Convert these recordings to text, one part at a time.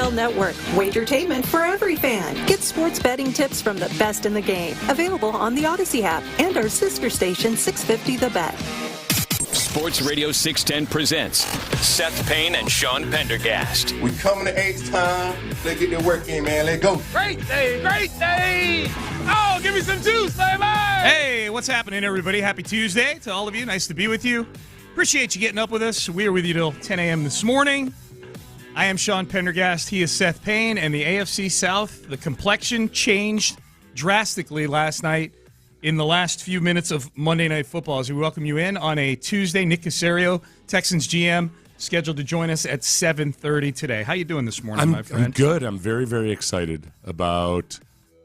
NFL Network. Wagertainment for every fan. Get sports betting tips from the best in the game. Available on the Odyssey app and our sister station 650 The Bet. Sports Radio 610 presents Seth Payne and Sean Pendergast. We coming to H time. Let's get the work in, man. Let's go. Great day, great day. Oh, give me some juice, baby. Hey, what's happening, everybody? Happy Tuesday to all of you. Nice to be with you. Appreciate you getting up with us. We are with you till 10 a.m. this morning. I am Sean Pendergast. He is Seth Payne. And the AFC South, the complexion changed drastically last night in the last few minutes of Monday Night Football. As we welcome you in on a Tuesday, Nick Caserio, Texans GM, scheduled to join us at 7:30 today. How you doing this morning, my friend? I'm good. I'm very, very excited about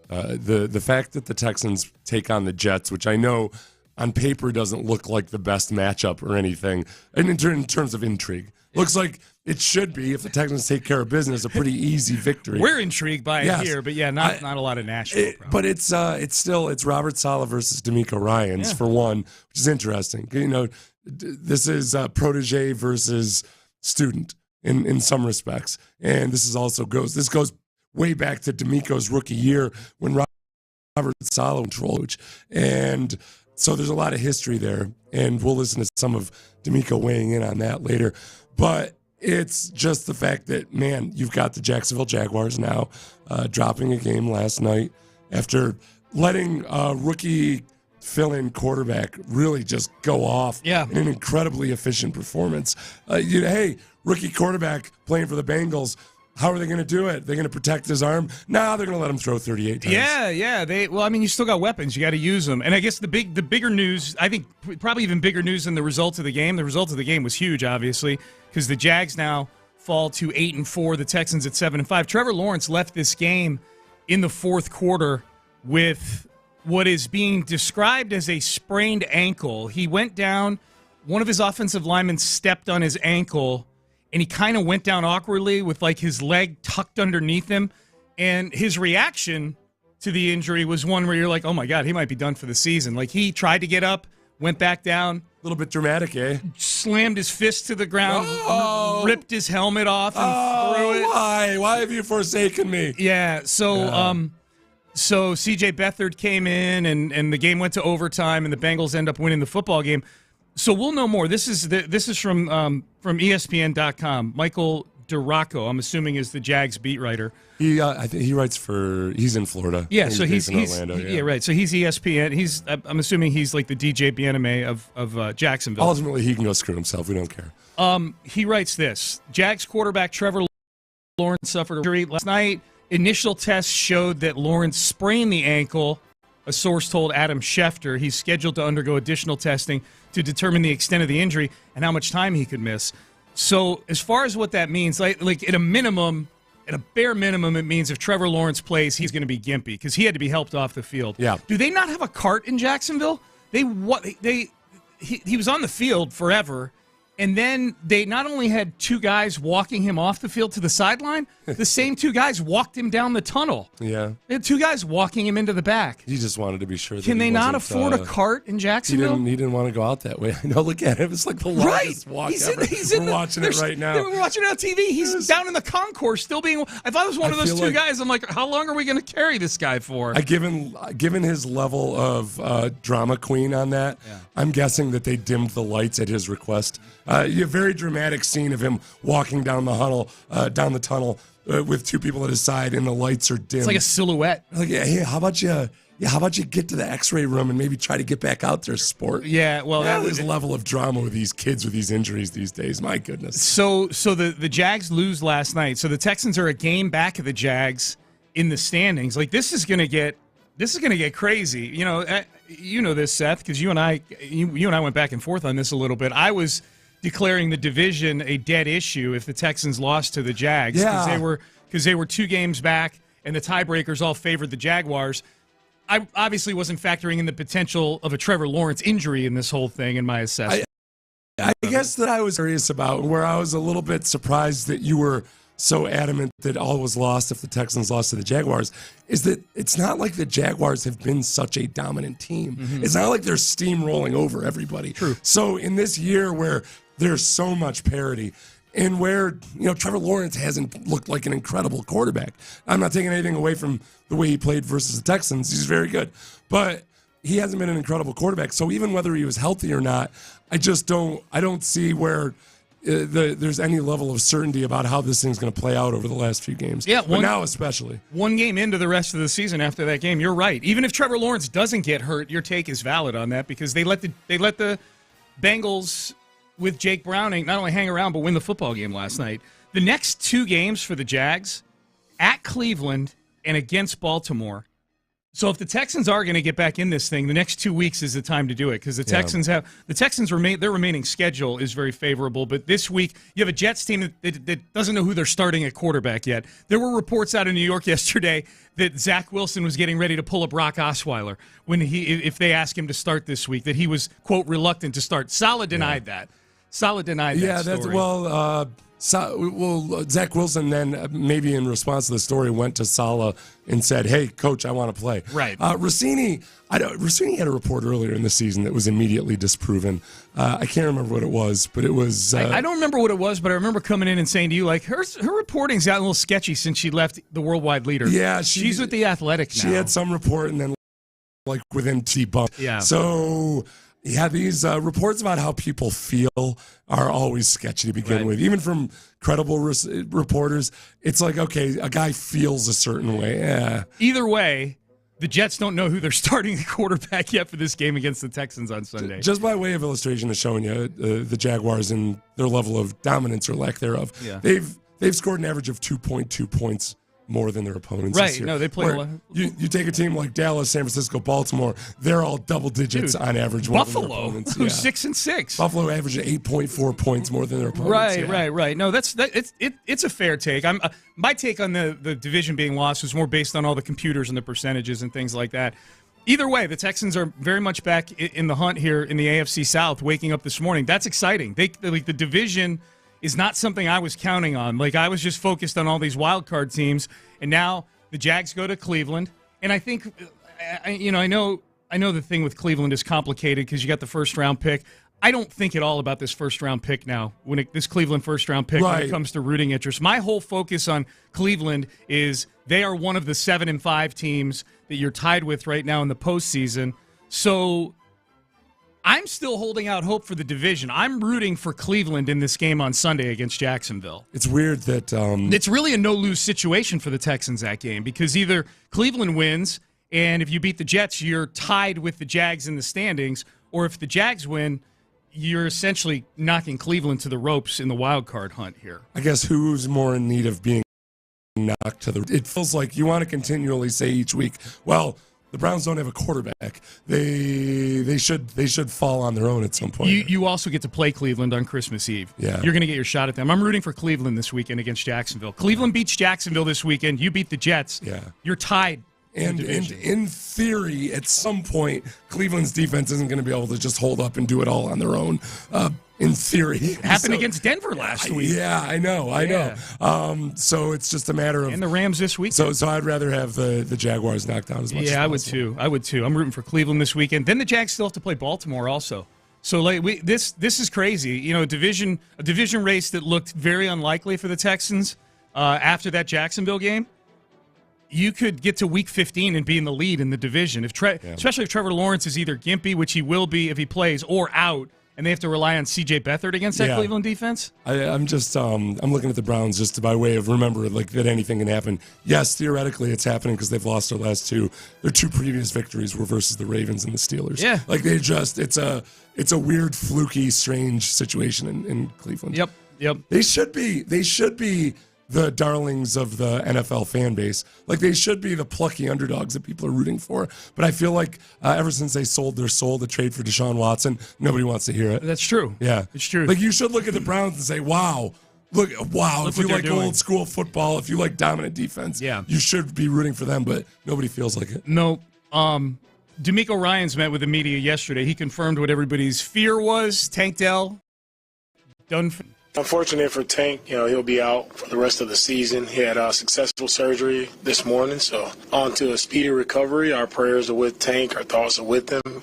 the fact that the Texans take on the Jets, which I know on paper doesn't look like the best matchup or anything, and in terms of intrigue. Looks like it should be, if the Texans take care of business, a pretty easy victory. We're intrigued by it here, but yeah, not a lot of Nashville. But it's Robert Saleh versus D'Amico Ryans for one, which is interesting. You know, this is protege versus student in some respects, and this goes way back to D'Amico's rookie year when Robert Saleh was coach, and so there's a lot of history there, and we'll listen to some of D'Amico weighing in on that later. But it's just the fact that, man, you've got the Jacksonville Jaguars now dropping a game last night after letting a rookie fill-in quarterback really just go off in an incredibly efficient performance. Hey, rookie quarterback playing for the Bengals, how are they going to do it? They're going to protect his arm? No, they're going to let him throw 38 times. Yeah. You still got weapons. You got to use them. And I guess the bigger news, I think probably even bigger news than the result of the game. The result of the game was huge, obviously, because the Jags now fall to 8-4, the Texans at 7-5. Trevor Lawrence left this game in the fourth quarter with what is being described as a sprained ankle. He went down. One of his offensive linemen stepped on his ankle, and he kind of went down awkwardly with like his leg tucked underneath him. And his reaction to the injury was one where you're like, oh my God, he might be done for the season. Like, he tried to get up, went back down. A little bit dramatic, eh? Slammed his fist to the ground, ripped his helmet off, and threw it. Why? Why have you forsaken me? Yeah, so C.J. Beathard came in, and the game went to overtime, and the Bengals end up winning the football game. So we'll know more. This is from ESPN.com. Michael DeRocco, I'm assuming, is the Jags beat writer. I think he writes he's in Florida. Yeah, so he's in Orlando. Yeah, right. So he's ESPN. I'm assuming he's like the DJ Bieneme of Jacksonville. Ultimately, he can go screw himself. We don't care. He writes this: Jags quarterback Trevor Lawrence suffered an injury last night. Initial tests showed that Lawrence sprained the ankle. A source told Adam Schefter he's scheduled to undergo additional testing to determine the extent of the injury and how much time he could miss. So as far as what that means, like at a bare minimum, it means if Trevor Lawrence plays, he's going to be gimpy because he had to be helped off the field. Yeah. Do they not have a cart in Jacksonville? He was on the field forever. And then they not only had two guys walking him off the field to the sideline, the same two guys walked him down the tunnel. Yeah. They had two guys walking him into the back. He just wanted to be sure that Can they not afford a cart in Jacksonville? He didn't want to go out that way. I know, look at him. It's like the longest walk ever. We're watching it right now. We're watching it on TV. He's down in the concourse still being... If I was one of those two guys, I'm like, how long are we going to carry this guy for? Given his level of drama queen on that, I'm guessing that they dimmed the lights at his request. You have a very dramatic scene of him walking down the tunnel with two people at his side, and the lights are dim. It's like a silhouette. Like, hey, how about you get to the X-ray room and maybe try to get back out there, sport? Yeah, well, there's a level of drama with these kids with these injuries these days. My goodness. So the Jags lose last night. So the Texans are a game back of the Jags in the standings. Like, this is gonna get crazy. You know this, Seth, because you and I went back and forth on this a little bit. I was declaring the division a dead issue if the Texans lost to the Jags because they were 2 games back and the tiebreakers all favored the Jaguars. I obviously wasn't factoring in the potential of a Trevor Lawrence injury in this whole thing in my assessment. I guess that I was curious about, where I was a little bit surprised that you were so adamant that all was lost if the Texans lost to the Jaguars, is that it's not like the Jaguars have been such a dominant team. Mm-hmm. It's not like they're steamrolling over everybody. True. So in this year where there's so much parity, and where, Trevor Lawrence hasn't looked like an incredible quarterback. I'm not taking anything away from the way he played versus the Texans. He's very good. But he hasn't been an incredible quarterback. So even whether he was healthy or not, I don't see where there's any level of certainty about how this thing's going to play out over the last few games. Yeah, but now especially. One game into the rest of the season after that game, you're right. Even if Trevor Lawrence doesn't get hurt, your take is valid on that because they let the Bengals with Jake Browning not only hang around but win the football game last night. The next 2 games for the Jags, at Cleveland and against Baltimore. So if the Texans are going to get back in this thing, the next 2 weeks is the time to do it because their remaining schedule is very favorable. But this week you have a Jets team that doesn't know who they're starting at quarterback yet. There were reports out of New York yesterday that Zach Wilson was getting ready to pull a Brock Osweiler if they asked him to start this week, that he was, quote, reluctant to start. Saleh denied that. Saleh denied that story. Zach Wilson then, maybe in response to the story, went to Saleh and said, "Hey, coach, I want to play." Right. Rossini had a report earlier in the season that was immediately disproven. I can't remember what it was, but it was. I don't remember what it was, but I remember coming in and saying to you, like, her reporting's gotten a little sketchy since she left the Worldwide Leader. Yeah, she's with the Athletic now. She had some report and then, like, within T-bump. Yeah. So. Yeah, these reports about how people feel are always sketchy to begin with. Even from credible reporters, it's like, okay, a guy feels a certain way. Yeah. Either way, the Jets don't know who they're starting at quarterback yet for this game against the Texans on Sunday. Just by way of illustration of showing you the Jaguars and their level of dominance or lack thereof, they've scored an average of 2.2 points more than their opponents this year. No, they play a lot. You take a team like Dallas, San Francisco, Baltimore, they're all double digits on average more than their opponents. Who's 6-6. Buffalo averaged 8.4 points more than their opponents. Right. No, it's a fair take. My take on the division being lost was more based on all the computers and the percentages and things like that. Either way, the Texans are very much back in the hunt here in the AFC South, waking up this morning. That's exciting. The division is not something I was counting on. Like, I was just focused on all these wild card teams, and now the Jags go to Cleveland. And I think, I know the thing with Cleveland is complicated because you got the first-round pick. I don't think at all about this first-round pick now, this Cleveland first-round pick when it comes to rooting interest. My whole focus on Cleveland is they are one of the 7-5 teams that you're tied with right now in the postseason. So I'm still holding out hope for the division. I'm rooting for Cleveland in this game on Sunday against Jacksonville. It's weird that it's really a no-lose situation for the Texans that game because either Cleveland wins, and if you beat the Jets, you're tied with the Jags in the standings, or if the Jags win, you're essentially knocking Cleveland to the ropes in the wild card hunt here. I guess who's more in need of being knocked to the... It feels like you want to continually say each week, well, the Browns don't have a quarterback. They should fall on their own at some point. You also get to play Cleveland on Christmas Eve. Yeah. You're going to get your shot at them. I'm rooting for Cleveland this weekend against Jacksonville. Cleveland beats Jacksonville this weekend. You beat the Jets. Yeah. You're tied. And in theory, at some point, Cleveland's defense isn't going to be able to just hold up and do it all on their own. In theory. It happened against Denver last week. Yeah, I know. So it's just a matter of... And the Rams this week. So I'd rather have the Jaguars knocked down as much as possible. I would too. I'm rooting for Cleveland this weekend. Then the Jags still have to play Baltimore also. So this is crazy. A division race that looked very unlikely for the Texans after that Jacksonville game. You could get to week 15 and be in the lead in the division. Especially if Trevor Lawrence is either gimpy, which he will be if he plays, or out, and they have to rely on C.J. Beathard against that Cleveland defense? I'm looking at the Browns just by way of remember that anything can happen. Yes, theoretically it's happening because they've lost their last two. Their two previous victories were versus the Ravens and the Steelers. Yeah. It's a weird, fluky, strange situation in Cleveland. Yep. They should be the darlings of the NFL fan base. Like, they should be the plucky underdogs that people are rooting for. But I feel like ever since they sold their soul to trade for Deshaun Watson, nobody wants to hear it. That's true. Yeah. It's true. Like, you should look at the Browns and say, wow, if you like old school football, if you like dominant defense, you should be rooting for them, but nobody feels like it. No. D'Amico Ryans met with the media yesterday. He confirmed what everybody's fear was. Tank Dell, done for... Unfortunate for Tank, he'll be out for the rest of the season. He had a successful surgery this morning, so on to a speedy recovery. Our prayers are with Tank. Our thoughts are with him.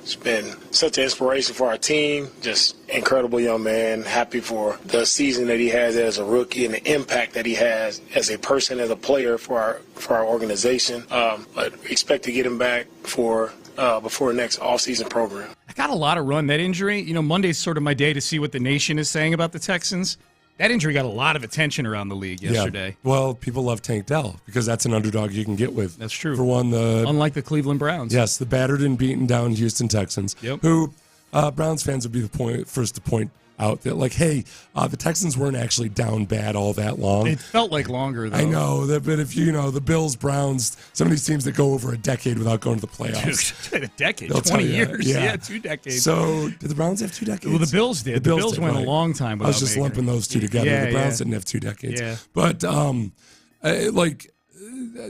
He's been such an inspiration for our team. Just incredible young man. Happy for the season that he has as a rookie and the impact that he has as a person, as a player for our organization. But we expect to get him back before the next offseason program. I got a lot of run. That injury, Monday's sort of my day to see what the nation is saying about the Texans. That injury got a lot of attention around the league yesterday. Yeah. Well, people love Tank Dell because that's an underdog you can get with. That's true. For one, unlike the Cleveland Browns. Yes, the battered and beaten down Houston Texans, who Browns fans would be the first to point out that, like, hey, the Texans weren't actually down bad all that long. It felt like longer, though. I know, but if the Bills, Browns, some of these teams that go over a decade without going to the playoffs. Dude, a decade, 20 years. Yeah, 2 decades. So did the Browns have 2 decades? Well, the Bills did. The Bills went a long time without I was just lumping those two together. Yeah, the Browns didn't have 2 decades. Yeah. But,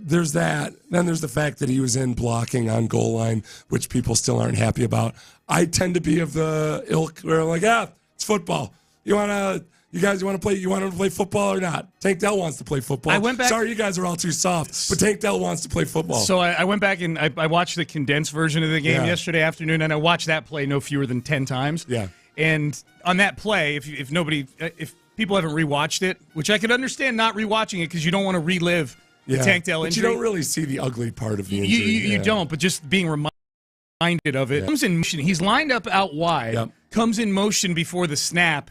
there's that. Then there's the fact that he was in blocking on goal line, which people still aren't happy about. I tend to be of the ilk where, like, it's football. You want to play football or not? Tank Dell wants to play football. I went back. Sorry, you guys are all too soft, but Tank Dell wants to play football. So I went back and I watched the condensed version of the game yesterday afternoon, and I watched that play no fewer than 10 times. Yeah. And on that play, if people haven't rewatched it, which I could understand not rewatching it because you don't want to relive the Tank Dell injury. But you don't really see the ugly part of the injury. You don't, but just being reminded of it. Comes in motion. He's lined up out wide, comes in motion before the snap,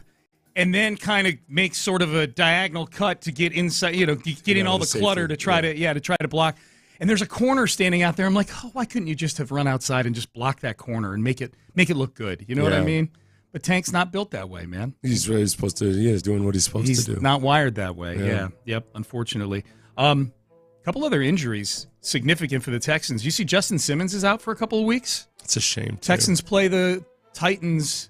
and then kind of makes sort of a diagonal cut to get inside, get in all the clutter to try to block. And there's a corner standing out there. I'm like, why couldn't you just have run outside and just block that corner and make it look good? You know what I mean? But Tank's not built that way, man. He's really supposed to. He's doing what he's supposed to do. He's not wired that way. Yeah. Yep. Unfortunately, a couple other injuries significant for the Texans. You see, Justin Simmons is out for a couple of weeks. It's a shame. Texans play the Titans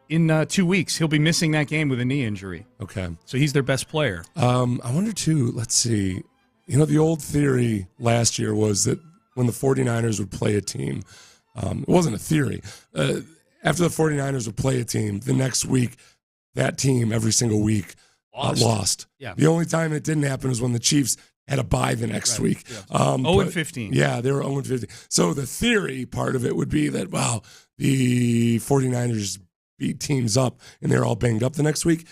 in 2 weeks. He'll be missing that game with a knee injury. Okay. So he's their best player. I wonder, too, let's see. The old theory last year was that when the 49ers would play a team, it wasn't a theory. After the 49ers would play a team, the next week, that team every single week lost. Yeah. The only time it didn't happen was when the Chiefs had a bye the next week. Yeah. 0-15. Yeah, they were 0-15. So the theory part of it would be that, wow, the 49ers beat teams up and they're all banged up the next week.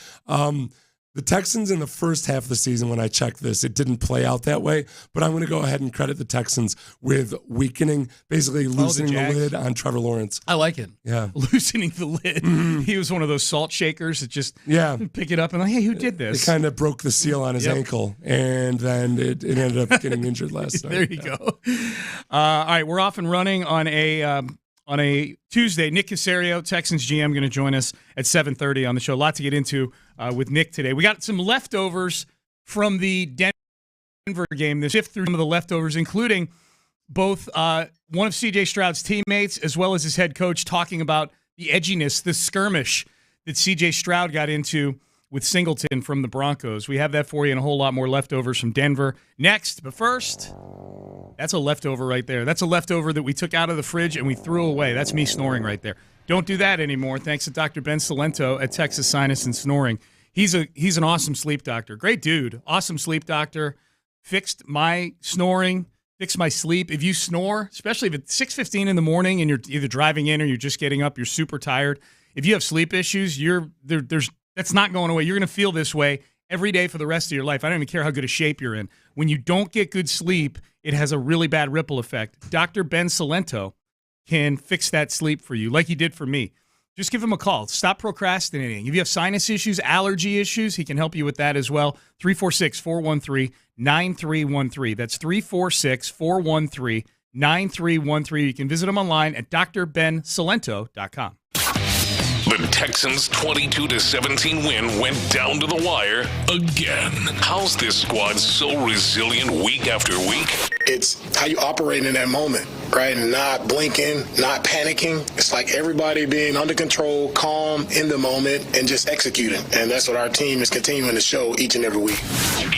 The Texans in the first half of the season, when I checked this, it didn't play out that way. But I'm going to go ahead and credit the Texans with weakening, basically loosening the lid on Trevor Lawrence. I like it. Yeah. Loosening the lid. Mm-hmm. He was one of those salt shakers that just pick it up and hey, who did this? It kind of broke the seal on his ankle, and then it ended up getting injured last night. There you go. All right, we're off and running on a Tuesday. Nick Caserio, Texans GM, going to join us at 7:30 on the show. A lot to get into with Nick today. We got some leftovers from the Denver game. This shift through some of the leftovers, including both one of C.J. Stroud's teammates as well as his head coach talking about the edginess, the skirmish that C.J. Stroud got into with Singleton from the Broncos. We have that for you and a whole lot more leftovers from Denver next. But first, that's a leftover right there. That's a leftover that we took out of the fridge and we threw away. That's me snoring right there. Don't do that anymore. Thanks to Dr. Ben Salento at Texas Sinus and Snoring. He's an awesome sleep doctor. Great dude. Awesome sleep doctor. Fixed my snoring, fixed my sleep. If you snore, especially if it's 6:15 in the morning and you're either driving in or you're just getting up, you're super tired. If you have sleep issues, that's not going away. You're going to feel this way every day for the rest of your life. I don't even care how good a shape you're in. When you don't get good sleep, it has a really bad ripple effect. Dr. Ben Salento can fix that sleep for you like he did for me. Just give him a call. Stop procrastinating. If you have sinus issues, allergy issues, he can help you with that as well. 346-413-9313. That's 346-413-9313. You can visit him online at drbensalento.com. The Texans' 22-17 win went down to the wire again. How's this squad so resilient week after week? It's how you operate in that moment, right? And not blinking, not panicking. It's like everybody being under control, calm in the moment, and just executing. And that's what our team is continuing to show each and every week.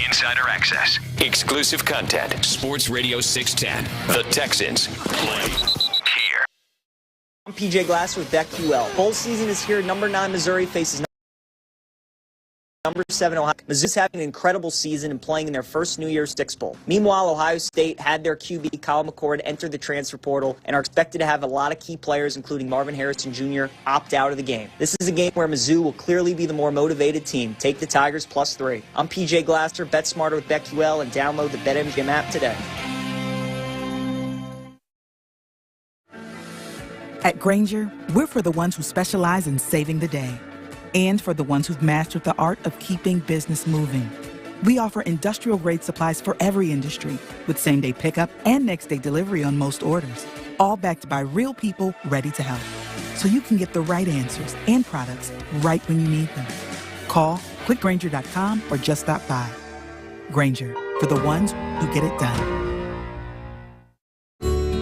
Insider access, exclusive content. Sports Radio 610. The Texans play here. I'm PJ Glasser with BetQL. Bowl season is here. Number 9 Missouri faces number 7 Ohio. Mizzou's having an incredible season and playing in their first New Year's Six Bowl. Meanwhile, Ohio State had their QB, Kyle McCord, enter the transfer portal and are expected to have a lot of key players, including Marvin Harrison Jr., opt out of the game. This is a game where Mizzou will clearly be the more motivated team. Take the Tigers +3. I'm PJ Glasser. Bet smarter with BetQL and download the BetMGM app today. At Grainger, we're for the ones who specialize in saving the day and for the ones who've mastered the art of keeping business moving. We offer industrial-grade supplies for every industry with same-day pickup and next-day delivery on most orders, all backed by real people ready to help. So you can get the right answers and products right when you need them. Call, clickgrainger.com, or just stop by. Grainger, for the ones who get it done.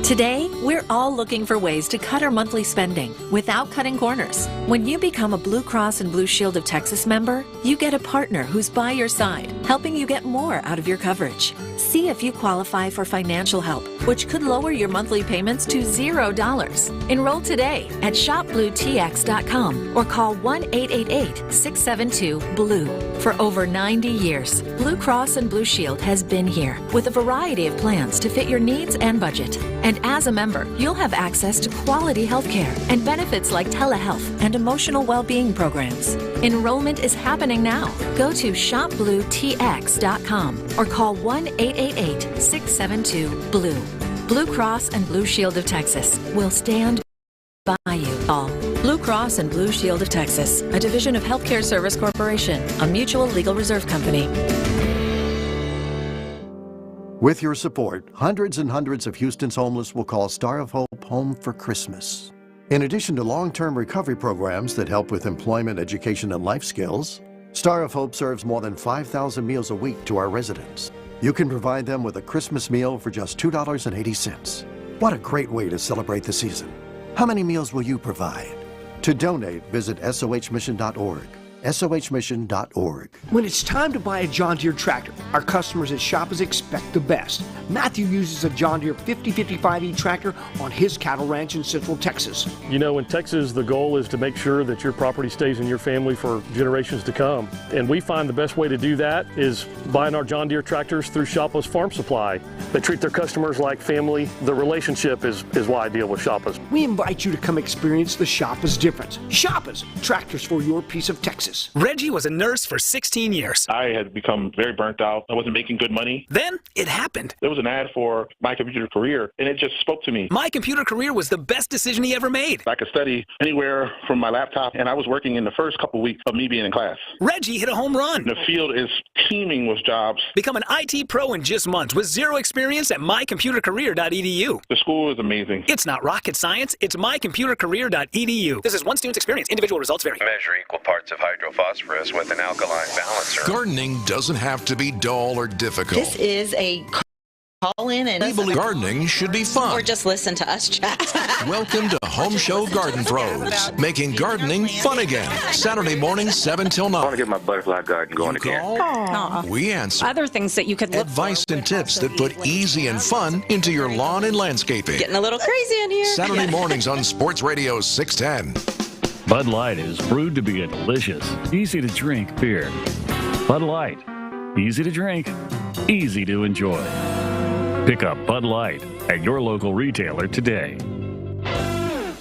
Today, we're all looking for ways to cut our monthly spending without cutting corners. When you become a Blue Cross and Blue Shield of Texas member, you get a partner who's by your side, helping you get more out of your coverage. See if you qualify for financial help, which could lower your monthly payments to $0. Enroll today at shopbluetx.com or call 1-888-672-BLUE. For over 90 years, Blue Cross and Blue Shield has been here with a variety of plans to fit your needs and budget. And as a member, you'll have access to quality health care and benefits like telehealth and emotional well-being programs. Enrollment is happening now. Go to shopbluetx.com or call 1-888-672-BLUE. Blue Cross and Blue Shield of Texas will stand by you all. Blue Cross and Blue Shield of Texas, a division of Healthcare Service Corporation, a mutual legal reserve company. With your support, hundreds and hundreds of Houston's homeless will call Star of Hope home for Christmas. In addition to long-term recovery programs that help with employment, education, and life skills, Star of Hope serves more than 5,000 meals a week to our residents. You can provide them with a Christmas meal for just $2.80. What a great way to celebrate the season. How many meals will you provide? To donate, visit sohmission.org. sohmission.org. When it's time to buy a John Deere tractor, our customers at Shoppers expect the best. Matthew uses a John Deere 5055E tractor on his cattle ranch in Central Texas. You know, in Texas, the goal is to make sure that your property stays in your family for generations to come. And we find the best way to do that is buying our John Deere tractors through Shoppers Farm Supply. They treat their customers like family. The relationship is why I deal with Shoppers. We invite you to come experience the Shoppers difference. Shoppers, tractors for your piece of Texas. Reggie was a nurse for 16 years. I had become very burnt out. I wasn't making good money. Then it happened. There was an ad for My Computer Career, and it just spoke to me. My Computer Career was the best decision he ever made. I could study anywhere from my laptop, and I was working in the first couple weeks of me being in class. Reggie hit a home run. The field is teeming with jobs. Become an IT pro in just months with zero experience at mycomputercareer.edu. The school is amazing. It's not rocket science. It's mycomputercareer.edu. This is one student's experience. Individual results vary. Measure equal parts of hydrophosphorus with an alkaline balancer. Gardening doesn't have to be dull or difficult. This is a call in and we believe gardening should be fun. Or just listen to us chat. Welcome to Home Show Garden Pros, making gardening fun again. Saturday mornings 7 till 9. I want to get my butterfly garden going again. Aww. We answer. Other things that you could look advice and tips that put easy and fun into your lawn and landscaping. Getting a little crazy in here. Saturday mornings on Sports Radio 610. Bud Light is brewed to be a delicious, easy-to-drink beer. Bud Light. Easy to drink, easy to enjoy. Pick up Bud Light at your local retailer today.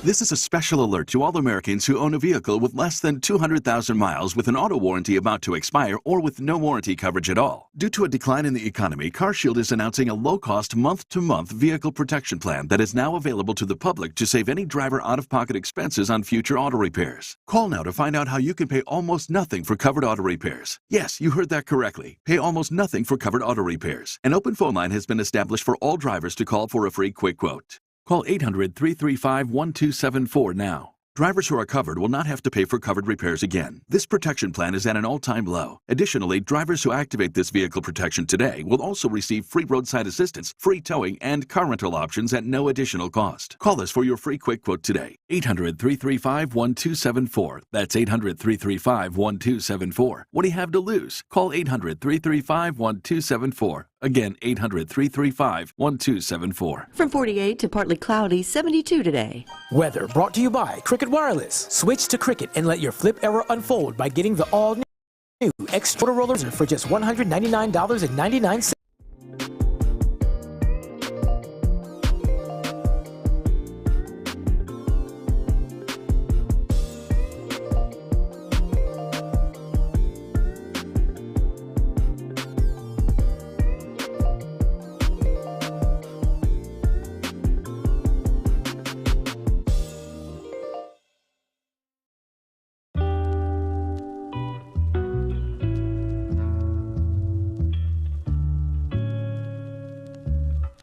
This is a special alert to all Americans who own a vehicle with less than 200,000 miles with an auto warranty about to expire or with no warranty coverage at all. Due to a decline in the economy, CarShield is announcing a low-cost month-to-month vehicle protection plan that is now available to the public to save any driver out-of-pocket expenses on future auto repairs. Call now to find out how you can pay almost nothing for covered auto repairs. Yes, you heard that correctly. Pay almost nothing for covered auto repairs. An open phone line has been established for all drivers to call for a free quick quote. Call 800-335-1274 now. Drivers who are covered will not have to pay for covered repairs again. This protection plan is at an all-time low. Additionally, drivers who activate this vehicle protection today will also receive free roadside assistance, free towing, and car rental options at no additional cost. Call us for your free quick quote today. 800-335-1274. That's 800-335-1274. What do you have to lose? Call 800-335-1274. Again, 800-335-1274. From 48 to partly cloudy, 72 today. Weather brought to you by Cricket Wireless. Switch to Cricket and let your flip era unfold by getting the all-new New extra rollers for just $199.99.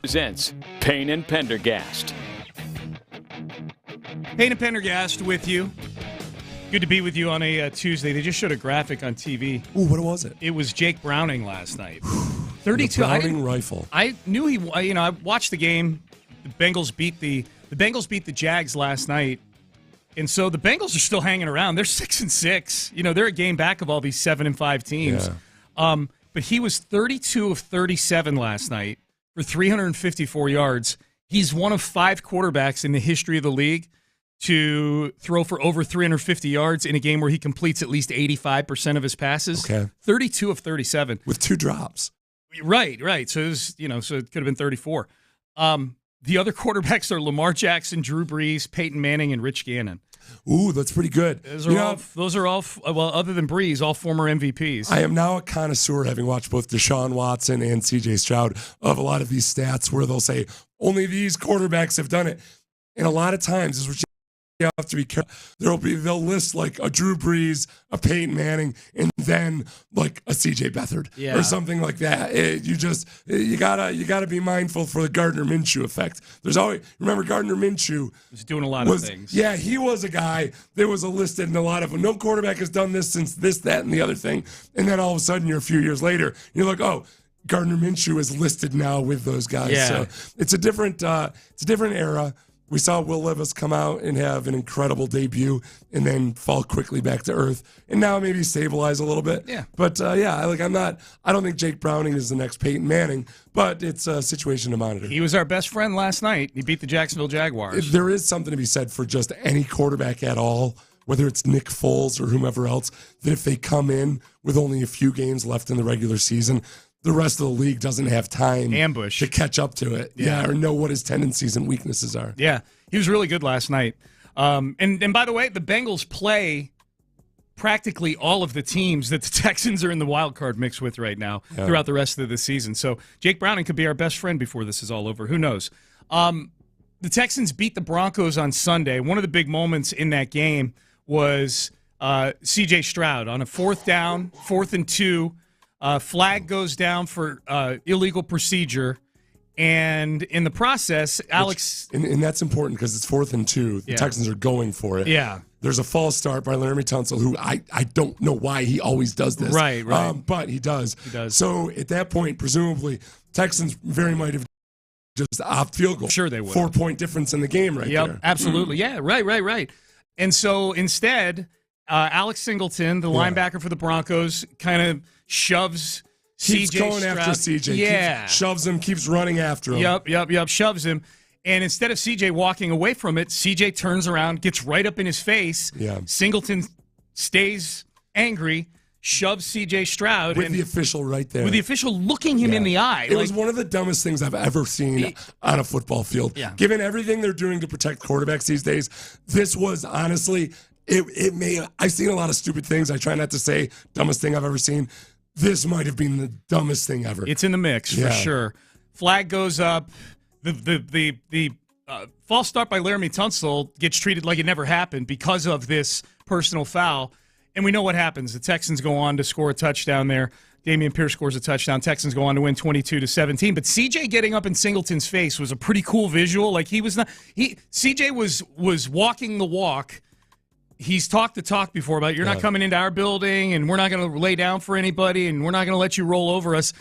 Presents Payne and Pendergast. Payne and Pendergast with you. Good to be with you on a Tuesday. They just showed a graphic on TV. Ooh, what was it? It was Jake Browning last night. 32. The Browning rifle. I knew he. I watched the game. The Bengals beat the Jags last night, and so the Bengals are still hanging around. They're 6-6. They're a game back of all these 7-5 teams. Yeah. But he was 32 of 37 last night for 354 yards. He's one of 5 quarterbacks in the history of the league to throw for over 350 yards in a game where he completes at least 85% of his passes. Okay. 32 of 37. With 2 drops. Right. So it was, so it could have been 34. The other quarterbacks are Lamar Jackson, Drew Brees, Peyton Manning, and Rich Gannon. Ooh, that's pretty good. Those are all, well, other than Brees, all former MVPs. I am now a connoisseur, having watched both Deshaun Watson and C.J. Stroud, of a lot of these stats where they'll say, only these quarterbacks have done it. And a lot of times, this is what you have to be careful. They'll list like a Drew Brees, a Peyton Manning, and then like a C.J. Beathard or something like that. You gotta be mindful for the Gardner Minshew effect. Remember Gardner Minshew was doing a lot of things. Yeah, he was a guy that was listed in a lot of them. No quarterback has done this since this, that, and the other thing. And then all of a sudden, you're a few years later, you're like, oh, Gardner Minshew is listed now with those guys. Yeah. So it's a different era. We saw Will Levis come out and have an incredible debut and then fall quickly back to earth and now maybe stabilize a little bit. Yeah. But I don't think Jake Browning is the next Peyton Manning, but it's a situation to monitor. He was our best friend last night. He beat the Jacksonville Jaguars. There is something to be said for just any quarterback at all, whether it's Nick Foles or whomever else, that if they come in with only a few games left in the regular season, the rest of the league doesn't have time to catch up to it, or know what his tendencies and weaknesses are. Yeah, he was really good last night. And by the way, the Bengals play practically all of the teams that the Texans are in the wild card mix with right now throughout the rest of the season. So Jake Browning could be our best friend before this is all over. Who knows? The Texans beat the Broncos on Sunday. One of the big moments in that game was C.J. Stroud on a 4th and 2. Flag goes down for illegal procedure, and in the process, Alex... And that's important because it's 4th and 2. The Texans are going for it. Yeah. There's a false start by Laramie Tunsil, who I don't know why he always does this. Right. But he does. He does. So at that point, presumably, Texans very might have just opt field goal. Sure they would. 4-point difference in the game there. Yep, absolutely. Yeah, right. And so instead, Alex Singleton, the linebacker for the Broncos, kind of shoves keeps CJ going Stroud. after CJ. Shoves him, keeps running after him. Yep. Shoves him. And instead of CJ walking away from it, CJ turns around, gets right up in his face. Yeah. Singleton stays angry, shoves CJ Stroud. With the official right there. With the official looking him in the eye. It was one of the dumbest things I've ever seen on a football field. Yeah. Given everything they're doing to protect quarterbacks these days, this was honestly, I've seen a lot of stupid things. I try not to say dumbest thing I've ever seen. This might have been the dumbest thing ever. It's in the mix for sure. Flag goes up. The false start by Laramie Tunsil gets treated like it never happened because of this personal foul. And we know what happens. The Texans go on to score a touchdown there. Dameon Pierce scores a touchdown. Texans go on to win 22-17. But CJ getting up in Singleton's face was a pretty cool visual. Like CJ was walking the walk. He's talked the talk before about you're not coming into our building and we're not going to lay down for anybody and we're not going to let you roll over us.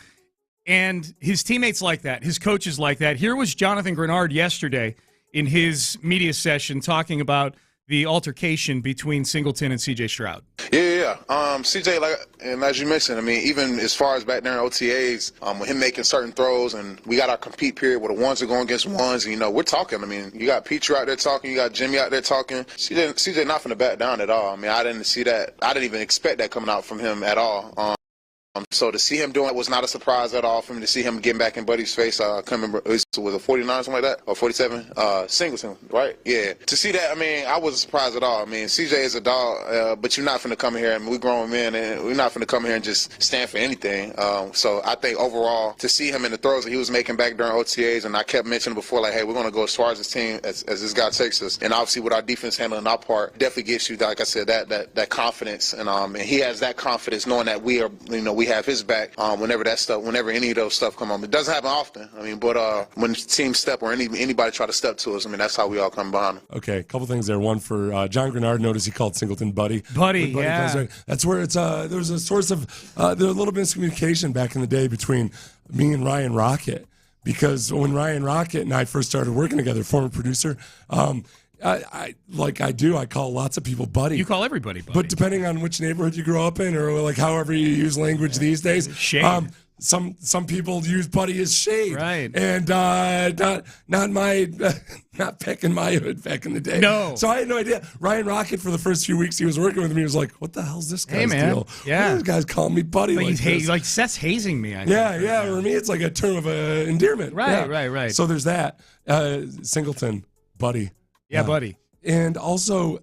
And his teammates like that. His coaches like that. Here was Jonathan Grenard yesterday in his media session talking about the altercation between Singleton and C.J. Stroud. Yeah. CJ, and as you mentioned, I mean, even as far as back there in OTAs, with him making certain throws, and we got our compete period where the ones are going against ones, and, we're talking. I mean, you got Petrie out there talking, you got Jimmy out there talking. CJ not finna back down at all. I mean, I didn't see that. I didn't even expect that coming out from him at all. So to see him doing it was not a surprise at all for me. To see him getting back in Buddy's face, I can't remember, was it 49 or something like that, or 47? Singleton, right? Yeah. To see that, I mean, I wasn't surprised at all. I mean, CJ is a dog, but you're not finna come here. I mean, we grown men, and we're not finna come here and just stand for anything. So I think overall, to see him in the throws that he was making back during OTAs, and I kept mentioning before, like, hey, we're gonna go as far as this team as this guy takes us, and obviously with our defense handling our part, definitely gives you, like I said, that confidence, and he has that confidence knowing that we are, we have his back whenever any of those stuff come on. It doesn't happen often. I mean, but when teams step or anybody try to step to us, I mean, that's how we all come behind them. Okay, a couple things there. One for John Grenard. Notice he called Singleton Buddy. Buddy, yeah. That's where it's there was a source of there was a little bit of miscommunication back in the day between me and Ryan Rocket, because when Ryan Rocket and I first started working together, former producer, I call lots of people buddy. You call everybody buddy. But depending on which neighborhood you grow up in, or like however you use language these days, shade. Some people use buddy as shade, right? And not back in my hood back in the day. No. So I had no idea. Ryan Rocket, for the first few weeks he was working with me, he was like, "What the hell's this guy's deal? Yeah, these guys call me buddy like he's like Seth's hazing me. I think, yeah. For me, it's like a term of endearment. Right. So there's that. Singleton, buddy. Yeah, buddy. And also,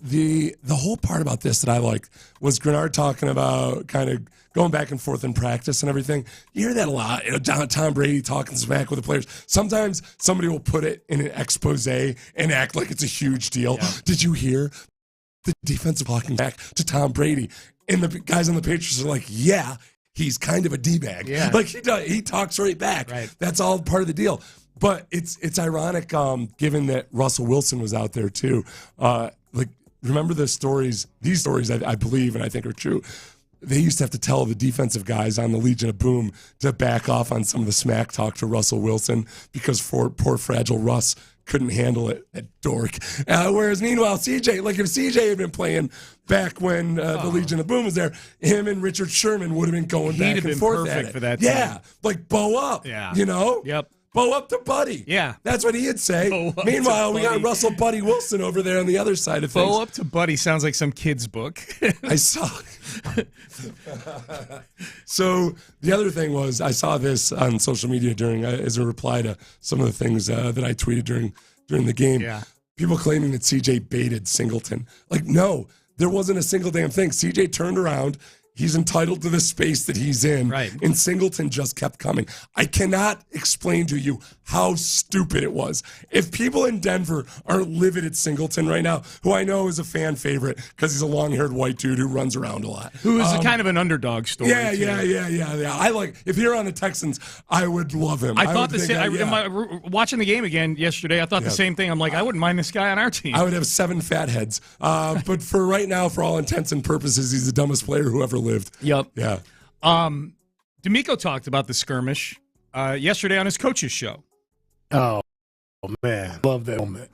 the whole part about this that I liked was Grenard talking about kind of going back and forth in practice and everything. You hear that a lot. Tom Brady talking smack with the players. Sometimes somebody will put it in an expose and act like it's a huge deal. Yeah. Did you hear the defensive talking back to Tom Brady? And the guys on the Patriots are like, yeah, he's kind of a D-bag. Yeah. Like he talks right back. Right. That's all part of the deal. But it's ironic, given that Russell Wilson was out there too. Remember these stories I believe and I think are true. They used to have to tell the defensive guys on the Legion of Boom to back off on some of the smack talk to Russell Wilson because poor fragile Russ couldn't handle it at dork. Whereas meanwhile, CJ, like if CJ had been playing back when the Legion of Boom was there, him and Richard Sherman would have been going back and forth perfect at it. For that time. Like bow up. Yeah. Yep. Bow up to Buddy. Yeah. That's what he'd say. Meanwhile, we got Russell Buddy Wilson over there on the other side of things. Bow up to Buddy sounds like some kid's book. I saw. So the other thing was I saw this on social media as a reply to some of the things that I tweeted during the game. Yeah. People claiming that CJ baited Singleton. Like, no, there wasn't a single damn thing. CJ turned around. He's entitled to the space that he's in. Right. And Singleton just kept coming. I cannot explain to you how stupid it was. If people in Denver are livid at Singleton right now, who I know is a fan favorite because he's a long-haired white dude who runs around a lot. Who is kind of an underdog story. Yeah. I like, if you're on the Texans, I would love him. I thought the same. Watching the game again yesterday, I thought the same thing. I'm like, I wouldn't mind this guy on our team. I would have 7 fat heads. But for right now, for all intents and purposes, he's the dumbest player who ever lived. Yep. Yeah. D'Amico talked about the skirmish yesterday on his coach's show. Oh, man. Love that moment.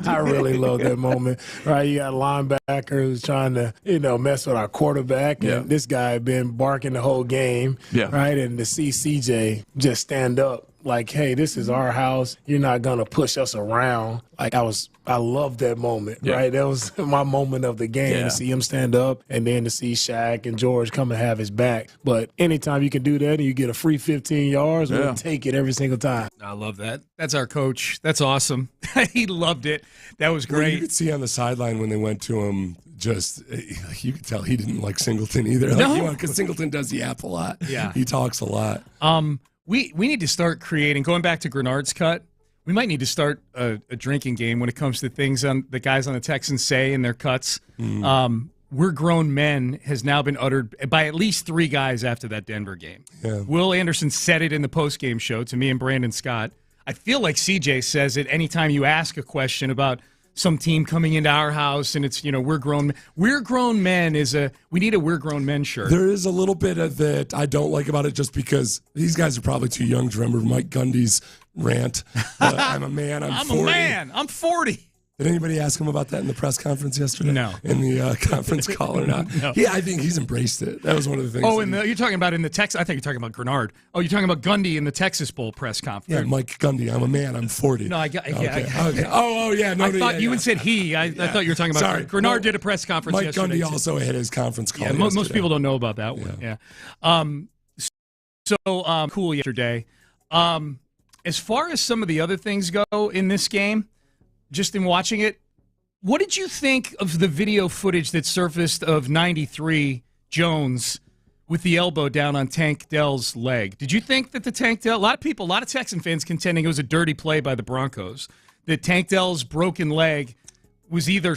I really love that moment. Right, you got a linebacker who's trying to, mess with our quarterback. And this guy had been barking the whole game. Yeah. Right, and to see CJ just stand up like, hey, this is our house. You're not going to push us around. Like, I love that moment, right? That was my moment of the game, to see him stand up and then to see Shaq and George come and have his back. But anytime you can do that and you get a free 15 yards, we'll take it every single time. I love that. That's our coach. That's awesome. He loved it. That was great. Well, you could see on the sideline when they went to him, you could tell he didn't like Singleton either. Because Singleton does yap a lot. Yeah. He talks a lot. We need to start creating, going back to Grenard's cut, we might need to start a drinking game when it comes to things the guys on the Texans say in their cuts. We're grown men has now been uttered by at least 3 guys after that Denver game. Yeah. Will Anderson said it in the postgame show to me and Brandon Scott. I feel like CJ says it anytime you ask a question about some team coming into our house and it's, we're grown men we need a we're grown men shirt. There is a little bit of that I don't like about it just because these guys are probably too young to remember Mike Gundy's rant. I'm a man, I'm 40. I'm a man, I'm 40. Did anybody ask him about that in the press conference yesterday? No. In the conference call or not? No. Yeah, I think he's embraced it. That was one of the things. Oh, you're talking about in the Texas. I think you're talking about Grenard. Oh, you're talking about Gundy in the Texas Bowl press conference. Yeah, Mike Gundy. I'm a man. I'm 40. No, I got. Okay. Oh, yeah. No, I thought you had said he. I thought you were talking about. Sorry. Grenard did a press conference Mike yesterday. Gundy also had his conference call. Yeah, most people don't know about that one. Yeah. Cool yesterday. As far as some of the other things go in this game, just in watching it, what did you think of the video footage that surfaced of 93 Jones with the elbow down on Tank Dell's leg? Did you think that a lot of Texan fans contending it was a dirty play by the Broncos, that Tank Dell's broken leg was either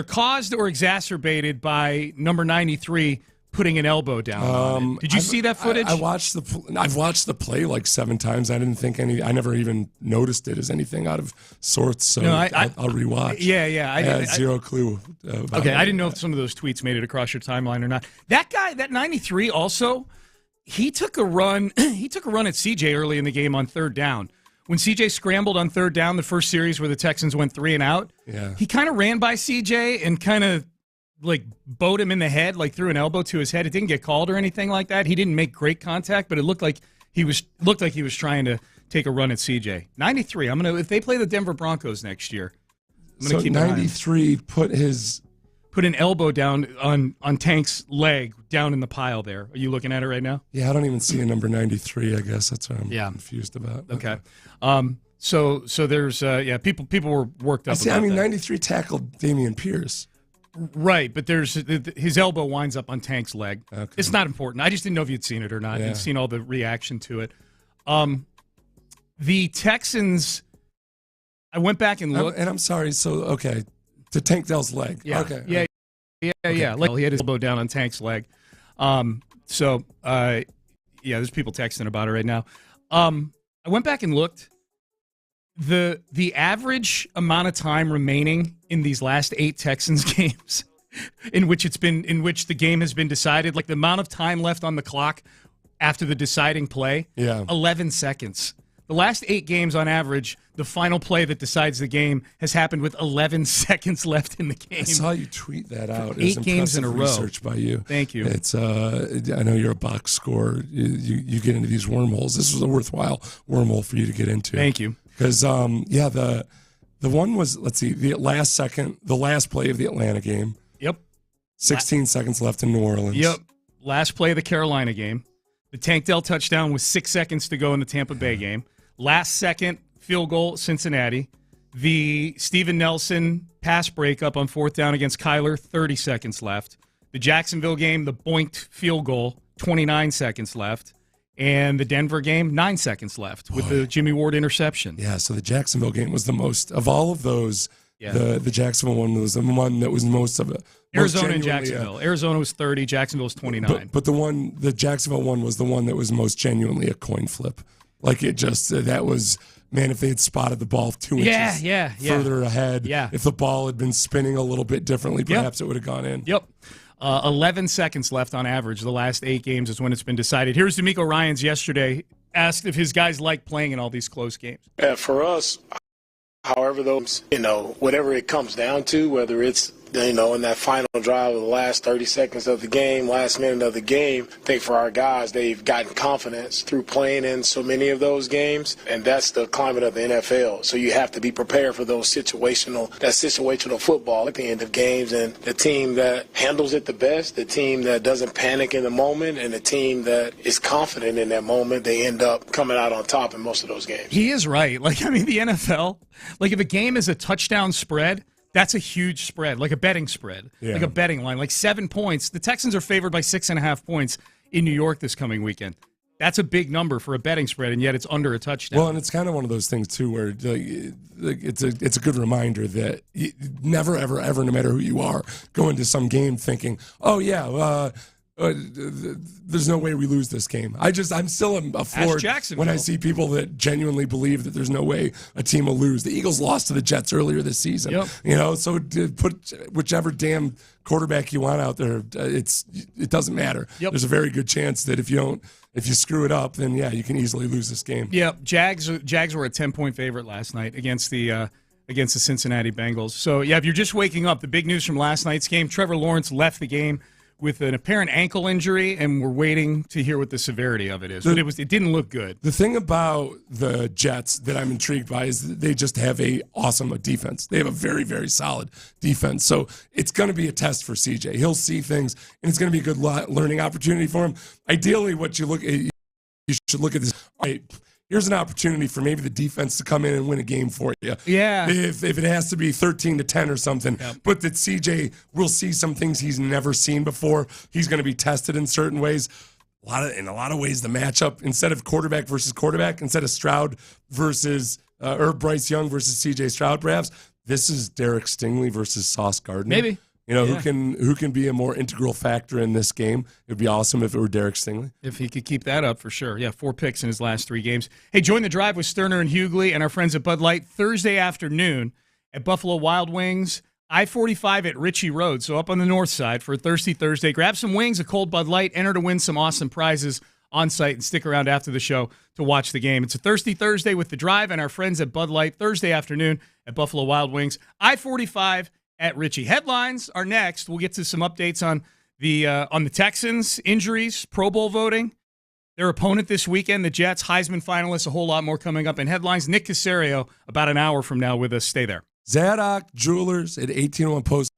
caused or exacerbated by number 93 putting an elbow down on it? Did you see that footage? I've watched the play like 7 times. I didn't think I never even noticed it as anything out of sorts. So no, I'll rewatch. Yeah. I had zero clue. Okay, I didn't know if some of those tweets made it across your timeline or not. That guy, that 93, also, he took a run. He took a run at CJ early in the game on 3rd down. When CJ scrambled on 3rd down, the first series where the Texans went 3 and out, he kind of ran by CJ and kind of like bowed him in the head, like threw an elbow to his head. It didn't get called or anything like that. He didn't make great contact, but it looked like he was trying to take a run at CJ. 93. If they play the Denver Broncos next year, I'm gonna keep 93 put an elbow down on Tank's leg down in the pile there. Are you looking at it right now? Yeah, I don't even see a number 93. I guess that's what I'm confused about. Okay. So there's people were worked up. I mean, 93 tackled Dameon Pierce. Right, but there's his elbow winds up on Tank's leg. Okay. It's not important. I just didn't know if you'd seen it or not. And seen all the reaction to it. The Texans, I went back and looked. And I'm sorry. So to Tank Dell's leg. Yeah. Okay. Yeah. Like, he had his elbow down on Tank's leg. There's people texting about it right now. I went back and looked. The average amount of time remaining in these last 8 Texans games in which the game has been decided, like the amount of time left on the clock after the deciding play, 11 seconds. The last 8 games on average, the final play that decides the game has happened with 11 seconds left in the game. I saw you tweet that out. 8 games in a row. Research by you. Thank you. It's I know you're a box scorer. You get into these wormholes. This was a worthwhile wormhole for you to get into. Thank you. Because the one was, let's see, the last play of the Atlanta game. Yep. 16 seconds left in New Orleans. Yep. Last play of the Carolina game. The Tank Dell touchdown with 6 seconds to go in the Tampa Bay game. Last second field goal, Cincinnati. The Steven Nelson pass breakup on 4th down against Kyler, 30 seconds left. The Jacksonville game, the boinked field goal, 29 seconds left. And the Denver game, 9 seconds left with the Jimmy Ward interception. Yeah, so the Jacksonville game was the most of all of those. Yeah. The Jacksonville one was the one that was most of it. Arizona and Jacksonville. Arizona was 30. Jacksonville was 29. But the Jacksonville one was the one that was most genuinely a coin flip. Like it just that was, man, if they had spotted the ball 2 inches further ahead, if the ball had been spinning a little bit differently, perhaps it would have gone in. Yep. 11 seconds left on average. The last 8 games is when it's been decided. Here's D'Amico Ryans yesterday, asked if his guys like playing in all these close games. For us, however those, whatever it comes down to, whether it's, in that final drive of the last 30 seconds of the game, last minute of the game, I think for our guys, they've gotten confidence through playing in so many of those games, and that's the climate of the NFL. So you have to be prepared for those situational football at the end of games, and the team that handles it the best, the team that doesn't panic in the moment, and the team that is confident in that moment, they end up coming out on top in most of those games. He is right. The NFL, if a game is a touchdown spread, that's a huge spread, like a betting spread, like a betting line, like 7 points. The Texans are favored by 6.5 points in New York this coming weekend. That's a big number for a betting spread, and yet it's under a touchdown. Well, and it's kind of one of those things, too, where it's a good reminder that you never, ever, ever, no matter who you are, go into some game thinking, there's no way we lose this game. I'm still floored when I see people that genuinely believe that there's no way a team will lose. The Eagles lost to the Jets earlier this season. So to put whichever damn quarterback you want out there, it doesn't matter. There's a very good chance that if you screw it up, then you can easily lose this game. Yeah, Jags were a 10-point favorite last night against the against the Cincinnati Bengals. So, yeah, if you're just waking up, the big news from last night's game, Trevor Lawrence left the game with an apparent ankle injury, and we're waiting to hear what the severity of it is. But it didn't look good. The thing about the Jets that I'm intrigued by is that they just have a awesome defense. They have a very, very solid defense. So it's going to be a test for CJ. He'll see things, and it's going to be a good learning opportunity for him. Ideally, you should look at this. All right, here's an opportunity for maybe the defense to come in and win a game for you. Yeah. If it has to be 13-10 or something, but that CJ will see some things he's never seen before. He's going to be tested in certain ways. In a lot of ways, the matchup, instead of quarterback versus quarterback, instead of Stroud versus or Bryce Young versus CJ Stroud, perhaps this is Derek Stingley versus Sauce Gardner. Maybe. Who can be a more integral factor in this game? It would be awesome if it were Derek Stingley. If he could keep that up, for sure. Yeah, 4 picks in his last 3 games. Hey, join the drive with Stoerner and Hughley and our friends at Bud Light Thursday afternoon at Buffalo Wild Wings, I-45 at Ritchie Road, so up on the north side for a Thirsty Thursday. Grab some wings, a cold Bud Light, enter to win some awesome prizes on site, and stick around after the show to watch the game. It's a Thirsty Thursday with the drive and our friends at Bud Light Thursday afternoon at Buffalo Wild Wings, I-45 at Ritchie. Headlines are next. We'll get to some updates on the Texans, injuries, Pro Bowl voting, their opponent this weekend, the Jets, Heisman finalists, a whole lot more coming up in headlines. Nick Caserio, about an hour from now with us. Stay there. Zadok Jewelers at 1801 Post.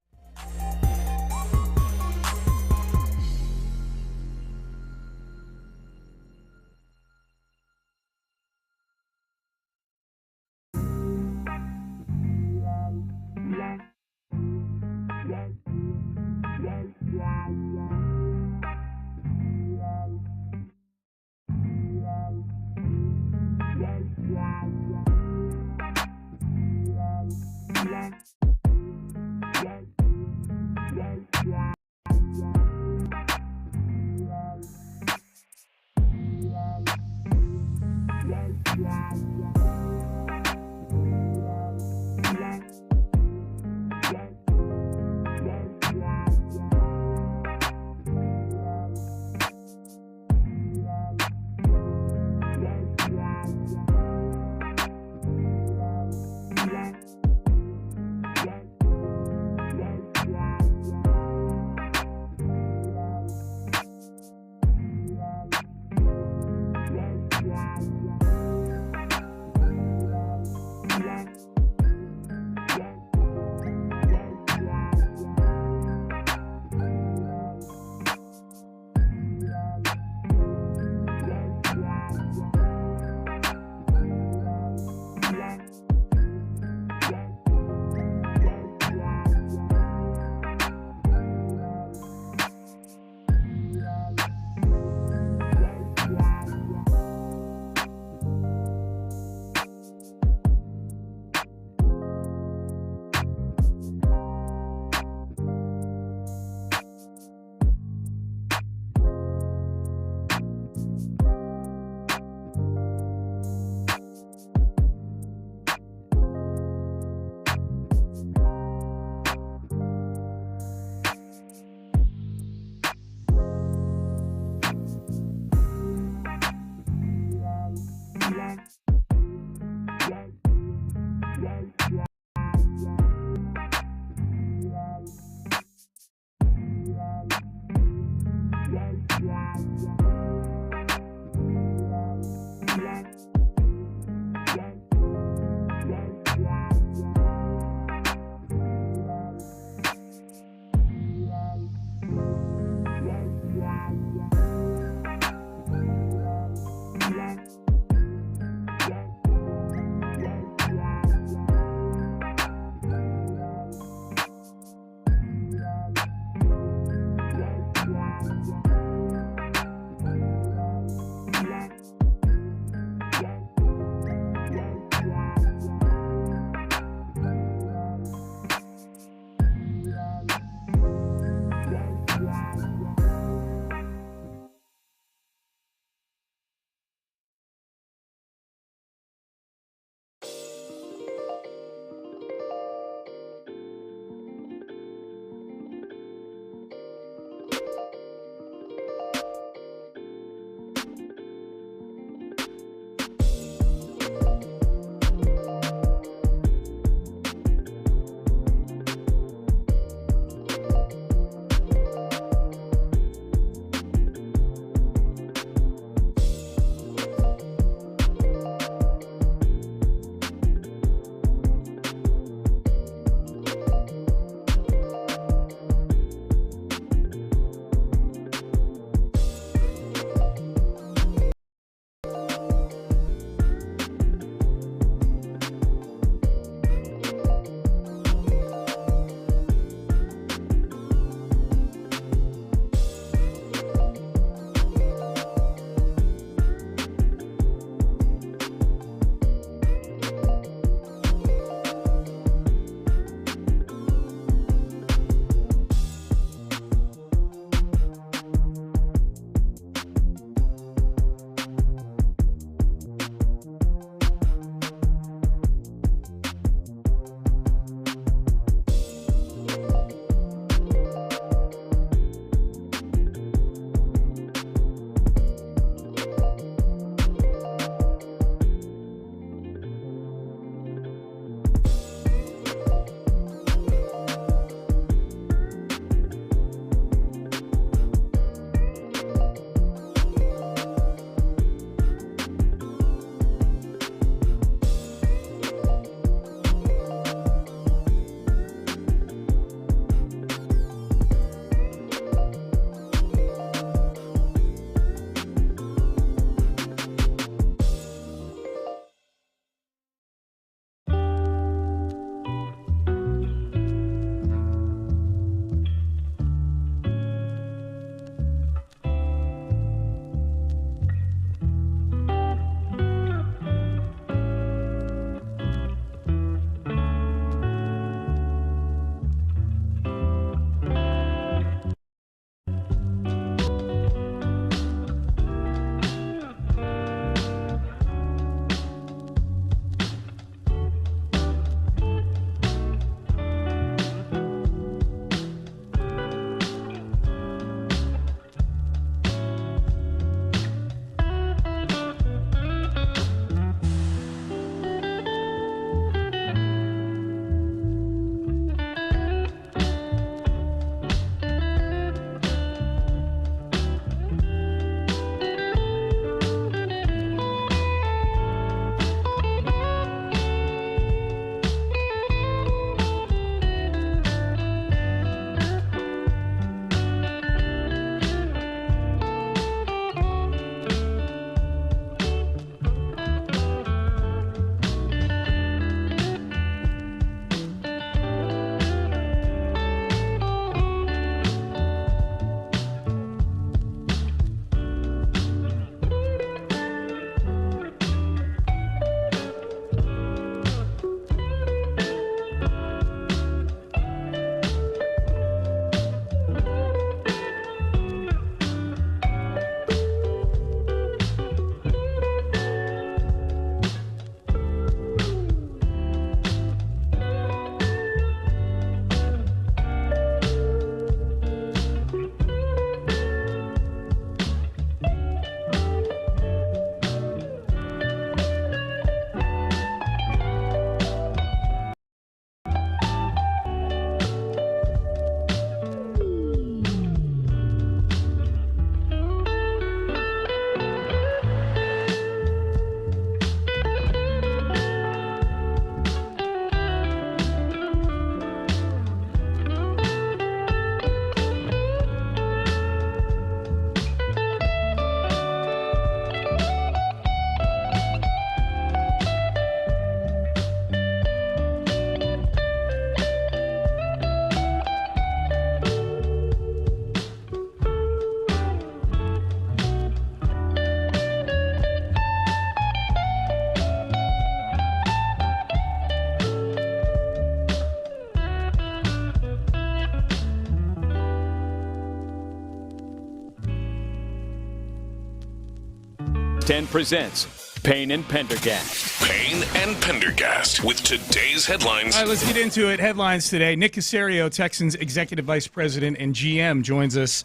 10 presents Payne and Pendergast. Payne and Pendergast with today's headlines. All right, let's get into it. Headlines today. Nick Caserio, Texans Executive Vice President and GM, joins us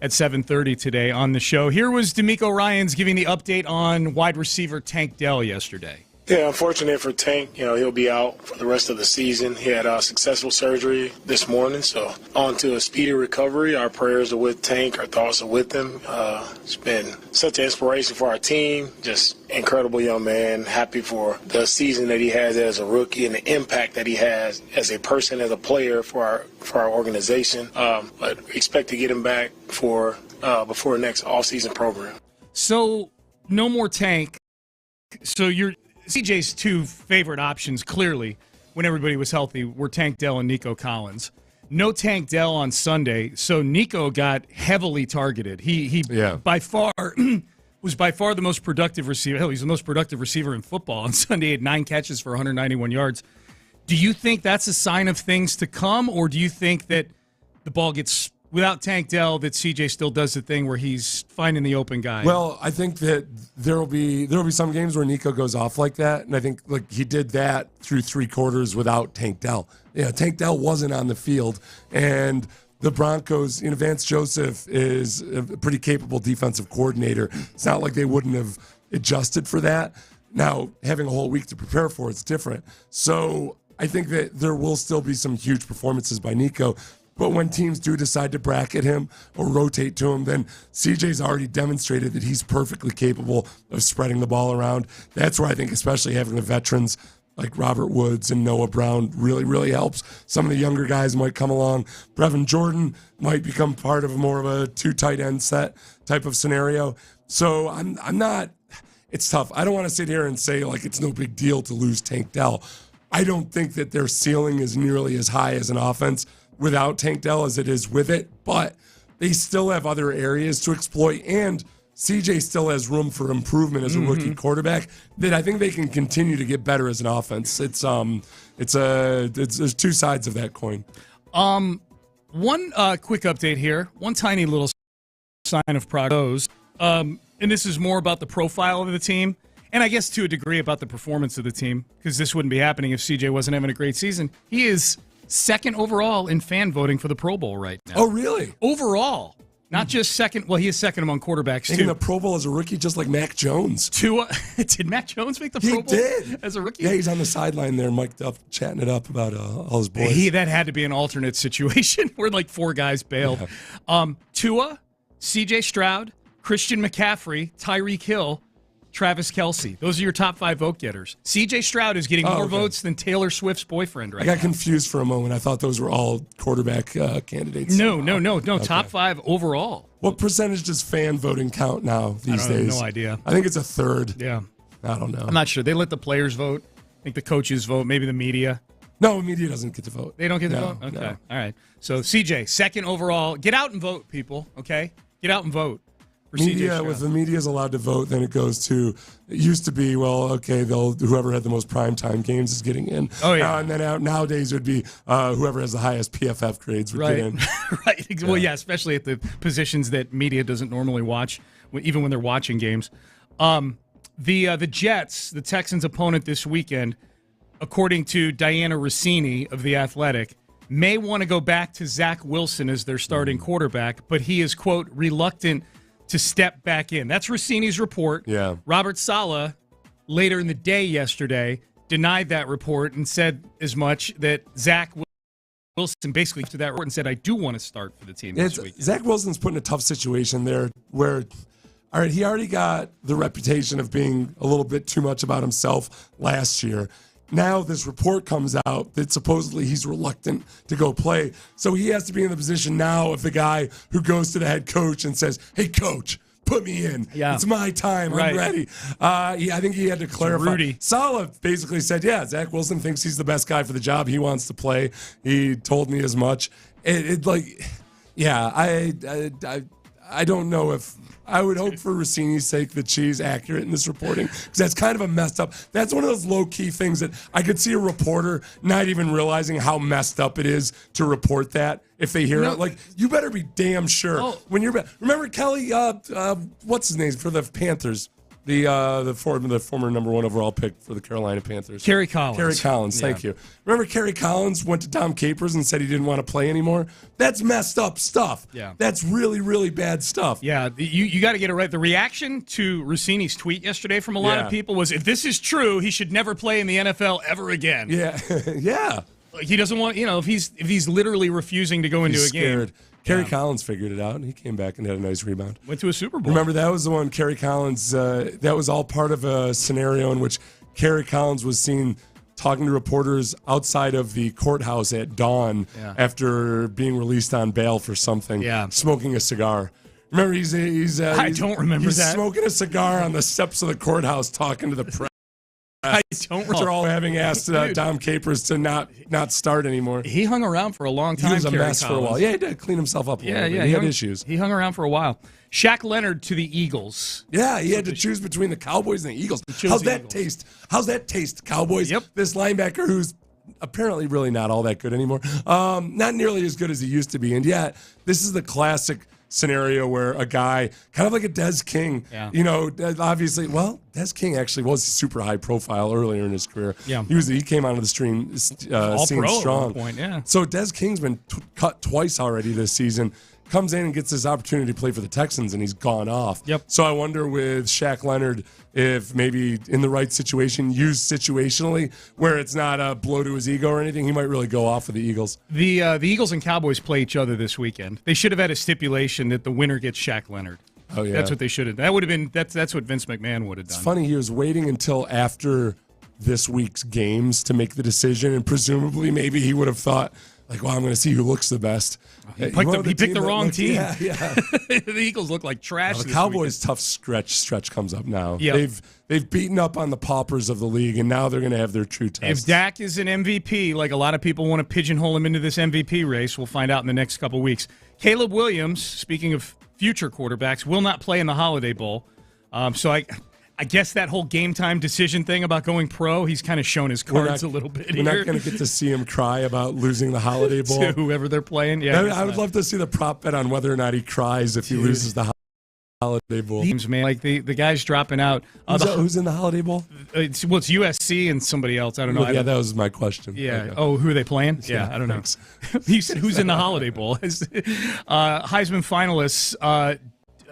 at 7:30 today on the show. Here was DeMeco Ryans giving the update on wide receiver Tank Dell yesterday. Yeah, unfortunate for Tank. He'll be out for the rest of the season. He had successful surgery this morning, so on to a speedy recovery. Our prayers are with Tank. Our thoughts are with him. It's been such an inspiration for our team. Just incredible young man. Happy for the season that he has as a rookie and the impact that he has as a person, as a player for our organization. But expect to get him back for before the next offseason program. So no more Tank. So CJ's two favorite options, clearly, when everybody was healthy, were Tank Dell and Nico Collins. No Tank Dell on Sunday, so Nico got heavily targeted. He by far was the most productive receiver. Hell, he's the most productive receiver in football. On Sunday, he had 9 catches for 191 yards. Do you think that's a sign of things to come, or do you think that the ball gets without Tank Dell, that CJ still does the thing where he's finding the open guy? Well, I think that there will be some games where Nico goes off like that, and I think he did that through 3 quarters without Tank Dell. Yeah, Tank Dell wasn't on the field, and the Broncos, Vance Joseph is a pretty capable defensive coordinator. It's not like they wouldn't have adjusted for that. Now, having a whole week to prepare for it's different. So I think that there will still be some huge performances by Nico. But when teams do decide to bracket him or rotate to him, then CJ's already demonstrated that he's perfectly capable of spreading the ball around. That's where I think especially having the veterans like Robert Woods and Noah Brown really, really helps. Some of the younger guys might come along. Brevin Jordan might become part of more of a 2 tight end set type of scenario. So I'm not – it's tough. I don't want to sit here and say it's no big deal to lose Tank Dell. I don't think that their ceiling is nearly as high as an offense without Tank Dell as it is with it, but they still have other areas to exploit, and CJ still has room for improvement as a rookie quarterback that I think they can continue to get better as an offense. There's 2 sides of that coin. One quick update here, one tiny little sign of progress, and this is more about the profile of the team, and I guess to a degree about the performance of the team, because this wouldn't be happening if CJ wasn't having a great season. He is 2nd overall in fan voting for the Pro Bowl right now. Oh, really? Overall. Not just second. Well, he is second among quarterbacks, Making the Pro Bowl as a rookie, just like Mac Jones. Did Mac Jones make the Pro Bowl as a rookie? Yeah, he's on the sideline there, mic'd up, chatting it up about all his boys. That had to be an alternate situation where 4 guys bailed. Yeah. Tua, C.J. Stroud, Christian McCaffrey, Tyreek Hill, Travis Kelce. Those are your top 5 vote getters. C.J. Stroud is getting more votes than Taylor Swift's boyfriend right now. I got confused for a moment. I thought those were all quarterback candidates. No. Okay. Top 5 overall. What percentage does fan voting count now these days? No idea. I think it's a 1/3. Yeah. I don't know. I'm not sure. They let the players vote. I think the coaches vote. Maybe the media. No, media doesn't get to vote. They don't get to vote? Okay. No. All right. So, CJ, 2nd overall. Get out and vote, people, okay? Get out and vote. Media, if the media is allowed to vote, then it goes to. It used to be, whoever had the most primetime games is getting in. Oh yeah, and then nowadays it would be whoever has the highest PFF grades would get in. Right. Yeah. Well, yeah, especially at the positions that media doesn't normally watch, even when they're watching games. The Jets, the Texans' opponent this weekend, according to Diana Rossini of The Athletic, may want to go back to Zach Wilson as their starting quarterback, but he is, quote, reluctant to step back in. That's Rossini's report. Yeah. Robert Saleh, later in the day yesterday, denied that report and said as much, that Zach Wilson basically to that report and said, I do want to start for the team this week. Zach Wilson's put in a tough situation there where, all right, he already got the reputation of being a little bit too much about himself last year. Now this report comes out that supposedly he's reluctant to go play. So he has to be in the position now of the guy who goes to the head coach and says, hey, coach, put me in. Yeah. It's my time. Right. I'm ready. I think he had to clarify. Rudy. Saleh basically said, Zach Wilson thinks he's the best guy for the job. He wants to play. He told me as much. I don't know if I would hope for Rossini's sake that she's accurate in this reporting, because that's kind of a messed up. That's one of those low-key things that I could see a reporter not even realizing how messed up it is to report that if they hear it. Like, you better be damn sure when you're. Remember Kelly? What's his name for the Panthers? The former number 1 overall pick for the Carolina Panthers. Kerry Collins. Thank you. Remember Kerry Collins went to Dom Capers and said he didn't want to play anymore? That's messed up stuff. Yeah. That's really, really bad stuff. Yeah, you got to get it right. The reaction to Rossini's tweet yesterday from a lot of people was, if this is true, he should never play in the NFL ever again. Yeah, yeah. Like, he doesn't want, if he's literally refusing to go into a game. Kerry Collins figured it out, and he came back and had a nice rebound. Went to a Super Bowl. Remember, that was the one, Kerry Collins, that was all part of a scenario in which Kerry Collins was seen talking to reporters outside of the courthouse at dawn after being released on bail for something, smoking a cigar. Remember, I don't remember he's that. Smoking a cigar on the steps of the courthouse talking to the press. I don't After all having asked Dom Capers to not start anymore. He hung around for a long time. He was a Kerry mess Collins. for a while. Yeah, he did clean himself up a little bit. Yeah, he had issues. He hung around for a while. Shaq Leonard to the Eagles. Yeah, he had to choose between the Cowboys and the Eagles. How's that taste? How's that taste, Cowboys? Yep. This linebacker who's apparently really not all that good anymore. Not nearly as good as he used to be. And yet, this is the classic scenario where a guy, kind of like a Des King, obviously, Des King actually was super high profile earlier in his career. Yeah. He came onto the scene strong. At one point, yeah. So Des King's been cut twice already this season. Comes in and gets this opportunity to play for the Texans, and he's gone off. Yep. So I wonder with Shaq Leonard if maybe in the right situation, used situationally, where it's not a blow to his ego or anything, he might really go off with the Eagles. The Eagles and Cowboys play each other this weekend. They should have had a stipulation that the winner gets Shaq Leonard. Oh yeah, that's what they should have. That would have been that's what Vince McMahon would have done. It's funny, he was waiting until after this week's games to make the decision, and presumably maybe he would have thought, like, well, I'm going to see who looks the best. He picked the wrong team. Yeah. The Eagles look like trash. The Cowboys' tough stretch comes up now. Yep. They've beaten up on the paupers of the league, and now they're going to have their true test. If Dak is an MVP, like a lot of people want to pigeonhole him into this MVP race, we'll find out in the next couple weeks. Caleb Williams, speaking of future quarterbacks, will not play in the Holiday Bowl. So I guess that whole game time decision thing about going pro, he's kind of shown his cards a little bit. We're not going to get to see him cry about losing the Holiday Bowl. To whoever they're playing. Yeah, I would love to see the prop bet on whether or not he cries if he loses the Holiday Bowl. Man, like the guy's dropping out. Who's in the Holiday Bowl? It's USC and somebody else. I don't know. Well, that was my question. Yeah. Okay. Oh, who are they playing? Yeah, I don't know. He said, who's in the Holiday Bowl? Heisman finalists,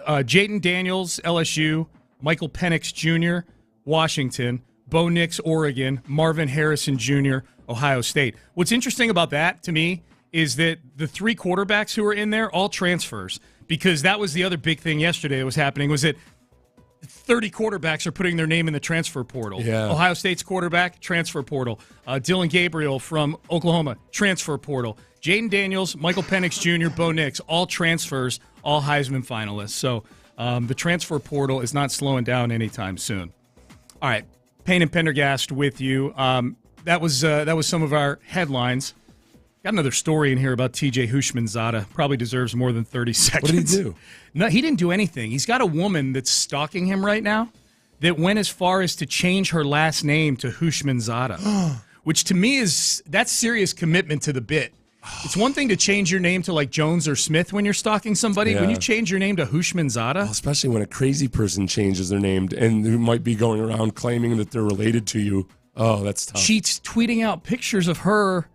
Jayden Daniels, LSU, Michael Penix Jr., Washington, Bo Nix, Oregon, Marvin Harrison Jr., Ohio State. What's interesting about that to me is that the three quarterbacks who are in there, all transfers, because that was the other big thing yesterday that was happening, was that 30 quarterbacks are putting their name in the transfer portal. Yeah. Ohio State's quarterback, transfer portal. Dylan Gabriel from Oklahoma, transfer portal. Jayden Daniels, Michael Penix Jr., Bo Nix, all transfers, all Heisman finalists. So the transfer portal is not slowing down anytime soon. All right, Payne and Pendergast with you. That was some of our headlines. Got another story in here about TJ Houshmandzadeh. Probably deserves more than 30 seconds. What did he do? No, he didn't do anything. He's got a woman that's stalking him right now that went as far as to change her last name to Houshmandzadeh, which to me that's serious commitment to the bit. It's one thing to change your name to like Jones or Smith when you're stalking somebody. Yeah. When you change your name to Houshmandzadeh, well, especially when a crazy person changes their name and who might be going around claiming that they're related to you. Oh, that's tough. She's tweeting out pictures of her,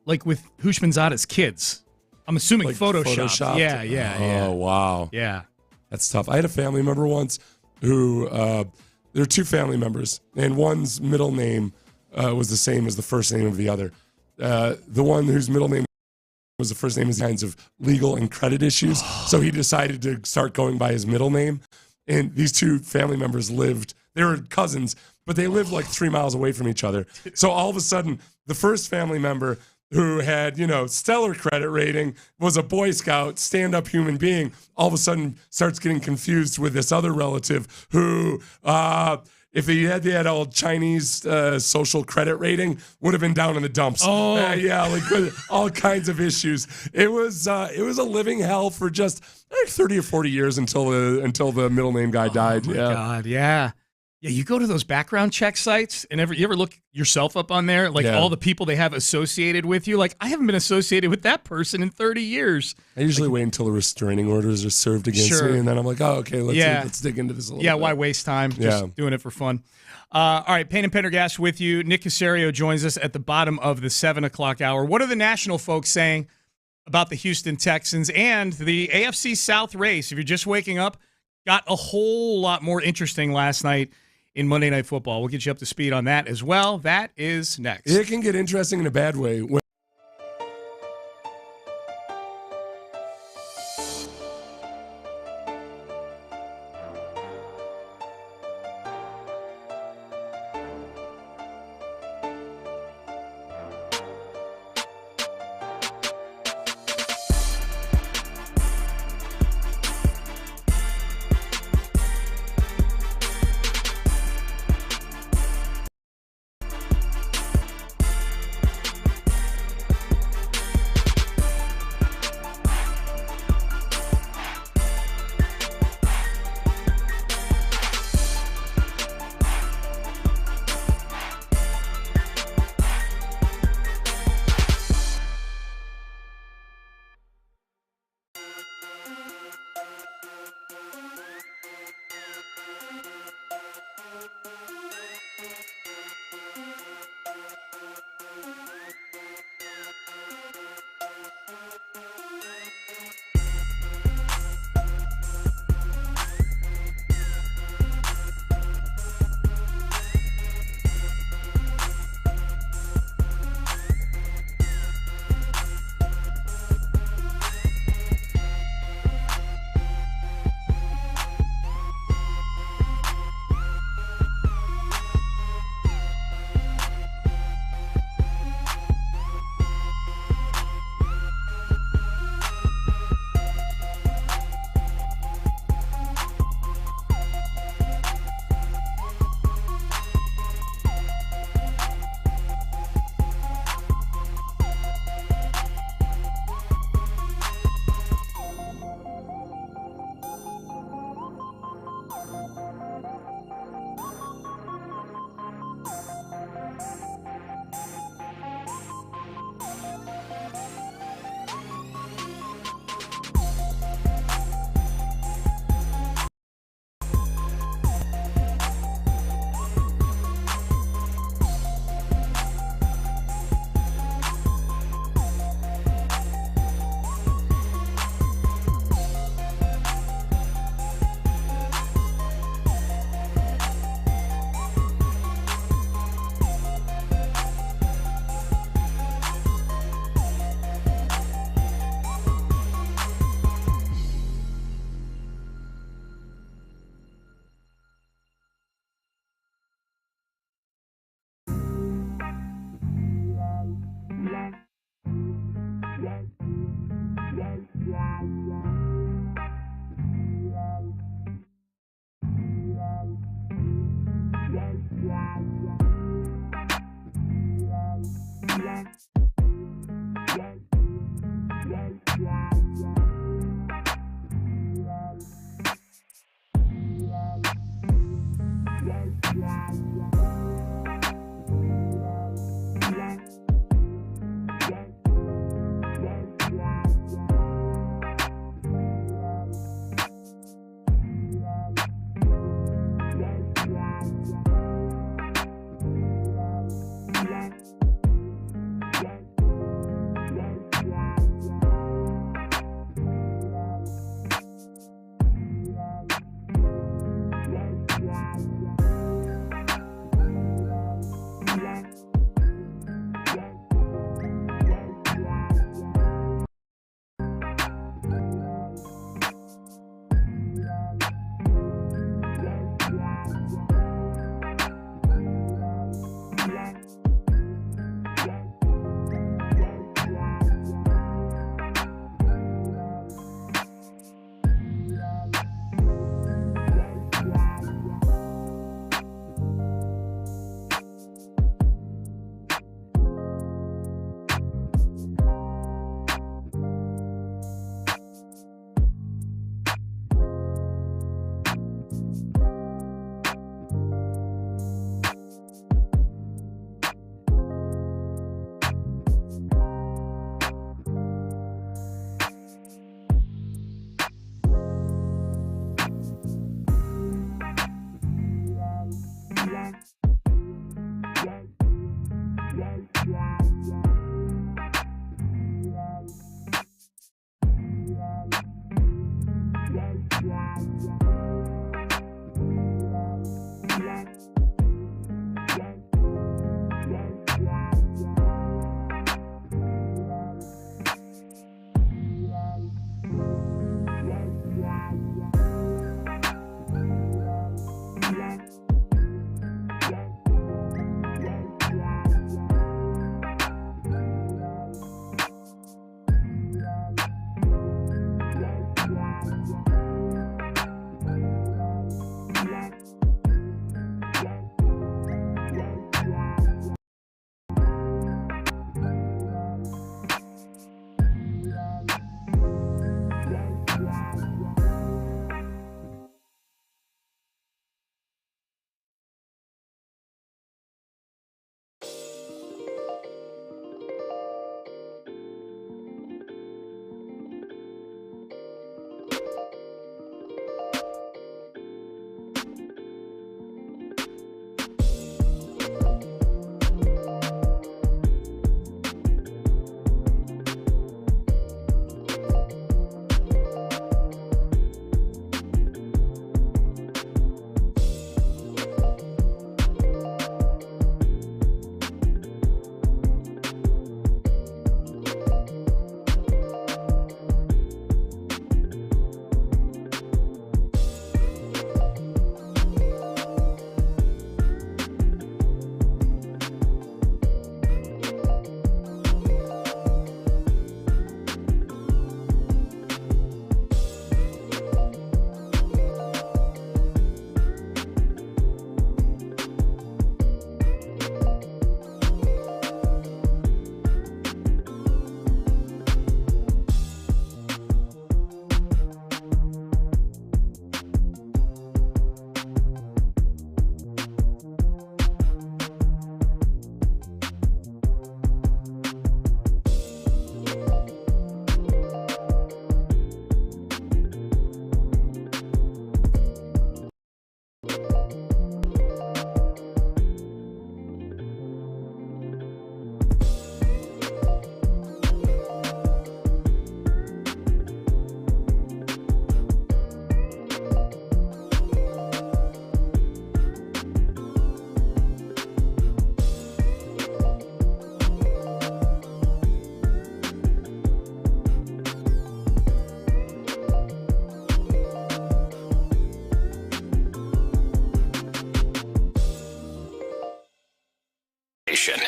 like with Houshmandzadeh's kids. I'm assuming like Photoshopped. Yeah. Oh, wow. Yeah. That's tough. I had a family member once who, there are two family members, and one's middle name was the same as the first name of the other. The one whose middle name was the first name is kinds of legal and credit issues. So he decided to start going by his middle name. And these two family members they were cousins, but they lived like 3 miles away from each other. So all of a sudden, the first family member who had, stellar credit rating, was a Boy Scout, stand-up human being, all of a sudden starts getting confused with this other relative who, if he had the old Chinese social credit rating, would have been down in the dumps. Oh, like all kinds of issues. It was a living hell for just 30 or 40 years until the middle name guy died. Oh my God, yeah. Yeah, you go to those background check sites, and you ever look yourself up on there, like all the people they have associated with you. Like, I haven't been associated with that person in 30 years. I usually wait until the restraining orders are served against me, and then I'm like, oh, okay, let's dig into this a little bit. Yeah, why waste time just doing it for fun? All right, Payne and Pendergast with you. Nick Caserio joins us at the bottom of the 7 o'clock hour. What are the national folks saying about the Houston Texans and the AFC South race? If you're just waking up, got a whole lot more interesting last night in Monday Night Football. We'll get you up to speed on that as well. That is next. It can get interesting in a bad way.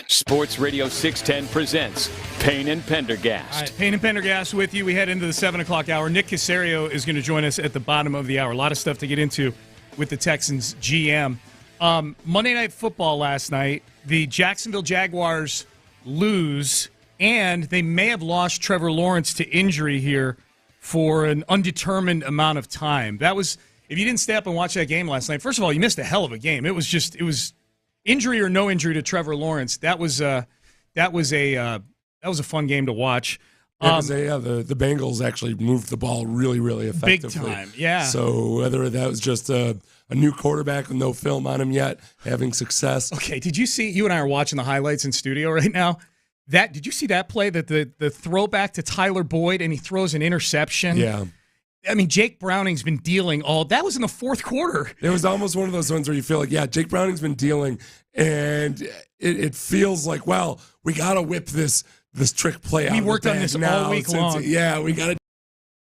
Sports Radio 610 presents Payne and Pendergast. All right, Payne and Pendergast with you. We head into the 7 o'clock hour. Nick Caserio is going to join us at the bottom of the hour. A lot of stuff to get into with the Texans GM. Monday Night Football last night, the Jacksonville Jaguars lose, and they may have lost Trevor Lawrence to injury here for an undetermined amount of time. That was, if you didn't stay up and watch that game last night, first of all, you missed a hell of a game. It was injury or no injury to Trevor Lawrence. That was a fun game to watch. The Bengals actually moved the ball really, really effectively. Big time, yeah. So whether that was just a new quarterback with no film on him yet, having success. Okay, did you see, you and I are watching the highlights in studio right now. Did you see that play, that the throwback to Tyler Boyd, and he throws an interception? Yeah. I mean, Jake Browning's been dealing that was in the fourth quarter. It was almost one of those ones where you feel like, yeah, Jake Browning's been dealing, and it feels like, well, we got to whip this trick play out. We worked on this all week long. Yeah, we got to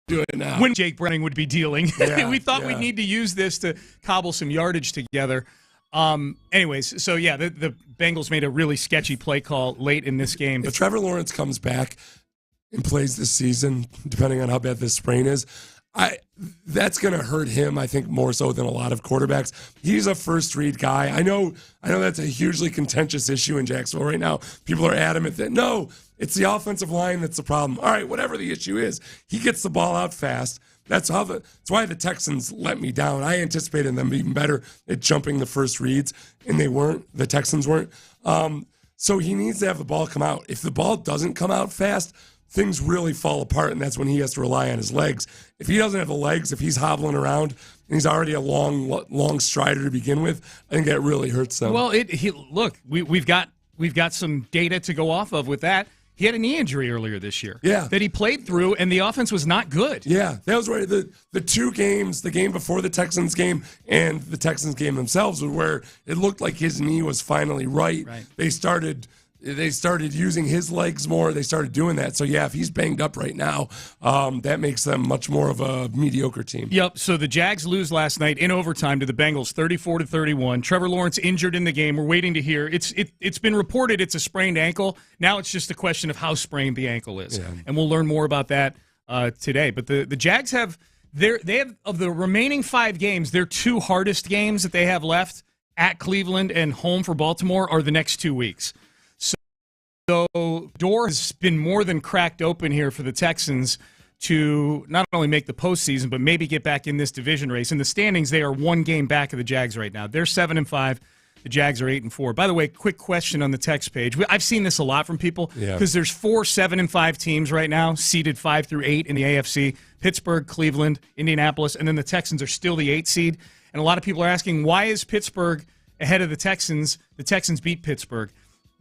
do it now. When Jake Browning would be dealing. Yeah, we thought we'd need to use this to cobble some yardage together. Anyways, so yeah, the Bengals made a really sketchy play call late in this game. If Trevor Lawrence comes back and plays this season, depending on how bad this sprain is, that's going to hurt him, I think, more so than a lot of quarterbacks. He's a first-read guy. I know that's a hugely contentious issue in Jacksonville right now. People are adamant that, no, it's the offensive line that's the problem. All right, whatever the issue is, he gets the ball out fast. That's why the Texans let me down. I anticipated them being better at jumping the first reads, and they weren't. The Texans weren't. So he needs to have the ball come out. If the ball doesn't come out fast, things really fall apart, and that's when he has to rely on his legs. If he doesn't have the legs, if he's hobbling around, and he's already a long strider to begin with, I think that really hurts them. Well, we've got we've got some data to go off of with that. He had a knee injury earlier this year. Yeah. That he played through, and the offense was not good. Yeah, that was right. The two games, the game before the Texans game and the Texans game themselves, was where it looked like his knee was finally right. They started using his legs more. They started doing that. So, yeah, if he's banged up right now, that makes them much more of a mediocre team. Yep, so the Jags lose last night in overtime to the Bengals, 34-31. Trevor Lawrence injured in the game. We're waiting to hear. It's been reported it's a sprained ankle. Now it's just a question of how sprained the ankle is. Yeah. And we'll learn more about that today. But the Jags have of the remaining 5 games, their 2 hardest games that they have left at Cleveland and home for Baltimore are the next 2 weeks. So door has been more than cracked open here for the Texans to not only make the postseason, but maybe get back in this division race. In the standings, they are 1 game back of the Jags right now. They're 7-5. The Jags are 8-4. By the way, quick question on the text page. I've seen this a lot from people because there's 4 7-5 teams right now, seeded 5 through 8 in the AFC. Pittsburgh, Cleveland, Indianapolis, and then the Texans are still the 8 seed. And a lot of people are asking, why is Pittsburgh ahead of the Texans? The Texans beat Pittsburgh.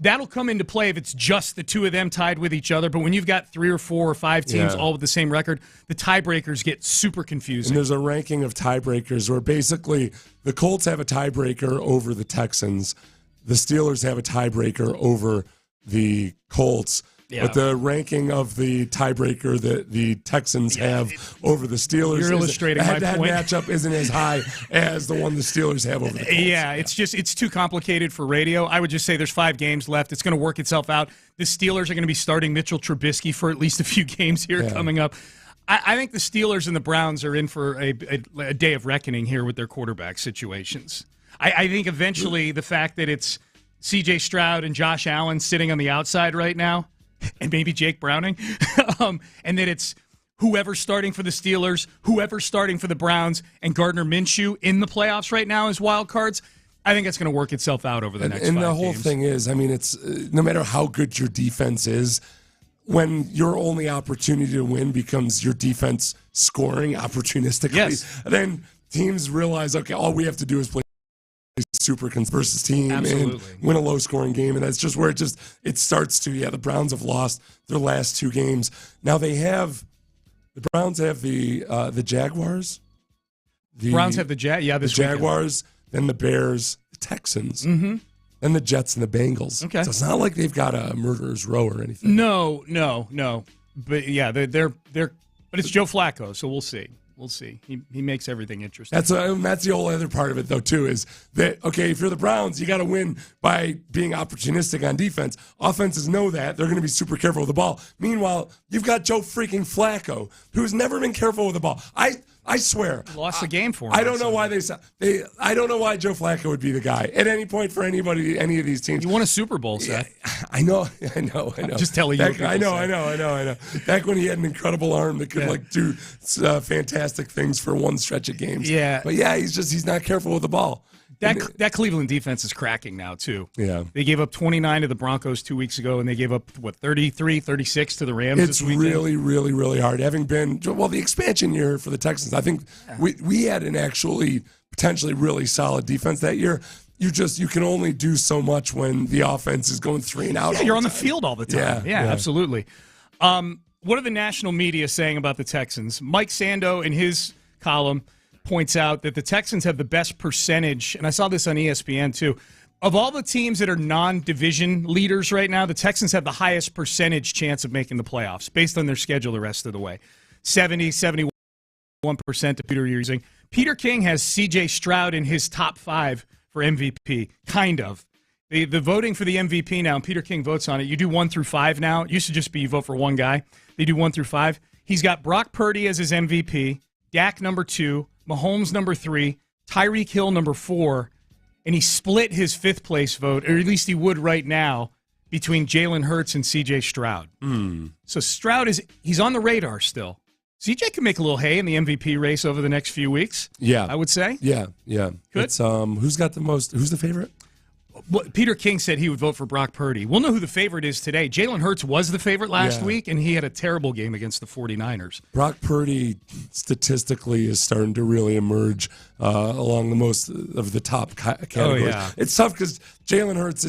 That'll come into play if it's just the 2 of them tied with each other. But when you've got 3 or 4 or 5 teams all with the same record, the tiebreakers get super confusing. And there's a ranking of tiebreakers where basically the Colts have a tiebreaker over the Texans. The Steelers have a tiebreaker over the Colts. Yeah. But the ranking of the tiebreaker that the Texans have over the Steelers, you're illustrating my point. Matchup isn't as high as the one the Steelers have over the Colts. Yeah, it's too complicated for radio. I would just say there's 5 games left. It's going to work itself out. The Steelers are going to be starting Mitchell Trubisky for at least a few games here coming up. I think the Steelers and the Browns are in for a day of reckoning here with their quarterback situations. I think eventually the fact that it's C.J. Stroud and Josh Allen sitting on the outside right now, and maybe Jake Browning, and that it's whoever's starting for the Steelers, whoever's starting for the Browns, and Gardner Minshew in the playoffs right now as wild cards. I think it's going to work itself out over the next 5 games. And the whole thing is, I mean, it's no matter how good your defense is, when your only opportunity to win becomes your defense scoring opportunistically, then teams realize, okay, all we have to do is play super versus team and win a low-scoring game, and that's just where it starts to. Yeah, the Browns have lost their last 2 games. Now the Browns have the Jaguars. The Browns have the Jaguars, then the Bears, the Texans, then the Jets and the Bengals. Okay, so it's not like they've got a murderer's row or anything. No. But yeah, they're. But it's Joe Flacco, so we'll see. We'll see. He makes everything interesting. That's the whole other part of it, though, too, is that, okay, if you're the Browns, you got to win by being opportunistic on defense. Offenses know that. They're going to be super careful with the ball. Meanwhile, you've got Joe freaking Flacco, who's never been careful with the ball. I swear. Lost the game for him. I don't know why I don't know why Joe Flacco would be the guy at any point for any of these teams. You won a Super Bowl, Seth. Yeah, I know. Just telling you. I know. Back when he had an incredible arm that could do fantastic things for one stretch of games. Yeah. But yeah, he's not careful with the ball. That Cleveland defense is cracking now, too. Yeah. They gave up 29 to the Broncos 2 weeks ago, and they gave up, 33, 36 to the Rams this weekend? It's really, really, really hard. Having been, the expansion year for the Texans, I think we had an actually potentially really solid defense that year. You can only do so much when the offense is going 3 and out. Yeah, you're on the field all the time. Yeah, absolutely. What are the national media saying about the Texans? Mike Sando, in his column, points out that the Texans have the best percentage, and I saw this on ESPN too, of all the teams that are non-division leaders right now, the Texans have the highest percentage chance of making the playoffs based on their schedule the rest of the way. 71% of Peter using. Peter King has C.J. Stroud in his top 5 for MVP, kind of. The voting for the MVP now, and Peter King votes on it, you do 1 through 5 now. It used to just be you vote for one guy. They do 1 through 5. He's got Brock Purdy as his MVP, Dak number 2, Mahomes number 3, Tyreek Hill number 4, and he split his 5th place vote, or at least he would right now, between Jalen Hurts and C.J. Stroud. So Stroud he's on the radar still. C.J. can make a little hay in the MVP race over the next few weeks. Yeah, I would say. Yeah. Good. It's, who's got the most? Who's the favorite? Well, Peter King said he would vote for Brock Purdy. We'll know who the favorite is today. Jalen Hurts was the favorite last week, and he had a terrible game against the 49ers. Brock Purdy, statistically, is starting to really emerge along the most of the top categories. Oh, yeah. It's tough because Jalen Hurts,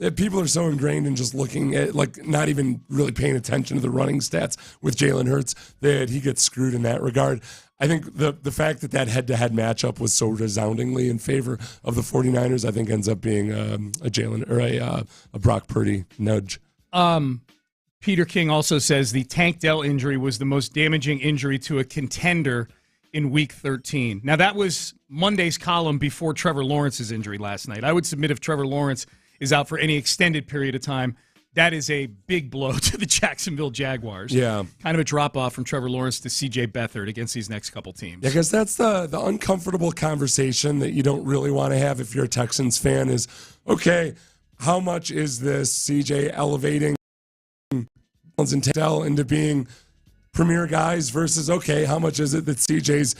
that people are so ingrained in just looking at, like, not even really paying attention to the running stats with Jalen Hurts that he gets screwed in that regard. I think the fact that head-to-head matchup was so resoundingly in favor of the 49ers, I think ends up being a Jalen or a Brock Purdy nudge. Peter King also says the Tank Dell injury was the most damaging injury to a contender in Week 13. Now, that was Monday's column before Trevor Lawrence's injury last night. I would submit if Trevor Lawrence is out for any extended period of time, that is a big blow to the Jacksonville Jaguars. Yeah. Kind of a drop-off from Trevor Lawrence to C.J. Beathard against these next couple teams. Yeah, because that's the uncomfortable conversation that you don't really want to have if you're a Texans fan is, okay, how much is this C.J. elevating and Dell into being premier guys versus, okay, how much is it that CJ's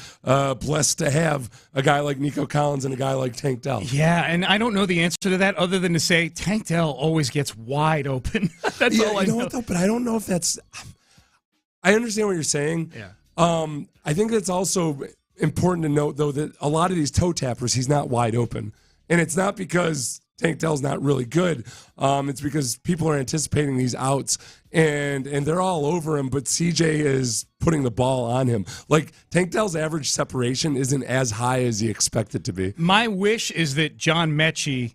blessed to have a guy like Nico Collins and a guy like Tank Dell? Yeah, and I don't know the answer to that other than to say Tank Dell always gets wide open. That's all I know. What, though? But I don't know if that's – I understand what you're saying. Yeah. I think it's also important to note, though, that a lot of these toe tappers, he's not wide open. And it's not because Tank Dell's not really good. It's because people are anticipating these outs, and they're all over him, but CJ is putting the ball on him. Like, Tank Dell's average separation isn't as high as you expect it to be. My wish is that John Mechie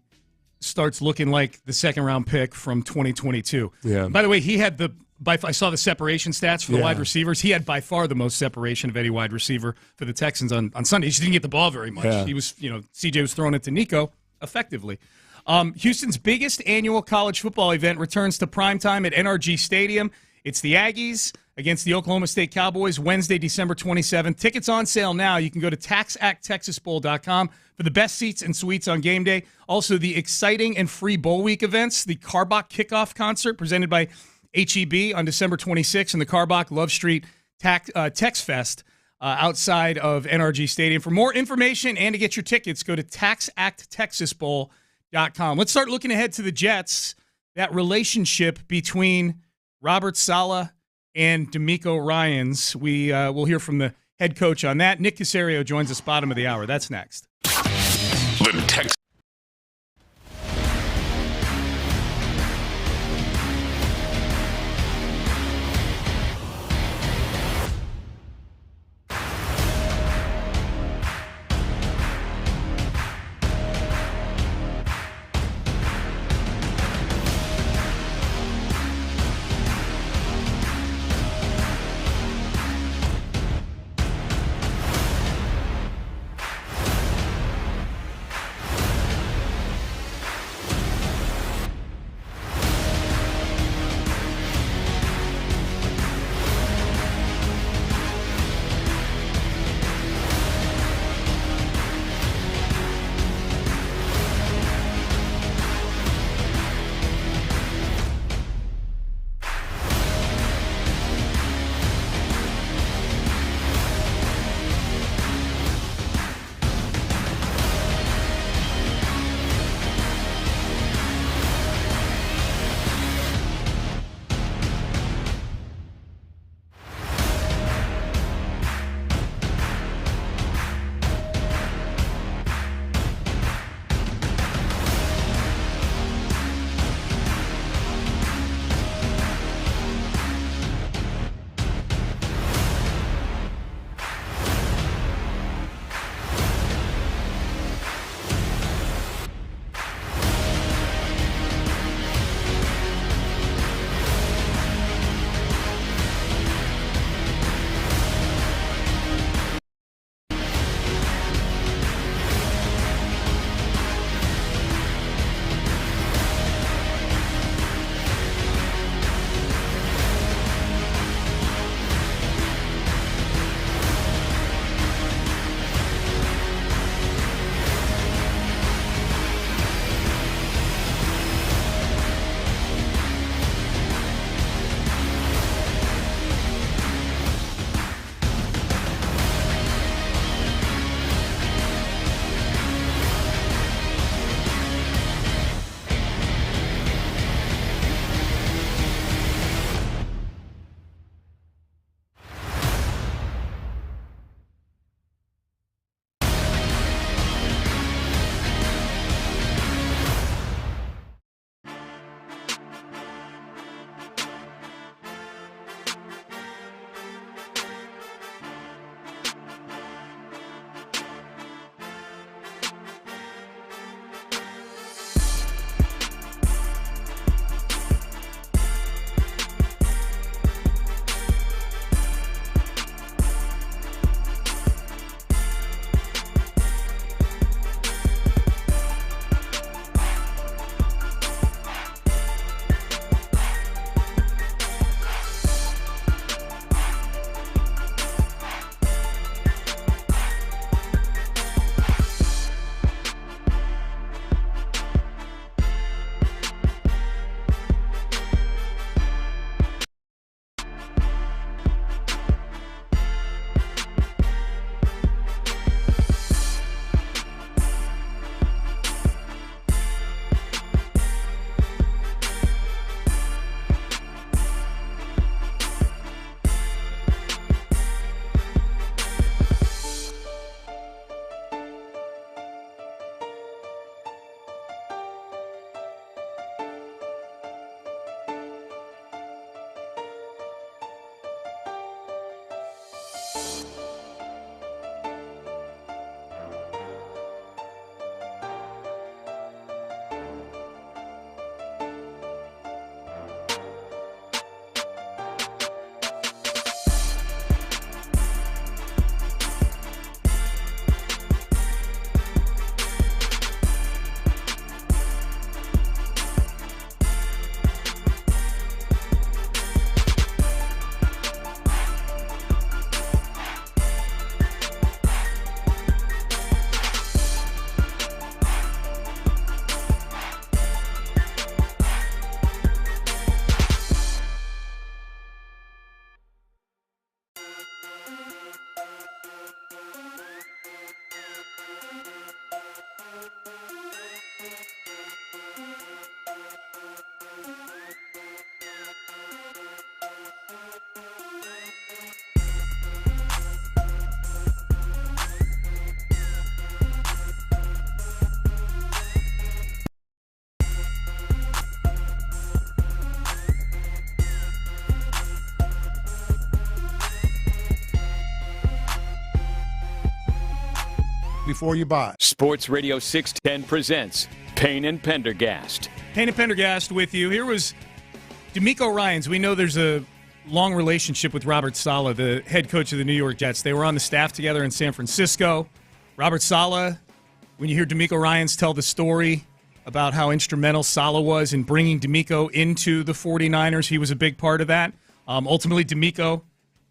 starts looking like the second-round pick from 2022. Yeah. By the way, he had I saw the separation stats for the wide receivers. He had by far the most separation of any wide receiver for the Texans on Sunday. He just didn't get the ball very much. Yeah. He was, CJ was throwing it to Nico effectively. Houston's biggest annual college football event returns to primetime at NRG Stadium. It's the Aggies against the Oklahoma State Cowboys, Wednesday, December 27th. Tickets on sale now. You can go to taxacttexasbowl.com for the best seats and suites on game day. Also, the exciting and free bowl week events, the Carbach Kickoff Concert presented by HEB on December 26th in the Carbach Love Street Tex Fest outside of NRG Stadium. For more information and to get your tickets, go to taxacttexasbowl.com. Let's start looking ahead to the Jets, that relationship between Robert Saleh and DeMeco Ryans. We will hear from the head coach on that. Nick Caserio joins us bottom of the hour. That's next. The Texans. before you buy. Sports Radio 610 presents Payne and Pendergast. Payne and Pendergast with you. Here was DeMeco Ryans. We know there's a long relationship with Robert Saleh, the head coach of the New York Jets. They were on the staff together in San Francisco. Robert Saleh, when you hear DeMeco Ryans tell the story about how instrumental Saleh was in bringing DeMeco into the 49ers, he was a big part of that. Ultimately, DeMeco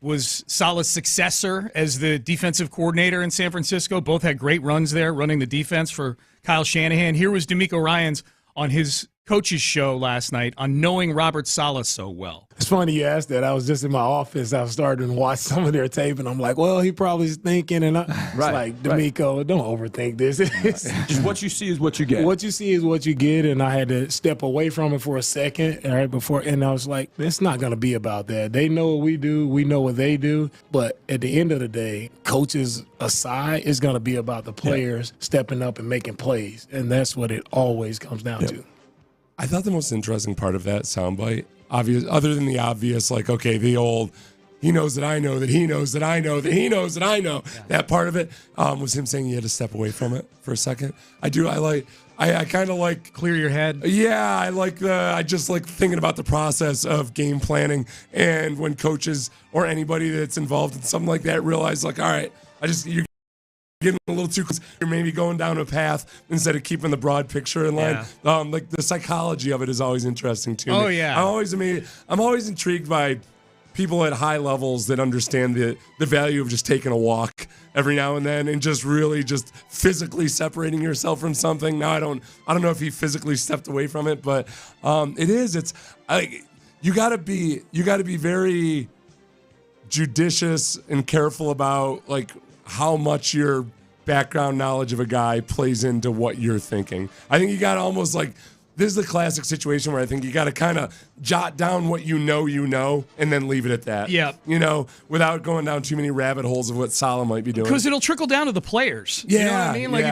was Saleh's successor as the defensive coordinator in San Francisco. Both had great runs there, running the defense for Kyle Shanahan. Here was DeMeco Ryans on his coach's show last night on knowing Robert Saleh so well. It's funny you asked that. I was just in my office. I was starting to watch some of their tape, and I'm like, well, he probably is thinking. And it's like, DeMeco, don't overthink this. Just what you see is what you get. What you see is what you get, and I had to step away from it for a second, and I was like, it's not going to be about that. They know what we do. We know what they do. But at the end of the day, coaches aside, it's going to be about the players stepping up and making plays, and that's what it always comes down to. I thought the most interesting part of that soundbite, obvious, other than the obvious, like, okay, the old, he knows that I know that he knows that I know that he knows that I know, that part of it was him saying he had to step away from it for a second. I kind of like clear your head. Yeah, I just like thinking about the process of game planning, and when coaches or anybody that's involved in something like that realize, like, all right, you're getting a little too close. You're maybe going down a path instead of keeping the broad picture in line. Like the psychology of it is always interesting to me. Oh yeah, I'm always amazed. I'm always intrigued by people at high levels that understand the value of just taking a walk every now and then and just really just physically separating yourself from something. Now I don't know if he physically stepped away from it, but you got to be very judicious and careful about like how much your background knowledge of a guy plays into what you're thinking. I think you got to almost like, this is the classic situation where I think you got to kind of jot down what you know, and then leave it at that. Yeah. Without going down too many rabbit holes of what Saleh might be doing. Because it'll trickle down to the players. Yeah. You know what I mean? Like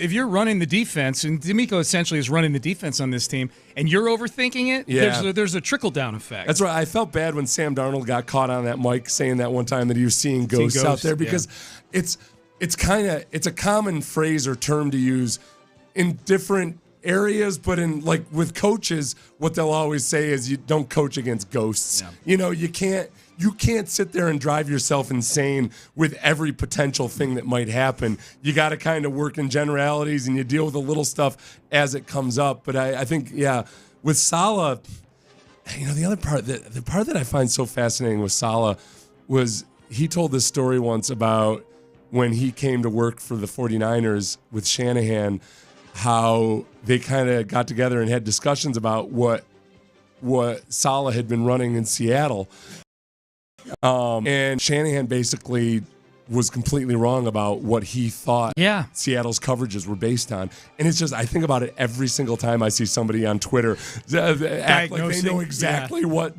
if you're running the defense, and DeMeco essentially is running the defense on this team, and you're overthinking it, there's a trickle down effect. That's right. I felt bad when Sam Darnold got caught on that mic saying that one time that he was seeing ghosts out there, because it's a common phrase or term to use in different areas, but in like with coaches, what they'll always say is you don't coach against ghosts. Yeah. You can't sit there and drive yourself insane with every potential thing that might happen. You got to kind of work in generalities, and you deal with the little stuff as it comes up. But I think, with Saleh, the part that I find so fascinating with Saleh was he told this story once about when he came to work for the 49ers with Shanahan, how they kind of got together and had discussions about what Saleh had been running in Seattle. And Shanahan basically was completely wrong about what he thought Seattle's coverages were based on. And it's just, I think about it every single time I see somebody on Twitter act like they know exactly what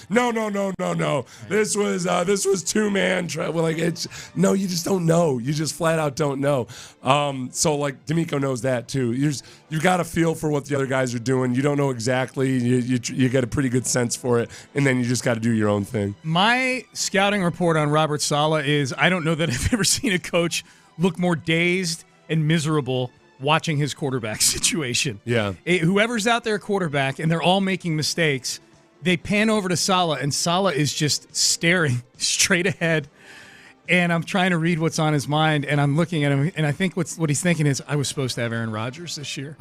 No. This was two-man. You just don't know. You just flat out don't know. So like DeMeco knows that too. You've got a feel for what the other guys are doing. You don't know exactly. You get a pretty good sense for it, and then you just got to do your own thing. My scouting report on Robert Saleh is I don't know that I've ever seen a coach look more dazed and miserable watching his quarterback situation. Yeah. Whoever's out there quarterback, and they're all making mistakes, they pan over to Saleh, and Saleh is just staring straight ahead. And I'm trying to read what's on his mind, and I'm looking at him, and I think what he's thinking is, I was supposed to have Aaron Rodgers this year.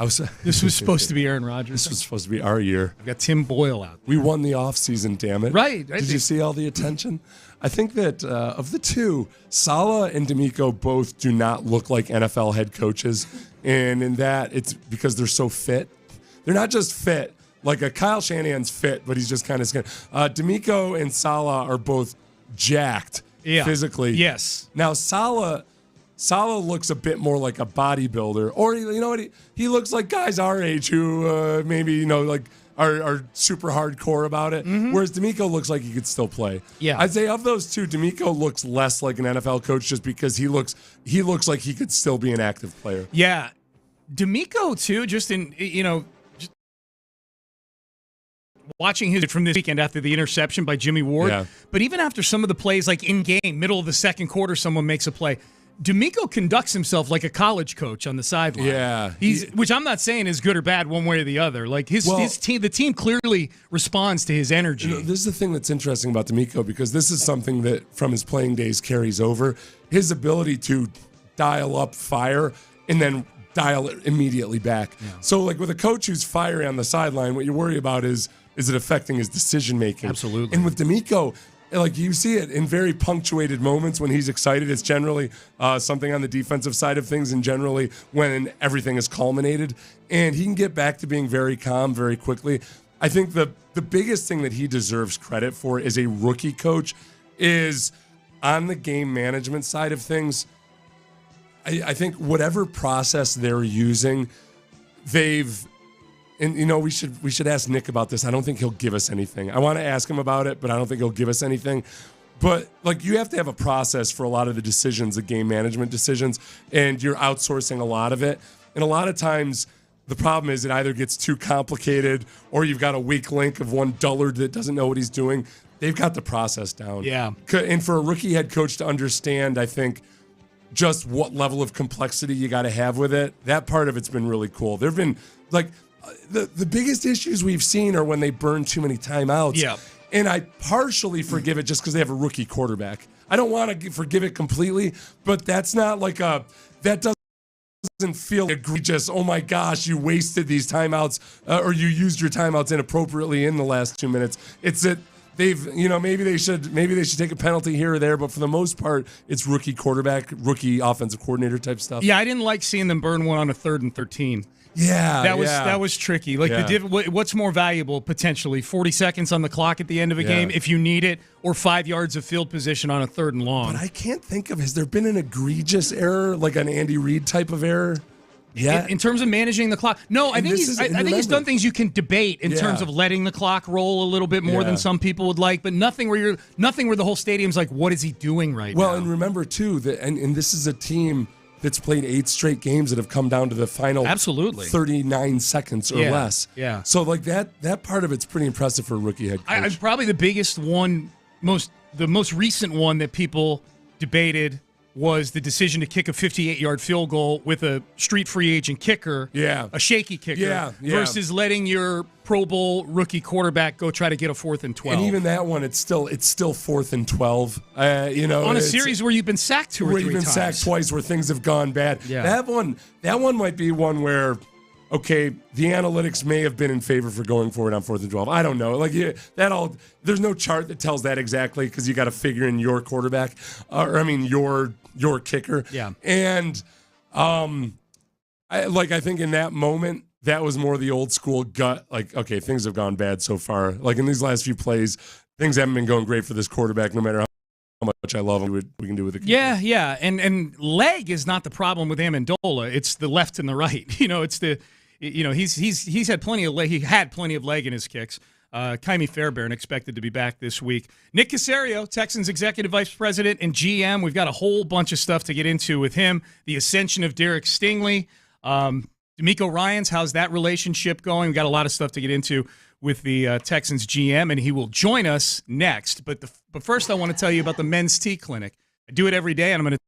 This was supposed to be Aaron Rodgers. This was supposed to be our year. I've got Tim Boyle out there. We won the offseason, damn it. Right. Did you see all the attention? I think that of the two, Saleh and DeMeco both do not look like NFL head coaches, and in that it's because they're so fit. They're not just fit. Like Kyle Shanahan's fit, but he's just kind of skinny. DeMeco and Saleh are both jacked. Yeah. Physically. Yes. Now, Saleh looks a bit more like a bodybuilder. Or, you know what? He looks like guys our age who maybe, are super hardcore about it. Mm-hmm. Whereas DeMeco looks like he could still play. Yeah. I'd say of those two, DeMeco looks less like an NFL coach just because he looks like he could still be an active player. Yeah. DeMeco, too, just in, watching his from this weekend after the interception by Jimmy Ward. Yeah. But even after some of the plays, like in game, middle of the second quarter, someone makes a play. D'Amico conducts himself like a college coach on the sideline. Yeah. Which I'm not saying is good or bad one way or the other. Like his team, the team clearly responds to his energy. This is the thing that's interesting about D'Amico, because this is something that from his playing days carries over. His ability to dial up fire and then dial it immediately back. Yeah. So like with a coach who's fiery on the sideline, what you worry about is it affecting his decision making? Absolutely. And with D'Amico, like you see it in very punctuated moments when he's excited. It's generally something on the defensive side of things, and generally when everything is culminated. And he can get back to being very calm very quickly. I think the biggest thing that he deserves credit for as a rookie coach is on the game management side of things. I think whatever process they're using, and we should ask Nick about this. I don't think he'll give us anything. I want to ask him about it, but I don't think he'll give us anything. But like you have to have a process for a lot of the decisions, the game management decisions, and you're outsourcing a lot of it. And a lot of times the problem is it either gets too complicated or you've got a weak link of one dullard that doesn't know what he's doing. They've got the process down. Yeah. And for a rookie head coach to understand, I think, just what level of complexity you got to have with it, that part of it's been really cool. There have been like the biggest issues we've seen are when they burn too many timeouts. Yeah. And I partially forgive it just because they have a rookie quarterback. I don't want to forgive it completely, but that's not like that doesn't feel egregious. Oh my gosh, you wasted these timeouts or you used your timeouts inappropriately in the last 2 minutes. It's that they've, maybe they should take a penalty here or there, but for the most part, it's rookie quarterback, rookie offensive coordinator type stuff. Yeah, I didn't like seeing them burn one on a 3rd and 13. Yeah, that was tricky. Like what's more valuable potentially? 40 seconds on the clock at the end of a game if you need it, or 5 yards of field position on a 3rd and long. But I can't think of, has there been an egregious error, like an Andy Reid type of error? Yeah, in terms of managing the clock. No, I think he's done things you can debate in terms of letting the clock roll a little bit more than some people would like, but nothing where the whole stadium's like, what is he doing right now? Well, and remember too that, and this is a team that's played 8 straight games that have come down to the final 39 seconds or less. Yeah. So like that part of it's pretty impressive for a rookie head coach. Probably the biggest one, the most recent one that people debated was the decision to kick a 58-yard field goal with a street free agent kicker, a shaky kicker, versus letting your Pro Bowl rookie quarterback go try to get a 4th and 12. And even that one, it's still 4th and 12. On a series where you've been sacked 2 or 3 times. Where you've been sacked twice, where things have gone bad. Yeah. That one might be one where, okay, the analytics may have been in favor for going for it on 4th and 12. I don't know. There's no chart that tells that exactly because you got to figure in your quarterback, your kicker. Yeah. And I think in that moment, that was more the old school gut. Like, okay, things have gone bad so far. Like in these last few plays, things haven't been going great for this quarterback, no matter how much I love him, we can do with the kicker. Yeah. And leg is not the problem with Amendola. It's the left and the right. He's had plenty of leg. He had plenty of leg in his kicks. Kaimi Fairbairn expected to be back this week. Nick Caserio, Texans Executive Vice President and GM. We've got a whole bunch of stuff to get into with him. The ascension of Derek Stingley. D'Amico Ryans, how's that relationship going? We've got a lot of stuff to get into with the Texans GM, and he will join us next. But first, I want to tell you about the Men's Tea Clinic. I do it every day, and I'm going to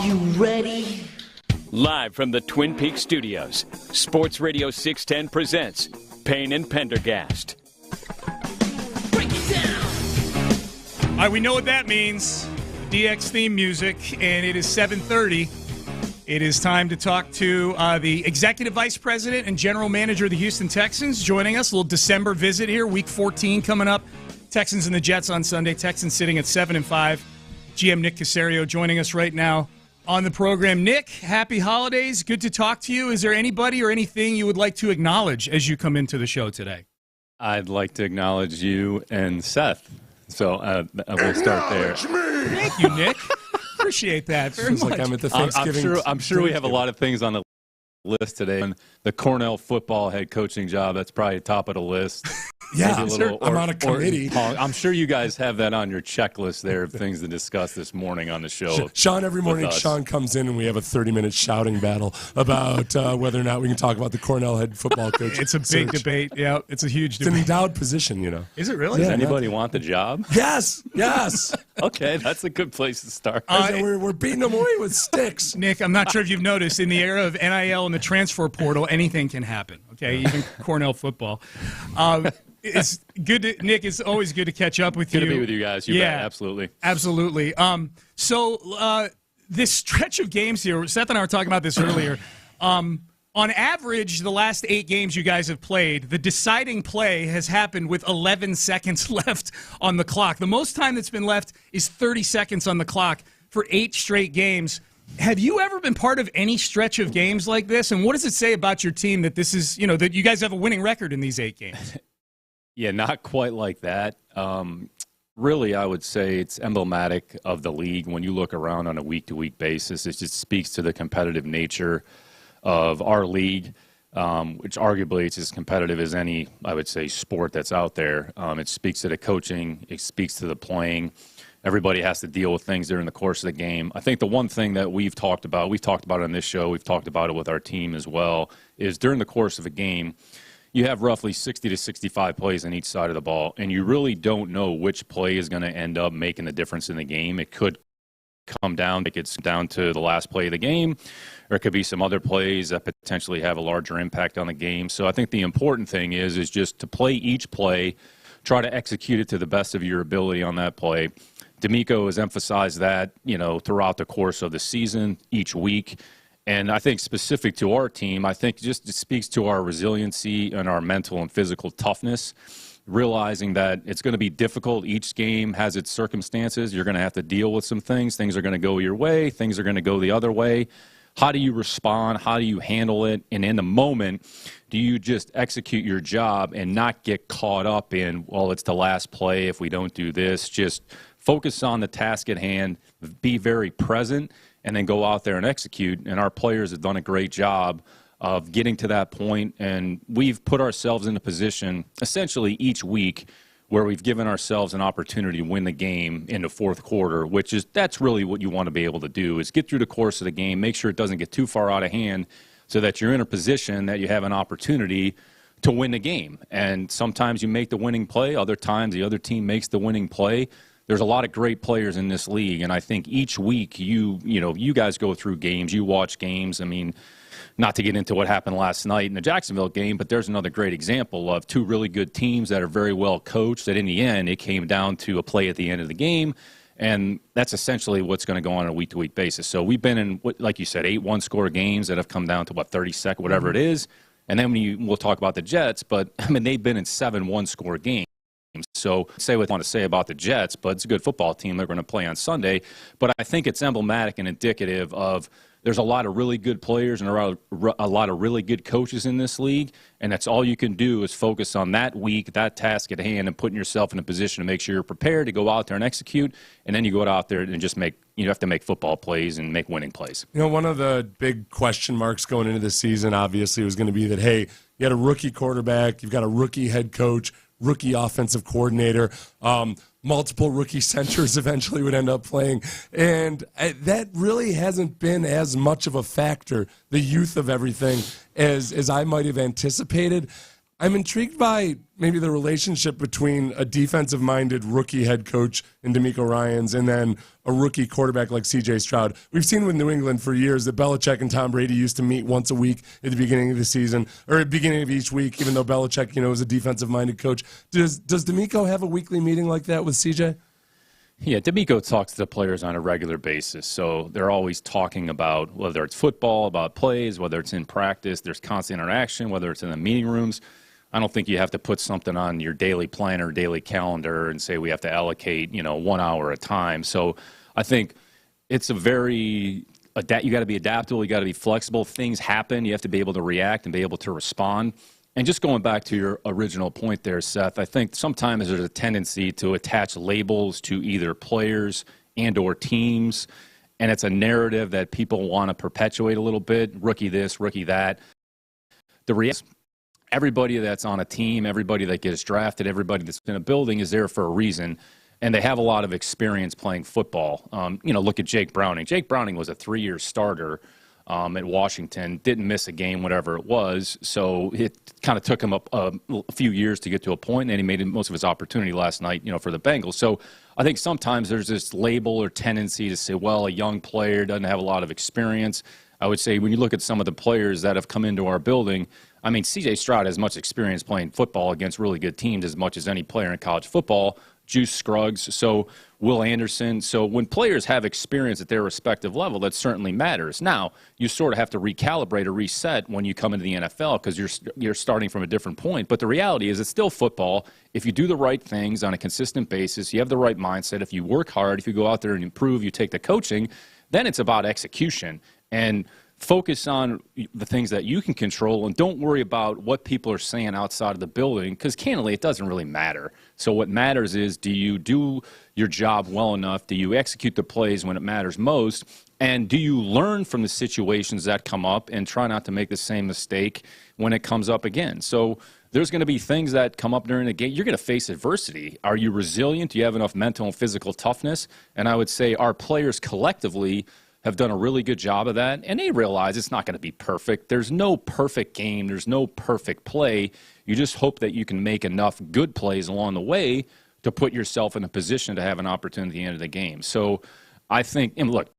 you ready? Live from the Twin Peaks studios, Sports Radio 610 presents Payne and Pendergast. All right, we know what that means. DX theme music, and it is 7:30. It is time to talk to the Executive Vice President and General Manager of the Houston Texans joining us. A little December visit here, Week 14 coming up. Texans and the Jets on Sunday. Texans sitting at 7-5. GM Nick Caserio joining us right now on the program. Nick, happy holidays. Good to talk to you. Is there anybody or anything you would like to acknowledge as you come into the show today? I'd like to acknowledge you and Seth. So we'll start there. Thank you, Nick. Appreciate that very much. Like I'm at the Thanksgiving. I'm sure we have a lot of things on the list today. And the Cornell football head coaching job, that's probably top of the list. Yeah, I'm on a committee. I'm sure you guys have that on your checklist there of things to discuss this morning on the show. Sean, every morning, Sean comes in and we have a 30-minute shouting battle about whether or not we can talk about the Cornell head football coach. It's a big debate. Yeah, it's a huge debate. It's an endowed position, you know. Is it really? Does anybody want the job? Yes. Okay, that's a good place to start. We're beating them away with sticks. Nick, I'm not sure if you've noticed, in the era of NIL and the transfer portal, anything can happen, okay? Even Cornell football. It's good to, Nick, it's always good to catch up with you. Good to be with you guys. You bet. Absolutely. Absolutely. So this stretch of games here, Seth and I were talking about this earlier. On average, the last 8 games you guys have played, the deciding play has happened with 11 seconds left on the clock. The most time that's been left is 30 seconds on the clock for 8 straight games. Have you ever been part of any stretch of games like this? And what does it say about your team that this is, that you guys have a winning record in these 8 games? Yeah, not quite like that. Really, I would say it's emblematic of the league. When you look around on a week-to-week basis, it just speaks to the competitive nature of our league, which arguably it's as competitive as any, I would say, sport that's out there. It speaks to the coaching. It speaks to the playing. Everybody has to deal with things during the course of the game. I think the one thing that we've talked about it on this show, we've talked about it with our team as well, is during the course of a game, you have roughly 60 to 65 plays on each side of the ball, and you really don't know which play is going to end up making the difference in the game. It could come down, it gets down to the last play of the game, or it could be some other plays that potentially have a larger impact on the game. So I think the important thing is just to play each play, try to execute it to the best of your ability on that play. D'Amico has emphasized that, throughout the course of the season, each week. And I think specific to our team, I think just it speaks to our resiliency and our mental and physical toughness, realizing that it's going to be difficult. Each game has its circumstances. You're going to have to deal with some things. Things are going to go your way. Things are going to go the other way. How do you respond? How do you handle it? And in the moment, do you just execute your job and not get caught up in, well, it's the last play if we don't do this? Just focus on the task at hand, be very present, and then go out there and execute. And our players have done a great job of getting to that point. And we've put ourselves in a position essentially each week where we've given ourselves an opportunity to win the game in the fourth quarter, that's really what you want to be able to do, is get through the course of the game, make sure it doesn't get too far out of hand so that you're in a position that you have an opportunity to win the game. And sometimes you make the winning play. Other times the other team makes the winning play. There's a lot of great players in this league, and I think each week you guys go through games, you watch games. I mean, not to get into what happened last night in the Jacksonville game, but there's another great example of 2 really good teams that are very well coached, that in the end it came down to a play at the end of the game, and that's essentially what's going to go on a week-to-week basis. So we've been in, like you said, 8 one-score games that have come down to, 30 seconds, whatever it is, and then we'll talk about the Jets, but, they've been in 7 one-score games. So say what I want to say about the Jets, but it's a good football team they're going to play on Sunday. But I think it's emblematic and indicative of there's a lot of really good players and a lot of really good coaches in this league, and that's all you can do is focus on that week, that task at hand, and putting yourself in a position to make sure you're prepared to go out there and execute, and then you go out there and just you have to make football plays and make winning plays. One of the big question marks going into this season obviously was going to be that, hey, you had a rookie quarterback, you've got a rookie head coach, rookie offensive coordinator, multiple rookie centers eventually would end up playing. And that really hasn't been as much of a factor, the youth of everything, as I might have anticipated. I'm intrigued by maybe the relationship between a defensive-minded rookie head coach in DeMeco Ryans and then a rookie quarterback like C.J. Stroud. We've seen with New England for years that Belichick and Tom Brady used to meet once a week at the beginning of the season, or at the beginning of each week, even though Belichick, is a defensive-minded coach. Does DeMeco have a weekly meeting like that with C.J.? Yeah, DeMeco talks to the players on a regular basis, so they're always talking about whether it's football, about plays, whether it's in practice, there's constant interaction, whether it's in the meeting rooms. I don't think you have to put something on your daily planner, daily calendar and say we have to allocate, 1 hour at a time. So I think it's a very you got to be adaptable, you got to be flexible. Things happen, you have to be able to react and be able to respond. And just going back to your original point there, Seth, I think sometimes there's a tendency to attach labels to either players and or teams, and it's a narrative that people want to perpetuate a little bit, rookie this, rookie that. The reality is everybody that's on a team, everybody that gets drafted, everybody that's in a building is there for a reason, and they have a lot of experience playing football. Look at Jake Browning. Jake Browning was a 3-year starter at Washington, didn't miss a game, whatever it was. So it kind of took him a few years to get to a point, and then he made most of his opportunity last night, for the Bengals. So I think sometimes there's this label or tendency to say, well, a young player doesn't have a lot of experience. I would say when you look at some of the players that have come into our building, I mean, C.J. Stroud has much experience playing football against really good teams as much as any player in college football. Juice Scruggs, so Will Anderson. So when players have experience at their respective level, that certainly matters. Now, you sort of have to recalibrate or reset when you come into the NFL because you're starting from a different point. But the reality is it's still football. If you do the right things on a consistent basis, you have the right mindset, if you work hard, if you go out there and improve, you take the coaching, then it's about execution. And focus on the things that you can control and don't worry about what people are saying outside of the building because, candidly, it doesn't really matter. So what matters is, do you do your job well enough? Do you execute the plays when it matters most? And do you learn from the situations that come up and try not to make the same mistake when it comes up again? So there's going to be things that come up during the game. You're going to face adversity. Are you resilient? Do you have enough mental and physical toughness? And I would say our players collectively have done a really good job of that, and they realize it's not going to be perfect. There's no perfect game. There's no perfect play. You just hope that you can make enough good plays along the way to put yourself in a position to have an opportunity at the end of the game. So I think, and look,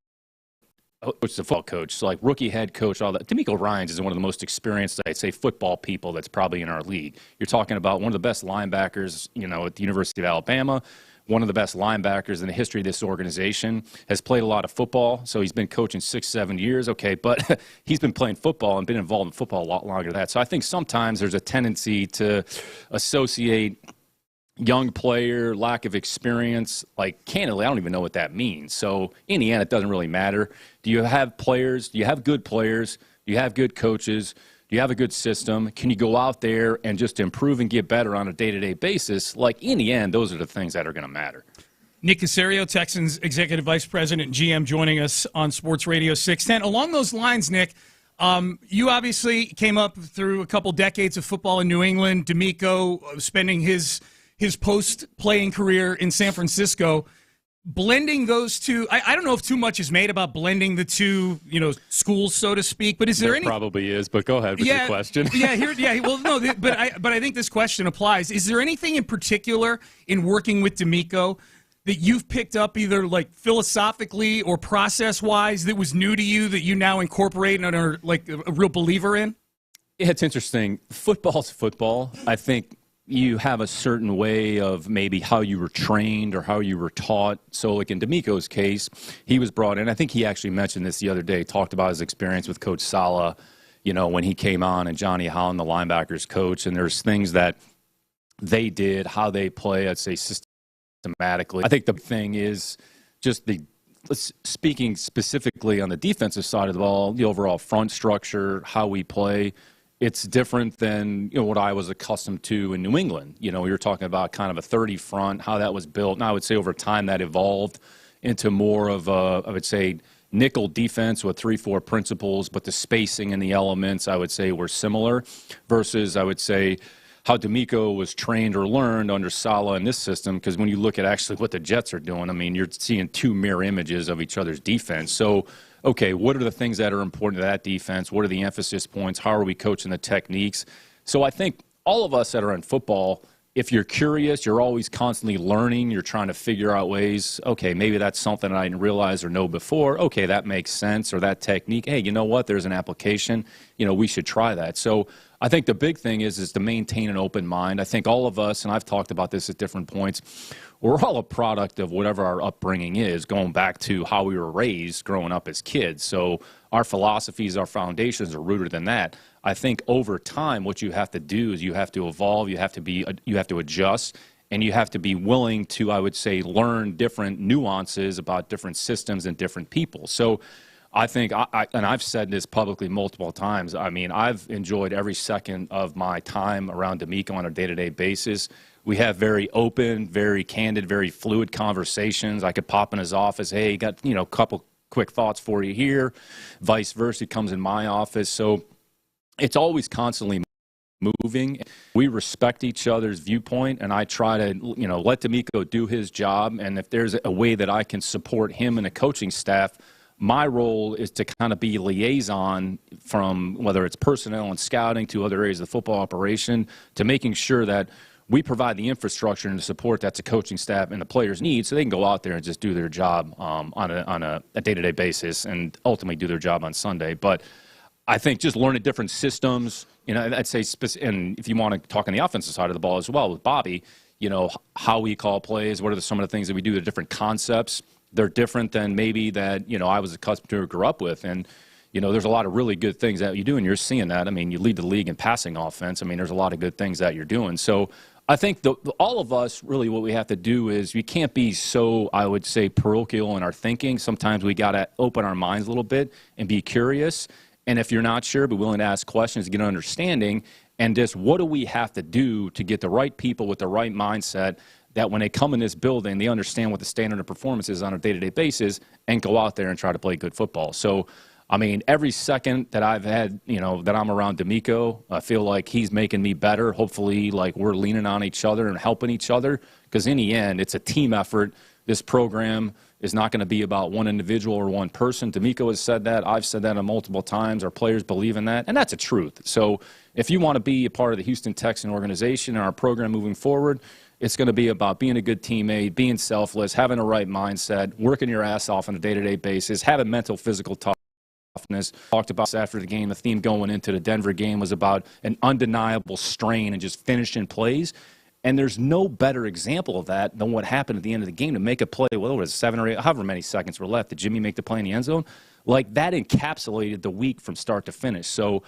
it's the football coach, so like rookie head coach, all that. DeMeco Ryans is one of the most experienced, I'd say, football people that's probably in our league. You're talking about one of the best linebackers, at the University of Alabama, one of the best linebackers in the history of this organization, has played a lot of football, so he's been coaching 6-7 years, okay, but he's been playing football and been involved in football a lot longer than that. So I think sometimes there's a tendency to associate young player, lack of experience, like candidly, I don't even know what that means. So in the end, it doesn't really matter. Do you have players? Do you have good players? Do you have good coaches? Do you have a good system? Can you go out there and just improve and get better on a day-to-day basis? Like, in the end, those are the things that are going to matter. Nick Caserio, Texans Executive Vice President and GM, joining us on Sports Radio 610. Along those lines, Nick, you obviously came up through a couple decades of football in New England. DeMeco spending his post-playing career in San Francisco. Blending those two, I don't know if too much is made about blending the two, schools, so to speak. But is there any? Probably is, but go ahead with your question. Well, no, but I think this question applies. Is there anything in particular in working with DeMeco that you've picked up, either like philosophically or process-wise, that was new to you that you now incorporate and are like a real believer in? Yeah, it's interesting. Football's football. I think you have a certain way of maybe how you were trained or how you were taught. So like in DeMeco's case, he was brought in. I think he actually mentioned this the other day, talked about his experience with Coach Saleh, when he came on, and Johnny Holland, the linebackers coach. And there's things that they did, how they play, I'd say systematically. I think the thing is just speaking specifically on the defensive side of the ball, the overall front structure, how we play. It's different than what I was accustomed to in New England. You're talking about kind of a 30 front, how that was built. And I would say over time that evolved into more of a, I would say, nickel defense with 3-4 principles, but the spacing and the elements, I would say, were similar versus, I would say, how DeMeco was trained or learned under Saleh in this system, because when you look at actually what the Jets are doing, I mean, you're seeing two mirror images of each other's defense. So, okay, what are the things that are important to that defense? What are the emphasis points? How are we coaching the techniques? So I think all of us that are in football, if you're curious, you're always constantly learning. You're trying to figure out ways, okay, maybe that's something I didn't realize or know before. Okay, that makes sense, or that technique. Hey, you know what? There's an application. We should try that. So I think the big thing is to maintain an open mind. I think all of us, and I've talked about this at different points, we're all a product of whatever our upbringing is, going back to how we were raised growing up as kids. So our philosophies, our foundations are rooted in that. I think over time, what you have to do is you have to evolve, you have to adjust, and you have to be willing to, I would say, learn different nuances about different systems and different people. So I think, and I've said this publicly multiple times, I mean, I've enjoyed every second of my time around D'Amico on a day-to-day basis. We have very open, very candid, very fluid conversations. I could pop in his office, hey, got, a couple quick thoughts for you here. Vice versa, he comes in my office. So it's always constantly moving. We respect each other's viewpoint, and I try to, let D'Amico do his job. And if there's a way that I can support him and the coaching staff, my role is to kind of be liaison from whether it's personnel and scouting to other areas of the football operation to making sure that we provide the infrastructure and the support that the coaching staff and the players need so they can go out there and just do their job on a day-to-day basis and ultimately do their job on Sunday. But I think just learning different systems, I'd say, and if you want to talk on the offensive side of the ball as well with Bobby, how we call plays, what are some of the things that we do, the different concepts. They're different than maybe that, I was accustomed to or grew up with. And, there's a lot of really good things that you do, and you're seeing that. I mean, you lead the league in passing offense. I mean, there's a lot of good things that you're doing. So I think all of us, really what we have to do is we can't be so, I would say, parochial in our thinking. Sometimes we got to open our minds a little bit and be curious. And if you're not sure, be willing to ask questions, get an understanding, and just what do we have to do to get the right people with the right mindset that when they come in this building, they understand what the standard of performance is on a day-to-day basis and go out there and try to play good football. So, I mean, every second that I've had, that I'm around D'Amico, I feel like he's making me better. Hopefully, like, we're leaning on each other and helping each other because in the end, it's a team effort. This program is not going to be about one individual or one person. D'Amico has said that. I've said that multiple times. Our players believe in that, and that's a truth. So if you want to be a part of the Houston Texan organization and our program moving forward, it's going to be about being a good teammate, being selfless, having a right mindset, working your ass off on a day-to-day basis, having mental, physical toughness. Talked about this after the game. The theme going into the Denver game was about an undeniable strain and just finishing plays. And there's no better example of that than what happened at the end of the game to make a play. Well, it was 7 or 8, however many seconds were left. Did Jimmy make the play in the end zone? Like, that encapsulated the week from start to finish. So,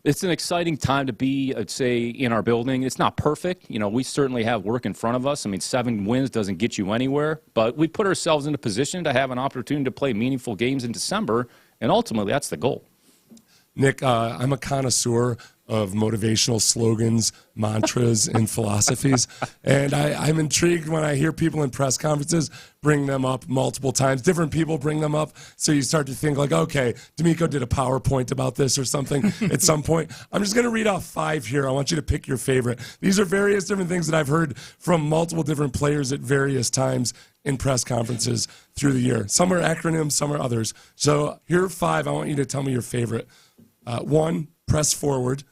it's an exciting time to be, I'd say, in our building. It's not perfect. We certainly have work in front of us. I mean, 7 wins doesn't get you anywhere. But we put ourselves in a position to have an opportunity to play meaningful games in December. And ultimately, that's the goal. Nick, I'm a connoisseur of motivational slogans, mantras, and philosophies. And I'm intrigued when I hear people in press conferences bring them up multiple times. Different people bring them up. So you start to think like, okay, D'Amico did a PowerPoint about this or something at some point. I'm just going to read off 5 here. I want you to pick your favorite. These are various different things that I've heard from multiple different players at various times in press conferences through the year. Some are acronyms, some are others. So here are 5. I want you to tell me your favorite. 1, press forward.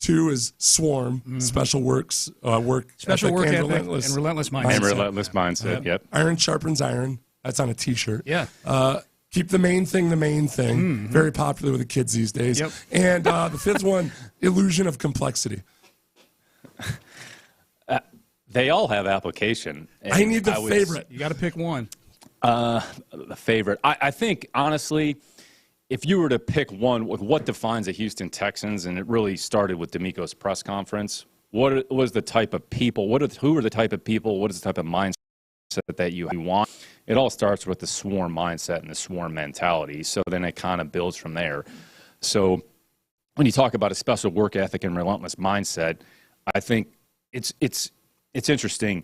2 is swarm, special work special ethic work and ethic relentless and relentless mindset. And relentless mindset, yep. Iron sharpens iron. That's on a T-shirt. Yeah. Keep the main thing the main thing. Mm-hmm. Very popular with the kids these days. Yep. And the 5th one, illusion of complexity. They all have application. I need the favorite. You got to pick one. The favorite. I think, honestly, if you were to pick one with what defines the Houston Texans, and it really started with D'Amico's press conference, what was the type of people? Who are the type of people? What is the type of mindset that you want? It all starts with the swarm mindset and the swarm mentality. So then it kind of builds from there. So when you talk about a special work ethic and relentless mindset, I think it's interesting.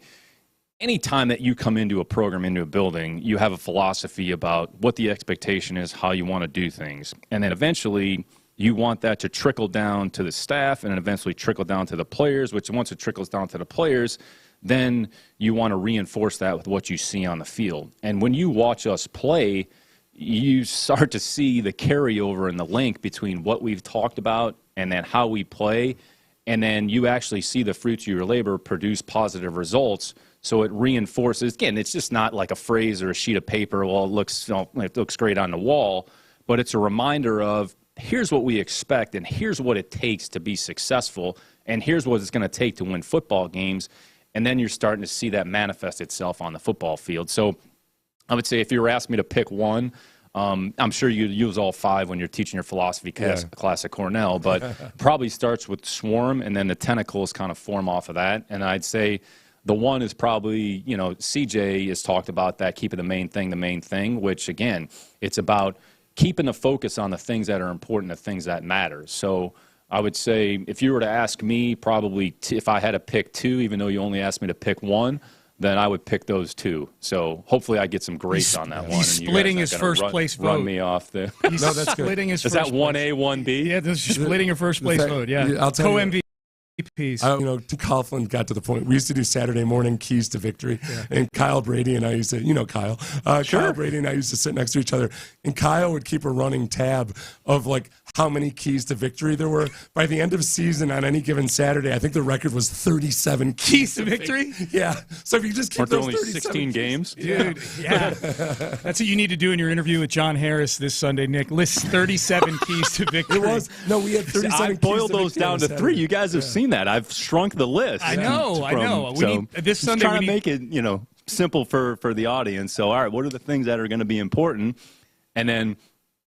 Anytime that you come into a program, into a building, you have a philosophy about what the expectation is, how you want to do things. And then eventually you want that to trickle down to the staff and then eventually trickle down to the players, which once it trickles down to the players, then you want to reinforce that with what you see on the field. And when you watch us play, you start to see the carryover and the link between what we've talked about and then how we play. and then you actually see the fruits of your labor produce positive results. So it reinforces, again, it's just not like a phrase or a sheet of paper, well, it looks great on the wall, but it's a reminder of here's what we expect and here's what it takes to be successful and here's what it's going to take to win football games. And then you're starting to see that manifest itself on the football field. So I would say if you were asking me to pick one, I'm sure you use all 5 when you're teaching your philosophy class at Cornell, but probably starts with swarm and then the tentacles kind of form off of that. And I'd say the one is probably, CJ has talked about that, keeping the main thing, which, again, it's about keeping the focus on the things that are important, the things that matter. So I would say if you were to ask me, probably if I had to pick 2, even though you only asked me to pick 1, then I would pick those 2. So hopefully I get some grace on that one. He's splitting his first place vote. Run me off there. He's splitting his first place. Is that 1A, 1B? Yeah, this is splitting your first place vote. Yeah, I'll tell co-MVP. Coughlin got to the point. We used to do Saturday morning keys to victory, and Kyle Brady and I used to, Kyle. Kyle Brady and I used to sit next to each other, and Kyle would keep a running tab of like how many keys to victory there were. By the end of season on any given Saturday, I think the record was 37 keys to victory. Yeah. So if you just keep those only 16 games, dude. Yeah. That's what you need to do in your interview with John Harris this Sunday, Nick. List 37 keys to victory. It was we had 37. I boiled those down to 3. You guys have seen that. I've shrunk the list. I know. We need this Sunday. Trying to make it, simple for the audience. So, all right, what are the things that are going to be important? And then,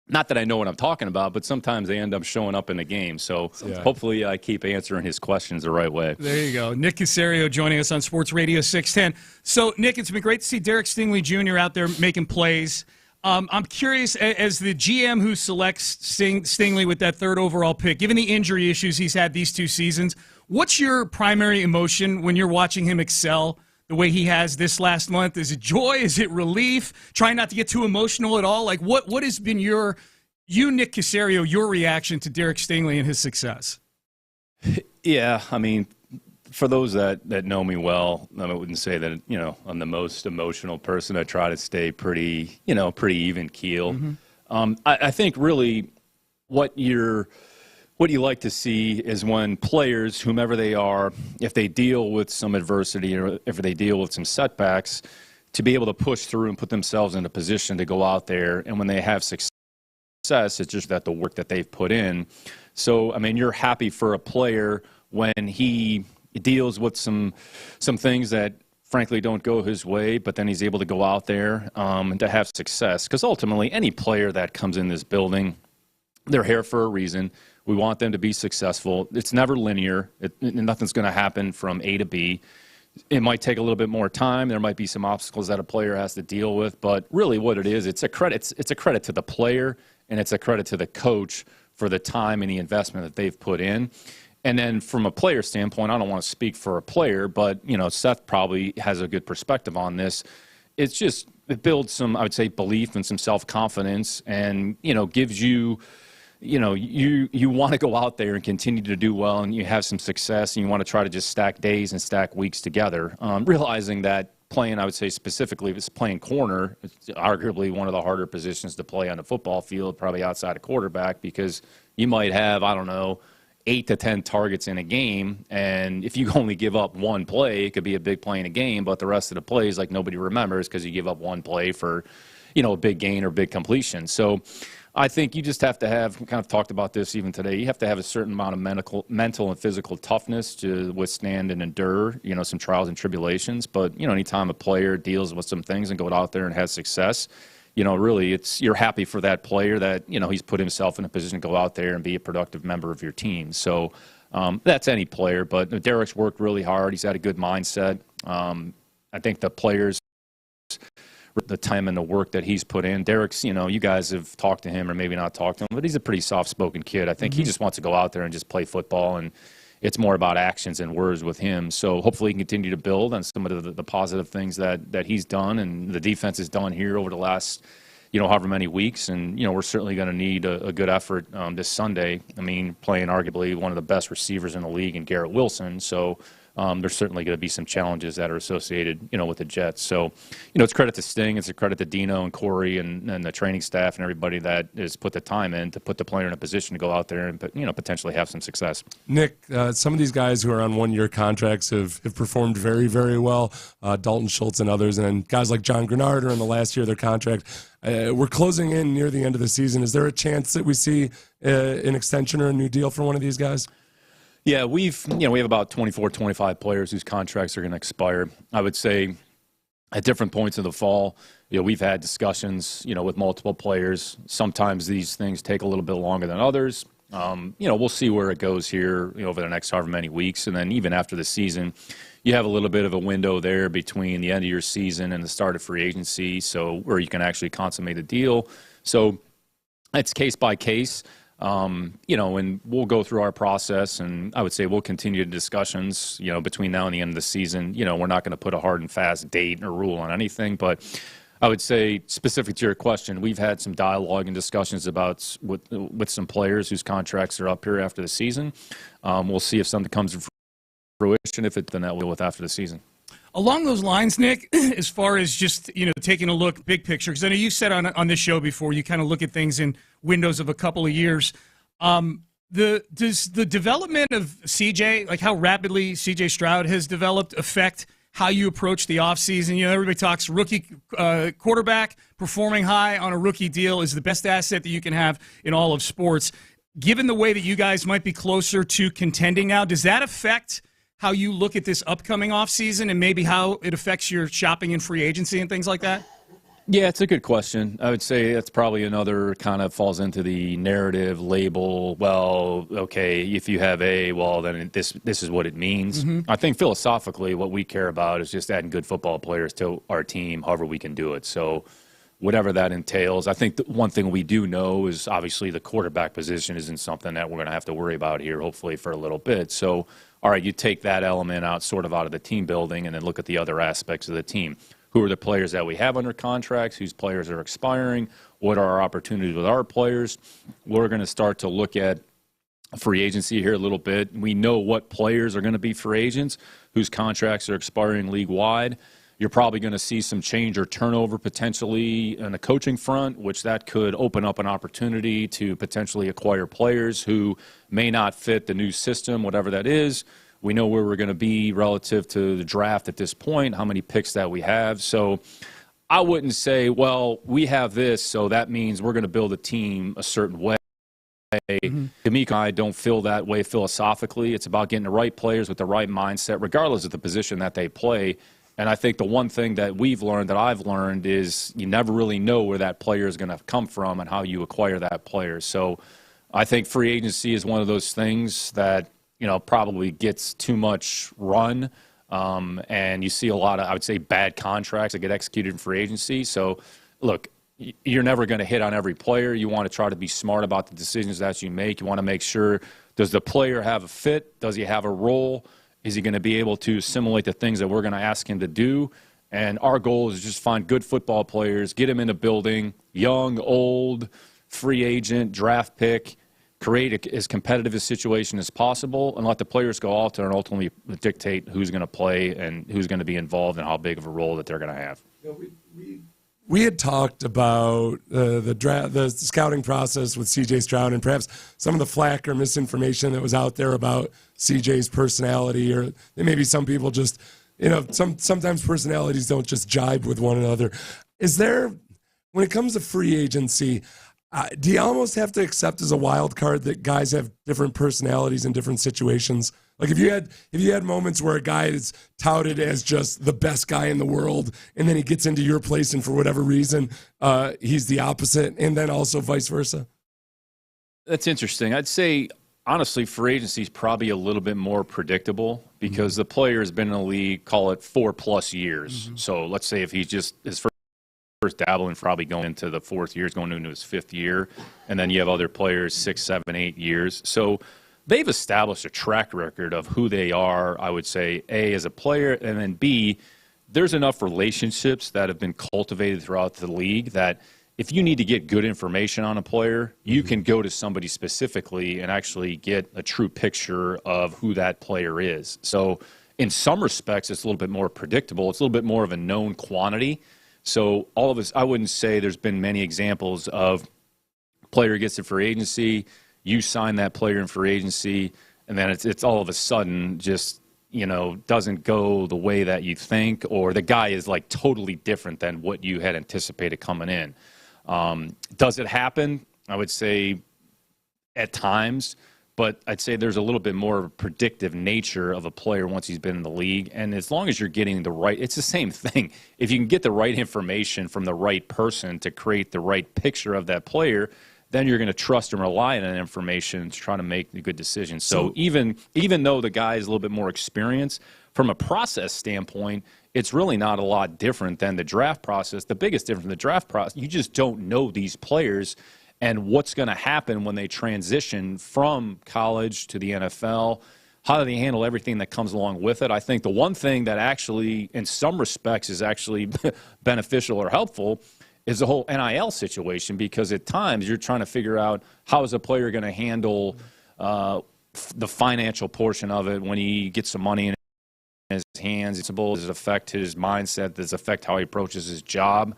not that I know what I'm talking about, but sometimes they end up showing up in the game. So, hopefully, I keep answering his questions the right way. There you go. Nick Caserio joining us on Sports Radio 610. So, Nick, it's been great to see Derek Stingley Jr. out there making plays. I'm curious, as the GM who selects Stingley with that 3rd overall pick, given the injury issues he's had these 2 seasons, what's your primary emotion when you're watching him excel the way he has this last month? Is it joy? Is it relief? Trying not to get too emotional at all? Like, what has been Nick Caserio, your reaction to Derek Stingley and his success? Yeah, I mean, for those that know me well, I wouldn't say that, I'm the most emotional person. I try to stay pretty even keel. Mm-hmm. I think really what you like to see is when players, whomever they are, if they deal with some adversity or if they deal with some setbacks, to be able to push through and put themselves in a position to go out there. And when they have success, it's just that the work that they've put in. So, I mean, you're happy for a player when he deals with some things that frankly don't go his way, but then he's able to go out there and to have success. Because ultimately, any player that comes in this building, they're here for a reason. We want them to be successful. It's never linear. Nothing's going to happen from A to B. It might take a little bit more time. There might be some obstacles that a player has to deal with, but really what it is, it's a credit to the player, and it's a credit to the coach for the time and the investment that they've put in. And then from a player standpoint, I don't want to speak for a player, but, Seth probably has a good perspective on this. It builds some, I would say, belief and some self-confidence and, gives you, you want to go out there and continue to do well and you have some success and you want to try to just stack days and stack weeks together, realizing that playing, I would say specifically, if it's playing corner, it's arguably one of the harder positions to play on the football field, probably outside of quarterback, because you might have, 8 to 10 targets in a game, and if you only give up one play, it could be a big play in a game, but the rest of the plays, like, nobody remembers because you give up one play for, a big gain or big completion. So I think you just have to have, we kind of talked about this even today, you have to have a certain amount of mental and physical toughness to withstand and endure, some trials and tribulations. But, anytime a player deals with some things and goes out there and has success, really you're happy for that player that, he's put himself in a position to go out there and be a productive member of your team. So that's any player, but Derek's worked really hard. He's had a good mindset. I think the players, the time and the work that he's put in. Derek's, you guys have talked to him or maybe not talked to him, but he's a pretty soft-spoken kid. I think he just wants to go out there and just play football, and it's more about actions and words with him. So hopefully he can continue to build on some of the positive things that he's done and the defense has done here over the last, however many weeks. And, we're certainly going to need a good effort this Sunday. I mean, playing arguably one of the best receivers in the league in Garrett Wilson. So there's certainly going to be some challenges that are associated, with the Jets. So, it's credit to Sting, it's a credit to Dino and Corey and the training staff and everybody that has put the time in to put the player in a position to go out there and, potentially have some success. Nick, some of these guys who are on one-year contracts have performed very, very well. Dalton Schultz and others, and then guys like John Grenard are in the last year of their contract. We're closing in near the end of the season. Is there a chance that we see an extension or a new deal for one of these guys? Yeah, we have about 24, 25 players whose contracts are going to expire. I would say at different points in the fall, we've had discussions, with multiple players. Sometimes these things take a little bit longer than others. We'll see where it goes here over the next however many weeks. And then even after the season, you have a little bit of a window there between the end of your season and the start of free agency, so where you can actually consummate a deal. So it's case by case. And we'll go through our process, and I would say we'll continue discussions, between now and the end of the season. We're not going to put a hard and fast date or rule on anything, but I would say, specific to your question, we've had some dialogue and discussions about with some players whose contracts are up here after the season. We'll see if something comes to fruition, if it's then that we'll with after the season. Along those lines, Nick, as far as just, taking a look big picture, because I know you said on this show before, you kind of look at things in windows of a couple of years. Does the development of CJ, like how rapidly CJ Stroud has developed, affect how you approach the offseason? Everybody talks rookie quarterback performing high on a rookie deal is the best asset that you can have in all of sports. Given the way that you guys might be closer to contending now, does that affect how you look at this upcoming offseason and maybe how it affects your shopping in free agency and things like that? Yeah, it's a good question. I would say that's probably another kind of falls into the narrative label. Well, okay, if you have A, well, then this is what it means. Mm-hmm. I think philosophically what we care about is just adding good football players to our team however we can do it. So whatever that entails, I think the one thing we do know is obviously the quarterback position isn't something that we're going to have to worry about here, hopefully, for a little bit. So, all right, you take that element out of the team building and then look at the other aspects of the team. Who are the players that we have under contracts? Whose players are expiring? What are our opportunities with our players? We're going to start to look at free agency here a little bit. We know what players are going to be free agents, whose contracts are expiring league-wide. You're probably going to see some change or turnover potentially in the coaching front, which that could open up an opportunity to potentially acquire players who may not fit the new system, whatever that is. We know where we're going to be relative to the draft at this point, how many picks that we have. So I wouldn't say, well, we have this, so that means we're going to build a team a certain way. Mm-hmm. D'Amico and I don't feel that way philosophically. It's about getting the right players with the right mindset, regardless of the position that they play. And I think the one thing that I've learned, is you never really know where that player is going to come from and how you acquire that player. So I think free agency is one of those things that, probably gets too much run. And you see a lot of, I would say, bad contracts that get executed in free agency. So, look, you're never going to hit on every player. You want to try to be smart about the decisions that you make. You want to make sure, does the player have a fit? Does he have a role? Is he going to be able to assimilate the things that we're going to ask him to do? And our goal is just find good football players, get them in a building, young, old, free agent, draft pick, create as competitive a situation as possible, and let the players go out there and ultimately dictate who's going to play and who's going to be involved and how big of a role that they're going to have. We had talked about the scouting process with C.J. Stroud and perhaps some of the flack or misinformation that was out there about C.J.'s personality, or maybe some people just, sometimes personalities don't just jibe with one another. Is there, when it comes to free agency, do you almost have to accept as a wild card that guys have different personalities in different situations? Like if you had moments where a guy is touted as just the best guy in the world, and then he gets into your place, and for whatever reason, he's the opposite, and then also vice versa? That's interesting. I'd say, honestly, free agency is probably a little bit more predictable because the player has been in the league, call it 4+ years. Mm-hmm. So let's say if he's just his first dabbling, probably going into the 4th year, going into his 5th year, and then you have other players 6, 7, 8 years. So they've established a track record of who they are, I would say, A, as a player, and then B, there's enough relationships that have been cultivated throughout the league that if you need to get good information on a player, you can go to somebody specifically and actually get a true picture of who that player is. So in some respects, it's a little bit more predictable. It's a little bit more of a known quantity. So all of us, I wouldn't say there's been many examples of player gets to free agency, you sign that player in free agency, and then it's all of a sudden just, doesn't go the way that you think, or the guy is like totally different than what you had anticipated coming in. Does it happen? I would say at times, but I'd say there's a little bit more of a predictive nature of a player once he's been in the league. And as long as you're getting the right, it's the same thing. If you can get the right information from the right person to create the right picture of that player, then you're going to trust and rely on that information to try to make the good decisions. So even though the guy is a little bit more experienced, from a process standpoint, it's really not a lot different than the draft process. The biggest difference in the draft process, you just don't know these players and what's going to happen when they transition from college to the NFL. How do they handle everything that comes along with it? I think the one thing that actually, in some respects, is actually beneficial or helpful is the whole NIL situation, because at times you're trying to figure out how is a player going to handle the financial portion of it when he gets some money in his hands. Does it affect his mindset? Does it affect how he approaches his job?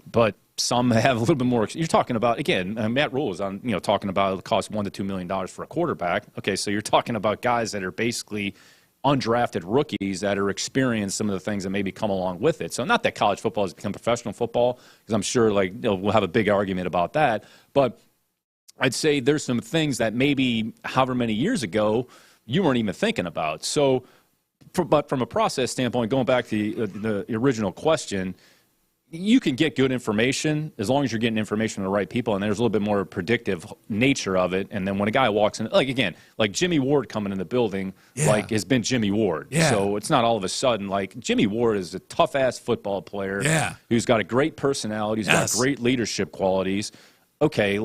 But some have a little bit more. You're talking about, again, Matt Rule is on, talking about it costs $1 to $2 million for a quarterback. Okay, so you're talking about guys that are basically undrafted rookies that are experiencing some of the things that maybe come along with it. So not that college football has become professional football, because I'm sure we'll have a big argument about that. But I'd say there's some things that maybe however many years ago you weren't even thinking about. So, but from a process standpoint, going back to the original question, you can get good information as long as you're getting information from the right people, and there's a little bit more predictive nature of it. And then when a guy walks in, like Jimmy Ward coming in the building, has been Jimmy Ward. Yeah. So it's not all of a sudden, Jimmy Ward is a tough-ass football player who's got a great personality, who's got great leadership qualities. Okay,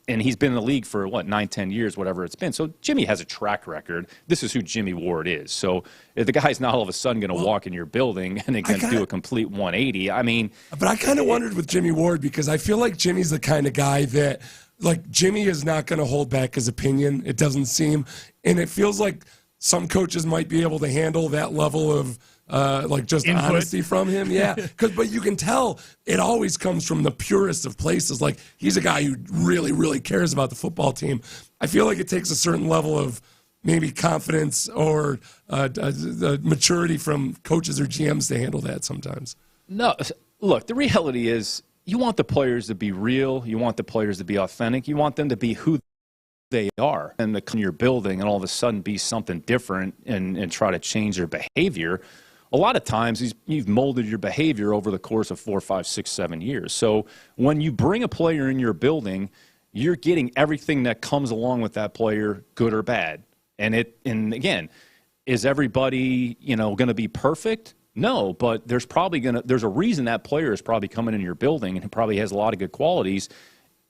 and he's been in the league for, 9-10 years, whatever it's been. So Jimmy has a track record. This is who Jimmy Ward is. So if the guy's not all of a sudden going to walk in your building and going to do a complete 180, But I kind of wondered with Jimmy Ward, because I feel like Jimmy's the kind of guy that, Jimmy is not going to hold back his opinion, it doesn't seem. And it feels like some coaches might be able to handle that level of just input. Honesty from him. Yeah. But you can tell it always comes from the purest of places. He's a guy who really, really cares about the football team. I feel like it takes a certain level of maybe confidence or the maturity from coaches or GMs to handle that sometimes. No, look, the reality is you want the players to be real. You want the players to be authentic. You want them to be who they are, and to come to your building and all of a sudden be something different and try to change their behavior. A lot of times you've molded your behavior over the course of 4, 5, 6, 7 years. So when you bring a player in your building, you're getting everything that comes along with that player, good or bad. And again, is everybody, going to be perfect? No, but there's a reason that player is probably coming in your building and probably has a lot of good qualities.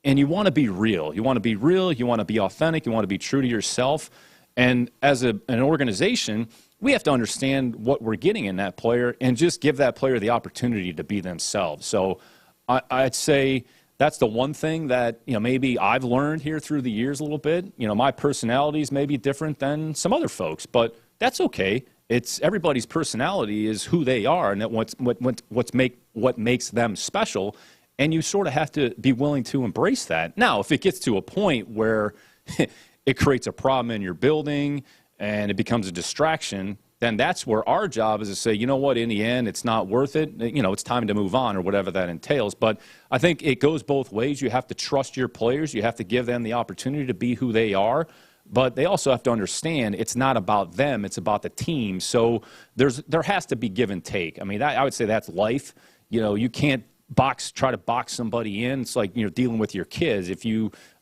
And you want to be real. You want to be real. You want to be authentic. You want to be true to yourself. And as an organization, we have to understand what we're getting in that player and just give that player the opportunity to be themselves. So I'd say that's the one thing that maybe I've learned here through the years a little bit. My personality is maybe different than some other folks, but that's okay. It's everybody's personality is who they are, and that what makes them special. And you sort of have to be willing to embrace that. Now, if it gets to a point where it creates a problem in your building and it becomes a distraction, then that's where our job is to say, you know what, in the end, it's not worth it. It's time to move on or whatever that entails. But I think it goes both ways. You have to trust your players. You have to give them the opportunity to be who they are. But they also have to understand it's not about them. It's about the team. So there has to be give and take. I would say that's life. You can't try to box somebody in. It's like, dealing with your kids.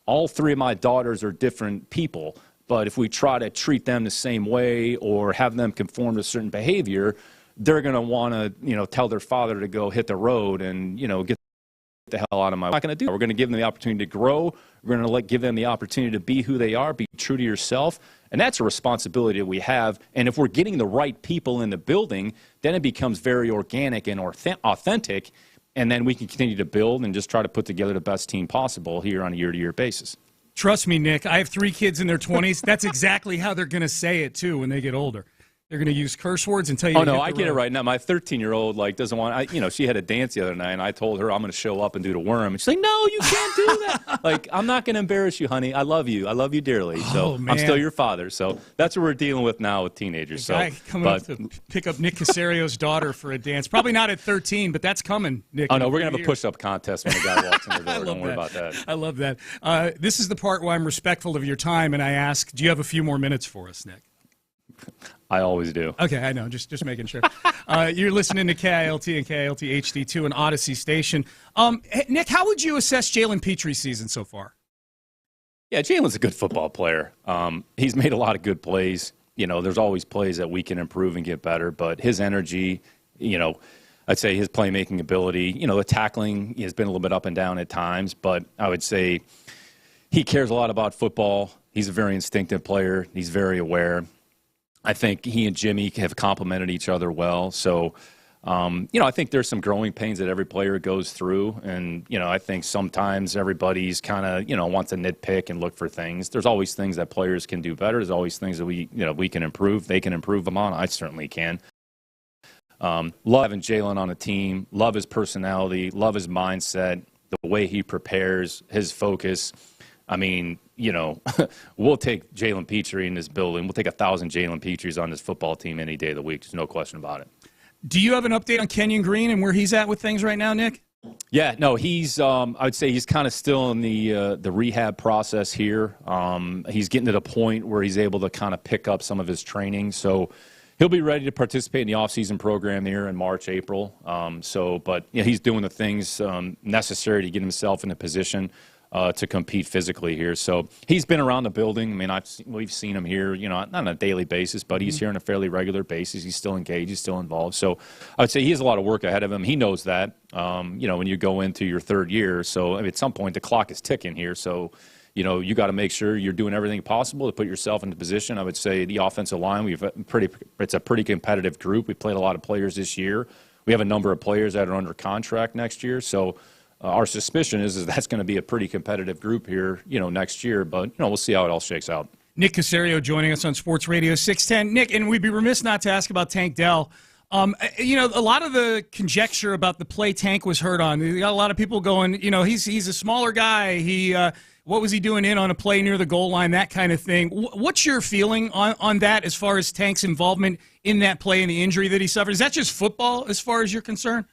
All three of my daughters are different people, but if we try to treat them the same way or have them conform to certain behavior, they're going to want to, tell their father to go hit the road and, get the hell out of my. We're not going to do that. We're going to give them the opportunity to grow. We're going to give them the opportunity to be who they are, be true to yourself. And that's a responsibility that we have. And if we're getting the right people in the building, then it becomes very organic and authentic. And then we can continue to build and just try to put together the best team possible here on a year-to-year basis. Trust me, Nick, I have 3 kids in their 20s. That's exactly how they're going to say it, too, when they get older. They're going to use curse words and tell you. Oh no, I get it right now. My 13-year-old doesn't want. She had a dance the other night, and I told her I'm going to show up and do the worm, and she's like, "No, you can't do that." I'm not going to embarrass you, honey. I love you. I love you dearly. So I'm still your father. So that's what we're dealing with now with teenagers. Guy coming up to pick up Nick Casario's daughter for a dance. Probably not at 13, but that's coming, Nick. Oh no, we're going to have a push-up contest when the guy walks in the door. Don't worry about that. I love that. This is the part where I'm respectful of your time, and I ask, do you have a few more minutes for us, Nick? I always do. Okay, I know. Just making sure. You're listening to KILT and KILT HD2 and Odyssey Station. Nick, how would you assess Jalen Petre's season so far? Yeah, Jalen's a good football player. He's made a lot of good plays. There's always plays that we can improve and get better, but his energy, I'd say his playmaking ability, the tackling has been a little bit up and down at times, but I would say he cares a lot about football. He's a very instinctive player. He's very aware. I think he and Jimmy have complemented each other well. So, I think there's some growing pains that every player goes through. And, I think sometimes everybody's kind of, wants to nitpick and look for things. There's always things that players can do better. There's always things that we can improve. They can improve them on. I certainly can. Love having Jalen on a team. Love his personality. Love his mindset. The way he prepares, his focus. I mean, we'll take Jalen Petre in this building. We'll take 1,000 Jalen Petries on this football team any day of the week. There's no question about it. Do you have an update on Kenyon Green and where he's at with things right now, Nick? Yeah, no, he's. I would say he's kind of still in the rehab process here. He's getting to the point where he's able to kind of pick up some of his training. So he'll be ready to participate in the off-season program here in March, April. But he's doing the things necessary to get himself in a position to compete physically here. So he's been around the building. I mean, we've seen him here, not on a daily basis, but he's here on a fairly regular basis. He's still engaged. He's still involved. So I would say he has a lot of work ahead of him. He knows that, when you go into your third year. So at some point, the clock is ticking here. So, you got to make sure you're doing everything possible to put yourself into position. I would say the offensive line, it's a pretty competitive group. We played a lot of players this year. We have a number of players that are under contract next year. So our suspicion is that's going to be a pretty competitive group here, next year. But, we'll see how it all shakes out. Nick Casario joining us on Sports Radio 610. Nick, and we'd be remiss not to ask about Tank Dell. A lot of the conjecture about the play Tank was hurt on. You got a lot of people going, he's a smaller guy. What was he doing in on a play near the goal line, that kind of thing. What's your feeling on that as far as Tank's involvement in that play and the injury that he suffered? Is that just football as far as you're concerned?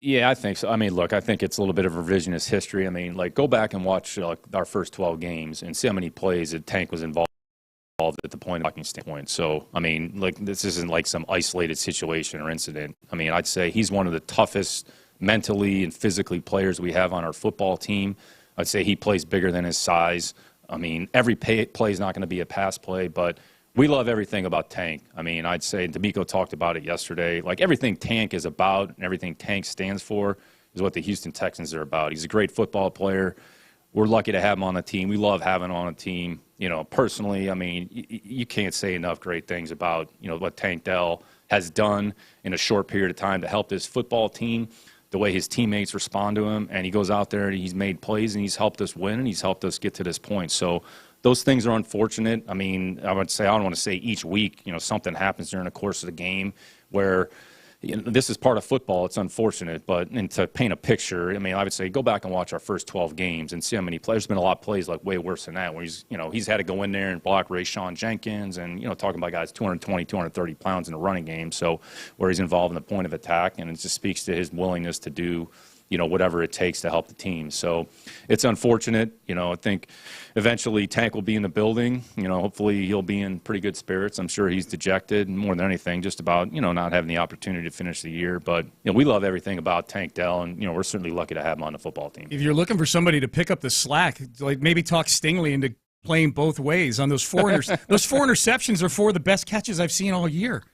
Yeah, I think so. I mean, look, I think it's a little bit of revisionist history. I mean, go back and watch our first 12 games and see how many plays that Tank was involved at the point of blocking standpoint. So, I mean, this isn't like some isolated situation or incident. I mean, I'd say he's one of the toughest mentally and physically players we have on our football team. I'd say he plays bigger than his size. I mean, every play is not going to be a pass play, but we love everything about Tank. I mean, I'd say D'Amico talked about it yesterday. Everything Tank is about and everything Tank stands for is what the Houston Texans are about. He's a great football player. We're lucky to have him on the team. We love having him on a team. Personally, I mean, you can't say enough great things about, what Tank Dell has done in a short period of time to help this football team, the way his teammates respond to him. And he goes out there and he's made plays and he's helped us win and he's helped us get to this point. So those things are unfortunate. I mean, I don't want to say each week, something happens during the course of the game where, this is part of football. It's unfortunate, and to paint a picture, I mean, I would say go back and watch our first 12 games and see how many plays. There's been a lot of plays way worse than that where he's had to go in there and block Rayshawn Jenkins and, talking about guys 220, 230 pounds in a running game. So where he's involved in the point of attack, and it just speaks to his willingness to do whatever it takes to help the team. So it's unfortunate. I think eventually Tank will be in the building. Hopefully he'll be in pretty good spirits. I'm sure he's dejected more than anything just about, not having the opportunity to finish the year. But, we love everything about Tank Dell, and, we're certainly lucky to have him on the football team. If you're looking for somebody to pick up the slack, maybe talk Stingley into playing both ways on those those 4 interceptions are 4 of the best catches I've seen all year.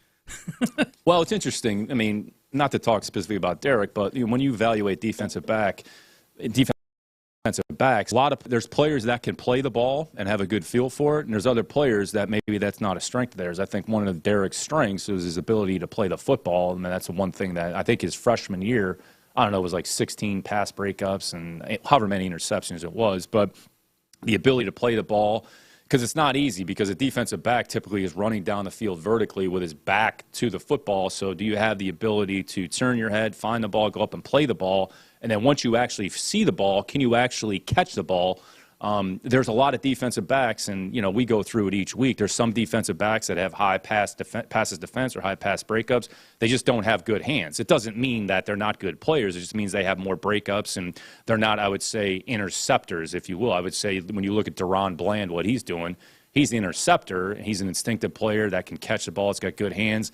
Well, it's interesting. I mean, not to talk specifically about Derek, but when you evaluate defensive backs, there's players that can play the ball and have a good feel for it, and there's other players that maybe that's not a strength of theirs. I think one of Derek's strengths is his ability to play the football, and that's the one thing that I think his freshman year, I don't know, it was 16 pass breakups and however many interceptions it was, but the ability to play the ball, because it's not easy, because a defensive back typically is running down the field vertically with his back to the football. So do you have the ability to turn your head, find the ball, go up and play the ball? And then once you actually see the ball, can you actually catch the ball? There's a lot of defensive backs, and we go through it each week. There's some defensive backs that have high passes defense or high pass breakups. They just don't have good hands. It doesn't mean that they're not good players. It just means they have more breakups, and they're not, I would say, interceptors, if you will. I would say when you look at Deron Bland, what he's doing, he's the interceptor. He's an instinctive player that can catch the ball. He's got good hands.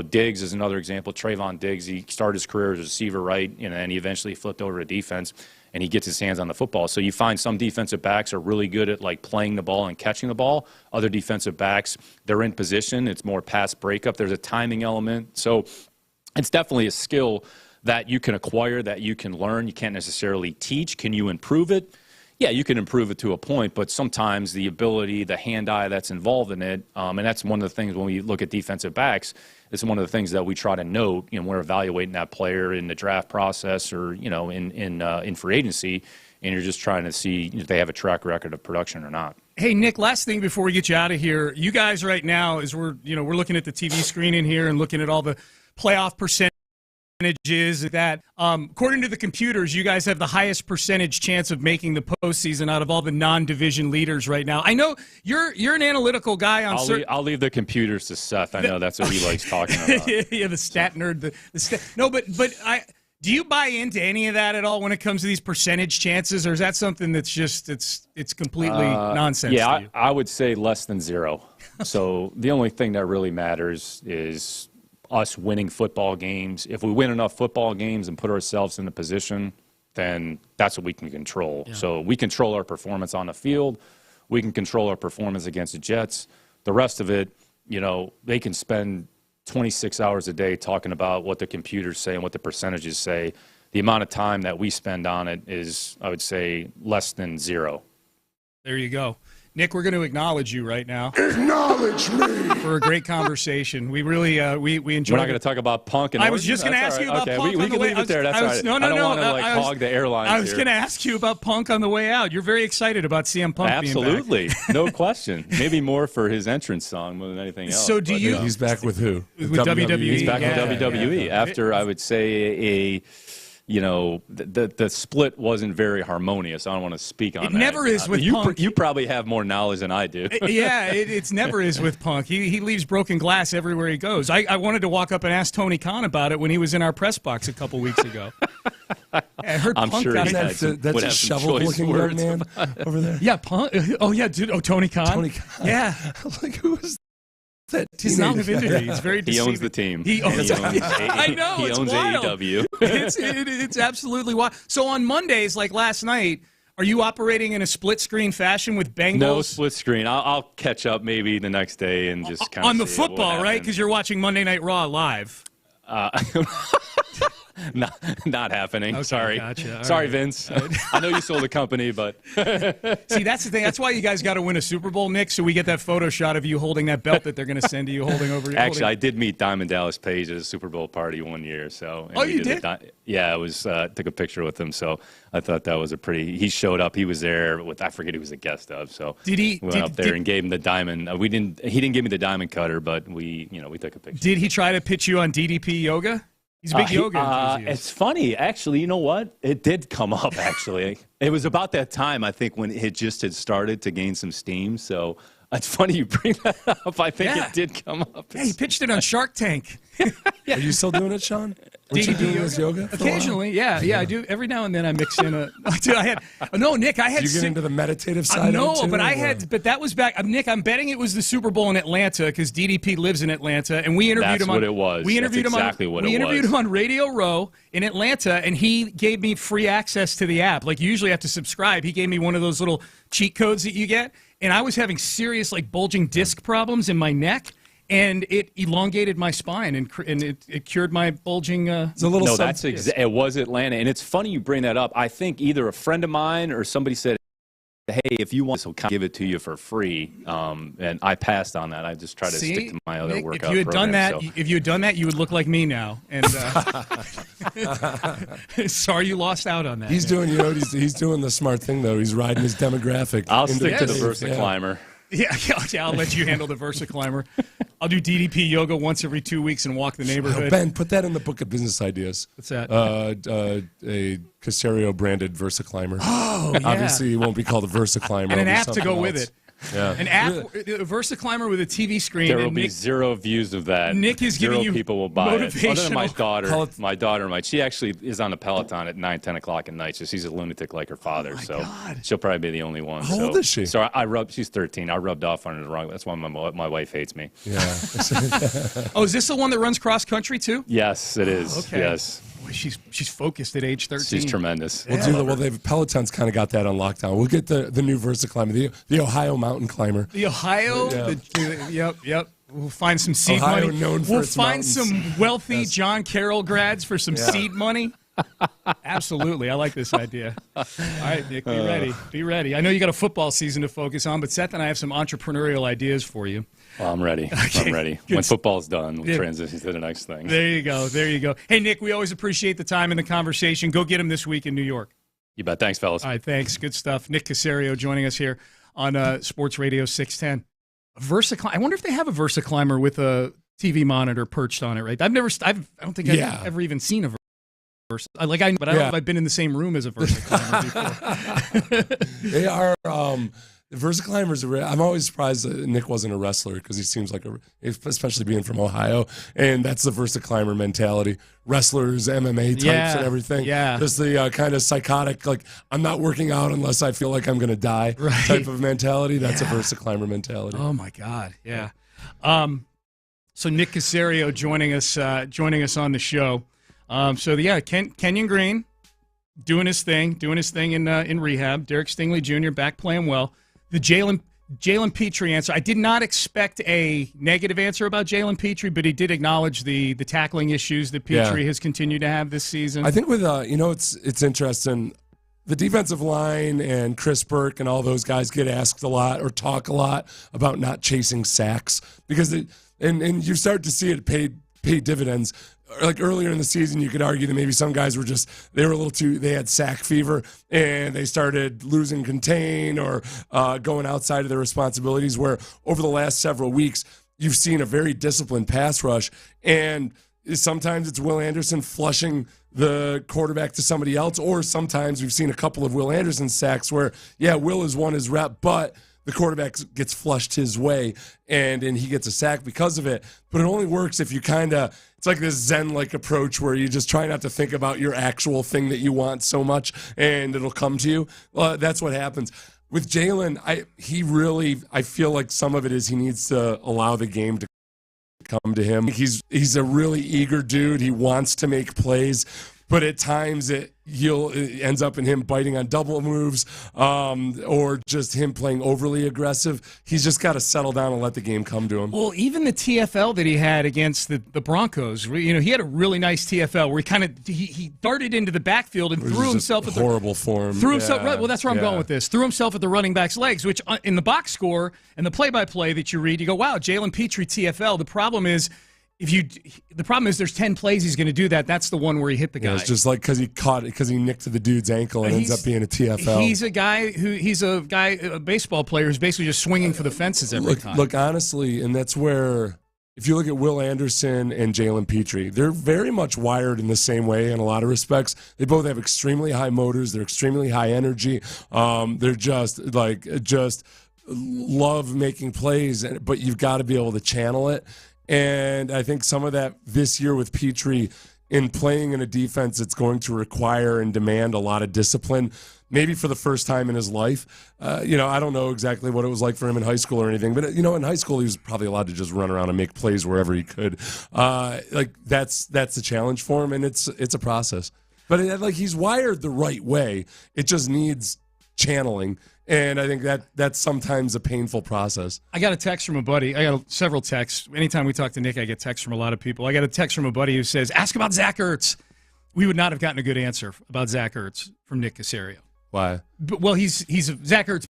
Diggs is another example. Trayvon Diggs, he started his career as a receiver, right? And he eventually flipped over to defense, and he gets his hands on the football. So you find some defensive backs are really good at playing the ball and catching the ball. Other defensive backs, they're in position. It's more pass breakup. There's a timing element. So it's definitely a skill that you can acquire, that you can learn. You can't necessarily teach. Can you improve it? Yeah, you can improve it to a point, but sometimes the ability, the hand-eye that's involved in it, and that's one of the things when we look at defensive backs, it's one of the things that we try to note. When we're evaluating that player in the draft process or in free agency, and you're just trying to see if they have a track record of production or not. Hey, Nick, last thing before we get you out of here. You guys right now, as we're looking at the TV screen in here and looking at all the playoff percentages, that according to the computers, you guys have the highest percentage chance of making the postseason out of all the non-division leaders right now. I know you're an analytical guy on. I'll leave the computers to Seth. I know that's what he likes talking about. Yeah, the stat nerd. No, but do you buy into any of that at all when it comes to these percentage chances, or is that something that's just it's completely nonsense? Yeah, to you? I would say less than zero. So the only thing that really matters is us winning football games. If we win enough football games and put ourselves in a position, then that's what we can control. Yeah. So we control our performance on the field. We can control our performance against the Jets. The rest of it, they can spend 26 hours a day talking about what the computers say and what the percentages say. The amount of time that we spend on it is, I would say, less than zero. There you go. Nick, we're going to acknowledge you right now. Acknowledge me for a great conversation. We really we enjoyed. We're not going to talk about Punk. And I was just going to ask you about Punk. We can leave it there. That's all right. No. I don't want to hog the airlines. I was going to ask you about Punk on the way out. You're very excited about CM Punk Absolutely. being back. No question. Maybe more for his entrance song more than anything else. So do you? He's back with who? With WWE. He's back with WWE after I would say the split wasn't very harmonious. I don't want to speak on that. It never is with Punk. You probably have more knowledge than I do. It's never is with Punk. He leaves broken glass everywhere he goes. I wanted to walk up and ask Tony Khan about it when he was in our press box a couple weeks ago. I heard I'm Punk sure that's a shovel-looking man over there. Yeah, Punk. Oh, yeah, dude. Oh, Tony Khan. Tony Khan. Yeah. Who is that? He's not divinity. He's very deceiving. He owns the team. He owns I know. He owns AEW. It's absolutely wild. So on Mondays, like last night, are you operating in a split-screen fashion with Bengals? No split screen. I'll catch up maybe the next day and just kind of on the football, right? Because you're watching Monday Night Raw live. Not happening. Okay, Sorry. Gotcha. Sorry, Vince. I know you sold the company, but see, that's the thing. That's why you guys got to win a Super Bowl, Nick. So we get that photo shot of you holding that belt that they're going to send to you, holding over. Actually, I did meet Diamond Dallas Page at a Super Bowl party one year. So you did? Yeah, I was took a picture with him. So I thought that was He showed up. He was there with I forget who was a guest of. So did he? We went up there and gave him the diamond. He didn't give me the diamond cutter, but we took a picture. Did he try to pitch you on DDP yoga? He's a big yoga enthusiast. It's funny, actually. You know what? It did come up, actually. It was about that time, I think, when it just had started to gain some steam. So it's funny you bring that up. I think it did come up. Yeah, he pitched it on Shark Tank. Are you still doing it, Sean? Weren't you doing this yoga? Occasionally, yeah, I do. Every now and then I mix in a. Dude, Nick, I had. Did you get into the meditative side? No, of it too, but that was back. Nick, I'm betting it was the Super Bowl in Atlanta because DDP lives in Atlanta, and we interviewed him. That's what it was. We interviewed That's him exactly on. What it was. We interviewed him on Radio Row in Atlanta, and he gave me free access to the app. Like you usually have to subscribe. He gave me one of those little cheat codes that you get, and I was having serious bulging disc problems in my neck. And it elongated my spine, and it cured my bulging. It's a little. No, it was Atlanta, and it's funny you bring that up. I think either a friend of mine or somebody said, "Hey, if you want, we'll give it to you for free." And I passed on that. I just tried to stick to my other workout. If you had done that, you would look like me now. And sorry you lost out on that. He's doing, he's doing the smart thing though. He's riding his demographic. I'll stick to the Versa Climber. I'll let you handle the VersaClimber. I'll do DDP yoga once every 2 weeks and walk the neighborhood. Ben, put that in the book of business ideas. What's that? A Casario branded VersaClimber. Oh, yeah. Obviously, it won't be called a VersaClimber. And an app to go with it. Yeah. An app, a VersaClimber with a TV screen. There will be zero views of that. Nick is giving you people will buy it. Other than my motivational- daughter, she actually is on the Peloton at 9, 10 o'clock at night. So she's a lunatic like her father. She'll probably be the only one. How old is she? So she's 13. I rubbed off on her the wrong. That's why my wife hates me. Yeah. Oh, is this the one that runs cross country too? Yes, it is. Okay. Yes. Boy, she's focused at age 13. She's tremendous. Peloton's kind of got that on lockdown. We'll get the new VersaClimber, the Ohio mountain climber. The Ohio, yep. We'll find some seed Ohio money. known for We'll its find mountains. some wealthy John Carroll grads for some seed money. Absolutely, I like this idea. All right, Nick, be ready. Be ready. I know you got a football season to focus on, but Seth and I have some entrepreneurial ideas for you. Well, I'm ready. Okay, I'm ready. good. When football's done, we'll Yeah. transition to the next thing. There you go. There you go. Hey, Nick, we always appreciate the time and the conversation. Go get him this week in New York. You bet. Thanks, fellas. All right, thanks. Good stuff. Nick Casario joining us here on Sports Radio 610. I wonder if they have a VersaClimber with a TV monitor perched on it, right? I don't think I've ever even seen a Versa. But I don't know if I've been in the same room as a VersaClimber before. They are the VersaClimbers. I'm always surprised that Nick wasn't a wrestler because he seems like especially being from Ohio, and that's the VersaClimber mentality. Wrestlers, MMA types, and everything. Yeah, just the kind of psychotic, like I'm not working out unless I feel like I'm going to die type of mentality. That's a VersaClimber mentality. Oh my God, yeah. So Nick Casario joining us on the show. Kenyon Green doing his thing in rehab. Derek Stingley Jr. back playing well. The Jalen Petrie answer. I did not expect a negative answer about Jalen Petrie, but he did acknowledge the tackling issues that Petrie has continued to have this season. I think with it's interesting. The defensive line and Chris Burke and all those guys get asked a lot or talk a lot about not chasing sacks because and you start to see it pay dividends. Like earlier in the season, you could argue that maybe some guys were they had sack fever and they started losing contain or going outside of their responsibilities, where over the last several weeks, you've seen a very disciplined pass rush. And sometimes it's Will Anderson flushing the quarterback to somebody else, or sometimes we've seen a couple of Will Anderson sacks where, Will has won his rep, but the quarterback gets flushed his way and he gets a sack because of it. But it only works if you it's like this Zen-like approach where you just try not to think about your actual thing that you want so much and it'll come to you. That's what happens. With Jalen, I feel like some of it is he needs to allow the game to come to him. He's a really eager dude. He wants to make plays, but at times it ends up in him biting on double moves or just him playing overly aggressive. He's just got to settle down and let the game come to him. Well, even the TFL that he had against the Broncos, he had a really nice TFL where he darted into the backfield and threw himself at horrible form. Threw himself right. Well, that's where I'm going with this. Threw himself at the running back's legs, which in the box score and the play-by-play that you read, you go, "Wow, Jalen Petrie TFL." The problem is there's 10 plays he's going to do that. That's the one where he hit the guy. Yeah, it's just like because he nicked the dude's ankle and ends up being a TFL. He's a baseball player who's basically just swinging for the fences every time. Look, honestly, and that's where, if you look at Will Anderson and Jalen Petrie, they're very much wired in the same way in a lot of respects. They both have extremely high motors. They're extremely high energy. They're just love making plays, but you've got to be able to channel it. And I think some of that this year with Petrie in playing in a defense that's going to require and demand a lot of discipline, maybe for the first time in his life. I don't know exactly what it was like for him in high school or anything, but, in high school he was probably allowed to just run around and make plays wherever he could. That's the challenge for him, and it's a process. But he's wired the right way. It just needs channeling. And I think that's sometimes a painful process. I got a text from a buddy. I got several texts. Anytime we talk to Nick, I get texts from a lot of people. I got a text from a buddy who says, "Ask about Zach Ertz." We would not have gotten a good answer about Zach Ertz from Nick Casario. Why? Well, he's Zach Ertz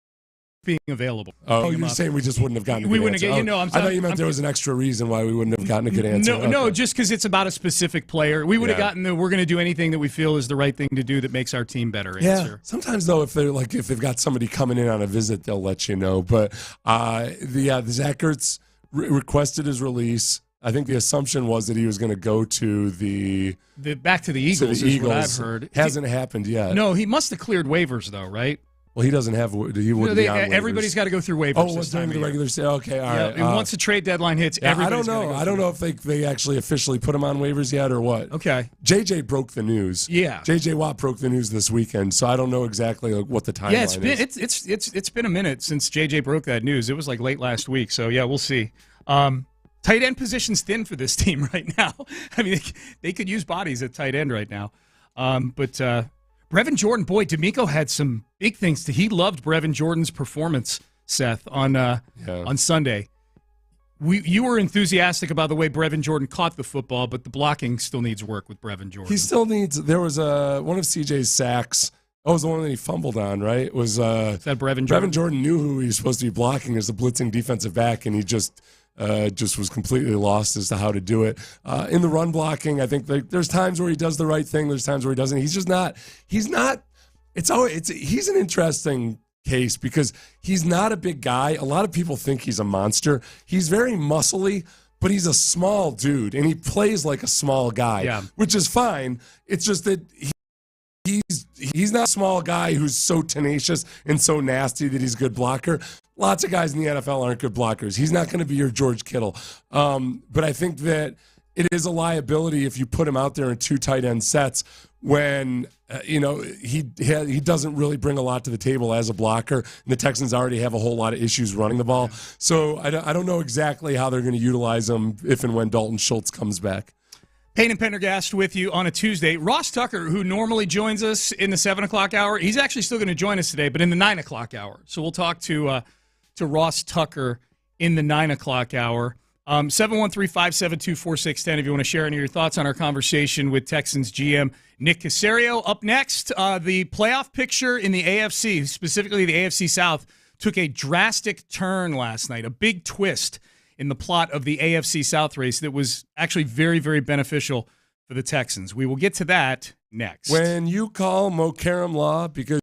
being available. Oh, you're saying we just wouldn't have gotten a good We wouldn't answer. get, I thought you meant there was an extra reason why we wouldn't have gotten a good answer. No, just because it's about a specific player. We would have gotten the we're going to do anything that we feel is the right thing to do that makes our team better answer. Sometimes, though, if they've got somebody coming in on a visit, they'll let you know. But the Zach Ertz requested his release. I think the assumption was that he was going to go to the back to the Eagles, is what I've heard. Hasn't happened yet. No, he must have cleared waivers, though, right? Well, he doesn't have. He wouldn't be on waivers. Everybody's got to go through waivers. Oh, what's during the regular season? Okay, all right. And once the trade deadline hits, everybody's I don't know. I don't know if they actually officially put him on waivers yet or what. Okay. JJ broke the news. Yeah. JJ Watt broke the news this weekend, so I don't know exactly what the timeline is. It's been a minute since JJ broke that news. It was like late last week. So yeah, we'll see. Tight end position's thin for this team right now. I mean, they could use bodies at tight end right now. But Brevin Jordan, boy, D'Amico had some big things. He loved Brevin Jordan's performance, Seth, on Sunday. You were enthusiastic about the way Brevin Jordan caught the football, but the blocking still needs work with Brevin Jordan. He still needs. There was one of CJ's sacks. Oh, it was the one that he fumbled on, right? It was is that Brevin Jordan? Brevin Jordan knew who he was supposed to be blocking as the blitzing defensive back, and he just was completely lost as to how to do it. In the run blocking, I think there's times where he does the right thing. There's times where he doesn't. He's just not. He's not. He's an interesting case because he's not a big guy. A lot of people think he's a monster. He's very muscly, but he's a small dude, and he plays like a small guy, which is fine. It's just that he's not a small guy who's so tenacious and so nasty that he's a good blocker. Lots of guys in the NFL aren't good blockers. He's not going to be your George Kittle. But I think that it is a liability if you put him out there in two tight end sets when he doesn't really bring a lot to the table as a blocker. And the Texans already have a whole lot of issues running the ball. So I don't know exactly how they're going to utilize him if and when Dalton Schultz comes back. Payne and Pendergast with you on a Tuesday. Ross Tucker, who normally joins us in the 7 o'clock hour, he's actually still going to join us today, but in the 9 o'clock hour. So we'll talk to Ross Tucker in the 9 o'clock hour. 713-572-4610 if you want to share any of your thoughts on our conversation with Texans GM Nick Caserio. Up next, the playoff picture in the AFC, specifically the AFC South, took a drastic turn last night, a big twist in the plot of the AFC South race that was actually very, very beneficial for the Texans. We will get to that next. When you call Mokaram Law because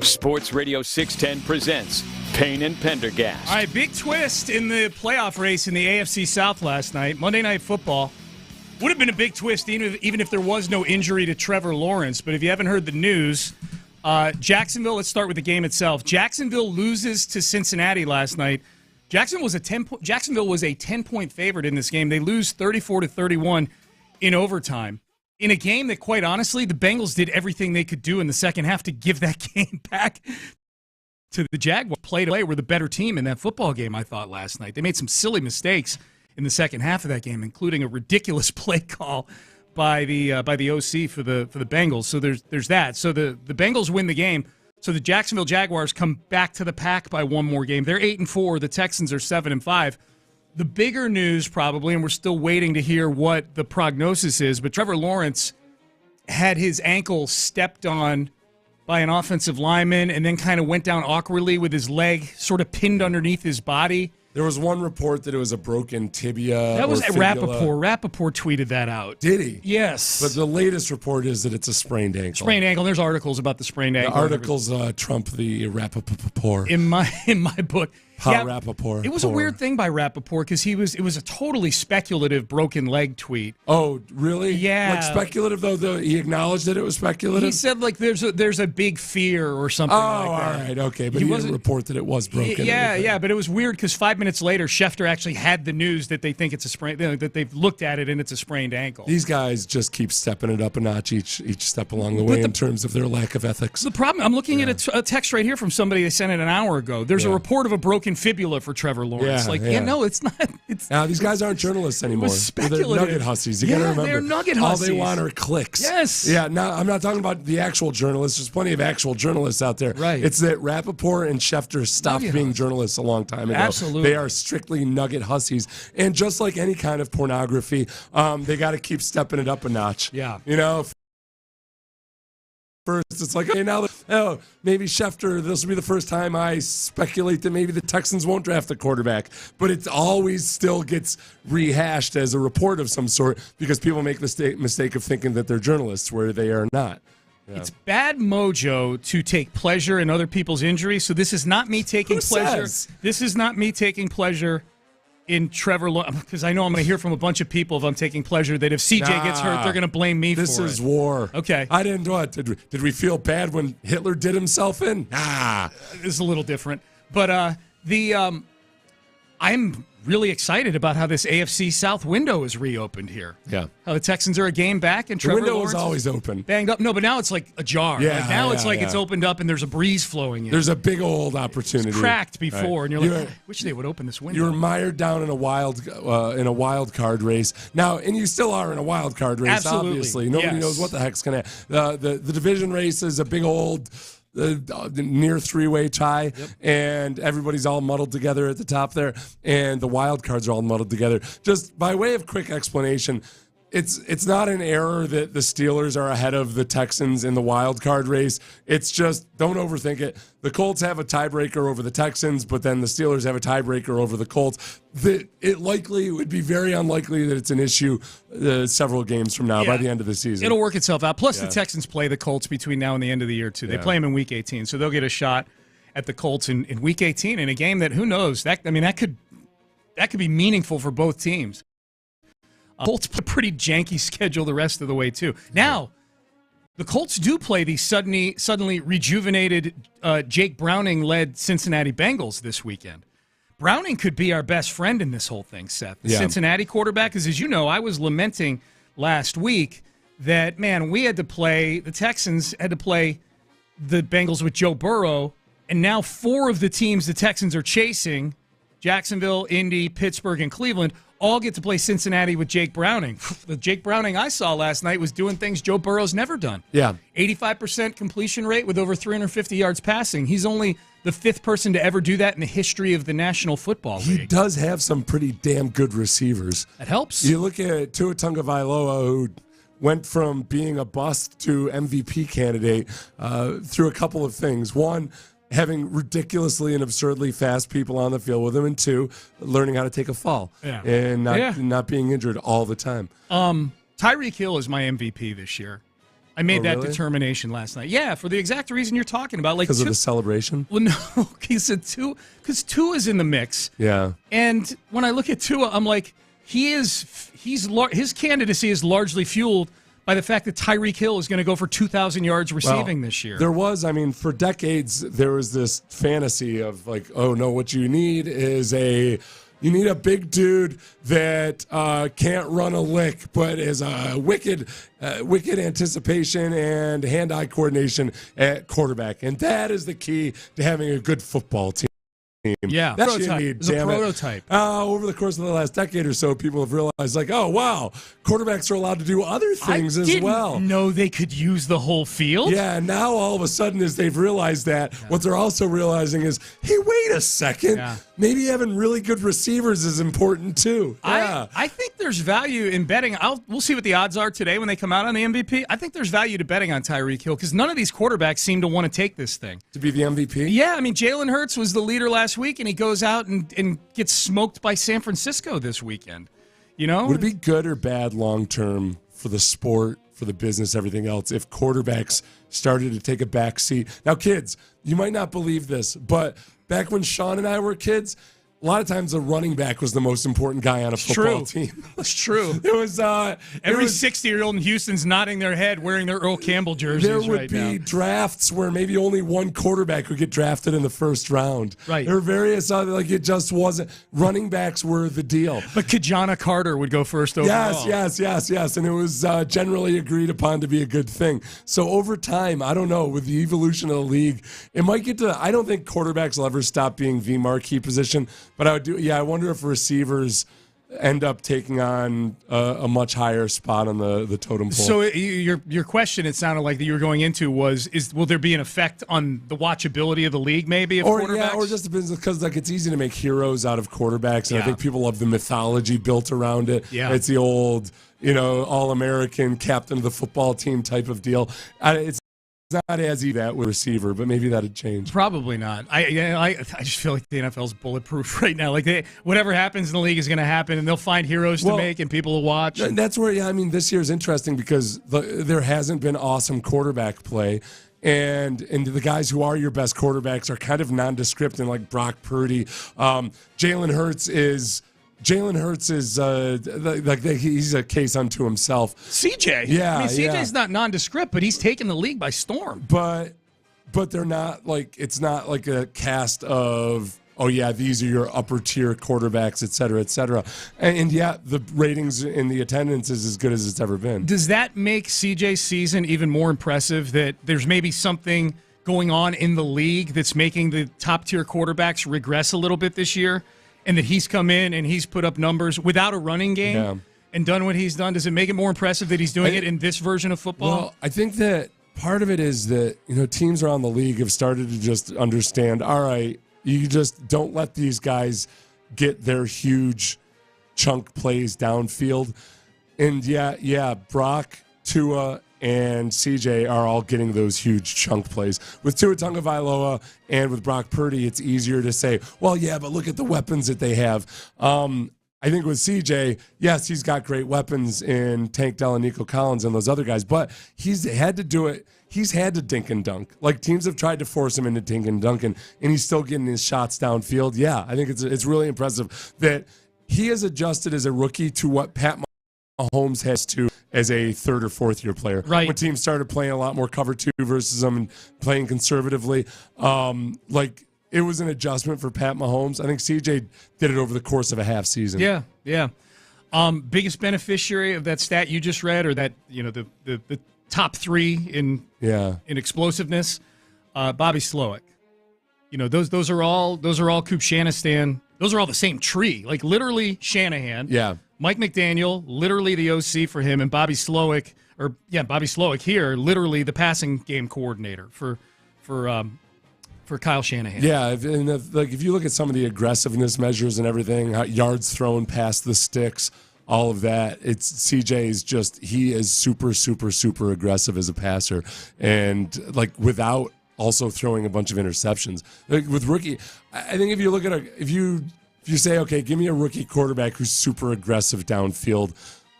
Sports Radio 610 presents Payne and Pendergast. All right, big twist in the playoff race in the AFC South last night. Monday Night Football. Would have been a big twist even if there was no injury to Trevor Lawrence. But if you haven't heard the news, Jacksonville, let's start with the game itself. Jacksonville loses to Cincinnati last night. Jacksonville was a 10-point favorite in this game. They lose 34-31 in overtime. In a game that, quite honestly, the Bengals did everything they could do in the second half to give that game back to the Jaguars. Played away, were the better team in that football game, I thought, last night. They made some silly mistakes in the second half of that game, including a ridiculous play call by the OC for the Bengals. So there's that. So the Bengals win the game. So the Jacksonville Jaguars come back to the pack by one more game. They're 8-4. The Texans are 7-5. The bigger news probably, and we're still waiting to hear what the prognosis is, but Trevor Lawrence had his ankle stepped on by an offensive lineman and then kind of went down awkwardly with his leg sort of pinned underneath his body. There was one report that it was a broken tibia. That was or fibula. Rappaport. Rappaport tweeted that out. Did he? Yes. But the latest report is that it's a sprained ankle. Sprained ankle. There's articles about the sprained ankle. The articles trump the Rappaport. In my book. Rappaport. It was a weird thing by Rappaport because it was a totally speculative broken leg tweet. Oh, really? Yeah. Like speculative, though he acknowledged that it was speculative? He said, like, there's a big fear or something like that. All right, okay. But he didn't report that it was broken. Yeah, but it was weird because 5 minutes later, Schefter actually had the news that they think it's a sprain, that they've looked at it and it's a sprained ankle. These guys just keep stepping it up a notch each step along the way in terms of their lack of ethics. The problem, I'm looking at a text right here from somebody they sent it an hour ago. There's a report of a broken fibula for Trevor Lawrence. No, it's not. Now, these guys aren't journalists anymore. They're nugget hussies. You got to remember. They're nugget hussies. All they want are clicks. Yes. Yeah, now I'm not talking about the actual journalists. There's plenty of actual journalists out there. Right. It's that Rappaport and Schefter stopped being journalists a long time ago. Absolutely. They are strictly nugget hussies. And just like any kind of pornography, they got to keep stepping it up a notch. Yeah. You know, first, it's like, okay, now, maybe Schefter, this will be the first time I speculate that maybe the Texans won't draft a quarterback. But it always still gets rehashed as a report of some sort because people make the mistake of thinking that they're journalists where they are not. Yeah. It's bad mojo to take pleasure in other people's injuries. So this is not me taking pleasure. This is not me taking pleasure in Trevor Lawrence, because I know I'm going to hear from a bunch of people if I'm taking pleasure that if CJ gets hurt, they're going to blame me for it. This is war. Okay. I didn't do it. Did we feel bad when Hitler did himself in? It's a little different. But I'm really excited about how this AFC South window is reopened here. Yeah. How the Texans are a game back and Trevor Lawrence Lawrence was always open. Banged up. No, but now it's like ajar. Yeah, like now it's like it's opened up and there's a breeze flowing in. There's a big old opportunity. It's cracked before, and you're like, I wish they would open this window. You were mired down in a wild card race. Now, and you still are in a wild card race, Absolutely. obviously. Nobody knows what the heck's going to happen. The division race is a big old near three-way tie, and everybody's all muddled together at the top there, and the wild cards are all muddled together. Just by way of quick explanation, it's not an error that the Steelers are ahead of the Texans in the wild card race. It's just, don't overthink it. The Colts have a tiebreaker over the Texans, but then the Steelers have a tiebreaker over the Colts. It would be very unlikely that it's an issue several games from now by the end of the season. It'll work itself out. Plus, the Texans play the Colts between now and the end of the year, too. They play them in Week 18, so they'll get a shot at the Colts in Week 18 in a game that, who knows, that could be meaningful for both teams. Colts play a pretty janky schedule the rest of the way, too. Now, the Colts do play the suddenly rejuvenated Jake Browning-led Cincinnati Bengals this weekend. Browning could be our best friend in this whole thing, Seth. The Cincinnati quarterback, because as you know, I was lamenting last week that, man, the Texans had to play the Bengals with Joe Burrow, and now 4 of the teams the Texans are chasing, Jacksonville, Indy, Pittsburgh, and Cleveland, all get to play Cincinnati with Jake Browning. The Jake Browning I saw last night was doing things Joe Burrow's never done. Yeah. 85% completion rate with over 350 yards passing. He's only the 5th person to ever do that in the history of the National Football League. He does have some pretty damn good receivers. That helps. You look at Tua Tagovailoa, who went from being a bust to MVP candidate through a couple of things. One, having ridiculously and absurdly fast people on the field with him, and 2, learning how to take a fall and not being injured all the time. Tyreek Hill is my MVP this year. I made that determination last night. Yeah, for the exact reason you're talking about. Because of the celebration? Well, no, he said because Tua's in the mix. Yeah. And when I look at Tua, I'm like, his candidacy is largely fueled by the fact that Tyreek Hill is going to go for 2,000 yards receiving this year. For decades, there was this fantasy of like, oh no, what you need is you need a big dude that can't run a lick, but is a wicked anticipation and hand-eye coordination at quarterback. And that is the key to having a good football team. Yeah, that's prototype. what you need. It's a prototype. Over the course of the last decade or so, people have realized, like, oh wow, quarterbacks are allowed to do other things as well. I didn't know they could use the whole field. Yeah, and now all of a sudden, as they've realized that, what they're also realizing is, hey, wait a second, maybe having really good receivers is important too. Yeah. I think there's value in betting. We'll see what the odds are today when they come out on the MVP. I think there's value to betting on Tyreek Hill because none of these quarterbacks seem to want to take this thing. To be the MVP? Yeah, I mean, Jalen Hurts was the leader last week, and he goes out and gets smoked by San Francisco this weekend. You know? Would it be good or bad long-term for the sport, for the business, everything else, if quarterbacks started to take a back seat? Now, kids, you might not believe this, but back when Sean and I were kids, a lot of times the running back was the most important guy on a football team. It's true. It was every 60-year-old in Houston's nodding their head wearing their Earl Campbell jerseys there would right be now. drafts where maybe only one quarterback would get drafted in the first round. Right. There were various other, like it just wasn't. Running backs were the deal. But Kajana Carter would go first overall. Yes. And it was generally agreed upon to be a good thing. So over time, I don't know, with the evolution of the league, it might get to, I don't think quarterbacks will ever stop being the marquee position, but I wonder if receivers end up taking on a much higher spot on the totem pole. So your question, it sounded like that you were going into was, will there be an effect on the watchability of the league maybe of quarterbacks? Yeah, or just depends because it's easy to make heroes out of quarterbacks, and I think people love the mythology built around it. Yeah. It's the old, All-American captain of the football team type of deal. It's not as easy that with receiver, but maybe that'd change. Probably not. I just feel like the NFL's bulletproof right now. Like whatever happens in the league is going to happen, and they'll find heroes to make and people to watch. That's where, this year's interesting because there hasn't been awesome quarterback play. And the guys who are your best quarterbacks are kind of nondescript, and like Brock Purdy. Jalen Hurts is he's a case unto himself. CJ, CJ's not nondescript, but he's taken the league by storm. But they're not like, it's not like a cast of, these are your upper tier quarterbacks, et cetera, et cetera. And the ratings and the attendance is as good as it's ever been. Does that make CJ's season even more impressive, that there's maybe something going on in the league that's making the top tier quarterbacks regress a little bit this year? And that he's come in and he's put up numbers without a running game and done what he's done? Does it make it more impressive that he's doing it in this version of football? Well, I think that part of it is that, teams around the league have started to just understand, all right, you just don't let these guys get their huge chunk plays downfield. And Brock, Tua, and CJ are all getting those huge chunk plays. With Tua Tagovailoa and with Brock Purdy, it's easier to say, but look at the weapons that they have. I think with CJ, yes, he's got great weapons in Tank Dell and Nico Collins and those other guys, but he's had to do it. He's had to dink and dunk. Like, teams have tried to force him into dink and dunk, and he's still getting his shots downfield. Yeah, I think it's really impressive that he has adjusted as a rookie to what Pat Mahomes has to as a third or fourth year player. Right. When teams started playing a lot more cover two versus them and playing conservatively, it was an adjustment for Pat Mahomes. I think CJ did it over the course of a half season. Yeah. Biggest beneficiary of that stat you just read, or that, the top three in explosiveness, Bobby Slowick. Those are all Coop Shanistan. Those are all the same tree. Like, literally Shanahan. Yeah. Mike McDaniel, literally the OC for him, and Bobby Slowick here, literally the passing game coordinator for Kyle Shanahan. Yeah, if you look at some of the aggressiveness measures and everything, yards thrown past the sticks, all of that, he is super, super, super aggressive as a passer, and without also throwing a bunch of interceptions. With rookie, I think if you look at if you say, okay, give me a rookie quarterback who's super aggressive downfield,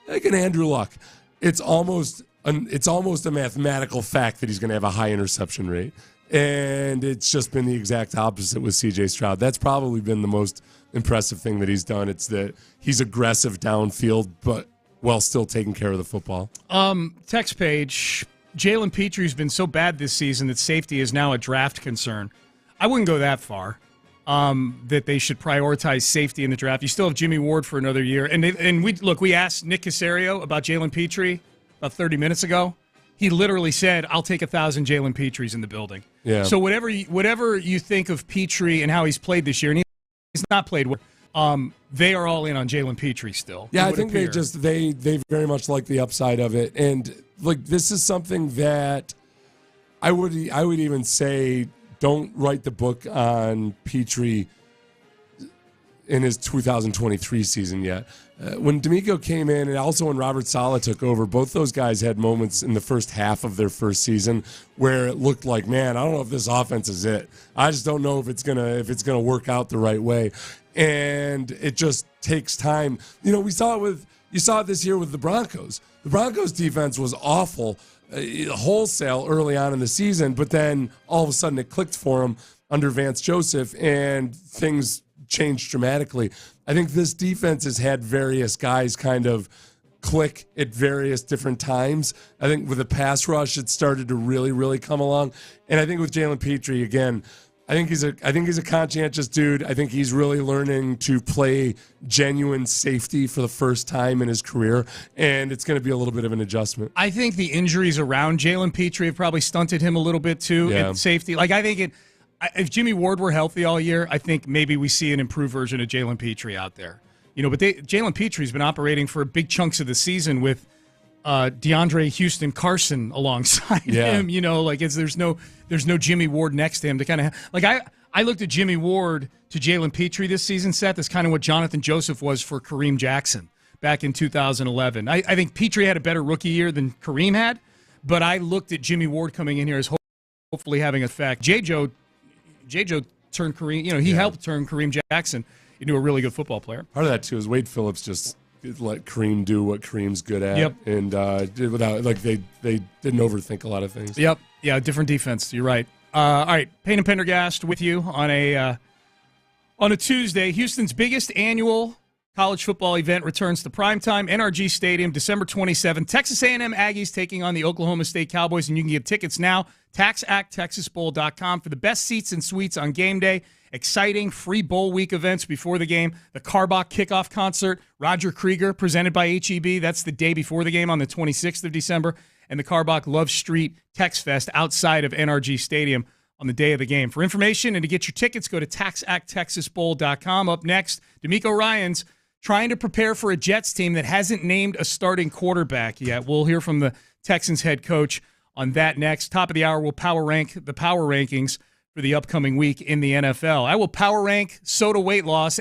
like an Andrew Luck, it's almost a mathematical fact that he's going to have a high interception rate. And it's just been the exact opposite with C.J. Stroud. That's probably been the most impressive thing that he's done. It's that he's aggressive downfield, but while still taking care of the football. Text page, Jalen Petre's been so bad this season that safety is now a draft concern. I wouldn't go that far. That they should prioritize safety in the draft. You still have Jimmy Ward for another year. And we asked Nick Caserio about Jalen Petre about 30 minutes ago. He literally said, I'll take 1,000 Jalen Petre's in the building. Yeah. So whatever you think of Petre and how he's played this year, and he's not played well, they are all in on Jalen Petre still. Yeah, I think they very much like the upside of it. And this is something that I would even say, don't write the book on Petre in his 2023 season yet. When D'Amico came in, and also when Robert Saleh took over, both those guys had moments in the first half of their first season where it looked like, man, I don't know if this offense is it. I just don't know if it's gonna work out the right way. And it just takes time. You saw it this year with the Broncos. The Broncos defense was awful wholesale early on in the season, but then all of a sudden it clicked for them. under Vance Joseph, and things changed dramatically. I think this defense has had various guys kind of click at various different times. I think with the pass rush, it started to really, really come along. And I think with Jalen Petrie, again, I think he's a conscientious dude. I think he's really learning to play genuine safety for the first time in his career, and it's going to be a little bit of an adjustment. I think the injuries around Jalen Petrie have probably stunted him a little bit too at safety. Like I think if Jimmy Ward were healthy all year, I think maybe we see an improved version of Jalen Petrie out there. But Jalen Petrie's been operating for big chunks of the season with DeAndre Houston Carson alongside him. There's no Jimmy Ward next to him to kind of I looked at Jimmy Ward to Jalen Petrie this season, Seth. That's kind of what Jonathan Joseph was for Kareem Jackson back in 2011. I think Petrie had a better rookie year than Kareem had, but I looked at Jimmy Ward coming in here as hopefully having an effect. J-Joe turned Kareem. He helped turn Kareem Jackson into a really good football player. Part of that too is Wade Phillips just let Kareem do what Kareem's good at, and without they didn't overthink a lot of things. Yep, yeah, different defense. You're right. All right, Payne and Pendergast with you on a Tuesday. Houston's biggest annual college football event returns to primetime, NRG Stadium, December 27th. Texas A&M Aggies taking on the Oklahoma State Cowboys, and you can get tickets now. TaxActTexasBowl.com for the best seats and suites on game day. Exciting free bowl week events before the game. The Carbach kickoff concert, Roger Krieger presented by HEB. That's the day before the game on the 26th of December. And the Carbach Love Street Tex Fest outside of NRG Stadium on the day of the game. For information and to get your tickets, go to TaxActTexasBowl.com. Up next, DeMeco Ryans trying to prepare for a Jets team that hasn't named a starting quarterback yet. We'll hear from the Texans head coach on that next. Top of the hour, we'll power rank the power rankings for the upcoming week in the NFL. I will power rank soda weight loss.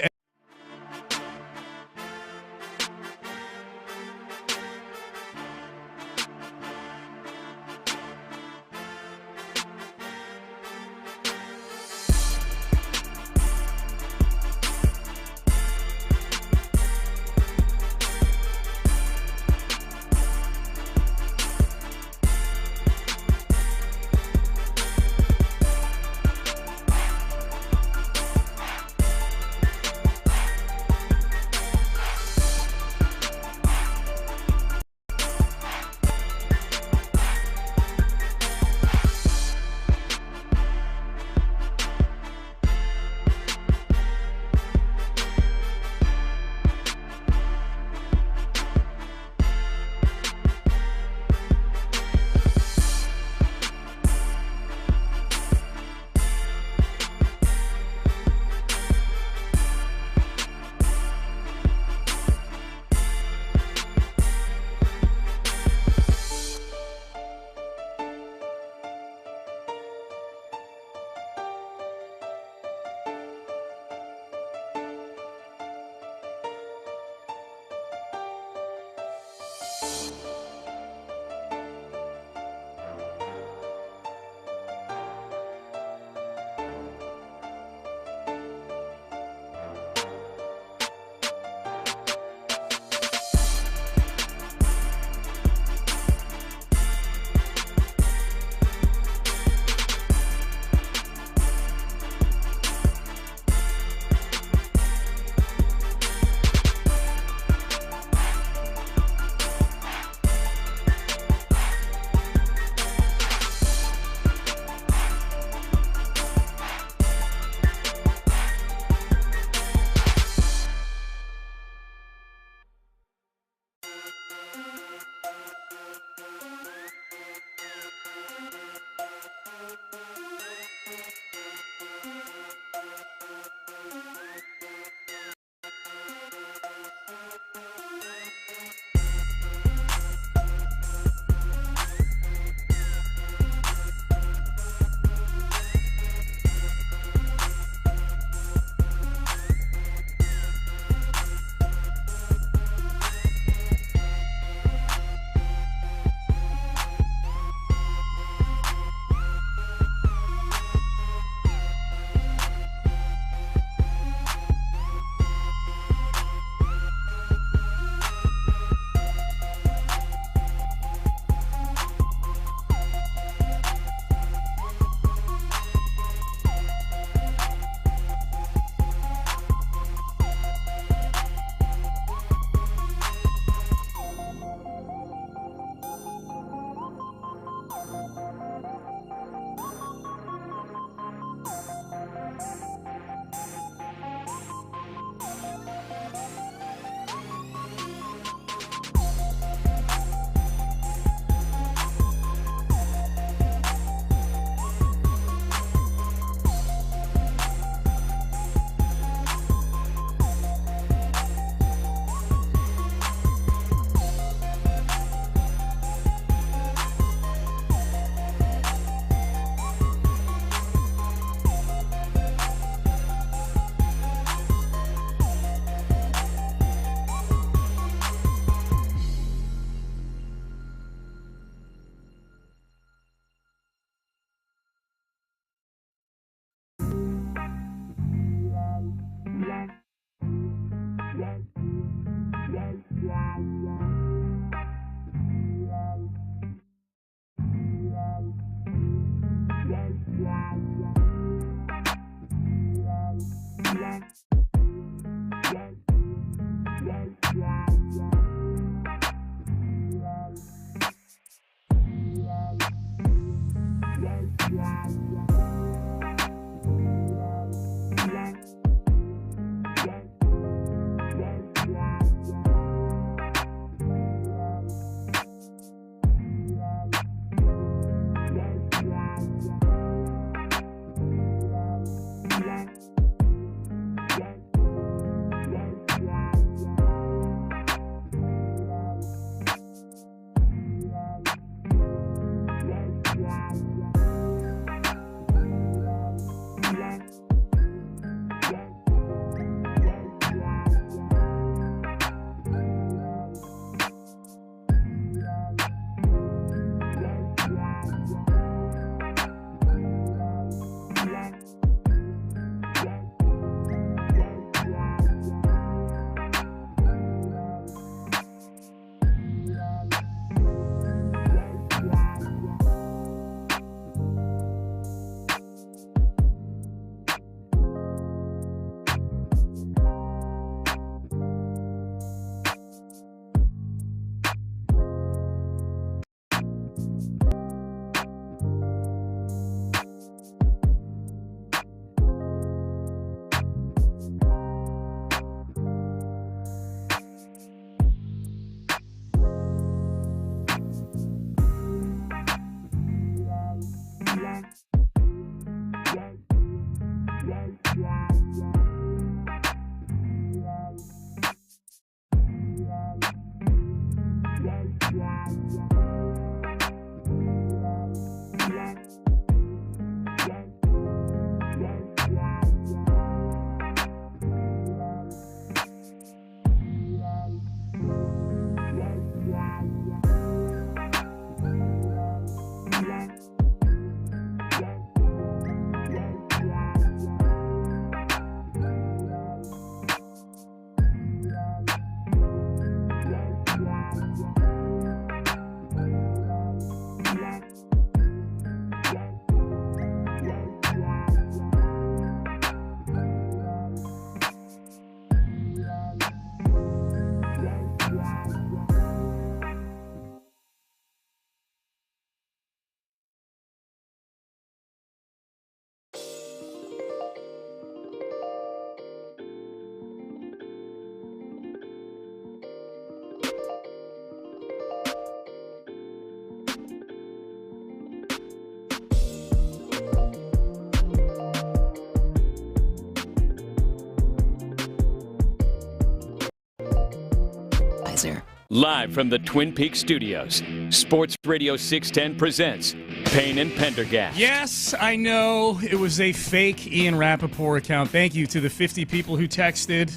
advisor. Live from the Twin Peaks studios, Sports Radio 610 presents Payne and Pendergast. Yes, I know it was a fake Ian Rappaport account. Thank you to the 50 people who texted,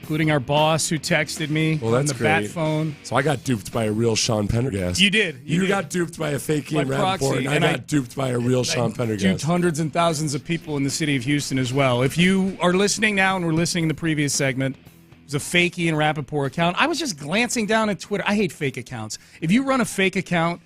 including our boss who texted me on the bat phone. So I got duped by a real Sean Pendergast. You did. You got duped by a fake Ian Rappaport, and I got duped by a real Sean Pendergast. Duped hundreds and thousands of people in the city of Houston as well. If you are listening now and were listening in the previous segment, it was a fake Ian Rappaport account. I was just glancing down at Twitter. I hate fake accounts. If you run a fake account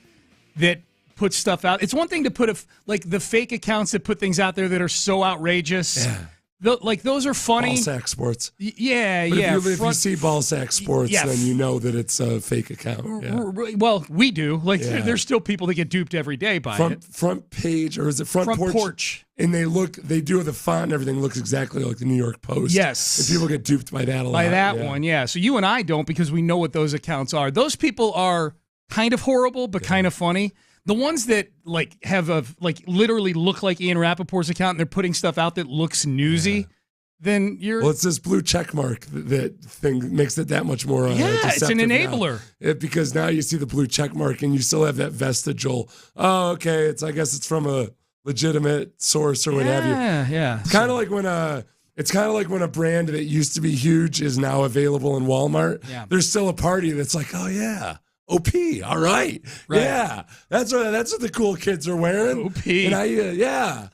that puts stuff out, it's one thing to put the fake accounts that put things out there that are so outrageous. Yeah. Those are funny. Ballsack Sports. Yeah, but yeah. If you see Ballsack Sports, then you know that it's a fake account. Yeah. Well, we do. There's still people that get duped every day by it. Front page, or is it front porch? And they do the font and everything looks exactly like the New York Post. Yes. And people get duped by that a lot. By that one, yeah. So you and I don't, because we know what those accounts are. Those people are kind of horrible, but kind of funny. The ones that have literally look like Ian Rappaport's account and they're putting stuff out that looks newsy, then you're... Well, it's this blue check mark that thing makes it that much more it's an enabler. Because now you see the blue check mark and you still have that vestigial, I guess it's from a legitimate source or what have you. Yeah. It's kind of like when a brand that used to be huge is now available in Walmart. Yeah. There's still a party that's like, oh yeah, OP, all right. Yeah, that's what the cool kids are wearing. OP, and I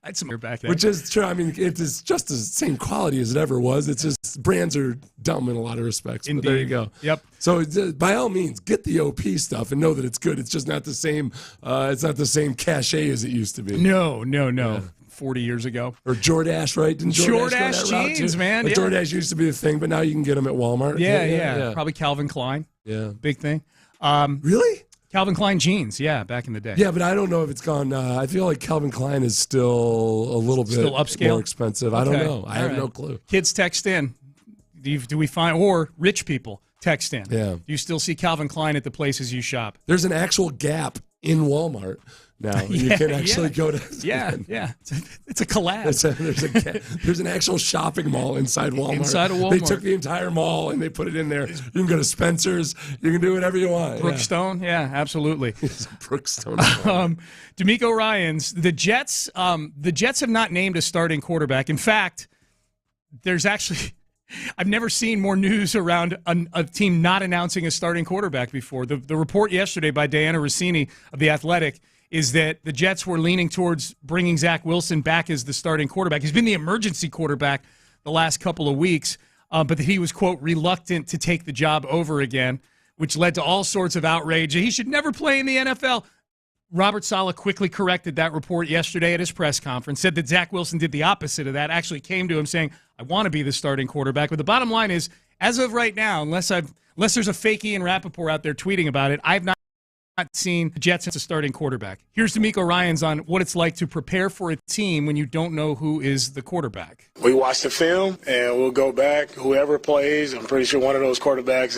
I'd some back there. Which is true. I mean, it is just the same quality as it ever was. It's just brands are dumb in a lot of respects. Indeed. But there you go. Yep. So by all means, get the OP stuff and know that it's good. It's just not the same. It's not the same cachet as it used to be. No. Yeah. 40 years ago. Or Jordache, right? Didn't Jordache go that jeans, route man. Like Jordache used to be the thing, but now you can get them at Walmart. Yeah. Probably Calvin Klein. Yeah. Big thing. Really? Calvin Klein jeans, back in the day. Yeah, but I don't know if it's gone. I feel like Calvin Klein is still a little bit upscale, more expensive. Okay. I don't know. I have no clue. Kids text in. Do we find, or rich people text in? Yeah. Do you still see Calvin Klein at the places you shop? There's an actual Gap in Walmart now. You can actually go to. Yeah. It's a collab. There's an actual shopping mall inside Walmart. Inside of Walmart. They took the entire mall and they put it in there. You can go to Spencer's. You can do whatever you want. Brookstone. Yeah, absolutely. Brookstone. D'Amico Ryans. The Jets have not named a starting quarterback. In fact, there's actually... I've never seen more news around a team not announcing a starting quarterback before. The report yesterday by Diana Rossini of The Athletic is that the Jets were leaning towards bringing Zach Wilson back as the starting quarterback. He's been the emergency quarterback the last couple of weeks, but that he was, quote, reluctant to take the job over again, which led to all sorts of outrage. He should never play in the NFL. Robert Saleh quickly corrected that report yesterday at his press conference, said that Zach Wilson did the opposite of that, actually came to him saying, I want to be the starting quarterback. But the bottom line is, as of right now, unless there's a fake Ian Rappaport out there tweeting about it, I've not seen the Jets as a starting quarterback. Here's D'Amico Ryans on what it's like to prepare for a team when you don't know who is the quarterback. We watch the film, and we'll go back. Whoever plays, I'm pretty sure one of those quarterbacks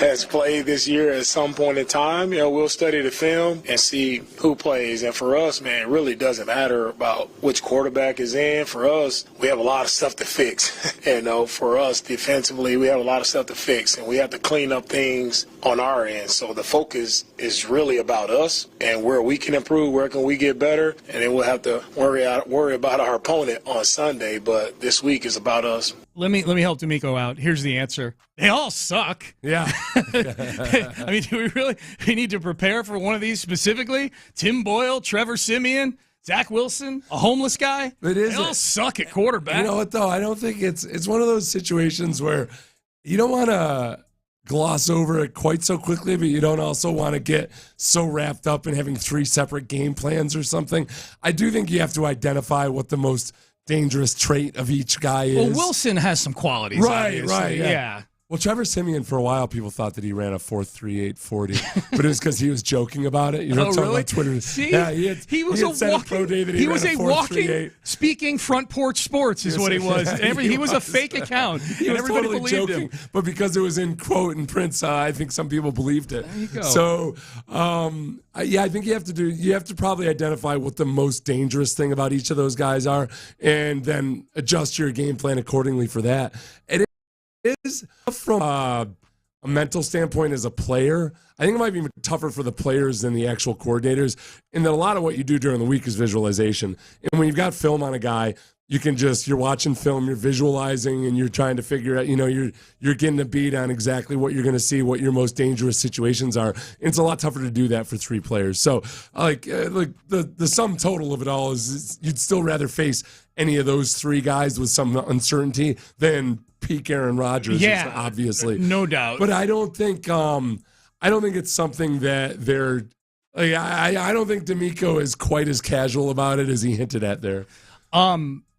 has played this year at some point in time. We'll study the film and see who plays. And for us, man, it really doesn't matter about which quarterback is in. For us, we have a lot of stuff to fix. For us, defensively, we have a lot of stuff to fix, and we have to clean up things on our end. So the focus is really about us and where we can improve, where can we get better, and then we'll have to worry about our opponent on Sunday. But this week is about us. Let me help D'Amico out. Here's the answer. They all suck. Yeah. I mean, do we need to prepare for one of these specifically? Tim Boyle, Trevor Siemian, Zach Wilson, a homeless guy? They all suck at quarterback. You know what, though? I don't think it's one of those situations where you don't want to gloss over it quite so quickly, but you don't also want to get so wrapped up in having 3 separate game plans or something. I do think you have to identify what the most dangerous trait of each guy is. Well, Wilson has some qualities, right, obviously. Yeah. Well, Trevor Siemian, for a while, people thought that he ran a 4.38 40, but it was because he was joking about it. You know, really? On Twitter. See? Yeah, he was a walking, speaking front porch sports is what he was. He was a fake account. He was everybody totally believed joking, him. but because it was in quote and print, I think some people believed it. There you go. So, I think you have to probably identify what the most dangerous thing about each of those guys are, and then adjust your game plan accordingly for that. is from a mental standpoint as a player. I think it might be tougher for the players than the actual coordinators, in that a lot of what you do during the week is visualization. And when you've got film on a guy, you're watching film, you're visualizing, and you're trying to figure out, you're getting a beat on exactly what you're going to see, what your most dangerous situations are. And it's a lot tougher to do that for three players. So, the sum total of it all is you'd still rather face any of those three guys with some uncertainty than peak Aaron Rodgers, obviously. No doubt. But I don't think it's something that they're I don't think D'Amico is quite as casual about it as he hinted at there.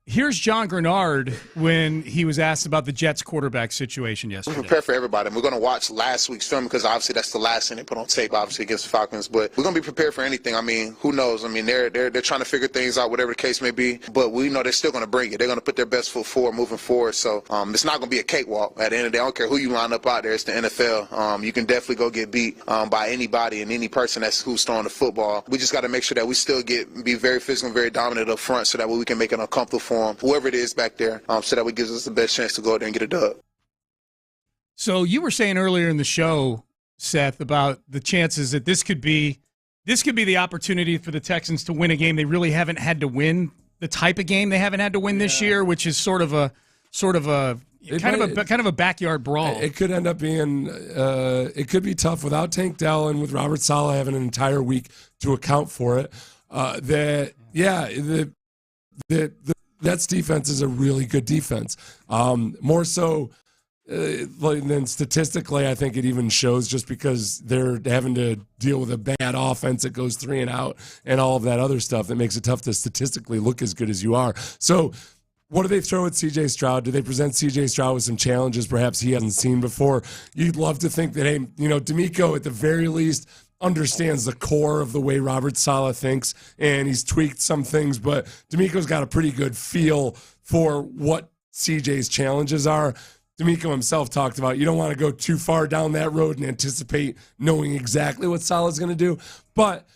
Here's John Grenard when he was asked about the Jets quarterback situation yesterday. We're prepared for everybody. And we're going to watch last week's film because obviously that's the last thing they put on tape, obviously, against the Falcons. But we're going to be prepared for anything. I mean, who knows? I mean, they're trying to figure things out, whatever the case may be. But we know they're still going to bring it. They're going to put their best foot forward moving forward. So it's not going to be a cakewalk. At the end of the day, I don't care who you line up out there. It's the NFL. You can definitely go get beat by anybody and any person who's throwing the football. We just got to make sure that we still be very physical and very dominant up front so that way we can make it uncomfortable for them, whoever it is back there, so that it gives us the best chance to go out there and get a dub. So you were saying earlier in the show, Seth, about the chances that this could be the opportunity for the Texans to win a game they really haven't had to win, the type of game they haven't had to win this year, which is sort of a backyard brawl. It could end up being it could be tough without Tank Dell and with Robert Saleh having an entire week to account for it. Jets defense is a really good defense. More so than statistically, I think it even shows just because they're having to deal with a bad offense that goes 3 and out and all of that other stuff that makes it tough to statistically look as good as you are. So what do they throw at C.J. Stroud? Do they present C.J. Stroud with some challenges perhaps he hasn't seen before? You'd love to think that, hey, D'Amico at the very least understands the core of the way Robert Saleh thinks, and he's tweaked some things, but D'Amico's got a pretty good feel for what CJ's challenges are. D'Amico himself talked about you don't want to go too far down that road and anticipate knowing exactly what Saleh's going to do, but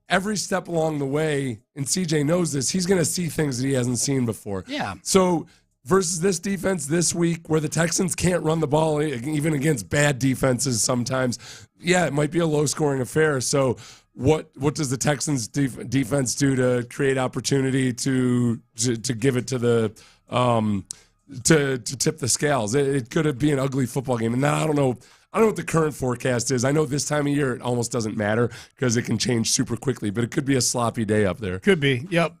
every step along the way, and CJ knows this, he's going to see things that he hasn't seen before. Yeah. So versus this defense this week where the Texans can't run the ball even against bad defenses sometimes, it might be a low-scoring affair. So what does the Texans defense do to create opportunity to give it to the to tip the scales? It could be an ugly football game. And now I don't know what the current forecast is. I know this time of year it almost doesn't matter because it can change super quickly, but it could be a sloppy day up there. Could be, yep.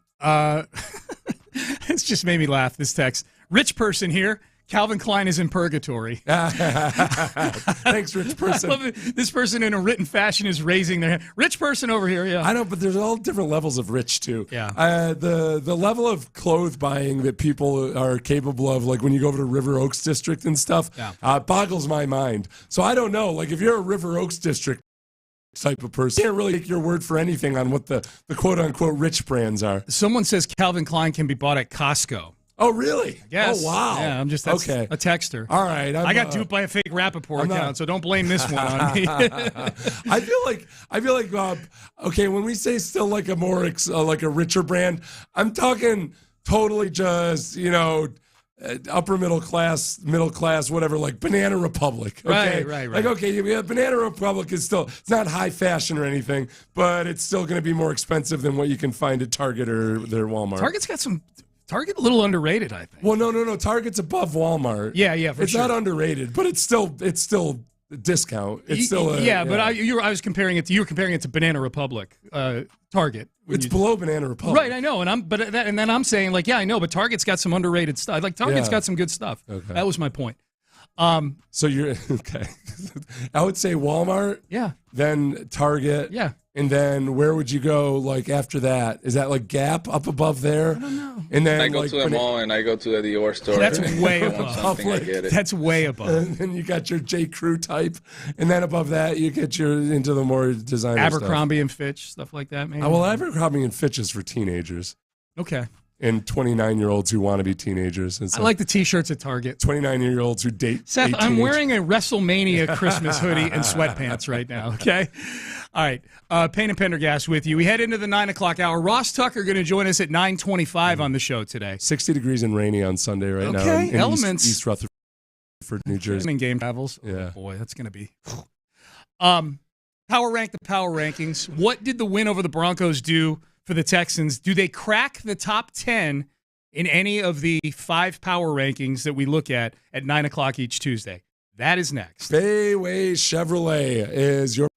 It's just made me laugh, this text. Rich person here. Calvin Klein is in purgatory. Thanks, rich person. I love it. This person in a written fashion is raising their hand. Rich person over here, yeah. I know, but there's all different levels of rich, too. Yeah. The level of clothes buying that people are capable of, like when you go over to River Oaks District and stuff, boggles my mind. So I don't know. Like if you're a River Oaks District type of person, you can't really take your word for anything on what the quote-unquote rich brands are. Someone says Calvin Klein can be bought at Costco. Oh, really? Yes. Oh, wow. Yeah, that's okay. A texter. All right. I got duped by a fake Rappaport account, so don't blame this one on me. I feel like okay, when we say still like a more like a richer brand, I'm talking totally just, upper middle class, whatever, like Banana Republic. Okay? Right. Like, okay, Banana Republic is still, it's not high fashion or anything, but it's still going to be more expensive than what you can find at Target or their Walmart. Target a little underrated, I think. Well, no. Target's above Walmart. Yeah, for it's sure. It's not underrated, but it's still a discount. It's still but I was comparing it to, you were comparing it to Banana Republic, Target. It's below Banana Republic. Right, I know, and then I'm saying like, yeah, I know, but Target's got some underrated stuff. Like Target's got some good stuff. Okay. That was my point. So you're okay. I would say Walmart. Yeah. Then Target. Yeah. And then where would you go like after that? Is that like Gap up above there? I don't know. And then I go to the mall and I go to the Dior store. That's way above. I get it. That's way above. And then you got your J. Crew type, and then above that you get into the more designer Abercrombie and Fitch, stuff like that. Maybe. Well, Abercrombie and Fitch is for teenagers. Okay. And 29-year-olds who want to be teenagers. And so I like the T-shirts at Target. 29-year-olds who date. Seth, I'm wearing a WrestleMania Christmas hoodie and sweatpants right now. Okay. All right. Payne and Pendergast with you. We head into the 9 o'clock hour. Ross Tucker going to join us at 9:25 on the show today. 60 degrees and rainy on Sunday right now. Okay. In Elements. East Rutherford. for New Jersey. In game travels. Yeah. Oh, boy, that's going to be. Power rank the power rankings. What did the win over the Broncos do for the Texans? Do they crack the top 10 in any of the 5 power rankings that we look at 9 o'clock each Tuesday? That is next. Bayway Chevrolet is your.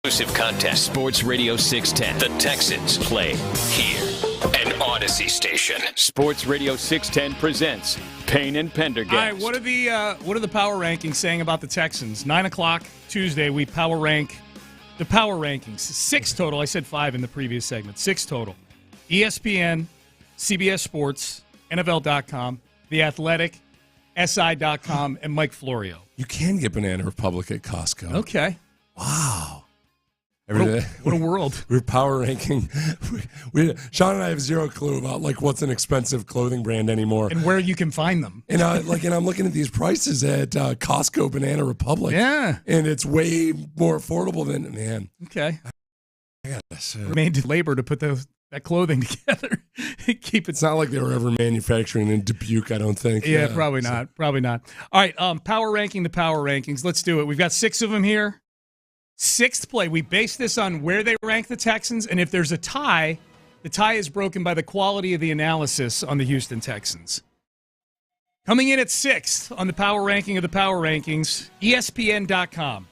Exclusive contest. Sports Radio 610. The Texans play here. An Odyssey station. Sports Radio 610 presents Payne and Pendergast. All right, what are the power rankings saying about the Texans? 9 o'clock Tuesday, we power rank the power rankings. 6 total. I said 5 in the previous segment. 6 total. ESPN, CBS Sports, NFL.com, The Athletic, SI.com, and Mike Florio. You can get Banana Republic at Costco. Okay. Wow. What a world. We're power ranking. Sean and I have zero clue about what's an expensive clothing brand anymore. And where you can find them. And I'm looking at these prices at Costco Banana Republic. Yeah. And it's way more affordable than, man. Okay. Made labor to put that clothing together. It's not like they were ever manufacturing in Dubuque, I don't think. Yeah, probably not. Probably not. All right, power ranking the power rankings. Let's do it. We've got 6 of them here. 6th play. We base this on where they rank the Texans, and if there's a tie, the tie is broken by the quality of the analysis on the Houston Texans. Coming in at 6th on the power ranking of the power rankings, ESPN.com.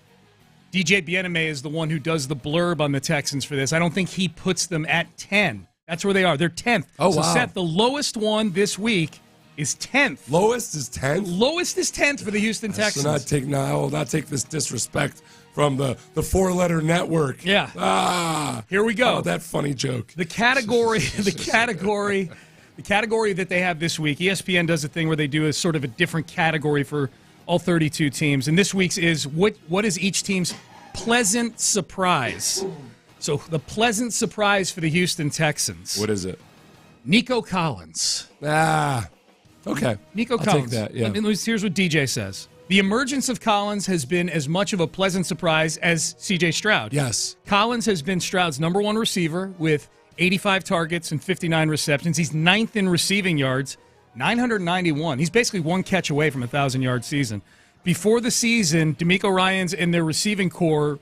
DJ Bieneme is the one who does the blurb on the Texans for this. I don't think he puts them at 10. That's where they are. They're 10th. Oh, so wow. Seth, the lowest one this week is 10th. Lowest is 10th? Lowest is 10th for the Houston Texans. I will not take this disrespect from the 4-letter network. Yeah. Here we go. Oh, that funny joke. The category that they have this week, ESPN does a thing where they do a sort of a different category for all 32 teams. And this week's is what is each team's pleasant surprise? So the pleasant surprise for the Houston Texans. What is it? Nico Collins. Okay. Nico I'll Collins. take that, yeah. Here's what DJ says. The emergence of Collins has been as much of a pleasant surprise as C.J. Stroud. Yes. Collins has been Stroud's number 1 receiver with 85 targets and 59 receptions. He's 9th in receiving yards, 991. He's basically one catch away from a 1,000-yard season. Before the season, DeMeco Ryans and their receiving core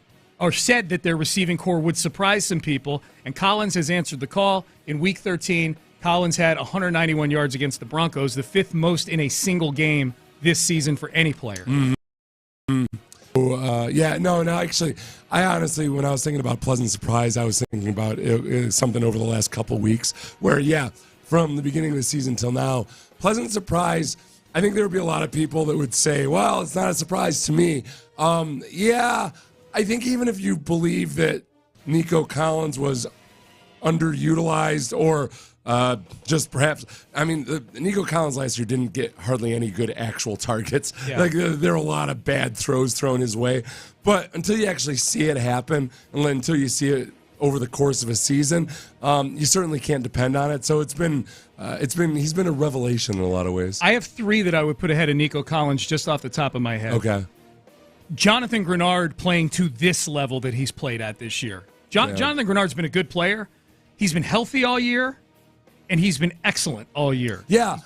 said that their receiving core would surprise some people, and Collins has answered the call. In Week 13, Collins had 191 yards against the Broncos, the 5th most in a single game this season for any player. Actually, I honestly, when I was thinking about pleasant surprise, I was thinking about something over the last couple of weeks where, from the beginning of the season till now, pleasant surprise, I think there would be a lot of people that would say, well, it's not a surprise to me. I think even if you believe that Nico Collins was underutilized or just perhaps, Nico Collins last year didn't get hardly any good actual targets. Yeah. There are a lot of bad throws thrown his way. But until you actually see it happen, and until you see it over the course of a season, you certainly can't depend on it. So he's been a revelation in a lot of ways. I have 3 that I would put ahead of Nico Collins just off the top of my head. Okay. Jonathan Grenard playing to this level that he's played at this year. Jonathan Grenard's been a good player. He's been healthy all year, and he's been excellent all year. Yeah.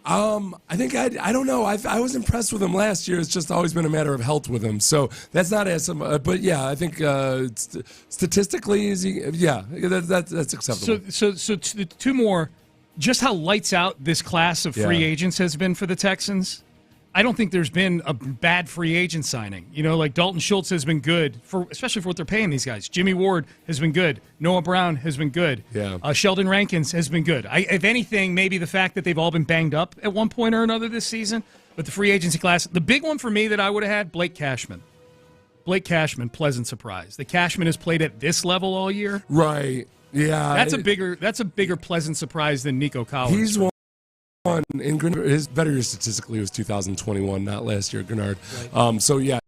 I think I don't know. I was impressed with him last year. It's just always been a matter of health with him. So that's not as but I think statistically, that's acceptable. So 2 more. Just how lights out this class of free agents has been for the Texans. I don't think there's been a bad free agent signing. Dalton Schultz has been good, especially for what they're paying these guys. Jimmy Ward has been good. Noah Brown has been good. Yeah. Sheldon Rankins has been good. If anything, maybe the fact that they've all been banged up at one point or another this season. But the free agency class, the big one for me that I would have had, Blake Cashman. Blake Cashman, pleasant surprise. The Cashman has played at this level all year. Right. Yeah. That's a bigger pleasant surprise than Nico Collins. He's one. And his better year statistically was 2021, not last year, Grenard. Right. You're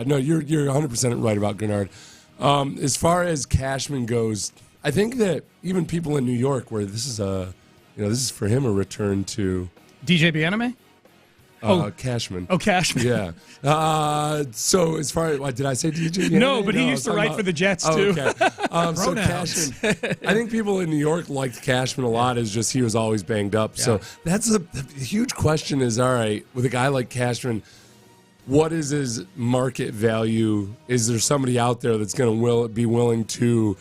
100% right about Grenard. As far as Cashman goes, I think that even people in New York, where this is for him a return to DJ Bieneme. Cashman. Oh, Cashman. Yeah. So as far as, did I say DJ? No, but he used to write for the Jets too. Okay. So Cashman, I think people in New York liked Cashman a lot. Is just he was always banged up. Yeah. So that's the huge question. Is all right with a guy like Cashman. What is his market value? Is there somebody out there that's going to be willing to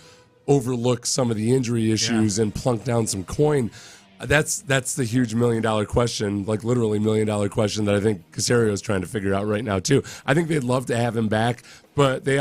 overlook some of the injury issues and plunk down some coin? That's the huge $1 million question, like literally $1 million question that I think Caserio is trying to figure out right now too. I think they'd love to have him back, but I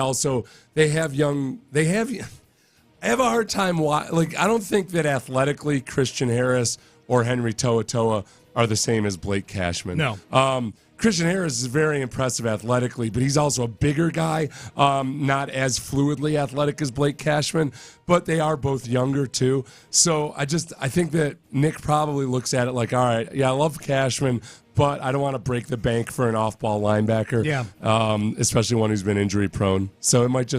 have a hard time. Like, I don't think that athletically Christian Harris or Henry To'oTo'o are the same as Blake Cashman. No. Christian Harris is very impressive athletically, but he's also a bigger guy, not as fluidly athletic as Blake Cashman, but they are both younger too. So I think that Nick probably looks at it like, all right, yeah, I love Cashman, but I don't want to break the bank for an off-ball linebacker, especially one who's been injury-prone. So it might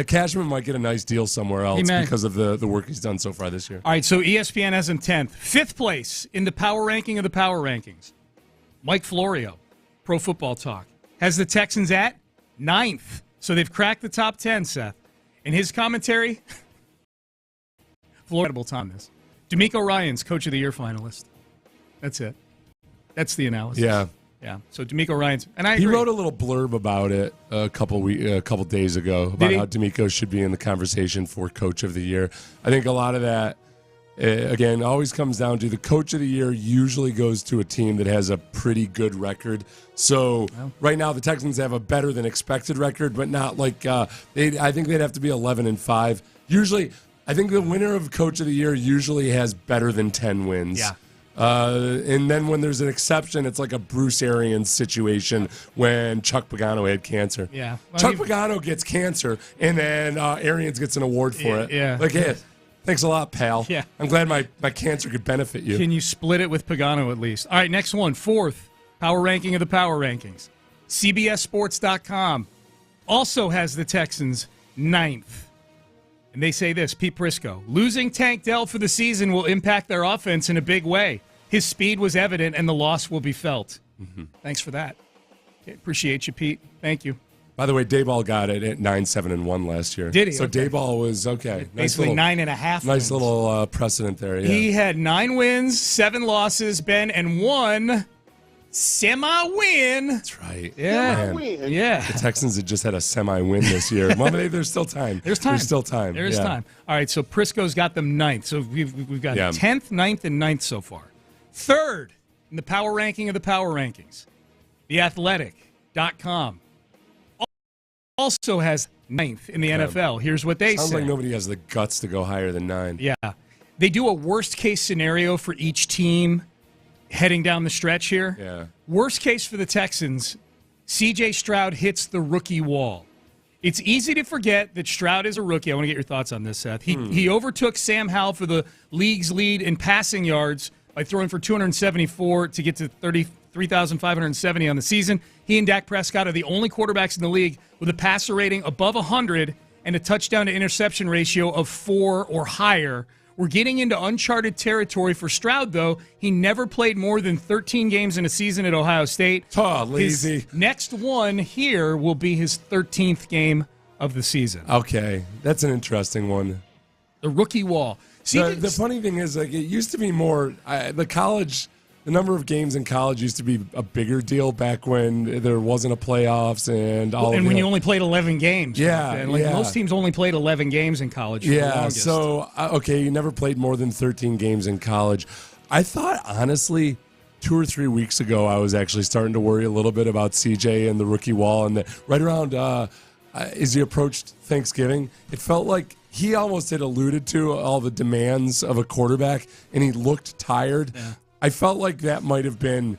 Cashman might get a nice deal somewhere else because of the work he's done so far this year. All right, so ESPN has him 10th. 5th place in the power ranking of the power rankings. Mike Florio, Pro Football Talk, has the Texans at 9th. So they've cracked the top 10, Seth. In his commentary, Florida on this. D'Amico Ryan's Coach of the Year finalist. That's it. That's the analysis. Yeah. Yeah. So D'Amico Ryan's, and I agree. He wrote a little blurb about it a couple days ago about how D'Amico should be in the conversation for Coach of the Year. I think a lot of that, again, always comes down to the Coach of the Year usually goes to a team that has a pretty good record. So right now the Texans have a better than expected record, but not like I think they'd have to be 11-5. Usually, I think the winner of Coach of the Year usually has better than 10 wins. Yeah. And then when there's an exception, it's like a Bruce Arians situation when Chuck Pagano had cancer. Yeah. Well, Chuck Pagano gets cancer, and then Arians gets an award for it. Yeah. Like, hey, thanks a lot, pal. Yeah. I'm glad my cancer could benefit you. Can you split it with Pagano at least? All right, next one. 4th, power ranking of the power rankings. CBSSports.com also has the Texans 9th. And they say this, Pete Prisco, losing Tank Dell for the season will impact their offense in a big way. His speed was evident, and the loss will be felt. Mm-hmm. Thanks for that. Okay, appreciate you, Pete. Thank you. By the way, Dayball got it at 9-7-1 last year. Did he? So okay. Dayball was okay. Basically 9.5 Nice little precedent there. Yeah. He had 9 wins, 7 losses, Ben, and 1 semi-win. That's right. Yeah. Man. Yeah. The Texans had just had a semi-win this year. Well, there's still time. There's time. There's still time. There is time. All right, so Prisco's got them 9th. So we've got 10th, 9th, and 9th so far. 3rd in the power ranking of the power rankings. TheAthletic.com also has 9th in the NFL. Here's what they say. Sounds like nobody has the guts to go higher than 9. Yeah. They do a worst-case scenario for each team heading down the stretch here. Yeah. Worst case for the Texans, C.J. Stroud hits the rookie wall. It's easy to forget that Stroud is a rookie. I want to get your thoughts on this, Seth. He overtook Sam Howell for the league's lead in passing yards by throwing for 274 to get to 33,570 on the season. He and Dak Prescott are the only quarterbacks in the league with a passer rating above 100 and a touchdown-to-interception ratio of 4 or higher. We're getting into uncharted territory for Stroud, though. He never played more than 13 games in a season at Ohio State. Oh, lazy. His next one here will be his 13th of the season. Okay, that's an interesting one. The rookie wall. See, the funny thing is, like, it used to be more the number of games in college used to be a bigger deal back when there wasn't a playoffs and all. And when you only played 11 games. Yeah, most teams only played 11 games in college. For the longest. So okay, you never played more than 13 games in college. I thought honestly, 2 or 3 weeks ago, I was actually starting to worry a little bit about CJ and the rookie wall, and right around as he approached Thanksgiving, it felt like he almost had alluded to all the demands of a quarterback, and he looked tired. Yeah. I felt like that might have been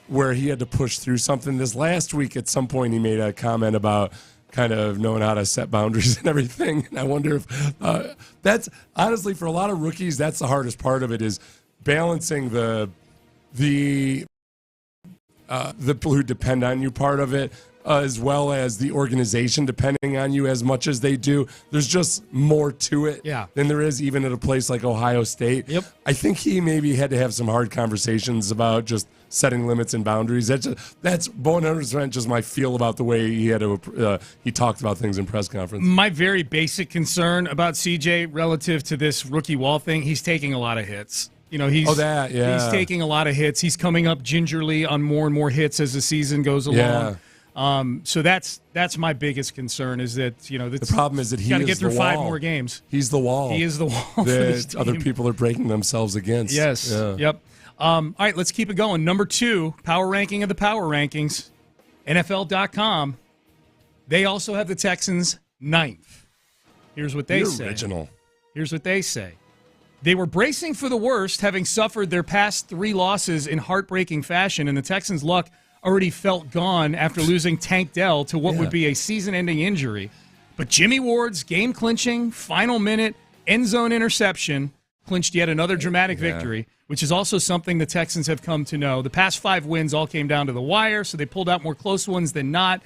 where he had to push through something. This last week, at some point, he made a comment about kind of knowing how to set boundaries and everything. And I wonder if that's honestly for a lot of rookies, that's the hardest part of it is balancing the people who depend on you part of it, as well as the organization depending on you as much as they do. There's just more to it than there is even at a place like Ohio State. Yep. I think he maybe had to have some hard conversations about just setting limits and boundaries. That's 100% just my feel about the way he had to he talked about things in press conference. My very basic concern about CJ relative to this rookie wall thing, he's taking a lot of hits. He's taking a lot of hits. He's coming up gingerly on more and more hits as the season goes along. Yeah. So that's my biggest concern is that the problem is that he got to is get through the 5 wall. more games. He's the wall. He is the wall for this that team. other people are breaking themselves against. Yes. Yeah. Yep. All right, let's keep it going. Number 2, power ranking of the power rankings, NFL.com. They also have the Texans 9th. Here's what they say. Original. Here's what they say. They were bracing for the worst, having suffered their past 3 losses in heartbreaking fashion, and the Texans' luck already felt gone after losing Tank Dell to what would be a season-ending injury. But Jimmy Ward's game-clinching, final minute, end-zone interception clinched yet another dramatic victory, which is also something the Texans have come to know. The past 5 wins all came down to the wire, so they pulled out more close ones than not.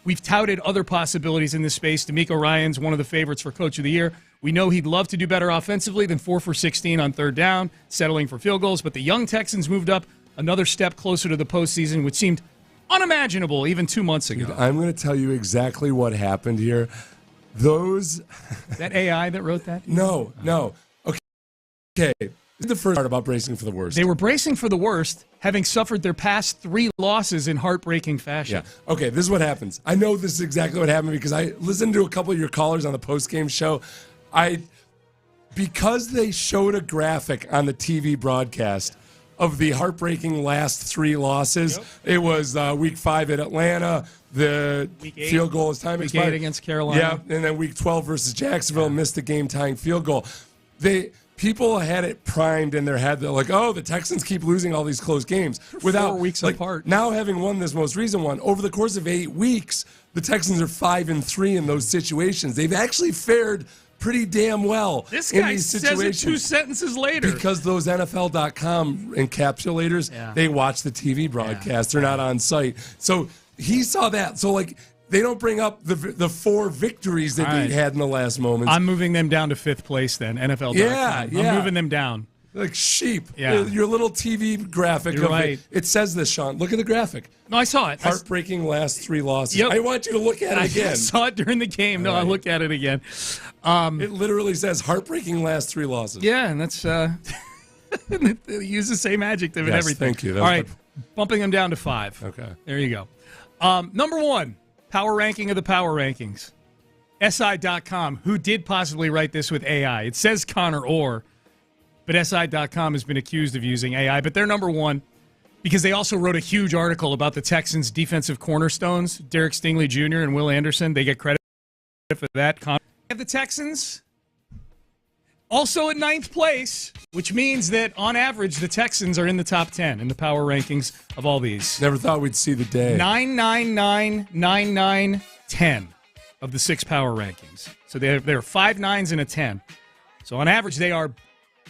We've touted other possibilities in this space. DeMeco Ryans, one of the favorites for Coach of the Year. We know he'd love to do better offensively than 4 for 16 on third down, settling for field goals. But the young Texans moved up another step closer to the postseason, which seemed unimaginable even 2 months ago. Dude, I'm going to tell you exactly what happened here. That AI that wrote that? No. Okay. This is the first part about bracing for the worst. They were bracing for the worst, having suffered their past 3 losses in heartbreaking fashion. Yeah. Okay, this is what happens. I know this is exactly what happened because I listened to a couple of your callers on the postgame show. Because they showed a graphic on the TV broadcast of the heartbreaking last 3 losses. Yep. It was week 5 at Atlanta. The field goal is time expired. Week 8 against Carolina. Yeah, and then week 12 versus Jacksonville, missed the game-tying field goal. People had it primed in their head. They're like, oh, the Texans keep losing all these close games. Without 4 weeks apart. Now having won this most recent one, over the course of 8 weeks, the Texans are 5-3 in those situations. They've actually fared pretty damn well this in guy these says situations. it 2 sentences later. Because those NFL.com encapsulators, they watch the TV broadcast. They're not on site. So he saw that. So, they don't bring up the 4 victories that they had in the last moments. I'm moving them down to 5th place then, NFL.com. Yeah. I'm moving them down. Like sheep. Yeah. Your little TV graphic. You're right. It says this, Sean. Look at the graphic. No, I saw it. Heartbreaking last 3 losses. Yep. I want you to look at it again. I saw it during the game. No, I'll look at it again. It literally says heartbreaking last 3 losses. Yeah, and that's they use the same adjective and everything. Thank you. All right, bumping them down to 5. Okay. There you go. Number 1, power ranking of the power rankings. SI.com, who did possibly write this with AI. It says Connor Orr, but SI.com has been accused of using AI. But they're number 1 because they also wrote a huge article about the Texans' defensive cornerstones, Derek Stingley Jr. and Will Anderson. They get credit for that. Have the Texans also at 9th place, which means that on average the Texans are in the top 10 in the power rankings of all these. Never thought we'd see the day. 9, 9, 9, 9, 9, 10 of the 6 power rankings. So they're 5 9s and a 10. So on average they are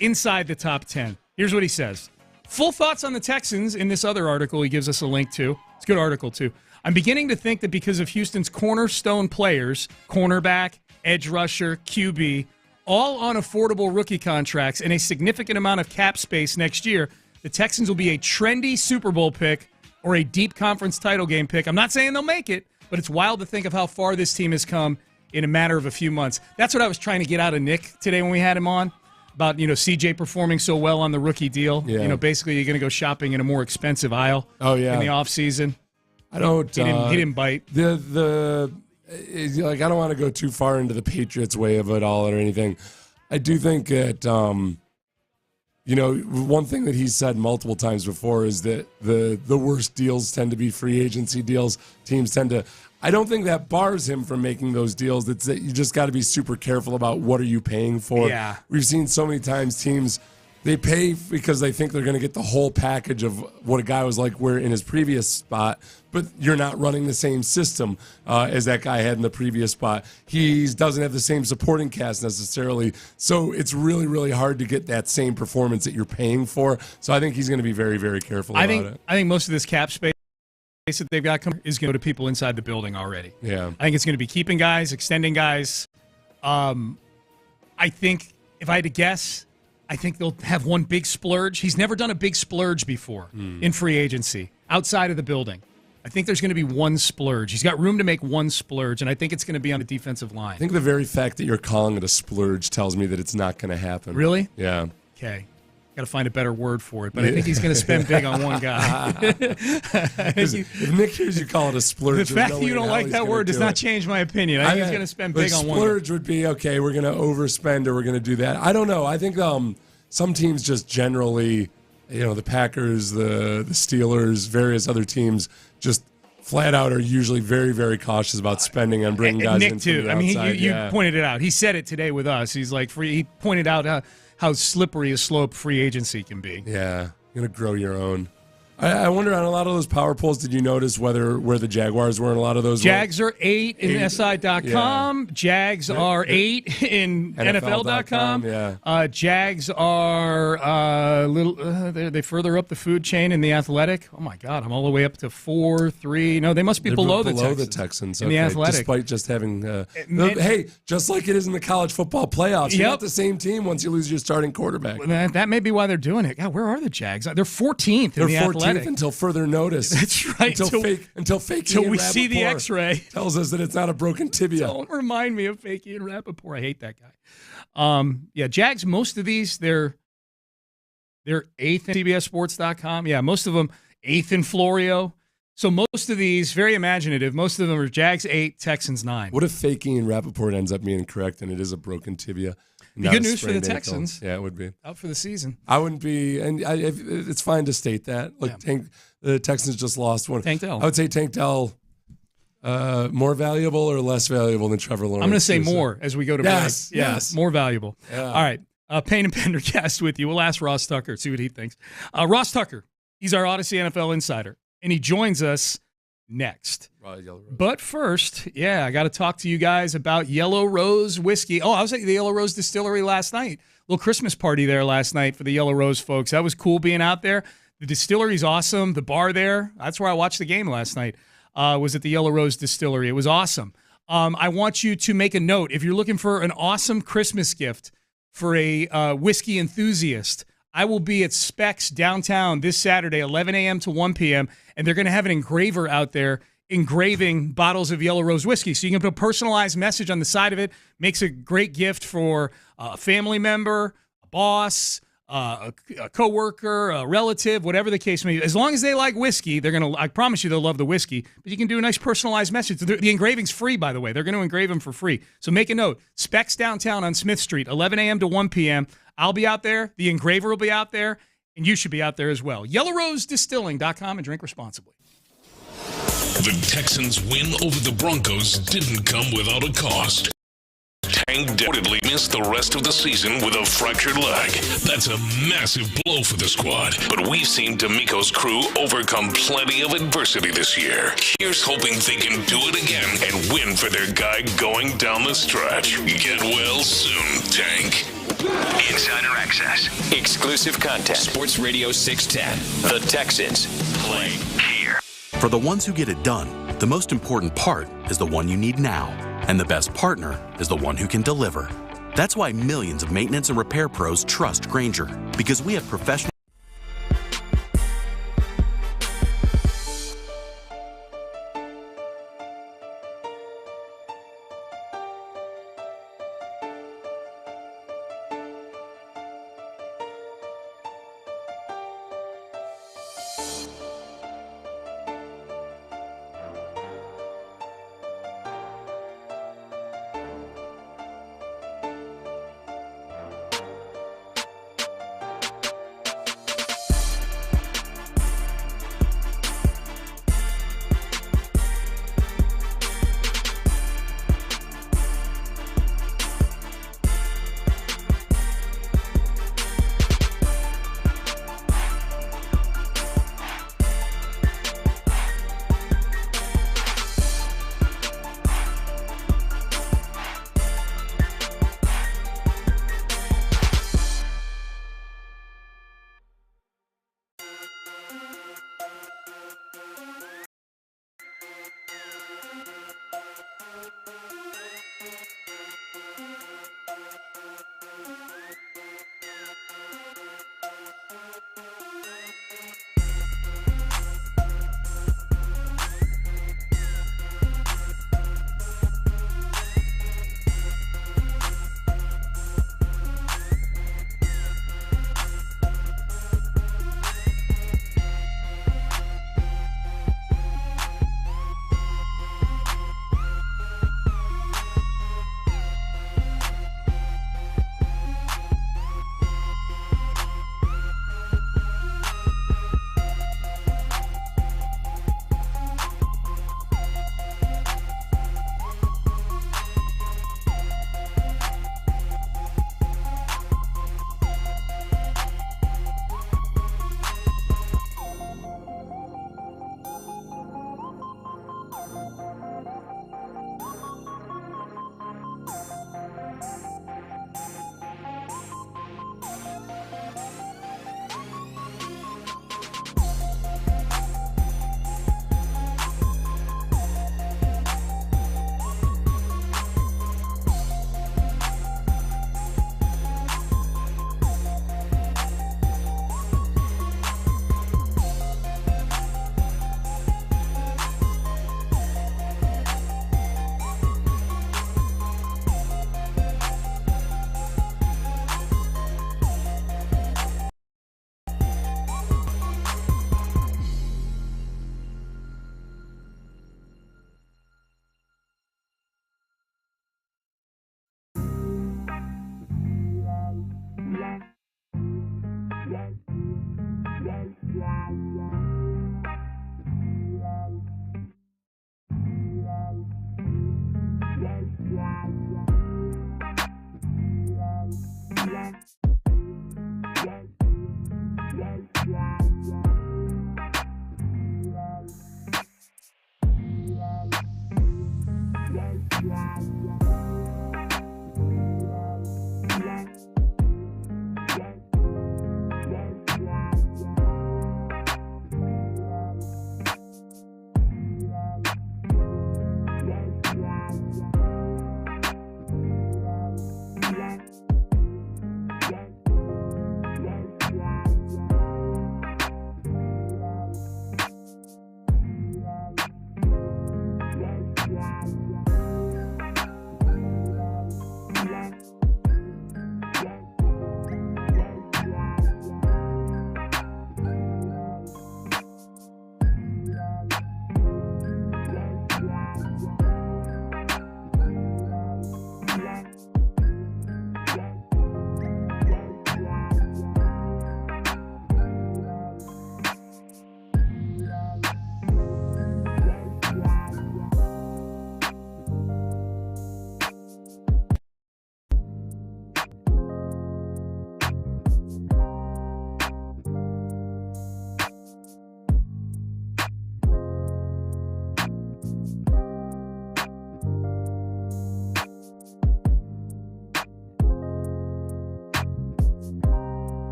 inside the top 10. Here's what he says. Full thoughts on the Texans in this other article he gives us a link to. It's a good article too. I'm beginning to think that because of Houston's cornerstone players, cornerback, edge rusher, QB, all on affordable rookie contracts and a significant amount of cap space next year, the Texans will be a trendy Super Bowl pick or a deep conference title game pick. I'm not saying they'll make it, but it's wild to think of how far this team has come in a matter of a few months. That's what I was trying to get out of Nick today when we had him on, about CJ performing so well on the rookie deal. Yeah. Basically you're going to go shopping in a more expensive aisle in the offseason. I don't. He didn't bite. I don't want to go too far into the Patriots' way of it all or anything. I do think that, one thing that he's said multiple times before is that the worst deals tend to be free agency deals. Teams tend to. I don't think that bars him from making those deals. It's that you just got to be super careful about what are you paying for. Yeah. We've seen so many times teams. They pay because they think they're going to get the whole package of what a guy was like where in his previous spot, but you're not running the same system as that guy had in the previous spot. He doesn't have the same supporting cast necessarily, so it's really, really hard to get that same performance that you're paying for. So I think he's going to be very, very careful about it. I think most of this cap space that they've got coming is going to go to people inside the building already. Yeah. I think it's going to be keeping guys, extending guys. I think, if I had to guess, I think they'll have one big splurge. He's never done a big splurge before in free agency outside of the building. I think there's going to be one splurge. He's got room to make one splurge, and I think it's going to be on the defensive line. I think the very fact that you're calling it a splurge tells me that it's not going to happen. Really? Yeah. Okay. Got to find a better word for it, but I think he's going to spend big on one guy. If Nick hears you call it a splurge, the fact that you don't like that word does not change my opinion. I think he's going to spend big on one guy. Splurge would be, okay, we're going to overspend or we're going to do that. I don't know. I think some teams just generally, the Packers, the Steelers, various other teams just flat out are usually very, very cautious about spending on bringing guys Nick in from too. the I mean, outside. you pointed it out. He said it today with us. He's like, he pointed out how slippery a slope free agency can be. Yeah, you're going to grow your own. I wonder, on a lot of those power polls, did you notice where the Jaguars were in a lot of those? Jags are 8 in SI.com. Yeah. Jags are 8 in NFL.com. Yeah. Jags are they further up the food chain in The Athletic. Oh, my God. I'm all the way up to 4, 3. No, they must be below the Texans. In The Athletic. Despite just having hey, just like it is in the college football playoffs. You're not the same team once you lose your starting quarterback. That may be why they're doing it. God, where are the Jags? They're 14th in The Athletic. Until further notice. That's right. Until we see the X-ray tells us that it's not a broken tibia. Don't remind me of Fakey and Rappaport. I hate that guy. Jags. Most of these they're 8th in CBSSports.com. Yeah, most of them 8th in Florio. So most of these very imaginative. Most of them are Jags 8, Texans 9. What if Fakey and Rappaport ends up being correct and it is a broken tibia? Be good news for the Texans. Yeah, it would be. Out for the season. I wouldn't be, and it's fine to state that. Look, the Texans just lost one. Tank Dell. I would say Tank Dell more valuable or less valuable than Trevor Lawrence. I'm going to say more as we go to break. Yes. More valuable. Yeah. All right. Payne and Pendergast with you. We'll ask Ross Tucker, see what he thinks. Ross Tucker, he's our Odyssey NFL insider, and he joins us next. But first, I got to talk to you guys about Yellow Rose Whiskey. Oh, I was at the Yellow Rose Distillery last night. Little Christmas party there last night for the Yellow Rose folks. That was cool being out there. The distillery's awesome. The bar there, that's where I watched the game last night, was at the Yellow Rose Distillery. It was awesome. I want you to make a note. If you're looking for an awesome Christmas gift for a whiskey enthusiast, I will be at Specs downtown this Saturday, 11 a.m. to 1 p.m., and they're going to have an engraver out there engraving bottles of Yellow Rose whiskey. So you can put a personalized message on the side of it. Makes a great gift for a family member, a boss, a coworker, a relative, whatever the case may be. As long as they like whiskey, I promise you they'll love the whiskey, but you can do a nice personalized message. The engraving's free, by the way. They're going to engrave them for free. So make a note. Specs downtown on Smith Street, 11 a.m. to 1 p.m. I'll be out there. The engraver will be out there, and you should be out there as well. YellowRoseDistilling.com and drink responsibly. The Texans' win over the Broncos didn't come without a cost. Tank reportedly missed the rest of the season with a fractured leg. That's a massive blow for the squad. But we've seen D'Amico's crew overcome plenty of adversity this year. Here's hoping they can do it again and win for their guy going down the stretch. Get well soon, Tank. Insider access. Exclusive content. Sports Radio 610. The Texans play here. For the ones who get it done, the most important part is the one you need now. And the best partner is the one who can deliver. That's why millions of maintenance and repair pros trust Grainger, because we have professional.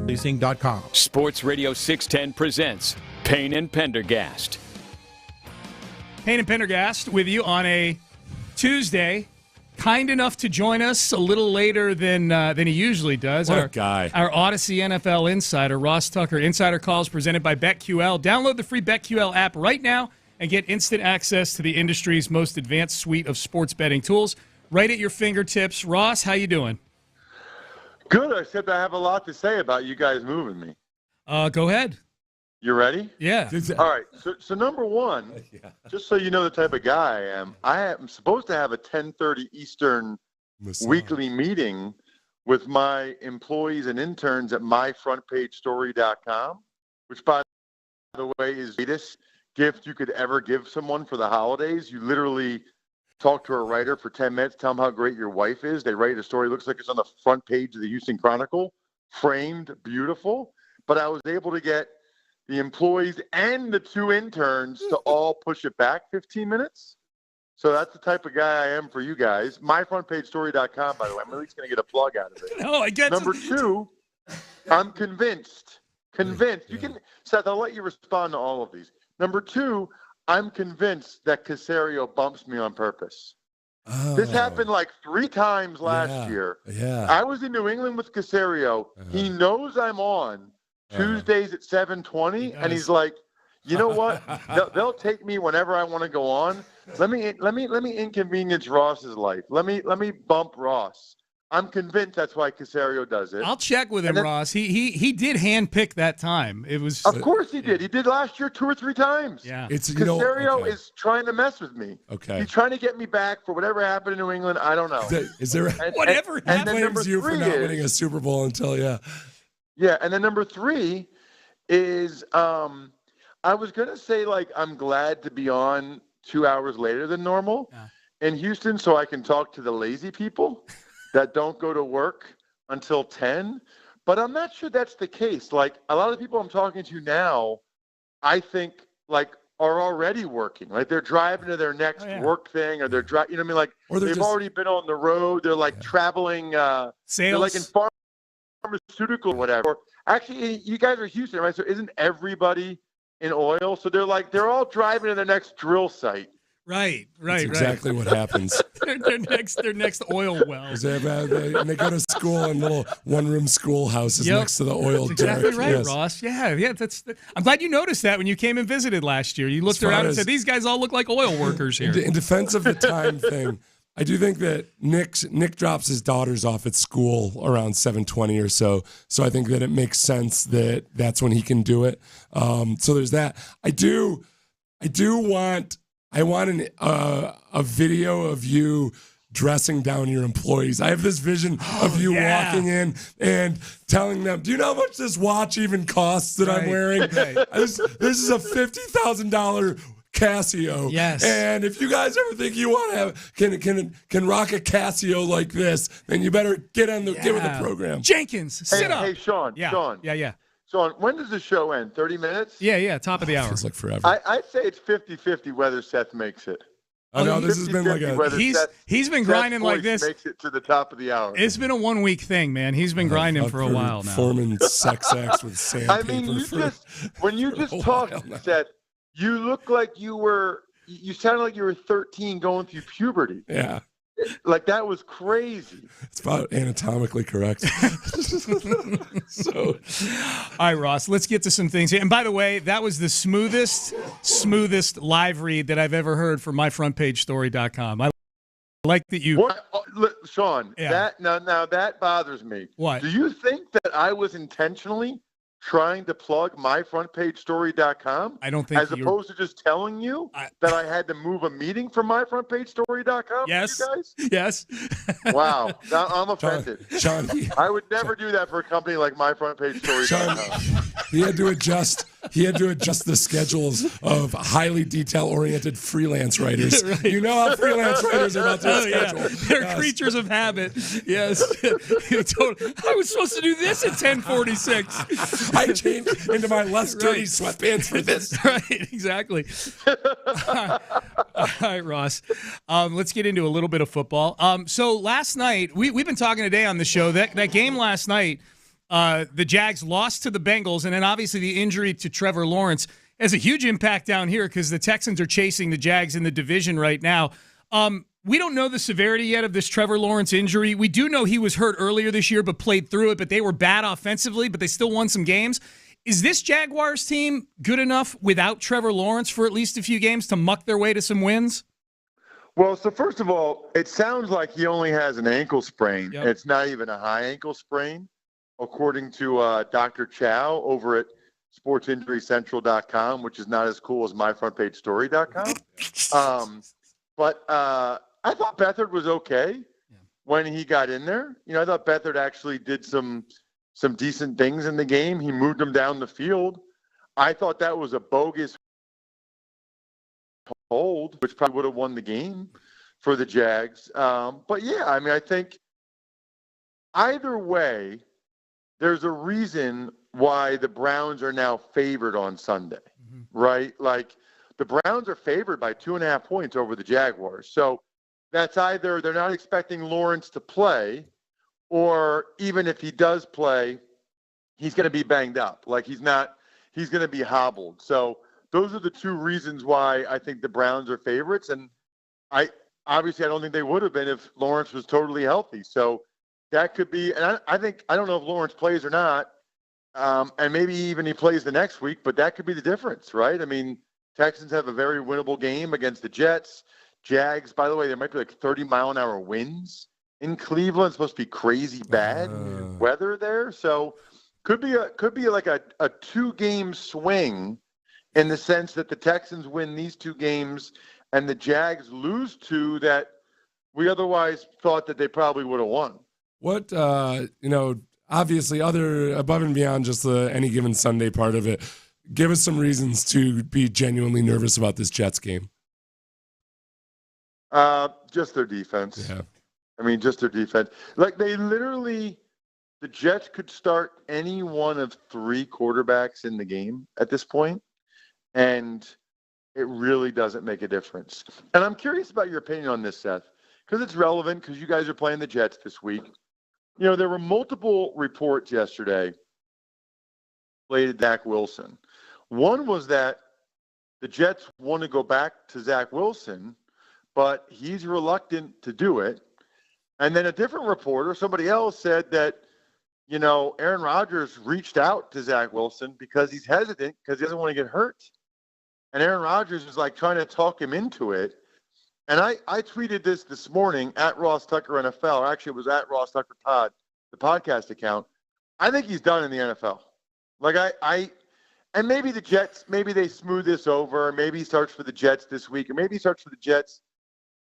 Leasing.com. Sports Radio 610 presents Payne and Pendergast. Payne and Pendergast with you on a Tuesday. Kind enough to join us a little later than he usually does. What a guy. Our Odyssey NFL insider, Ross Tucker. Insider Calls presented by BetQL. Download the free BetQL app right now and get instant access to the industry's most advanced suite of sports betting tools right at your fingertips. Ross, how you doing? Good, except I have a lot to say about you guys moving me. Go ahead. You ready? Yeah. All right. So number one, just so you know the type of guy I am supposed to have a 10:30 Eastern weekly meeting with my employees and interns at myfrontpagestory.com, which, by the way, is the greatest gift you could ever give someone for the holidays. You literally talk to a writer for 10 minutes, tell them how great your wife is. They write a story. It looks like it's on the front page of the Houston Chronicle, framed, beautiful. But I was able to get the employees and the two interns to all push it back 15 minutes. So that's the type of guy I am for you guys. MyFrontPageStory.com, by the way. I'm at least going to get a plug out of it. No, I get Number two, I'm convinced. You can, Seth, I'll let you respond to all of these. Number two, I'm convinced that Caserio bumps me on purpose. Oh. This happened like 3 times last year. Yeah. I was in New England with Caserio. He knows I'm on Tuesdays at 7:20, and he's like, you know what? They'll take me whenever I want to go on. Let me inconvenience Ross's life. Let me bump Ross. I'm convinced that's why Caserio does it. I'll check with him, Ross. He did handpick that time. It was of course he did. He did last year 2 or 3 times. Yeah, it's Caserio is trying to mess with me. Okay, he's trying to get me back for whatever happened in New England. I don't know. Is there whatever happened? Blames you for not winning a Super Bowl until Yeah, and then number 3 is I was gonna say like I'm glad to be on 2 hours later than normal in Houston, so I can talk to the lazy people that don't go to work until 10. But I'm not sure that's the case. Like a lot of the people I'm talking to now, I think like are already working. Like they're driving to their next work thing, or they're driving. You know what I mean? Like or they've already been on the road. They're like traveling. Sales. They're like in pharmaceutical, or whatever. Actually, you guys are Houston, right? So isn't everybody in oil? So they're all driving to their next drill site. Right. That's exactly what happens. their next oil well. And they go to school in little one-room schoolhouses next to the oil that's exactly derrick. right, Yes. Ross. Yeah. I'm glad you noticed that when you came and visited last year. You looked around and said, "These guys all look like oil workers here." In defense of the time thing, I do think that Nick drops his daughters off at school around 7:20 or so. So I think that it makes sense that that's when he can do it. So there's that. I want a video of you dressing down your employees. I have this vision of you walking in and telling them, "Do you know how much this watch even costs that I'm wearing? This is a $50,000 Casio. Yes. And if you guys ever think you want to have can rock a Casio like this, then you better get with the program." Jenkins, sit up. Hey, Sean. Yeah. Sean. Yeah. Sean, when does the show end? 30 minutes? Yeah. Top of the hour. Feels like forever. I'd say it's 50-50 whether Seth makes it. I know this has been like he's been grinding like this. Makes it to the top of the hour. It's been a 1 week thing, man. He's been grinding for a while now. Performing sex acts with sandpaper. I mean, when you just talked, Seth, you look like you sounded like you were 13 going through puberty. Yeah. Like that was crazy. It's about anatomically correct. All right, Ross, let's get to some things here. And by the way, that was the smoothest live read that I've ever heard from myfrontpagestory.com. I like that you. Sean, that now that bothers me. What? Do you think that I was intentionally trying to plug myfrontpagestory.com? I don't think as opposed to just telling you that I had to move a meeting from myfrontpagestory.com. Yes. For you guys? Yes. Wow. I'm offended. Sean, I would never do that for a company like myfrontpagestory.com. He had to adjust the schedules of highly detail-oriented freelance writers. Right. You know how freelance writers are about to schedule. Yeah. They're creatures of habit. Yes. I was supposed to do this at 10:46. I changed into my less dirty sweatpants for this. Right, exactly. All right, Ross. Let's get into a little bit of football. So last night, we've been talking today on the show, that game last night, The Jags lost to the Bengals, and then obviously the injury to Trevor Lawrence has a huge impact down here because the Texans are chasing the Jags in the division right now. We don't know the severity yet of this Trevor Lawrence injury. We do know he was hurt earlier this year but played through it, but they were bad offensively, but they still won some games. Is this Jaguars team good enough without Trevor Lawrence for at least a few games to muck their way to some wins? Well, so first of all, it sounds like he only has an ankle sprain. Yep. It's not even a high ankle sprain, according to Dr. Chow over at sportsinjurycentral.com, which is not as cool as myfrontpagestory.com. But I thought Beathard was okay when he got in there. You know, I thought Beathard actually did some decent things in the game. He moved him down the field. I thought that was a bogus hold, which probably would have won the game for the Jags. But yeah, I mean, I think either way, there's a reason why the Browns are now favored on Sunday, right? Like the Browns are favored by 2.5 points over the Jaguars. So that's either they're not expecting Lawrence to play, or even if he does play, he's going to be banged up. Like he's going to be hobbled. So those are the two reasons why I think the Browns are favorites. And I don't think they would have been if Lawrence was totally healthy. So that could be, and I don't know if Lawrence plays or not. And maybe even he plays the next week, but that could be the difference, right? I mean, Texans have a very winnable game against the Jets. Jags, by the way, there might be like 30-mile-an-hour winds in Cleveland. It's supposed to be crazy bad weather there. So could be like a 2-game swing in the sense that the Texans win these 2 games and the Jags lose 2 that we otherwise thought that they probably would have won. What, obviously other above and beyond just the any given Sunday part of it, give us some reasons to be genuinely nervous about this Jets game. Just their defense. Yeah. I mean, just their defense. Like the Jets could start any one of 3 quarterbacks in the game at this point, and it really doesn't make a difference. And I'm curious about your opinion on this, Seth, because it's relevant because you guys are playing the Jets this week. You know, there were multiple reports yesterday related to Zach Wilson. One was that the Jets want to go back to Zach Wilson, but he's reluctant to do it. And then a different reporter, somebody else, said that, you know, Aaron Rodgers reached out to Zach Wilson because he's hesitant because he doesn't want to get hurt. And Aaron Rodgers is like trying to talk him into it. And I tweeted this morning at Ross Tucker NFL, or actually it was at Ross Tucker Pod, the podcast account. I think he's done in the NFL. Like and maybe the Jets, maybe they smooth this over. Maybe he starts for the Jets this week, or maybe he starts for the Jets,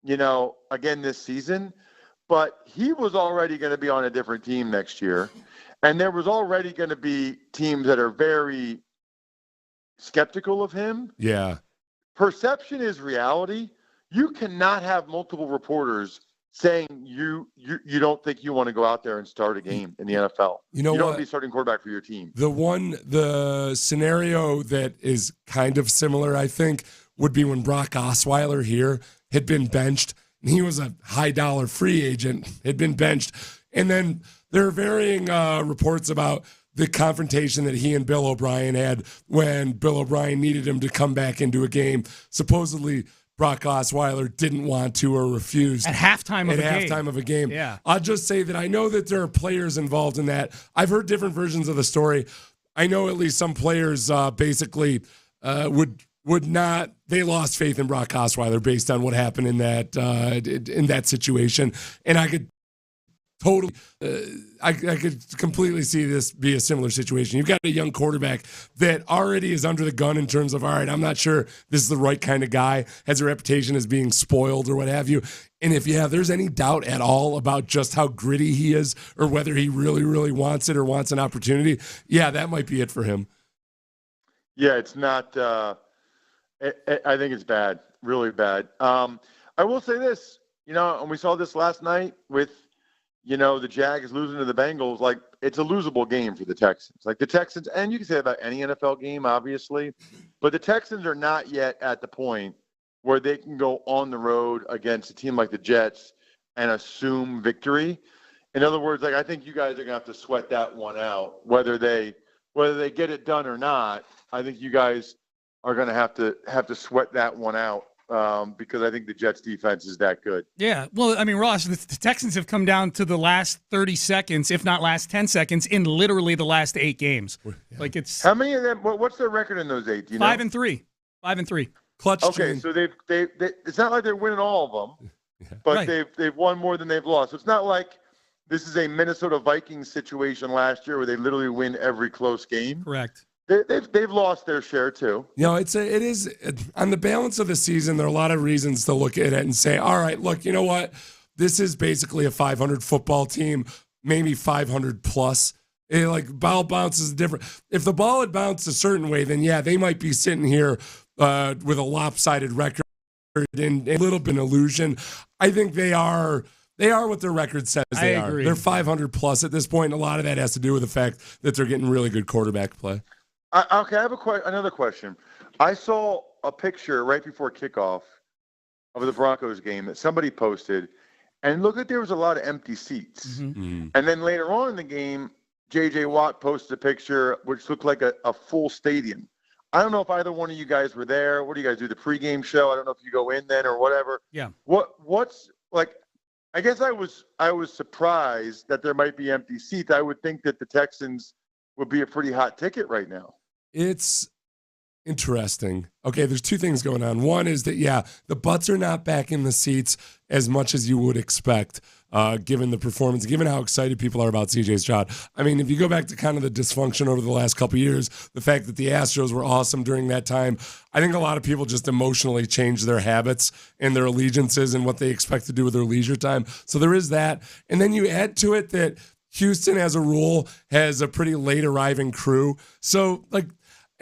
you know, again this season. But he was already going to be on a different team next year. And there was already going to be teams that are very skeptical of him. Yeah. Perception is reality. You cannot have multiple reporters saying you don't think you want to go out there and start a game in the NFL. You don't want to be starting quarterback for your team. The scenario that is kind of similar, I think, would be when Brock Osweiler here had been benched. And he was a high-dollar free agent, had been benched. And then there are varying reports about the confrontation that he and Bill O'Brien had when Bill O'Brien needed him to come back into a game. Supposedly, Brock Osweiler didn't want to or refused. At halftime of a game. Yeah. I'll just say that I know that there are players involved in that. I've heard different versions of the story. I know at least some players basically would not. They lost faith in Brock Osweiler based on what happened in that situation. And I could totally, I could completely see this be a similar situation. You've got a young quarterback that already is under the gun in terms of, all right, I'm not sure this is the right kind of guy, has a reputation as being spoiled or what have you. And if there's any doubt at all about just how gritty he is or whether he really, really wants it or wants an opportunity, yeah, that might be it for him. Yeah, it's not, I think it's bad, really bad. I will say this, and we saw this last night with, the Jags losing to the Bengals. Like, it's a losable game for the Texans. Like, the Texans, and you can say about any NFL game, obviously, but the Texans are not yet at the point where they can go on the road against a team like the Jets and assume victory. In other words, like I think you guys are gonna have to sweat that one out, whether they get it done or not. I think you guys are gonna have to sweat that one out because I think the Jets defense is that good. Yeah, well, I mean, Ross, the Texans have come down to the last 30 seconds, if not last 10 seconds, in literally the last 8 games. Like it's how many of them? What's their record in those 8? Do you know? 5-3. 5-3. Clutch. Okay, so they it's not like they're winning all of them, but Right. they've won more than they've lost. So it's not like this is a Minnesota Vikings situation last year where they literally win every close game. Correct. They've lost their share too. It is on the balance of the season. There are a lot of reasons to look at it and say, all right, look, you know what? This is basically a 500 football team, maybe 500 plus. Like ball bounces different. If the ball had bounced a certain way, then yeah, they might be sitting here with a lopsided record and a little bit of illusion. I think they are what their record says they are. agree. They're 500 plus at this point. A lot of that has to do with the fact that they're getting really good quarterback play. Okay, I have another question. I saw a picture right before kickoff of the Broncos game that somebody posted, and look, there was a lot of empty seats. And then later on in the game, J.J. Watt posted a picture which looked like a full stadium. I don't know if either one of you guys were there. What do you guys do, the pregame show? I don't know if you go in then or whatever. Yeah. What's like? I guess I was surprised that there might be empty seats. I would think that the Texans would be a pretty hot ticket right now. It's interesting. Okay, there's 2 things going on. One is that, yeah, the butts are not back in the seats as much as you would expect, given the performance, given how excited people are about C.J. Stroud. I mean, if you go back to kind of the dysfunction over the last couple of years, the fact that the Astros were awesome during that time, I think a lot of people just emotionally changed their habits and their allegiances and what they expect to do with their leisure time. So there is that. And then you add to it that Houston, as a rule, has a pretty late arriving crew. So, like,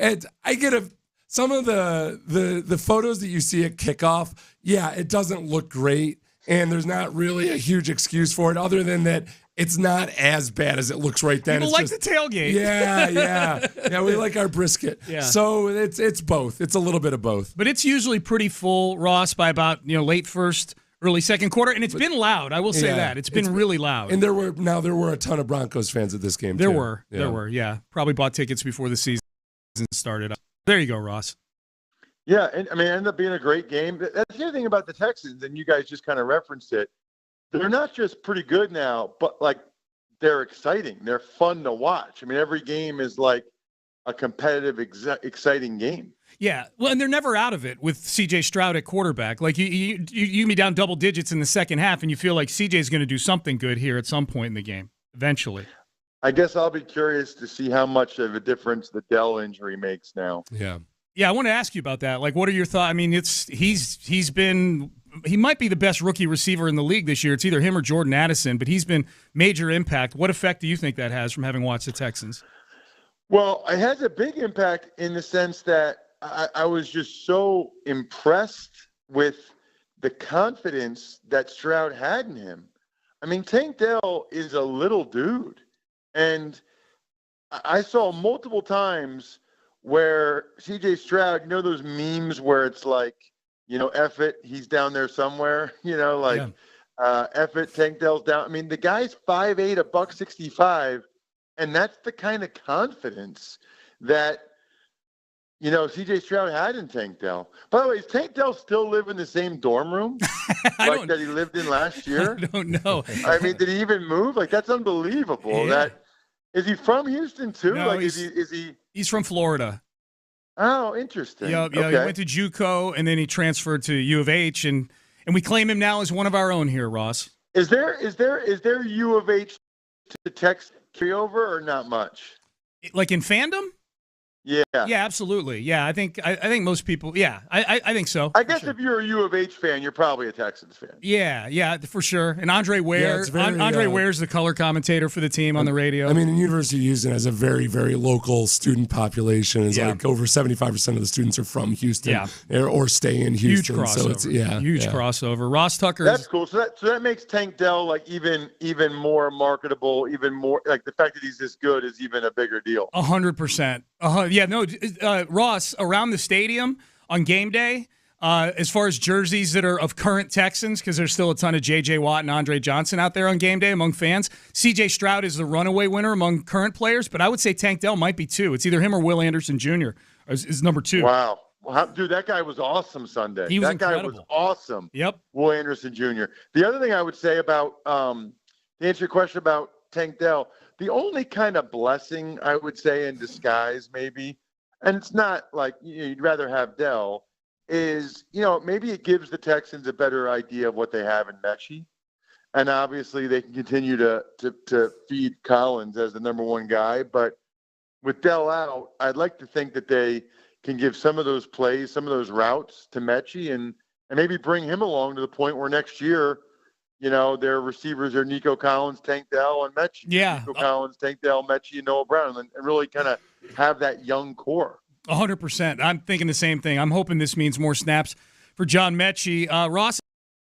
I get some of the photos that you see at kickoff, yeah, it doesn't look great, and there's not really a huge excuse for it other than that it's not as bad as it looks right then. People like the tailgate. Yeah, we like our brisket. Yeah. So it's both. It's a little bit of both. But it's usually pretty full, Ross, by about late first, early second quarter, and it's been loud. I will say that it's been really loud. And there were a ton of Broncos fans at this game. There too. were. Probably bought tickets before the season started. There you go, Ross. Yeah, and I mean, it ended up being a great game. That's the other thing about the Texans, and you guys just kind of referenced it. They're not just pretty good now, but like they're exciting. They're fun to watch. I mean, every game is like a competitive, exciting game. Yeah, well, and they're never out of it with C.J. Stroud at quarterback. Like you be down double digits in the second half, and you feel like C.J.'s going to do something good here at some point in the game, eventually. I guess I'll be curious to see how much of a difference the Dell injury makes now. Yeah, I want to ask you about that. Like, what are your thoughts? I mean, he might be the best rookie receiver in the league this year. It's either him or Jordan Addison, but he's been major impact. What effect do you think that has from having watched the Texans? Well, it has a big impact in the sense that I was just so impressed with the confidence that Stroud had in him. I mean, Tank Dell is a little dude. And I saw multiple times where C.J. Stroud, those memes where it's like, F it, he's down there somewhere, F it, Tank Dell's down. I mean, the guy's 5'8", $165, and that's the kind of confidence that, C.J. Stroud had in Tank Dell. By the way, does Tank Dell still live in the same dorm room that he lived in last year? I don't know. I mean, did he even move? Like, that's unbelievable. Yeah. Is he from Houston too? No, is he? He's from Florida. Oh, interesting. Yeah. Okay. He went to JUCO and then he transferred to U of H, and we claim him now as one of our own here, Ross. Is there U of H to Texas carryover or not much? Like in fandom? Yeah. Yeah, absolutely. Yeah, I think most people. Yeah, I think so. I guess if you're a U of H fan, you're probably a Texans fan. Yeah, for sure. And Andre Ware, Ware's the color commentator for the team on the radio. I mean, the University of Houston has a very, very local student population. It's like over 75% of the students are from Houston or stay in Houston. Huge crossover. So it's huge crossover. Ross Tucker. That's cool. So that makes Tank Dell like even more marketable, even more like the fact that he's this good is even a bigger deal. 100%. Yeah, no, Ross, around the stadium on game day, As far as jerseys that are of current Texans, because there's still a ton of J.J. Watt and Andre Johnson out there on game day among fans, C.J. Stroud is the runaway winner among current players, but I would say Tank Dell might be too. It's either him or Will Anderson Jr. is number 2. Wow. Dude, that guy was awesome Sunday. That guy was awesome. Yep. Will Anderson Jr. The other thing I would say about, to answer your question about Tank Dell, the only kind of blessing I would say in disguise maybe, and it's not like you'd rather have Dell, is, maybe it gives the Texans a better idea of what they have in Mechie. And obviously they can continue to feed Collins as the number 1 guy. But with Dell out, I'd like to think that they can give some of those plays, some of those routes to Mechie and maybe bring him along to the point where next year, their receivers are Nico Collins, Tank Dell, and Mechie. Yeah. Nico Collins, Tank Dell, Mechie, and Noah Brown, and really kind of have that young core. 100%. I'm thinking the same thing. I'm hoping this means more snaps for John Mechie. Ross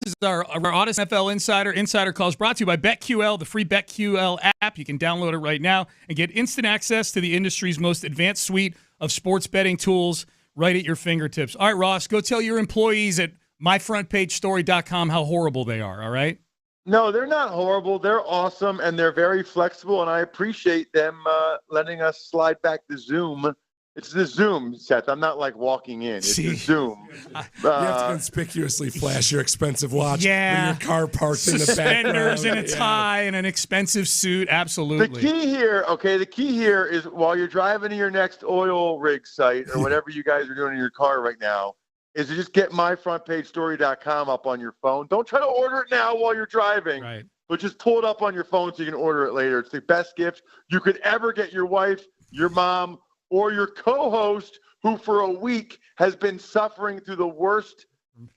is our Odyssey NFL Insider Calls brought to you by BetQL, the free BetQL app. You can download it right now and get instant access to the industry's most advanced suite of sports betting tools right at your fingertips. All right, Ross, go tell your employees at myfrontpagestory.com how horrible they are, all right? No, they're not horrible. They're awesome, and they're very flexible, and I appreciate them letting us slide back to Zoom. It's the Zoom, Seth. I'm not like walking in. It's the Zoom. You have to conspicuously flash your expensive watch with your car parked in the background. Suspenders and a tie and an expensive suit. Absolutely. The key here is while you're driving to your next oil rig site or whatever you guys are doing in your car right now, is to just get myfrontpagestory.com up on your phone. Don't try to order it now while you're driving. Right. But just pull it up on your phone so you can order it later. It's the best gift you could ever get your wife, your mom, or your co-host, who for a week has been suffering through the worst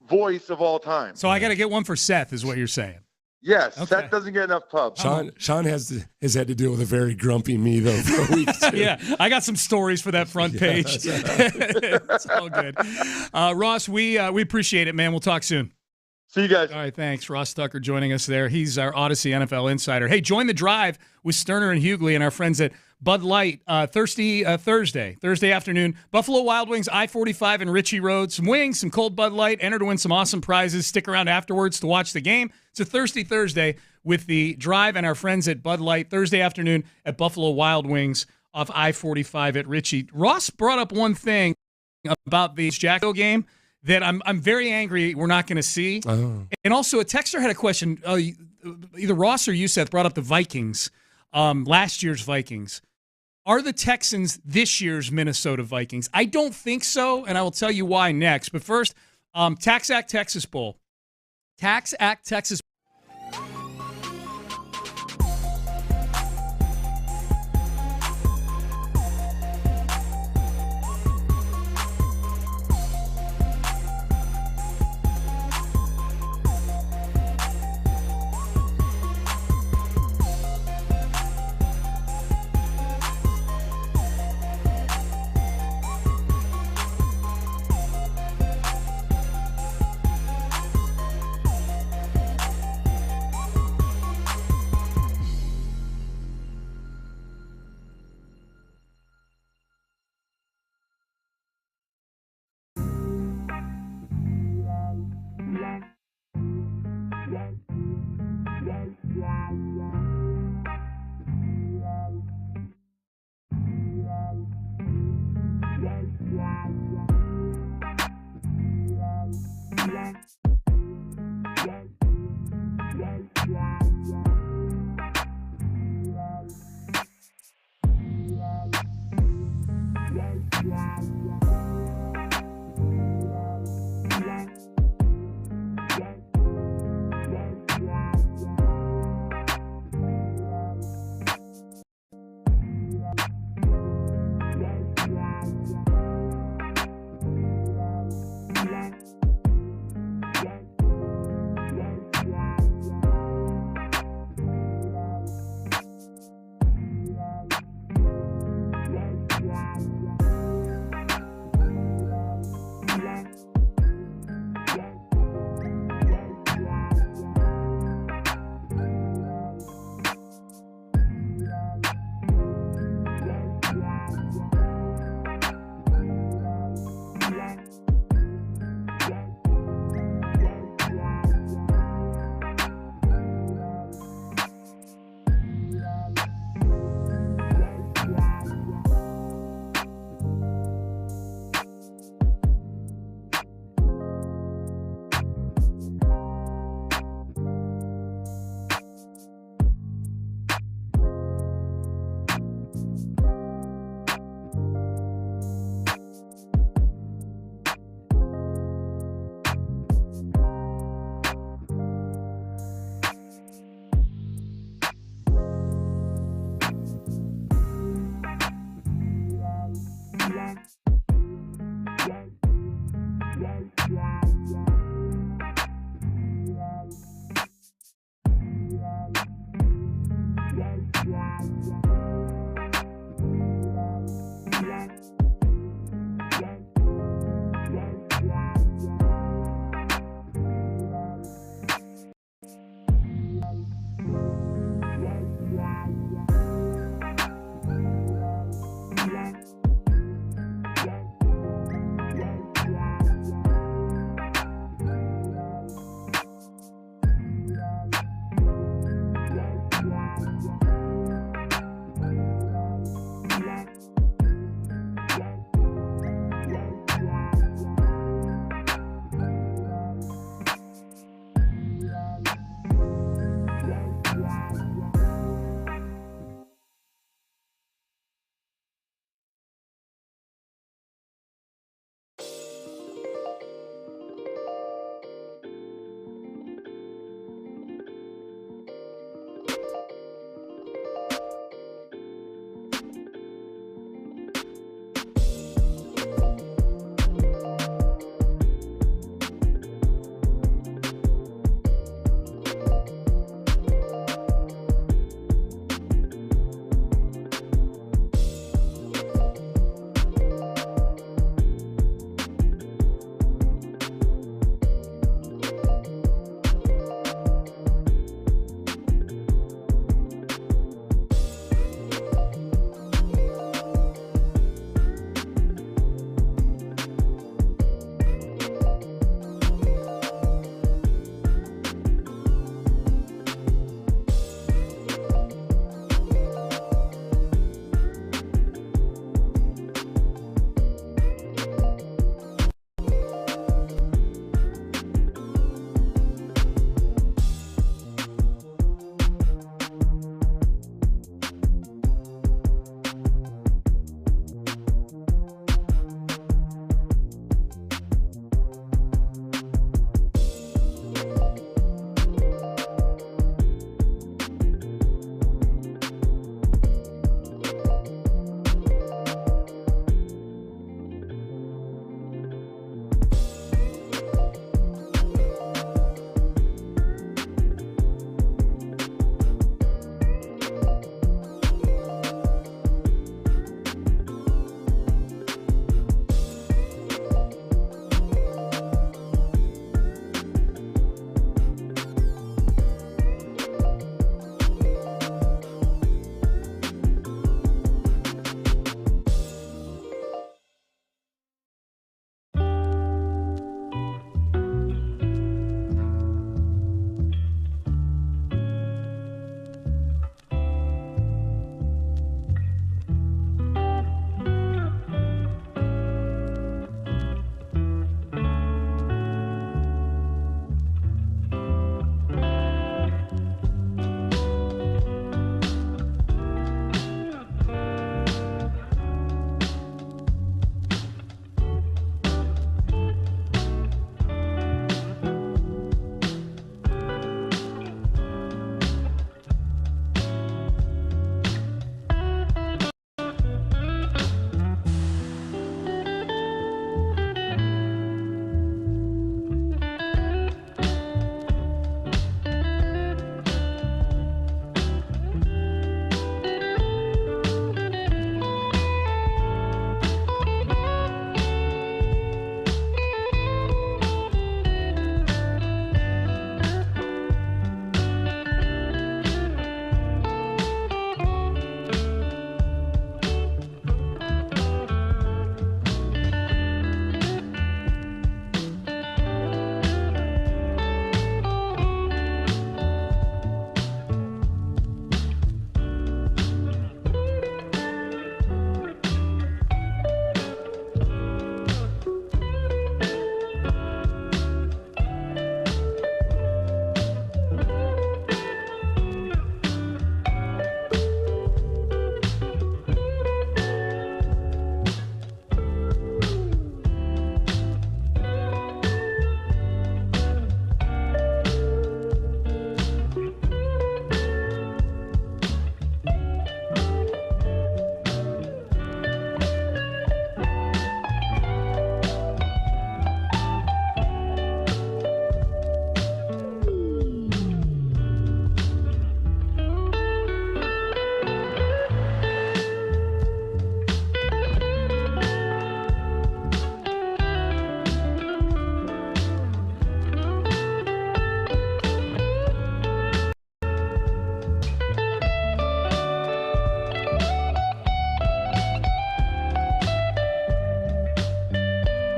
voice of all time. So I got to get one for Seth, is what you're saying. Yes, okay. Seth doesn't get enough pubs. Sean has had to deal with a very grumpy me, though, for a week, too. Yeah, I got some stories for that front page. It's all good. Ross, we appreciate it, man. We'll talk soon. See you guys. All right, thanks. Ross Tucker joining us there. He's our Odyssey NFL Insider. Hey, join the drive with Stoerner and Hughley and our friends at Bud Light Thursday afternoon. Buffalo Wild Wings, I-45 and Ritchie Road. Some wings, some cold Bud Light. Enter to win some awesome prizes. Stick around afterwards to watch the game. It's a Thursday with the drive and our friends at Bud Light. Thursday afternoon at Buffalo Wild Wings off I-45 at Ritchie. Ross brought up one thing about the Jacksonville game that I'm very angry we're not going to see. Oh. And also, a texter had a question. Either Ross or you, Seth, brought up the Vikings, last year's Vikings. Are the Texans this year's Minnesota Vikings? I don't think so, and I will tell you why next. But first, Tax Act Texas Bowl. Tax Act Texas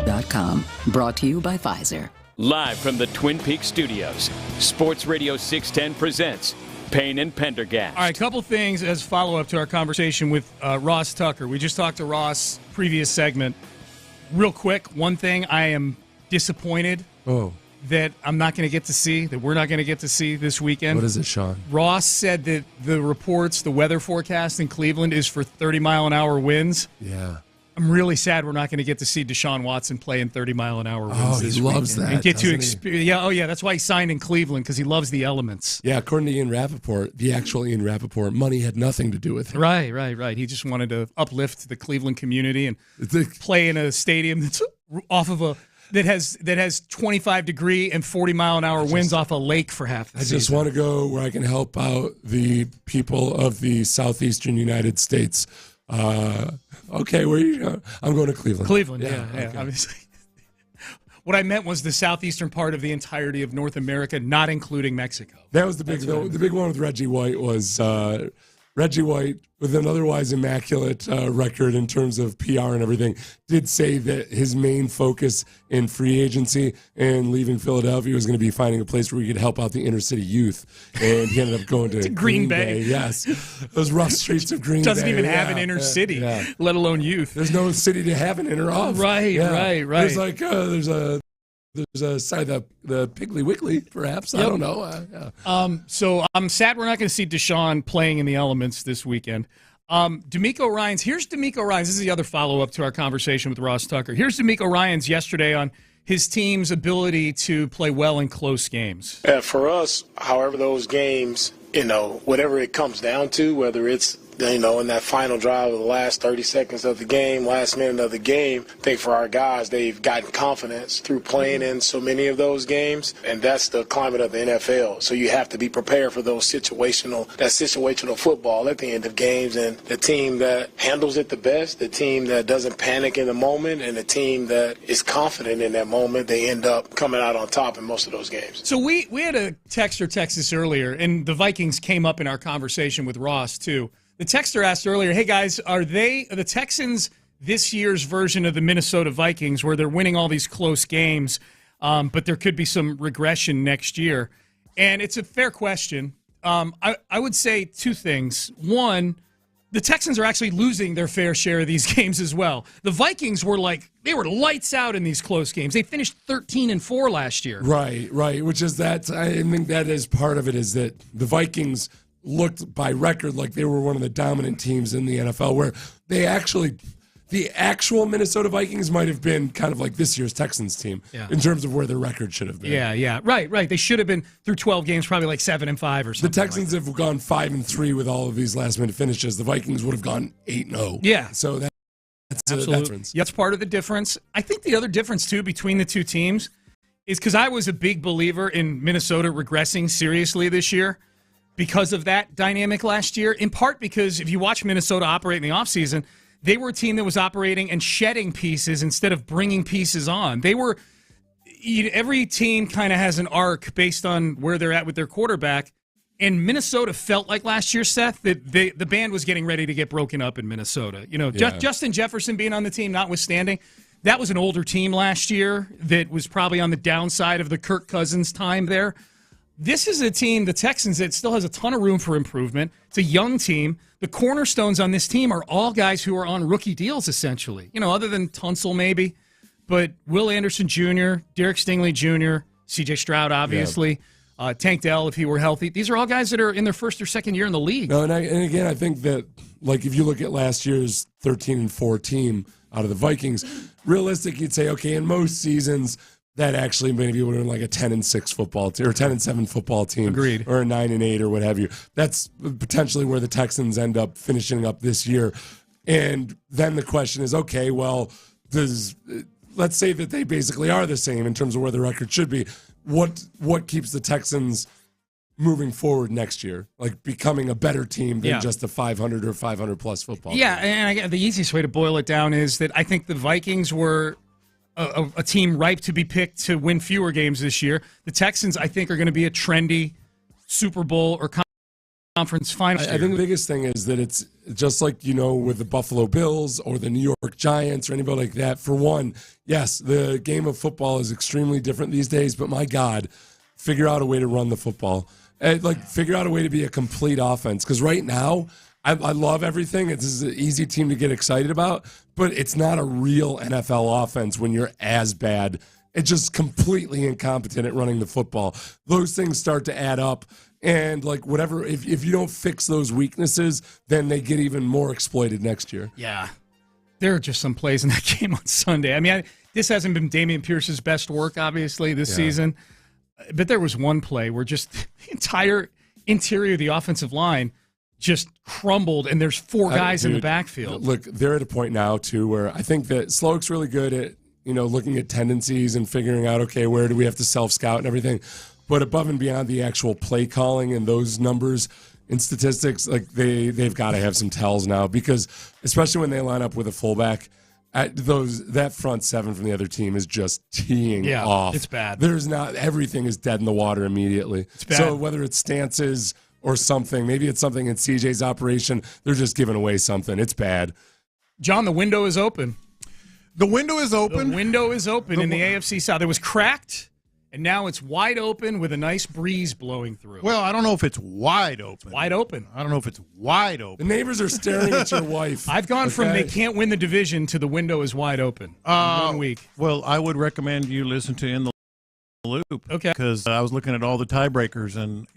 SportsRadio610.com. Brought to you by Pfizer. Live from the Twin Peaks studios, Sports Radio 610 presents Payne and Pendergast. All right, a couple things as follow-up to our conversation with Ross Tucker. We just talked to Ross, previous segment. Real quick, one thing I am disappointed that I'm not going to get to see, that we're not going to get to see this weekend. What is it, Sean? Ross said that the reports, the weather forecast in Cleveland is for 30-mile-an-hour winds. Yeah. I'm really sad we're not going to get to see Deshaun Watson play in 30-mile-an-hour winds this he loves weekend. that, And get to doesn't he? experience. Yeah, that's why he signed in Cleveland, because he loves the elements. Yeah, according to Ian Rappaport, the actual Ian Rappaport, money had nothing to do with it. Right. He just wanted to uplift the Cleveland community and play in a stadium that's off of that has 25-degree and 40-mile-an-hour winds off a lake for half the season. I just want to go where I can help out the people of the southeastern United States. Okay, where are you going? I'm going to Cleveland. Cleveland, yeah. Okay. Obviously. What I meant was the southeastern part of the entirety of North America, not including Mexico. That was the big one with Reggie White was Reggie White, with an otherwise immaculate record in terms of PR and everything, did say that his main focus in free agency and leaving Philadelphia was going to be finding a place where he could help out the inner city youth. And he ended up going to Green Bay. Yes. Those rough streets of Green Bay. Doesn't even have an inner city, let alone youth. There's no city to have an inner of. Right. There's like, there's a side of the Piggly Wiggly, perhaps. Yep. I don't know. So I'm sad we're not going to see Deshaun playing in the elements this weekend. D'Amico Ryans. Here's D'Amico Ryans. This is the other follow-up to our conversation with Ross Tucker. Here's D'Amico Ryans yesterday on his team's ability to play well in close games. For us, however those games, whatever it comes down to, whether it's in that final drive of the last 30 seconds of the game, last minute of the game, I think for our guys, they've gotten confidence through playing in so many of those games, and that's the climate of the NFL. So you have to be prepared for those situational football at the end of games, and the team that handles it the best, the team that doesn't panic in the moment, and the team that is confident in that moment, they end up coming out on top in most of those games. So we had a texter text this earlier, and the Vikings came up in our conversation with Ross, too. The texter asked earlier, hey, guys, are the Texans this year's version of the Minnesota Vikings where they're winning all these close games, but there could be some regression next year? And it's a fair question. I would say two things. One, the Texans are actually losing their fair share of these games as well. The Vikings were they were lights out in these close games. They finished 13-4 last year. Right. Which is that. I think that is part of it, is that the Vikings looked by record like they were one of the dominant teams in the NFL, where the actual Minnesota Vikings might have been kind of like this year's Texans team in terms of where their record should have been. Yeah. Right. They should have been through 12 games, probably like 7-5 or something. The Texans have gone 5-3 with all of these last-minute finishes. The Vikings would have gone 8-0. Yeah. So that's absolutely the difference. That's part of the difference. I think the other difference, too, between the two teams is because I was a big believer in Minnesota regressing seriously this year because of that dynamic last year, in part because if you watch Minnesota operate in the offseason, they were a team that was operating and shedding pieces instead of bringing pieces on. Every team kind of has an arc based on where they're at with their quarterback, and Minnesota felt like last year, Seth, that the band was getting ready to get broken up in Minnesota. Justin Jefferson being on the team notwithstanding, that was an older team last year that was probably on the downside of the Kirk Cousins time there. This is a team, the Texans, that still has a ton of room for improvement. It's a young team. The cornerstones on this team are all guys who are on rookie deals, essentially. Other than Tunsil maybe. But Will Anderson Jr., Derek Stingley Jr., C.J. Stroud, obviously, Tank Dell, if he were healthy. These are all guys that are in their first or second year in the league. No, and again, I think that, if you look at last year's 13-4 team out of the Vikings, realistic, you'd say, okay, in most seasons, that actually maybe would have been like a 10-6 football team or 10-7 football team. Agreed. Or a 9-8 or what have you. That's potentially where the Texans end up finishing up this year. And then the question is, okay, well, let's say that they basically are the same in terms of where the record should be. What keeps the Texans moving forward next year, becoming a better team than just a 500 or 500-plus football team? And the easiest way to boil it down is that I think the Vikings were a team ripe to be picked to win fewer games this year. The Texans, I think, are going to be a trendy Super Bowl or conference final. I think the biggest thing is that just like, with the Buffalo Bills or the New York Giants or anybody like that, for one, yes, the game of football is extremely different these days, but my God, figure out a way to run the football. Figure out a way to be a complete offense. Because right now, I love everything. This is an easy team to get excited about, but it's not a real NFL offense when you're as bad. It's just completely incompetent at running the football. Those things start to add up. And whatever, if you don't fix those weaknesses, then they get even more exploited next year. Yeah. There are just some plays in that game on Sunday. I mean, this hasn't been Dameon Pierce's best work, obviously, this season. But there was one play where just the entire interior of the offensive line just crumbled, and there's four guys in the backfield. Look, they're at a point now, too, where I think that Slowick's really good at, looking at tendencies and figuring out, okay, where do we have to self-scout and everything. But above and beyond the actual play calling and those numbers and statistics, they've got to have some tells now, because especially when they line up with a fullback, that front seven from the other team is just teeing off. It's bad. Everything is dead in the water immediately. It's bad. So whether it's stances or something, maybe it's something in CJ's operation, they're just giving away something. It's bad. John, the window is open. The window is open? The window is open in the AFC South. It was cracked. And now it's wide open with a nice breeze blowing through. Well, I don't know if it's wide open. It's wide open. I don't know if it's wide open. The neighbors are staring at your wife. I've gone from they can't win the division to the window is wide open in 1 week. Well, I would recommend you listen to In the Loop. Okay. Because I was looking at all the tiebreakers, and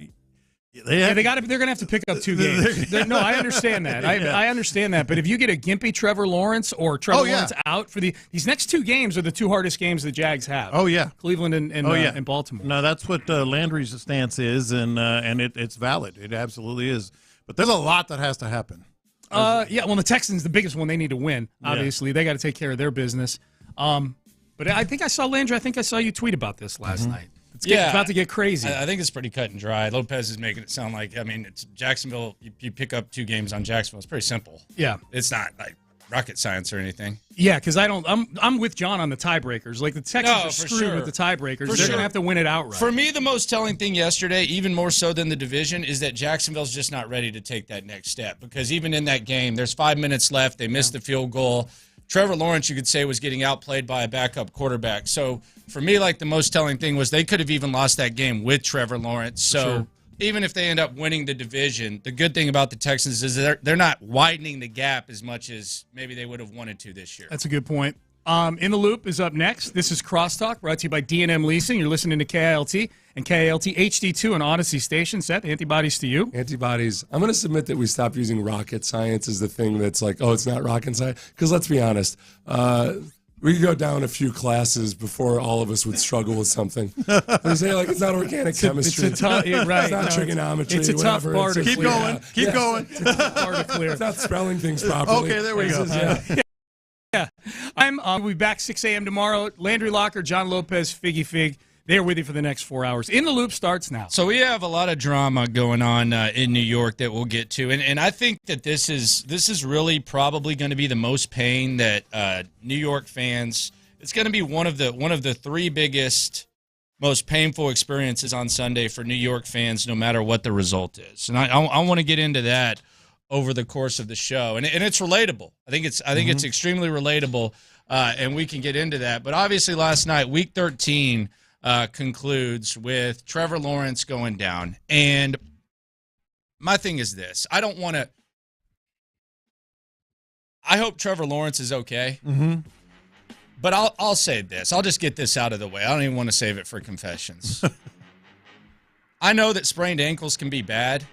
they're going to have to pick up 2 games. No, I understand that. I understand that. But if you get a gimpy Trevor Lawrence or Trevor Lawrence out for these next 2 games are the 2 hardest games the Jags have. Oh, yeah. Cleveland and Baltimore. No, that's what Landry's stance is, and it's valid. It absolutely is. But there's a lot that has to happen. Well, the Texans, the biggest one, they need to win. Obviously, they got to take care of their business. But I think I saw Landry. I think I saw you tweet about this last night. It's about to get crazy. I think it's pretty cut and dry. Lopez is making it sound like, it's Jacksonville. You pick up 2 games on Jacksonville. It's pretty simple. Yeah. It's not like rocket science or anything. Yeah, because I'm with John on the tiebreakers. Like the Texans are screwed with the tiebreakers. They're going to have to win it outright. For me, the most telling thing yesterday, even more so than the division, is that Jacksonville's just not ready to take that next step. Because even in that game, there's 5 minutes left. They missed the field goal. Trevor Lawrence, you could say, was getting outplayed by a backup quarterback. So for me, the most telling thing was they could have even lost that game with Trevor Lawrence. So even if they end up winning the division, the good thing about the Texans is they're not widening the gap as much as maybe they would have wanted to this year. That's a good point. In the Loop is up next. This is Crosstalk, brought to you by D&M Leasing. You're listening to KILT and KILT HD2 on Odyssey Station. Seth, antibodies to you. Antibodies. I'm going to submit that we stop using rocket science as the thing that's it's not rocket science. Because let's be honest, we could go down a few classes before all of us would struggle with something. They say it's not organic chemistry. It's not trigonometry. It's a tough bar to keep clear. going. Keep going. It's a tough bar to clear. It's not spelling things properly. Okay, there we go. Yeah. We'll be back 6 a.m. tomorrow. Landry Locker, John Lopez, Figgy Fig. They're with you for the next 4 hours. In the Loop starts now. So we have a lot of drama going on in New York that we'll get to, and I think that this is really probably going to be the most pain that New York fans. It's going to be one of the 3 biggest, most painful experiences on Sunday for New York fans, no matter what the result is. And I want to get into that over the course of the show, and it's relatable. I think it's extremely relatable, and we can get into that. But obviously, last night, Week 13. Concludes with Trevor Lawrence going down. And my thing is this. I hope Trevor Lawrence is okay. Mm-hmm. But I'll say this. I'll just get this out of the way. I don't even want to save it for confessions. I know that sprained ankles can be bad,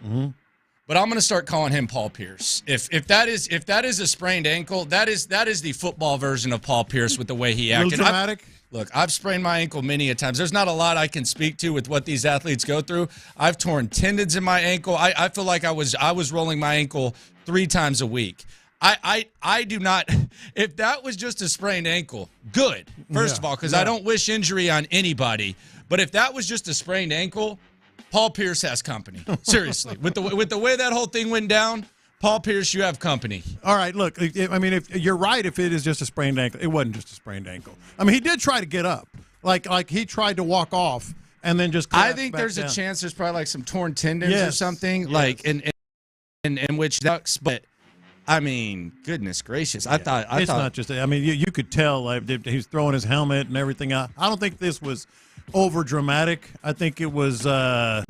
but I'm going to start calling him Paul Pierce. If that is a sprained ankle, that is the football version of Paul Pierce with the way he acted. A little dramatic. Look, I've sprained my ankle many a times. There's not a lot I can speak to with what these athletes go through. I've torn tendons in my ankle. I feel like I was rolling my ankle 3 times a week. I do not – if that was just a sprained ankle, good, first of all, because I don't wish injury on anybody. But if that was just a sprained ankle, Paul Pierce has company. Seriously. With the way that whole thing went down – Paul Pierce, you have company. All right, look, if you're right, if it is just a sprained ankle, it wasn't just a sprained ankle. He did try to get up. Like he tried to walk off and then just I think there's a chance there's probably some torn tendons or something, in which that's, but I mean, goodness gracious! I thought it's not just. I mean, you could tell like, he was throwing his helmet and everything out. I don't think this was over dramatic. I think it was a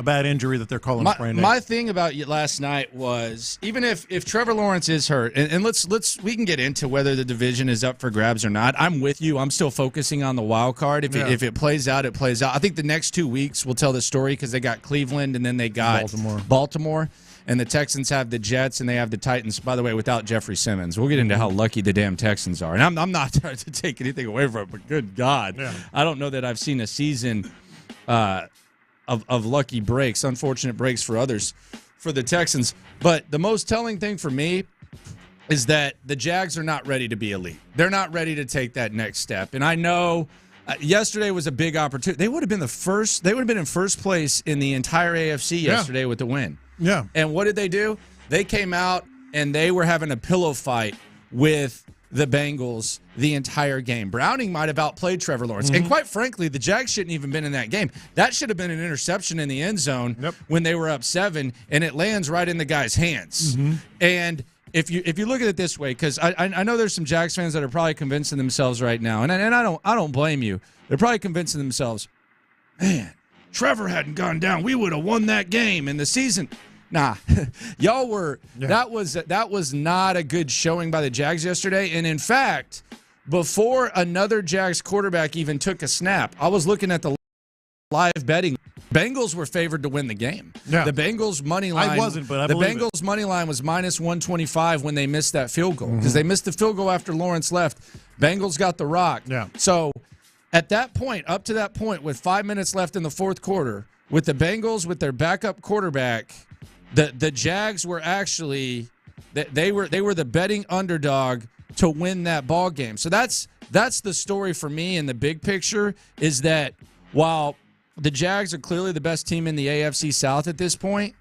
bad injury that they're calling a sprained ankle. My thing about last night was even if Trevor Lawrence is hurt, and we can get into whether the division is up for grabs or not. I'm with you. I'm still focusing on the wild card. If it plays out, it plays out. I think the next 2 weeks will tell the story because they got Cleveland and then they got Baltimore. And the Texans have the Jets, and they have the Titans, by the way, without Jeffrey Simmons. We'll get into how lucky the damn Texans are. And I'm not trying to take anything away from it, but good God. Yeah. I don't know that I've seen a season of lucky breaks, unfortunate breaks for others, for the Texans. But the most telling thing for me is that the Jags are not ready to be elite. They're not ready to take that next step. And I know yesterday was a big opportunity. They would have been in first place in the entire AFC yesterday with the win. Yeah. And what did they do? They came out and they were having a pillow fight with the Bengals the entire game. Browning might have outplayed Trevor Lawrence. And quite frankly, the Jags shouldn't even been in that game. That should have been an interception in the end zone when they were up 7, and it lands right in the guy's hands. And if you look at it this way, because I know there's some Jags fans that are probably convincing themselves right now, and I don't blame you. They're probably convincing themselves, man, Trevor hadn't gone down, we would have won that game in the season. Nah, y'all were. Yeah. That was not a good showing by the Jags yesterday. And in fact, before another Jags quarterback even took a snap, I was looking at the live betting. Bengals were favored to win the game. Yeah. The Bengals money line. I wasn't, but I the believe Bengals money line was minus 125 when they missed that field goal because they missed the field goal after Lawrence left. Bengals got the rock. Yeah. So at that point, up to that point, with 5 minutes left in the fourth quarter, with the Bengals with their backup quarterback. The Jags were actually they were the betting underdog to win that ball game. So that's the story for me in the big picture is that while the Jags are clearly the best team in the AFC South at this point,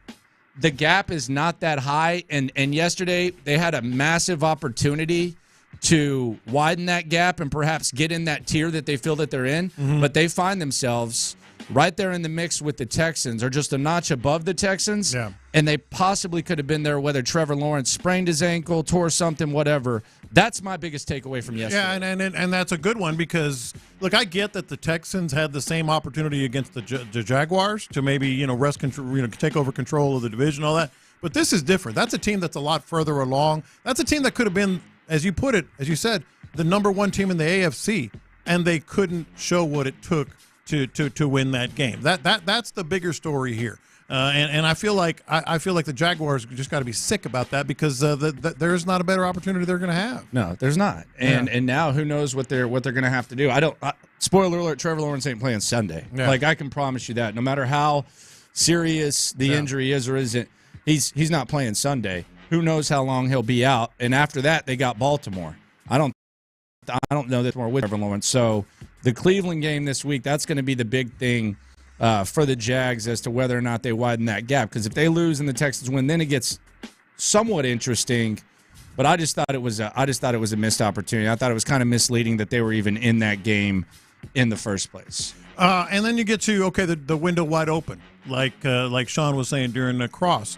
the gap is not that high. And yesterday they had a massive opportunity to widen that gap and perhaps get in that tier that they feel that they're in. But they find themselves right there in the mix with the Texans, or just a notch above the Texans, and they possibly could have been there whether Trevor Lawrence sprained his ankle, tore something, whatever. That's my biggest takeaway from yesterday. Yeah, and that's a good one because, look, I get that the Texans had the same opportunity against the Jaguars to maybe, wrest control, take over control of the division, all that. But this is different. That's a team that's a lot further along. That's a team that could have been, as you put it, as you said, the number one team in the AFC, and they couldn't show what it took to win that game. That's the bigger story here, and I feel like the Jaguars just got to be sick about that because there's not a better opportunity they're going to have. No, there's not, and now who knows what they're going to have to do. Spoiler alert: Trevor Lawrence ain't playing Sunday. Yeah. Like I can promise you that. No matter how serious the injury is or isn't, he's not playing Sunday. Who knows how long he'll be out? And after that, they got Baltimore. I don't know that more with Trevor Lawrence. So the Cleveland game this week, that's going to be the big thing for the Jags as to whether or not they widen that gap. Because if they lose and the Texans win, then it gets somewhat interesting. But I just thought it was a missed opportunity. I thought it was kind of misleading that they were even in that game in the first place. And then you get to the window wide open, like Sean was saying during the cross.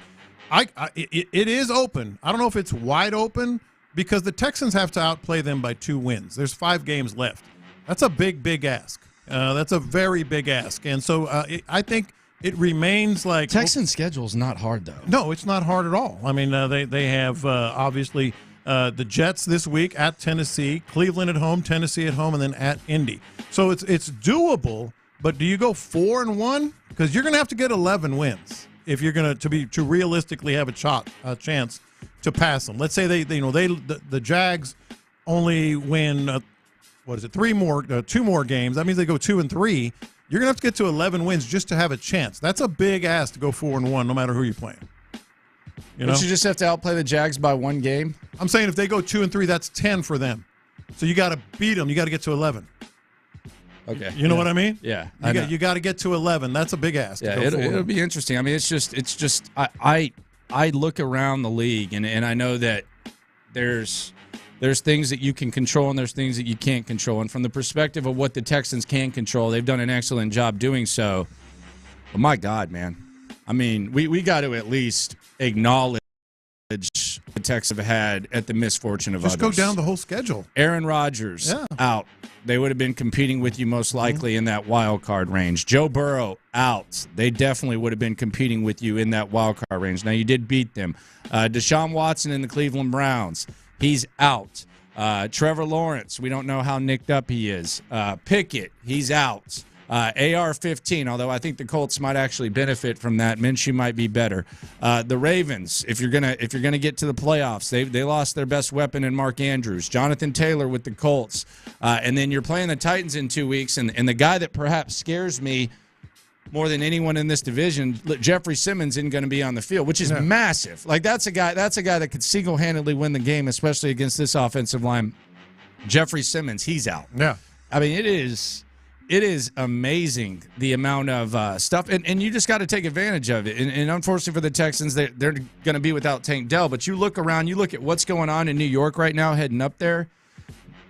It is open. I don't know if it's wide open because the Texans have to outplay them by 2 wins. There's 5 games left. That's a big ask. That's a very big ask. And so I think it remains like Texans' schedule is not hard though. No, it's not hard at all. I mean, they have obviously the Jets this week at Tennessee, Cleveland at home, Tennessee at home, and then at Indy. So it's doable. But do you go 4-1? Because you're going to have to get 11 wins if you're going to realistically have a chance to pass them. Let's say the Jags only win 2 more games. That means they go 2-3. You're going to have to get to 11 wins just to have a chance. That's a big ask to go 4-1 no matter who you're playing. Don't you just have to outplay the Jags by 1 game? I'm saying if they go 2-3, that's 10 for them. So you got to beat them. You got to get to 11. Okay. You know what I mean? Yeah. You got to get to 11. That's a big ask. Yeah, it'll be interesting. I mean, it's just I look around the league and I know that there's things that you can control and there's things that you can't control. And from the perspective of what the Texans can control, they've done an excellent job doing so. But my God, man. I mean, we got to at least acknowledge the Texans have had at the misfortune of Just others. go down the whole schedule. Aaron Rodgers out. They would have been competing with you most likely in that wild card range. Joe Burrow out. They definitely would have been competing with you in that wild card range. Now, you did beat them. Deshaun Watson in the Cleveland Browns. He's out. Trevor Lawrence, we don't know how nicked up he is. Pickett, he's out. AR-15, although I think the Colts might actually benefit from that. Minshew might be better. The Ravens, if you're gonna get to the playoffs, they lost their best weapon in Mark Andrews. Jonathan Taylor with the Colts, and then you're playing the Titans in 2 weeks, and the guy that perhaps scares me more than anyone in this division, Jeffrey Simmons isn't going to be on the field, which is massive. Like that's a guy that could single-handedly win the game, especially against this offensive line. Jeffrey Simmons, he's out. Yeah, I mean it is amazing the amount of stuff, and you just got to take advantage of it. And unfortunately for the Texans, they're going to be without Tank Dell. But you look around, you look at what's going on in New York right now, heading up there.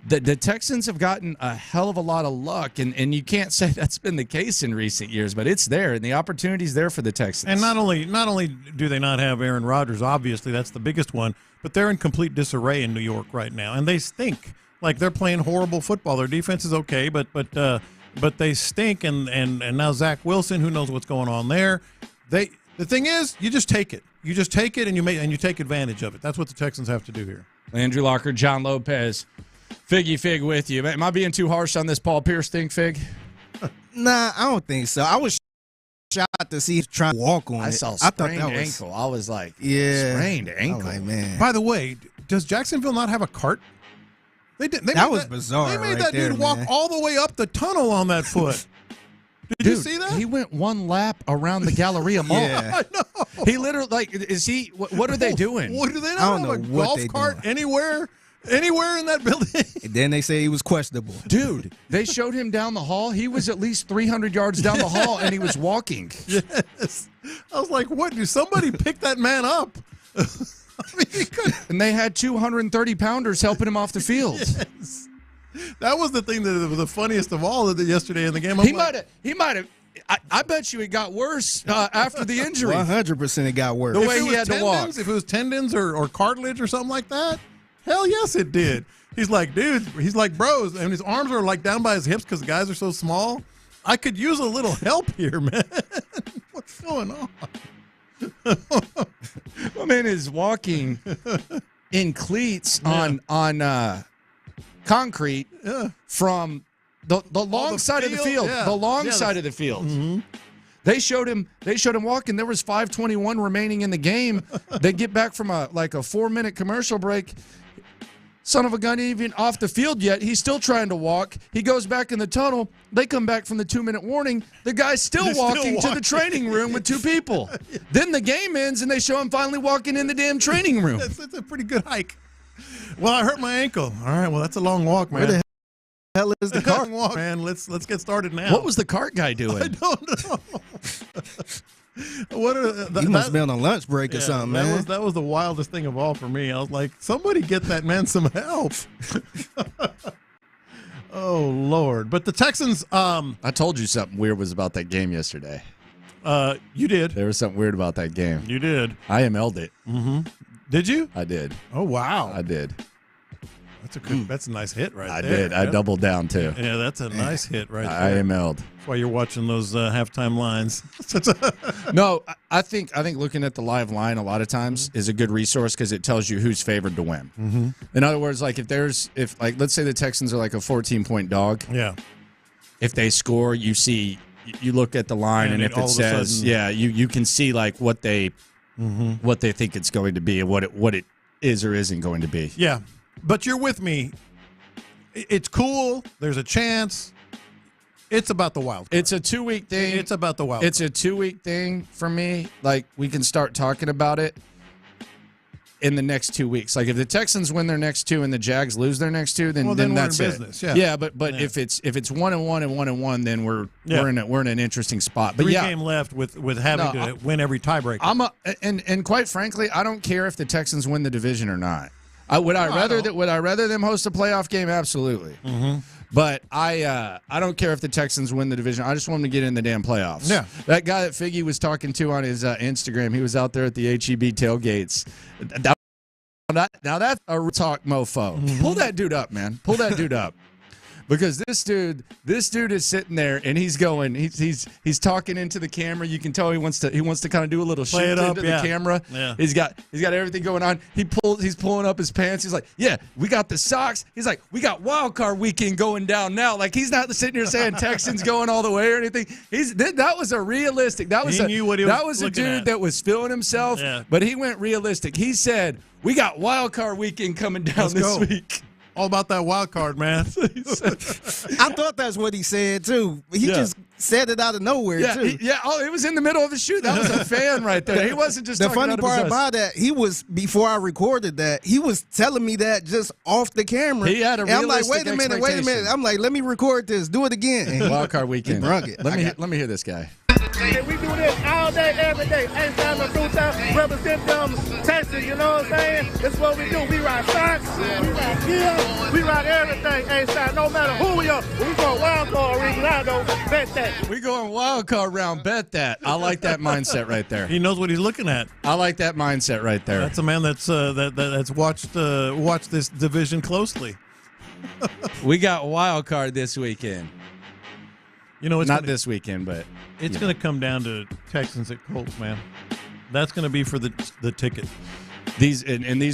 The Texans have gotten a hell of a lot of luck, and you can't say that's been the case in recent years, but it's there, and the opportunity's there for the Texans. And not only do they not have Aaron Rodgers, obviously that's the biggest one, but they're in complete disarray in New York right now, and they stink. Like they're playing horrible football. Their defense is okay, but they stink, and now Zach Wilson, who knows what's going on there. The thing is, you just take it. You just take it, and you take advantage of it. That's what the Texans have to do here. Andrew Locker, John Lopez. Figgy Fig with you. Am I being too harsh on this Paul Pierce thing, Fig? Nah, I don't think so. I was shocked to see him trying to walk on it. I saw sprained ankle. I was like, sprained ankle. Like, man. By the way, does Jacksonville not have a cart? That was bizarre. They made right that there, dude walk man. all the way up the tunnel on that foot. Did you see that? He went one lap around the Galleria Mall. Yeah. I know. He literally, is he, what are they doing? What do they I not don't have a know what golf they cart doing. anywhere in that building? And then they say he was questionable. Dude, they showed him down the hall. He was at least 300 yards down the hall, and he was walking. Yes. I was like, what? Did somebody pick that man up? I mean, he couldn't. And they had 230-pounders helping him off the field. Yes. That was the thing that was the funniest of all yesterday in the game. He might have. I bet you it got worse after the injury. 100% it got worse. The way he had to walk. If it was tendons or cartilage or something like that, hell yes it did. He's like, dude, bros, and his arms are like down by his hips because the guys are so small. I could use a little help here, man. What's going on? My man is walking in cleats on concrete from the long side of the field. Yeah. The long side of the field. Mm-hmm. They showed him walking. There was 5:21 remaining in the game. They get back from a 4-minute commercial break. Son of a gun ain't even off the field yet. He's still trying to walk. He goes back in the tunnel. They come back from the 2-minute warning. The guy's still walking to the training room with 2 people. Then the game ends, and they show him finally walking in the damn training room. That's a pretty good hike. Well, I hurt my ankle. All right, well, that's a long walk, man. Where the hell is the cart? Walk, man. Let's get started now. What was the cart guy doing? I don't know. He must have been on a lunch break or something, man. That was the wildest thing of all for me. I was like, somebody get that man some help. Oh, Lord. But the Texans... I told you something weird was about that game yesterday. You did. There was something weird about that game. You did. I ML'd it. Mm-hmm. Did you? I did. Oh, wow. I did. That's a nice hit right I there. did. I doubled down, too. Yeah, that's a nice hit right there. I ML'd. That's why you're watching those halftime lines. No, I think looking at the live line a lot of times is a good resource because it tells you who's favored to win. Mm-hmm. In other words, like if let's say the Texans are like a 14-point dog. Yeah. If they score, you look at the line, and if it says, you can see like what they think it's going to be and what it is or isn't going to be. Yeah. But you're with me. It's cool. There's a chance. It's about the wild card. It's a 2-week thing. It's about the wild It's a 2-week thing for me. Like, we can start talking about it in the next 2 weeks. Like, if the Texans win their next 2 and the Jags lose their next 2, then that's we're in it. business. Yeah. Yeah, but if it's 1-1 and 1-1, then we're in an interesting spot. But 3 game left with having to win every tiebreaker. And quite frankly, I don't care if the Texans win the division or not. Would I rather them host a playoff game? Absolutely. Mm-hmm. But I don't care if the Texans win the division. I just want them to get in the damn playoffs. Yeah. That guy that Figgy was talking to on his Instagram, he was out there at the HEB tailgates. That Now that's a talk mofo. Pull that dude up, man. Pull that dude up. Because this dude is sitting there and he's going, he's talking into the camera. You can tell he wants to kind of do a little shoot into the camera. Yeah. He's got everything going on. He's pulling up his pants. He's like, yeah, we got the socks. He's like, we got wild card weekend going down now. Like he's not sitting here saying Texans going all the way or anything. That was a realistic. That was a dude that was feeling himself, but he went realistic. He said, we got wild card weekend coming down this week. All about that wild card, man. I thought that's what he said, too. He just said it out of nowhere, too. It was in the middle of his shoot. That was a fan right there. He wasn't just the talking funny out of part his about that, he was, before I recorded that, he was telling me that just off the camera. He had a and I'm like, realistic wait a minute. I'm like, let me record this. Do it again. Wild card weekend. He brung it. Let me hear this guy. Hey, we do this all day, every day. Ain't time to do time. Represent them, Texas, you know what I'm saying? That's what we do. We rock socks, we rock gear, we rock everything. Ain't time, no matter who we are. We go wild card region, I go bet that. We going wild card round, bet that. I like that mindset right there. He knows what he's looking at. I like that mindset right there. That's a man that's that's watched this division closely. We got wild card this weekend. You know, it's not this weekend, but it's going to come down to Texans at Colts, man. That's going to be for the ticket. These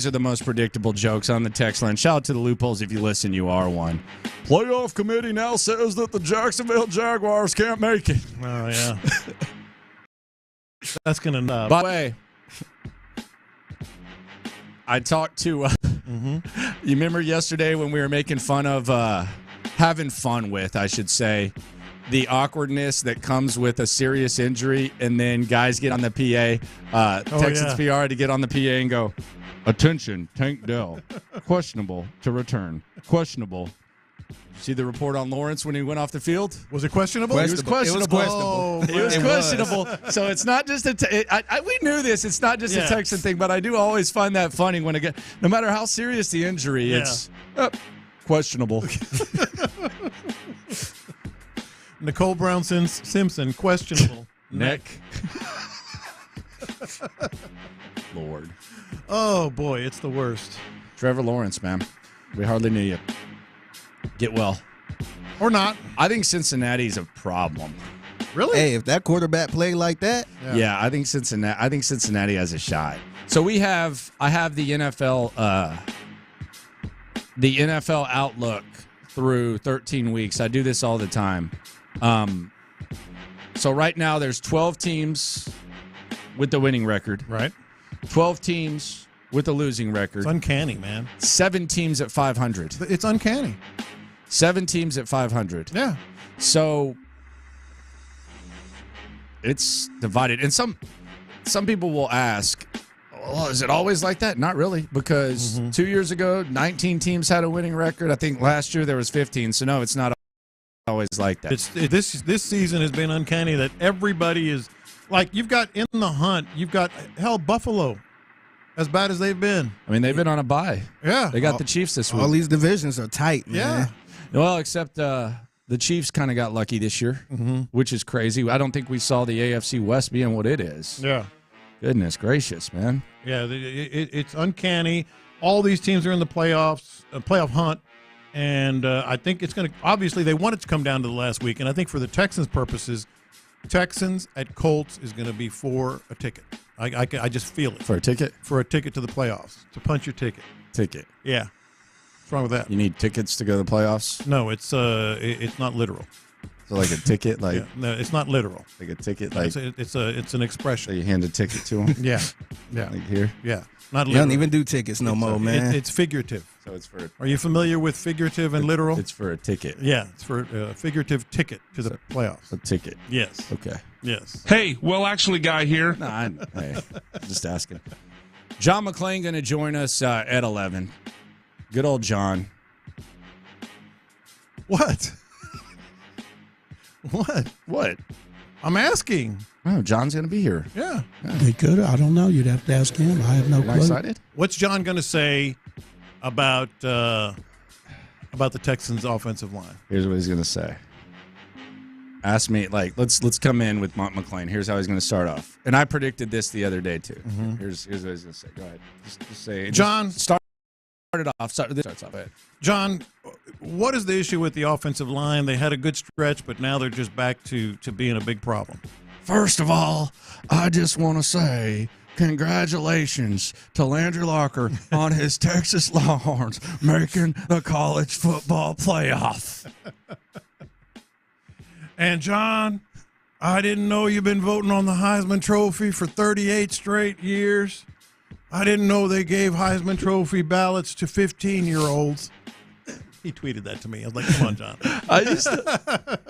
are the most predictable jokes on the text line. Shout out to the loopholes if you listen. You are one. Playoff committee now says that the Jacksonville Jaguars can't make it. Oh yeah, that's going to. By the way, I talked to. You remember yesterday when we were making fun of having fun with, I should say, the awkwardness that comes with a serious injury, and then guys get on the PA, Texans PR to get on the PA and go, attention, Tank Dell, questionable to return, questionable. See the report on Lawrence when he went off the field? Was it questionable? It was questionable. It was questionable. So it's not just we knew this. It's not just a Texan thing, but I do always find that funny when no matter how serious the injury, it's questionable. Nicole Brown Simpson, questionable. Neck. Lord. Oh, boy, it's the worst. Trevor Lawrence, man. We hardly knew you. Get well. Or not. I think Cincinnati's a problem. Really? Hey, if that quarterback play like that. Yeah, I think Cincinnati has a shot. So I have the NFL outlook through 13 weeks. I do this all the time. So right now there's 12 teams with the winning record. Right. 12 teams with a losing record. It's uncanny, man. 7 teams at 500. It's uncanny. 7 teams at 500. Yeah. So it's divided. And some people will ask, well, is it always like that? Not really, because 2 years ago, 19 teams had a winning record. I think last year there was 15. So no, it's not always like that. This season has been uncanny that everybody is like, you've got in the hunt, you've got Buffalo, as bad as they've been. I mean, they've been on a bye. Yeah, they got the Chiefs this week. All these divisions are tight. Man. Yeah, well, except the Chiefs kind of got lucky this year, which is crazy. I don't think we saw the AFC West being what it is. Yeah, goodness gracious, man. Yeah, it's uncanny. All these teams are in the playoffs, playoff hunt. And I think it's going to – obviously, they want it to come down to the last week. And I think for the Texans' purposes, Texans at Colts is going to be for a ticket. I just feel it. For a ticket? For a ticket to the playoffs. To punch your ticket. Ticket. Yeah. What's wrong with that? You need tickets to go to the playoffs? No, it's not literal. So like a ticket? Like no, it's not literal. Like a ticket? Like it's an expression. So you hand a ticket to them? Yeah. Like here? Yeah. Not you literal. don't even do tickets no more, man. It's figurative. So it's for. Are you familiar with figurative and literal? It's for a ticket. Yeah, it's for a figurative ticket to the playoffs. A ticket. Yes. Okay. Yes. Hey, well, actually, guy here. Nah, just asking. John McClain going to join us at 11. Good old John. What? What? I'm asking. Oh, John's going to be here. Yeah. He could. I don't know. You'd have to ask him. I have no clue. Excited? What's John going to say about the Texans' offensive line? Here's what he's going to say. asked me, like, let's come in with Mont McLean. Here's how he's going to start off. And I predicted this the other day, too. Mm-hmm. Here's what I was going to say. Go ahead. Just say. John. Start it off. Starts off. Ahead. John, what is the issue with the offensive line? They had a good stretch, but now they're just back to being a big problem. First of all, I just want to say congratulations to Landry Locker on his Texas Longhorns making the college football playoff. And, John, I didn't know you've been voting on the Heisman Trophy for 38 straight years. I didn't know they gave Heisman Trophy ballots to 15-year-olds. He tweeted that to me. I was like, come on, John. I used to...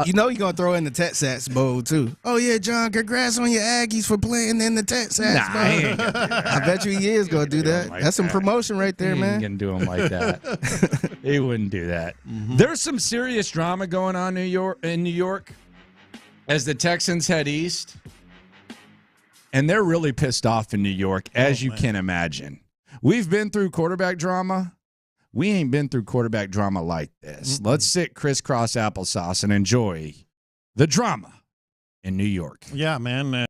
You know you're going to throw in the Texas Bowl, too. Oh, yeah, John, congrats on your Aggies for playing in the Texas Bowl. I bet you he is going to do that. That's some promotion right there, man. He ain't going to do him like that. He wouldn't do that. Mm-hmm. There's some serious drama going on in New York as the Texans head east. And they're really pissed off in New York, as you can imagine. We've been through quarterback drama. We ain't been through quarterback drama like this. Let's sit crisscross applesauce and enjoy the drama in New York. Yeah, man.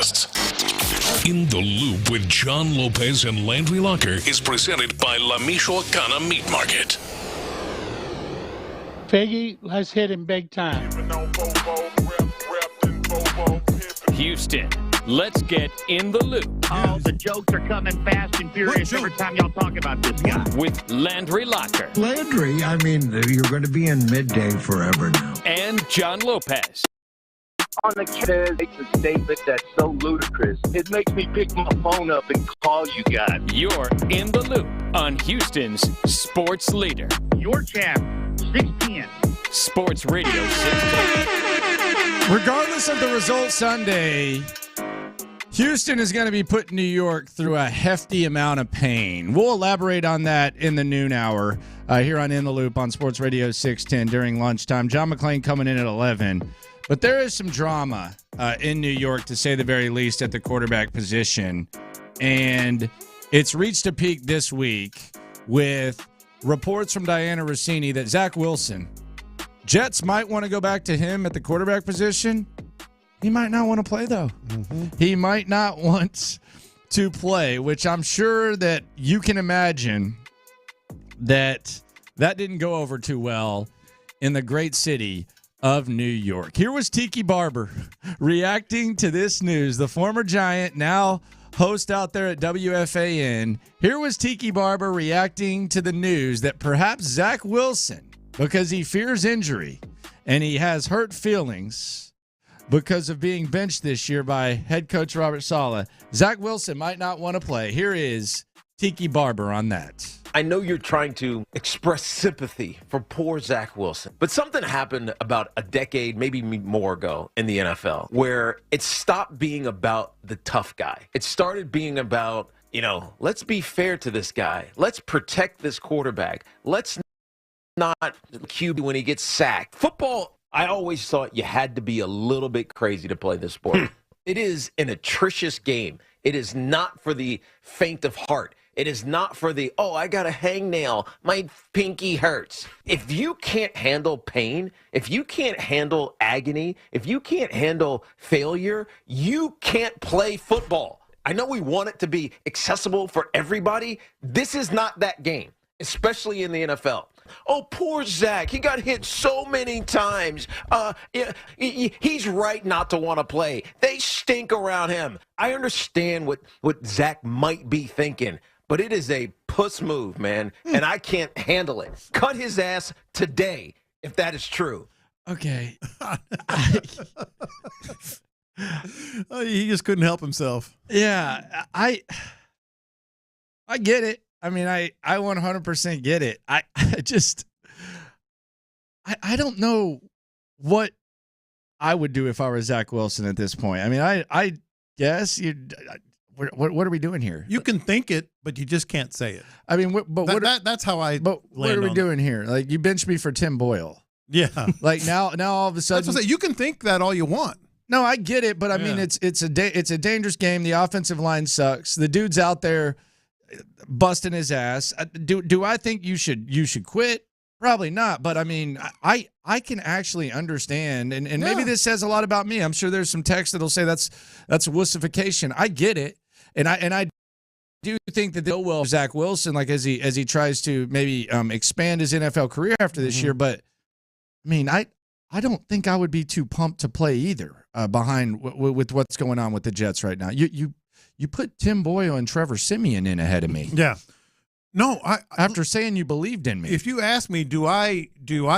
podcasts. In the Loop with John Lopez and Landry Locker is presented by La Michoacana Meat Market. Faggy has hit him big time. Houston, let's get in the loop. Oh, the jokes are coming fast and furious every time y'all talk about this guy. With Landry Locker. Landry, I mean, you're going to be in midday forever now. And John Lopez. On the kid makes a statement that's so ludicrous, it makes me pick my phone up and call you guys. You're in the loop on Houston's sports leader. Your champ, 610. Sports Radio 610. Regardless of the result Sunday, Houston is going to be putting New York through a hefty amount of pain. We'll elaborate on that in the noon hour here on In the Loop on Sports Radio 610 during lunchtime. John McClain coming in at 11. But there is some drama in New York, to say the very least, at the quarterback position. And it's reached a peak this week with reports from Diana Rossini that Zach Wilson, Jets might want to go back to him at the quarterback position. He might not want to play, though. He might not want to play, which I'm sure that you can imagine that didn't go over too well in the great city of New York. Here was Tiki Barber reacting to this news. The former Giant, now host out there at WFAN. Here was Tiki Barber reacting to the news that perhaps Zach Wilson, because he fears injury and he has hurt feelings because of being benched this year by head coach Robert Saleh, Zach Wilson might not want to play. Here is Tiki Barber on that. I know you're trying to express sympathy for poor Zach Wilson, but something happened about a decade, maybe more ago in the NFL, where it stopped being about the tough guy. It started being about, let's be fair to this guy. Let's protect this quarterback. Let's not QB when he gets sacked. Football, I always thought you had to be a little bit crazy to play this sport. It is an atrocious game. It is not for the faint of heart. It is not for the, I got a hangnail, my pinky hurts. If you can't handle pain, if you can't handle agony, if you can't handle failure, you can't play football. I know we want it to be accessible for everybody. This is not that game, especially in the NFL. Oh, poor Zach. He got hit so many times. He's right not to want to play. They stink around him. I understand what Zach might be thinking, but it is a puss move, man, and I can't handle it. Cut his ass today if that is true. Okay. He just couldn't help himself. Yeah, I get it. I mean, I 100% get it. I don't know what I would do if I were Zach Wilson at this point. I mean, I guess what are we doing here? You can think it, but you just can't say it. I mean, that's how I. But what are we doing here? Like, you benched me for Tim Boyle. Yeah. Like now all of a sudden, that's what I say. You can think that all you want. No, I get it, but I mean, it's a dangerous game. The offensive line sucks. The dude's out there busting his ass. Do I think you should quit? Probably not. But I mean, I can actually understand, and maybe this says a lot about me. I'm sure there's some text that'll say that's wussification. I get it, and I do think that they'll well Zach Wilson, like as he tries to maybe expand his NFL career after this year. But I mean, I don't think I would be too pumped to play either behind with what's going on with the Jets right now. You put Tim Boyle and Trevor Siemian in ahead of me. Yeah. No, after saying you believed in me. If you ask me, do I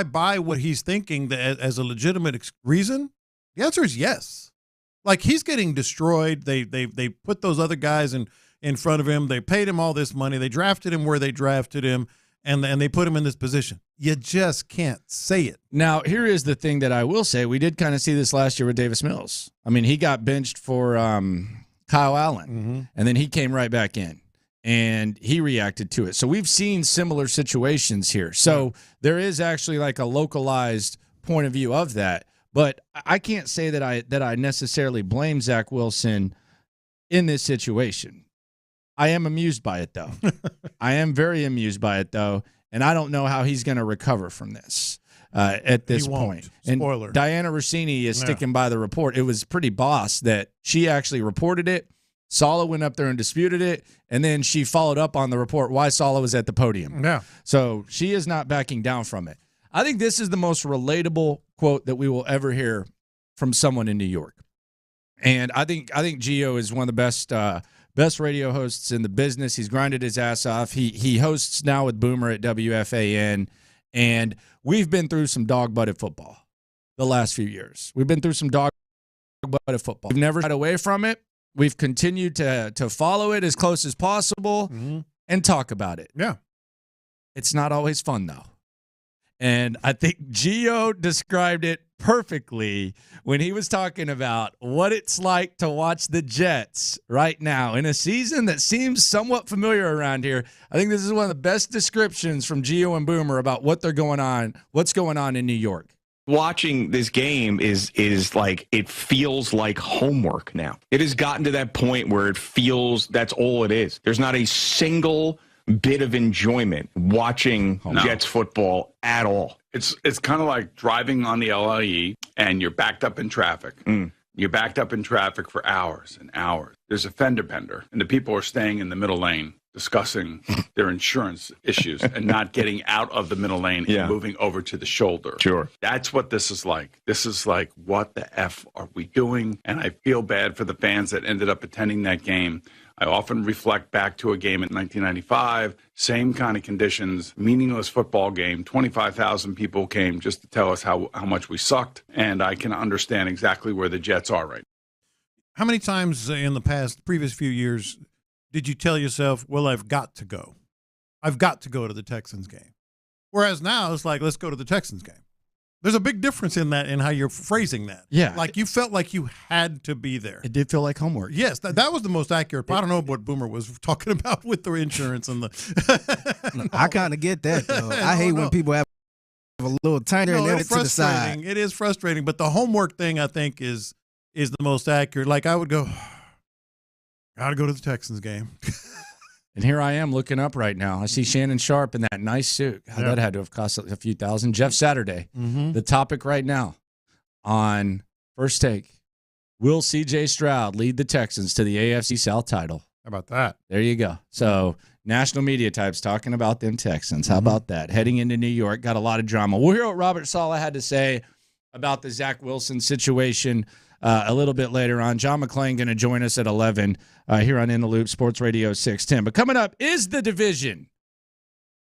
buy what he's thinking as a legitimate reason? The answer is yes. Like, he's getting destroyed. They put those other guys in front of him. They paid him all this money. They drafted him where they drafted him, and they put him in this position. You just can't say it. Now, here is the thing that I will say. We did kind of see this last year with Davis Mills. I mean, he got benched for Kyle Allen, and then he came right back in, and he reacted to it. So we've seen similar situations here. So there is actually like a localized point of view of that. But I can't say that I necessarily blame Zach Wilson in this situation. I am amused by it, though. I am very amused by it, though, and I don't know how he's going to recover from this. at this He won't. point. And Spoiler. Diana Rossini is sticking by the report. It was pretty boss that she actually reported it. Saleh went up there and disputed it, and then she followed up on the report why Saleh was at the podium. Yeah. So she is not backing down from it. I think this is the most relatable quote that we will ever hear from someone in New York. And I think Gio is one of the best radio hosts in the business. He's grinded his ass off. He hosts now with Boomer at WFAN, and we've been through some dog-butted football the last few years. We've been through some dog-butted football. We've never shied away from it. We've continued to follow it as close as possible and talk about it. Yeah. It's not always fun, though. And I think Gio described it perfectly when he was talking about what it's like to watch the Jets right now in a season that seems somewhat familiar around here. I think this is one of the best descriptions from Gio and Boomer about what's going on in New York. Watching this game is like, it feels like homework now. It has gotten to that point where it feels that's all it is. There's not a single bit of enjoyment watching Jets football at all. It's kind of like driving on the LIE and you're backed up in traffic. You're backed up in traffic for hours and hours. There's a fender bender, and the people are staying in the middle lane discussing their insurance issues and not getting out of the middle lane and moving over to the shoulder. Sure. That's what this is like. This is like, what the F are we doing? And I feel bad for the fans that ended up attending that game. I often reflect back to a game in 1995, same kind of conditions, meaningless football game. 25,000 people came just to tell us how much we sucked, and I can understand exactly where the Jets are right now. How many times in the previous few years did you tell yourself, well, I've got to go. I've got to go to the Texans game. Whereas now it's like, let's go to the Texans game. There's a big difference in that, in how you're phrasing that. Yeah. Like you felt like you had to be there. It did feel like homework. Yes, that was the most accurate. I don't know what Boomer was talking about with the insurance and the. I kind of get that, though. I hate when people have a little tiner and then it's to the side. It is frustrating, but the homework thing, I think, is the most accurate. Like I would go, got to go to the Texans game. And here I am looking up right now. I see Shannon Sharp in that nice suit. That had to have cost a few thousand. Jeff Saturday, the topic right now on First Take. Will C.J. Stroud lead the Texans to the AFC South title? How about that? There you go. So national media types talking about them Texans. How about that? Heading into New York, got a lot of drama. We'll hear what Robert Saleh had to say about the Zach Wilson situation a little bit later on. John McClain going to join us at 11 here on In the Loop, Sports Radio 610. But coming up is the division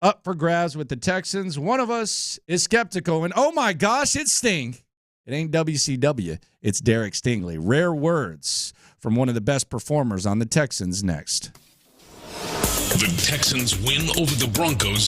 up for grabs with the Texans. One of us is skeptical, and oh my gosh, it's Sting. It ain't WCW. It's Derek Stingley. Rare words from one of the best performers on the Texans next. The Texans win over the Broncos.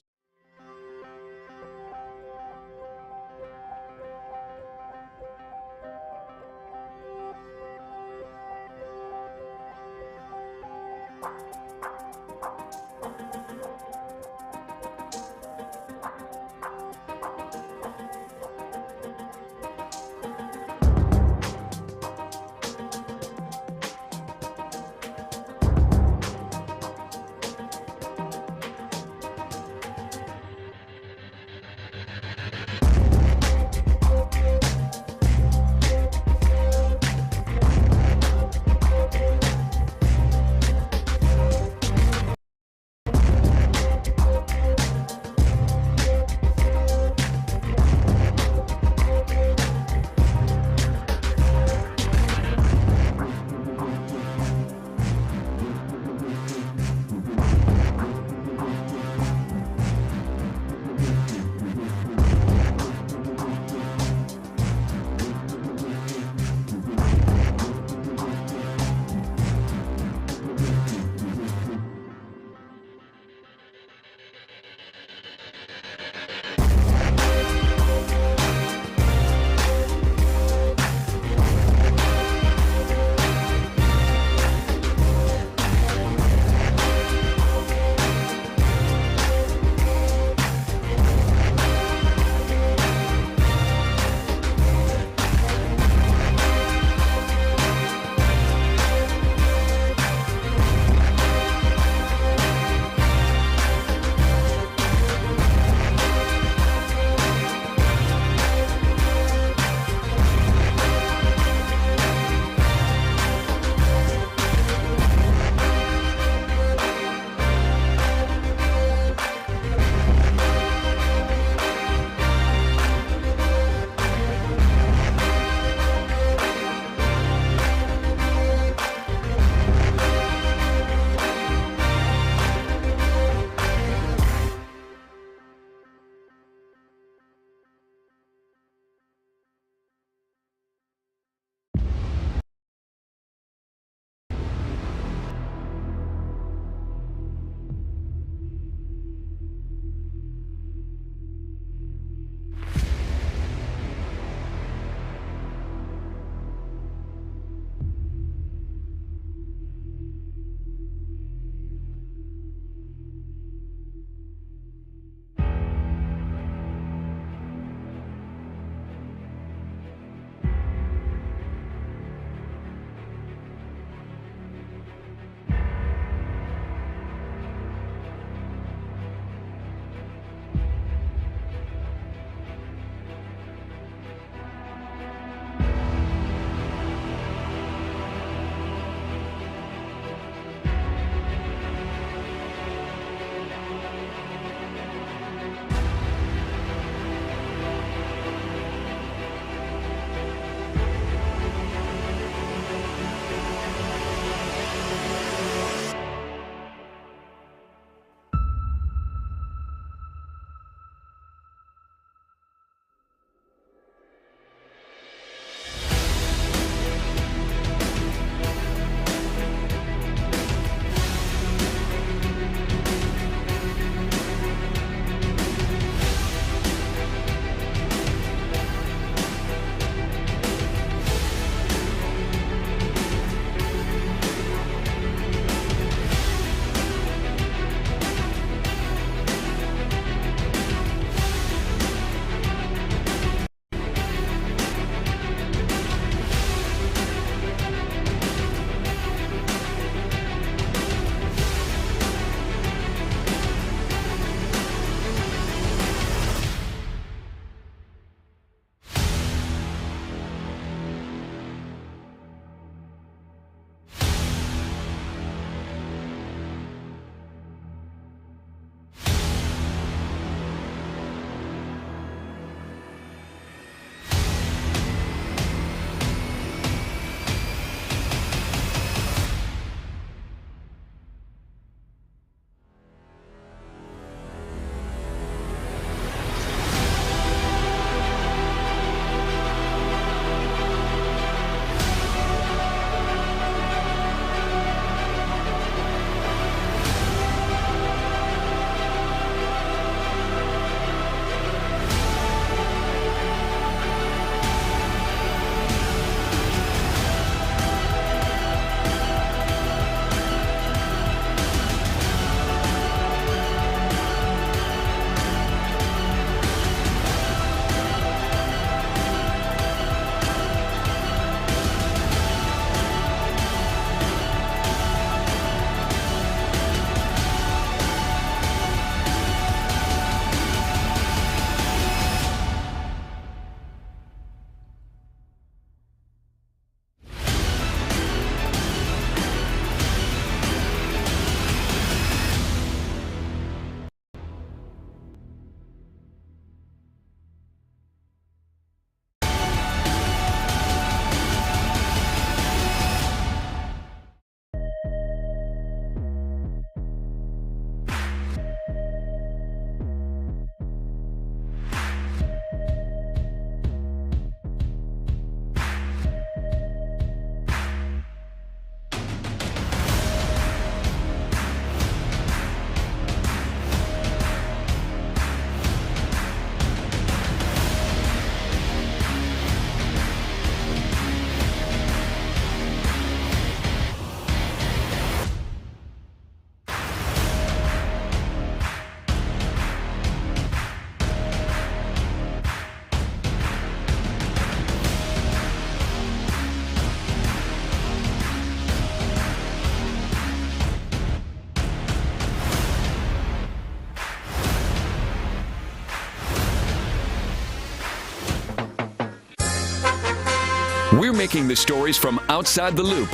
We're making the stories from outside the loop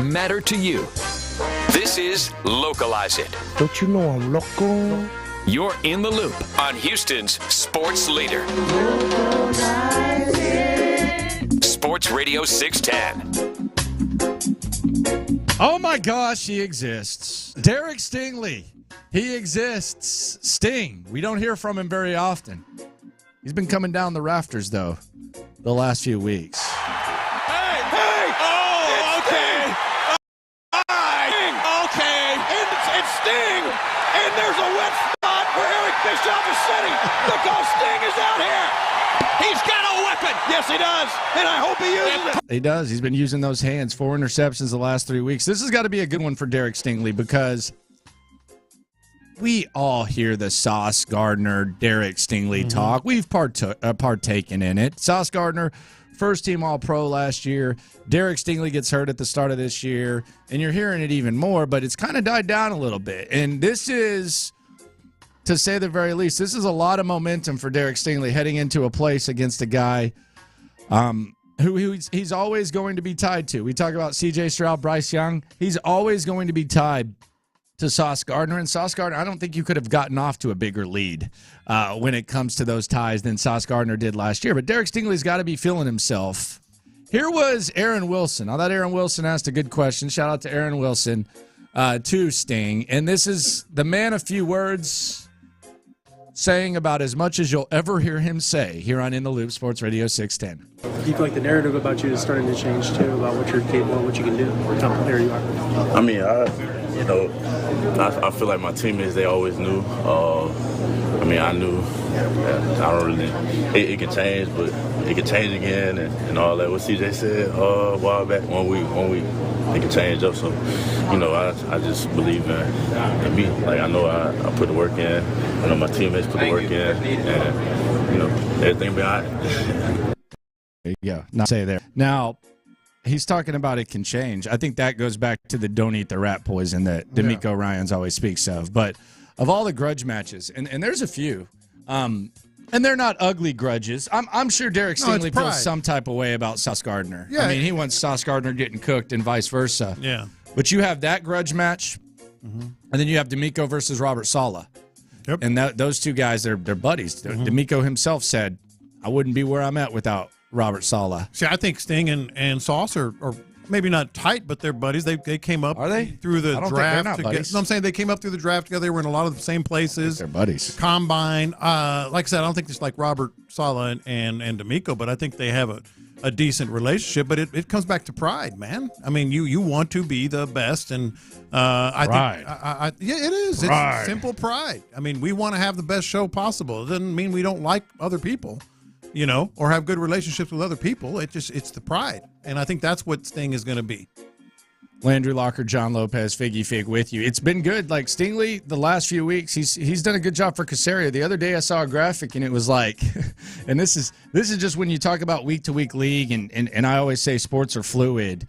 matter to you. This is Localize It. Don't you know I'm local? You're in the loop on Houston's sports leader. Sports Radio 610. Oh my gosh, he exists. Derek Stingley. He exists. Sting. We don't hear from him very often. He's been coming down the rafters, though, the last few weeks. Hey! Oh, okay. Okay. It's Sting. And there's a wet spot where Eric Bischoff is sitting because Sting is out here. He's got a weapon. Yes, he does. And I hope he uses it. He does. He's been using those hands. 4 interceptions the last 3 weeks. This has got to be a good one for Derek Stingley because we all hear the Sauce Gardner, Derek Stingley talk. We've partaken in it. Sauce Gardner, first-team All-Pro last year. Derek Stingley gets hurt at the start of this year, and you're hearing it even more, but it's kind of died down a little bit. And this is, to say the very least, this is a lot of momentum for Derek Stingley heading into a place against a guy who he's always going to be tied to. We talk about C.J. Stroud, Bryce Young. He's always going to be tied to Sauce Gardner. And Sauce Gardner, I don't think you could have gotten off to a bigger lead when it comes to those ties than Sauce Gardner did last year. But Derek Stingley's got to be feeling himself. Here was Aaron Wilson. I thought Aaron Wilson asked a good question. Shout out to Aaron Wilson to Sting. And this is the man of few words saying about as much as you'll ever hear him say here on In the Loop, Sports Radio 610. Do you feel like the narrative about you is starting to change, too, about what you're capable of, what you can do, what type of player you are? I mean, I feel like my teammates, they always knew. I knew that I don't really, it can change, but it can change again and all that. What CJ said a while back, 1 week, it can change up. So, I just believe in me. Like, I know I put the work in. I know my teammates put the work in. And, everything will be all right. There you go. Not say there. Now, he's talking about it can change. I think that goes back to the don't eat the rat poison that D'Amico Ryans always speaks of. But of all the grudge matches, and there's a few, and they're not ugly grudges. I'm sure Derek Stingley feels some type of way about Sauce Gardner. Yeah. I mean, he wants Sauce Gardner getting cooked and vice versa. Yeah. But you have that grudge match, and then you have D'Amico versus Robert Saleh. Yep. And those two guys, they're buddies. D'Amico himself said, I wouldn't be where I'm at without Robert Saleh. See, I think Sting and Sauce are maybe not tight, but they're buddies. They came up through the draft together. No, I'm saying they came up through the draft together. They were in a lot of the same places. They're buddies. Combine. Like I said, I don't think it's like Robert Saleh and D'Amico, but I think they have a decent relationship. But it comes back to pride, man. I mean, you want to be the best, and I think it is. Pride. It's simple pride. I mean, we want to have the best show possible. It doesn't mean we don't like other people, or have good relationships with other people. It's the pride. And I think that's what Sting is going to be. Landry Locker, John Lopez, Figgy Fig with you. It's been good. Like Stingley, the last few weeks, he's done a good job for Caserio. The other day I saw a graphic and it was like, and this is just when you talk about week-to-week league, and I always say sports are fluid.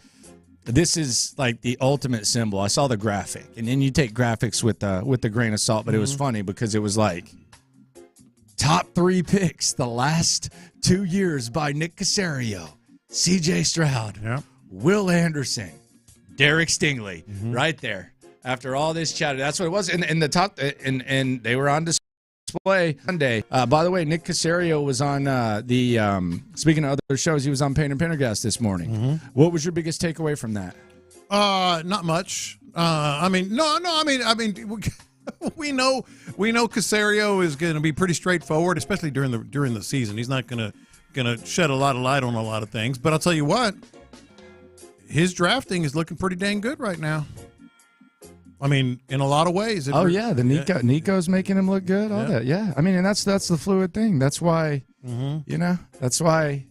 This is like the ultimate symbol. I saw the graphic, and then you take graphics with the grain of salt, but it was funny because it was like, top 3 picks the last 2 years by Nick Caserio, C.J. Stroud, Will Anderson, Derek Stingley, right there. After all this chatter, that's what it was. And the top, and they were on display Monday. By the way, Nick Caserio was on speaking of other shows, he was on Payne and Pendergast this morning. What was your biggest takeaway from that? Not much. We know Caserio is going to be pretty straightforward, especially during the season. He's not going to shed a lot of light on a lot of things. But I'll tell you what, his drafting is looking pretty dang good right now. I mean, in a lot of ways. Nico's making him look good. All that, I mean, and that's the fluid thing. That's why, that's why.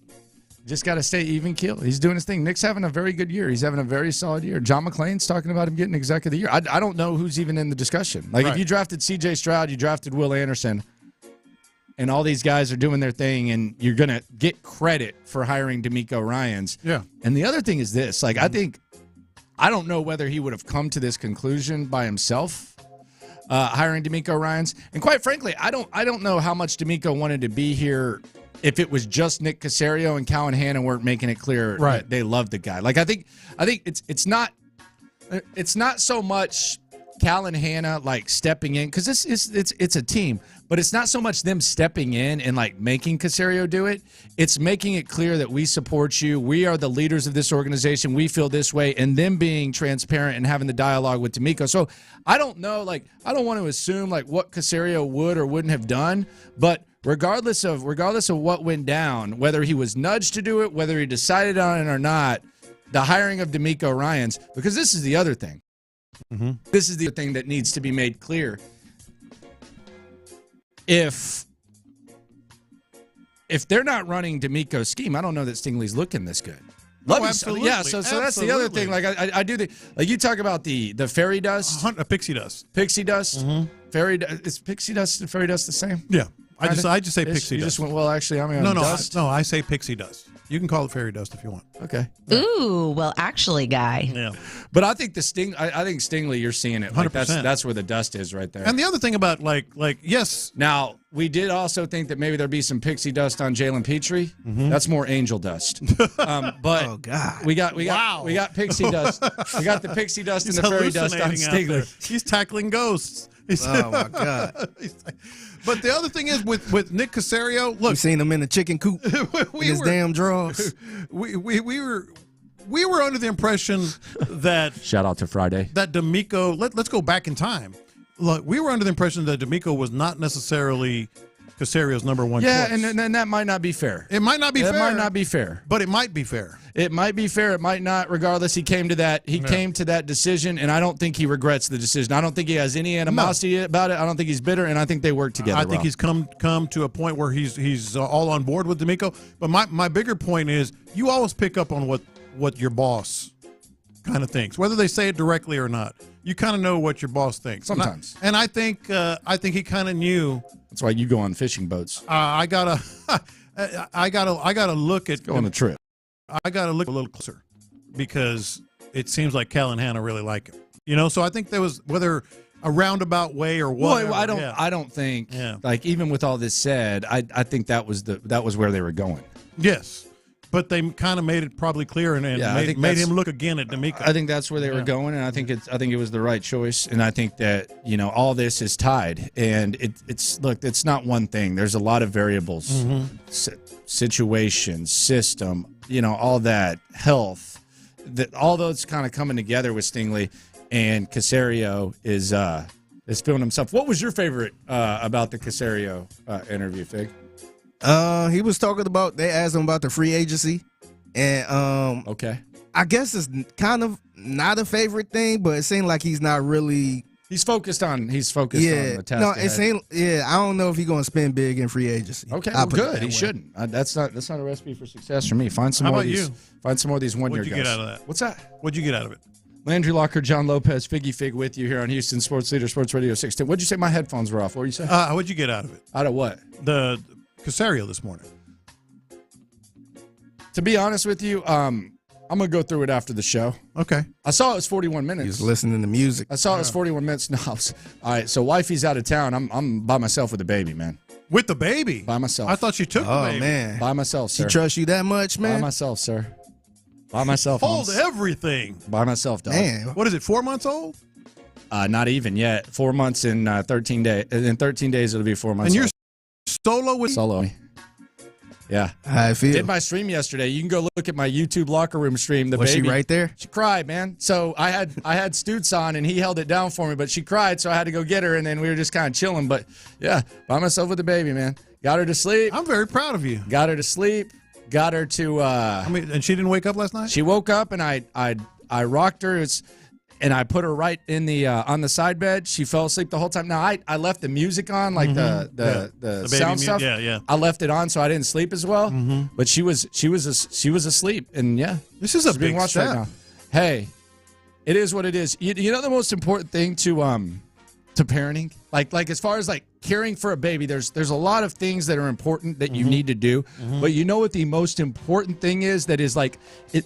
Just got to stay even keel. He's doing his thing. Nick's having a very good year. He's having a very solid year. John McClain's talking about him getting exec of the year. I don't know who's even in the discussion. Like, if you drafted C.J. Stroud, you drafted Will Anderson, and all these guys are doing their thing, and you're going to get credit for hiring D'Amico Ryans. Yeah. And the other thing is this. Like, I don't know whether he would have come to this conclusion by himself, hiring D'Amico Ryans. And quite frankly, I don't know how much D'Amico wanted to be here if it was just Nick Caserio and Cal and Hannah weren't making it clear that they loved the guy. Like I think it's not so much Cal and Hannah like stepping in, because it's a team, but it's not so much them stepping in and like making Caserio do it. It's making it clear that we support you. We are the leaders of this organization. We feel this way, and them being transparent and having the dialogue with D'Amico. So I don't know, like I don't want to assume like what Caserio would or wouldn't have done, but regardless of what went down, whether he was nudged to do it, whether he decided on it or not, the hiring of D'Amico Ryans, because this is the other thing. Mm-hmm. This is the thing that needs to be made clear. If they're not running D'Amico's scheme, I don't know that Stingley's looking this good. Absolutely. Yeah, so that's the other thing. Like I do like you talk about the fairy dust, pixie dust, mm-hmm. Fairy dust. Is pixie dust and fairy dust the same? Yeah, I just say pixie dust. You just went, well, actually, I mean, dust. I say pixie dust. You can call it fairy dust if you want. Okay. Ooh, well, actually, guy. Yeah, but I think I think Stingley, you're seeing it. Like 100%. That's where the dust is right there. And the other thing about like yes. Now we did also think that maybe there'd be some pixie dust on Jalen Petrie. Mm-hmm. That's more angel dust. But oh god, we got pixie dust. We got the pixie dust and the fairy dust on Stingley. He's tackling ghosts. Oh my god. But the other thing is with Nick Caserio, look, you seen him in the chicken coop in his damn drawers. We were under the impression that shout out to Friday that D'Amico. Let's go back in time. Look, we were under the impression that D'Amico was not necessarily Caserio's number one choice. Yeah, and that might not be fair. It might not be fair. It might not be fair. But it might be fair. It might be fair. It might not. Regardless, he came to that decision, and I don't think he regrets the decision. I don't think he has any animosity about it. I don't think he's bitter, and I think they work together. I think he's come to a point where he's all on board with D'Amico. But my bigger point is you always pick up on what your boss kind of thinks, whether they say it directly or not. You kind of know what your boss thinks sometimes, and I think he kind of knew. That's why you go on fishing boats. I gotta look at go on a trip. I gotta look a little closer because it seems like Cal and Hannah really like him. You know, so I think there was whether a roundabout way or what. Well, I don't think like even with all this said, I think that was where they were going. Yes. But they kind of made it probably clear and made him look again at D'Amico. I think that's where they were going, and I think it was the right choice. And I think that all this is tied, and it's not one thing. There's a lot of variables, situation, system, all that, health, that all those kind of coming together with Stingley, and Caserio is feeling himself. What was your favorite about the Caserio interview, Fig? He was talking about, they asked him about the free agency, and okay, I guess it's kind of not a favorite thing, but it seemed like he's not really. He's focused on the task. No, it seemed. Yeah, I don't know if he's going to spend big in free agency. Okay, well, good. He shouldn't. That's not a recipe for success for me. Find some more of these. Find some more of these 1 year guys. What'd you get out of that? What's that? What'd you get out of it? Landry Locker, John Lopez, Figgy Fig with you here on Houston Sports Leader, Sports Radio 610. What'd you say? My headphones were off. What were you saying? What'd you get out of it? Out of what? The Caserio this morning. To be honest with you, I'm gonna go through it after the show. Okay. I saw it was 41 minutes. He was listening to music. I saw it was 41 minutes. No, all right. So wifey's out of town. I'm by myself with the baby, man. With the baby? By myself. I thought she took the baby. Oh man. By myself, sir. She trusts you that much, man? By myself, sir. By myself. Hold everything. By myself, dog. Man. What is it? 4 months old? Not even yet. 4 months in 13 days. In 13 days, it'll be 4 months. And you're old. solo with solo. Yeah. How I feel. Did my stream yesterday. You can go look at my YouTube locker room stream. The Was baby, she right there? She cried, man. So I had Stutz on and he held it down for me, but she cried, so I had to go get her, and then we were just kind of chilling. But yeah, by myself with the baby, man. Got her to sleep. I'm very proud of you. Got her to sleep. Got her to and she didn't wake up last night? She woke up and I rocked her. And I put her right in the on the side bed. She fell asleep the whole time. Now I left the music on, like the sound stuff. Yeah. I left it on so I didn't sleep as well. Mm-hmm. But she was asleep, and yeah, this is a big step. Right now. Hey, it is what it is. You know the most important thing to parenting, like as far as like caring for a baby, there's a lot of things that are important that you need to do. Mm-hmm. But you know what the most important thing is? That is like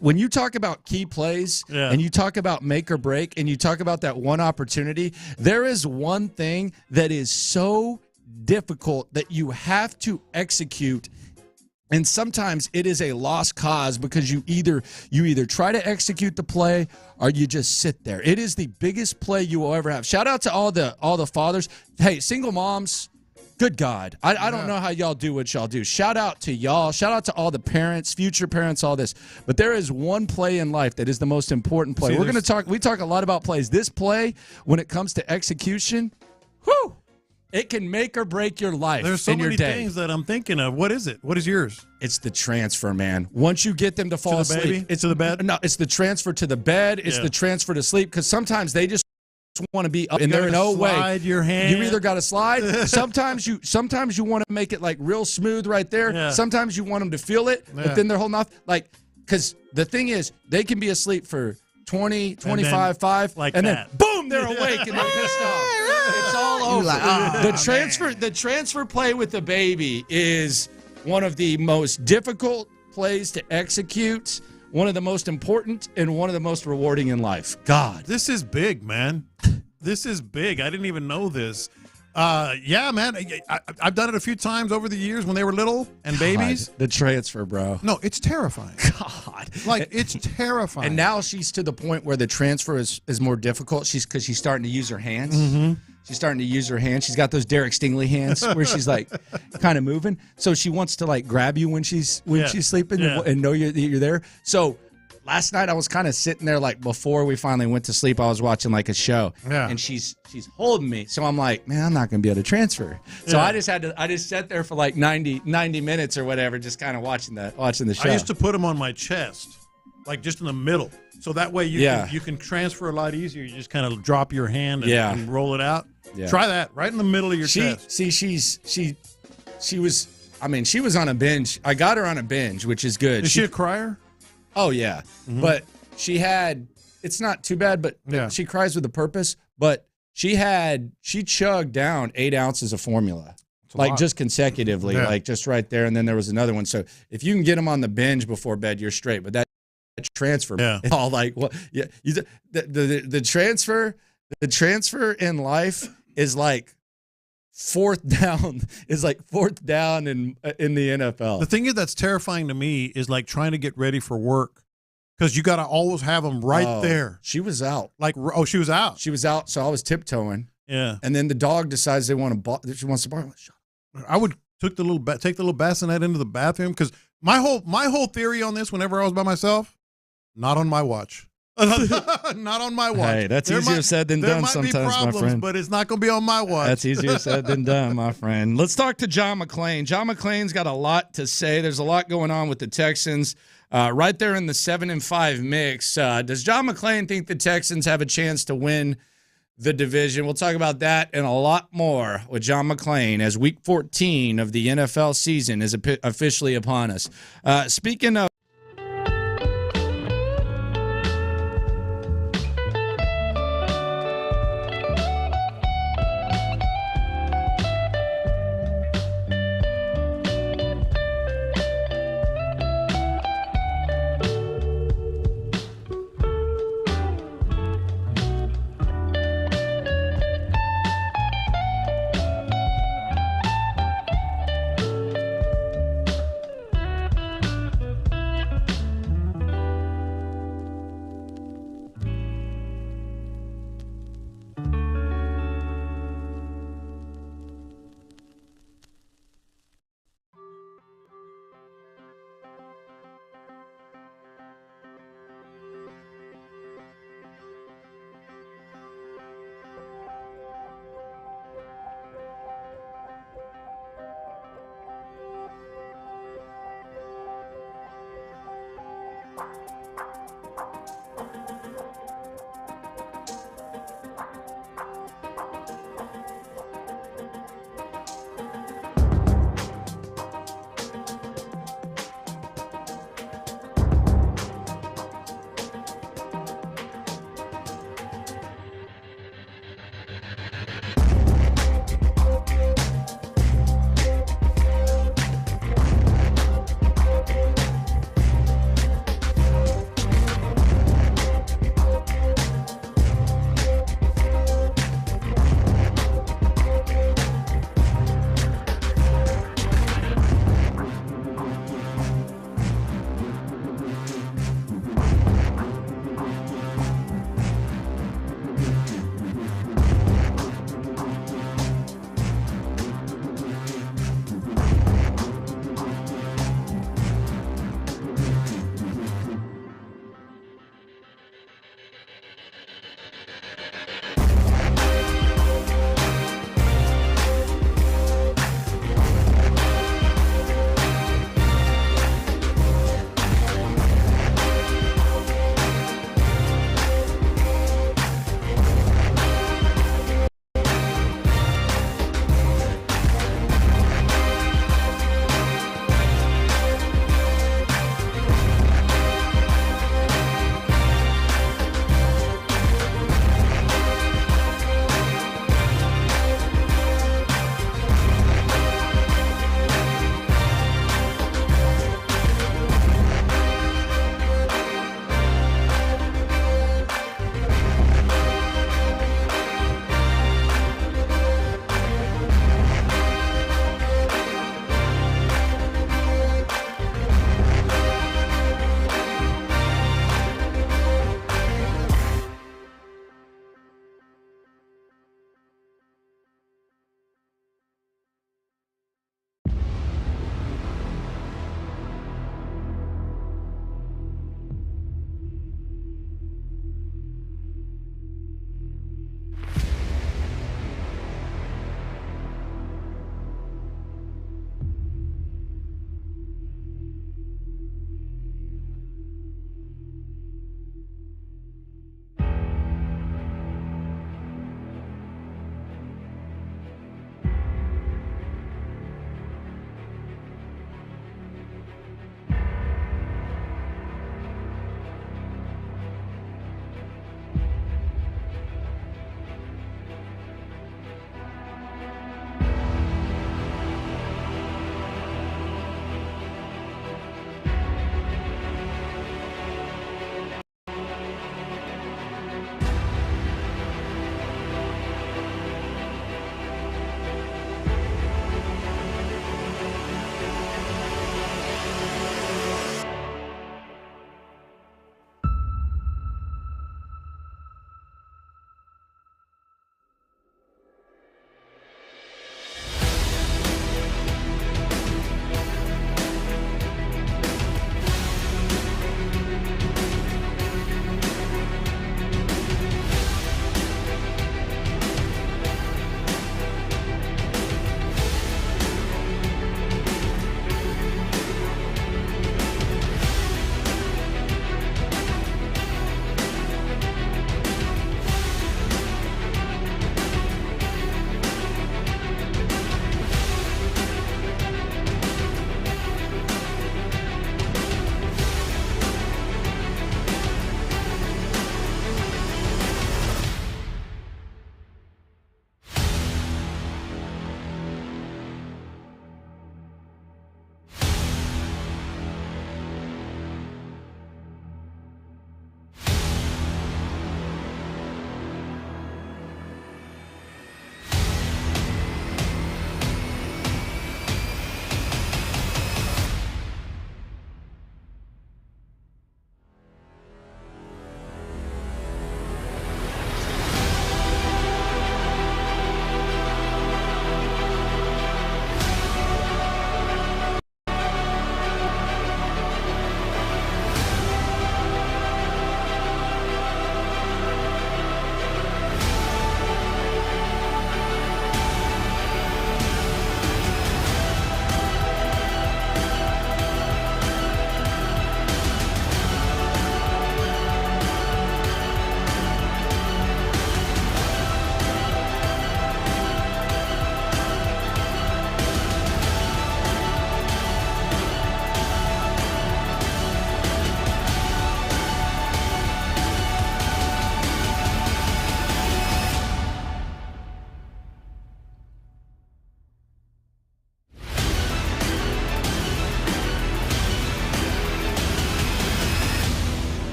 when you talk about key plays and you talk about make or break and you talk about that one opportunity, there is one thing that is so difficult that you have to execute And sometimes it is a lost cause because you either try to execute the play or you just sit there. It is the biggest play you will ever have. Shout out to all the fathers. Hey, single moms, good God. I don't know how y'all do what y'all do. Shout out to y'all. Shout out to all the parents, future parents, all this. But there is one play in life that is the most important play. We talk a lot about plays. This play, when it comes to execution, whew, it can make or break your life. There's so in your many day. things that I'm thinking of. What is it? What is yours? It's the transfer, man. Once you get them to fall asleep. Baby? It's to the bed? No, it's the transfer to the bed. It's the transfer to sleep because sometimes they just want to be up and there in no way. Slide your hand. You either got to slide. Sometimes you want to make it like real smooth right there. Yeah. Sometimes you want them to feel it, but then they're holding off. Like, because the thing is, they can be asleep for 20, 25, 5, and then boom, they're awake and they're pissed off. It's all over. The transfer play with the baby is one of the most difficult plays to execute, one of the most important, and one of the most rewarding in life. God. This is big, man. This is big. I didn't even know this. Yeah, man. I've done it a few times over the years when they were little and babies. The transfer, bro. No, it's terrifying. God. Like, it's terrifying. And now she's to the point where the transfer is more difficult. Because she's starting to use her hands. Mm-hmm. She's starting to use her hands. She's got those Derek Stingley hands where she's like kind of moving. So she wants to like grab you when she's sleeping and know you're there. So last night I was kind of sitting there like before we finally went to sleep. I was watching like a show, and she's holding me. So I'm like, man, I'm not gonna be able to transfer. So I just sat there for like 90 minutes or whatever, just kind of watching the show. I used to put them on my chest, like just in the middle. So that way you can transfer a lot easier. You just kind of drop your hand and roll it out. Yeah. Try that right in the middle of your chest. See, she was on a binge. I got her on a binge, which is good. Is she a crier? Oh yeah, but it's not too bad. But she cries with a purpose. But she chugged down 8 ounces of formula, like just consecutively, like just right there. And then there was another one. So if you can get them on the binge before bed, you're straight. But that transfer, all like what? Yeah, the transfer in life is like fourth down in the NFL. The thing is that's terrifying to me is like trying to get ready for work because you got to always have them right there. She was out. She was out. She was out, so I was tiptoeing. Yeah. And then the dog decides she wants to bark. I would take the little bassinet into the bathroom because my whole theory on this whenever I was by myself, not on my watch. Not on my watch. Hey, that's easier said than done sometimes, problems, my friend. But it's not going to be on my watch. That's easier said than done, my friend. Let's talk to John McClain. John McClain's got a lot to say. There's a lot going on with the Texans. Right there in the 7-5 mix. Does John McClain think the Texans have a chance to win the division? We'll talk about that and a lot more with John McClain as Week 14 of the NFL season is officially upon us. Speaking of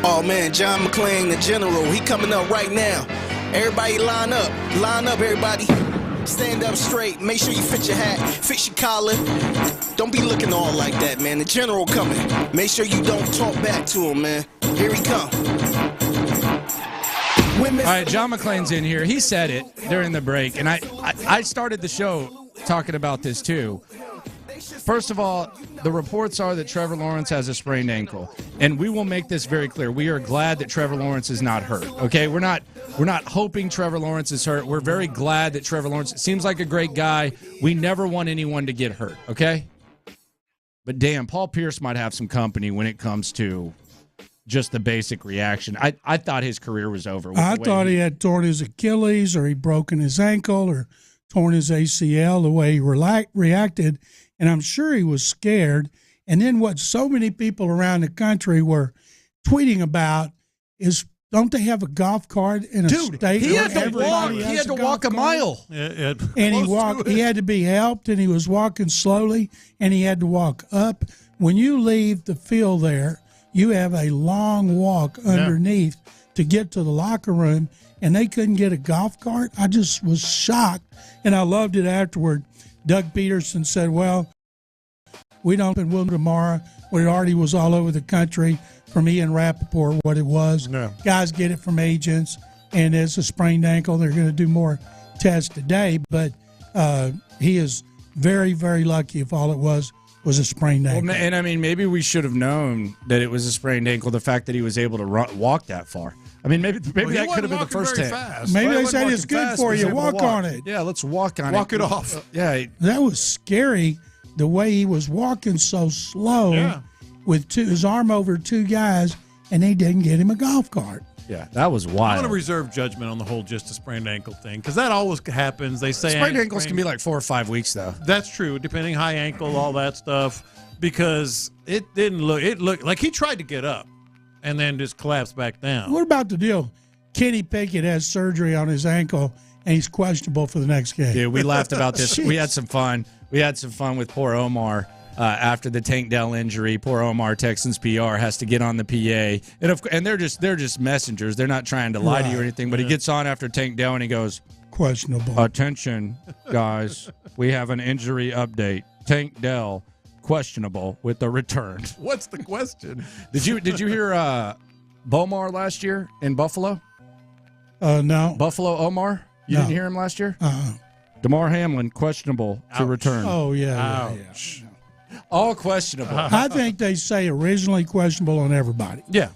Oh, man, John McClain, the general, he coming up right now. Everybody line up. Line up, everybody. Stand up straight. Make sure you fit your hat. Fix your collar. Don't be looking all like that, man. The general coming. Make sure you don't talk back to him, man. Here he come. All right, John McClain's in here. He said it during the break, and I started the show talking about this too. First of all, the reports are that Trevor Lawrence has a sprained ankle, and we will make this very clear. We are glad that Trevor Lawrence is not hurt. Okay, we're not hoping Trevor Lawrence is hurt. We're very glad that Trevor Lawrence seems like a great guy. We never want anyone to get hurt. Okay, but damn, Paul Pierce might have some company when it comes to just the basic reaction. I thought his career was over. I thought he had torn his Achilles, or he broken his ankle, or torn his ACL, the way he reacted. And I'm sure he was scared. And then what so many people around the country were tweeting about is, don't they have a golf cart in a state? He had to walk a mile. And he had to be helped, and he was walking slowly, and he had to walk up. When you leave the field there, you have a long walk underneath to get to the locker room, and they couldn't get a golf cart. I just was shocked, and I loved it afterward. Doug Peterson said, well, we don't open Will tomorrow. Well, it already was all over the country from Ian Rappaport what it was. No. Guys get it from agents, and it's a sprained ankle. They're going to do more tests today, but he is very, very lucky if all it was a sprained ankle. Well, and, I mean, maybe we should have known that it was a sprained ankle, the fact that he was able to walk that far. I mean, maybe that could have been the first take. Maybe they said it's good for you. Walk on it. Yeah, let's walk on it. Walk it off. Yeah. That was scary, the way he was walking so slow with his arm over two guys, and they didn't get him a golf cart. Yeah, that was wild. I'm going to reserve judgment on the whole just a sprained ankle thing, because that always happens. They say sprained ankles can be like 4 or 5 weeks, though. That's true, depending high ankle, all that stuff, because it looked like he tried to get up and then just collapsed back down. What about the deal? Kenny Pickett has surgery on his ankle, and he's questionable for the next game. Yeah, we laughed about this. We had some fun. We had some fun with poor Omar after the Tank Dell injury. Poor Omar, Texans PR, has to get on the PA, and they're just messengers. They're not trying to lie to you or anything. But he gets on after Tank Dell, and he goes, questionable. Attention, guys, we have an injury update. Tank Dell, questionable with the return. What's the question? Did you hear Bomar last year in Buffalo? No. Buffalo Omar? You didn't hear him last year? DeMar Hamlin, questionable to return. Oh, yeah. All questionable. I think they say originally questionable on everybody. Yeah.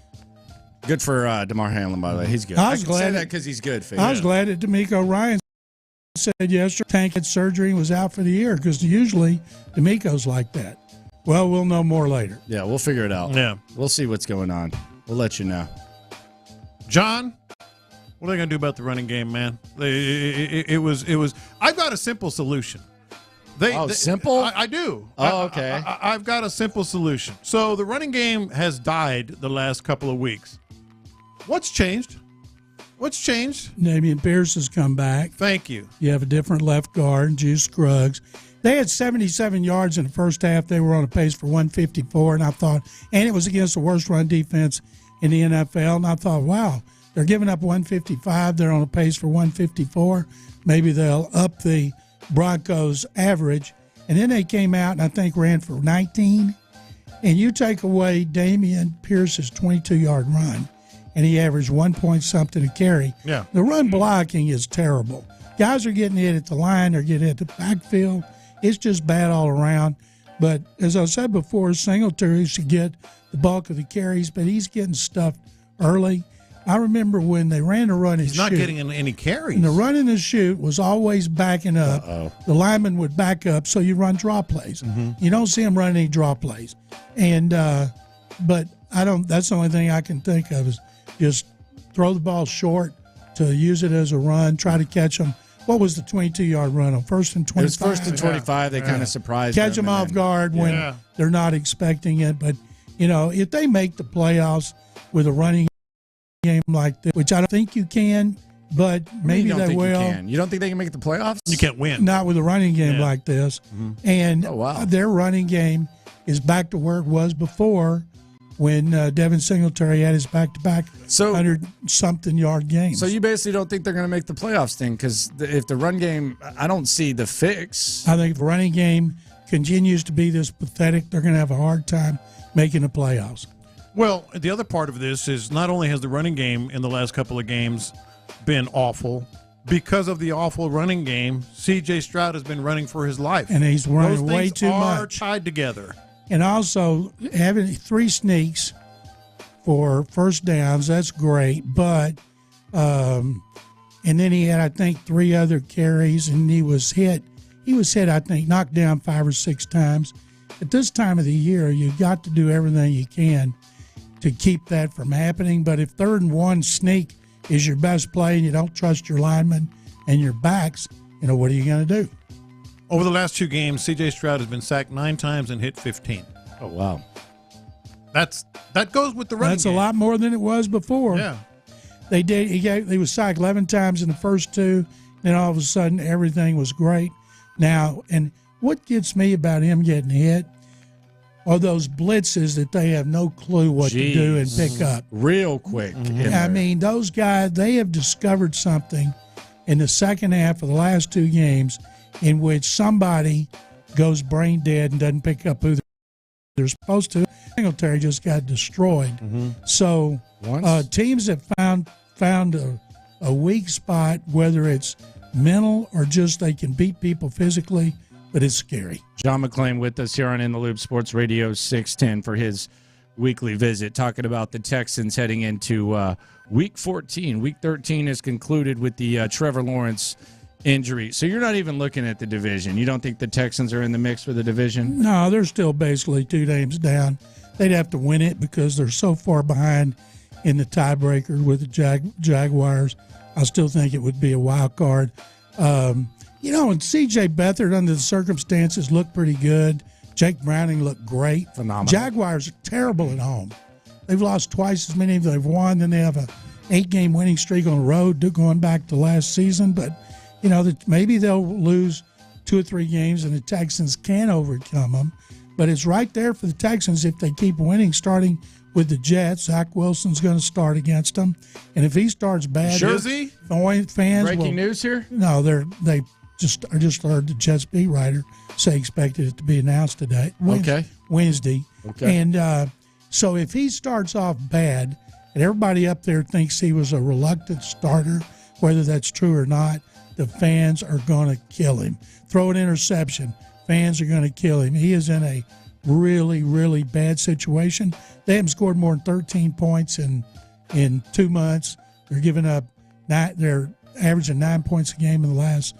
Good for DeMar Hamlin, by the way. He's good. I was can glad say that because he's good. I was glad that D'Amico Ryan said yesterday Tank had surgery and was out for the year, because usually D'Amico's like that. Well, we'll know more later. Yeah, we'll figure it out. Yeah. We'll see what's going on. We'll let you know. John, what are they going to do about the running game, man? It was. I've got a simple solution. Simple? I do. Oh, okay. I've got a simple solution. So the running game has died the last couple of weeks. What's changed? Damian Pierce has come back. Thank you. You have a different left guard, Juice Scruggs. They had 77 yards in the first half. They were on a pace for 154, and it was against the worst run defense in the NFL. And I thought, wow, they're giving up 155. They're on a pace for 154. Maybe they'll up the Broncos' average. And then they came out and I think ran for 19. And you take away Damian Pierce's 22-yard run, and he averaged 1 point something a carry. Yeah. The run blocking is terrible. Guys are getting hit at the line. They're getting hit at the backfield. It's just bad all around. But as I said before, Singletary should get the bulk of the carries, but he's getting stuffed early. I remember when they ran the run and shoot. He's not getting any carries. And the run and the shoot was always backing up. The lineman would back up, so you run draw plays. Mm-hmm. You don't see him run any draw plays. And but I don't. That's the only thing I can think of is just throw the ball short to use it as a run. Try to catch them. What was the 22-yard run on first and 25? It was first and 25. They kind of surprised catch them off guard when they're not expecting it. But if they make the playoffs with a running game like this, which I don't think you can, but maybe they will. You don't think they can make the playoffs? You can't win. Not with a running game like this. Mm-hmm. And their running game is back to where it was before. when Devin Singletary had his back-to-back 100-something yard games. So you basically don't think they're going to make the playoffs then? Because if the run game, I don't see the fix. I think if the running game continues to be this pathetic, they're going to have a hard time making the playoffs. Well, the other part of this is not only has the running game in the last couple of games been awful, because of the awful running game, C.J. Stroud has been running for his life. And he's running Those way things too are much. tied together. And also, having 3 sneaks for first downs, that's great. But, and then he had, I think, 3 other carries, and he was hit. He was hit, I think, knocked down 5 or 6 times. At this time of the year, you got to do everything you can to keep that from happening. But if 3rd and 1 sneak is your best play and you don't trust your linemen and your backs, what are you going to do? Over the last 2 games, C.J. Stroud has been sacked 9 times and hit 15. Oh, wow. That goes with the running That's game. a lot more than it was before. Yeah. They did. He was sacked 11 times in the first 2. Then all of a sudden, everything was great. Now, and what gets me about him getting hit are those blitzes that they have no clue what to do and pick up. Real quick. I mean, those guys, they have discovered something in the second half of the last 2 games in which somebody goes brain dead and doesn't pick up who they're supposed to. Singletary just got destroyed. So teams have found a weak spot, whether it's mental or just they can beat people physically, but it's scary. John McClain with us here on In the Loop Sports Radio 610 for his weekly visit, talking about the Texans heading into Week 14. Week 13 is concluded with the Trevor Lawrence injury. So you're not even looking at the division. You don't think the Texans are in the mix for the division? No, they're still basically 2 games down. They'd have to win it because they're so far behind in the tiebreaker with the Jaguars. I still think it would be a wild card. And C.J. Beathard, under the circumstances, looked pretty good. Jake Browning looked great. Phenomenal. Jaguars are terrible at home. They've lost twice as many as they've won. Then they have a 8-game winning streak on the road going back to last season. But, maybe they'll lose 2 or 3 games and the Texans can overcome them. But it's right there for the Texans if they keep winning, starting with the Jets. Zach Wilson's going to start against them. And if he starts bad, Sure is he? Fans Breaking news here? No, I just heard the Jets beat writer say expected it to be announced today. Wednesday. Okay. And so if he starts off bad, and everybody up there thinks he was a reluctant starter, whether that's true or not, the fans are going to kill him. Throw an interception, fans are going to kill him. He is in a really, really bad situation. They haven't scored more than 13 points in 2 months. They're giving up they're averaging 9 points a game in the last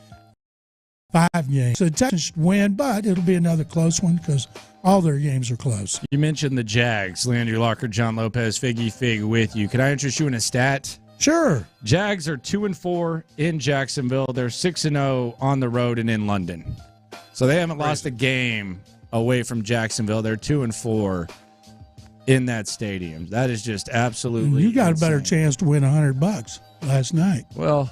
5 games. So the Texans should win, but it'll be another close one because all their games are close. You mentioned the Jags. Landry Locker, John Lopez, Figgy Fig with you. Can I interest you in a stat? Sure. Jags are 2-4 in Jacksonville. They're 6-0 on the road and in London. So they haven't lost a game away from Jacksonville. They're 2-4 in that stadium. That is just absolutely You got insane. a better chance to win $100 last night. Well,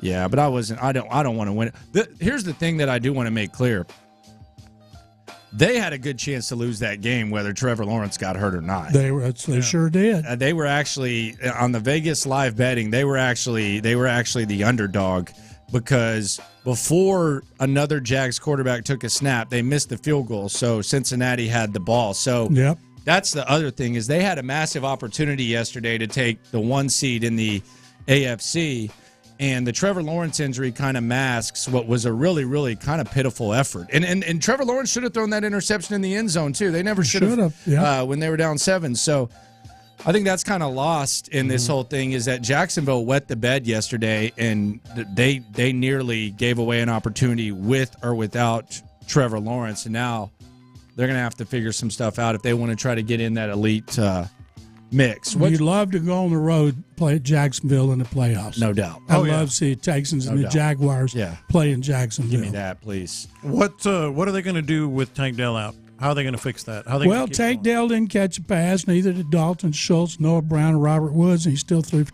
yeah, but I don't want to win it. Here's the thing that I do want to make clear. They had a good chance to lose that game whether Trevor Lawrence got hurt or not. They sure did. They were actually on the Vegas live betting. They were actually the underdog because before another Jags quarterback took a snap, they missed the field goal. So Cincinnati had the ball. So that's the other thing is they had a massive opportunity yesterday to take the 1 seed in the AFC. And the Trevor Lawrence injury kind of masks what was a really, really kind of pitiful effort. And Trevor Lawrence should have thrown that interception in the end zone, too. They never should have when they were down 7. So I think that's kind of lost in this whole thing is that Jacksonville wet the bed yesterday, and they nearly gave away an opportunity with or without Trevor Lawrence. And now they're going to have to figure some stuff out if they want to try to get in that elite mix. You'd love to go on the road, play at Jacksonville in the playoffs. No doubt. I'd love to see the Texans and the Jaguars play in Jacksonville. Give me that, please. What are they going to do with Tank Dell out? How are they going to fix that? Tank Dell didn't catch a pass. Neither did Dalton Schultz, Noah Brown, or Robert Woods. And he still threw for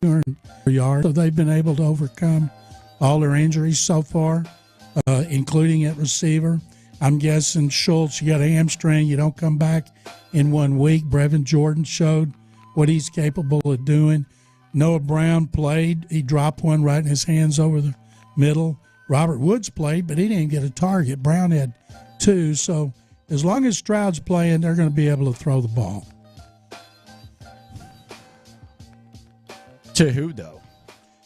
200 yards. So they've been able to overcome all their injuries so far, including at receiver. I'm guessing Schultz, you got a hamstring, you don't come back in 1 week. Brevin Jordan showed what he's capable of doing. Noah Brown played. He dropped one right in his hands over the middle. Robert Woods played, but he didn't get a target. Brown had 2. So as long as Stroud's playing, they're going to be able to throw the ball. To who, though?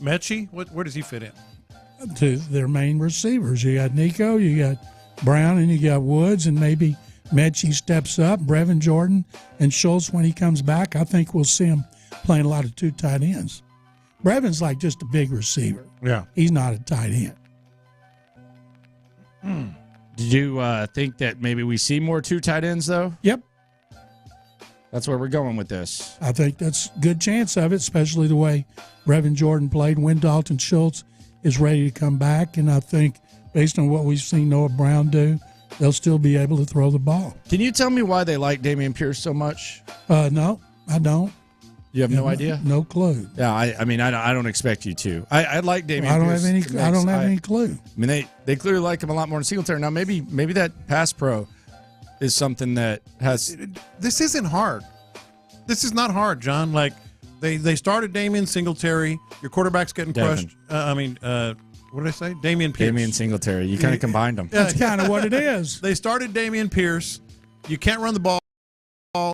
Mechie? Where does he fit in? To their main receivers. You got Nico, you got Brown, and you got Woods, and maybe Mechie steps up. Brevin Jordan and Schultz, when he comes back, I think we'll see him playing a lot of 2 tight ends. Brevin's like just a big receiver. Yeah. He's not a tight end. Did you think that maybe we see more 2 tight ends, though? Yep. That's where we're going with this. I think that's a good chance of it, especially the way Brevin Jordan played. When Dalton Schultz is ready to come back, and I think based on what we've seen Noah Brown do, they'll still be able to throw the ball. Can you tell me why they like Dameon Pierce so much? No, I don't. You have no idea? No clue. Yeah, I mean, I don't expect you to. I like Dameon Pierce. I don't have any clue. I mean, they clearly like him a lot more than Singletary. Now, maybe that pass pro is something that has. This isn't hard. This is not hard, John. Like they started Damian Singletary. Your quarterback's getting crushed. What did I say? Dameon Pierce. Damian Singletary. You kind of combined them. That's kind of what it is. They started Dameon Pierce. You can't run the ball,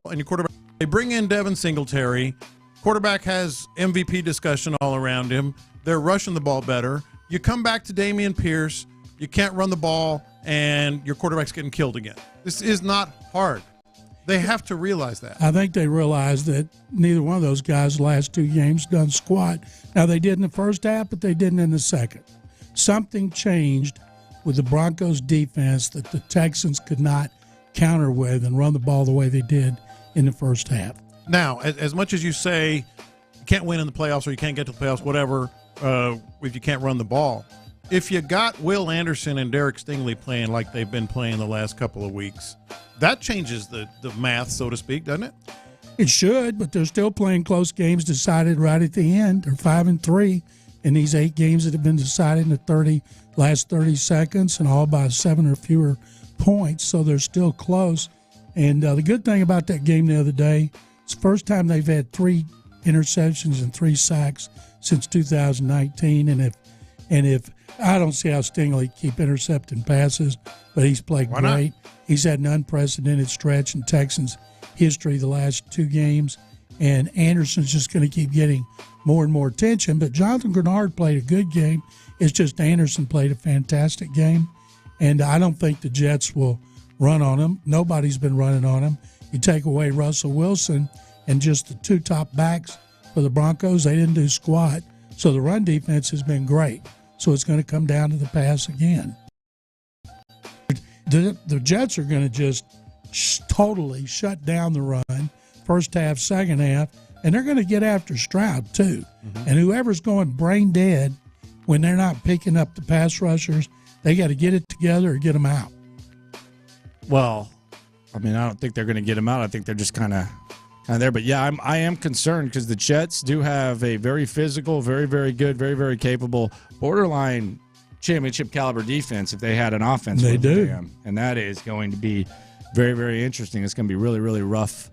and your quarterback. They bring in Devin Singletary. Quarterback has MVP discussion all around him. They're rushing the ball better. You come back to Dameon Pierce. You can't run the ball, and your quarterback's getting killed again. This is not hard. They have to realize that. I think they realize that neither one of those guys the last 2 games done squat. Now, they did in the first half, but they didn't in the second. Something changed with the Broncos' defense that the Texans could not counter with and run the ball the way they did in the first half. Now, as much as you say you can't win in the playoffs or you can't get to the playoffs, whatever, if you can't run the ball, if you got Will Anderson and Derek Stingley playing like they've been playing the last couple of weeks, that changes the math, so to speak, doesn't it? It should, but they're still playing close games decided right at the end. They're 5-3 in these 8 games that have been decided in the last 30 seconds, and all by 7 or fewer points, so they're still close. And the good thing about that game the other day, it's the first time they've had 3 interceptions and 3 sacks since 2019. And if I don't see how Stingley keep intercepting passes, but he's played Why not? great. He's had an unprecedented stretch in Texans history the last 2 games, and Anderson's just going to keep getting more and more attention. But Jonathan Grenard played a good game. It's just Anderson played a fantastic game, and I don't think the Jets will run on him. Nobody's been running on him. You take away Russell Wilson and just the 2 top backs for the Broncos, they didn't do squat. So the run defense has been great. So it's going to come down to the pass again. The Jets are going to just totally shut down the run, first half, second half, and they're going to get after Stroud too. Mm-hmm. And whoever's going brain dead when they're not picking up the pass rushers, they got to get it together or get them out. Well, I mean, I don't think they're going to get him out. I think they're just kind of there. But, yeah, I am concerned because the Jets do have a very physical, very, very good, very, very capable, borderline championship caliber defense if they had an offense. They do. Them. And that is going to be very, very interesting. It's going to be really, really rough.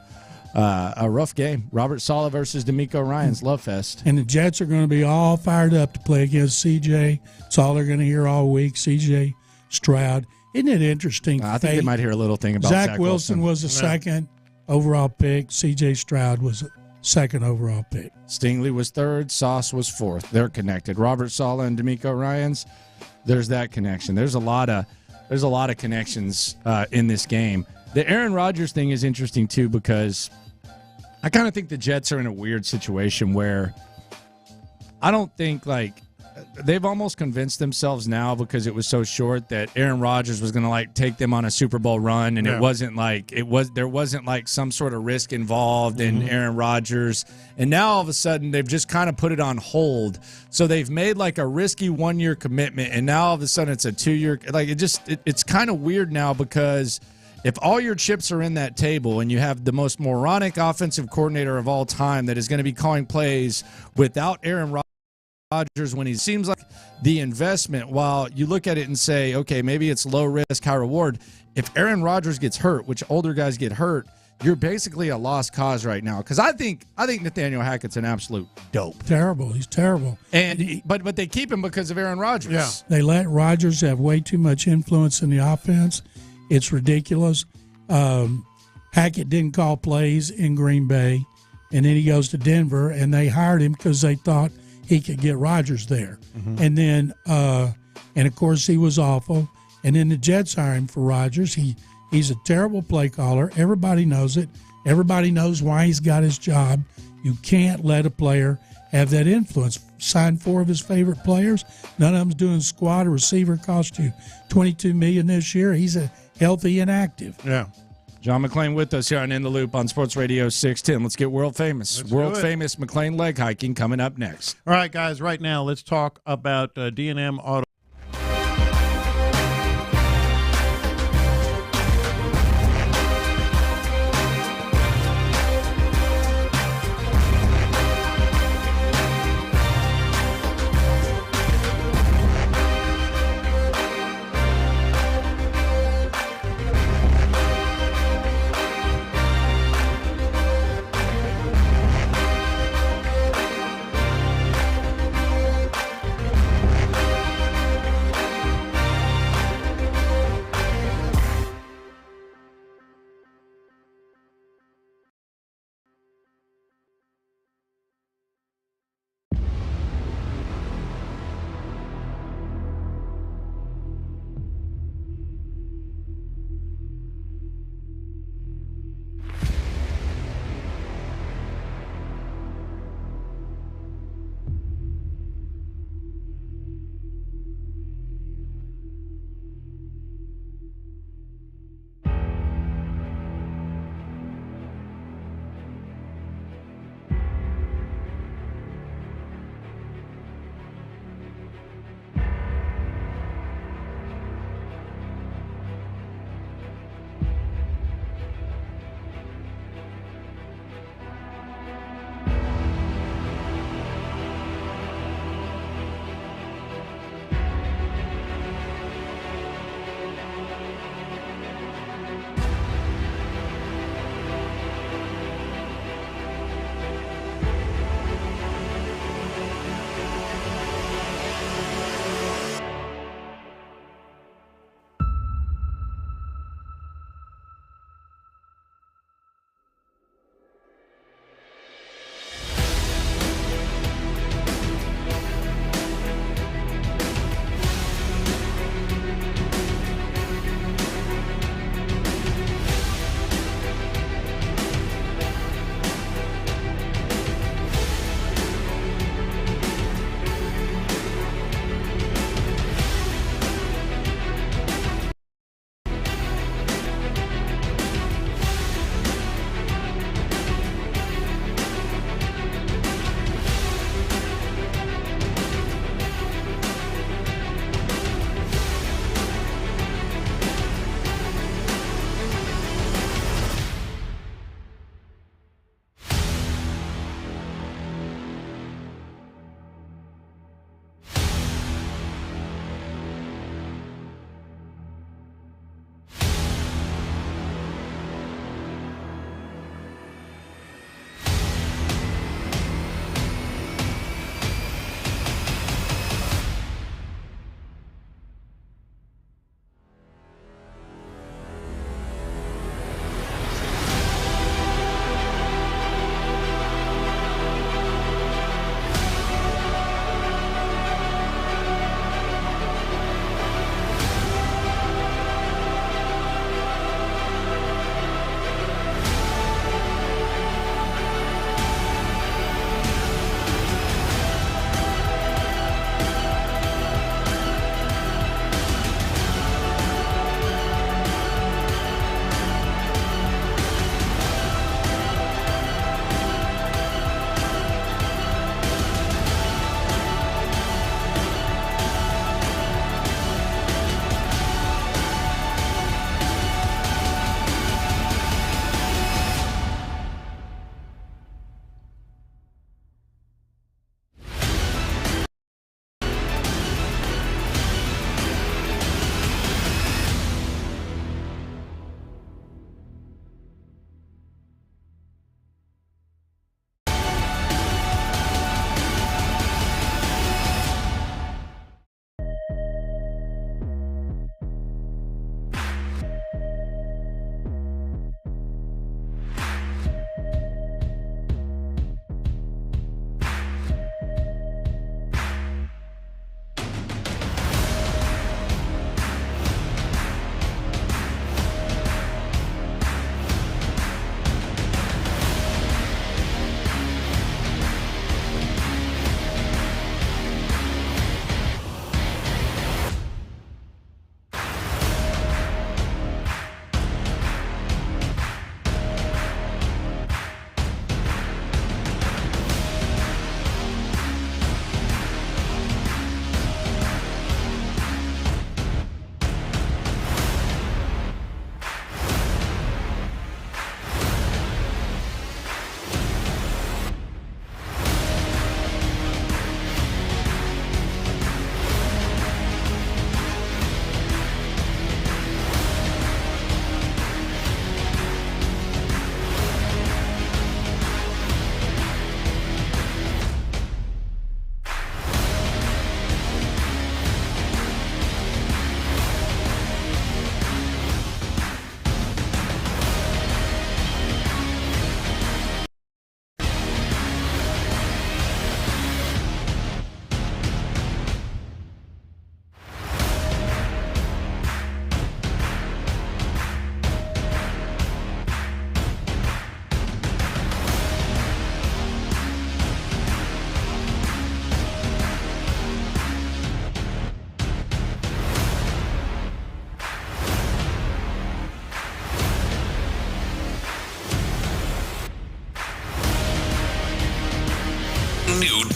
A rough game. Robert Saleh versus D'Amico Ryans, love fest. And the Jets are going to be all fired up to play against C.J. It's all they're going to hear all week, C.J. Stroud. Isn't it interesting? I think they might hear a little thing about Zach Wilson was the second overall pick. C.J. Stroud was the second overall pick. Stingley was third. Sauce was fourth. They're connected. Robert Saleh and D'Amico Ryans, there's that connection. There's a lot of connections in this game. The Aaron Rodgers thing is interesting, too, because I kind of think the Jets are in a weird situation where I don't think, they've almost convinced themselves now because it was so short that Aaron Rodgers was going to, take them on a Super Bowl run, and it wasn't there wasn't, some sort of risk involved in Aaron Rodgers. And now, all of a sudden, they've just kind of put it on hold. So they've made, a risky 1-year commitment, and now, all of a sudden, it's a 2-year – it's kind of weird now because – if all your chips are in that table and you have the most moronic offensive coordinator of all time that is going to be calling plays without Aaron Rodgers Rodgers when he seems like the investment, while you look at it and say, okay, maybe it's low risk, high reward. If Aaron Rodgers gets hurt, which older guys get hurt, you're basically a lost cause right now. Because I think Nathaniel Hackett's an absolute dope. Terrible. He's terrible. And but they keep him because of Aaron Rodgers. Yeah. They let Rodgers have way too much influence in the offense. It's ridiculous. Hackett didn't call plays in Green Bay, and then he goes to Denver, and they hired him because they thought he could get Rodgers there. Mm-hmm. And then, and of course, he was awful. And then the Jets hire him for Rodgers. He's a terrible play caller. Everybody knows it. Everybody knows why he's got his job. You can't let a player have that influence. Signed 4 of his favorite players. None of them's doing squat. A receiver cost you $22 million this year. He's a healthy and active. Yeah. John McClain with us here on In the Loop on Sports Radio 610. Let's get world famous. World famous McClain leg hiking coming up next. All right, guys, right now let's talk about D&M Auto.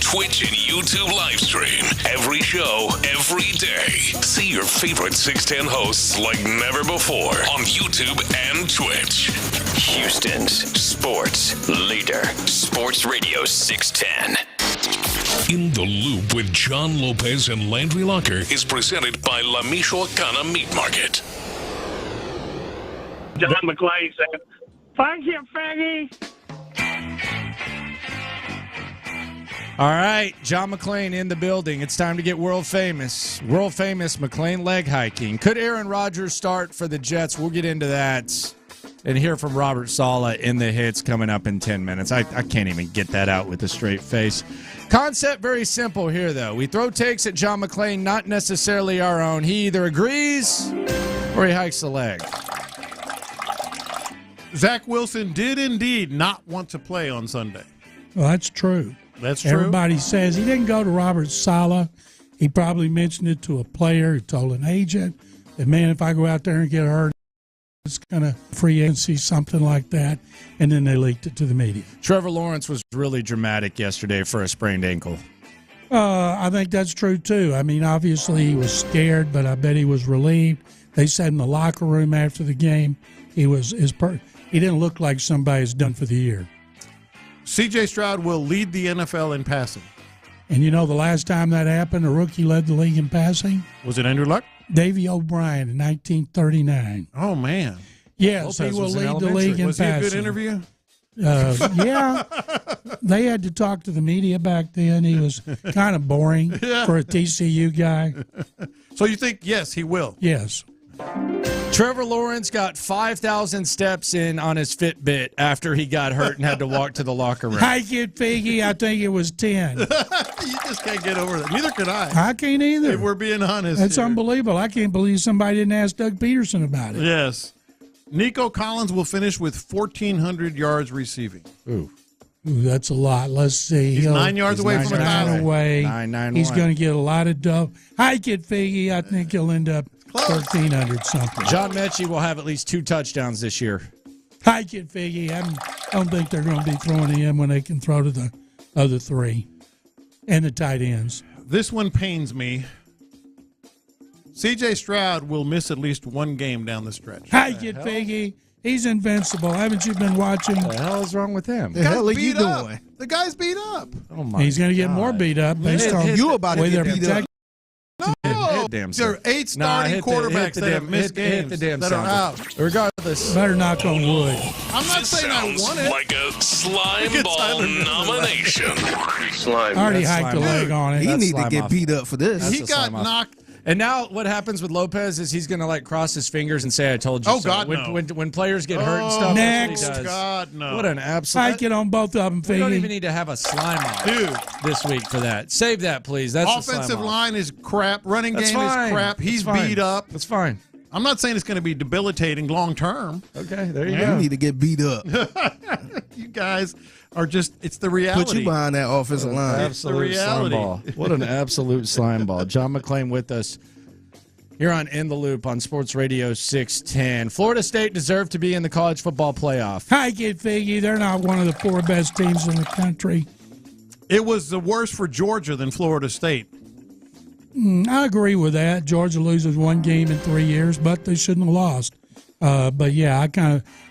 Twitch and YouTube live stream. Every show, every day. See your favorite 610 hosts like never before on YouTube and Twitch. Houston's sports leader, Sports Radio 610. In the Loop with John Lopez and Landry Locker is presented by La Michoacana Meat Market. John McClain said, "Thank you, faggy." All right, John McClain in the building. It's time to get world famous. World famous McClain leg hiking. Could Aaron Rodgers start for the Jets? We'll get into that and hear from Robert Saleh in the hits coming up in 10 minutes. I can't even get that out with a straight face. Concept very simple here, though. We throw takes at John McClain, not necessarily our own. He either agrees or he hikes the leg. Zach Wilson did indeed not want to play on Sunday. Well, that's true. That's true. Everybody says he didn't go to Robert Saleh. He probably mentioned it to a player. He told an agent that, man, if I go out there and get hurt, it's going to free agency, something like that. And then they leaked it to the media. Trevor Lawrence was really dramatic yesterday for a sprained ankle. I think that's true, too. I mean, obviously he was scared, but I bet he was relieved. They said in the locker room after the game, he didn't look like somebody's done for the year. C.J. Stroud will lead the NFL in passing. And you know the last time that happened, a rookie led the league in passing? Was it Andrew Luck? Davey O'Brien in 1939. Oh, man. Yes, he will lead the league in passing. Was he a good interview? Yeah. They had to talk to the media back then. He was kind of boring for a TCU guy. So you think, yes, he will? Yes. Trevor Lawrence got 5,000 steps in on his Fitbit after he got hurt and had to walk to the locker room. Hike it, Figgy. I think it was 10. You just can't get over that. Neither could I. I can't either. If we're being honest. That's here. unbelievable. I can't believe somebody didn't ask Doug Peterson about it. Yes. Nico Collins will finish with 1,400 yards receiving. Ooh, that's a lot. Let's see. He's 9 yards away from a thousand. He's going to get a lot of dough. Hike it, Figgy. I think he'll end up 1,300 something. John Mechie will have at least 2 touchdowns this year. Hike it, Figgy. I don't think they're going to be throwing to him when they can throw to the other 3 and the tight ends. This one pains me. C.J. Stroud will miss at least 1 game down the stretch. Hike it, Figgy. He's invincible. Haven't you been watching? What the hell is wrong with him? The hell are you doing? The guy's beat up. Oh my! He's going to get more beat up based on you about to get beat up. No, there are 8 starting quarterbacks that have missed games that are out. Regardless, better knock on wood. I'm not saying I want it. Like a slime ball nomination. Slime. I already hiked a leg on it. He need to get beat up for this. He got knocked. And now what happens with Lopez is he's going to like cross his fingers and say, "I told you so." God, no. When players get hurt and stuff, next. That's what he does. God, no. What an absolute. Hike it on both of them, Figgy. We don't even need to have a slime off this week for that. Save that, please. That's offensive line is crap. Running game is crap. He's beat up. That's fine. I'm not saying it's going to be debilitating long term. Okay, there you go. You need to get beat up. You guys are just, it's the reality. Put you behind that offensive line. Absolute slime ball. What an absolute slime ball. John McClain with us here on In the Loop on Sports Radio 610. Florida State deserved to be in the college football playoff. Hike it, Figgy. They're not one of the 4 best teams in the country. It was the worse for Georgia than Florida State. I agree with that. Georgia loses 1 game in 3 years, but they shouldn't have lost. But yeah,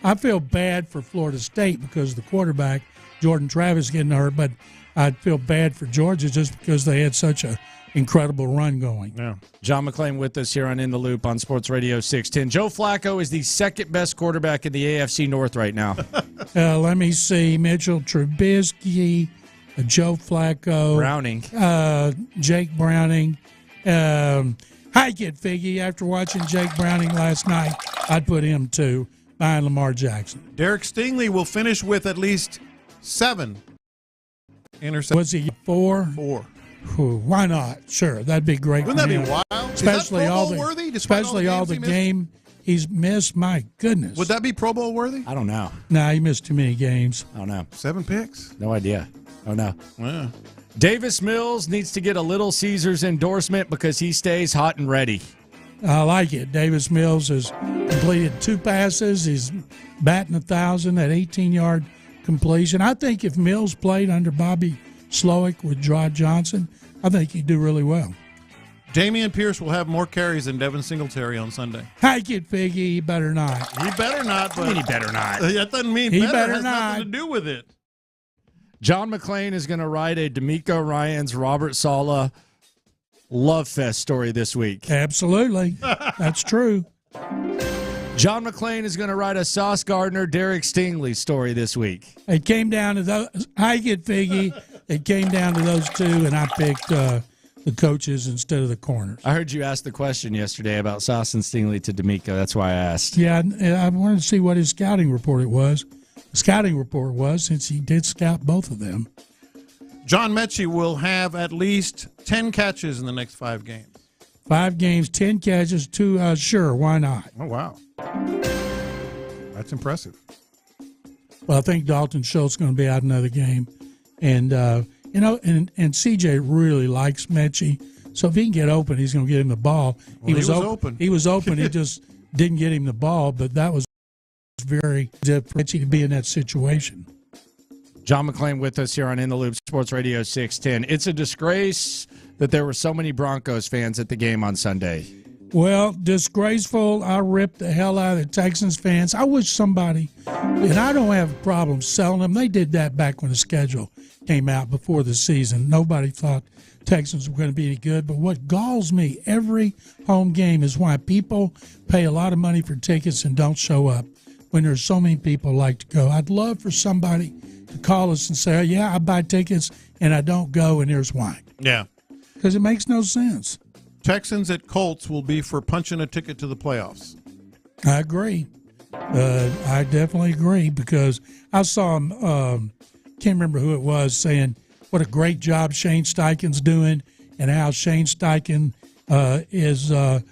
I feel bad for Florida State because the quarterback, Jordan Travis, getting hurt. But I feel bad for Georgia just because they had such a incredible run going. Yeah. John McClain with us here on In the Loop on Sports Radio 610. Joe Flacco is the 2nd best quarterback in the AFC North right now. Let me see. Mitchell Trubisky, Joe Flacco. Browning. Jake Browning. Hike it, Figgy. After watching Jake Browning last night, I'd put him 2 behind Lamar Jackson. Derek Stingley will finish with at least 7 interceptions. Was he 4? 4. Why not? Sure, that'd be great. Wouldn't that be wild? Especially all the game he's missed. My goodness. Would that be Pro Bowl worthy? I don't know. Nah, he missed too many games. I don't know. 7 picks? No idea. Oh no. Yeah. Davis Mills needs to get a Little Caesars endorsement because he stays hot and ready. I like it. Davis Mills has completed 2 passes. He's batting 1,000 at 18-yard completion. I think if Mills played under Bobby Slowick with Rod Johnson, I think he'd do really well. Damian Pierce will have more carries than Devin Singletary on Sunday. Hike it, Figgy. He better not. He better not. But he better not. That doesn't mean He better. better Has not. nothing to do with it. John McClain is going to write a D'Amico Ryans, Robert Saleh love fest story this week. Absolutely. That's true. John McClain is going to write a Sauce Gardner, Derek Stingley story this week. It came down to those. Hike it, Figgy. It came down to those two, and I picked the coaches instead of the corners. I heard you ask the question yesterday about Sauce and Stingley to D'Amico. That's why I asked. Yeah, I wanted to see what his scouting report was. The scouting report was, since he did scout both of them. John Mechie will have at least 10 catches in the next 5 games. 5 games, 10 catches, 2. Sure, why not? Oh, wow. That's impressive. Well, I think Dalton Schultz is going to be out another game. And, and CJ really likes Mechie. So if he can get open, he's going to get him the ball. Well, he was open. He was open. He just didn't get him the ball, but that was very good for Mechie to be in that situation. John McClain with us here on In the Loop, Sports Radio 610. It's a disgrace that there were so many Broncos fans at the game on Sunday. Well, disgraceful. I ripped the hell out of the Texans fans. I wish somebody, and I don't have a problem selling them. They did that back when the schedule came out before the season. Nobody thought Texans were going to be any good. But what galls me every home game is why people pay a lot of money for tickets and don't show up when there's so many people like to go. I'd love for somebody to call us and say, oh, yeah, I buy tickets and I don't go, and here's why. Yeah. Because it makes no sense. Texans at Colts will be for punching a ticket to the playoffs. I agree. I definitely agree because I saw him, can't remember who it was, saying what a great job Shane Steichen's doing and how Shane Steichen is the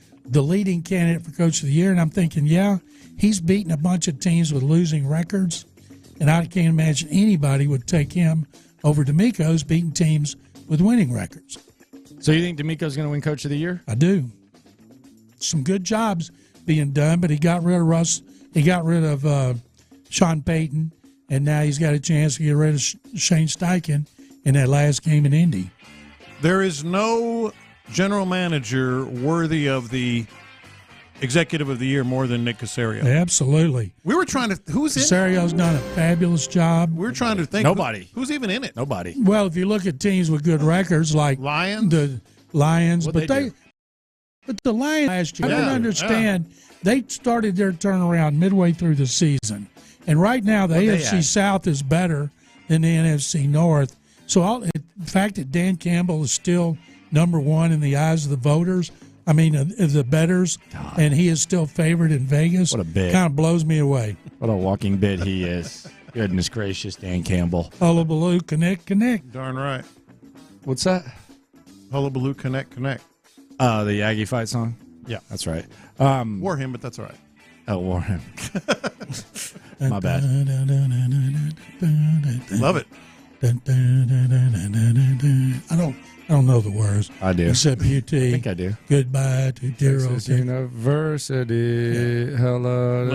leading candidate for Coach of the Year. And I'm thinking, yeah, he's beaten a bunch of teams with losing records, and I can't imagine anybody would take him over D'Amico's beating teams with winning records. So you think D'Amico's going to win Coach of the Year? I do. Some good jobs being done, but he got rid of Russ. He got rid of Sean Payton, and now he's got a chance to get rid of Shane Steichen in that last game in Indy. There is no general manager worthy of the Executive of the Year more than Nick Caserio. Absolutely. We were trying to. Who's in? Caserio's done a fabulous job. We were trying to think. Nobody. Who's even in it? Nobody. Well, if you look at teams with good records like Lions, the Lions, What'd they do? But the Lions last year, I Yeah, don't understand. They started their turnaround midway through the season, and right now the AFC South is better than the NFC North. So the fact that Dan Campbell is still number one in the eyes of the voters, I mean, of the bettors, and he is still favored in Vegas. What a bit. Kind of blows me away. What a walking bit he is. Goodness gracious, Dan Campbell. Hullabaloo, connect. Darn right. What's that? Hullabaloo, connect. The Aggie fight song? Yeah. That's right. Wore him, but that's all right. Oh, wore him. My bad. Love it. I don't know the words. I do. Except UT. I think I do. Goodbye to dear old Texas University. Hello.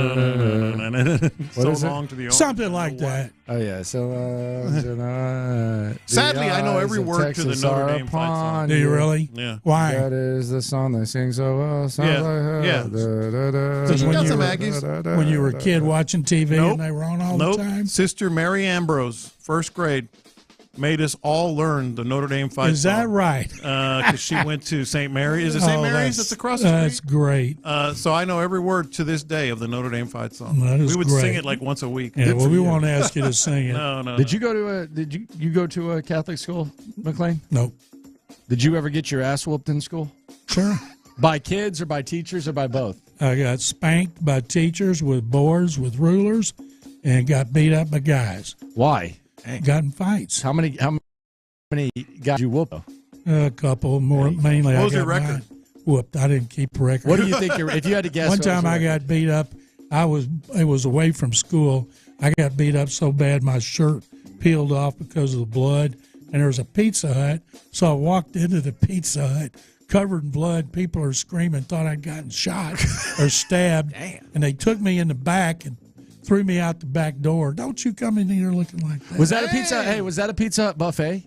So long to the something like that. Oh, yeah. So long tonight. Sadly, I know every word to the Notre Dame fight song. Do you really? Yeah. Why? That is the song they sing so well. Sounds like her. Yeah. Because when you were a kid watching TV and they were on all the time? Sister Mary Ambrose, first grade, made us all learn the Notre Dame fight Is that song. right? Because she went to St. Mary. Is it St. Mary's that's across the street? That's great. So I know every word to this day of the Notre Dame fight song. That is we would great. sing it like once a week. Yeah, well, we won't ask you to sing it. No. Did you go to a you go to a Catholic school, McLean? Nope. Did you ever get your ass whooped in school? Sure. By kids or by teachers or by both? I got spanked by teachers with boards, with rulers, and got beat up by guys. Why? Got in fights. How many guys you whoop? A couple more, mainly. What was I your got record? mine whooped. I didn't keep a record. What do you think? If you had to guess, One time I got beat up. It was away from school. I got beat up so bad my shirt peeled off because of the blood. And there was a Pizza Hut, so I walked into the Pizza Hut covered in blood. People are screaming, thought I'd gotten shot or stabbed. Damn. And they took me in the back and threw me out the back door. Don't you come in here looking like that. Was that a pizza? Hey, was that a Pizza Hut buffet?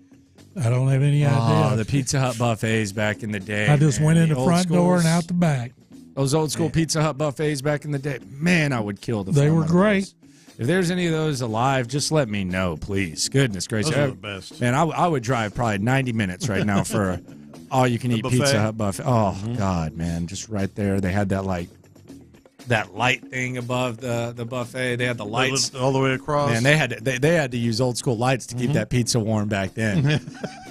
I don't have any idea. Oh, the Pizza Hut buffets back in the day. I just went in the old front door schools. and out the back. Those old school Pizza Hut buffets back in the day. Man, I would kill the They fun were of great. those. If there's any of those alive, just let me know, please. Goodness gracious. Those are the best. Man, I would drive probably 90 minutes right now for a all-you-can-eat buffet? Pizza Hut buffet. Oh, God, man. Just right there. They had that, that light thing above the buffet. They had the lights all the way across. Man, they had to use old school lights to keep that pizza warm back then.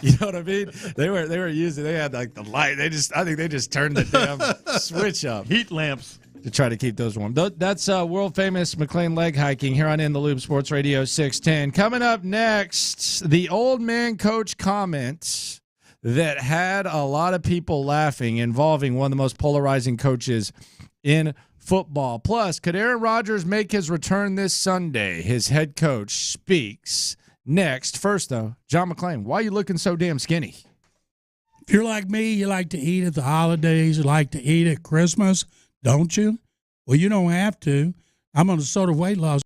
You know what I mean? They were using. They had the light. I think they just turned the damn switch up. Heat lamps to try to keep those warm. That's world famous McLean leg hiking here on In the Loop Sports Radio 610. Coming up next, the old man coach comments that had a lot of people laughing, involving one of the most polarizing coaches in football. Plus, could Aaron Rodgers make his return this Sunday? His head coach speaks next. First, though, John McClain, why are you looking so damn skinny? If you're like me, you like to eat at the holidays, you like to eat at Christmas, don't you? Well, you don't have to. I'm on a sort of weight loss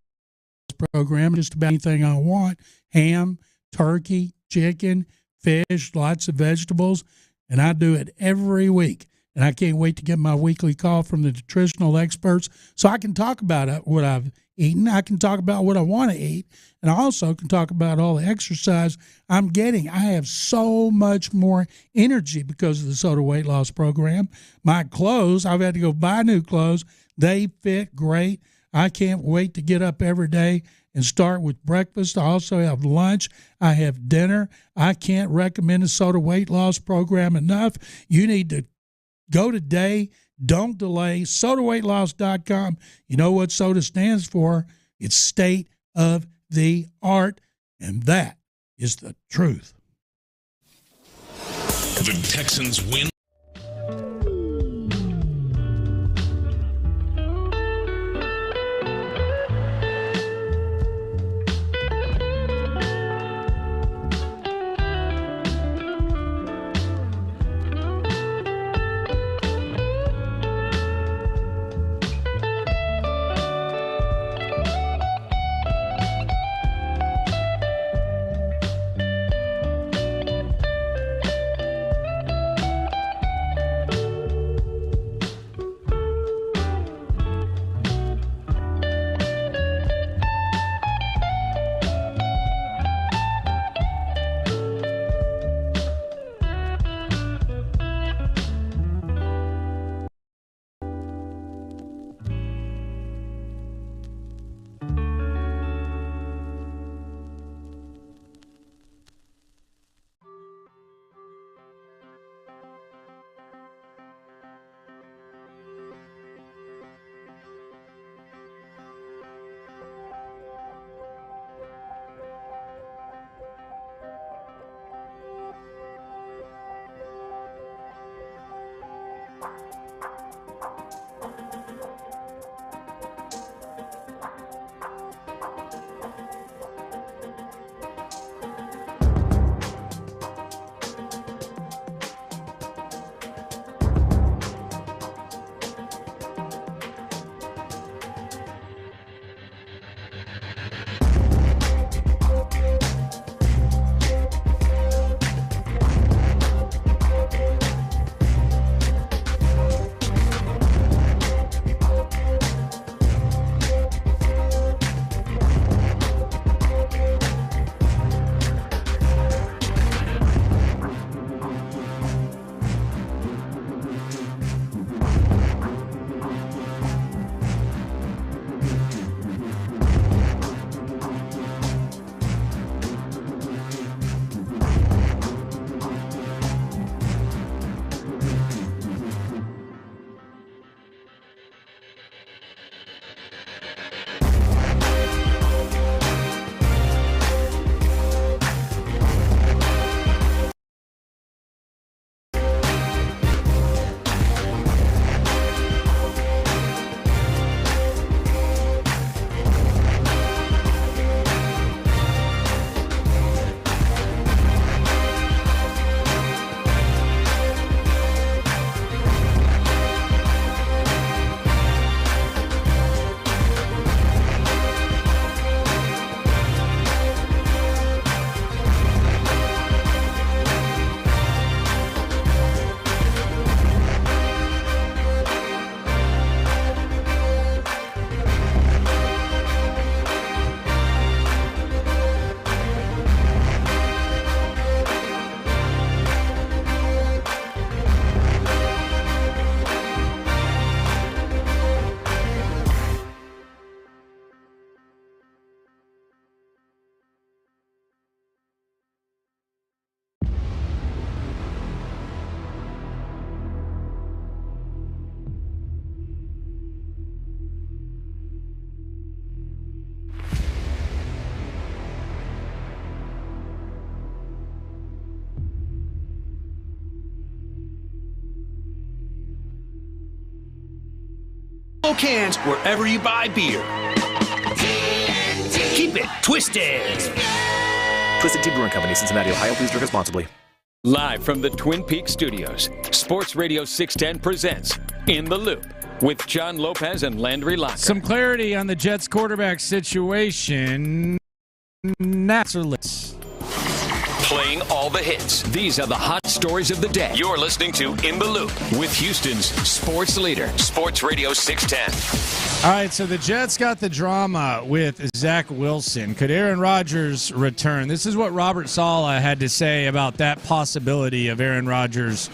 program, just about anything I want. Ham, turkey, chicken, fish, lots of vegetables, and I do it every week. And I can't wait to get my weekly call from the nutritional experts so I can talk about what I've eaten. I can talk about what I want to eat. And I also can talk about all the exercise I'm getting. I have so much more energy because of the Soda Weight Loss Program. My clothes, I've had to go buy new clothes. They fit great. I can't wait to get up every day and start with breakfast. I also have lunch. I have dinner. I can't recommend the Soda Weight Loss Program enough. You need to go today. Don't delay. SodaWeightLoss.com. You know what SODA stands for? It's state of the art, and that is the truth. The Texans win. cans wherever you buy beer. Keep it twisted. Twisted Tea Brewing Company, Cincinnati, Ohio. Please drink responsibly. Live from the Twin Peaks studios, Sports Radio 610 presents In the Loop with John Lopez and Landry Locker. Some clarity on the Jets quarterback situation. Naturally. Playing all the hits. These are the hot stories of the day. You're listening to In the Loop with Houston's sports leader, Sports Radio 610. All right, so the Jets got the drama with Zach Wilson. Could Aaron Rodgers return? This is what Robert Saleh had to say about that possibility of Aaron Rodgers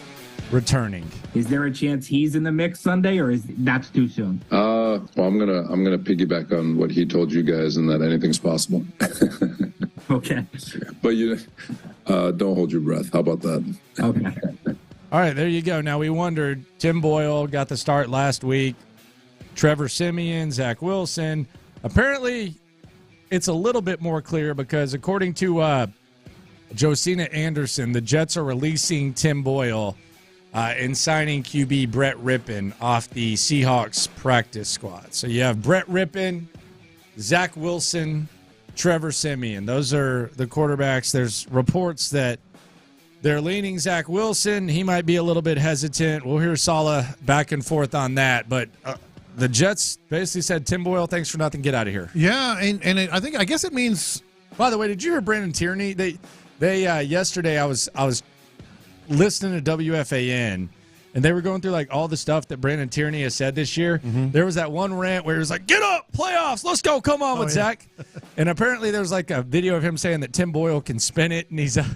returning. Is there a chance he's in the mix Sunday, or is that's too soon? Well, I'm gonna piggyback on what he told you guys, and that anything's possible. Okay. But don't hold your breath. How about that? Okay. All right, there you go. Now we wondered. Tim Boyle got the start last week. Trevor Siemian, Zach Wilson. Apparently, it's a little bit more clear because according to Josina Anderson, the Jets are releasing Tim Boyle and signing QB Brett Rippon off the Seahawks practice squad. So you have Brett Rippon, Zach Wilson, Trevor Siemian. Those are the quarterbacks. There's reports that they're leaning Zach Wilson. He might be a little bit hesitant. We'll hear Saleh back and forth on that. But the Jets basically said, Tim Boyle, thanks for nothing. Get out of here. Yeah, and I guess it means. By the way, did you hear Brandon Tierney? They yesterday I was listening to WFAN. And they were going through like all the stuff that Brandon Tierney has said this year. Mm-hmm. There was that one rant where he was like, "Get up, playoffs, let's go, come on with Zach." And apparently there was like a video of him saying that Tim Boyle can spin it, and he's a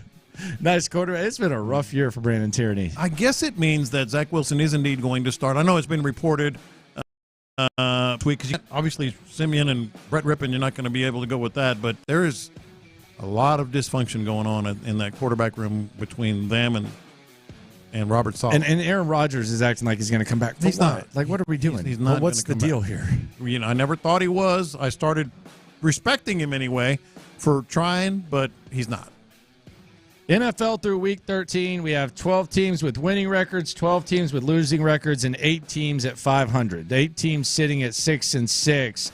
nice quarterback. It's been a rough year for Brandon Tierney. I guess it means that Zach Wilson is indeed going to start. I know it's been reported because obviously Siemian and Brett Rippon, you're not going to be able to go with that, but there is a lot of dysfunction going on in that quarterback room between them and Robert Saleh. And Aaron Rodgers is acting like he's going to come back. He's not. Like, what are we doing? He's not. What's the deal here? You know, I never thought he was. I started respecting him anyway for trying, but he's not. NFL through Week 13, we have 12 teams with winning records, 12 teams with losing records, and 8 teams at 500. The 8 teams sitting at 6-6.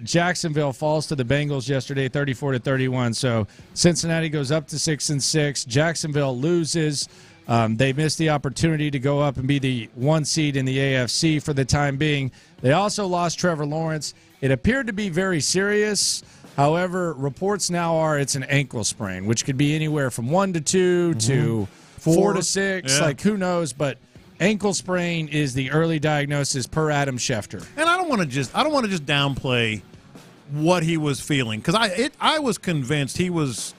Jacksonville falls to the Bengals yesterday, 34-31. So Cincinnati goes up to 6-6. Jacksonville loses. They missed the opportunity to go up and be the 1 seed in the AFC for the time being. They also lost Trevor Lawrence. It appeared to be very serious. However, reports now are it's an ankle sprain, which could be anywhere from 1 to 2 to 4 to 6. Yeah. Like, who knows? But ankle sprain is the early diagnosis per Adam Schefter. And I don't want to just downplay what he was feeling, because I was convinced he was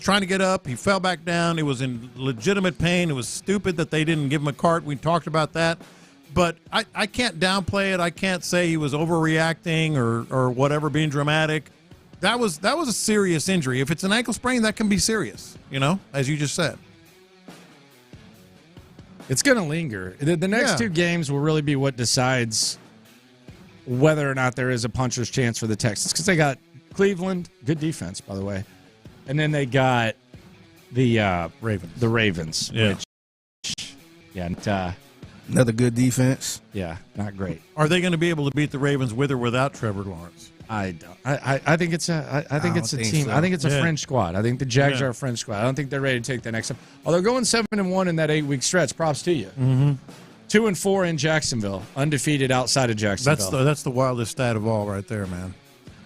trying to get up. He fell back down. It was in legitimate pain. It was stupid that they didn't give him a cart. We talked about that. But I can't downplay it. I can't say he was overreacting or whatever, being dramatic. That was a serious injury. If it's an ankle sprain, that can be serious, as you just said. It's going to linger. The next 2 games will really be what decides whether or not there is a puncher's chance for the Texans, because they got Cleveland, good defense, by the way. And then they got the Ravens. The Ravens. Yeah. Another good defense. Yeah, not great. Are they going to be able to beat the Ravens with or without Trevor Lawrence? I don't. I think it's a team. So. I think it's a French squad. I think the Jags are a French squad. I don't think they're ready to take the next step. Oh, they're going 7-1 in that 8-week stretch. Props to you. Mm-hmm. 2-4 in Jacksonville, undefeated outside of Jacksonville. That's the wildest stat of all, right there, man.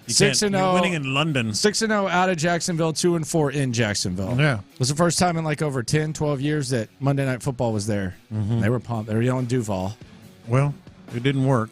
6-0, winning in London. 6-0 out of Jacksonville, 2-4 in Jacksonville. Yeah, it was the first time in like over 10, 12 years that Monday Night Football was there. Mm-hmm. They were pumped. They were yelling Duval. Well, it didn't work.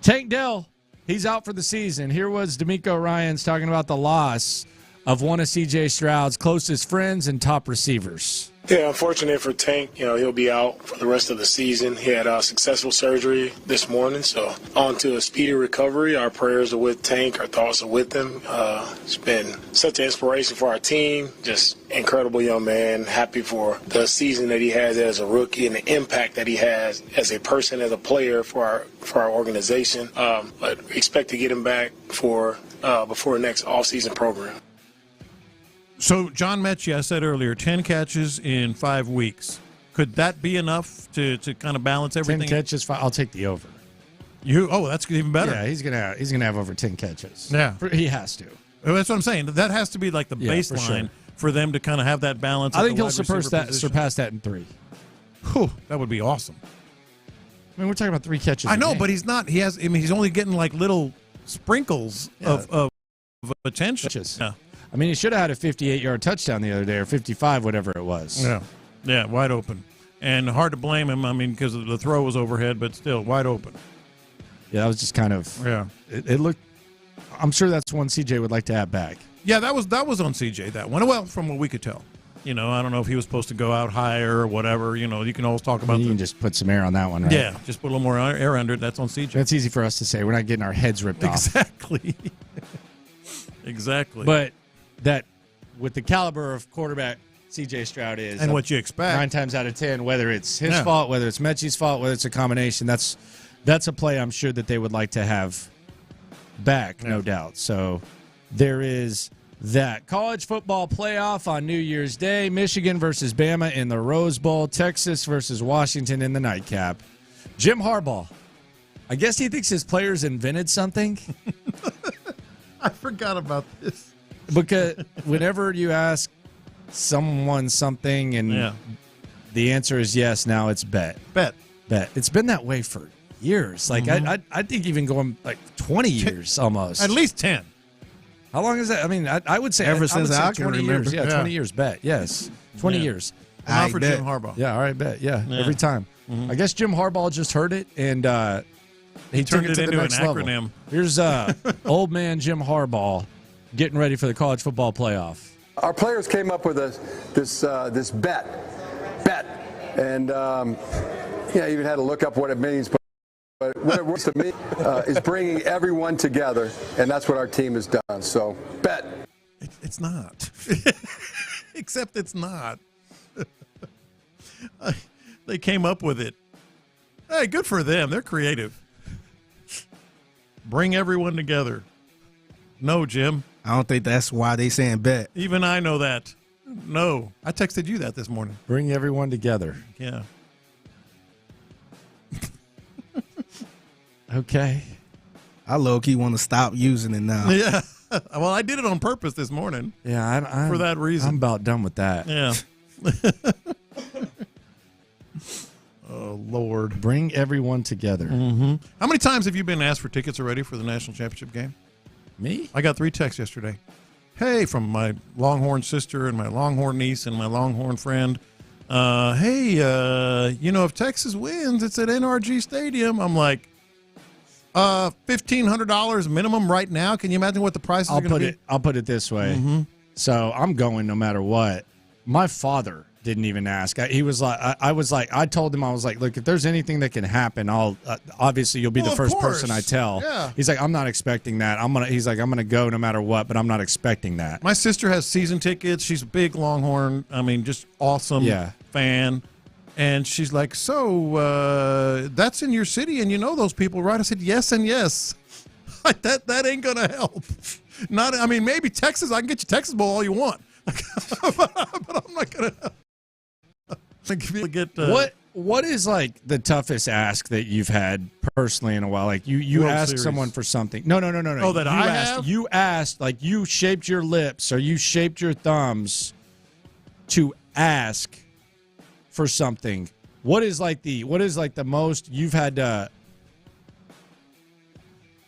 Tank Dell, he's out for the season. Here was D'Amico Ryans talking about the loss of one of C.J. Stroud's closest friends and top receivers. Yeah, unfortunate for Tank. He'll be out for the rest of the season. He had a successful surgery this morning, so on to a speedy recovery. Our prayers are with Tank. Our thoughts are with him. It's been such an inspiration for our team. Just incredible young man. Happy for the season that he has as a rookie and the impact that he has as a person, as a player for our organization. But we expect to get him back for before the next offseason program. So, John Mechie, I said earlier, 10 catches in 5 weeks. Could that be enough to kind of balance everything? 10 catches, I'll take the over. That's even better. Yeah, he's gonna have over 10 catches. Yeah, he has to. Well, that's what I'm saying. That has to be like the baseline for them to kind of have that balance. I think he'll surpass that in 3. Whew, that would be awesome. I mean, we're talking about 3 catches. I know, but he's not. He's only getting like little sprinkles of attention. Yeah. I mean, he should have had a 58-yard touchdown the other day, or 55, whatever it was. Yeah, wide open, and hard to blame him. I mean, because the throw was overhead, but still wide open. Yeah, that was just kind of. Yeah, it looked. I'm sure that's one CJ would like to have back. Yeah, that was on CJ, that one. Well, from what we could tell. I don't know if he was supposed to go out higher or whatever. You can always talk about. You can just put some air on that one, right? Yeah, just put a little more air under it. That's on CJ. That's easy for us to say. We're not getting our heads ripped off. Exactly. Exactly. But that, with the caliber of quarterback CJ Stroud is, and what you expect, 9 times out of 10, whether it's his fault, whether it's Mechie's fault, whether it's a combination, that's a play I'm sure that they would like to have back, no doubt. So there is that. College football playoff on New Year's Day. Michigan versus Bama in the Rose Bowl. Texas versus Washington in the nightcap. Jim Harbaugh. I guess he thinks his players invented something. I forgot about this. Because whenever you ask someone something and the answer is yes, now it's bet. It's been that way for years. Like I think even going like 20 years almost. At least 10. How long is that? I mean, I would say ever since I can 20 remember. years. Yeah, 20 years bet. Yes. 20 years. Not for Jim Harbaugh. Yeah, all right, bet. Yeah, every time. I guess Jim Harbaugh just heard it and he took it to the next level. Acronym. Here's old man Jim Harbaugh getting ready for the college football playoff. Our players came up with this bet, and I even had to look up what it means. But what it works to me is bringing everyone together, and that's what our team has done. So bet. It's not, except it's not. They came up with it. Hey, good for them. They're creative. Bring everyone together. No, Jim. I don't think that's why they saying bet. Even I know that. No. I texted you that this morning. Bring everyone together. Yeah. Okay. I low-key want to stop using it now. Yeah. Well, I did it on purpose this morning. Yeah, for that reason. I'm about done with that. Yeah. Oh, Lord. Bring everyone together. Mm-hmm. How many times have you been asked for tickets already for the national championship game? Me? I got 3 texts yesterday. Hey, from my Longhorn sister and my Longhorn niece and my Longhorn friend. Hey, if Texas wins, it's at NRG Stadium. I'm like, $1,500 minimum right now. Can you imagine what the prices are going to be? I'll put it this way. Mm-hmm. So I'm going no matter what. My father didn't even ask. I told him, I was like, look, if there's anything that can happen, I'll obviously you'll be the first person I tell. Yeah. He's like, I'm not expecting that. I'm gonna go no matter what, but I'm not expecting that. My sister has season tickets. She's a big Longhorn. I mean, just awesome fan. And she's like, so that's in your city, and you know those people, right? I said, yes and yes. that ain't gonna help. Maybe Texas. I can get you Texas Bowl all you want, but I'm not gonna. What is like the toughest ask that you've had personally in a while? Like you asked someone for something. No. Oh, that I have? You asked, like you shaped your lips or you shaped your thumbs to ask for something. What is like the most you've had to?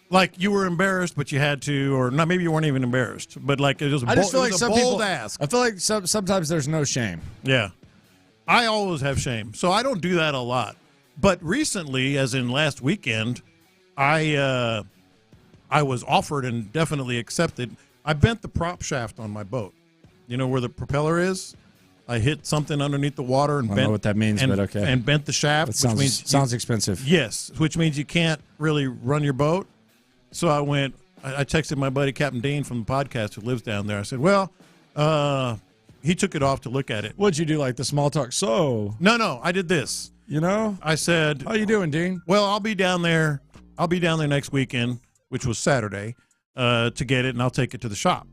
Like you were embarrassed, but you had to, or not? Maybe you weren't even embarrassed, but like it was a bold ask. I feel like sometimes there's no shame. Yeah. I always have shame, so I don't do that a lot. But recently, as in last weekend, I was offered and definitely accepted. I bent the prop shaft on my boat. You know where the propeller is? I hit something underneath the water and I don't know what that means, but okay. And bent the shaft, which means sounds expensive. Yes, which means you can't really run your boat. So I texted my buddy Captain Dean from the podcast who lives down there. I said, well, he took it off to look at it. What'd you do, like the small talk? So no, I did this. I said, how you doing, Dean? Well, I'll be down there next weekend, which was Saturday, to get it, and I'll take it to the shop.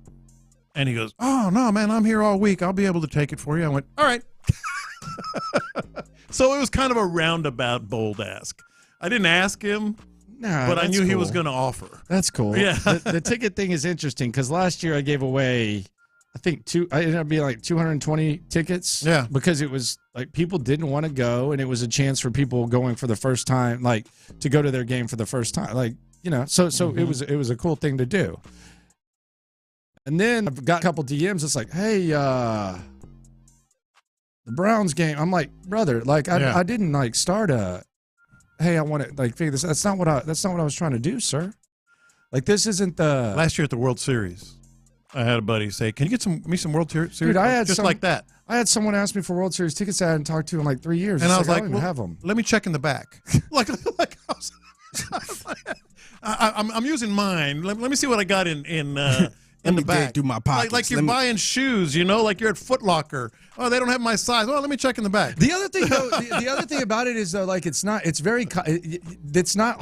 And he goes, oh no, man, I'm here all week. I'll be able to take it for you. I went, all right. So it was kind of a roundabout, bold ask. I didn't ask him, but I knew he was going to offer. That's cool. Yeah. The ticket thing is interesting because last year I gave away, I think I ended up being like 220 tickets. Yeah. Because it was like people didn't want to go, and it was a chance for people going for the first time, like to go to their game for the first time. Like, so it was a cool thing to do. And then I've got a couple DMs. It's like, hey, the Browns game. I'm like, brother, like I didn't like start a. Hey, I want to like figure this. That's not what I was trying to do, sir. Like this isn't the last year at the World Series. I had a buddy say, "Can you get me some World Series?" Dude, I had just like that. I had sosomeone ask me for World Series tickets I hadn't talked to in like 3 years, and I was like, I don't even have them. Let me check in the back. I'm using mine. Let me see what I got in the back. Through my pockets. Like you're buying shoes, like you're at Foot Locker. Oh, they don't have my size. Oh, let me check in the back. The other thing, though, the other thing about it is though, like it's not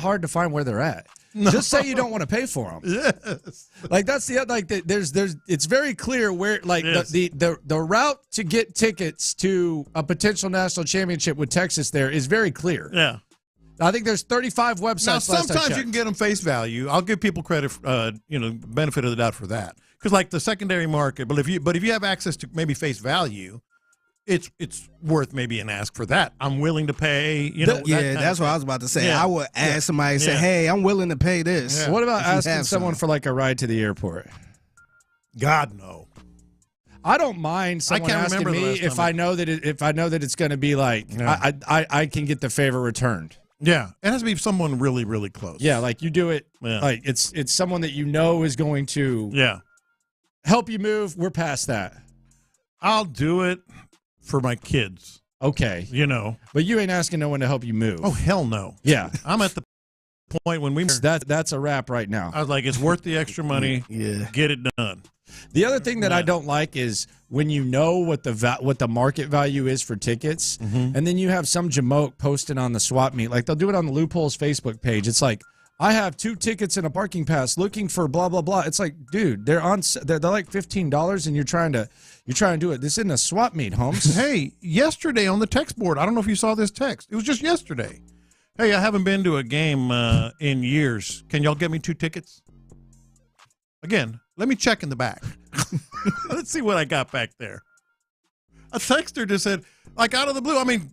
hard to find where they're at. No. Just say you don't want to pay for them. Yes. Like that's there's it's very clear where like the route to get tickets to a potential national championship with Texas there is very clear. Yeah. I think there's 35 websites. Now, sometimes you can get them face value. I'll give people credit, benefit of the doubt for that. Because like the secondary market, but if you have access to maybe face value, it's worth maybe an ask for that. I'm willing to pay. That's what I was about to say. Yeah. I would ask somebody and say, "Hey, I'm willing to pay this." Yeah. What about asking someone for like a ride to the airport? God, no. I don't mind someone asking me if I know that it's going to be like I can get the favor returned. Yeah, it has to be someone really, really close. Yeah, like you do it. Yeah. Like it's someone that you know is going to help you move. We're past that. I'll do it for my kids. Okay, but you ain't asking no one to help you move. Oh hell no. Yeah, I'm at the point when that's a wrap right now. I was like, it's worth the extra money. Yeah, get it done. The other thing that I don't like is when you know what the market value is for tickets, and then you have some jamoke posted on the swap meet. Like they'll do it on the Loopholes Facebook page. It's like, I have 2 tickets and a parking pass looking for blah blah blah. It's like, dude, they're like $15, and you're trying to do it. This isn't a swap meet, Holmes. Hey, yesterday on the text board, I don't know if you saw this text. It was just yesterday. Hey, I haven't been to a game in years. Can y'all get me 2 tickets? Again, let me check in the back. Let's see what I got back there. A texter just said, like out of the blue, I mean,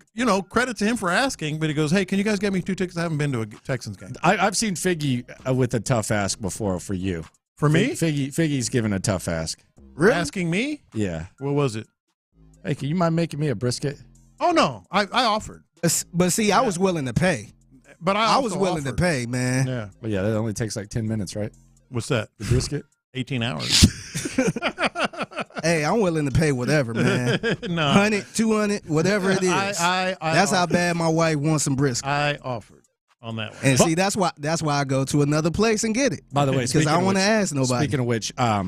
credit to him for asking, but he goes, hey, can you guys get me 2 tickets? I haven't been to a Texans game. I've seen Figgy with a tough ask before for you. For me? Figgy's given a tough ask. Really? Asking me? Yeah. What was it? Hey, can you mind making me a brisket? Oh, no. I offered. But see, I was willing to pay. But I was willing to pay, man. Yeah. Well, yeah, that only takes like 10 minutes, right? What's that? The brisket? 18 hours. Hey, I'm willing to pay whatever, man. No. 100, 200, whatever it is. That's how bad my wife wants some brisket. I offered on that one. And see, that's why I go to another place and get it. By the way, because I don't want to ask nobody. Speaking of which, I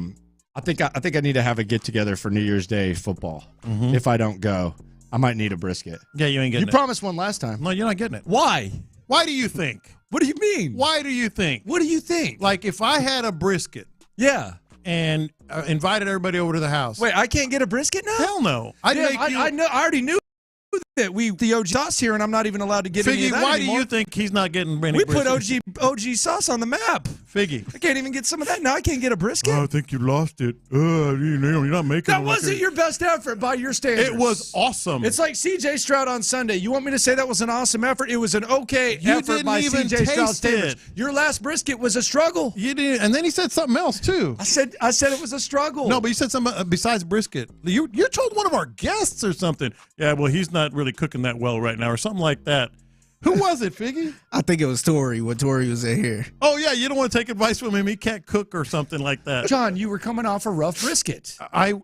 think I need to have a get together for New Year's Day football. Mm-hmm. If I don't go, I might need a brisket. Yeah, you ain't getting it. You promised one last time. No, you're not getting it. Why? Why do you think? What do you mean? Why do you think? What do you think? Like if I had a brisket. Yeah. And invited everybody over to the house. Wait, I can't get a brisket now? Hell no. I already knew that the OG sauce here, and I'm not even allowed to get any of that why anymore. Do you think he's not getting any brisket? We put OG sauce on the map. Figgy. I can't even get some of that. Now I can't get a brisket. Oh, I think you lost it. You're not making that. Wasn't your best effort by your standards. It was awesome. It's like C.J. Stroud on Sunday. You want me to say that was an awesome effort? It was an okay effort by C.J. Stroud standards. Your last brisket was a struggle. You didn't, and then he said something else too. I said it was a struggle. No, but you said something besides brisket. You told one of our guests or something. Yeah, well, he's not really cooking that well right now, or something like that. Who was it, Figgy? I think it was Tori when Tori was in here. Oh, yeah, you don't want to take advice from him. He can't cook or something like that. John, you were coming off a rough brisket.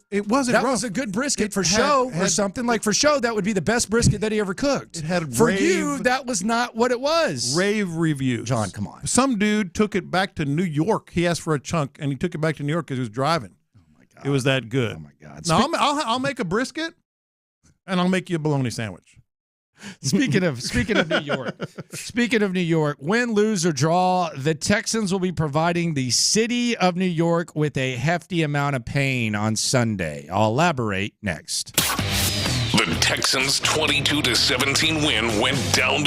It wasn't rough. That was a good brisket for show or something. Like for show, that would be the best brisket that he ever cooked. It had for you, that was not what it was. Rave reviews. John, come on. Some dude took it back to New York. He asked for a chunk, and he took it back to New York because he was driving. Oh, my God. It was that good. Oh, my God. Now, I'll make a brisket, and I'll make you a bologna sandwich. Speaking of New York, win, lose, or draw, the Texans will be providing the city of New York with a hefty amount of pain on Sunday. I'll elaborate next. The The Texans' 22-17 win went down.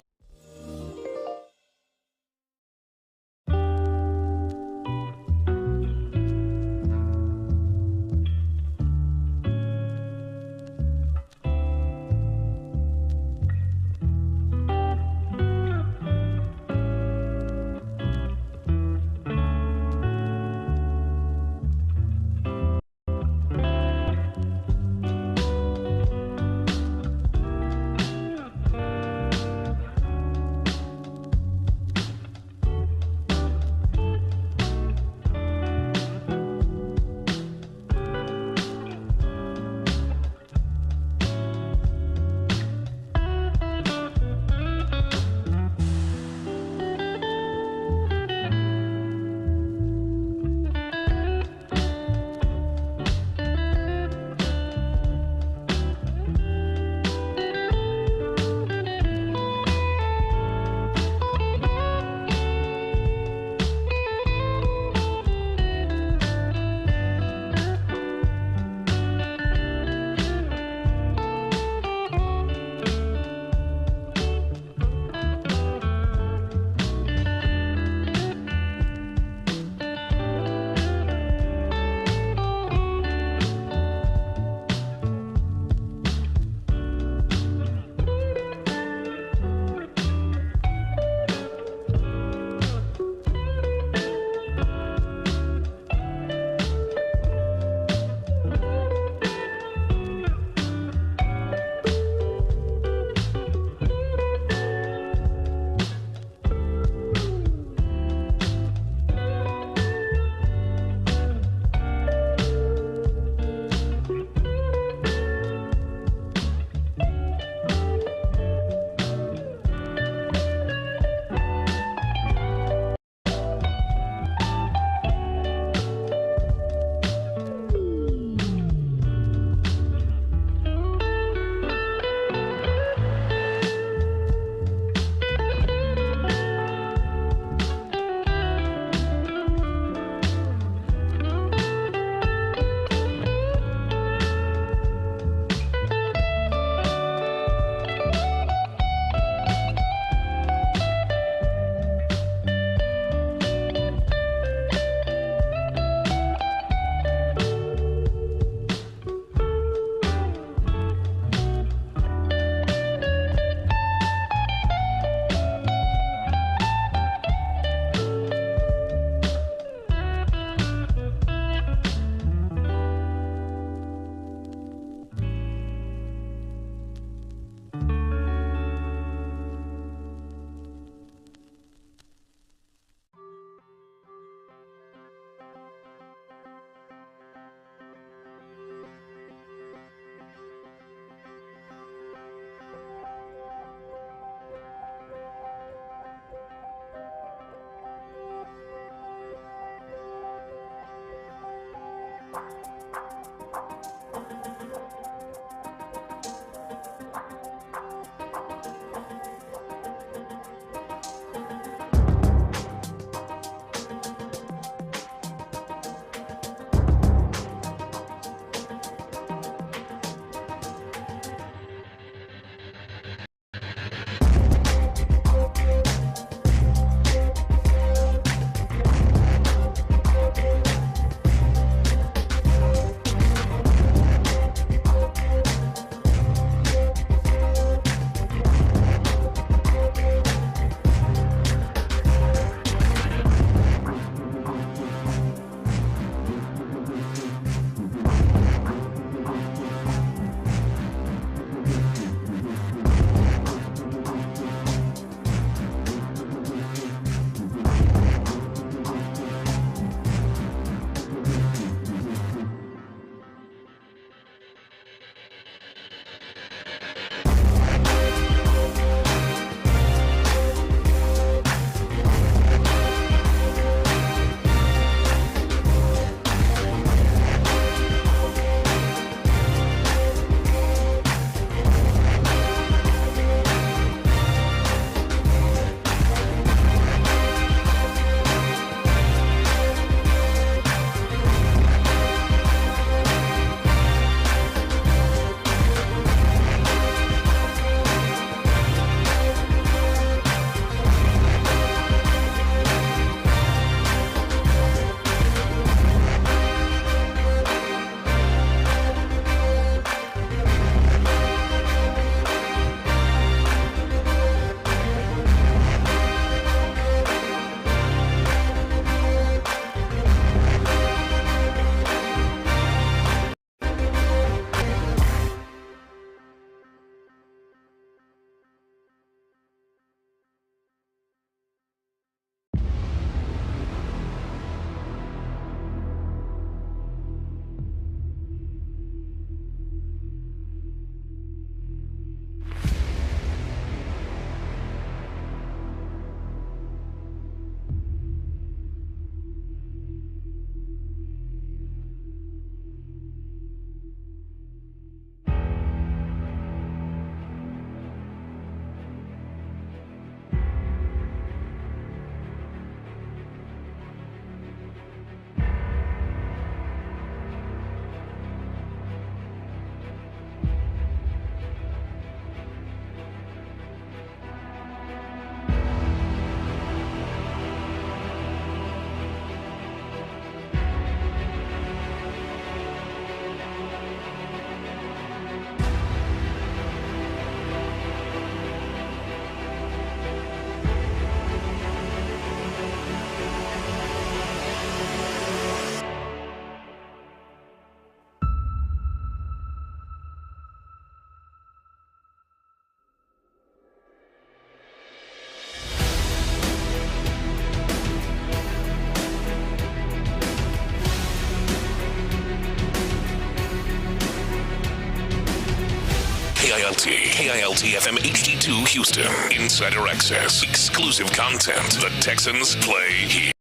KILT FM HD2 Houston. Insider access. Exclusive content. The Texans play here.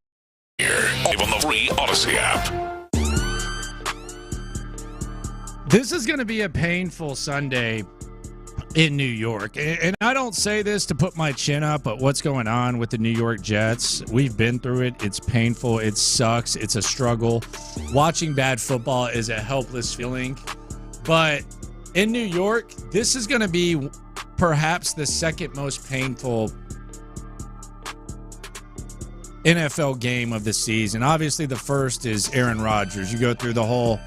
Live on the free Odyssey app. This is going to be a painful Sunday in New York. And I don't say this to put my chin up at what's going on with the New York Jets. We've been through it. It's painful. It sucks. It's a struggle. Watching bad football is a helpless feeling. But in New York, this is going to be perhaps the second most painful NFL game of the season. Obviously, the first is Aaron Rodgers. You go through the whole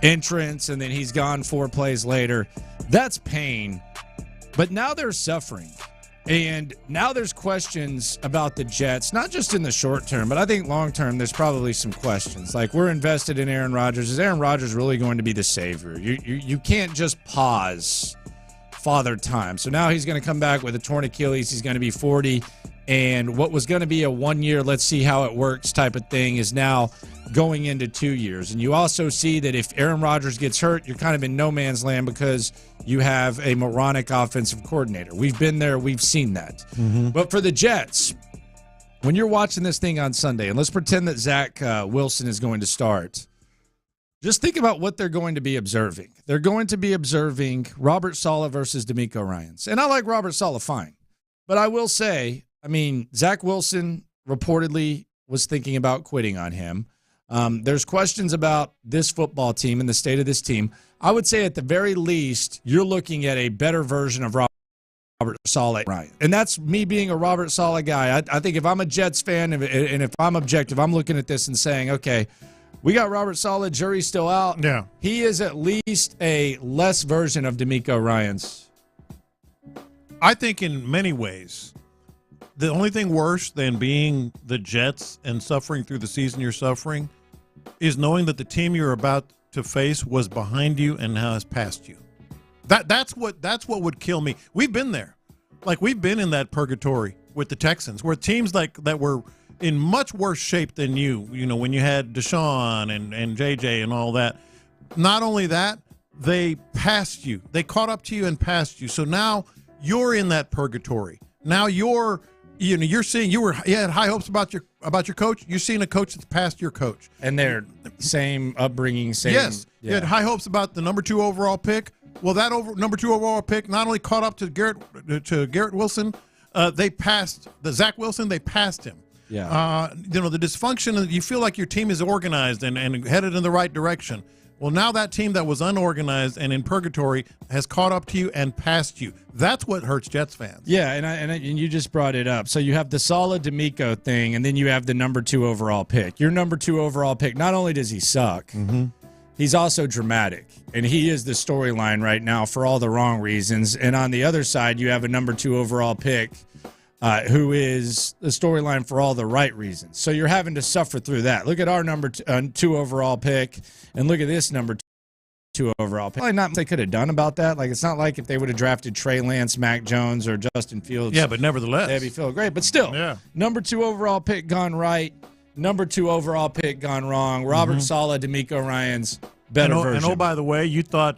entrance, and then he's gone 4 plays later. That's pain. But now they're suffering. And now there's questions about the Jets, not just in the short term, but I think long term there's probably some questions. Like, we're invested in Aaron Rodgers. Is Aaron Rodgers really going to be the savior? You can't just pause Father Time. So now he's going to come back with a torn Achilles. He's going to be 40. And what was going to be a 1 year, let's see how it works type of thing is now going into 2 years. And you also see that if Aaron Rodgers gets hurt, you're kind of in no man's land because you have a moronic offensive coordinator. We've been there. We've seen that. But for the Jets, when you're watching this thing on Sunday, and let's pretend that Zach Wilson is going to start, just think about what they're going to be observing. They're going to be observing Robert Saleh versus DeMeco Ryans. And I like Robert Saleh fine. But I will say, Zach Wilson reportedly was thinking about quitting on him. There's questions about this football team and the state of this team. I would say at the very least, you're looking at a better version of Robert Saleh. Right. And that's me being a Robert Saleh guy. I think if I'm a Jets fan and if I'm objective, I'm looking at this and saying, okay, we got Robert Saleh, jury's still out. Yeah. He is at least a less version of DeMeco Ryans. I think in many ways, the only thing worse than being the Jets and suffering through the season you're suffering is knowing that the team you're about to face was behind you and now has passed you. That's what would kill me. We've been there. Like, we've been in that purgatory with the Texans, where teams like that were in much worse shape than you know, when you had Deshaun and JJ and all that. Not only that, they passed you. They caught up to you and passed you. So now you're in that purgatory. Now you're seeing you had high hopes about your coach. You're seeing a coach that's passed your coach, and they're same upbringing. Yes, you had high hopes about the number 2 overall pick. Well, that number 2 overall pick not only caught up to Garrett Wilson, they passed the Zach Wilson. They passed him. Yeah, the dysfunction. You feel like your team is organized and headed in the right direction. Well, now that team that was unorganized and in purgatory has caught up to you and passed you. That's what hurts Jets fans. Yeah, and you just brought it up. So you have the Saleh DeMeco thing, and then you have the number 2 overall pick. Your number 2 overall pick, not only does he suck, he's also dramatic. And he is the storyline right now for all the wrong reasons. And on the other side, you have a number 2 overall pick who is the storyline for all the right reasons. So you're having to suffer through that. Look at our number 2 overall pick, and look at this number 2 overall pick. Probably not what they could have done about that. Like, it's not like if they would have drafted Trey Lance, Mac Jones, or Justin Fields. Yeah, but nevertheless, they'd be feeling great. But still, number 2 overall pick gone right, number 2 overall pick gone wrong. Robert Saleh, DeMeco Ryans, better version. And by the way, you thought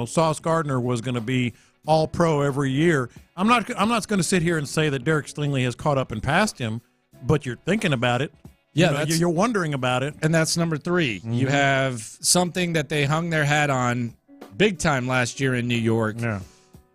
Sauce Gardner was going to be All-Pro every year. I'm not going to sit here and say that Derek Stingley has caught up and passed him, but you're thinking about it. Yeah, you're wondering about it. And that's number 3. You have something that they hung their hat on big time last year in New York. Yeah.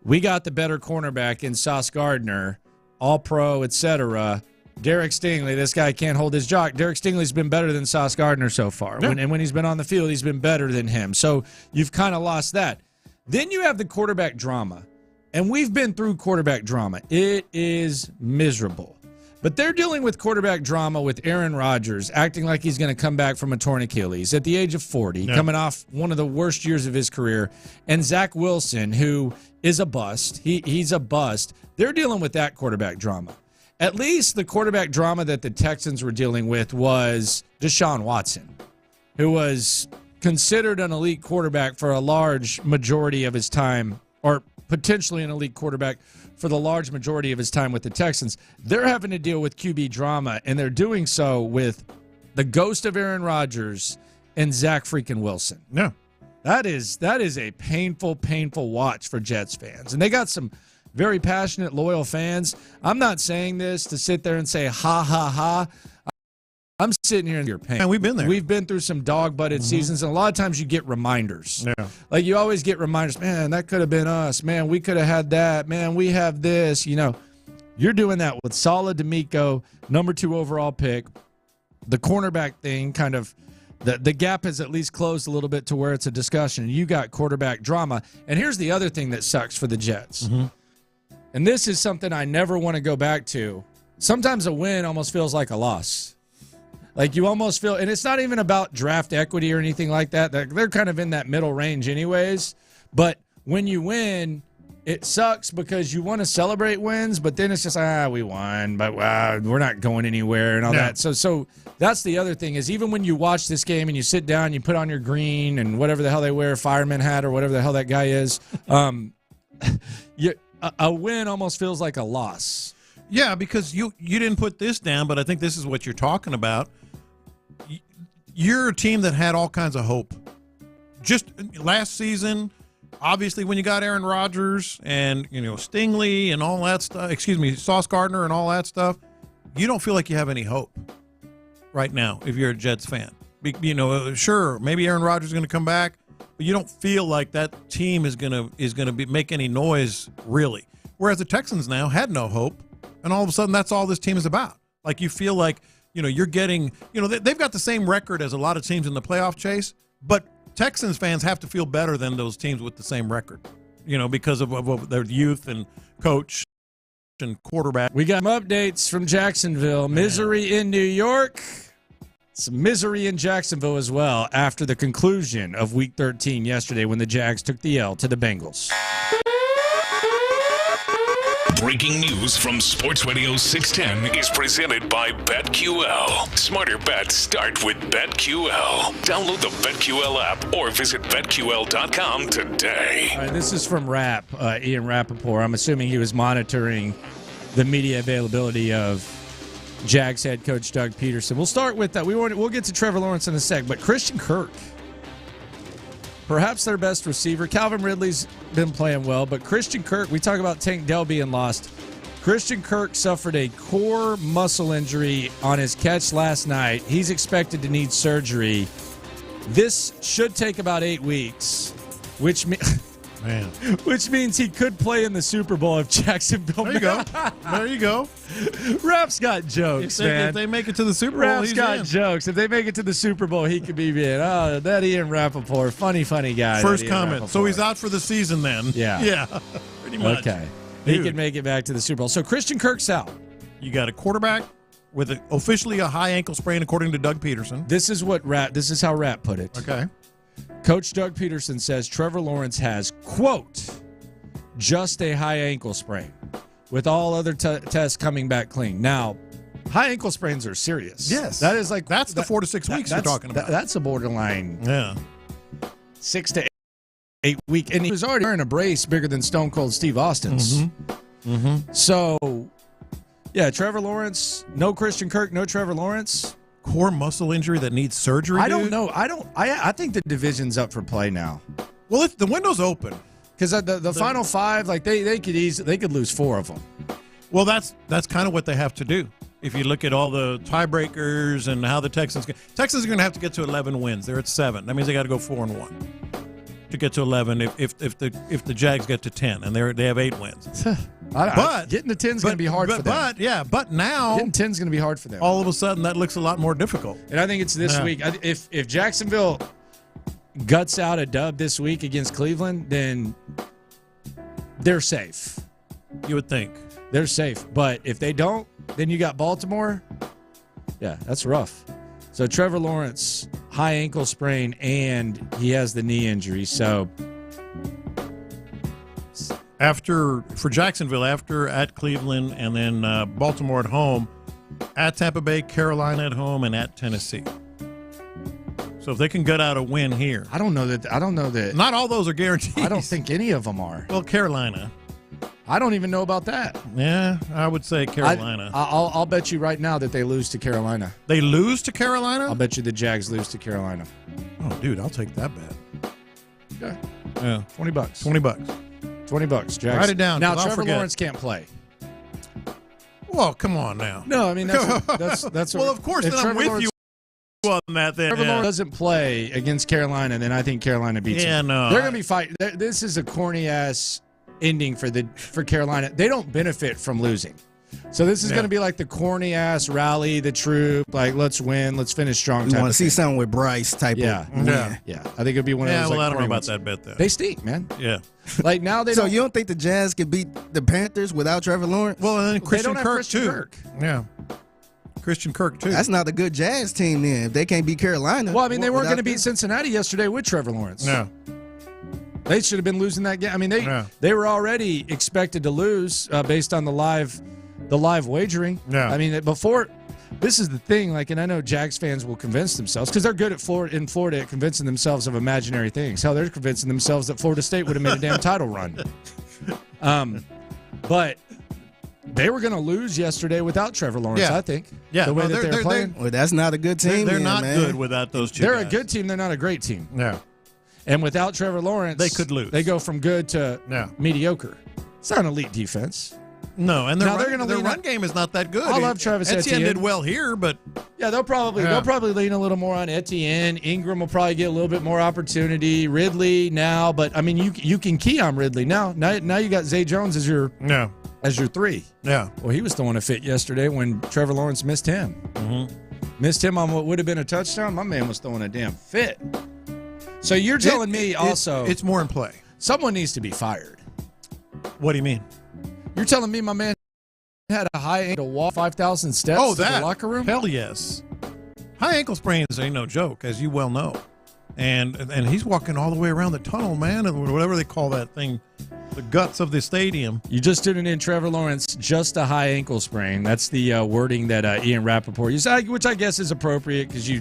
We got the better cornerback in Sauce Gardner, All-Pro, etc. Derek Stingley, this guy can't hold his jock. Derek Stingley's been better than Sauce Gardner so far. Yeah. And when he's been on the field, he's been better than him. So you've kind of lost that. Then you have the quarterback drama. And we've been through quarterback drama. It is miserable. But they're dealing with quarterback drama with Aaron Rodgers acting like he's going to come back from a torn Achilles at the age of 40, coming off one of the worst years of his career, and Zach Wilson, who is a bust. He's a bust. They're dealing with that quarterback drama. At least the quarterback drama that the Texans were dealing with was Deshaun Watson, who was considered an elite quarterback for a large majority of his time, or potentially an elite quarterback for the large majority of his time with the Texans. They're having to deal with QB drama, and they're doing so with the ghost of Aaron Rodgers and Zach freaking Wilson. Yeah. That is a painful, painful watch for Jets fans. And they got some very passionate, loyal fans. I'm not saying this to sit there and say, ha, ha, ha. I'm sitting here in your pain. And we've been there. We've been through some dog-butted seasons, and a lot of times you get reminders. Yeah. Like, you always get reminders, man, that could have been us. Man, we could have had that. Man, we have this. You know, you're doing that with Salah D'Amico, number 2 overall pick. The cornerback thing kind of, the gap has at least closed a little bit to where it's a discussion. You got quarterback drama. And here's the other thing that sucks for the Jets. Mm-hmm. And this is something I never want to go back to. Sometimes a win almost feels like a loss. Like, you almost feel, and it's not even about draft equity or anything like that. They're kind of in that middle range anyways. But when you win, it sucks because you want to celebrate wins, but then it's just, we won, but we're not going anywhere and all that. So that's the other thing is, even when you watch this game and you sit down, you put on your green and whatever the hell they wear, fireman hat or whatever the hell that guy is, a win almost feels like a loss. Yeah, because you didn't put this down, but I think this is what you're talking about. You're a team that had all kinds of hope. Just last season, obviously, when you got Aaron Rodgers and, Stingley and all that stuff, Sauce Gardner and all that stuff, you don't feel like you have any hope right now if you're a Jets fan. Sure, maybe Aaron Rodgers is going to come back, but you don't feel like that team is going to make any noise, really. Whereas the Texans now had no hope, and all of a sudden that's all this team is about. Like, you feel like, you're getting, they've got the same record as a lot of teams in the playoff chase, but Texans fans have to feel better than those teams with the same record, because of their youth and coach and quarterback. We got some updates from Jacksonville. Misery in New York. Some misery in Jacksonville as well after the conclusion of Week 13 yesterday when the Jags took the L to the Bengals. Breaking news from Sports Radio 610 is presented by BetQL. Smarter bets start with BetQL. Download the BetQL app or visit BetQL.com today. All right, this is from Ian Rappaport. I'm assuming he was monitoring the media availability of Jags head coach Doug Peterson. We'll start with that. We'll get to Trevor Lawrence in a sec, but Christian Kirk, perhaps their best receiver. Calvin Ridley's been playing well, but Christian Kirk, we talk about Tank Dell being lost. Christian Kirk suffered a core muscle injury on his catch last night. He's expected to need surgery. This should take about 8 weeks, which means he could play in the Super Bowl if Jacksonville. There you go. Rap's got jokes, man. If they make it to the Super Bowl, Rap's got jokes. If they make it to the Super Bowl, he could be in. Oh, that Ian Rappaport, funny guy. First comment. So he's out for the season then. Yeah, pretty much. Okay, he can make it back to the Super Bowl. So Christian Kirk's out. You got a quarterback with officially a high ankle sprain, according to Doug Peterson. This is how Rapp put it. Okay. Coach Doug Peterson says Trevor Lawrence has, quote, just a high ankle sprain, with all other tests coming back clean. Now, high ankle sprains are serious. Yes. That's the 4 to 6 weeks you're talking about. That's a borderline 6 to 8 week. And he was already wearing a brace bigger than Stone Cold Steve Austin's. Mm-hmm. So, yeah, Trevor Lawrence, no Christian Kirk, no Trevor Lawrence. Core muscle injury that needs surgery. I don't know. I think the division's up for play now. Well, the window's open because the final 5, like they could lose 4 of them. Well, that's kind of what they have to do. If you look at all the tiebreakers and how the Texans are going to have to get to 11 wins. They're at 7. That means they got to go 4-1 to get to 11. If the Jags get to 10 and they have 8 wins. But getting to 10 is going to be hard for them. But now getting 10 is going to be hard for them. All of a sudden, that looks a lot more difficult. And I think it's this week. If Jacksonville guts out a dub this week against Cleveland, then they're safe. You would think they're safe. But if they don't, then you got Baltimore. Yeah, that's rough. So Trevor Lawrence, high ankle sprain, and he has the knee injury. So. For Jacksonville, at Cleveland, and then Baltimore at home, at Tampa Bay, Carolina at home, and at Tennessee. So if they can gut out a win here, I don't know that. Not all those are guaranteed. I don't think any of them are. Well, Carolina. I don't even know about that. Yeah, I would say Carolina. I'll bet you right now that they lose to Carolina. They lose to Carolina? I'll bet you the Jags lose to Carolina. Oh, dude, I'll take that bet. Okay. Yeah. $20. $20. Jackson. Write it down. Now 'cause I'll Trevor forget. Lawrence can't play. Well, come on now. No, I mean that's well, of course, then I'm with you on that. Then Trevor Lawrence doesn't play against Carolina, then I think Carolina beats him. no, they're going to be fighting. This is a corny ass ending for Carolina. They don't benefit from losing. So this is going to be like the corny ass rally the troop, like let's win, let's finish strong. You want to see something with Bryce type of win. Yeah. I think it'll be one of those. Well, like, I don't know about ones. that bet though. They stink, man. Yeah. Like now they. So don't, you don't think the Jazz could beat the Panthers without Trevor Lawrence? Well, and then Christian don't have Kirk Christian too. Kirk. Yeah. Christian Kirk too. That's not a good Jazz team then. If they can't beat Carolina. Well, I mean, they weren't without going to beat them. Cincinnati yesterday with Trevor Lawrence. No. They should have been losing that game. I mean, they were already expected to lose based on the live wagering. Yeah. I mean, before this is the thing. Like, and I know Jags fans will convince themselves because they're good at Florida at convincing themselves of imaginary things. Hell, they're convincing themselves that Florida State would have made a damn title run. But they were going to lose yesterday without Trevor Lawrence. I think. Yeah. The way that they're playing. Well, that's not a good team. They're then, not man. good without those two. They're guys. a good team. They're not a great team. Yeah. And without Trevor Lawrence, They could lose. They go from good to mediocre. It's not an elite defense. No, and Now their they're run game is not that good. I love Travis Etienne Etienne. did well here, but they'll probably lean a little more on Etienne. Ingram will probably get a little bit more opportunity. Ridley now, but I mean you can key on Ridley now. Now you got Zay Jones as your three. Yeah. Well, he was throwing a fit yesterday when Trevor Lawrence missed him. Mm-hmm. Missed him on what would have been a touchdown. My man was throwing a damn fit. So you're telling me also it's more in play. Someone needs to be fired. What do you mean? You're telling me my man had a high ankle to walk 5,000 steps to the locker room? Hell yes. High ankle sprains ain't no joke, as you well know. And he's walking all the way around the tunnel, man, and whatever they call that thing, the guts of the stadium. You just tuned in Trevor Lawrence, just a high ankle sprain. That's the wording that Ian Rappaport used, which I guess is appropriate because you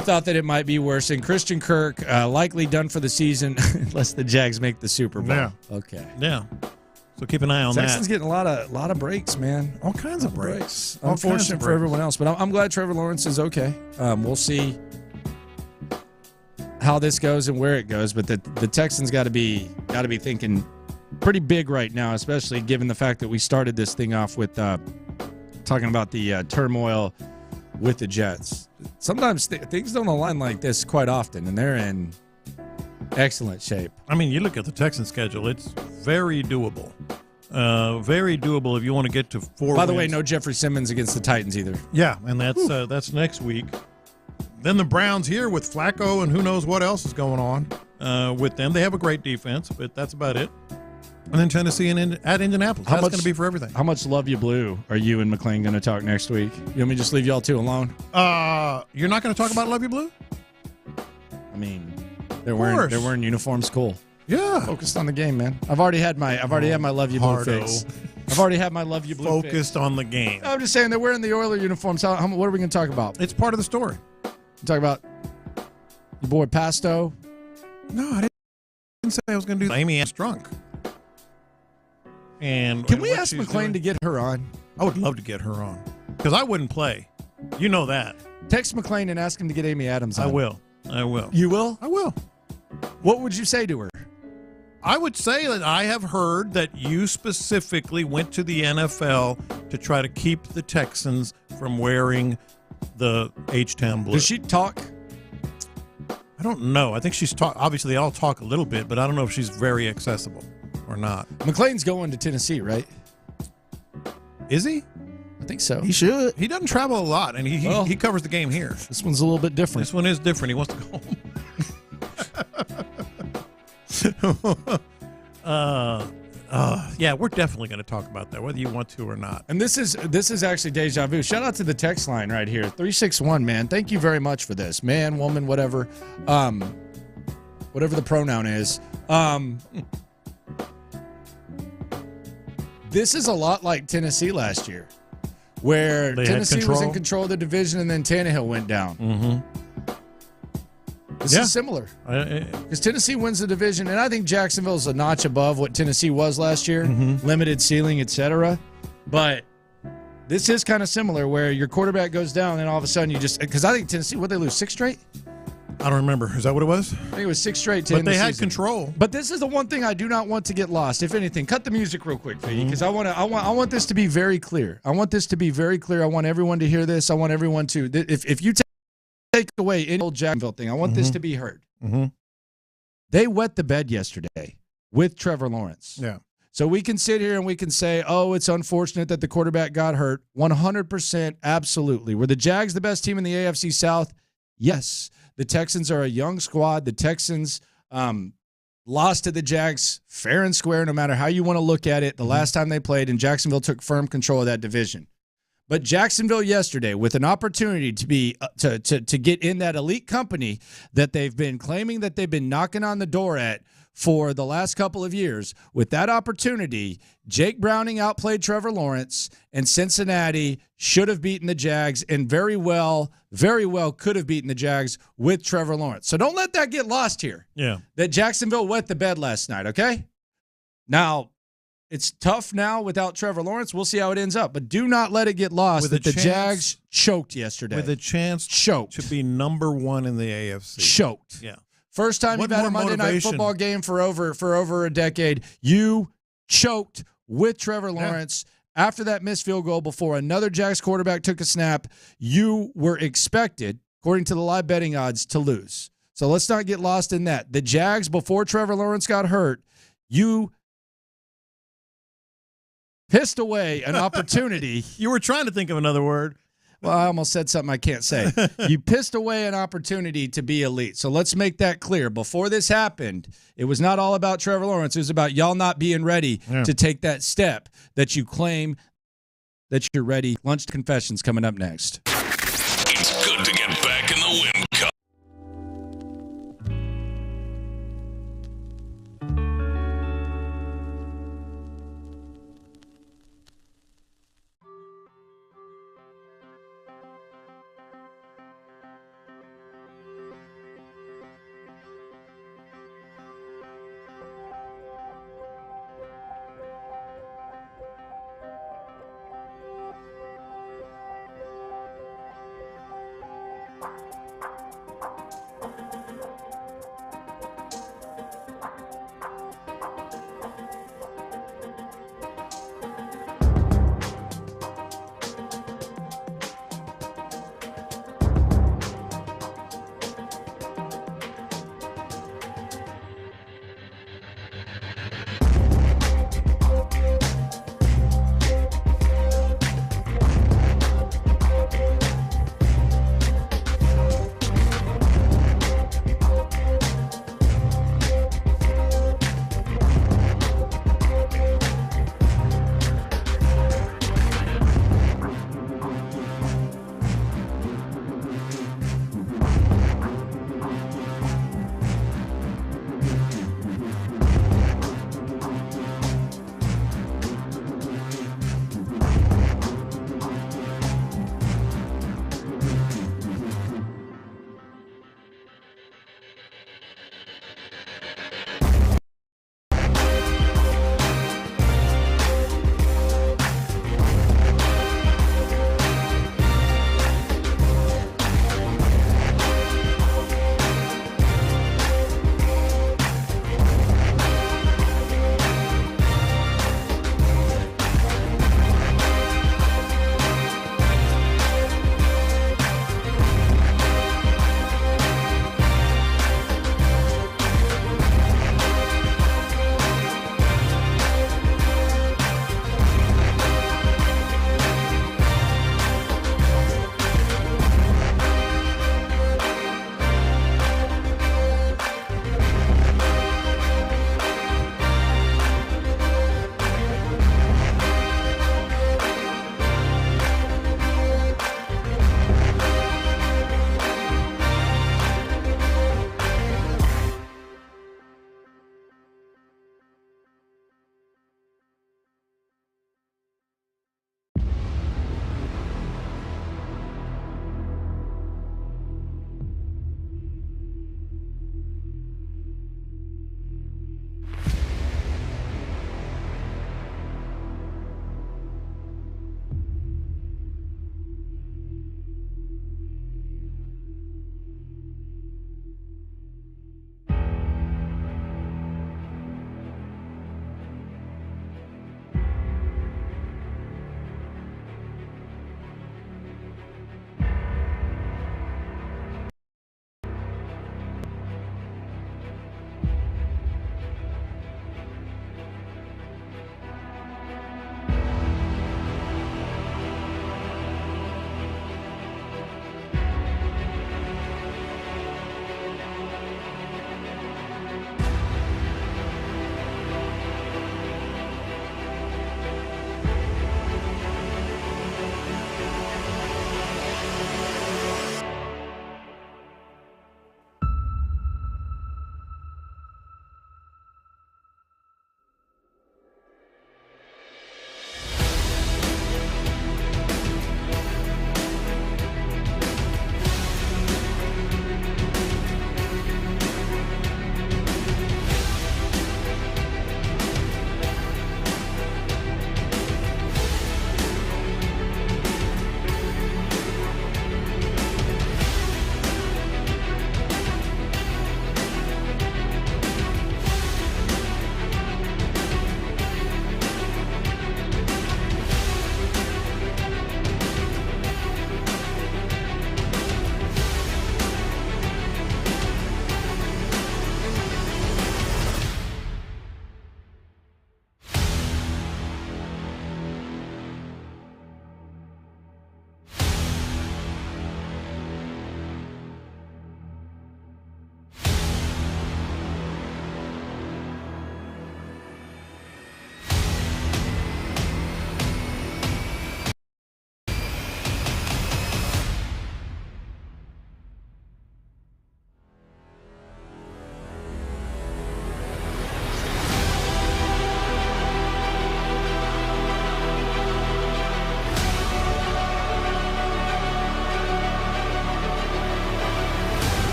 thought that it might be worse. And Christian Kirk likely done for the season unless the Jags make the Super Bowl. Yeah. Okay. Yeah. So keep an eye on Texans that. getting a lot of breaks, man. All kinds of breaks. Unfortunate for everyone else, but I'm glad Trevor Lawrence is okay. We'll see how this goes and where it goes, but the Texans got to be thinking pretty big right now, especially given the fact that we started this thing off with talking about the turmoil with the Jets. Sometimes things don't align like this quite often, and they're in excellent shape. I mean, you look at the Texans schedule; it's very doable. Very doable if you want to get to 4 By the way, wins. no Jeffrey Simmons against the Titans either. Yeah, and that's next week. Then the Browns here with Flacco and who knows what else is going on with them. They have a great defense, but that's about it. And then Tennessee and at Indianapolis. That's going to be for everything. How much love you blue are you and McLean going to talk next week? You want me to just leave y'all two alone? You're not going to talk about Love You Blue? I mean, they're wearing uniforms. Cool. Yeah. Focused on the game, man. I've already had my Love You Blue fix. I've already had my Love You Blue Focused on the game. I'm just saying they're wearing the Oiler uniforms. What are we going to talk about? It's part of the story. Talk about your boy Pasto. No, I didn't say I was going to do that. Amy Ann's drunk. And can we ask McLean to get her on? I would love to get her on because I wouldn't play. You know that. Text McLean and ask him to get Amy Adams on. I will. You will? I will. What would you say to her? I would say that I have heard that you specifically went to the NFL to try to keep the Texans from wearing the H-Town blue. Does she talk? I don't know. I think she's talk. Obviously, they all talk a little bit, but I don't know if she's very accessible or not. McLean's going to Tennessee, right? Is he? I think so. He should. He doesn't travel a lot, and he covers the game here. This one's a little bit different. This one is different. He wants to go home. Yeah, we're definitely going to talk about that, whether you want to or not. And this is actually deja vu. Shout out to the text line right here, 361. Man, thank you very much for this. Man, woman, whatever, whatever the pronoun is. This is a lot like Tennessee last year, where Tennessee was in control of the division and then Tannehill went down. Mm-hmm. This is similar because Tennessee wins the division, and I think Jacksonville is a notch above what Tennessee was last year, limited ceiling, etc. But this is kind of similar, where your quarterback goes down, and all of a sudden you just because I think Tennessee, what they lose 6 straight. I don't remember. Is that what it was? I think it was 6 straight to But end the they had season. control. But this is the one thing I do not want to get lost. If anything, cut the music real quick, Figgy, because I want this to be very clear. I want this to be very clear. I want everyone to hear this. I want everyone to if you take away any old Jacksonville thing, I want this to be heard. Mm-hmm. They wet the bed yesterday with Trevor Lawrence. Yeah. So we can sit here and we can say, oh, it's unfortunate that the quarterback got hurt. 100%, absolutely. Were the Jags the best team in the AFC South? Yes. The Texans are a young squad. The Texans lost to the Jags fair and square, no matter how you want to look at it. The last time they played, and Jacksonville took firm control of that division. But Jacksonville yesterday, with an opportunity to be to get in that elite company that they've been claiming that they've been knocking on the door at for the last couple of years, with that opportunity, Jake Browning outplayed Trevor Lawrence, and Cincinnati should have beaten the Jags and very well could have beaten the Jags with Trevor Lawrence. So don't let that get lost here. Yeah. That Jacksonville wet the bed last night, okay? Now, it's tough now without Trevor Lawrence. We'll see how it ends up. But do not let it get lost that the Jags choked yesterday. With a chance to be number one in the AFC. Choked. Yeah. First time you've had a Monday Night Football game for over a decade. You choked with Trevor Lawrence. After that missed field goal before another Jags quarterback took a snap, you were expected, according to the live betting odds, to lose. So let's not get lost in that. The Jags, before Trevor Lawrence got hurt, you pissed away an opportunity. You were trying to think of another word. Well, I almost said something I can't say. You pissed away an opportunity to be elite. So let's make that clear. Before this happened, it was not all about Trevor Lawrence. It was about y'all not being ready to take that step that you claim that you're ready. Lunch confessions coming up next. It's good to get back in the win column.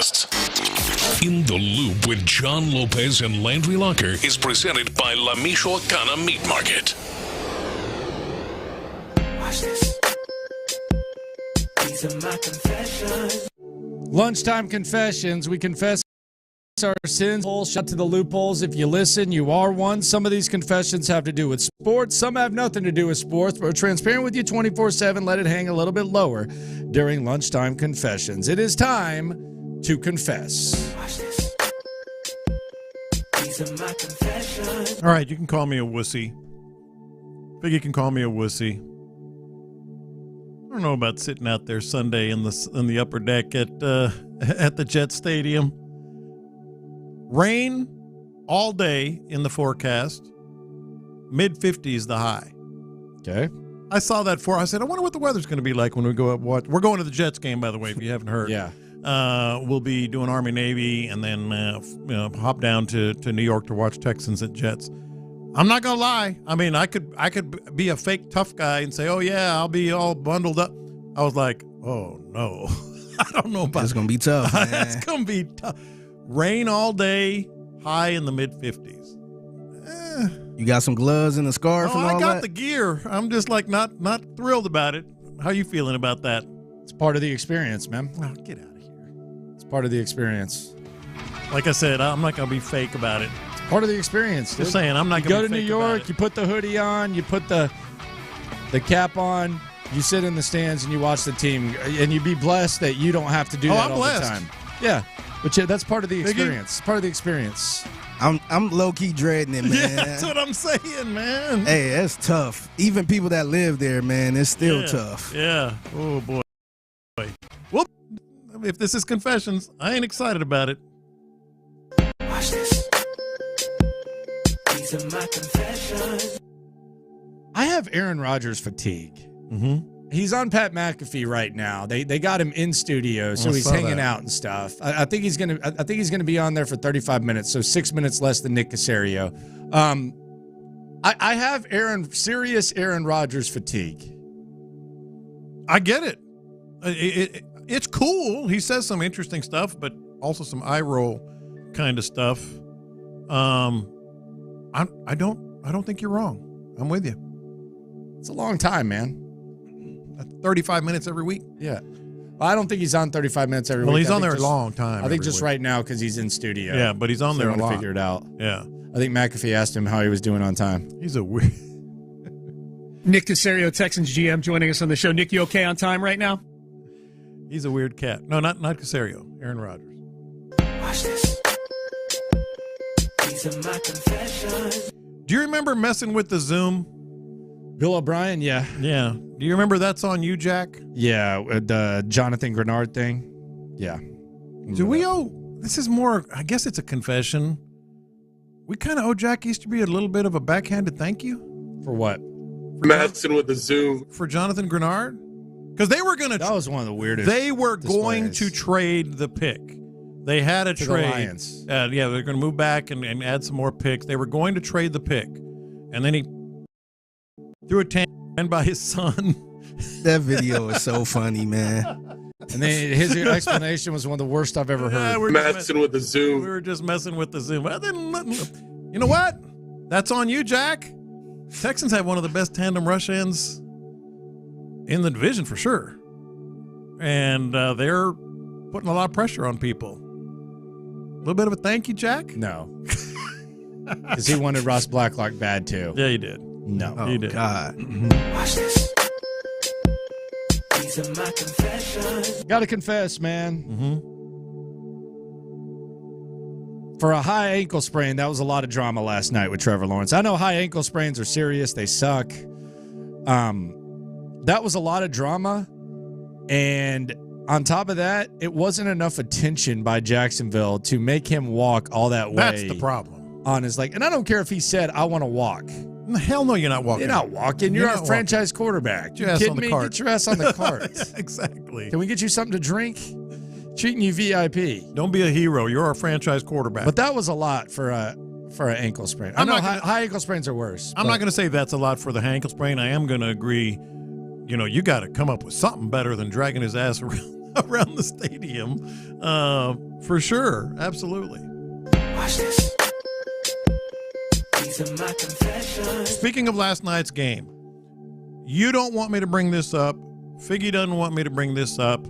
Pendergasts. In the Loop with John Lopez and Landry Locker is presented by La Michoacana Meat Market. Watch this. These are my confessions. Lunchtime confessions. We confess our sins. Shout to the loopholes. If you listen, you are one. Some of these confessions have to do with sports. Some have nothing to do with sports. But we're transparent with you 24/7. Let it hang a little bit lower during lunchtime confessions. It is time to confess. Watch this. These are my confessions. All right, you can call me a wussy. Biggie can call me a wussy. I don't know about sitting out there Sunday in the upper deck at the Jet Stadium. Rain all day in the forecast. Mid-50s the high. Okay. I saw that I said, I wonder what the weather's going to be like when we go up. We're going to the Jets game, by the way, if you haven't heard. Yeah. We'll be doing Army-Navy and then hop down to New York to watch Texans at Jets. I'm not going to lie. I mean, I could be a fake tough guy and say, oh, yeah, I'll be all bundled up. I was like, oh, no. I don't know about It's going to be tough, man. It's going to be tough. Rain all day, high in the mid-50s. You got some gloves and a scarf and all that? I got the gear. I'm just like not thrilled about it. How you feeling about that? It's part of the experience, man. Oh, get out of here. It's part of the experience. Like I said, I'm not going to be fake about it. It's part of the experience. Just saying, I'm not going to be fake go to New about York, it. you put the hoodie on, you put the cap on, you sit in the stands and you watch the team, and you be blessed that you don't have to do that I'm all blessed. the time. Yeah. But yeah, that's part of the experience. It's part of the experience. I'm low-key dreading it, man. Yeah, that's what I'm saying, man. Hey, that's tough. Even people that live there, man, it's still tough. Yeah. Oh, boy. Well, if this is confessions, I ain't excited about it. Watch this. These are my confessions. I have Aaron Rodgers fatigue. Mm-hmm. He's on Pat McAfee right now. They got him in studio, so he's hanging out and stuff. I think he's gonna be on there for 35 minutes, so 6 minutes less than Nick Caserio. I have serious Aaron Rodgers fatigue. I get it. It's cool. He says some interesting stuff, but also some eye roll kind of stuff. I don't think you're wrong. I'm with you. It's a long time, man. 35 minutes every week. Yeah. Well, I don't think he's on 35 minutes every week. Well, he's on there a long time. I think just week. right now because he's in studio. Yeah, but he's on there a lot. To figure it out. Yeah. I think McAfee asked him how he was doing on time. He's a weird. Nick Caserio, Texans GM, joining us on the show. Nick, you okay on time right now? He's a weird cat. No, not Caserio. Aaron Rodgers. Watch this. These are my confessions. Do you remember messing with the Zoom? Bill O'Brien, yeah. Yeah. Do you remember That's On You, Jack? Yeah, the Jonathan Grenard thing. Yeah. Do we owe, this is more, I guess it's a confession. We kind of owe Jack Easterby a little bit of a backhanded thank you. For what? Messing with the Zoom. For Jonathan Grenard? Because they were going to. That was one of the weirdest. They were going to trade the pick. They had a trade. The Lions. Yeah, they're going to move back and add some more picks. They were going to trade the pick. And then he threw a tantrum by his son. That video is so funny, man. And then his explanation was one of the worst I've ever heard. We're messing with the Zoom. We were just messing with the Zoom. Well, you know what? That's on you, Jack. Texans have one of the best tandem rush ends in the division for sure. And they're putting a lot of pressure on people. A little bit of a thank you, Jack? No. Because he wanted Ross Blacklock bad, too. Yeah, he did. No. He did. God. Watch this. These are my confessions. Gotta confess, man. Mm-hmm. For a high ankle sprain, that was a lot of drama last night with Trevor Lawrence. I know high ankle sprains are serious. They suck. That was a lot of drama. And on top of that, it wasn't enough attention by Jacksonville to make him walk all that way. That's the problem. On his leg. And I don't care if he said, I want to walk. Hell no, you're not walking. You're not walking. You're a franchise quarterback. Get your ass on the cart. Get your ass on the cart. Yeah, exactly. Can we get you something to drink? Treating you VIP. Don't be a hero. You're a franchise quarterback. But that was a lot for an ankle sprain. I know high ankle sprains are worse. I'm not going to say that's a lot for the ankle sprain. I am going to agree. You know, you got to come up with something better than dragging his ass around around the stadium, for sure. Absolutely. Watch this. These are my confessions. Speaking of last night's game, you don't want me to bring this up. Figgy doesn't want me to bring this up.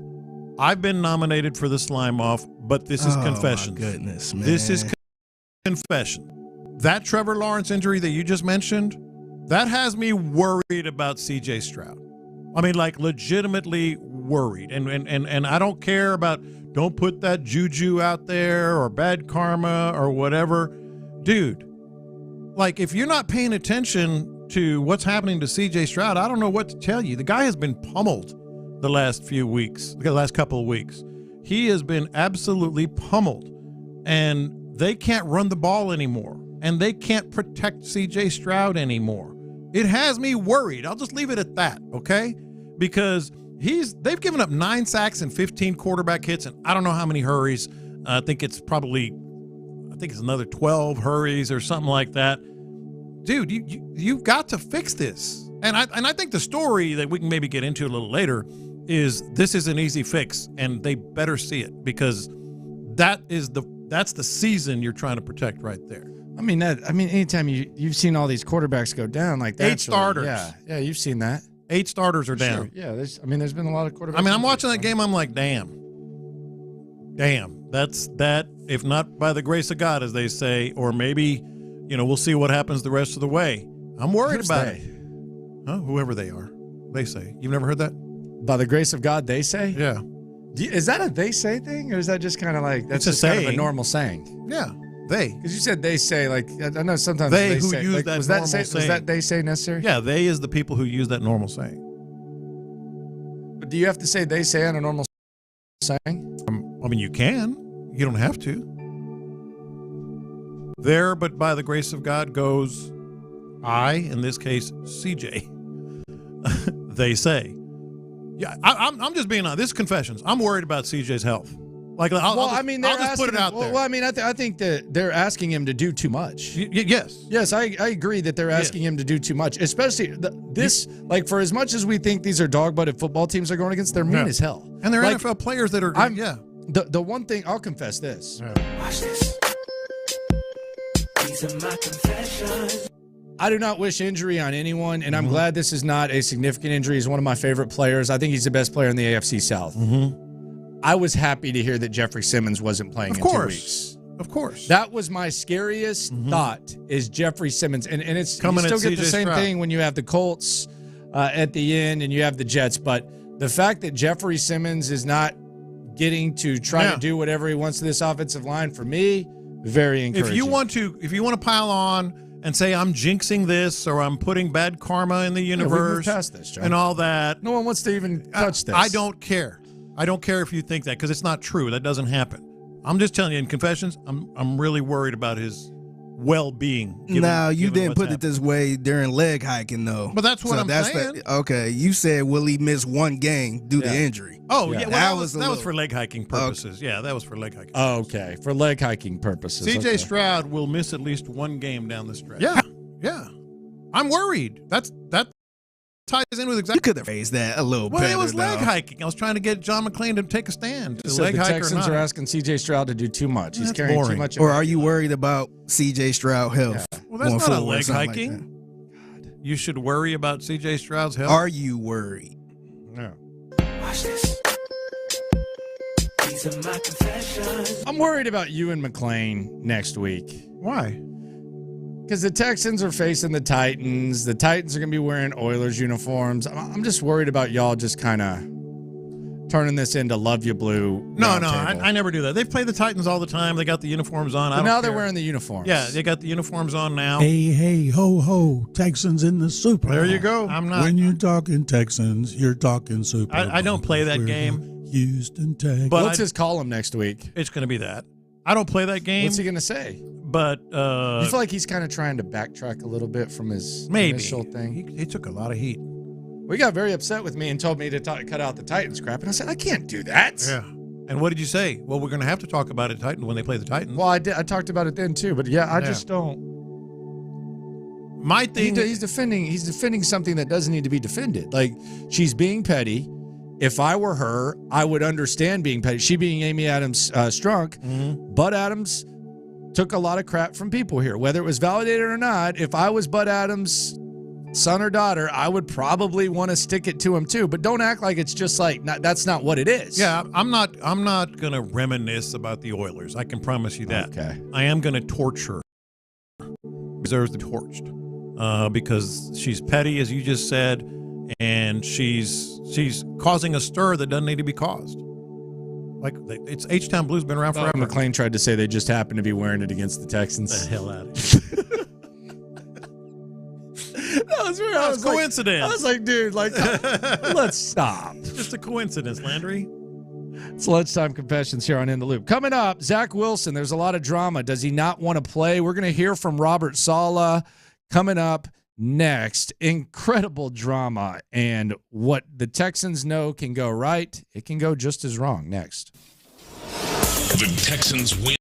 I've been nominated for the slime off, but this is confession. My goodness, man. This is confession. That Trevor Lawrence injury that you just mentioned, that has me worried about C.J. Stroud. I mean, like, legitimately worried. And I don't care about, don't put that juju out there or bad karma or whatever. Dude, like, if you're not paying attention to what's happening to C.J. Stroud, I don't know what to tell you. The guy has been pummeled the last couple of weeks. He has been absolutely pummeled. And they can't run the ball anymore. And they can't protect C.J. Stroud anymore. It has me worried. I'll just leave it at that, okay? Because they've given up 9 sacks and 15 quarterback hits, and I don't know how many hurries. I think it's another 12 hurries or something like that. Dude, you've got to fix this. And I think the story that we can maybe get into a little later is this is an easy fix, and they better see it, because that's the season you're trying to protect right there. I mean, anytime you've seen all these quarterbacks go down like that. 8 starters. Yeah, you've seen that. 8 starters are down. Sure. Yeah, there's been a lot of quarterbacks. I mean, I'm watching that game. I'm like, damn. That's that. If not by the grace of God, as they say, or maybe, we'll see what happens the rest of the way. I'm worried about it. Huh? Whoever they are, they say. You've never heard that? By the grace of God, they say. Yeah. Is that a they say thing, or is that just kind of like that's just kind of a normal saying? Yeah. They. Because you said they say, like, I know sometimes they who say, use like, that was normal that saying. Was that they say necessary? Yeah, they is the people who use that normal saying. But do you have to say they say on a normal saying? I mean, you can. You don't have to. There, but by the grace of God goes I, in this case, CJ. They say. Yeah, I'm just being honest. This is confessions. I'm worried about CJ's health. Like, I'll just put it out there. Well, I mean, I think that they're asking him to do too much. Yes, I agree that they're asking him to do too much, especially like, for as much as we think these are dog-butted football teams they're going against, they're mean as hell. And they're NFL players that are The one thing, I'll confess this. Watch this. These are my confessions. I do not wish injury on anyone, and I'm glad this is not a significant injury. He's one of my favorite players. I think he's the best player in the AFC South. I was happy to hear that Jeffrey Simmons wasn't playing in 2 weeks. Of course. That was my scariest thought, is Jeffrey Simmons. And it's coming, you still get the same Stroud thing when you have the Colts at the end and you have the Jets. But the fact that Jeffrey Simmons is not getting to try to do whatever he wants to this offensive line, for me, very encouraging. If you want to pile on and say I'm jinxing this or I'm putting bad karma in the universe past this, John, and all that. No one wants to even touch this. I don't care. I don't care if you think that, because it's not true. That doesn't happen. I'm just telling you, in confessions, I'm really worried about his well-being. Now, you didn't put it this way during leg hiking, though. But that's what I'm saying. Okay, you said, will he miss one game due to injury? Oh, yeah. Well, that was for leg hiking purposes. Okay. Yeah, that was for leg hiking purposes. Okay, for leg hiking purposes. C.J. Stroud will miss at least one game down the stretch. Yeah. I'm worried. That ties in with exactly. You could have phrased that a little better. Well, it was leg hiking. I was trying to get John McClain to take a stand. So the Texans are asking C.J. Stroud to do too much. He's carrying too much. Or are you worried about C.J. Stroud health? Yeah. Well, that's not a leg hiking. Like, you should worry about C.J. Stroud's health. Are you worried? No. Watch this. These are my confessions. I'm worried about you and McClain next week. Why? Because the Texans are facing the Titans. The Titans are going to be wearing Oilers uniforms. I'm just worried about y'all just kind of turning this into Love You Blue. No, I never do that. They play the Titans all the time. They got the uniforms on. But now they're wearing the uniforms. Yeah, they got the uniforms on now. Hey, ho, ho, Texans in the Super Bowl. There you go. I'm not. When you're talking Texans, you're talking Super Bowl. I don't play that game. Houston Texans. But what's his column next week? It's going to be that. I don't play that game. What's he going to say? But you feel like he's kind of trying to backtrack a little bit from his initial thing. He took a lot of heat. We got very upset with me and told me to cut out the Titans crap, and I said I can't do that. Yeah. And what did you say? Well, we're going to have to talk about it Titans when they play the Titans. Well, I did. I talked about it then too, but I just don't. My thing. He's defending something that doesn't need to be defended. Like, she's being petty, if I were her, I would understand being petty. She being Amy Adams Strunk, Bud Adams took a lot of crap from people here, whether it was validated or not. If I was Bud Adams' son or daughter, I would probably want to stick it to him too. But don't act like it's just like that's not what it is. Yeah, I'm not going to reminisce about the Oilers. I can promise you that. Okay. I am going to torture. Deserves to be torched because she's petty, as you just said, and she's causing a stir that doesn't need to be caused. Like, it's H-Town Blues been around forever. McLean tried to say they just happened to be wearing it against the Texans. The hell out of here. That was weird. That was coincidence. I was like, dude, let's stop. Just a coincidence, Landry. It's Lunchtime Confessions here on In the Loop. Coming up, Zach Wilson. There's a lot of drama. Does he not want to play? We're going to hear from Robert Saleh coming up next. Incredible drama, and what the Texans know can go right, it can go just as wrong. Next. The Texans win.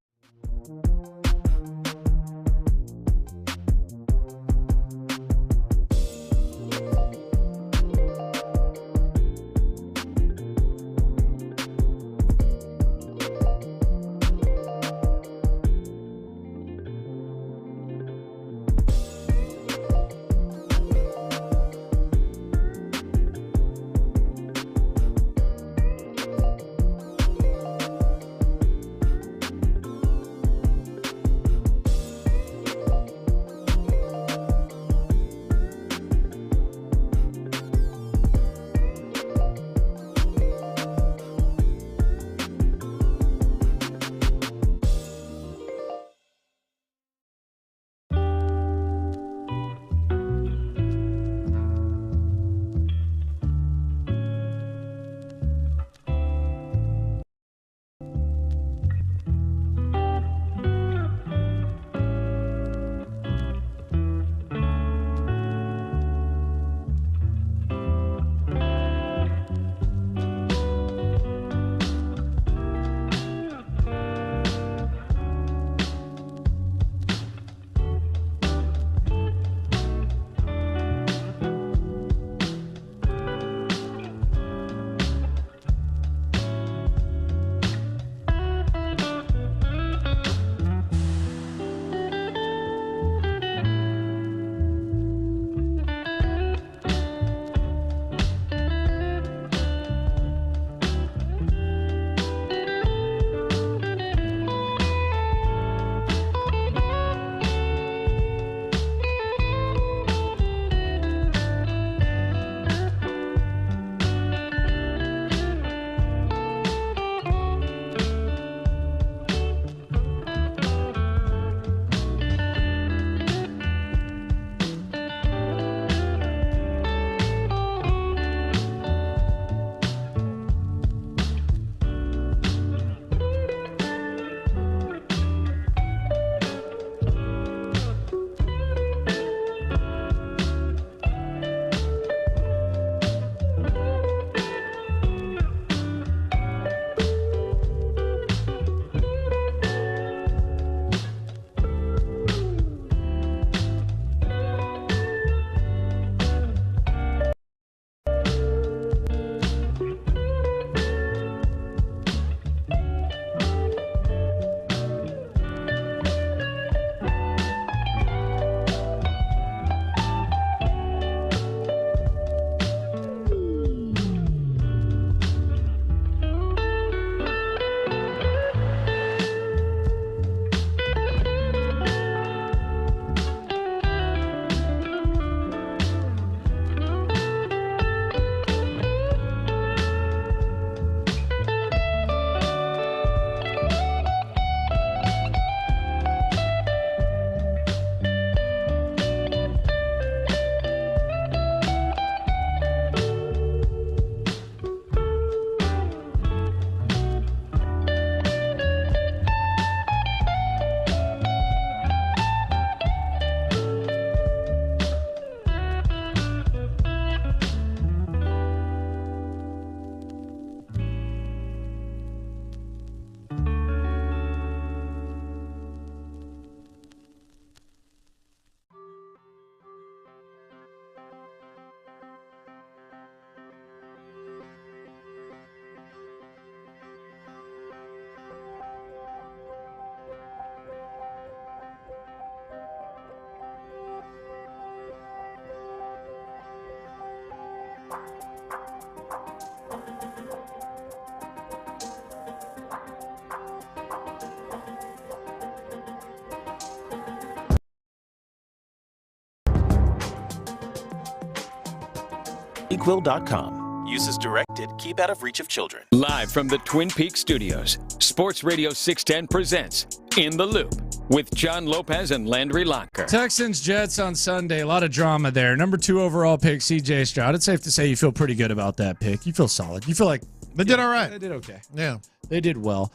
Dayquil.com. Use as directed. Keep out of reach of children. Live from the Twin Peaks studios, Sports Radio 610 presents In the Loop with John Lopez and Landry Locker. Texans Jets on Sunday. A lot of drama there. Number 2 overall pick, C.J. Stroud. It's safe to say you feel pretty good about that pick. You feel solid. You feel like they did all right. They did okay. Yeah, they did well.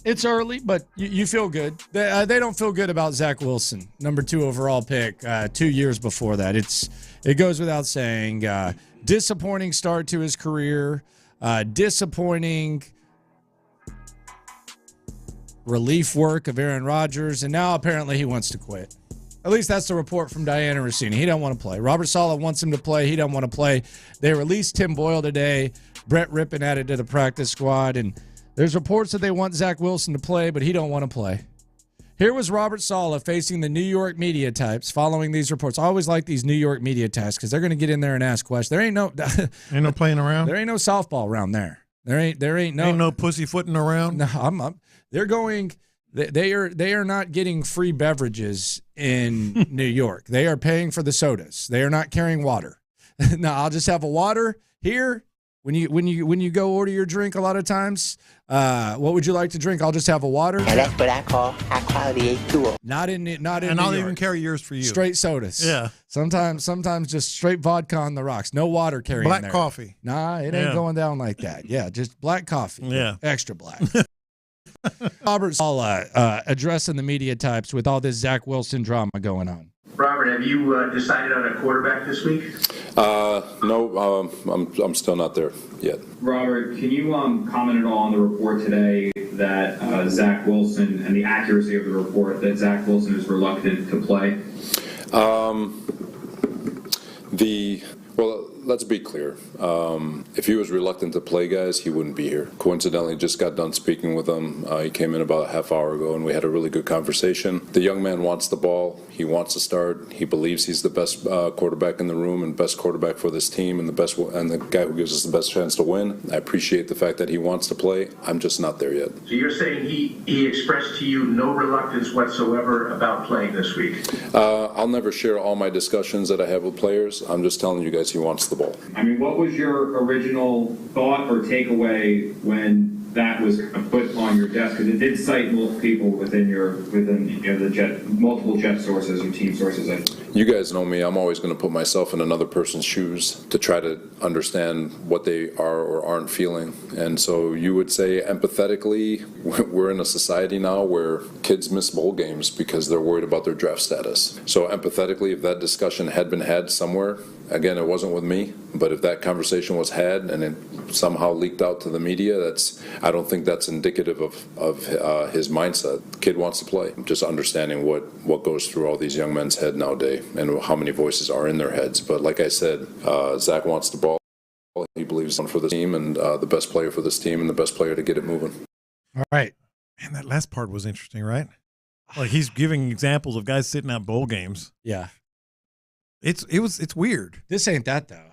It's early, but you feel good. They don't feel good about Zach Wilson, number 2 overall pick 2 years before that. It goes without saying. Disappointing start to his career. Disappointing relief work of Aaron Rodgers, and now apparently he wants to quit. At least that's the report from Diana Rossini. He don't want to play. Robert Saleh wants him to play. He don't want to play. They released Tim Boyle today. Brett Rippon added to the practice squad, and there's reports that they want Zach Wilson to play, but he don't want to play. Here was Robert Saleh facing the New York media types following these reports. I always like these New York media types because they're going to get in there and ask questions. There ain't no playing around. There ain't no softball around there. There ain't no pussyfooting around. No, they're going. They are not getting free beverages in New York. They are paying for the sodas. They are not carrying water. No, I'll just have a water here. When you go order your drink, a lot of times, what would you like to drink? I'll just have a water. And that's what I call high quality H2O. Not in and New I'll York. even carry yours for you. Straight sodas. Yeah. Sometimes just straight vodka on the rocks. No water carrying black there. coffee. Nah, it ain't going down like that. Yeah, just black coffee. Yeah. Extra black. Robert's all addressing the media types with all this Zach Wilson drama going on. Robert, have you decided on a quarterback this week? No, I'm still not there yet. Robert, can you comment at all on the report today that Zach Wilson and the accuracy of the report that Zach Wilson is reluctant to play? Well, let's be clear. If he was reluctant to play, guys, he wouldn't be here. Coincidentally, just got done speaking with him. He came in about a half hour ago, and we had a really good conversation. The young man wants the ball. He wants to start. He believes he's the best quarterback in the room and best quarterback for this team and the guy who gives us the best chance to win. I appreciate the fact that he wants to play. I'm just not there yet. So you're saying he expressed to you no reluctance whatsoever about playing this week? I'll never share all my discussions that I have with players. I'm just telling you guys he wants the ball. I mean, what was your original thought or takeaway when that was put on your desk? Because it did cite multiple people within the multiple Jet sources or team sources. You guys know me. I'm always going to put myself in another person's shoes to try to understand what they are or aren't feeling. And so you would say empathetically, we're in a society now where kids miss bowl games because they're worried about their draft status. So empathetically, if that discussion had been had somewhere, again, it wasn't with me, but if that conversation was had and it somehow leaked out to the media, I don't think that's indicative of his mindset. The kid wants to play. Just understanding what goes through all these young men's head nowadays and how many voices are in their heads. But like I said, Zach wants the ball. He believes for the team and the best player for this team and the best player to get it moving. All right. Man, that last part was interesting, right? Like he's giving examples of guys sitting out bowl games. Yeah. It's weird. This ain't that though.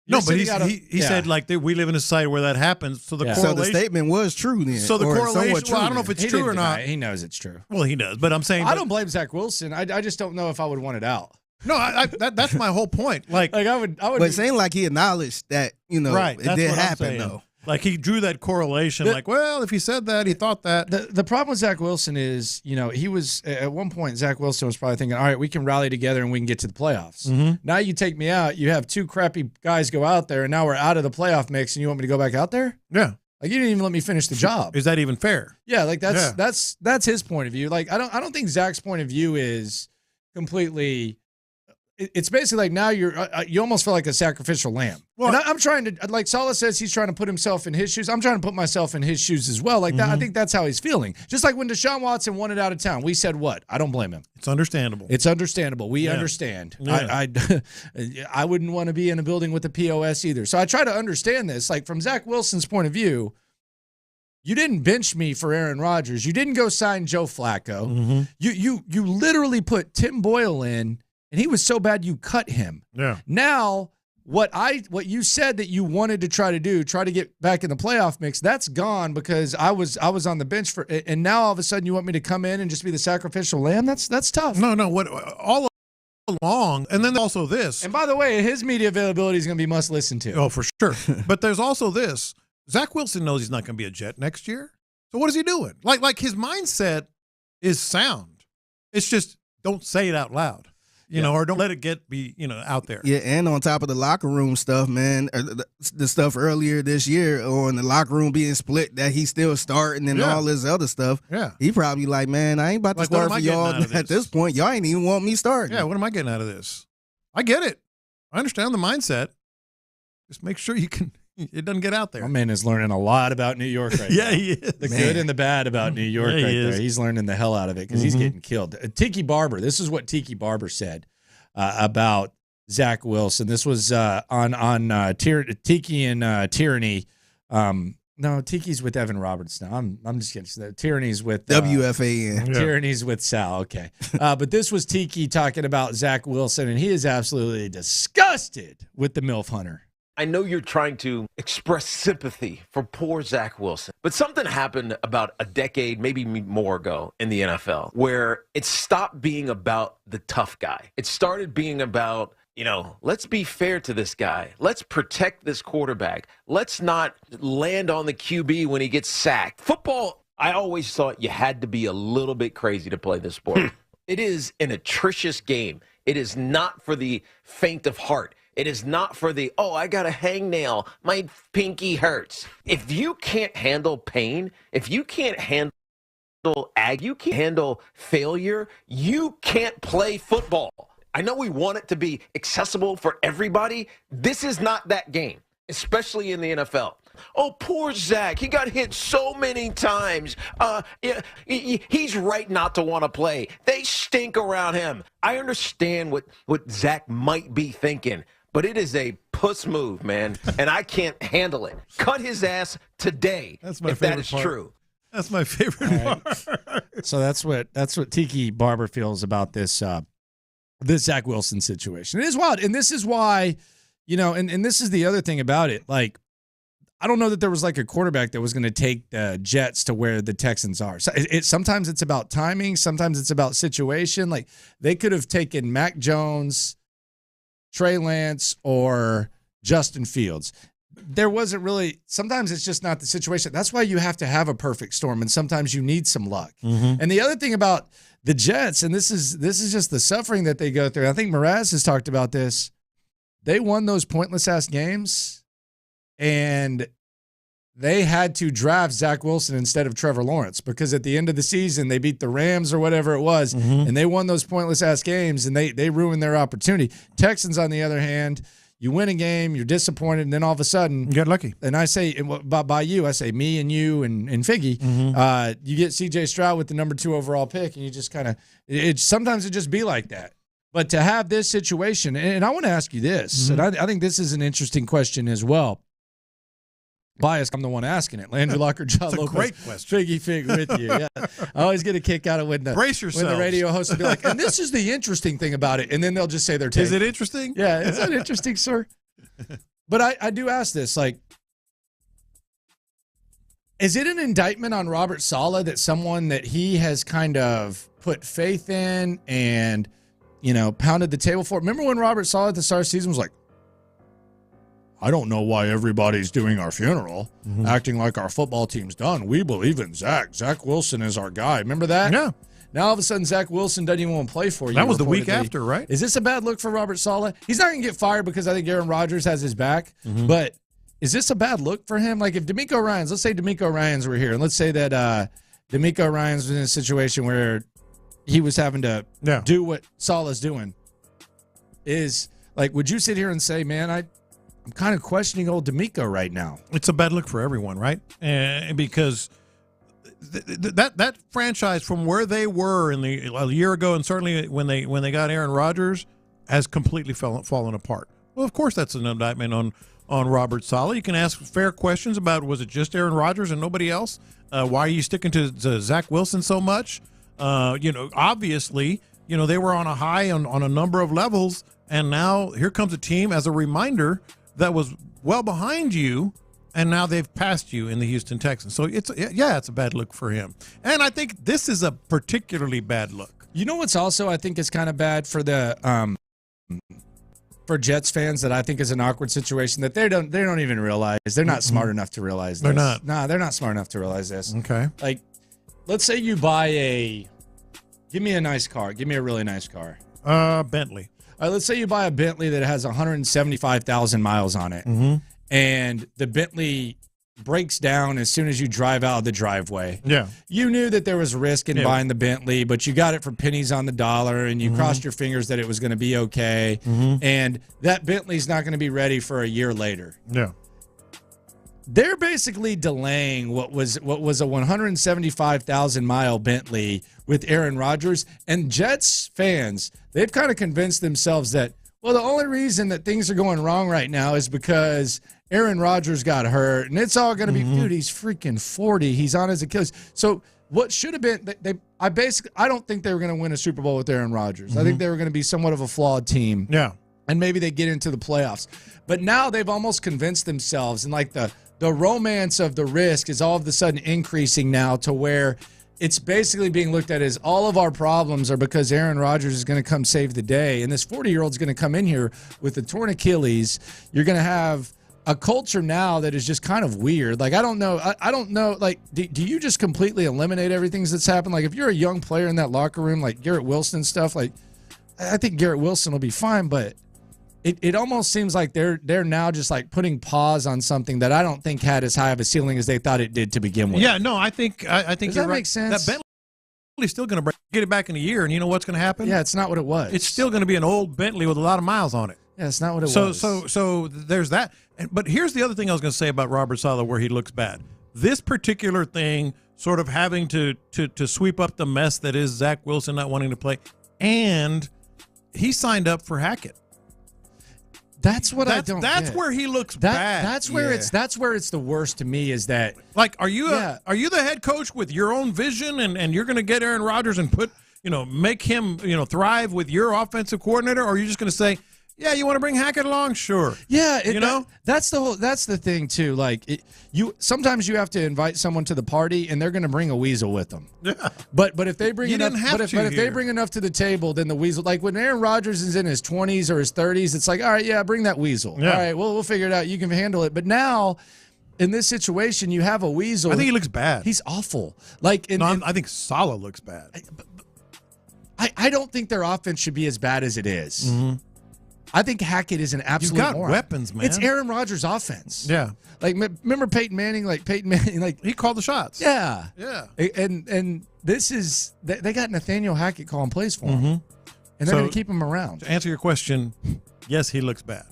No, but he said like we live in a society where that happens. So the correlation, so the statement was true then. So the correlation. Well, I don't know if it's true or not. He knows it's true. Well, he does, but I'm saying I don't blame Zach Wilson. I just don't know if I would want it out. No, that's my whole point. Like I would. But it's ain't like he acknowledged that right, it did happen though. Like he drew that correlation. Like, well, if he said that, he thought that. The problem with Zach Wilson is, he was at one point. Zach Wilson was probably thinking, all right, we can rally together and we can get to the playoffs. Mm-hmm. Now you take me out. You have 2 crappy guys go out there, and now we're out of the playoff mix. And you want me to go back out there? Yeah. Like you didn't even let me finish the job. Is that even fair? Yeah. Like that's his point of view. Like I don't think Zach's point of view is completely. It's basically like now you almost feel like a sacrificial lamb. Well, and I'm trying to, like Saleh says, he's trying to put himself in his shoes. I'm trying to put myself in his shoes as well. Like that, I think that's how he's feeling. Just like when Deshaun Watson wanted out of town, we said what? I don't blame him. It's understandable. It's understandable. We understand. Yeah. I wouldn't want to be in a building with a POS either. So I try to understand this. Like from Zach Wilson's point of view, you didn't bench me for Aaron Rodgers. You didn't go sign Joe Flacco. Mm-hmm. You literally put Tim Boyle in. And he was so bad you cut him. Yeah. Now, what you said that you wanted to try to get back in the playoff mix, that's gone because I was on the bench for, and now all of a sudden you want me to come in and just be the sacrificial lamb? That's tough. No. What all long. And then also this. And by the way, his media availability is going to be must listen to. Oh, for sure. But there's also this. Zach Wilson knows he's not going to be a Jet next year. So what is he doing? Like his mindset is sound. It's just don't say it out loud. You know, or don't let it be out there. Yeah, and on top of the locker room stuff, man, the stuff earlier this year on the locker room being split, that he's still starting and all this other stuff. Yeah. He probably like, man, I ain't about to start for y'all at this point. Y'all ain't even want me starting. Yeah, what am I getting out of this? I get it. I understand the mindset. Just make sure it doesn't get out there. My man is learning a lot about New York right now. Yeah, he is. The good and the bad about New York right there. He's learning the hell out of it because he's getting killed. Tiki Barber, this is what Tiki Barber said about Zach Wilson. This was on Tiki and Tyranny. No, Tiki's with Evan Roberts now. I'm just kidding. Tyranny's with WFAN. Tyranny's with Sal. Okay, but this was Tiki talking about Zach Wilson, and he is absolutely disgusted with the MILF hunter. I know you're trying to express sympathy for poor Zach Wilson, but something happened about a decade, maybe more ago in the NFL, where it stopped being about the tough guy. It started being about, let's be fair to this guy. Let's protect this quarterback. Let's not land on the QB when he gets sacked. Football, I always thought you had to be a little bit crazy to play this sport. It is an atrocious game. It is not for the faint of heart. It is not for the, I got a hangnail, my pinky hurts. If you can't handle pain, if you can't handle you can't handle failure, you can't play football. I know we want it to be accessible for everybody. This is not that game, especially in the NFL. Oh, poor Zach. He got hit so many times. He's right not to want to play. They stink around him. I understand what Zach might be thinking. But it is a puss move, man, and I can't handle it. Cut his ass today. That's my if favorite that is part. true. That's my favorite part. So that's what Tiki Barber feels about this Zach Wilson situation. It is wild, and this is why, and this is the other thing about it. Like, I don't know that there was like a quarterback that was going to take the Jets to where the Texans are. So sometimes it's about timing, sometimes it's about situation. Like they could have taken Mac Jones, Trey Lance, or Justin Fields. There wasn't really, sometimes it's just not the situation. That's why you have to have a perfect storm, and sometimes you need some luck. And the other thing about the Jets, and this is just the suffering that they go through, I think Mraz has talked about this, they won those pointless-ass games, and they had to draft Zach Wilson instead of Trevor Lawrence because at the end of the season, they beat the Rams or whatever it was, and they won those pointless-ass games, and they ruined their opportunity. Texans, on the other hand, you win a game, you're disappointed, and then all of a sudden – you get lucky. And I say by you, I say me and you and Figgy, you get C.J. Stroud with the number 2 overall pick, and you just kind of – sometimes it just be like that. But to have this situation – and I want to ask you this, and I think this is an interesting question as well. Bias, I'm the one asking it. Landry Locker, John That's a Lopez, great question. Figgy Fig with you. Yeah. I always get a kick out of when the radio host will be like, and this is the interesting thing about it, and then they'll just say their take. Is it interesting? Yeah, is that interesting, sir? But I do ask this, like, is it an indictment on Robert Saleh that someone that he has kind of put faith in and, pounded the table for? Remember when Robert Saleh at the start of the season was like, I don't know why everybody's doing our funeral, acting like our football team's done. We believe in Zach. Zach Wilson is our guy. Remember that? Yeah. Now all of a sudden Zach Wilson doesn't even want to play for you. That was the week after, right? Is this a bad look for Robert Saleh? He's not going to get fired because I think Aaron Rodgers has his back. But is this a bad look for him? Like if DeMeco Ryans, let's say DeMeco Ryans were here, and let's say that DeMeco Ryans was in a situation where he was having to do what Saleh's doing. Is like, would you sit here and say, man, I'm kind of questioning old DeMeco right now. It's a bad look for everyone, right? Because that franchise from where they were a year ago, and certainly when they got Aaron Rodgers, has completely fallen apart. Well, of course, that's an indictment on Robert Saleh. You can ask fair questions about, was it just Aaron Rodgers and nobody else? Why are you sticking to Zach Wilson so much? Obviously, they were on a high on a number of levels, and now here comes a team as a reminder that was well behind you, and now they've passed you in the Houston Texans. So it's a bad look for him. And I think this is a particularly bad look You know what's also I think is kind of bad for the for Jets fans that I think is an awkward situation that they don't even realize. They're not smart enough to realize this. They're not. Nah, they're not smart enough to realize this. Okay. Like, let's say you buy give me a nice car. Give me a really nice car. Bentley. All right, let's say you buy a Bentley that has 175,000 miles on it. Mm-hmm. And the Bentley breaks down as soon as you drive out of the driveway. Yeah. You knew that there was risk in buying the Bentley, but you got it for pennies on the dollar, and you crossed your fingers that it was going to be okay. And that Bentley's not going to be ready for a year later. Yeah. They're basically delaying what was a 175,000 mile Bentley with Aaron Rodgers, and Jets fans, they've kind of convinced themselves that, well, the only reason that things are going wrong right now is because Aaron Rodgers got hurt, and it's all going to be, dude, he's freaking 40. He's on his Achilles. So what should have been, I don't think they were going to win a Super Bowl with Aaron Rodgers. I think they were going to be somewhat of a flawed team. Yeah. And maybe they get into the playoffs. But now they've almost convinced themselves, and like the romance of the risk is all of a sudden increasing now to where it's basically being looked at as all of our problems are because Aaron Rodgers is going to come save the day. And this 40-year-old's going to come in here with a torn Achilles. You're going to have a culture now that is just kind of weird. Like, I don't know. I don't know. Like, do you just completely eliminate everything that's happened? Like, if you're a young player in that locker room, like Garrett Wilson stuff, like, I think Garrett Wilson will be fine, but it almost seems like they're now just like putting pause on something that I don't think had as high of a ceiling as they thought it did to begin with. Yeah, no, I think Does you're that right. make sense? That Bentley's still going to get it back in a year, and you know what's going to happen? Yeah, it's not what it was. It's still going to be an old Bentley with a lot of miles on it. Yeah, it's not what it was. So there's that. But here's the other thing I was going to say about Robert Saleh where he looks bad. This particular thing, sort of having to sweep up the mess that is Zach Wilson not wanting to play, and he signed up for Hackett. That's what I don't That's get. where he looks bad. That's where it's the worst to me is that, like, are you the head coach with your own vision and you're going to get Aaron Rodgers and make him thrive with your offensive coordinator, or are you just going to say, yeah, you want to bring Hackett along? Sure. Yeah, that's the thing too. Like, sometimes you have to invite someone to the party, and they're going to bring a weasel with them. Yeah. But if they bring enough, if they here. bring enough to the table, then the weasel. Like when Aaron Rodgers is in his 20s or his 30s, it's like, all right, yeah, bring that weasel. Yeah. All right, we'll figure it out. You can handle it. But now, in this situation, you have a weasel. I think he looks bad. He's awful. Like, I think Saleh looks bad. I don't think their offense should be as bad as it is. Mm-hmm. I think Hackett is an absolute You've got moron. weapons, man. It's Aaron Rodgers' offense. Yeah. Like, remember Peyton Manning? Like, Peyton Manning, like, he called the shots. Yeah. Yeah. And this is, they got Nathaniel Hackett calling plays for him. Mm-hmm. And they're going to keep him around. To answer your question, yes, he looks bad.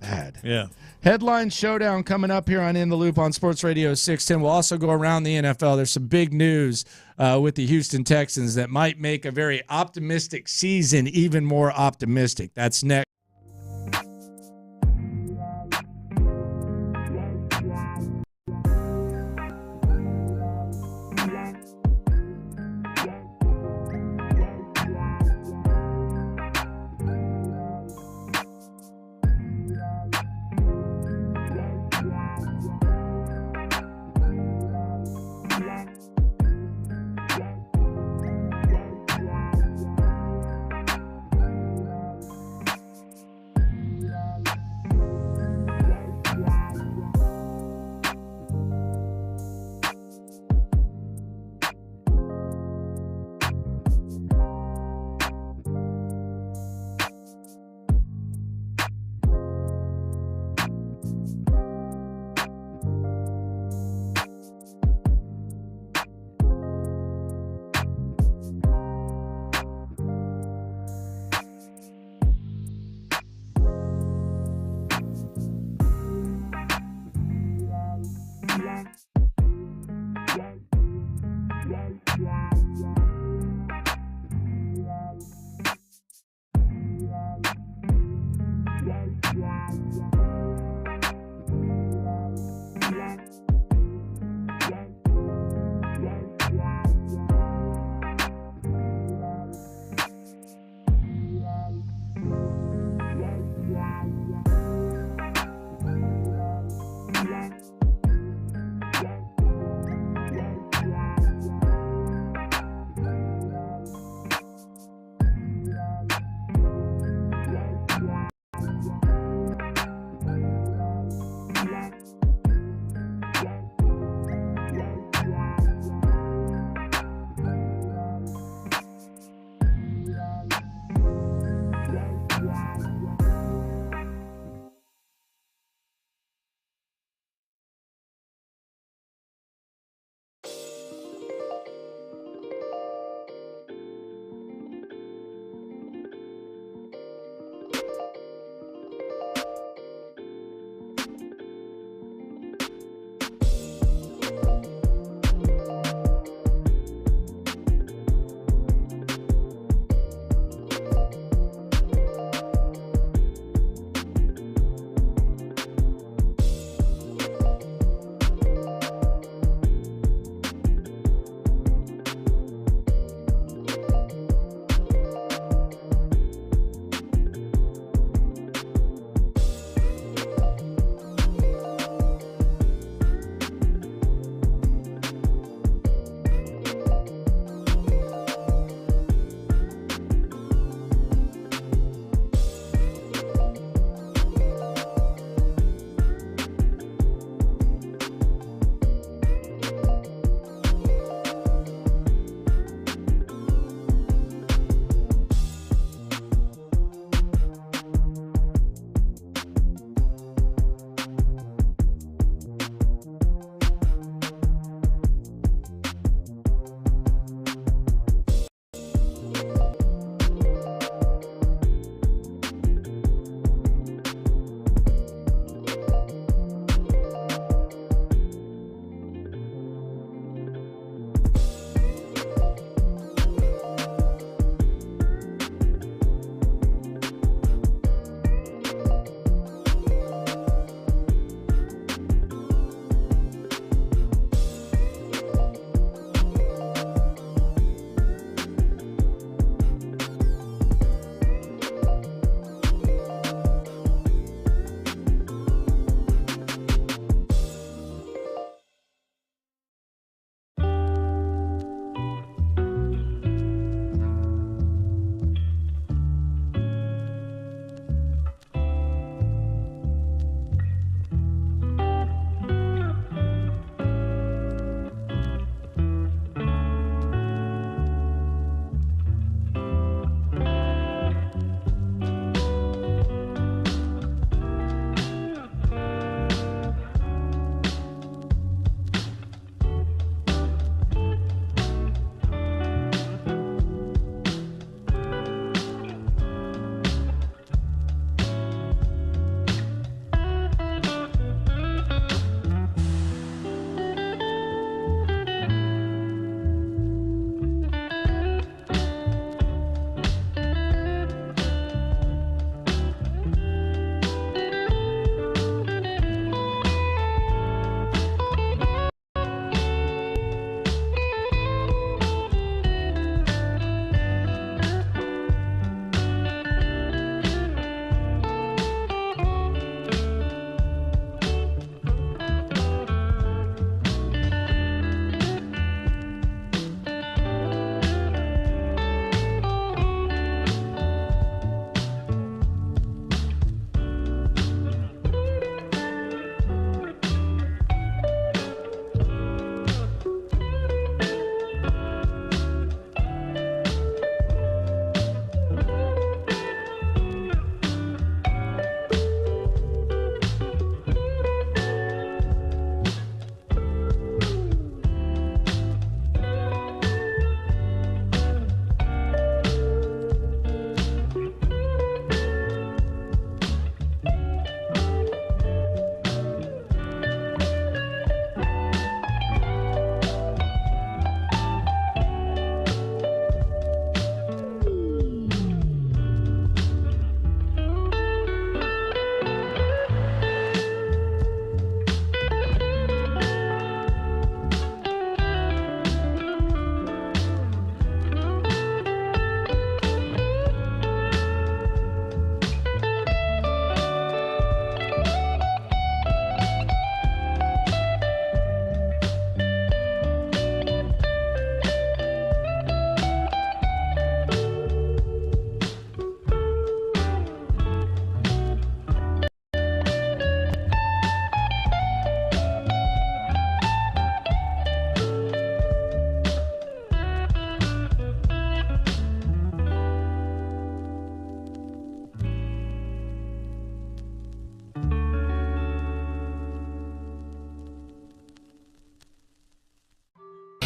Bad. Yeah. Headline showdown coming up here on In the Loop on Sports Radio 610. We'll also go around the NFL. There's some big news with the Houston Texans that might make a very optimistic season even more optimistic. That's next.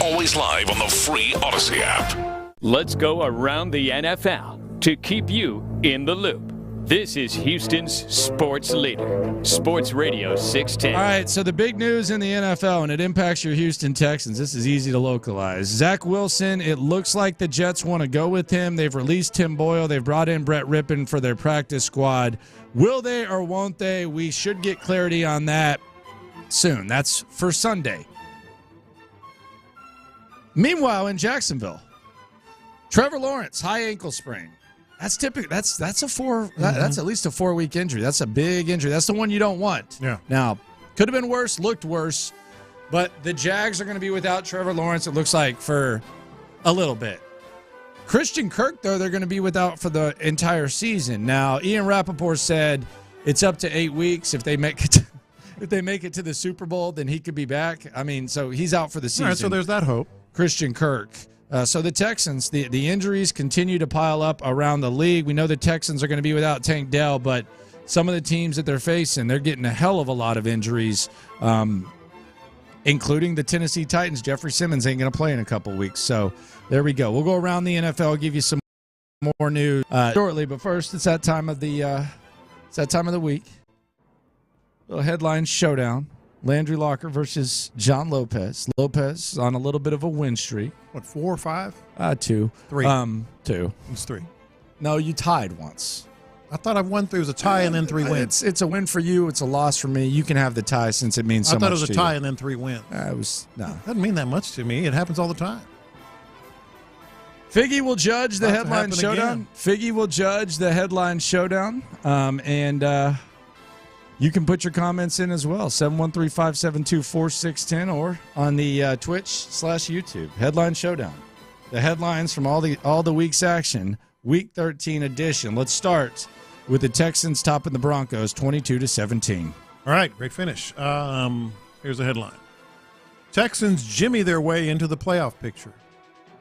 Always live on the free Odyssey app. Let's go around the NFL to keep you in the loop. This is Houston's sports leader, Sports Radio 610. All right, so the big news in the NFL, and it impacts your Houston Texans. This is easy to localize. Zach Wilson, it looks like the Jets want to go with him. They've released Tim Boyle. They've brought in Brett Rippon for their practice squad. Will they or won't they? We should get clarity on that soon. That's for Sunday. Meanwhile, in Jacksonville, Trevor Lawrence, high ankle sprain. That's typical. That's at least a 4-week injury. That's a big injury. That's the one you don't want. Yeah. Now, could have been worse, looked worse, but the Jags are going to be without Trevor Lawrence, it looks like, for a little bit. Christian Kirk, though, they're going to be without for the entire season. Now, Ian Rappaport said it's up to 8 weeks. If they make it to the Super Bowl, then he could be back. I mean, so he's out for the season. All right, so there's that hope. Christian Kirk. So the Texans, the injuries continue to pile up around the league. We know the Texans are going to be without Tank Dell, but some of the teams that they're facing, they're getting a hell of a lot of injuries, including the Tennessee Titans. Jeffrey Simmons ain't going to play in a couple weeks. So there we go. We'll go around the NFL, give you some more news shortly. But first, it's that time of the week. Little headline showdown. Landry Locker versus John Lopez. Lopez on a little bit of a win streak. What, 4 or 5? 2. 3. 2. It's 3. No, you tied once. I thought I won 3. It was a tie and then 3 wins. It's a win for you. It's a loss for me. You can have the tie since it means so much to you. I thought it was a tie and then 3 wins. It was, no. It doesn't mean that much to me. It happens all the time. Figgy will judge the headline showdown. Figgy will judge the headline showdown. And you can put your comments in as well, 713-572-4610 or on the Twitch/YouTube. Headline Showdown. The headlines from all the week's action, Week 13 edition. Let's start with the Texans topping the Broncos 22-17. All right, great finish. Here's the headline. Texans jimmy their way into the playoff picture.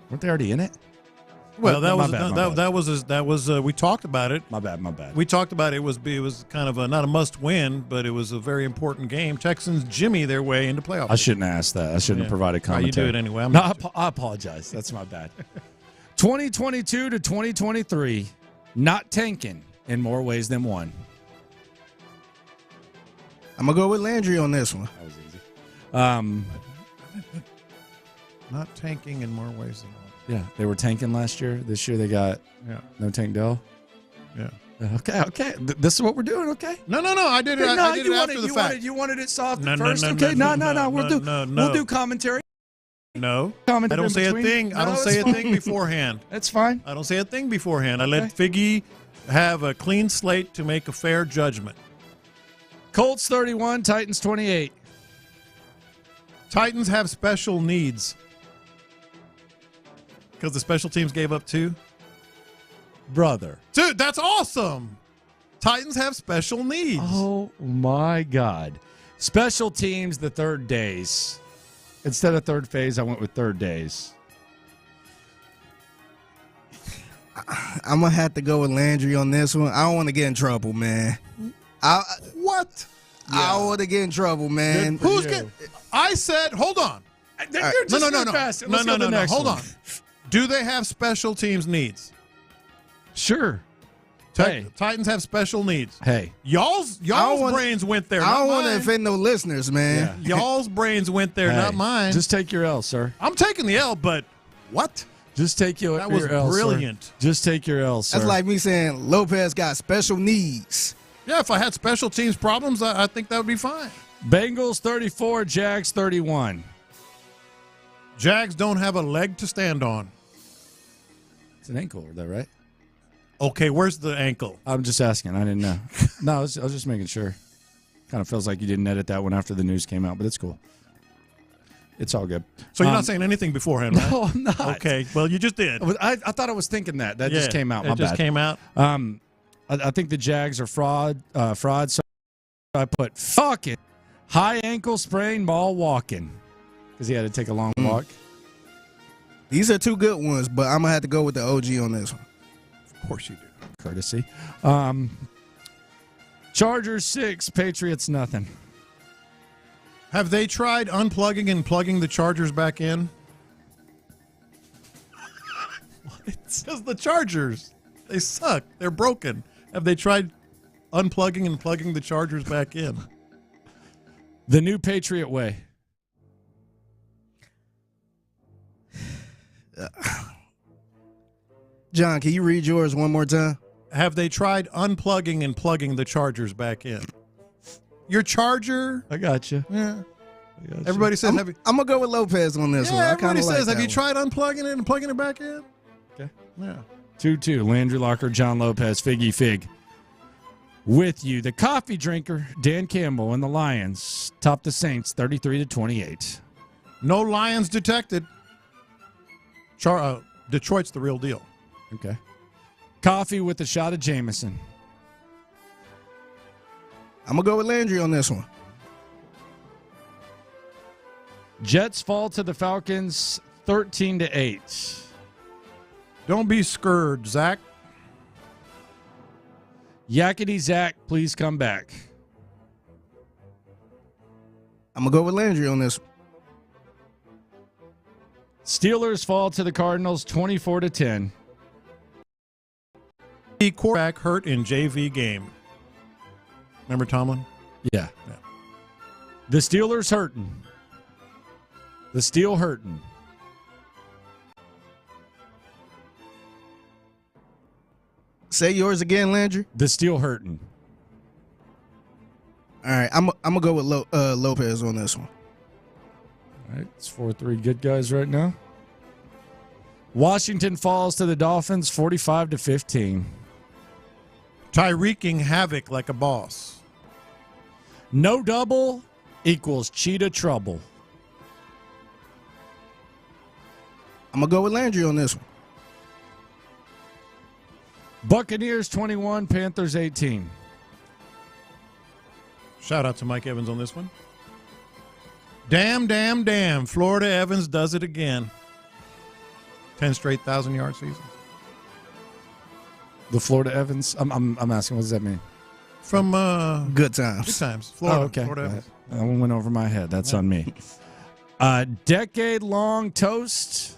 Weren't they already in it? Well, that was we talked about it. My bad. We talked about it. It was kind of not a must win, but it was a very important game. Texans jimmy their way into playoff. I shouldn't have asked that. I shouldn't have provided commentary. You do it anyway. I apologize. That's my bad. 2022 to 2023, not tanking in more ways than one. I'm gonna go with Landry on this one. That was easy. Not tanking in more ways than one. Yeah, they were tanking last year. This year they got no Tank Dell. Yeah. Okay. This is what we're doing, okay? No. I did it. I did it after the fact. You wanted it soft first? Okay. No. We'll do commentary. No. I don't say a thing. I don't say a thing beforehand. That's fine. I don't say a thing beforehand. I let Figgy have a clean slate to make a fair judgment. Colts 31, Titans 28. Titans have special needs. Because the special teams gave up 2? Brother. Dude, that's awesome. Titans have special needs. Oh, my God. Special teams, the third days. Instead of third phase, I went with third days. I'm going to have to go with Landry on this one. I don't want to get in trouble, man. What? Yeah. I don't want to get in trouble, man. Who's getting... I said, hold on. No. Fast. No. Hold on. Do they have special teams needs? Sure. Titans have special needs. Hey. Y'all's brains went there. I don't want to offend no listeners, man. Yeah. Y'all's brains went there, not mine. Just take your L, sir. I'm taking the L, but what? Just take your L. That was brilliant. Sir. Just take your L, sir. That's like me saying Lopez got special needs. Yeah, if I had special teams problems, I think that would be fine. Bengals 34, Jags 31. Jags don't have a leg to stand on. It's an ankle, is that right? Okay, where's the ankle? I'm just asking. I didn't know. No, I was just making sure. Kind of feels like you didn't edit that one after the news came out, but it's cool. It's all good. So you're not saying anything beforehand, right? No, I'm not. Okay, well, you just did. I thought I was thinking that. That just came out. My bad. It just came out. I think the Jags are fraud, so I put fucking high ankle sprain ball walking because he had to take a long walk. These are 2 good ones, but I'm going to have to go with the OG on this one. Of course you do. Courtesy. Chargers 6, Patriots nothing. Have they tried unplugging and plugging the Chargers back in? Because the Chargers, they suck. They're broken. Have they tried unplugging and plugging the Chargers back in? The new Patriot way. John, can you read yours one more time? Have they tried unplugging and plugging the Chargers back in? Your Charger? I got you. Yeah. Everybody says, I'm going to go with Lopez on this one. Everybody says, like have you tried unplugging it and plugging it back in? Okay. Yeah. 2-2. Landry Locker, John Lopez, Figgy Fig. With you, the coffee drinker, Dan Campbell, and the Lions top the Saints 33-28. No Lions detected. Detroit's the real deal. Okay. Coffee with a shot of Jameson. I'm going to go with Landry on this one. Jets fall to the Falcons 13-8. Don't be scared, Zach. Yakety Zach, please come back. I'm going to go with Landry on this one. Steelers fall to the Cardinals 24-10. The quarterback hurt in JV game. Remember Tomlin? Yeah. The Steelers hurting. The Steel hurting. Say yours again, Landry. The Steel hurting. All right, I'm gonna go with Lopez on this one. All right, it's 4-3 good guys right now. Washington falls to the Dolphins 45-15. Tyreeking havoc like a boss. No double equals cheetah trouble. I'm gonna go with Landry on this one. Buccaneers 21, Panthers 18. Shout out to Mike Evans on this one. Damn, damn, damn. Florida Evans does it again. 10 straight 1,000-yard season. The Florida Evans? I'm asking, what does that mean? From Good Times. Good Times. Florida. Oh, okay. Florida Evans. That one went over my head. That's on me. Decade-long toast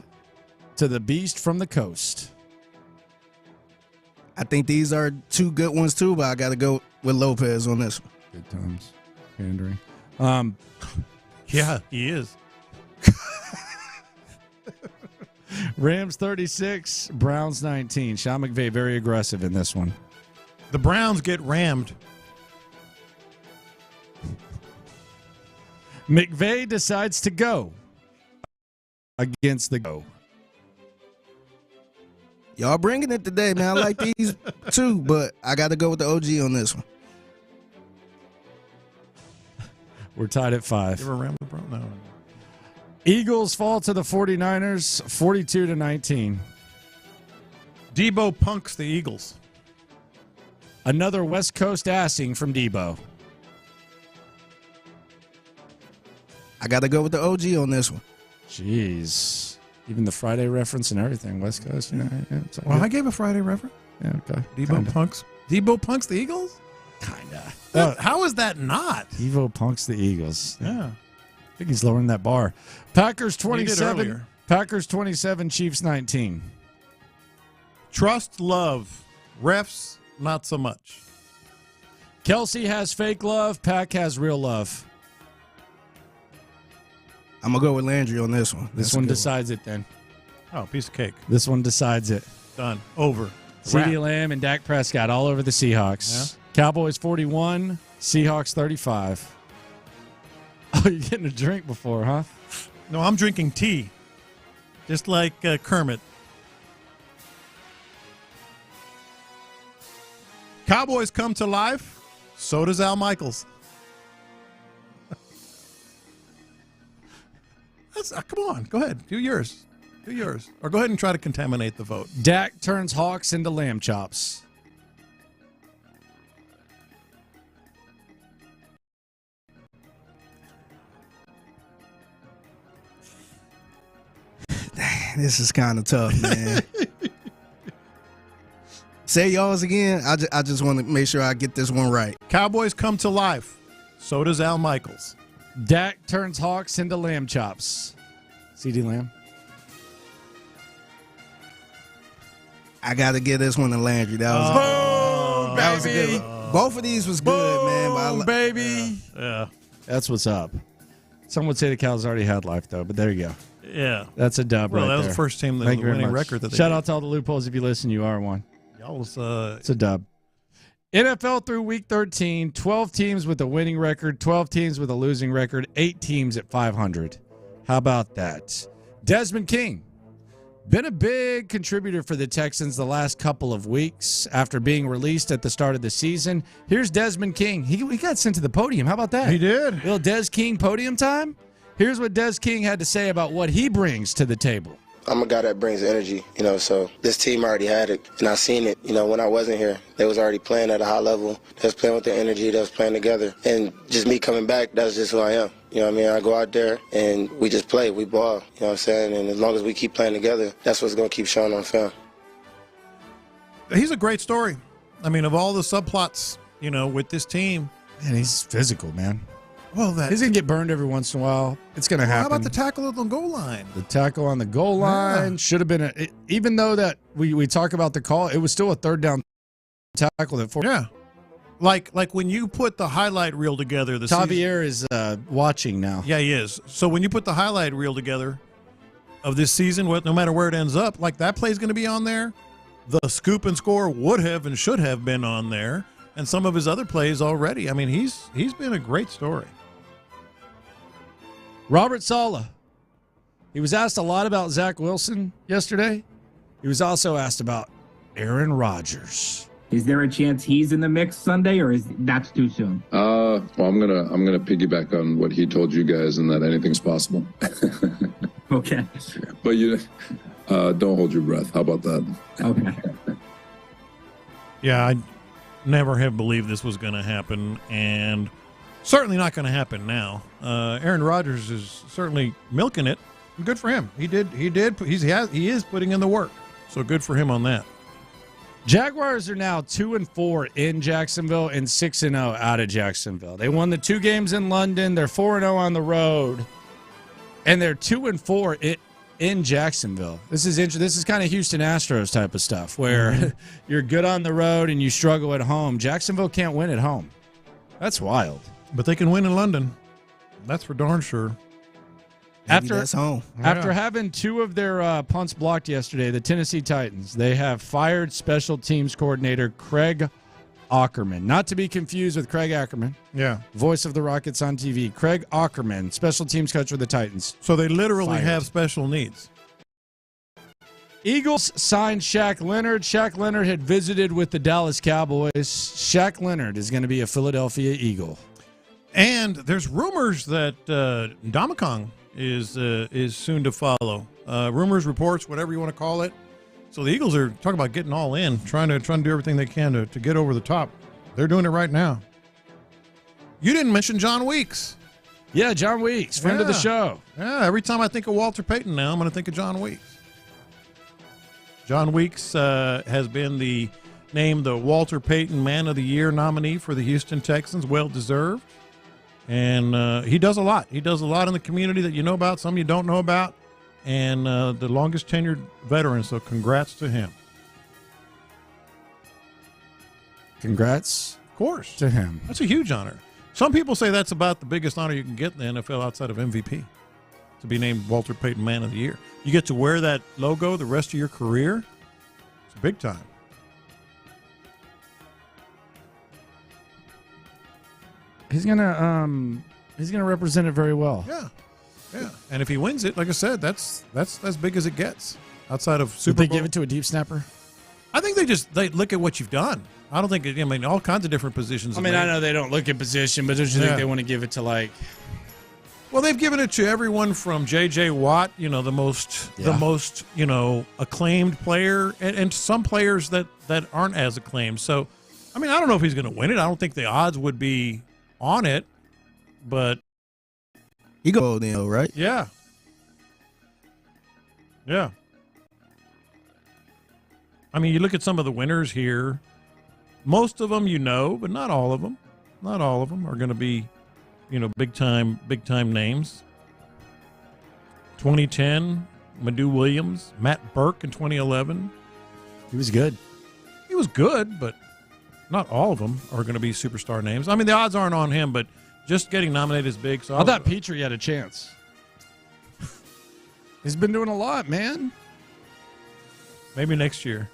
to the beast from the coast. I think these are two good ones too, but I got to go with Lopez on this one. Good times. Pandering. Yeah, he is. Rams 36, Browns 19. Sean McVay very aggressive in this one. The Browns get rammed. McVay decides to go against the go. Y'all bringing it today, man. I like these too, but I got to go with the OG on this one. We're tied at 5. You ever rammed the Browns? No. Eagles fall to the 49ers 42-19. Debo punks the Eagles. Another West Coast assing from Debo. I got to go with the OG on this one. Jeez. Even the Friday reference and everything, West Coast. Yeah, Well, I gave a Friday reference. Yeah, okay. Debo punks the Eagles? Kinda. How is that not? Debo punks the Eagles. Yeah. I think he's lowering that bar. Packers He did 27. earlier. Packers 27, Chiefs 19. Trust, love. Refs, not so much. Kelsey has fake love. Pack has real love. I'm going to go with Landry on this one. This one decides it then. Oh, piece of cake. This one decides it. Done. Over. CeeDee Lamb and Dak Prescott all over the Seahawks. Yeah. Cowboys 41, Seahawks 35. Oh, you're getting a drink before, huh? No, I'm drinking tea. Just like Kermit. Cowboys come to life. So does Al Michaels. Come on. Go ahead. Do yours. Do yours. Or go ahead and try to contaminate the vote. Dak turns Hawks into lamb chops. This is kind of tough, man. Say y'all's again. I just want to make sure I get this one right. Cowboys come to life. So does Al Michaels. Dak turns Hawks into lamb chops. CeeDee Lamb. I got to give this one to Landry. That was a good one. Both of these was good, man. But baby. Yeah. That's what's up. Some would say the Cows already had life, though, but there you go. Yeah. That's a dub well, right that was there. the first team that Thank was you very winning much. record. That they Shout did. out to all the loopholes. If you listen, you are one. Y'all was, it's a dub. NFL through week 13, 12 teams with a winning record, 12 teams with a losing record, 8 teams at 500. How about that? Desmond King. Been a big contributor for the Texans the last couple of weeks after being released at the start of the season. Here's Desmond King. He got sent to the podium. How about that? He did. Little Des King podium time. Here's what Des King had to say about what he brings to the table. I'm a guy that brings energy, so this team already had it, and I seen it, when I wasn't here. They was already playing at a high level. They was playing with their energy. They was playing together. And just me coming back, that's just who I am. I go out there, and we just play. We ball, you know what I'm saying? And as long as we keep playing together, that's what's going to keep showing on film. He's a great story. I mean, of all the subplots, with this team. Man, he's physical, man. Well, he's going to get burned every once in a while. It's going to happen. How about the tackle on the goal line? The tackle on the goal line should have been even though that we talk about the call, it was still a third down tackle that Yeah. Like when you put the highlight reel together, Javier is watching now. Yeah, he is. So when you put the highlight reel together of this season, no matter where it ends up, like that play's going to be on there. The scoop and score would have and should have been on there, and some of his other plays already. I mean, he's been a great story. Robert Saleh. He was asked a lot about Zach Wilson yesterday. He was also asked about Aaron Rodgers. Is there a chance he's in the mix Sunday, or is that's too soon? Well, I'm gonna piggyback on what he told you guys, and that anything's possible. Okay. But don't hold your breath. How about that? Okay. Yeah, I never have believed this was going to happen, and certainly not going to happen now. Aaron Rodgers is certainly milking it. Good for him. He is putting in the work. So good for him on that. Jaguars are now 2-4 in Jacksonville and 6-0 out of Jacksonville. They won the 2 games in London. They're 4-0 on the road, and they're 2-4 in Jacksonville. This is interesting. This is kind of Houston Astros type of stuff where you're good on the road and you struggle at home. Jacksonville can't win at home. That's wild. But they can win in London. That's for darn sure. That's home. After having 2 of their punts blocked yesterday, the Tennessee Titans, they have fired special teams coordinator Craig Ackerman. Not to be confused with Craig Ackerman. Yeah. Voice of the Rockets on TV. Craig Ackerman, special teams coach for the Titans. So they literally have special needs. Eagles signed Shaq Leonard. Shaq Leonard had visited with the Dallas Cowboys. Shaq Leonard is going to be a Philadelphia Eagle. And there's rumors that Ndamukong is soon to follow. Rumors, reports, whatever you want to call it. So the Eagles are talking about getting all in, trying to do everything they can to get over the top. They're doing it right now. You didn't mention John Weeks. Yeah, John Weeks, friend of the show. Yeah, every time I think of Walter Payton now, I'm going to think of John Weeks. John Weeks has been named the Walter Payton Man of the Year nominee for the Houston Texans. Well deserved. And he does a lot. He does a lot in the community that you know about, some you don't know about. And the longest tenured veteran, so congrats to him. Congrats, of course, to him. That's a huge honor. Some people say that's about the biggest honor you can get in the NFL outside of MVP, to be named Walter Payton Man of the Year. You get to wear that logo the rest of your career. It's big time. He's gonna represent it very well. Yeah. And if he wins it, like I said, that's as big as it gets outside of Super Bowl. Did they Bowl. give it to a deep snapper? I think they look at what you've done. I don't think all kinds of different positions. I mean, I know they don't look at position, but don't you think they want to give it to Well, they've given it to everyone from J.J. Watt, the most acclaimed player, and some players that aren't as acclaimed. So, I mean, I don't know if he's going to win it. I don't think the odds would be on it, but he go then, right? Yeah. I mean, you look at some of the winners here. Most of them, but not all of them. Not all of them are going to be, big time names. 2010, Madu Williams, Matt Burke in 2011, He was good. He was good, but not all of them are going to be superstar names. I mean, the odds aren't on him, but just getting nominated is big. So I thought Petrie had a chance. He's been doing a lot, man. Maybe next year.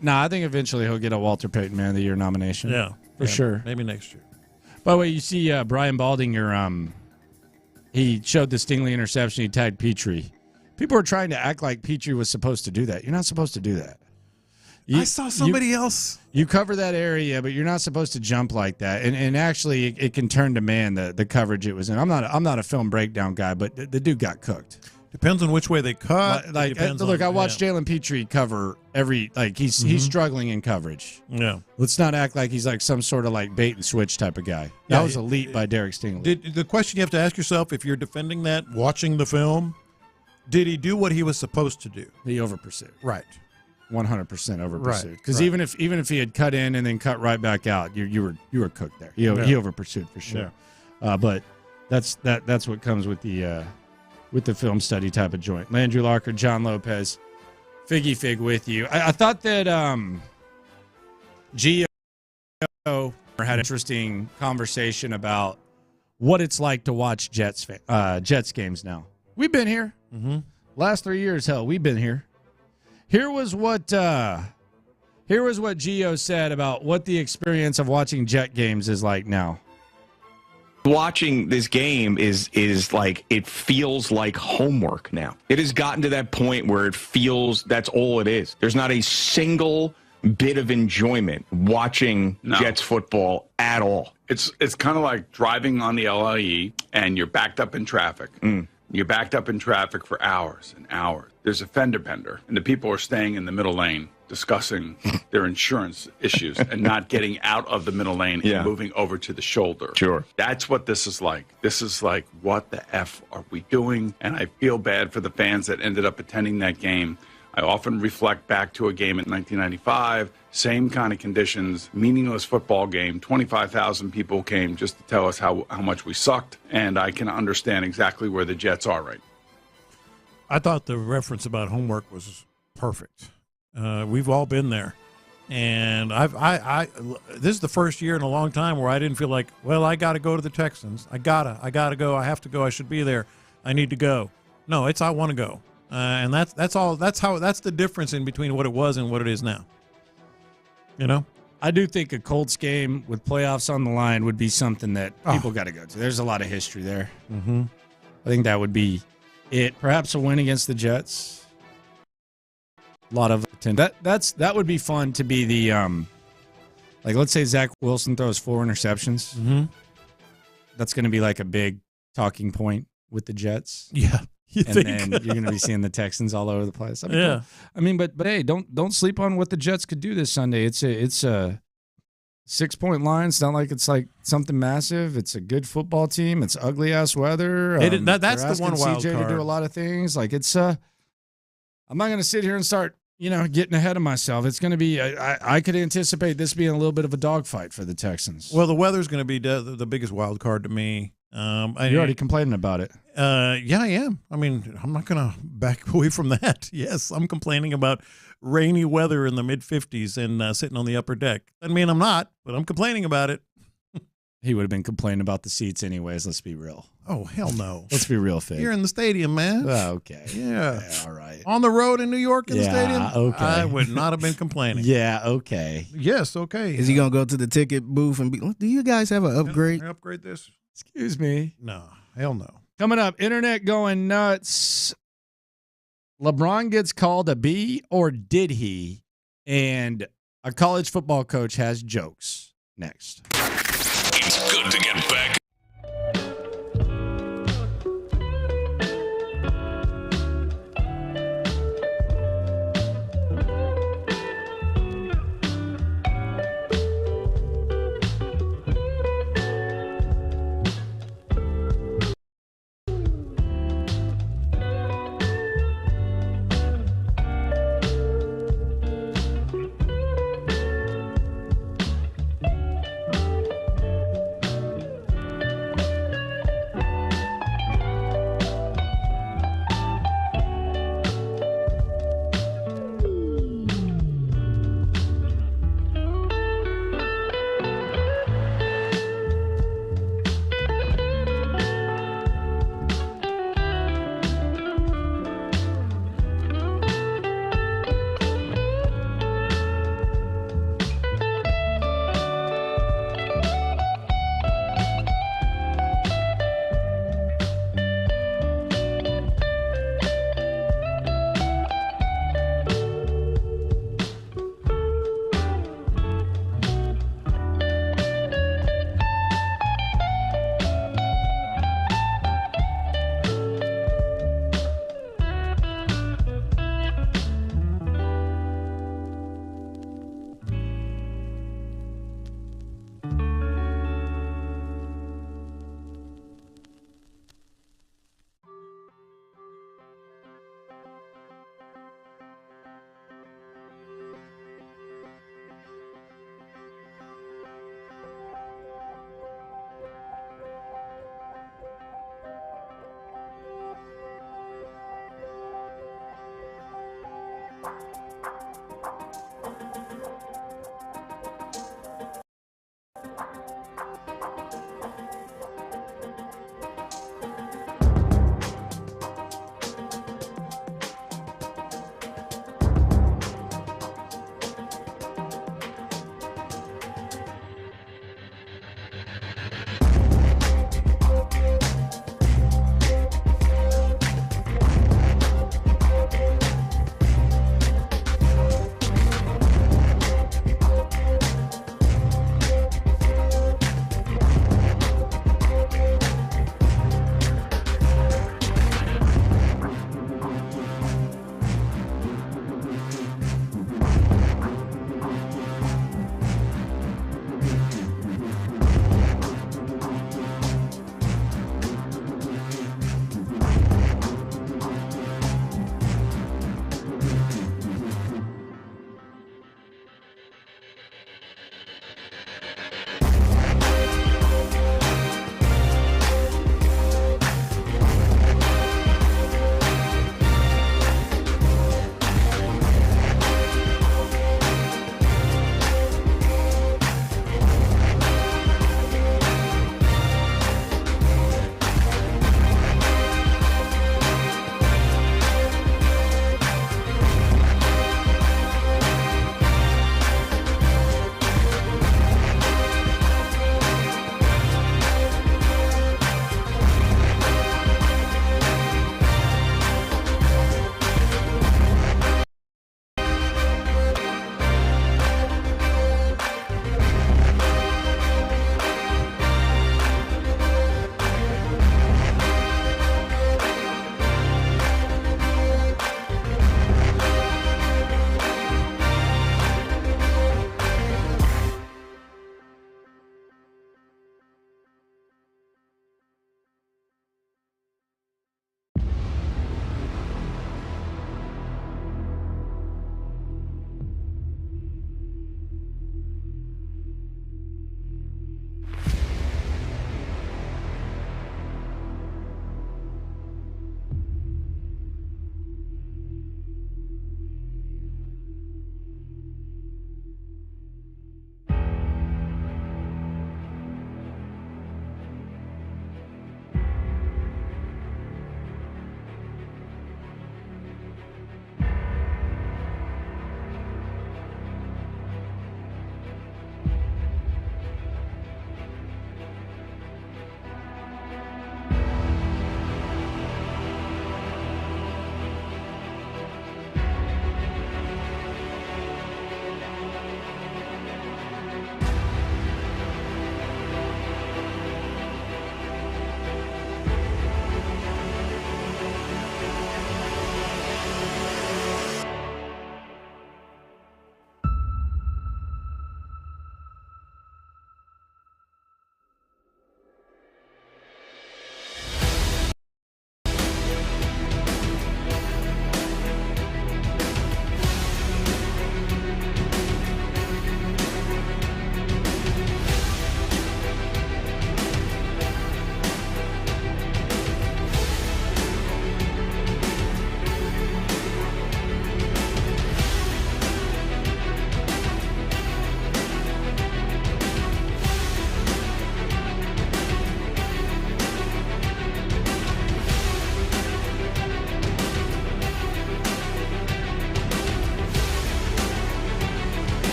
Nah, I think eventually he'll get a Walter Payton Man of the Year nomination. Yeah, for sure. Maybe next year. By the way, you see Brian Baldinger, he showed the Stingley interception. He tagged Petrie. People are trying to act like Petrie was supposed to do that. You're not supposed to do that. I saw somebody else. You cover that area, but you're not supposed to jump like that. And actually, it can turn to man the coverage it was in. I'm not a film breakdown guy, but the dude got cooked. Depends on which way they cut. I watched Jalen Petrie cover every he's struggling in coverage. Yeah, let's not act like he's like some sort of like bait and switch type of guy. That was elite by Derek Stingley. The question you have to ask yourself if you're defending that, watching the film, did he do what he was supposed to do? He over pursued. Right. 100% over pursued. Right, Because even if he had cut in and then cut right back out, you were cooked there. He over pursued for sure. Yeah. But that's what comes with the film study type of joint. Landry Locker, John Lopez, Figgy Fig with you. I thought that Gio had an interesting conversation about what it's like to watch Jets games now. We've been here. Mm-hmm. Last 3 years, hell, we've been here. Here was what Gio said about what the experience of watching Jet games is like now. Watching this game is like, it feels like homework now. It has gotten to that point where it feels that's all it is. There's not a single bit of enjoyment watching Jets football at all. It's kind of like driving on the LIE and you're backed up in traffic. You're backed up in traffic for hours and hours. There's a fender bender, and the people are staying in the middle lane discussing their insurance issues and not getting out of the middle lane and moving over to the shoulder. Sure. That's what this is like. This is like, what the F are we doing? And I feel bad for the fans that ended up attending that game. I often reflect back to a game in 1995, same kind of conditions, meaningless football game. 25,000 people came just to tell us how much we sucked, and I can understand exactly where the Jets are right now. I thought the reference about homework was perfect. We've all been there, and this is the first year in a long time where I didn't feel like, well, I got to go to the Texans. I gotta go. I have to go. I should be there. I need to go. No, it's I want to go. And that's all. That's the difference in between what it was and what it is now. You know, I do think a Colts game with playoffs on the line would be something that people got to go to. There's a lot of history there. Mm-hmm. I think that would be it. Perhaps a win against the Jets. A lot of that would be fun to be the like, let's say Zach Wilson throws 4 interceptions. Mm-hmm. That's going to be like a big talking point with the Jets. Yeah. Then you're going to be seeing the Texans all over the place. I mean, yeah. Cool. I mean, but hey, don't sleep on what the Jets could do this Sunday. It's a 6-point line. It's not like it's like something massive. It's a good football team. It's ugly ass weather. That's the one wild CJ card. To do a lot of things. Like it's I'm not going to sit here and start getting ahead of myself. It's going to be I could anticipate this being a little bit of a dogfight for the Texans. Well, the weather's going to be the biggest wild card to me. You're already complaining about it. Yeah, I am. I mean, I'm not going to back away from that. Yes, I'm complaining about rainy weather in the mid-50s and sitting on the upper deck. I mean, I'm not, but I'm complaining about it. He would have been complaining about the seats anyways. Let's be real. Oh, hell no. Let's be real, Fig. You're in the stadium, man. Oh, okay. Yeah. All right. On the road in New York in the stadium? Okay. I would not have been complaining. Yeah, okay. Yes, okay. Is he going to go to the ticket booth and be, do you guys have an upgrade? Can I upgrade this? Excuse me. No, hell no. Coming up, internet going nuts. LeBron gets called a B, or did he? And a college football coach has jokes. Next. It's good to get back.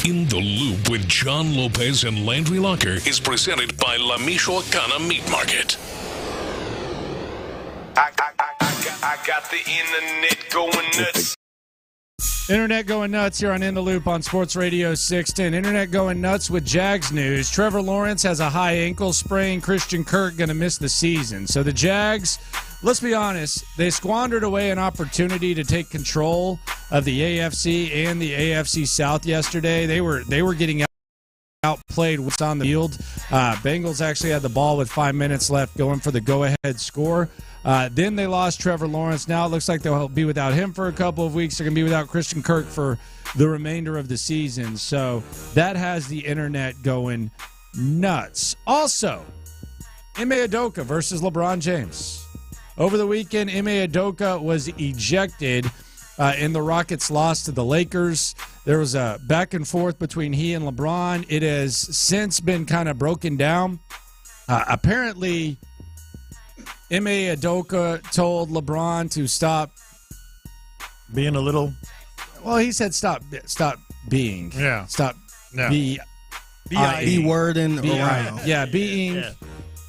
In the Loop with John Lopez and Landry Locker is presented by La Michoacana Meat Market. I got the internet going nuts. Internet going nuts here on In the Loop on Sports Radio 610. Internet going nuts with Jags news. Trevor Lawrence has a high ankle sprain. Christian Kirk going to miss the season. So the Jags, let's be honest, they squandered away an opportunity to take control of the AFC and the AFC South yesterday. They were getting outplayed what's on the field. Bengals actually had the ball with 5 minutes left going for the go-ahead score. Then they lost Trevor Lawrence. Now it looks like they'll be without him for a couple of weeks. They're going to be without Christian Kirk for the remainder of the season. So that has the internet going nuts. Also, Ime Udoka versus LeBron James. Over the weekend, Ime Udoka was ejected in the Rockets' loss to the Lakers. There was a back and forth between he and LeBron. It has since been kind of broken down. Apparently, Ime Udoka told LeBron to stop being a little. Well, he said stop being. Yeah. Stop B-wording around. Yeah, being. Yeah.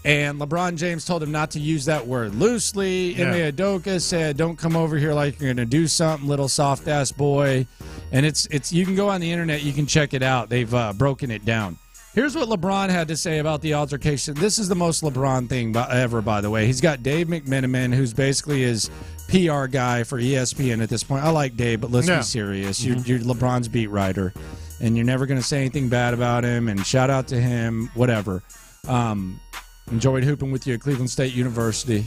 And LeBron James told him not to use that word loosely. Yeah. Ime Udoka said, "Don't come over here like you're going to do something, little soft ass boy." And it's you can go on the internet, you can check it out. They've broken it down. Here's what LeBron had to say about the altercation. This is the most LeBron thing ever, by the way. He's got Dave McMenamin, who's basically his PR guy for ESPN at this point. I like Dave, but let's be serious. You're LeBron's beat writer, and you're never going to say anything bad about him, and shout out to him, whatever. Enjoyed hooping with you at Cleveland State University.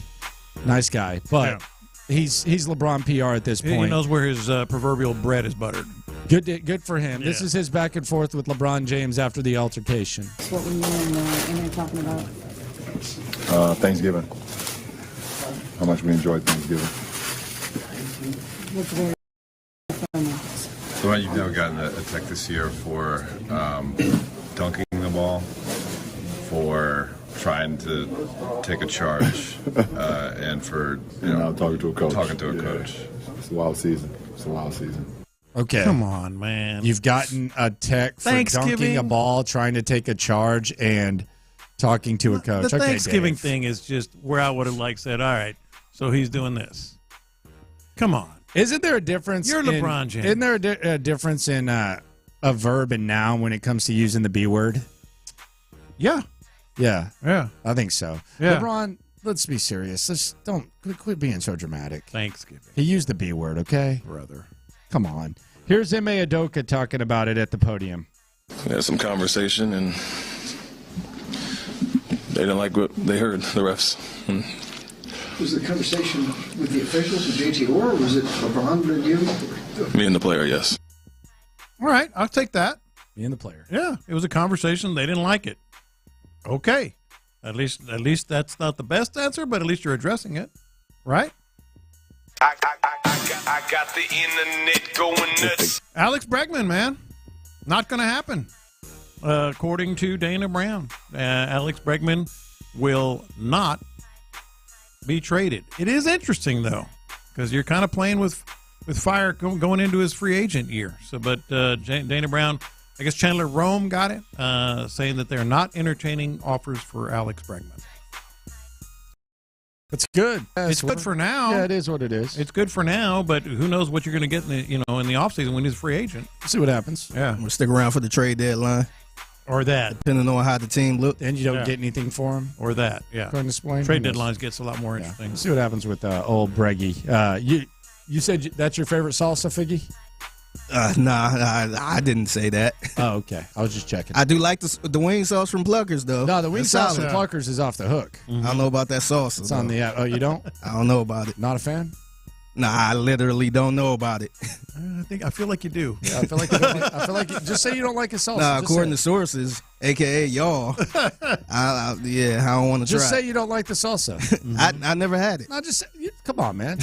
Nice guy. But he's LeBron PR at this point. He knows where his proverbial bread is buttered. Good for him. Yeah. This is his back and forth with LeBron James after the altercation. What were you and Ime talking about? Thanksgiving. How much we enjoyed Thanksgiving. What's very So you've now gotten a tech this year for dunking the ball, for trying to take a charge, and for talking to a coach. It's a wild season. Okay. Come on, man. You've gotten a tech for dunking a ball, trying to take a charge, and talking to a coach. The Thanksgiving Dave. thing is just where I would have said, all right, so he's doing this. Come on. Isn't there a difference? You're LeBron James. Isn't there a difference in a verb and noun when it comes to using the B word? Yeah. Yeah. Yeah. I think so. Yeah. LeBron, let's be serious. Let's quit being so dramatic. Thanksgiving. He used the B word, okay? Brother. Come on. Here's Ime Udoka talking about it at the podium. We had some conversation, and they didn't like what they heard, the refs. Was the conversation with the officials, with JT Orr, or was it LeBron and you? Me and the player, yes. All right, I'll take that. Me and the player. Yeah, it was a conversation. They didn't like it. Okay. At least that's not the best answer, but at least you're addressing it, right? I got the internet going nuts. Alex Bregman, man. Not going to happen. According to Dana Brown, Alex Bregman will not be traded. It is interesting, though, because you're kind of playing with fire going into his free agent year. So, but Dana Brown, I guess Chandler Rome got it, saying that they're not entertaining offers for Alex Bregman. It's good. It's good for now. Yeah, it is what it is. It's good for now, but who knows what you're going to get in the in the offseason when he's a free agent. See what happens. Yeah. We'll stick around for the trade deadline. Or that. Depending on how the team looked. And you don't get anything for him. Or that, yeah. Going to explain. Trade deadlines gets a lot more interesting. See what happens with old Breggy. You said that's your favorite salsa, Figgy? Nah, I didn't say that. Oh, okay. I was just checking. I do like the wing sauce from Pluckers, though. No, the wing sauce from Pluckers is off the hook. Mm-hmm. I don't know about that sauce. It's on the app. Oh, you don't? I don't know about it. Not a fan? Nah, I literally don't know about it. I feel like you do. Yeah, I feel like you don't. I feel like just say you don't like his salsa. Nah, according to sources, aka y'all, I don't want to try. Just say you don't like the salsa. I never had it. No, just come on, man.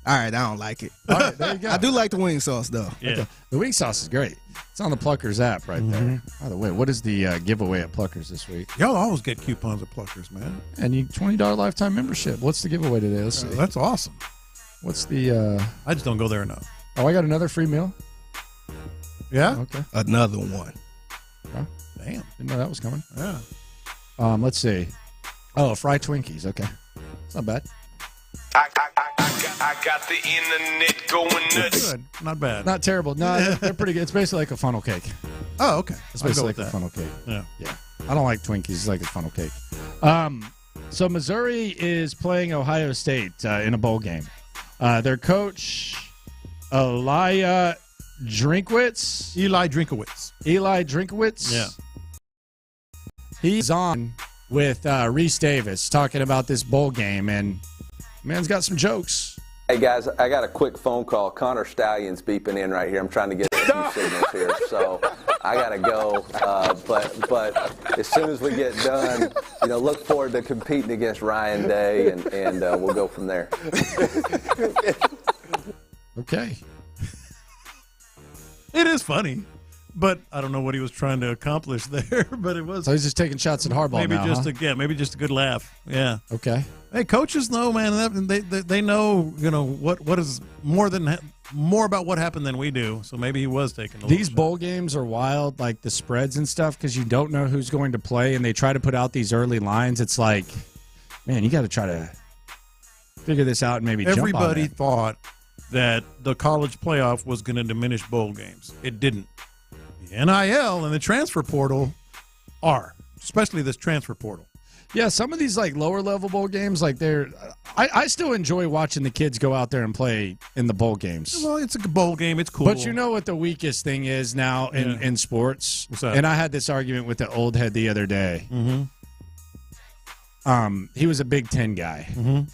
All right, I don't like it. All right, there you go. I do like the wing sauce though. Yeah, okay. The wing sauce is great. It's on the Pluckers app right there. By the way, what is the giveaway at Pluckers this week? Y'all always get coupons at Pluckers, man. And you $20 lifetime membership. What's the giveaway today? Let's see. That's awesome. What's the? I just don't go there enough. Oh, I got another free meal. Yeah? Okay. Another one. Oh, damn. Didn't know that was coming. Yeah. Let's see. Oh, fried Twinkies. Okay. It's not bad. I got the internet going nuts. Good. Not bad. Not terrible. No, they're pretty good. It's basically like a funnel cake. Oh, okay. It's I'll basically go like with a that. funnel cake. Yeah. Yeah. I don't like Twinkies. It's like a funnel cake. So Missouri is playing Ohio State in a bowl game. Their coach, Eli Drinkowitz. Yeah. He's on with Reese Davis talking about this bowl game, and man's got some jokes. Hey guys, I got a quick phone call. Connor Stallion's beeping in right here. I'm trying to get a few signals here, so I gotta go. But as soon as we get done, look forward to competing against Ryan Day, and we'll go from there. Okay. It is funny, but I don't know what he was trying to accomplish there. But it was. So he's just taking shots at Harbaugh maybe now, just huh? maybe just a good laugh. Yeah. Okay. Hey, coaches know, man. They know, what is more about what happened than we do. So maybe he was taking These bowl games are wild, like the spreads and stuff, because you don't know who's going to play, and they try to put out these early lines. It's like, man, you got to try to figure this out and maybe Everybody jump on it. thought that the college playoff was going to diminish bowl games. It didn't. The NIL and the transfer portal are, especially this transfer portal. Yeah, some of these like lower level bowl games, like I still enjoy watching the kids go out there and play in the bowl games. Well, it's a bowl game. It's cool. But you know what the weakest thing is now in sports? What's that? And I had this argument with the old head the other day. Mm-hmm. He was a Big Ten guy,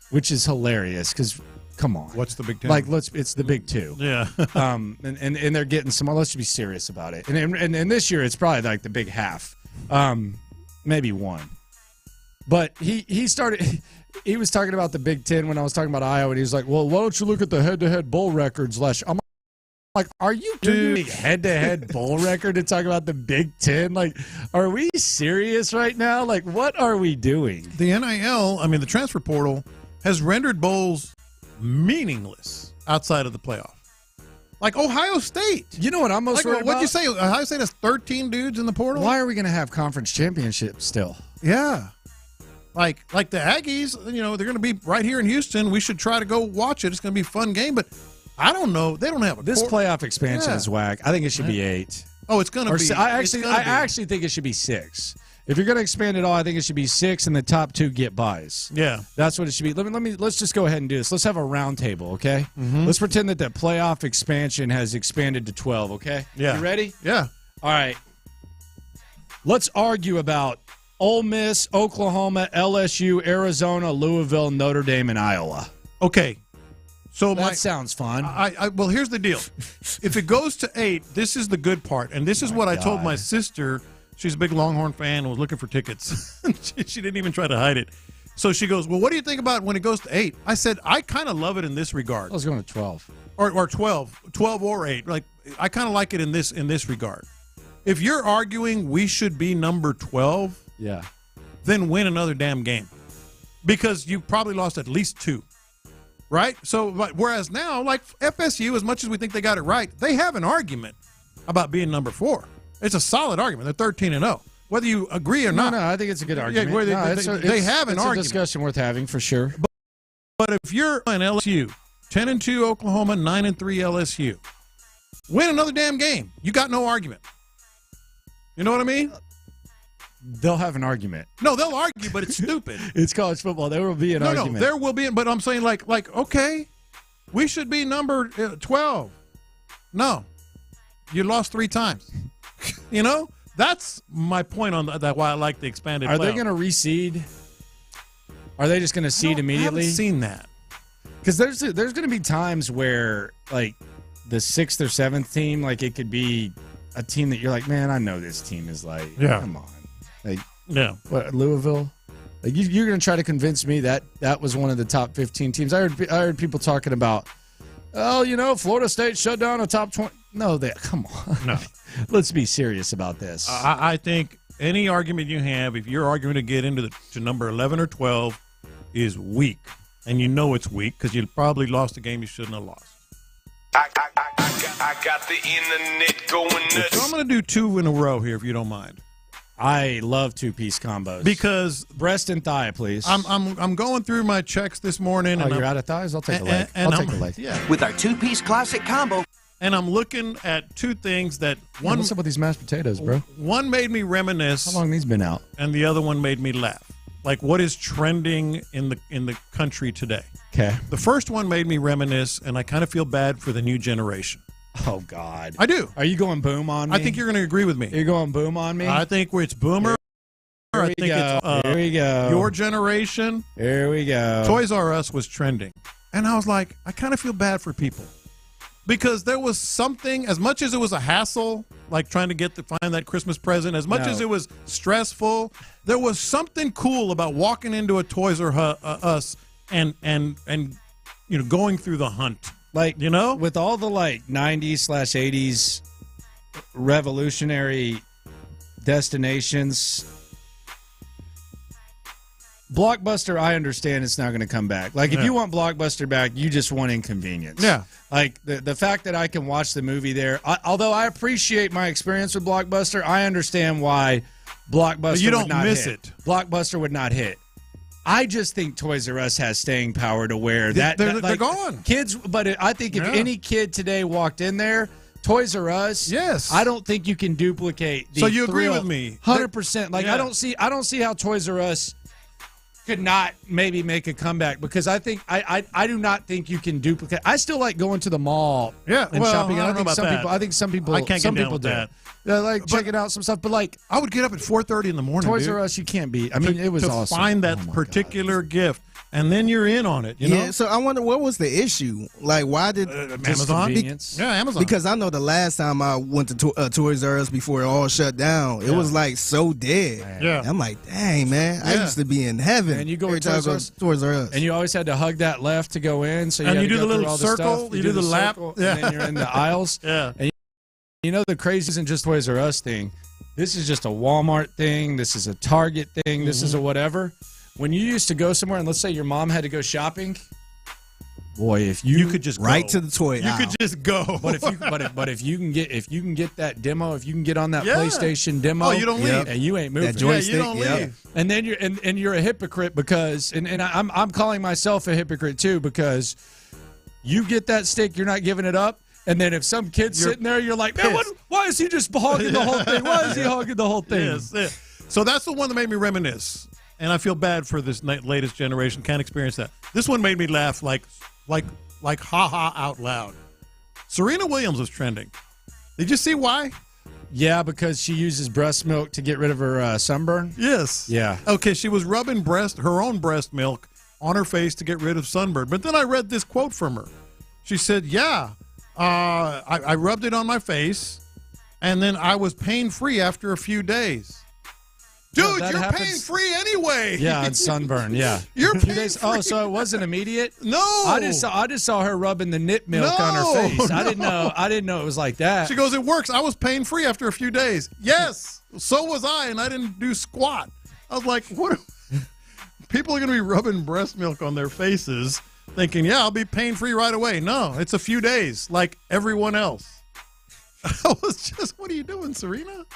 which is hilarious because, come on. What's the Big Ten? Like, it's the Big Two. Yeah. and they're getting some, let's be serious about it. And this year it's probably like the Big Half, maybe one. But he was talking about the Big Ten when I was talking about Iowa, and he was like, well, why don't you look at the head-to-head bowl records last year? I'm like, are you doing head-to-head bowl record to talk about the Big Ten? Like, are we serious right now? Like, what are we doing? The NIL, the transfer portal, has rendered bowls meaningless outside of the playoff. Like Ohio State. You know what I'm most worried about? What'd you say? Ohio State has 13 dudes in the portal? Why are we going to have conference championships still? Yeah. Like the Aggies, they're going to be right here in Houston. We should try to go watch it. It's going to be a fun game, but I don't know. They don't have this playoff expansion is whack. I think it should be 8. Oh, it's going to be. I actually think it should be 6. If you're going to expand it all, I think it should be 6, and the top 2 get buys. Yeah, that's what it should be. Let's just go ahead and do this. Let's have a round table, okay? Let's pretend that the playoff expansion has expanded to 12. Okay? Yeah. You ready? Yeah. All right. Let's argue about Ole Miss, Oklahoma, LSU, Arizona, Louisville, Notre Dame, and Iowa. Okay. So that sounds fun. Well, here's the deal. If it goes to 8, this is the good part. And this is what I told my sister. She's a big Longhorn fan and was looking for tickets. She didn't even try to hide it. So she goes, well, what do you think about when it goes to 8? I said, I kind of love it in this regard. I was going to 12. Or 12 or 8. Like, I kind of like it in this regard. If you're arguing we should be number 12, yeah, then win another damn game. Because you probably lost at least 2. Right? So, whereas now, like FSU, as much as we think they got it right, they have an argument about being number 4. It's a solid argument. They're 13-0. Whether you agree or not. No, I think it's a good argument. Yeah, they have an argument. It's a discussion worth having for sure. But if you're an LSU, 10-2 Oklahoma, 9-3 LSU, win another damn game. You got no argument. You know what I mean? They'll have an argument. No, they'll argue, but it's stupid. It's college football. There will be an argument. No, there will be. But I'm saying, like, okay, we should be number 12. No, you lost 3 times. That's my point on that. Why I like the expanded. Are playoff. they going to reseed? Are they just going to seed immediately? I haven't seen that. Because there's going to be times where, like, the 6th or 7th team, like, it could be a team that you're like, man, I know this team is like, come on. Like, what, Louisville? Like, you're going to try to convince me that was one of the top 15 teams. I heard people talking about, Florida State shut down a top 20. No, come on. No. Let's be serious about this. I think any argument you have, if you're arguing to get into to number 11 or 12, is weak. And you know it's weak because you probably lost a game you shouldn't have lost. I I got the internet going nuts. So I'm going to do 2 in a row here, if you don't mind. I love 2-piece combos. Because breast and thigh, please. I'm going through my checks this morning. Oh, you're out of thighs? I'll take a leg. I'll take a leg. Yeah. With our 2-piece classic combo. And I'm looking at 2 things that one. What's up with these mashed potatoes, bro? One made me reminisce. How long these been out? And the other one made me laugh. Like, what is trending in the country today? Okay. The first one made me reminisce, and I kind of feel bad for the new generation. Oh, God. I do. Are you going boom on me? I think you're going to agree with me. You're going boom on me? I think it's boomer. I think it's Here we go. Your generation. Here we go. Toys R Us was trending. And I was like, I kind of feel bad for people. Because there was something, as much as it was a hassle, like trying to find that Christmas present, as much as it was stressful, there was something cool about walking into a Toys R Us and going through the hunt. Like, with all the 90s/80s revolutionary destinations, Blockbuster, I understand it's not going to come back. Like, if you want Blockbuster back, you just want inconvenience. Yeah. Like, the fact that I can watch the movie there, although I appreciate my experience with Blockbuster, I understand why Blockbuster would not hit. Blockbuster would not hit. I just think Toys R Us has staying power to where they're gone. Kids, but I think if any kid today walked in there, Toys R Us, yes, I don't think you can duplicate the So you agree thrill. with me? 100%. Like, Yeah. I don't see how Toys R Us could not maybe make a comeback, because I think I do not think you can duplicate. I still like going to the mall and shopping. I don't know about that. I think some people I can't some get down people with do. that. Yeah, like checking out some stuff, but like I would get up at 4:30 in the morning. Toys dude, R Us, you can't beat. I mean, it was to awesome. find that particular gift, and then you're in on it. You know? So I wonder, what was the issue? Like, why did Amazon? Yeah, Amazon. Because I know the last time I went to Toys R Us before it all shut down, it was like so dead. Yeah. I'm like, dang, man, I used to be in heaven. And you go every to time I go to Toys R Us. and you always had to hug that left to go in. So you And had you to do go the through little all the circle, stuff. you do the lap. circle, Yeah. and then you're in the aisles. Yeah. And you know, the crazy isn't just Toys R Us thing. This is just a Walmart thing. This is a Target thing. This is a whatever. When you used to go somewhere, and let's say your mom had to go shopping, boy, if you could just right go. to the toy You aisle. could just go. But if you can get that demo, if you can get on that Yeah. PlayStation demo, Oh, you don't leave. and you ain't moving. That joystick, you don't leave. And then you're a hypocrite because I'm calling myself a hypocrite too, because you get that stick, you're not giving it up. And then if some kid's sitting there, you're like, man, why is he just hogging the whole thing? Why is he hogging the whole thing? Yes, yeah. So that's the one that made me reminisce, and I feel bad for this latest generation. Can't experience that. This one made me laugh like ha ha out loud. Serena Williams was trending. Did you see why? Yeah, because she uses breast milk to get rid of her sunburn. Yes. Yeah. Okay, she was rubbing her own breast milk on her face to get rid of sunburn. But then I read this quote from her. She said, "Yeah, I rubbed it on my face, and then I was pain-free after a few days." Dude, that you're happens- pain-free anyway. Yeah, on sunburn. Yeah, You're a few days. pain-free. Oh, so it wasn't immediate? No, I just saw her rubbing the nip milk on her face. I didn't know it was like that. She goes, "It works. I was pain-free after a few days." Yes, so was I, and I didn't do squat. I was like, what? People are going to be rubbing breast milk on their faces thinking, yeah, I'll be pain-free right away. No, it's a few days like everyone else. I was just, what are you doing, Serena?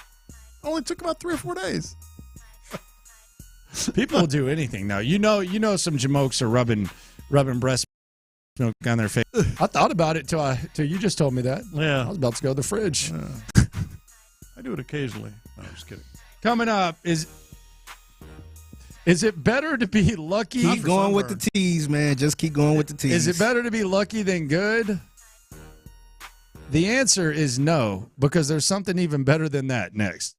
Only took about 3 or 4 days. People will do anything now. You know, some jamokes are rubbing breast milk on their face. I thought about it till you just told me that. Yeah. I was about to go to the fridge. I do it occasionally. No, I'm just kidding. Coming up, is it better to be lucky? Keep going with the T's, man. Just keep going with the T's. Is it better to be lucky than good? The answer is no, because there's something even better than that next.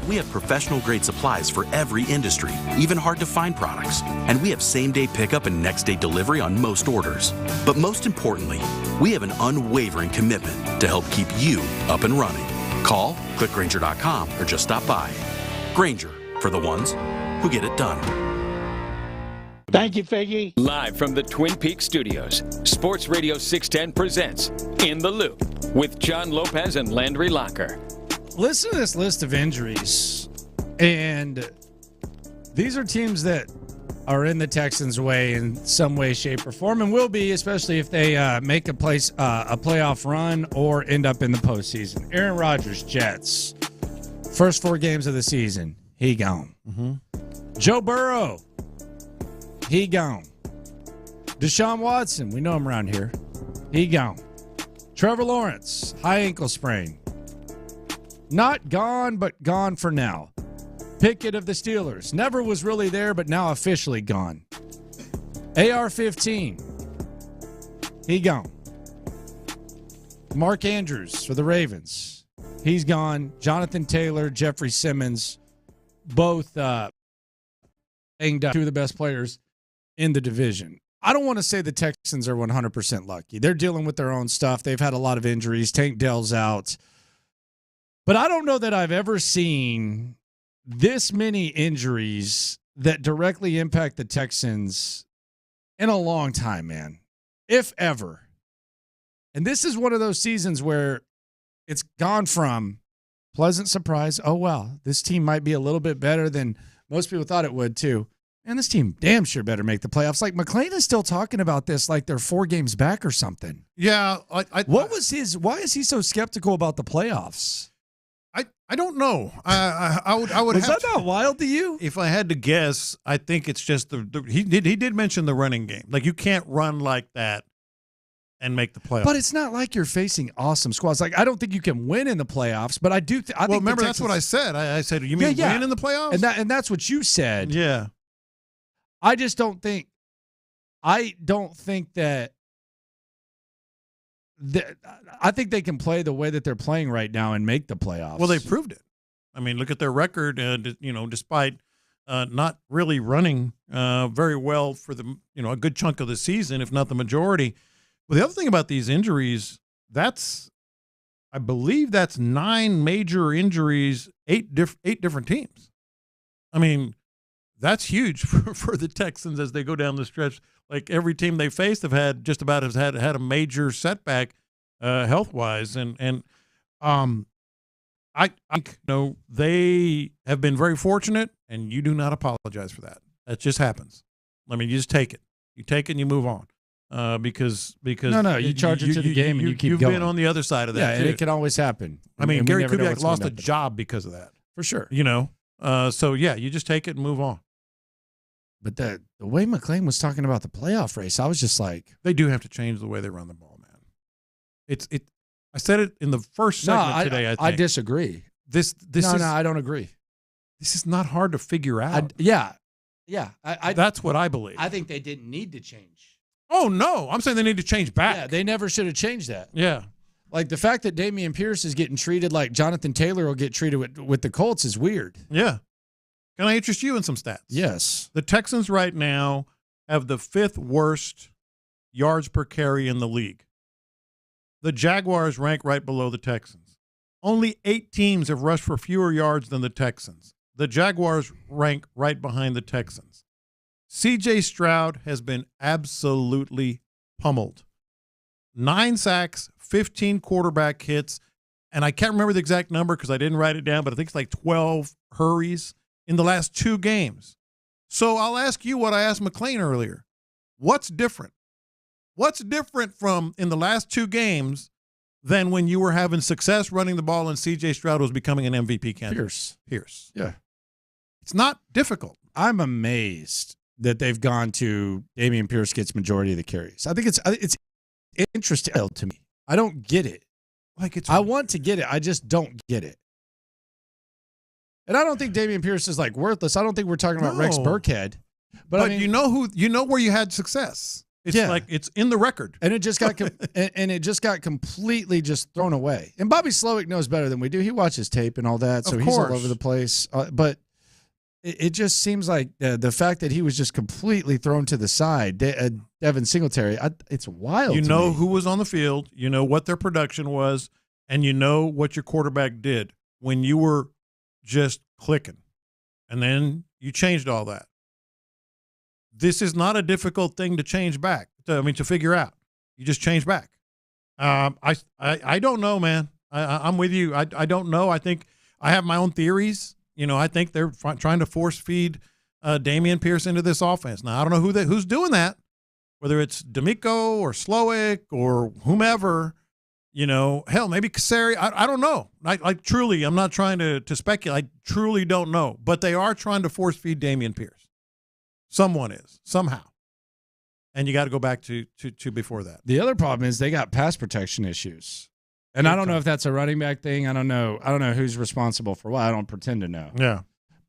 We have professional-grade supplies for every industry, even hard-to-find products. And we have same-day pickup and next-day delivery on most orders. But most importantly, we have an unwavering commitment to help keep you up and running. Call, click Grainger.com, or just stop by. Grainger, for the ones who get it done. Thank you, Figgy. Live from the Twin Peaks studios, Sports Radio 610 presents In the Loop with John Lopez and Landry Locker. Listen to this list of injuries, and these are teams that are in the Texans' way in some way, shape, or form, and will be, especially if they make a playoff run or end up in the postseason. Aaron Rodgers, Jets. First 4 games of the season, he gone. Joe Burrow, he gone. Deshaun Watson, we know him around here. He gone. Trevor Lawrence, high ankle sprain. Not gone, but gone for now. Pickett of the Steelers, never was really there, but now officially gone. AR-15, he gone. Mark Andrews for the Ravens, he's gone. Jonathan Taylor, Jeffrey Simmons, both banged up, 2 of the best players in the division. I don't want to say the Texans are 100% lucky. They're dealing with their own stuff. They've had a lot of injuries. Tank Dell's out. But I don't know that I've ever seen this many injuries that directly impact the Texans in a long time, man, if ever. And this is one of those seasons where it's gone from pleasant surprise, oh, wow, this team might be a little bit better than most people thought it would, too. Man, this team damn sure better make the playoffs. Like, McClain is still talking about this like they're 4 games back or something. Yeah. Why is he so skeptical about the playoffs? I don't know. I would. Was that not wild to you? If I had to guess, I think it's just he did mention the running game. Like, you can't run like that and make the playoffs. But it's not like you're facing awesome squads. Like, I don't think you can win in the playoffs, but I do. I think remember, that's what I said. I said, you mean win in the playoffs? And that's what you said. Yeah. I just don't think. I don't think that. I think they can play the way that they're playing right now and make the playoffs. Well, they proved it. I mean, look at their record. Despite not really running very well for a good chunk of the season, if not the majority. But the other thing about these injuries, I believe that's 9 major injuries, 8 different teams. I mean, that's huge for the Texans as they go down the stretch. Like, every team they faced have had a major setback health-wise, and I they have been very fortunate, and you do not apologize for that. That just happens. I mean, you just take it. You take it and you move on. Because no, you charge it to the game and you keep going. You've been on the other side of that. Yeah, and it can always happen. I mean, Gary Kubiak lost a job because of that. For sure. So yeah, you just take it and move on. But the way McClain was talking about the playoff race, I was just like, they do have to change the way they run the ball, man. I said it in the first segment today. I think. I disagree. I don't agree. This is not hard to figure out. Yeah. That's what I believe. I think they didn't need to change. Oh no, I'm saying they need to change back. Yeah, they never should have changed that. Yeah. Like, the fact that Dameon Pierce is getting treated like Jonathan Taylor will get treated with the Colts is weird. Yeah. Can I interest you in some stats? Yes. The Texans right now have the 5th worst yards per carry in the league. The Jaguars rank right below the Texans. Only 8 teams have rushed for fewer yards than the Texans. The Jaguars rank right behind the Texans. C.J. Stroud has been absolutely pummeled. 9 sacks, 15 quarterback hits, and I can't remember the exact number because I didn't write it down, but I think it's like 12 hurries in the last 2 games. So I'll ask you what I asked McClain earlier. What's different? What's different from in the last 2 games than when you were having success running the ball and C.J. Stroud was becoming an MVP candidate? Pierce. Yeah. It's not difficult. I'm amazed that they've gone to Dameon Pierce gets majority of the carries. I think it's interesting to me. I don't get it. I want to get it. I just don't get it. And I don't think Dameon Pierce is like worthless. I don't think we're talking about Rex Burkhead. But I mean, you know where you had success. It's like it's in the record, and it just got and it just got completely just thrown away. And Bobby Slowick knows better than we do. He watches tape and all that, so he's all over the place. But it just seems like the fact that he was just completely thrown to the side, Devin Singletary, it's wild. You know who was on the field, you know what their production was, and you know what your quarterback did when you were just clicking, and then you changed all that. This is not a difficult thing to change back. To figure out. You just change back. I don't know, man. I'm with you. I don't know. I think I have my own theories. I think they're trying to force feed Dameon Pierce into this offense. Now, I don't know who's doing that, whether it's D'Amico or Slowick or whomever. Hell, maybe Kaseri. I don't know. I truly, I'm not trying to speculate. I truly don't know. But they are trying to force feed Dameon Pierce. Someone is, somehow. And you got to go back to before that. The other problem is they got pass protection issues. And I don't know if that's a running back thing. I don't know who's responsible for what. I don't pretend to know. Yeah.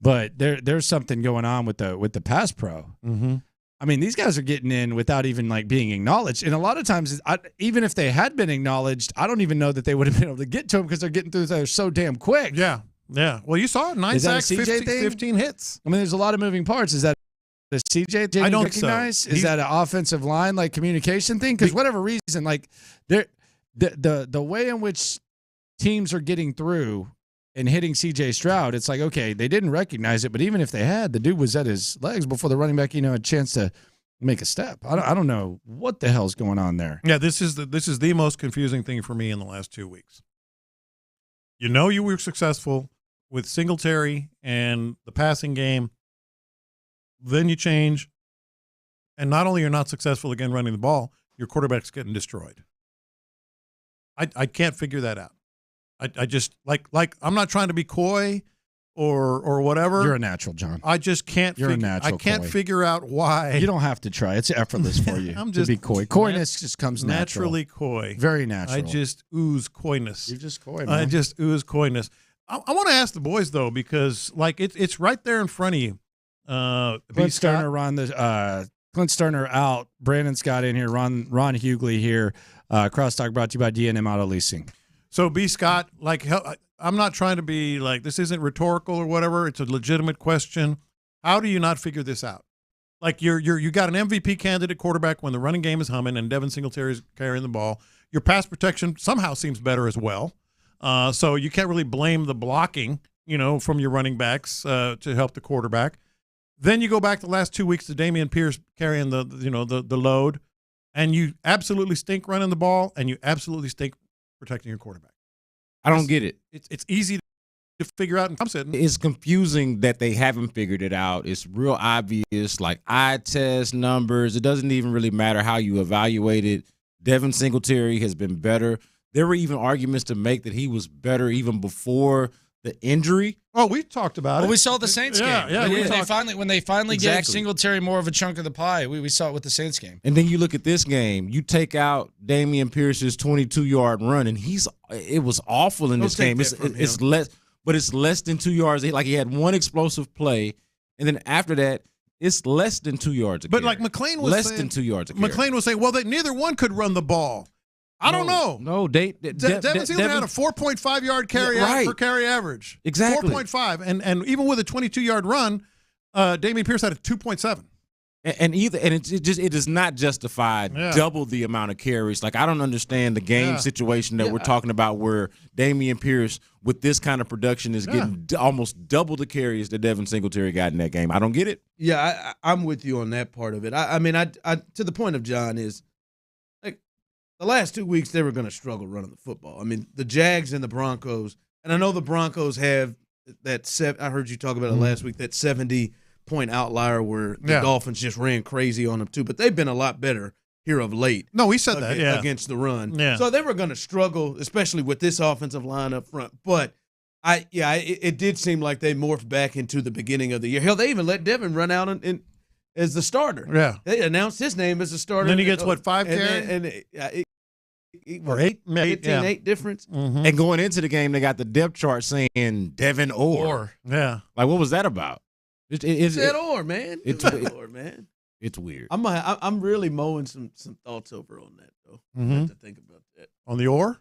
But there's something going on with the pass pro. Mm-hmm. I mean, these guys are getting in without even being acknowledged. And a lot of times, even if they had been acknowledged, I don't even know that they would have been able to get to them because they're getting through there so damn quick. Yeah. Yeah. Well, you saw it. 9 sacks, 15 hits. I mean, there's a lot of moving parts. Is that the CJ didn't I don't recognize? So. Is that an offensive line communication thing? Because whatever reason, the way in which teams are getting through and hitting CJ Stroud, it's like, okay, they didn't recognize it, but even if they had, the dude was at his legs before the running back, had a chance to make a step. I don't know what the hell's going on there. Yeah, this is the most confusing thing for me in the last 2 weeks. You were successful with Singletary and the passing game. Then you change, and not only you're not successful again running the ball, your quarterback's getting destroyed. I can't figure that out. I just like I'm not trying to be coy or whatever. You're a natural, John. I just can't. You're a natural. I can't figure out why. You don't have to try. It's effortless for you to be coy. Coyness just comes naturally coy. Very natural. I just ooze coyness. You're just coy, man. I just ooze coyness. I want to ask the boys though, because it's right there in front of you. Clint Stoerner out. Brandon Scott in here. Ron Hughley here. Crosstalk brought to you by D&M Auto Leasing. So B. Scott, I'm not trying to be this isn't rhetorical or whatever. It's a legitimate question. How do you not figure this out? You got an MVP candidate quarterback when the running game is humming and Devin Singletary is carrying the ball. Your pass protection somehow seems better as well. So you can't really blame the blocking, from your running backs to help the quarterback. Then you go back the last 2 weeks to Dameon Pierce carrying the load, and you absolutely stink running the ball, and you absolutely stink protecting your quarterback. I don't get it. It's easy to figure out, and I'm sitting. It's confusing that they haven't figured it out. It's real obvious, eye test numbers. It doesn't even really matter how you evaluate it. Devin Singletary has been better. There were even arguments to make that he was better even before the injury. Oh, we talked about it. We saw the Saints game. Yeah, when they finally gave Singletary more of a chunk of the pie, we saw it with the Saints game. And then you look at this game. You take out Dameon Pierce's 22-yard run, and it was awful in this game. It's less, but it's less than 2 yards. He had one explosive play, and then after that, it's less than 2 yards. But McLean was less than 2 yards. McLean was saying, well, neither one could run the ball. I don't know. No, Devin Singletary had a 4.5 yard carry per carry average. Exactly. 4.5, and even with a 22-yard run, Dameon Pierce had a 2.7. And it does not justify double the amount of carries. I don't understand the game situation that we're talking about where Dameon Pierce with this kind of production is getting almost double the carries that Devin Singletary got in that game. I don't get it. Yeah, I'm with you on that part of it. I mean, to the point of John is, the last 2 weeks, they were going to struggle running the football. I mean, the Jags and the Broncos, and I know the Broncos have that I heard you talk about it last week, that 70-point outlier where the Dolphins just ran crazy on them too, but they've been a lot better here of late. No, we said that, against the run. Yeah. So they were going to struggle, especially with this offensive line up front. But it did seem like they morphed back into the beginning of the year. Hell, they even let Devin run out as the starter. Yeah. They announced his name as a starter. And then he gets, 5 carries? Or 8 difference. Mm-hmm. And going into the game, they got the depth chart saying Devin Orr. Yeah. What was that about? It said Orr, man. It It's weird. I'm really mowing some thoughts over on that though. I have to think about that. On the Orr?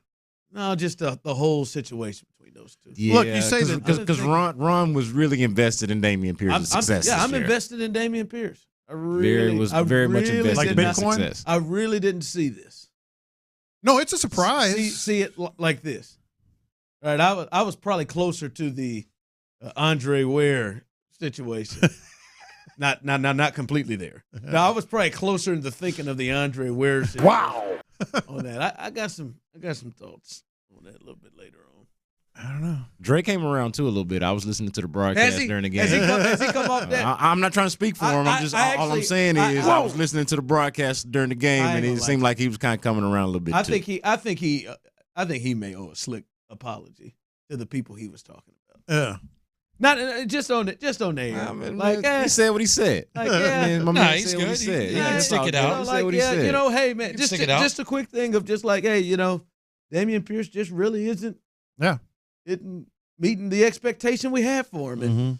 No, just the whole situation between those two. Yeah, look, you say that because Ron was really invested in Dameon Pierce's success. I'm invested in Dameon Pierce. I was very much invested like in Bitcoin? his success. I really didn't see this. No, it's a surprise. See it like this. All right, I was probably closer to the Andre Ware situation. not completely there. No, I was probably closer into thinking of the Andre Ware situation. Wow. On that, I got some thoughts on that a little bit later on. I don't know. Dre came around too a little bit. I was listening to the broadcast during the game. Has he come off that? I'm not trying to speak for him. All I'm saying is I was listening to the broadcast during the game, and it seemed like he was kind of coming around a little bit. I think he may owe a slick apology to the people he was talking about. Yeah. Not just on the air. Like he said what he said. Like, yeah. My man he's said good. what he said. Yeah, stick it out. Hey man, just a quick thing of just like, hey, Dameon Pierce just really isn't meeting the expectation we have for him. And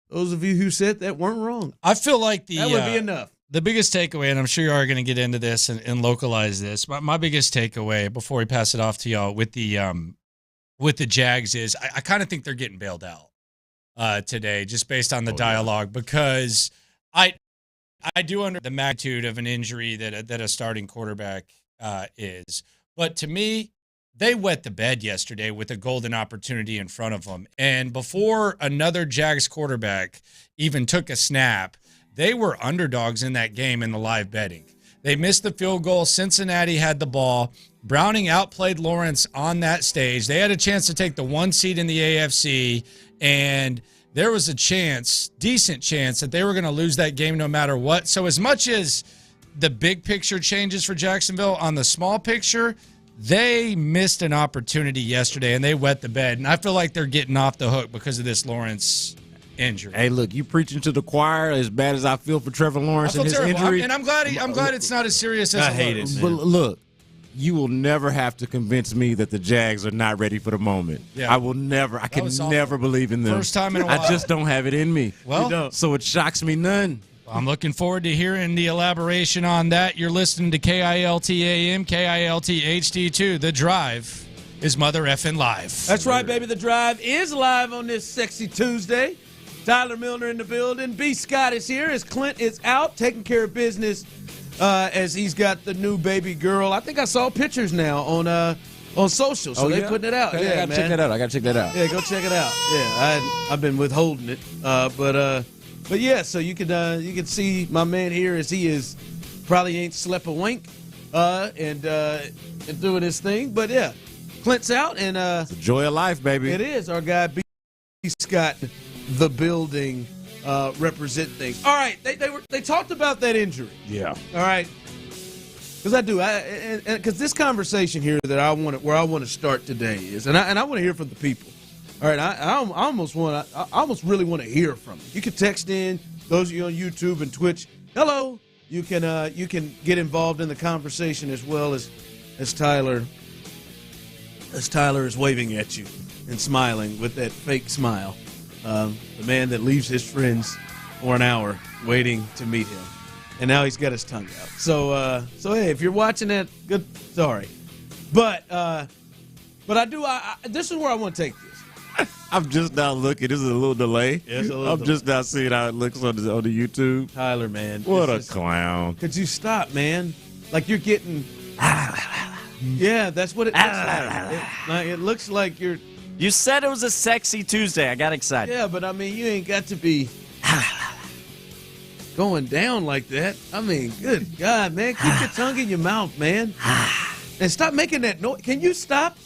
those of you who said that weren't wrong. I feel like that would be enough. The biggest takeaway, and I'm sure you are going to get into this and localize this, but my biggest takeaway before we pass it off to y'all with the Jags is I kind of think they're getting bailed out today, just based on the dialogue, because I do under the magnitude of an injury that a starting quarterback is. But to me, they wet the bed yesterday with a golden opportunity in front of them. And before another Jags quarterback even took a snap, they were underdogs in that game in the live betting. They missed the field goal. Cincinnati had the ball. Browning outplayed Lawrence on that stage. They had a chance to take the 1 seed in the AFC, and there was a decent chance, that they were going to lose that game no matter what. So as much as the big picture changes for Jacksonville, on the small picture, they missed an opportunity yesterday, and they wet the bed. And I feel like they're getting off the hook because of this Lawrence injury. Hey, look, you preaching to the choir as bad as I feel for Trevor Lawrence and his injury. I'm glad it's not as serious as I hate it. But look, you will never have to convince me that the Jags are not ready for the moment. Yeah. I can never believe in them. First time in a while. I just don't have it in me. Well, so it shocks me none. I'm looking forward to hearing the elaboration on that. You're listening to KILT AM, KILT HD2. The Drive is Mother Effin' Live. That's right, baby. The Drive is live on this sexy Tuesday. Tyler Milner in the building. B. Scott is here as Clint is out taking care of business as he's got the new baby girl. I think I saw pictures now on social, so they're putting it out. Okay, I gotta check that out. Yeah, go check it out. Yeah, I've been withholding it, but yeah. So you can see my man here as he is probably ain't slept a wink and doing his thing. But yeah, Clint's out and it's the joy of life, baby. It is. Our guy B. Scott, the building representing. All right, they talked about that injury. Yeah. All right. Because because this conversation here that I want to start today is, and I want to hear from the people. All right, I almost really want to hear from them. You can text in, those of you on YouTube and Twitch. Hello. You can get involved in the conversation as well as Tyler is waving at you and smiling with that fake smile. The man that leaves his friends for an hour waiting to meet him. And now he's got his tongue out. So hey, if you're watching that, good, sorry. But this is where I want to take this. I'm just now looking. This is a little delay. Yeah, it's a little I'm delay. just now seeing how it looks on the YouTube. Tyler, man. What a clown. Could you stop, man? Like you're getting... yeah, that's what it looks like. It looks like you're... You said it was a sexy Tuesday. I got excited. Yeah, but I mean, you ain't got to be going down like that. I mean, good God, man. Keep your tongue in your mouth, man. And stop making that noise. Can you stop?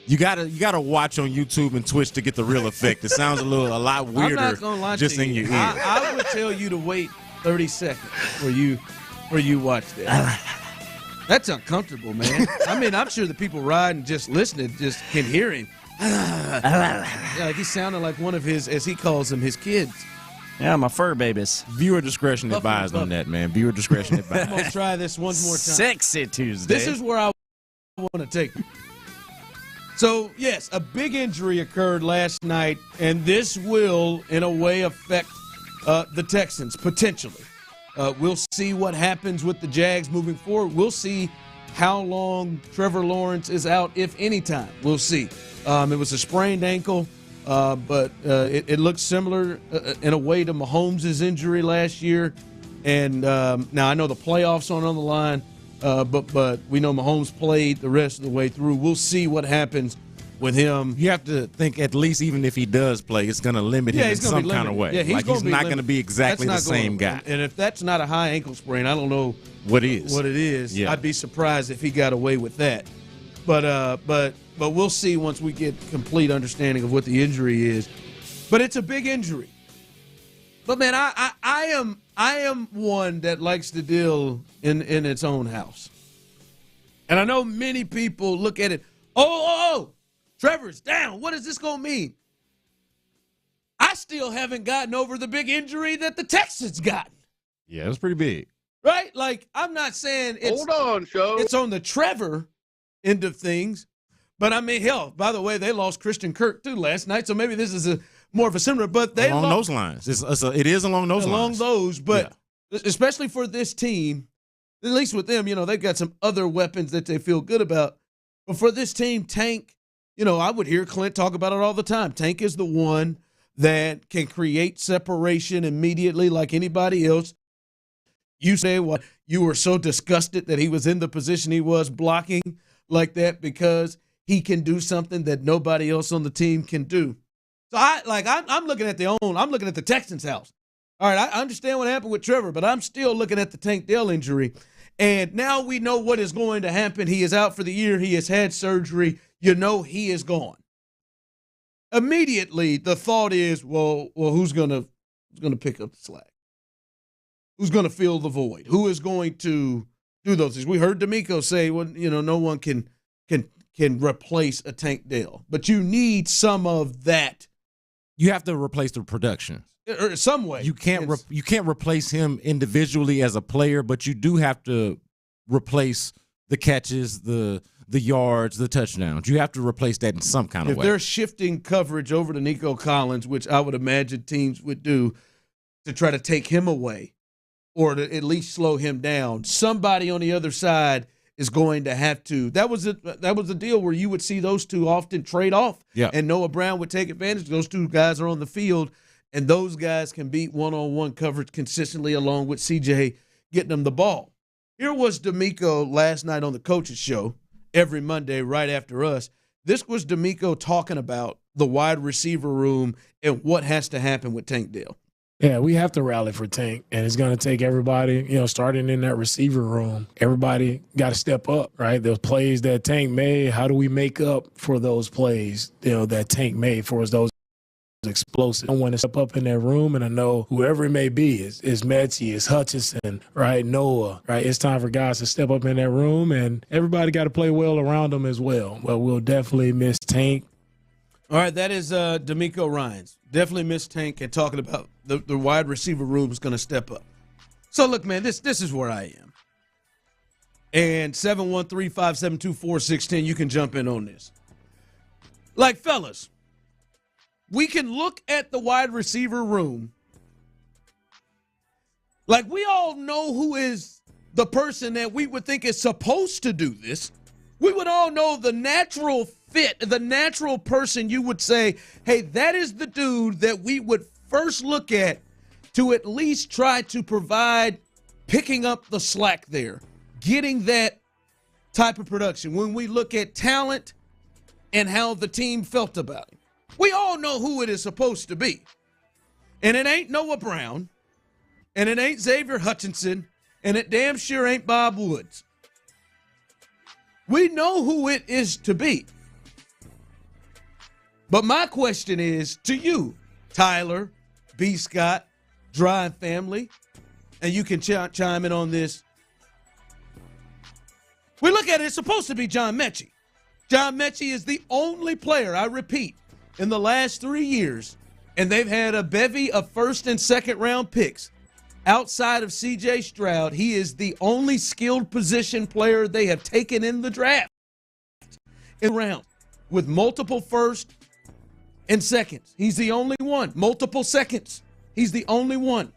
You gotta watch on YouTube and Twitch to get the real effect. It sounds a lot weirder. I'm not gonna lie just to in you. your ear. I would tell you to wait 30 seconds where you watch that. That's uncomfortable, man. I mean, I'm sure the people riding just listening just can hear him. Yeah, like he's sounding like one of his, as he calls them, his kids. Yeah, my fur babies. Viewer discretion advised on that, man. Viewer discretion advised. I'm going to try this one more time. Sexy Tuesday. This is where I want to take you. So, yes, a big injury occurred last night, and this will, in a way, affect the Texans, potentially. We'll see what happens with the Jags moving forward. We'll see how long Trevor Lawrence is out, if any time. We'll see. It was a sprained ankle, but it looks similar in a way to Mahomes' injury last year. And now I know the playoffs aren't on the line, but we know Mahomes played the rest of the way through. We'll see what happens with him. You have to think at least even if he does play, it's going to limit him in some kind of way. Yeah, he's not going to be exactly the same guy. And if that's not a high ankle sprain, I don't know what is. What it is. Yeah. I'd be surprised if he got away with that. But we'll see once we get complete understanding of what the injury is. But it's a big injury. But man, I am one that likes to deal in its own house. And I know many people look at it, oh, Trevor's down. What is this going to mean? I still haven't gotten over the big injury that the Texans got. Yeah, it was pretty big. Right? Like, I'm not saying it's on the Trevor end of things. But, I mean, hell, by the way, they lost Christian Kirk, too, last night. So maybe this is more of a similar. But they along those lines. It is along those lines. Along those. But especially for this team, at least with them, they've got some other weapons that they feel good about. But for this team, Tank, I would hear Clint talk about it all the time. Tank is the one that can create separation immediately like anybody else. You say, well, you were so disgusted that he was in the position he was blocking like that because he can do something that nobody else on the team can do. So I'm looking at I'm looking at the Texans' house. All right, I understand what happened with Trevor, but I'm still looking at the Tank Dell injury. And now we know what is going to happen. He is out for the year. He has had surgery. He is gone. Immediately, the thought is, well, who's gonna pick up the slack? Who's gonna fill the void? Who is going to do those things? We heard D'Amico say, well, no one can replace a Tank Dell, but you need some of that. You have to replace the production. Or some way. You can't replace him individually as a player, but you do have to replace the catches, the yards, the touchdowns. You have to replace that in some kind of way. If they're shifting coverage over to Nico Collins, which I would imagine teams would do to try to take him away or to at least slow him down, somebody on the other side is going to have to. That was a deal where you would see those two often trade off, and Noah Brown would take advantage. Those two guys are on the field, and those guys can beat one-on-one coverage consistently along with CJ getting them the ball. Here was D'Amico last night on the Coaches Show, every Monday right after us. This was D'Amico talking about the wide receiver room and what has to happen with Tank Dell. Yeah, we have to rally for Tank, and it's going to take everybody, starting in that receiver room. Everybody got to step up, right? Those plays that Tank made, how do we make up for those plays, that Tank made for us, those explosive? I want to step up in that room, and I know whoever it may be, is Metsy, is Hutchinson, right, Noah, right? It's time for guys to step up in that room, and everybody got to play well around them as well. But we'll definitely miss Tank. All right, that is D'Amico Ryans. Definitely miss Tank and talking about the wide receiver room is going to step up. So, look, man, this is where I am. And 713-572-4610, you can jump in on this. Like, fellas, we can look at the wide receiver room. Like, we all know who is the person that we would think is supposed to do this. We would all know the natural fit, the natural person you would say, hey, that is the dude that we would first look at to least try to provide picking up the slack there, getting that type of production. When we look at talent and how the team felt about him, we all know who it is supposed to be. And it ain't Noah Brown, and it ain't Xavier Hutchinson, and it damn sure ain't Bob Woods. We know who it is to be. But my question is to you, Tyler, B. Scott, Drive family, and you can chime in on this. We look at it, it's supposed to be John Mechie. John Mechie is the only player, I repeat, in the last 3 years, and they've had a bevy of first and second round picks. Outside of C.J. Stroud, he is the only skilled position player they have taken in the draft in round with multiple first and seconds. He's the only one. Multiple seconds. He's the only one.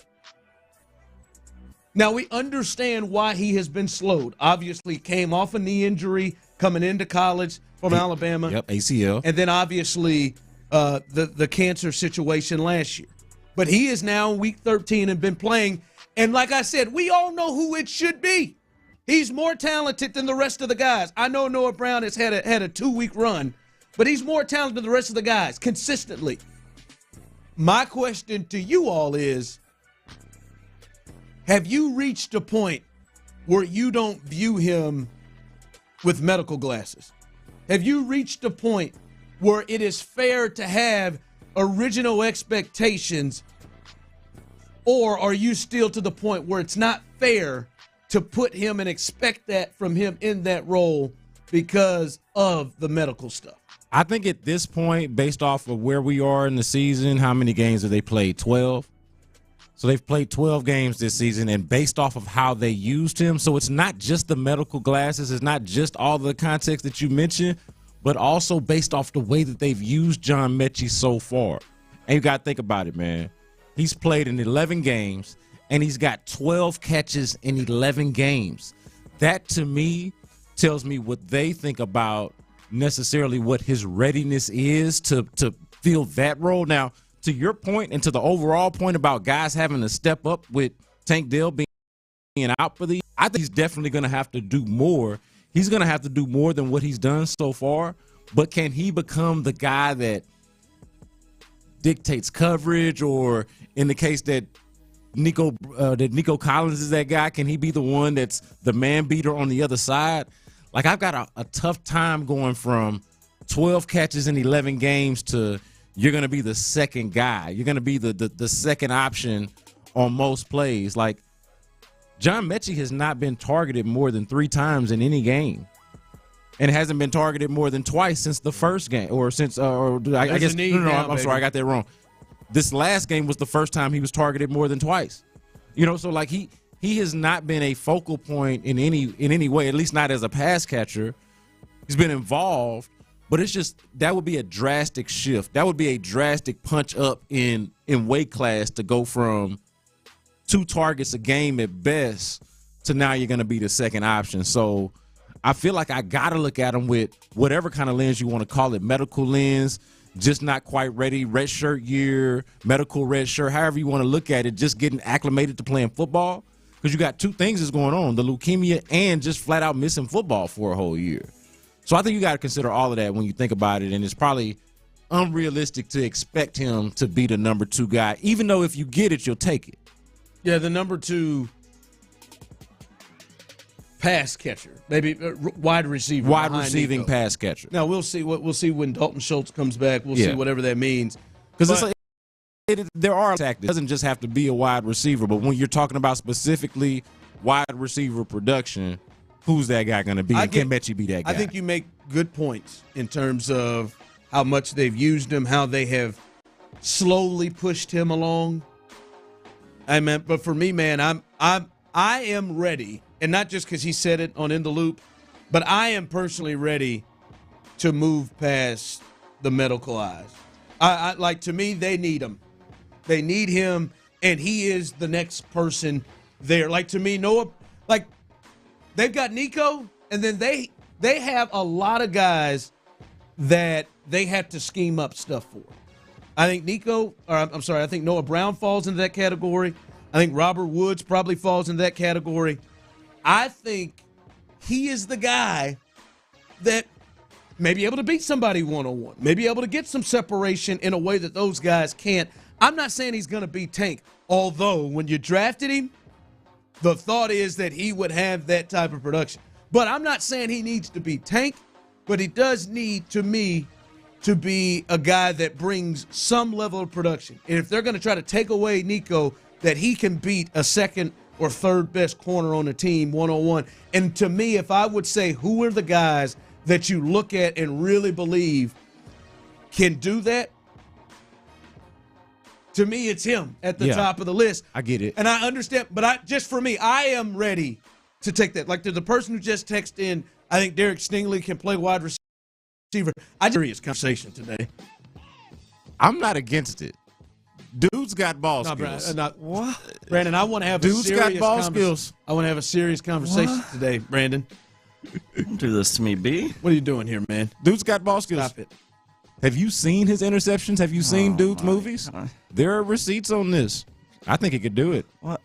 Now, we understand why he has been slowed. Obviously, came off a knee injury coming into college from Alabama. Yep, ACL. And then, obviously, the cancer situation last year. But he is now in week 13 and been playing. And like I said, we all know who it should be. He's more talented than the rest of the guys. I know Noah Brown has had a 2-week run, but he's more talented than the rest of the guys consistently. My question to you all is, have you reached a point where you don't view him with medical glasses? Have you reached a point where it is fair to have original expectations, or are you still to the point where it's not fair to put him and expect that from him in that role because of the medical stuff? I think at this point, based off of where we are in the season, how many games have they played? 12. So they've played 12 games this season, and based off of how they used him, so it's not just the medical glasses, it's not just all the context that you mentioned, but also based off the way that they've used John Mechie so far. And you got to think about it, man. He's played in 11 games, and he's got 12 catches in 11 games. That, to me, tells me what they think about necessarily what his readiness is to fill that role. Now, to your point and to the overall point about guys having to step up with Tank Dell being out for these, I think he's definitely going to have to do more. He's going to have to do more than what he's done so far, but can he become the guy that dictates coverage, or in the case that Nico Collins is that guy, can he be the one that's the man beater on the other side? Like, I've got a tough time going from 12 catches in 11 games to you're going to be the second guy. You're going to be the second option on most plays. Like, John Mechie has not been targeted more than 3 times in any game, and hasn't been targeted more than twice since the first game, or since I guess no, I'm sorry, I got that wrong. This last game was the first time he was targeted more than twice. You know, so like he has not been a focal point in any way, at least not as a pass catcher. He's been involved, but it's just that would be a drastic shift. That would be a drastic punch up in weight class to go from 2 targets a game at best to now you're going to be the second option. So I feel like I got to look at him with whatever kind of lens you want to call it, medical lens, just not quite ready, red shirt year, medical red shirt, however you want to look at it, just getting acclimated to playing football. Because you got 2 things that's going on, the leukemia and just flat out missing football for a whole year. So I think you got to consider all of that when you think about it, and it's probably unrealistic to expect him to be the number 2 guy, even though if you get it, you'll take it. Yeah, the number 2 pass catcher, maybe wide receiver, wide receiving pass catcher. Now we'll see when Dalton Schultz comes back. We'll see whatever that means. Because there are tactics. It doesn't just have to be a wide receiver, but when you're talking about specifically wide receiver production, who's that guy going to be? Can Mechie be that guy? I think you make good points in terms of how much they've used him, how they have slowly pushed him along. But for me, man, I am ready, and not just because he said it on In the Loop, but I am personally ready to move past the medical eyes. To me, they need him. They need him, and he is the next person there. Like, to me, Noah, like, they've got Nico, and then they have a lot of guys that they have to scheme up stuff for. I think I think Noah Brown falls into that category. I think Robert Woods probably falls into that category. I think he is the guy that may be able to beat somebody one-on-one, may be able to get some separation in a way that those guys can't. I'm not saying he's going to be Tank, although when you drafted him, the thought is that he would have that type of production. But I'm not saying he needs to be Tank, but he does need, to me, to be a guy that brings some level of production. And if they're going to try to take away Nico, that he can beat a second or third best corner on the team one-on-one. And to me, if I would say who are the guys that you look at and really believe can do that, to me, it's him at the top of the list. I get it. And I understand, but I am ready to take that. Like, there's a person who just texted in, I think Derek Stingley can play wide receiver. I just serious conversation today. I'm not against it. Dude's got ball skills. Brandon, I want to have Dude's a got serious ball skills. I want to have a serious conversation today, Brandon. Don't do this to me, B. What are you doing here, man? Dude's got ball skills. Stop it. Have you seen his interceptions? Have you seen Dude's movies? There are receipts on this. I think he could do it. What?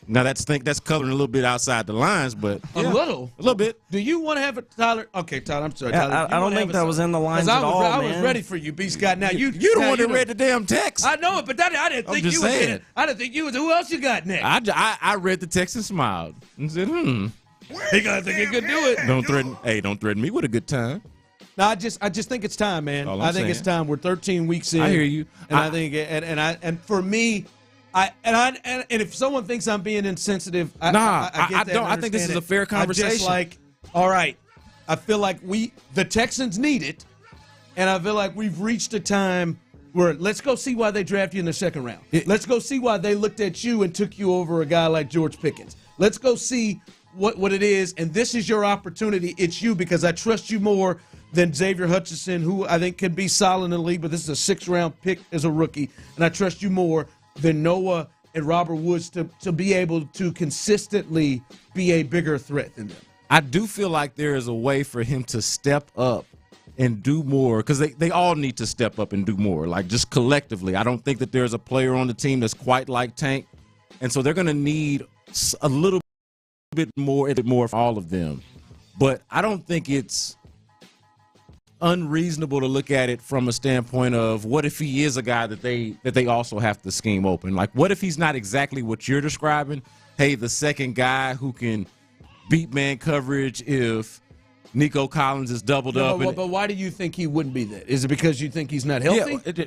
Now that's coloring a little bit outside the lines, but A little bit. Do you want to have a Tyler? Okay, Tyler. I'm sorry. Yeah, Tyler, I don't think that was in the lines I at all, I was man. ready for you, B. Scott. Now you the now one that know. read the damn text. I know it, but I didn't think just you was in saying. it. I didn't think you was. Who else you got next? I read the text and smiled and said, He gonna think he could do it. Don't threaten me with a good time. No, I just think it's time, man. All I I'm think it's saying. time. We're 13 weeks in. I hear you. And I think and for me, and if someone thinks I'm being insensitive, I get that. don't. I think this is a fair conversation. I'm just like, all right, I feel like the Texans need it, and I feel like we've reached a time where let's go see why they draft you in the second round. Let's go see why they looked at you and took you over a guy like George Pickens. Let's go see what it is, and this is your opportunity. It's you, because I trust you more than Xavier Hutchinson, who I think could be solid in the league, but this is a 6th-round pick as a rookie, and I trust you more than Noah and Robert Woods to be able to consistently be a bigger threat than them. I do feel like there is a way for him to step up and do more, because they all need to step up and do more, like just collectively. I don't think that there's a player on the team that's quite like Tank, and so they're going to need a little bit more for all of them. But I don't think it's unreasonable to look at it from a standpoint of what if he is a guy that they also have to scheme open. Like, what if he's not exactly what you're describing? Hey, the second guy who can beat man coverage if Nico Collins is doubled up. But why do you think he wouldn't be that? Is it because you think he's not healthy? Yeah,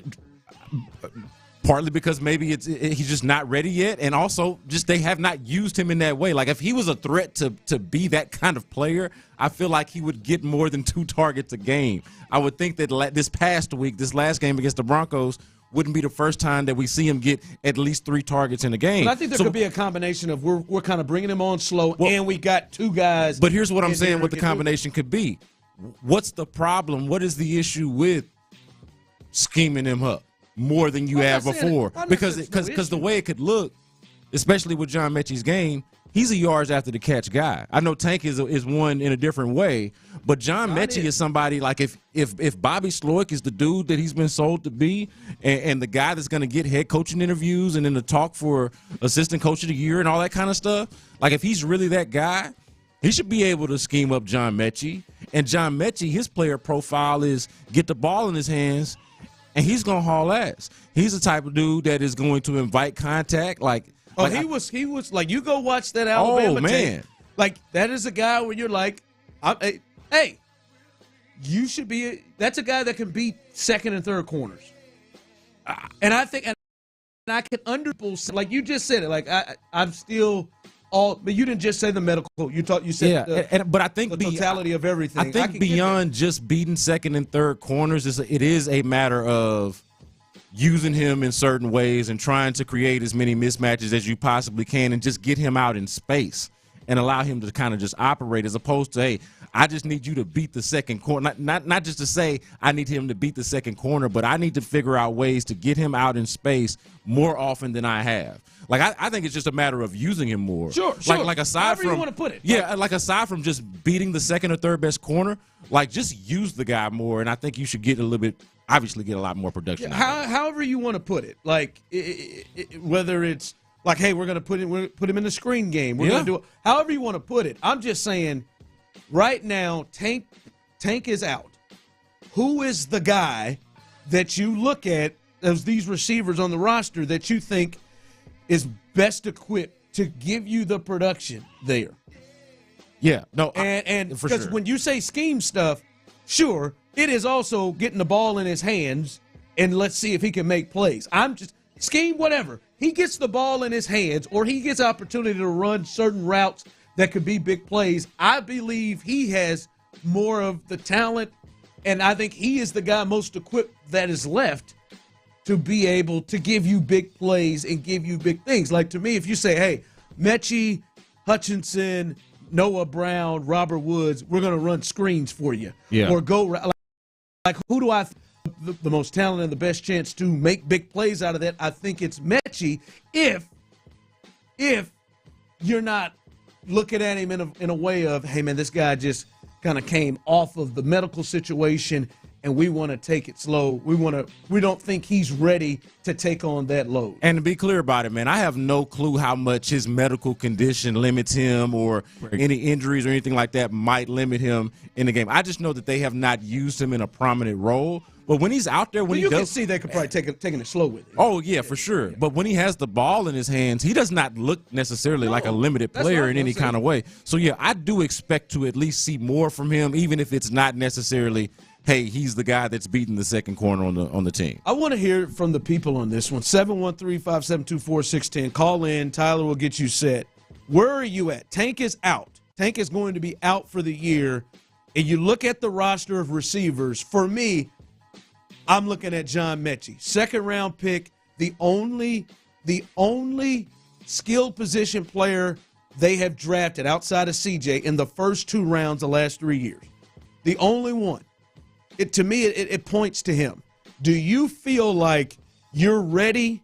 partly because maybe he's just not ready yet, and also just they have not used him in that way. Like, if he was a threat to be that kind of player, I feel like he would get more than 2 targets a game. I would think that this past week, this last game against the Broncos, wouldn't be the first time that we see him get at least 3 targets in a game. But I think there could be a combination of we're kind of bringing him on slow, and we got 2 guys. But here's what I'm saying what the combination could be. What's the problem? What is the issue with scheming him up more than you have before? Because the way it could look, especially with John Mechie's game, he's a yards after the catch guy. I know Tank is one in a different way, but John Mechie is somebody like if Bobby Slowick is the dude that he's been sold to be, and the guy that's going to get head coaching interviews and then the talk for assistant coach of the year and all that kind of stuff, like if he's really that guy, he should be able to scheme up John Mechie. And John Mechie, his player profile is get the ball in his hands, and he's going to haul ass. He's the type of dude that is going to invite contact. He was like, you go watch that Alabama tape. Like, that is a guy where you're like, hey, you should be. That's a guy that can beat second and third corners. And I think, and I can like you just said it. Like I'm still all, but you didn't just say the medical. You said but I think the totality of everything. I think beyond just beating second and third corners, it is a matter of using him in certain ways and trying to create as many mismatches as you possibly can and just get him out in space and allow him to kind of just operate, as opposed to, hey, I just need you to beat the second corner. Not just to say I need him to beat the second corner, but I need to figure out ways to get him out in space more often than I have. Like, I think it's just a matter of using him more. Sure. Like aside However from, you want to put it. Yeah, like aside from just beating the second or third best corner, like just use the guy more, and I think you should get a lot more production. However you want to put it, like whether it's like, hey, we're going to put him in the screen game. We're going to do it. However you want to put it. I'm just saying, right now, Tank is out. Who is the guy that you look at as these receivers on the roster that you think is best equipped to give you the production there? Yeah, no, and for because sure. when you say scheme stuff, sure, it is also getting the ball in his hands and let's see if he can make plays. I'm just scheme whatever. He gets the ball in his hands or he gets opportunity to run certain routes that could be big plays. I believe he has more of the talent, and I think he is the guy most equipped that is left to be able to give you big plays and give you big things. Like, to me, if you say, hey, Mechie, Hutchinson, Noah Brown, Robert Woods, we're going to run screens for you. Yeah. Or go like who do I the most talented and the best chance to make big plays out of that, I think it's Mechie if you're not looking at him in a way of, hey, man, this guy just kind of came off of the medical situation and we want to take it slow. We don't think he's ready to take on that load. And to be clear about it, man, I have no clue how much his medical condition limits him or any injuries or anything like that might limit him in the game. I just know that they have not used him in a prominent role. But when he's out there, you can see they could probably taking it slow with it. Oh, yeah, for sure. But when he has the ball in his hands, he does not look necessarily like a limited player in any kind of way. So, yeah, I do expect to at least see more from him, even if it's not necessarily, hey, he's the guy that's beating the second corner on the team. I want to hear from the people on this one. 713-572-4610. Call in. Tyler will get you set. Where are you at? Tank is out. Tank is going to be out for the year. And you look at the roster of receivers. For me, I'm looking at John Mechie, second-round pick, the only skilled position player they have drafted outside of CJ in the first 2 rounds the last 3 years. The only one. To me, it points to him. Do you feel like you're ready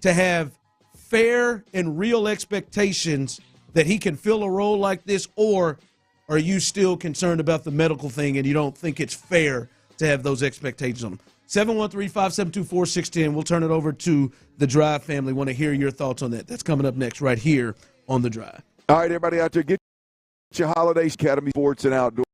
to have fair and real expectations that he can fill a role like this, or are you still concerned about the medical thing and you don't think it's fair to have those expectations on him? 713-572-4610. We'll turn it over to the Drive family. Want to hear your thoughts on that. That's coming up next right here on the Drive. All right, everybody out there, get your Holidays Academy Sports and Outdoors.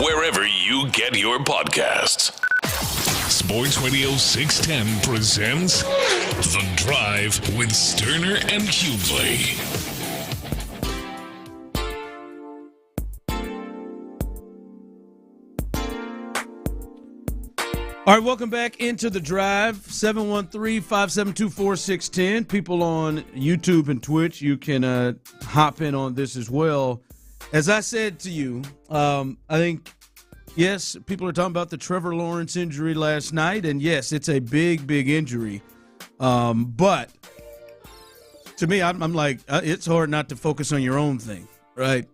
Wherever you get your podcasts. Sports Radio 610 presents The Drive with Stoerner and Hughley. All right, welcome back into The Drive, 713-572-4610. People on YouTube and Twitch, you can hop in on this as well. As I said to you, I think, yes, people are talking about the Trevor Lawrence injury last night, and yes, it's a big, big injury. But to me, I'm like, it's hard not to focus on your own thing, right?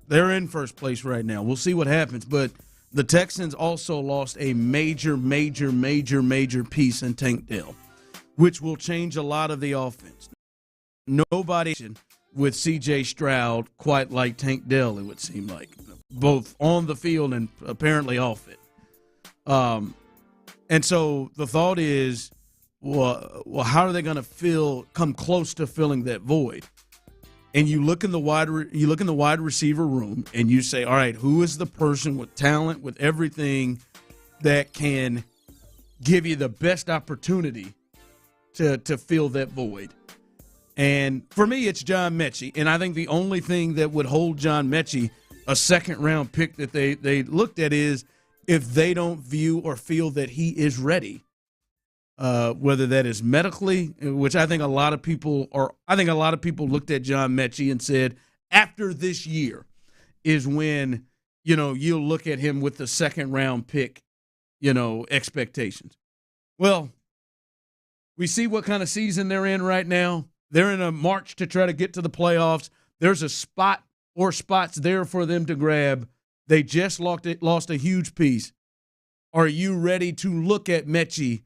They're in first place right now. We'll see what happens, but the Texans also lost a major piece in Tank Dell, which will change a lot of the offense. Nobody with C.J. Stroud quite like Tank Dell, it would seem like, both on the field and apparently off it. And so the thought is, well, how are they going to come close to filling that void? And you look in the wide receiver room and you say, all right, who is the person with talent, with everything that can give you the best opportunity to fill that void? And for me, it's John Mechie. And I think the only thing that would hold John Mechie a second-round pick that they looked at is if they don't view or feel that he is ready, whether that is medically, which I think a lot of people looked at John Mechie and said, after this year is when, you'll look at him with the second-round pick, expectations. Well, we see what kind of season they're in right now. They're in a march to try to get to the playoffs. There's a spot or spots there for them to grab. They just lost a huge piece. Are you ready to look at Mechie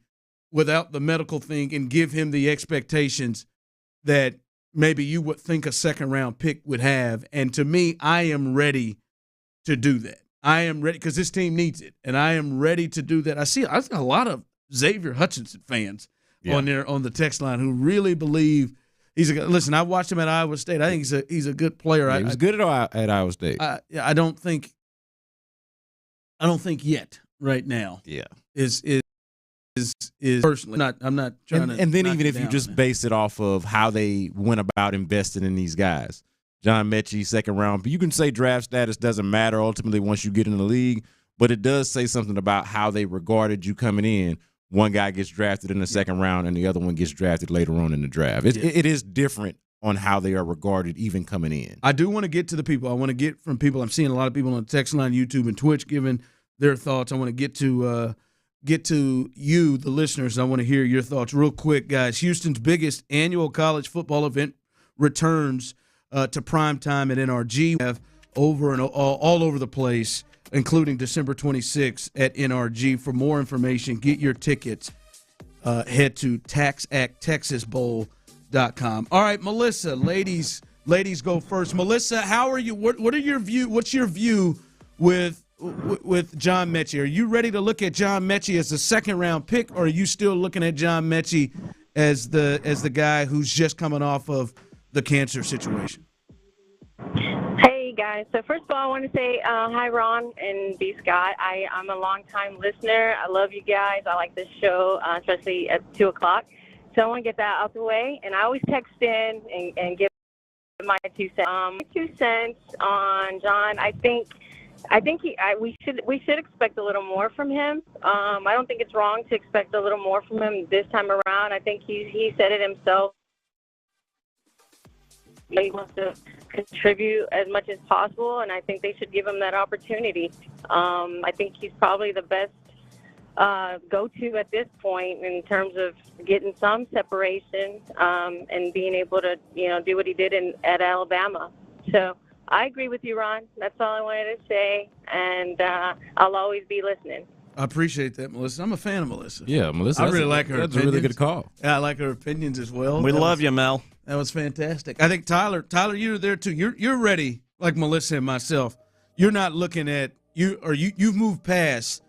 without the medical thing and give him the expectations that maybe you would think a second-round pick would have? And to me, I am ready to do that. I am ready because this team needs it, and I am ready to do that. I see a lot of Xavier Hutchinson fans on the text line who really believe he's a good. Listen, I watched him at Iowa State. I think he's a good player. Yeah, he was good at Iowa State. I don't think yet right now. Yeah, is personally not. I'm not trying to. And then even if you just base it off of how they went about investing in these guys, John Mechie, second round. But you can say draft status doesn't matter ultimately once you get in the league, but it does say something about how they regarded you coming in. One guy gets drafted in the second round, and the other one gets drafted later on in the draft. It is different on how they are regarded even coming in. I do want to get to the people. I want to get from people. I'm seeing a lot of people on the text line, YouTube, and Twitch giving their thoughts. I want to get to you, the listeners. I want to hear your thoughts real quick, guys. Houston's biggest annual college football event returns to prime time at NRG. We have over and all over the place, including December 26th at NRG. For more information, get your tickets. Head to taxacttexasbowl.com. All right, Melissa, ladies go first. Melissa, how are you? What are your view? What's your view with with John Mechie? Are you ready to look at John Mechie as a second-round pick, or are you still looking at John Mechie as the guy who's just coming off of the cancer situation? Hey, guys. So first of all, I want to say hi, Ron and B. Scott. I'm a long-time listener. I love you guys. I like this show, especially at 2 o'clock. So I want to get that out the way. And I always text in and give my 2 cents. My 2 cents on John, I think we should expect a little more from him. I don't think it's wrong to expect a little more from him this time around. I think he said it himself. He wants to contribute as much as possible, and I think they should give him that opportunity. I think he's probably the best go-to at this point in terms of getting some separation and being able to, do what he did at Alabama. So I agree with you, Ron. That's all I wanted to say, and I'll always be listening. I appreciate that, Melissa. I'm a fan of Melissa. Yeah, Melissa. I really like her opinions. That's a really good call. Yeah, I like her opinions as well. We love you, Mel. That was fantastic. I think Tyler, you're there too. You're ready, like Melissa and myself. You're not looking at you've moved past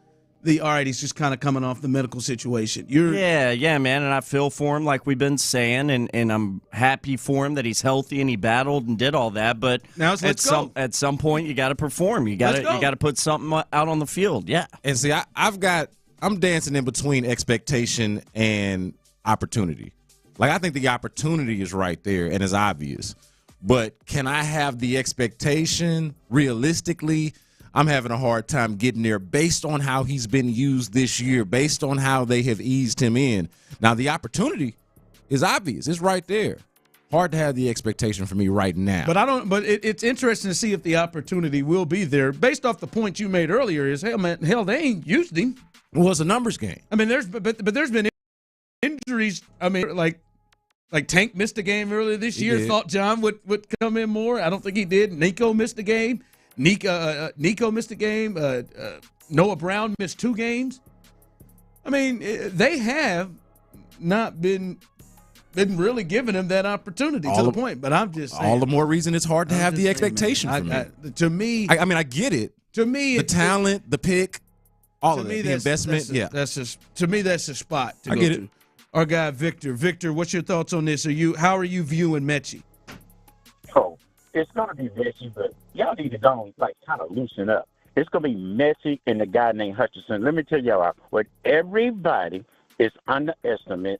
the all right. He's just kind of coming off the medical situation. Yeah, man. And I feel for him, like we've been saying, and I'm happy for him that he's healthy and he battled and did all that. But now at some point, you got to perform. You got to put something out on the field. Yeah. And see, I'm dancing in between expectation and opportunity. Like, I think the opportunity is right there and is obvious. But can I have the expectation realistically? I'm having a hard time getting there based on how he's been used this year, based on how they have eased him in. Now, the opportunity is obvious. It's right there. Hard to have the expectation for me right now. But it's interesting to see if the opportunity will be there. Based off the point you made earlier is, hell, they ain't used him. Well, it's a numbers game. I mean, there's been injuries. I mean, like Tank missed a game earlier this year. Thought John would come in more. I don't think he did. Nico missed a game. Nico missed a game. Noah Brown missed 2 games. I mean, they have not been really giving him that opportunity to the point. But I'm just saying, all the more reason it's hard to have the expectation from him. To me, I mean, I get it. To me, the talent, the pick, all of it, the investment. That's a spot to I go get to. it. Our guy Victor, what's your thoughts on this? How are you viewing Mechie? Oh, it's gonna be messy, but y'all need to go kind of loosen up. It's gonna be messy and the guy named Hutchinson. Let me tell y'all what everybody is undermining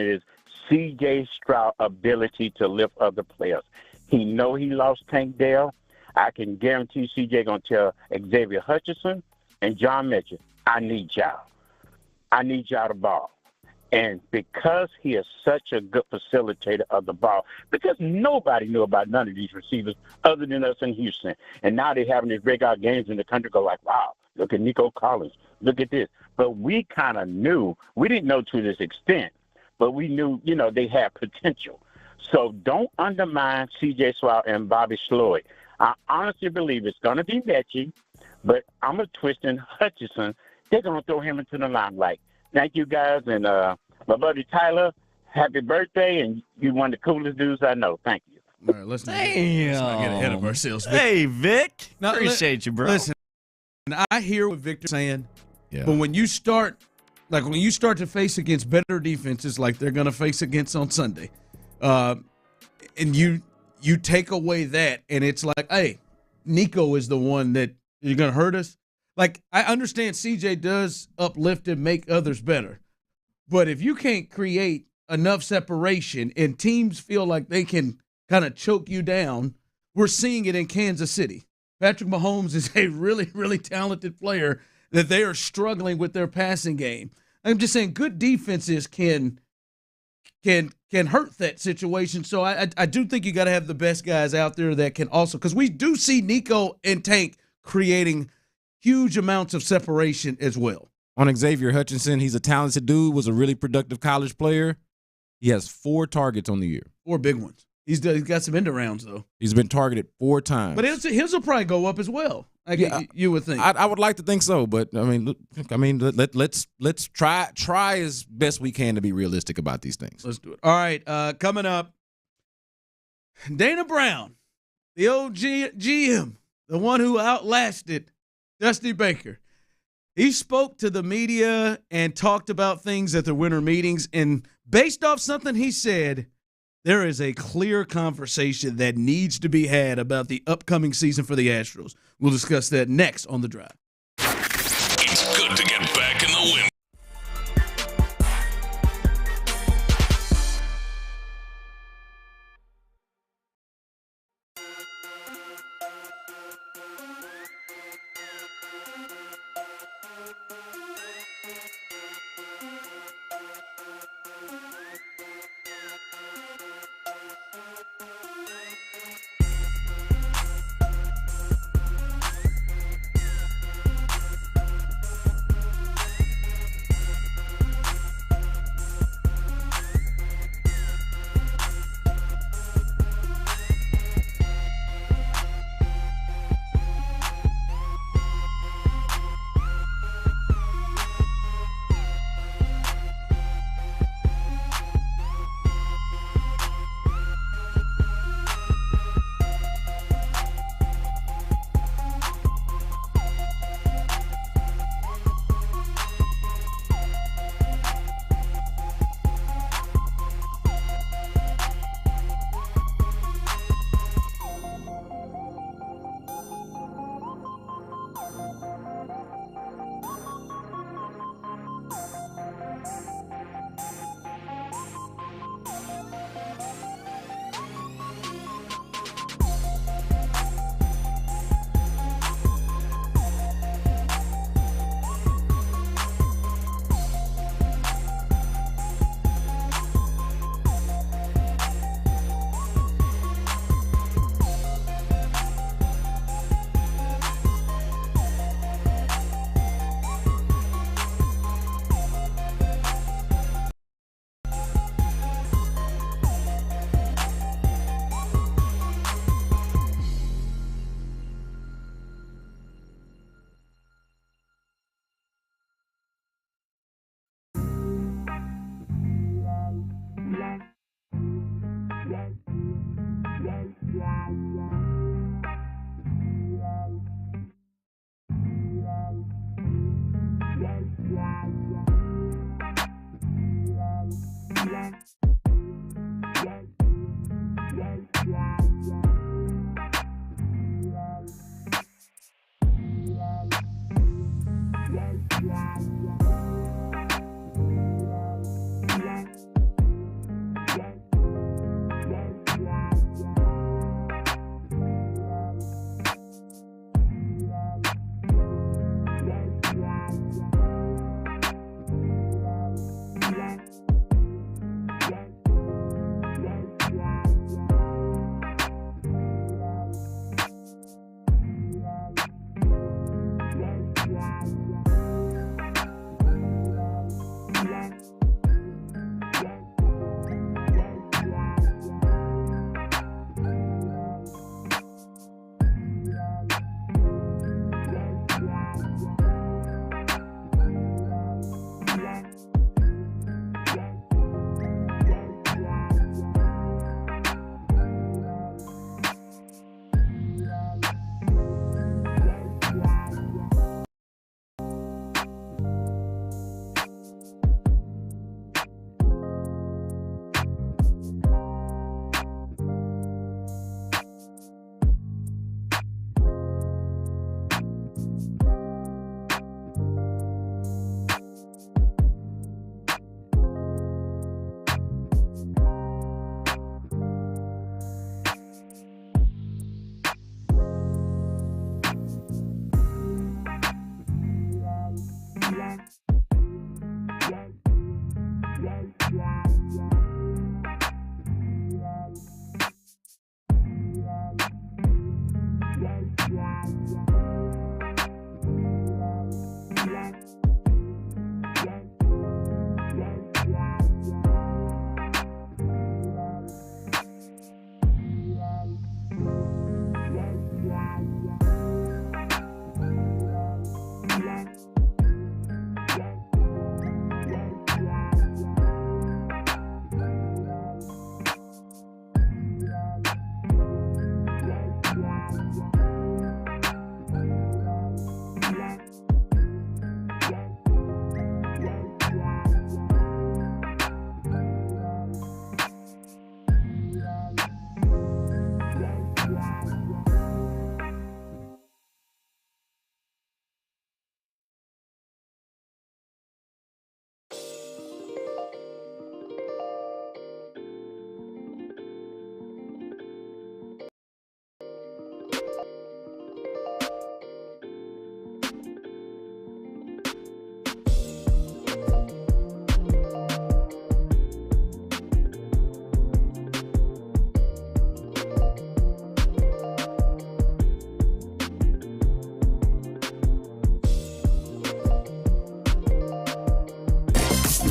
is C.J. Stroud's ability to lift other players. He know he lost Tank Dell. I can guarantee C.J. gonna tell Xavier Hutchinson and John Mechie, I need y'all. I need y'all to ball. And because he is such a good facilitator of the ball, because nobody knew about none of these receivers other than us in Houston. And now they're having these breakout games in the country, go like, wow, look at Nico Collins. Look at this. But we kind of knew. We didn't know to this extent, but we knew, they had potential. So don't undermine C.J. Stroud and Bobby Sloyd. I honestly believe it's going to be Mechie, but I'm going to twist in Hutchinson. They're going to throw him into the limelight. Thank you, guys. And my buddy Tyler, happy birthday. And you're one of the coolest dudes I know. Thank you. All right, let's not get ahead of ourselves. Vic. Hey, Vic. Appreciate you, bro. Listen, I hear what Victor's saying, but when you start to face against better defenses like they're going to face against on Sunday, and you take away that, and it's like, hey, Nico is the one that you're going to hurt us. Like, I understand CJ does uplift and make others better. But if you can't create enough separation and teams feel like they can kind of choke you down, we're seeing it in Kansas City. Patrick Mahomes is a really, really talented player that they are struggling with their passing game. I'm just saying good defenses can hurt that situation. So I do think you got to have the best guys out there that can also, because we do see Nico and Tank creating huge amounts of separation as well. On Xavier Hutchinson, he's a talented dude, was a really productive college player. He has 4 targets on the year. 4 big ones. He's got some end arounds, though. He's been targeted 4 times. But his will probably go up as well. You would think. I would like to think so, but let's try as best we can to be realistic about these things. Let's do it. All right, coming up, Dana Brown, the old GM, the one who outlasted Dusty Baker. He spoke to the media and talked about things at the winter meetings, and based off something he said, there is a clear conversation that needs to be had about the upcoming season for the Astros. We'll discuss that next on The Drive. It's good to get back in the win.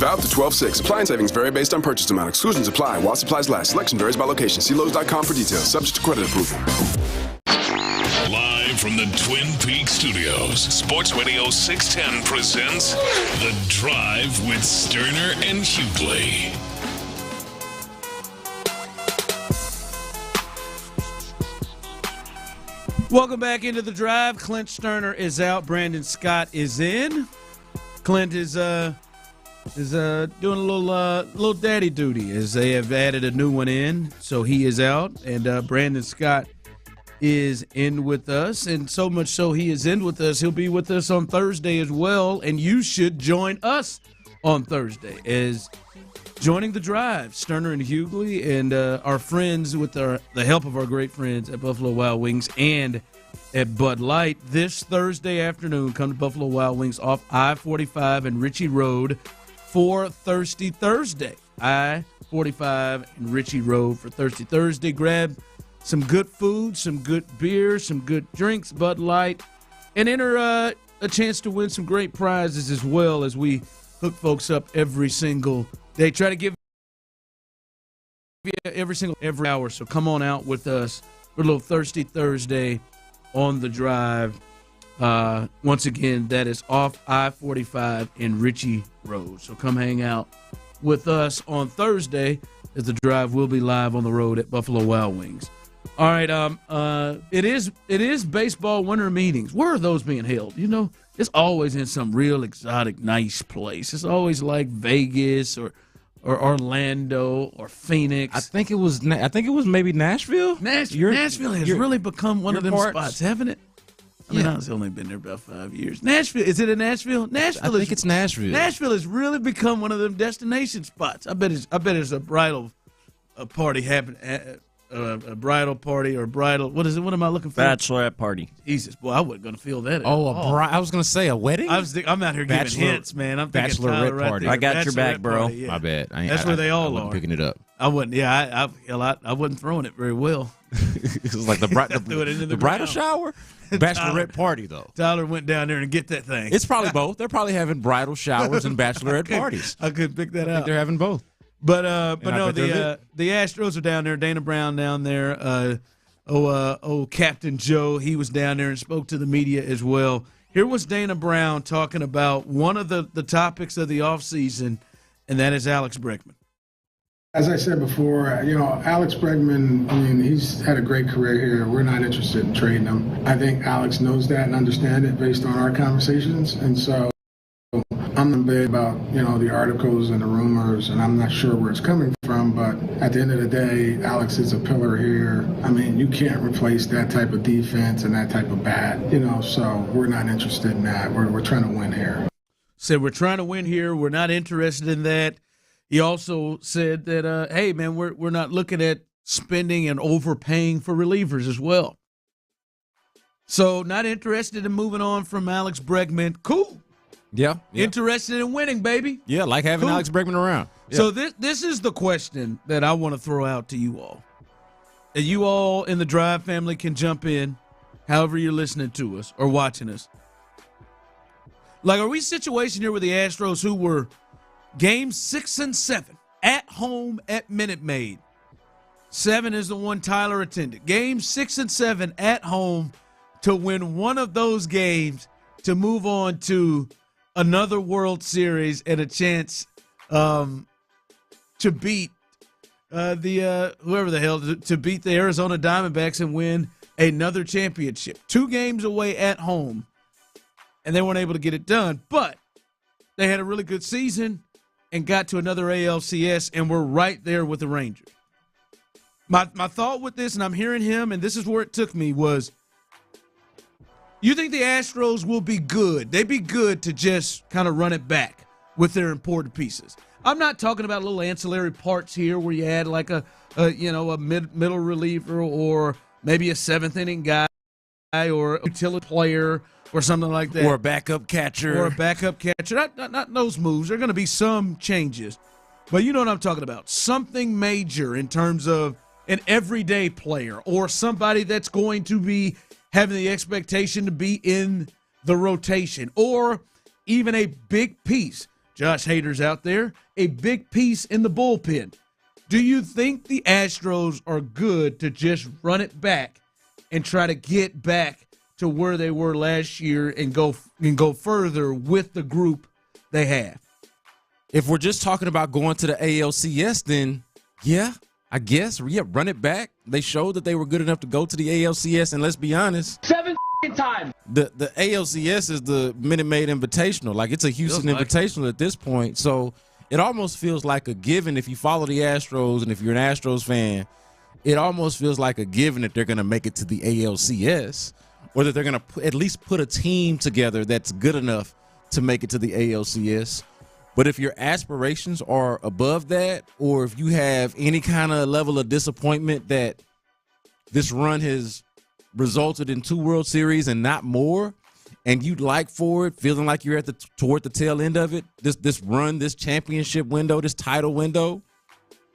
Valid to 12/6. Supply and savings vary based on purchase amount. Exclusions apply while supplies last. Selection varies by location. See Lowe's.com for details. Subject to credit approval. Live from the Twin Peaks studios, Sports Radio 610 presents The Drive with Stoerner and Hughley. Welcome back into the drive. Clint Stoerner is out. Brandon Scott is in. Clint is doing a little daddy duty as they have added a new one in, so he is out, and Brandon Scott is in with us, and so much so he is in with us. He'll be with us on Thursday as well, and you should join us on Thursday as joining the drive. Stoerner and Hughley and our friends with the help of our great friends at Buffalo Wild Wings and at Bud Light this Thursday afternoon. Come to Buffalo Wild Wings off I-45 and Ritchie Road for Thirsty Thursday. I-45 and Ritchie Road for Thirsty Thursday. Grab some good food, some good beer, some good drinks, Bud Light, and enter a chance to win some great prizes as well as we hook folks up every single day. Try to give you every hour, so come on out with us for a little Thirsty Thursday on the drive. Once again, that is off I-45 in Ritchie Road. So come hang out with us on Thursday as the drive will be live on the road at Buffalo Wild Wings. All right, it is baseball winter meetings. Where are those being held? You know, it's always in some real exotic, nice place. It's always like Vegas or Orlando or Phoenix. I think it was maybe Nashville. Nashville has really become one of them spots, haven't it? I mean, I've only been there about 5 years. Nashville, is it in Nashville? I think it's Nashville. Nashville has really become one of them destination spots. I bet it's a bridal party happening. A bridal party or bridal. What is it? What am I looking for? Bachelorette party. Jesus, boy, I wasn't gonna feel that. I was gonna say a wedding. I'm out here giving hints, man. I'm thinking bachelorette right party. there. I got your back, bro. Party, yeah. My bad. That's where they all are. Picking it up. I wouldn't. Yeah, I wasn't throwing it very well. It was like the bridal shower. Bachelorette party, though. Tyler went down there and get that thing. It's probably both. They're probably having bridal showers and bachelorette parties. I could pick that out. They're having both. But no, the Astros are down there. Dana Brown down there. Captain Joe, he was down there and spoke to the media as well. Here was Dana Brown talking about one of the topics of the offseason, and that is Alex Bregman. As I said before, Alex Bregman, I mean, he's had a great career here. We're not interested in trading him. I think Alex knows that and understands it based on our conversations. And so I'm not big about, the articles and the rumors, and I'm not sure where it's coming from. But at the end of the day, Alex is a pillar here. I mean, you can't replace that type of defense and that type of bat, so we're not interested in that. We're trying to win here. Said we're trying to win here. We're not interested in that. He also said that, hey, man, we're not looking at spending and overpaying for relievers as well. So not interested in moving on from Alex Bregman. Cool. Yeah. Interested in winning, baby. Yeah, like having Alex Bregman around. Yeah. So this is the question that I want to throw out to you all. And you all in the Drive family can jump in however you're listening to us or watching us. Like, are we a situation here with the Astros who were Games 6 and 7 at home at Minute Maid? 7 is the one Tyler attended. Games 6 and 7 at home to win one of those games to move on to another World Series and a chance to beat whoever the hell, to beat the Arizona Diamondbacks and win another championship. 2 games away at home, and they weren't able to get it done. But they had a really good season and got to another ALCS, and were right there with the Rangers. My thought with this, and I'm hearing him, and this is where it took me, was you think the Astros will be good. They'd be good to just kind of run it back with their important pieces. I'm not talking about little ancillary parts here where you add like a middle reliever or maybe a 7th inning guy or a utility player or something like that. Or a backup catcher. Not those moves. There are going to be some changes. But you know what I'm talking about. Something major in terms of an everyday player or somebody that's going to be having the expectation to be in the rotation, or even a big piece. Josh Hader's out there, a big piece in the bullpen. Do you think the Astros are good to just run it back and try to get back to where they were last year and go further with the group they have? If we're just talking about going to the ALCS, then yeah, I guess. Yeah, run it back. They showed that they were good enough to go to the ALCS, and let's be honest. 7 times. The ALCS is the Minute Maid Invitational. Like, it's a Houston Invitational at this point. So it almost feels like a given if you follow the Astros and if you're an Astros fan, it almost feels like a given that they're going to make it to the ALCS or that they're going to at least put a team together that's good enough to make it to the ALCS. But if your aspirations are above that, or if you have any kind of level of disappointment that this run has resulted in 2 World Series and not more, and you'd like for it, feeling like you're toward the tail end of it, this run, this championship window, this title window,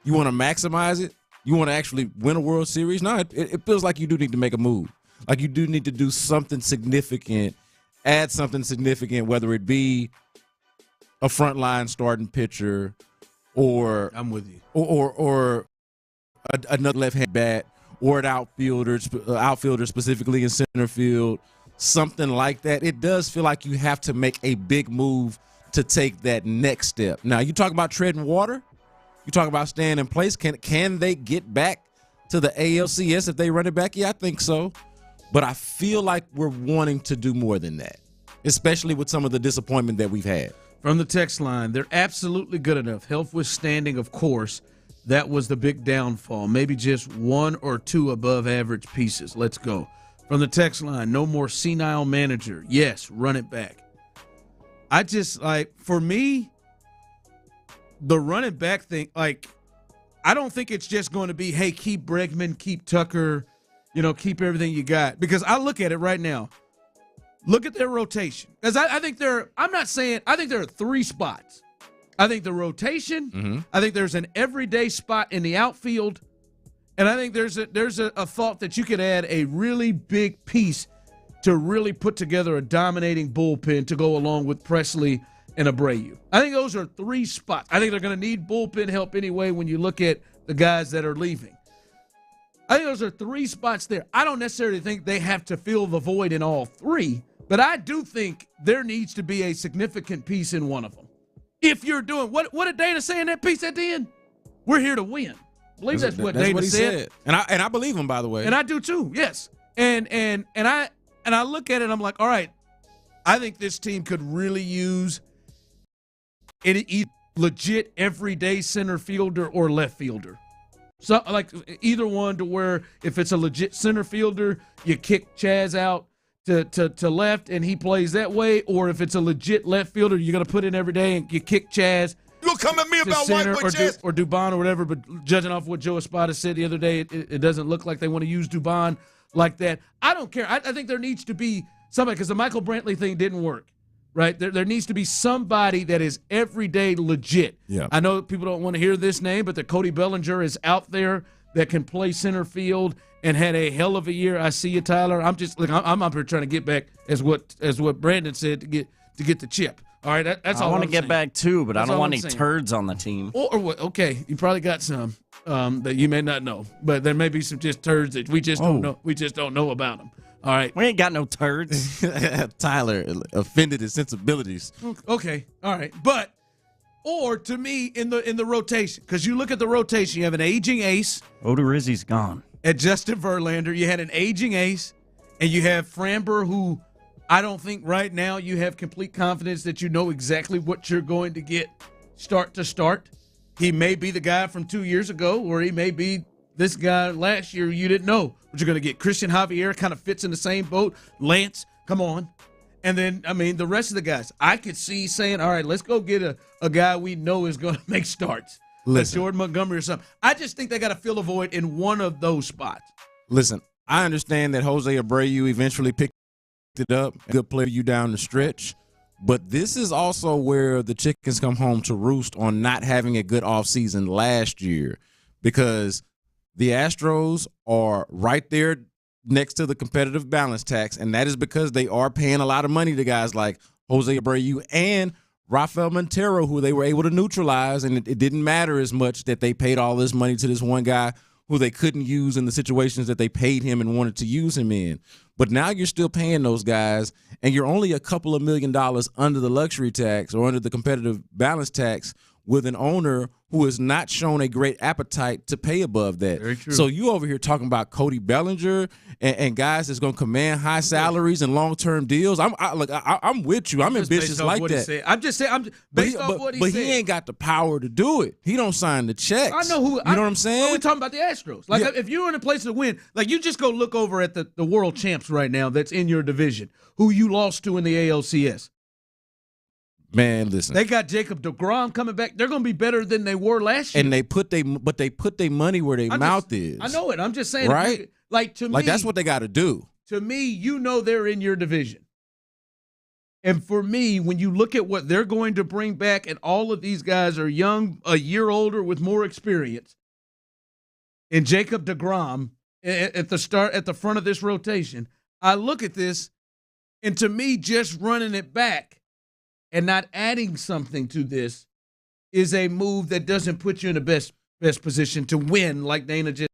you want to maximize it? You want to actually win a World Series? No, it feels like you do need to make a move. Like you do need to do something significant, add something significant, whether it be a frontline starting pitcher, or I'm with you, or another left-hand bat, or an outfielder specifically in center field, something like that. It does feel like you have to make a big move to take that next step. Now, you talk about treading water, you talk about staying in place. Can they get back to the ALCS if they run it back? Yeah, I think so. But I feel like we're wanting to do more than that, especially with some of the disappointment that we've had. From the text line, they're absolutely good enough. Health withstanding, of course. That was the big downfall. Maybe just 1 or 2 above average pieces. Let's go. From the text line, no more senile manager. Yes, run it back. I just, for me, the run it back thing, I don't think it's just going to be, hey, keep Bregman, keep Tucker, keep everything you got. Because I look at it right now. Look at their rotation. Because I think I think there are 3 spots. I think the rotation, I think there's an everyday spot in the outfield, and I think there's a thought that you could add a really big piece to really put together a dominating bullpen to go along with Presley and Abreu. I think those are 3 spots. I think they're going to need bullpen help anyway when you look at the guys that are leaving. I think those are 3 spots there. I don't necessarily think they have to fill the void in all 3, but I do think there needs to be a significant piece in one of them. If you're doing what did Dana say in that piece at the end? We're here to win. I believe that's what Dana said. And I believe him, by the way. And I do too. Yes. And I look at it and I'm like, all right, I think this team could really use any legit everyday center fielder or left fielder. So either one, to where if it's a legit center fielder, you kick Chaz out to left and he plays that way, or if it's a legit left fielder, you're going to put in every day and you kick Chaz. You gonna come at me about white boy Chaz? Or Dubon or whatever, but judging off what Joe Espada said the other day, it doesn't look like they want to use Dubon like that. I don't care. I think there needs to be somebody, because the Michael Brantley thing didn't work, right? There needs to be somebody that is everyday legit. Yeah. I know people don't want to hear this name, but the Cody Bellinger is out there that can play center field and had a hell of a year. I see you, Tyler. I'm up here trying to get back, as what Brandon said, to get the chip. All right, that's all. I want to I'm get saying. back too, but That's I don't all want I'm any saying. turds on the team. Or what? Okay, you probably got some that you may not know, but there may be some just turds that we just don't know. We just don't know about them. All right, we ain't got no turds. Tyler offended his sensibilities. Okay, all right, but or to me in the rotation, because you look at the rotation, you have an aging ace. Odorizzi's gone. At Justin Verlander, you had an aging ace, and you have Framber, who I don't think right now you have complete confidence that you know exactly what you're going to get start to start. He may be the guy from 2 years ago, or he may be this guy last year you didn't know what you're going to get. Christian Javier kind of fits in the same boat. Lance, come on. And then, the rest of the guys, I could see saying, all right, let's go get a guy we know is going to make starts. Like Jordan Montgomery or something. I just think they got to fill a void in one of those spots. Listen, I understand that Jose Abreu eventually picked it up. Good play for you down the stretch. But this is also where the chickens come home to roost on not having a good offseason last year, because the Astros are right there next to the competitive balance tax, and that is because they are paying a lot of money to guys like Jose Abreu and Rafael Montero, who they were able to neutralize, and it didn't matter as much that they paid all this money to this one guy who they couldn't use in the situations that they paid him and wanted to use him in. But now you're still paying those guys, and you're only a couple of $1 million under the luxury tax or under the competitive balance tax with an owner who has not shown a great appetite to pay above that. Very true. So you over here talking about Cody Bellinger and guys that's going to command high salaries and long-term deals. I'm with you. I'm ambitious like that. I'm just saying. Based off what he said. But he ain't got the power to do it. He don't sign the checks. I know who. You know what I'm saying? We're talking about the Astros. Like, if you're in a place to win, like, you just go look over at the world champs right now that's in your division, who you lost to in the ALCS. Man, listen. They got Jacob deGrom coming back. They're going to be better than they were last year. And they put their money where their mouth is. I know it. I'm just saying. Right? To me, like, that's what they got to do. To me, they're in your division. And for me, when you look at what they're going to bring back, and all of these guys are young, a year older with more experience, and Jacob deGrom at the front of this rotation, I look at this, and to me, just running it back and not adding something to this is a move that doesn't put you in the best position to win, like Dana just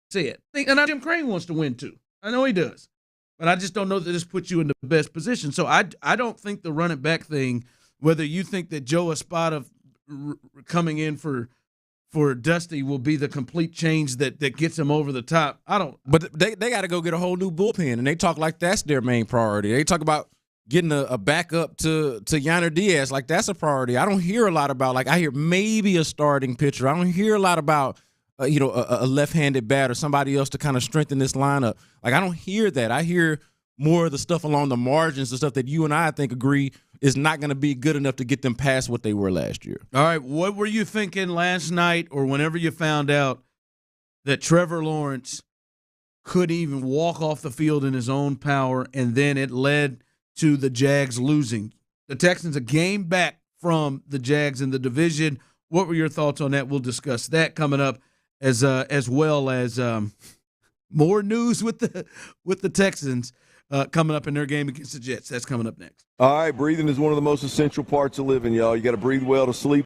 said. And Jim Crane wants to win too. I know he does. But I just don't know that this puts you in the best position. So I don't think the run it back thing, whether you think that Joe Espada coming in for Dusty will be the complete change that gets him over the top. I don't. But they got to go get a whole new bullpen, and they talk like that's their main priority. They talk about getting a backup to Yainer Diaz, like that's a priority. I don't hear a lot about, like, I hear maybe a starting pitcher. I don't hear a lot about, a left-handed bat or somebody else to kind of strengthen this lineup. Like, I don't hear that. I hear more of the stuff along the margins, the stuff that you and I think agree is not going to be good enough to get them past what they were last year. All right, what were you thinking last night or whenever you found out that Trevor Lawrence couldn't even walk off the field in his own power, and then it led to the Jags losing? The Texans a game back from the Jags in the division. What were your thoughts on that? We'll discuss that coming up, as well as more news with the Texans coming up in their game against the Jets. That's coming up next. All right, breathing is one of the most essential parts of living, y'all. You got to breathe well to sleep.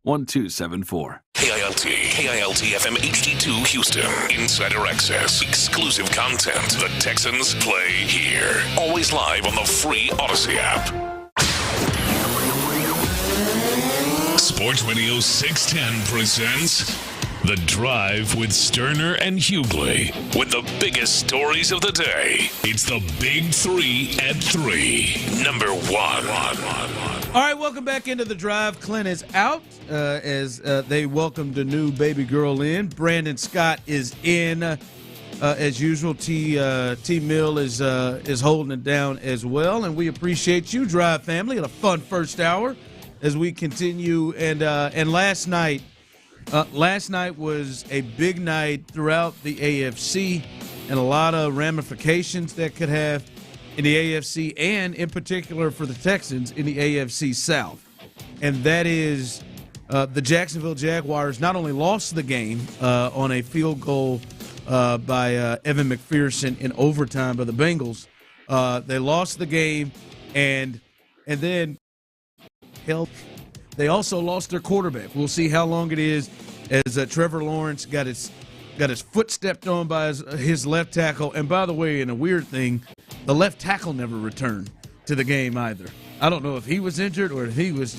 1274. KILT FM HD2 Houston. Insider access. Exclusive content. The Texans play here. Always live on the free Odyssey app. Sports Radio 610 presents The Drive with Stoerner and Hughley. With the biggest stories of the day. It's the Big Three at 3. Number 1. All right, welcome back into The Drive. Clint is out as they welcomed a new baby girl in. Brandon Scott is in. As usual, T Mill is holding it down as well. And we appreciate you, Drive family, and a fun first hour as we continue. And last night was a big night throughout the AFC and a lot of ramifications that could have in the AFC and in particular for the Texans in the AFC South. And that is the Jacksonville Jaguars not only lost the game on a field goal by Evan McPherson in overtime by the Bengals, they lost the game, and then they also lost their quarterback. We'll see how long it is as Trevor Lawrence got his foot stepped on by his left tackle. And by the way, in a weird thing, the left tackle never returned to the game either. I don't know if he was injured or if he was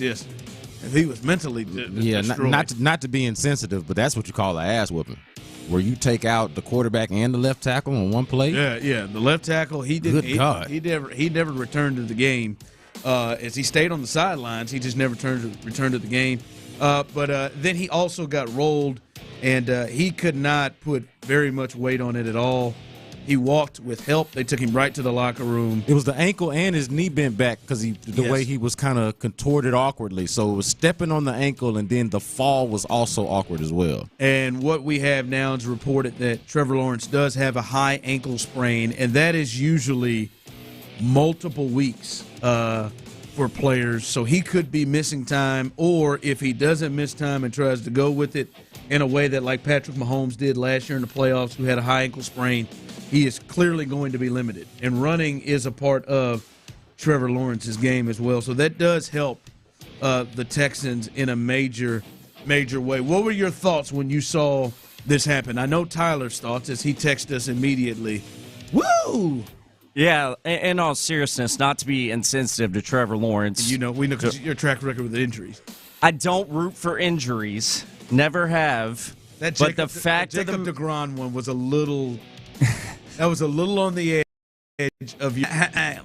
mentally destroyed. Not to be insensitive, but that's what you call an ass whooping, where you take out the quarterback and the left tackle on one play. Yeah. The left tackle, he didn't. Good God. He never returned to the game. As he stayed on the sidelines, he just never returned to the game. But then he also got rolled, and he could not put very much weight on it at all. He walked with help. They took him right to the locker room. It was the ankle and his knee bent back because the way he was kind of contorted awkwardly. So it was stepping on the ankle, and then the fall was also awkward as well. And what we have now is reported that Trevor Lawrence does have a high ankle sprain, and that is usually multiple weeks for players. So he could be missing time, or if he doesn't miss time and tries to go with it in a way that like Patrick Mahomes did last year in the playoffs, who had a high ankle sprain, he is clearly going to be limited. And running is a part of Trevor Lawrence's game as well. So that does help the Texans in a major way. What were your thoughts when you saw this happen? I know Tyler's thoughts as he texted us immediately. Woo! Yeah, in all seriousness, not to be insensitive to Trevor Lawrence. We know your track record with injuries. I don't root for injuries. Never have. That Jacob DeGrom one was a little that was a little on the edge of you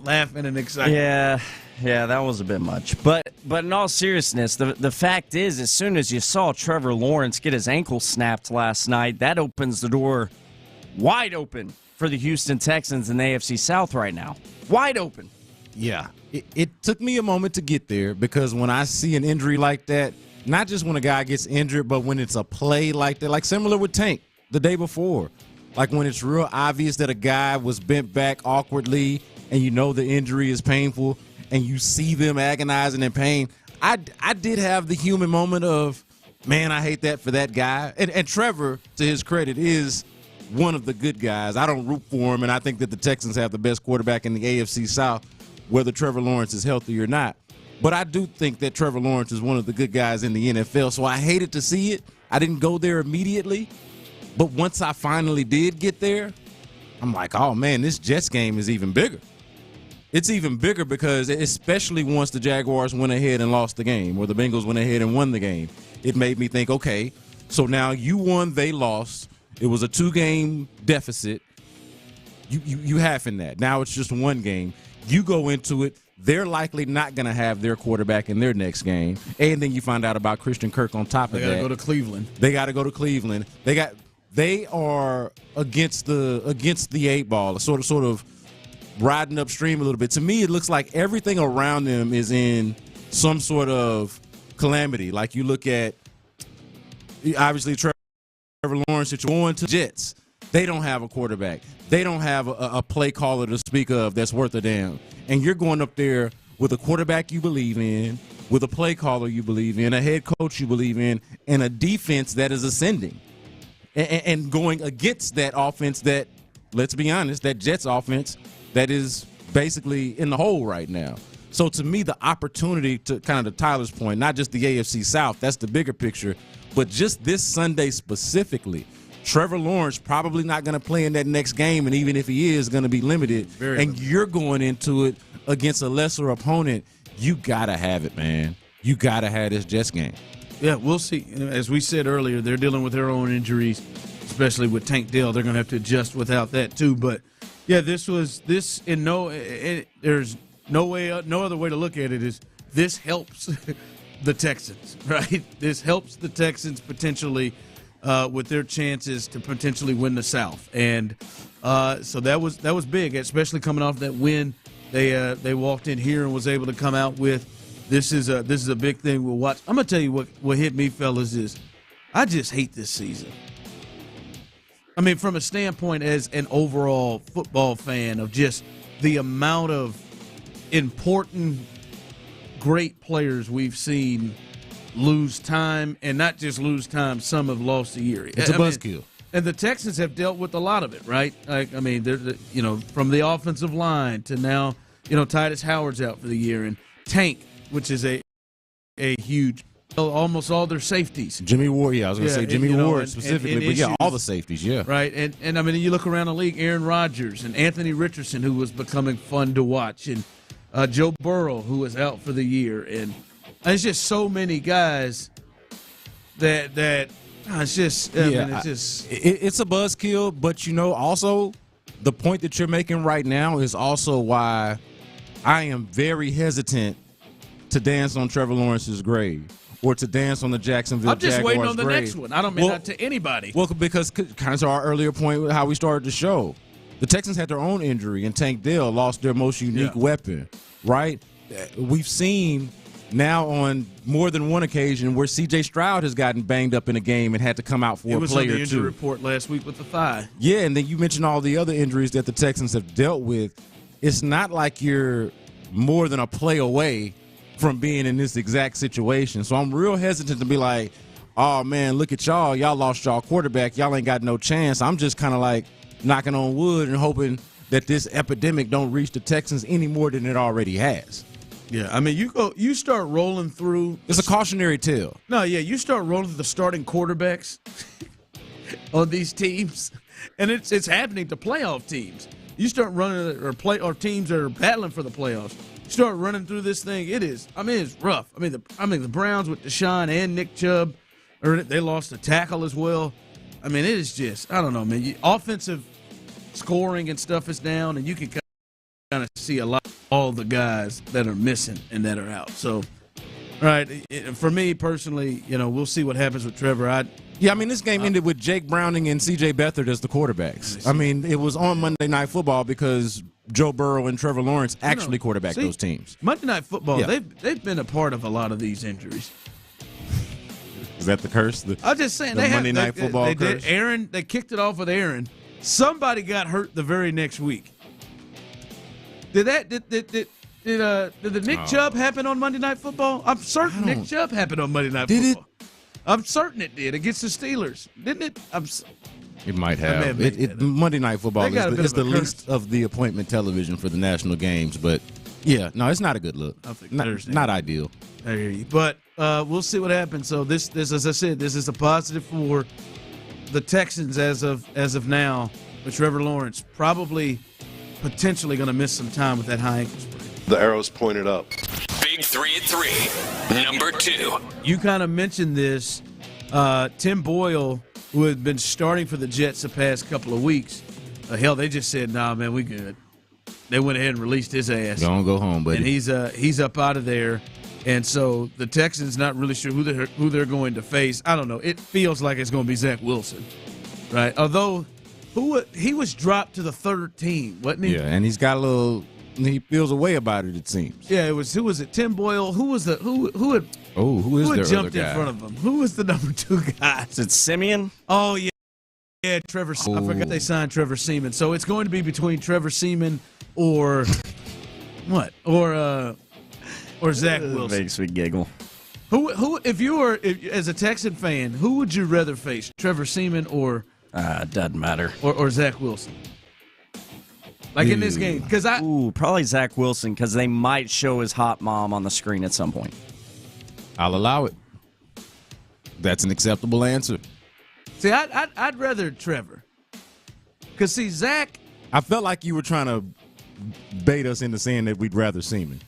laughing and excited. Yeah, that was a bit much. But in all seriousness, the fact is, as soon as you saw Trevor Lawrence get his ankle snapped last night, that opens the door wide open for the Houston Texans in the AFC South right now. Wide open. Yeah. It took me a moment to get there because when I see an injury like that, not just when a guy gets injured, but when it's a play like that, like similar with Tank the day before, like when it's real obvious that a guy was bent back awkwardly and you know the injury is painful and you see them agonizing in pain, I did have the human moment of, man, I hate that for that guy. And Trevor, to his credit, is one of the good guys. I don't root for him, and I think that the Texans have the best quarterback in the AFC South, whether Trevor Lawrence is healthy or not. But I do think that Trevor Lawrence is one of the good guys in the NFL, so I hated to see it. I didn't go there immediately, but once I finally did get there, I'm like, oh, man, this Jets game is even bigger. It's even bigger because especially once the Jaguars went ahead and lost the game or the Bengals went ahead and won the game, it made me think, okay, so now you won, they lost. It was a 2-game deficit. You half in that. Now it's just one game. You go into it. They're likely not going to have their quarterback in their next game. And then you find out about Christian Kirk on top of that. They got to go to Cleveland. They are against the 8 ball, sort of riding upstream a little bit. To me, it looks like everything around them is in some sort of calamity. Like you look at, obviously, Trevor Lawrence, that you're going to Jets. They don't have a quarterback. They don't have a play caller to speak of that's worth a damn. And you're going up there with a quarterback you believe in, with a play caller you believe in, a head coach you believe in, and a defense that is ascending. And going against that offense that, let's be honest, that Jets offense that is basically in the hole right now. So to me, the opportunity to kind of to Tyler's point, not just the AFC South, that's the bigger picture, but just this Sunday specifically, Trevor Lawrence probably not going to play in that next game, and even if he is, going to be limited. You're going into it against a lesser opponent. You got to have it, man. You got to have this Jets game. Yeah, we'll see. As we said earlier, they're dealing with their own injuries, especially with Tank Dell. They're going to have to adjust without that too. But yeah, there's no other way to look at it is this helps the Texans, right? This helps the Texans potentially with their chances to potentially win the South, and so that was big, especially coming off that win. They walked in here and was able to come out with. This is a big thing we'll watch. I'm gonna tell you what hit me, fellas, is I just hate this season. I mean, from a standpoint as an overall football fan of just the amount of important, great players we've seen lose time, and not just lose time. Some have lost a year. It's a buzzkill. And the Texans have dealt with a lot of it, right? Like, I mean, from the offensive line to now, Titus Howard's out for the year, and Tank, which is a huge, almost all their safeties. Jimmy Ward, I was going to say Jimmy Ward specifically, but yeah, all the safeties, yeah. Right, and I mean, you look around the league, Aaron Rodgers and Anthony Richardson, who was becoming fun to watch, and Joe Burrow, who was out for the year, and there's just so many guys that it's just, it's a buzzkill, but also the point that you're making right now is also why I am very hesitant to dance on Trevor Lawrence's grave or to dance on the Jacksonville Jaguars' I'm just waiting on the grave. next one. I don't mean that to anybody. Well, because kind of to our earlier point with how we started the show, the Texans had their own injury, and Tank Dell lost their most unique weapon, right? We've seen now on more than one occasion where C.J. Stroud has gotten banged up in a game and had to come out for a player or two. It was on the injury report last week with the thigh. Yeah, and then you mentioned all the other injuries that the Texans have dealt with. It's not like you're more than a play away from being in this exact situation. So I'm real hesitant to be like, oh, man, look at y'all. Y'all lost y'all quarterback. Y'all ain't got no chance. I'm just kind of like knocking on wood and hoping that this epidemic don't reach the Texans any more than it already has. Yeah, I mean, you start rolling through. It's a cautionary tale. No, yeah, you start rolling through the starting quarterbacks on these teams, and it's happening to playoff teams. You start running or teams that are battling for the playoffs. You start running through this thing. It's rough. I mean, the Browns with Deshaun and Nick Chubb, they lost a tackle as well. I mean, it is just, I don't know, man. Offensive scoring and stuff is down, and you can kind of see a lot of all the guys that are missing and that are out. So, right, for me personally, we'll see what happens with Trevor. This game ended with Jake Browning and C.J. Beathard as the quarterbacks. I mean, it was on Monday Night Football because Joe Burrow and Trevor Lawrence actually quarterback those teams. Monday Night Football, they've been a part of a lot of these injuries. Is that the curse? I'm just saying, the Monday Night Football curse? They kicked it off with Aaron. Somebody got hurt the very next week. Did the Nick Chubb happen on Monday Night Football? I'm certain Nick Chubb happened on Monday Night Football. I'm certain it did against the Steelers, didn't it? It might have. Monday Night Football is the least of the appointment television for the national games, but yeah, no, it's not a good look. Not ideal. I hear you, but we'll see what happens. So this, as I said, this is a positive for the Texans as of now. With Trevor Lawrence potentially going to miss some time with that high ankle sprain. The arrow's pointed up. Big 3 at 3. Number 2. You kind of mentioned this. Tim Boyle, who had been starting for the Jets the past couple of weeks, hell, they just said, "Nah, man, we good." They went ahead and released his ass. Don't go home, buddy. And he's up out of there. And so the Texans not really sure who they're going to face. I don't know. It feels like it's going to be Zach Wilson, right? Although he was dropped to the third team, wasn't he? Yeah, and he's got he feels a way about it seems. Yeah, who was it? Tim Boyle. Who had jumped in front of him? Who was the number 2 guy? Is it Simeon? Oh yeah. Yeah, Trevor. Oh. I forgot they signed Trevor Seaman. So it's going to be between Trevor Seaman or what? Or Zach Wilson. Makes me giggle. Who if as a Texan fan, who would you rather face? Trevor Seaman or doesn't matter. Or Zach Wilson? Like in this game, because probably Zach Wilson, because they might show his hot mom on the screen at some point. I'll allow it. That's an acceptable answer. See, I'd rather Trevor, because see Zach. I felt like you were trying to bait us into saying that we'd rather Seaman,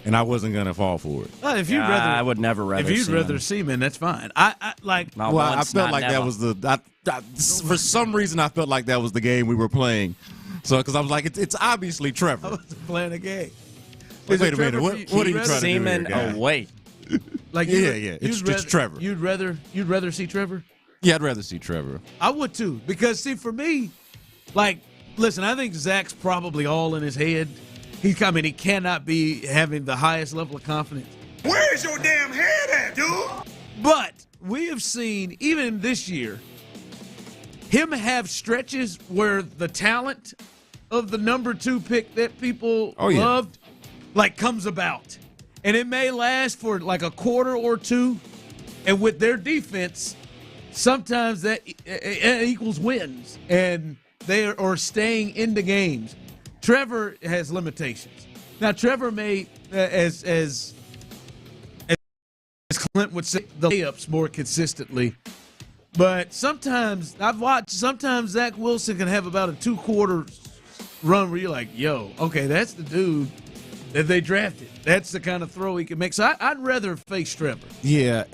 and I wasn't gonna fall for it. If you'd rather, I would never rather. If you'd rather Seaman, that's fine. I felt like that was for some reason I felt like that was the game we were playing. So, because I was like, it's obviously Trevor. I was playing a game. Wait a minute. What are you trying to do Seaman here, away. Like yeah. It's Trevor. You'd rather see Trevor? Yeah, I'd rather see Trevor. I would too, because see, for me, listen, I think Zach's probably all in his head. He cannot be having the highest level of confidence. Where's your damn head at, dude? But we have seen, even this year, him have stretches where the talent of the number 2 pick that people loved, comes about. And it may last for like a quarter or two. And with their defense, sometimes that equals wins. And they are staying in the games. Trevor has limitations. Now, Trevor may, as Clint would say, the layups more consistently. But sometimes Zach Wilson can have about a 2-quarter run where you're like, yo, okay, that's the dude that they drafted. That's the kind of throw he can make. So I'd rather face Trevor. Yeah.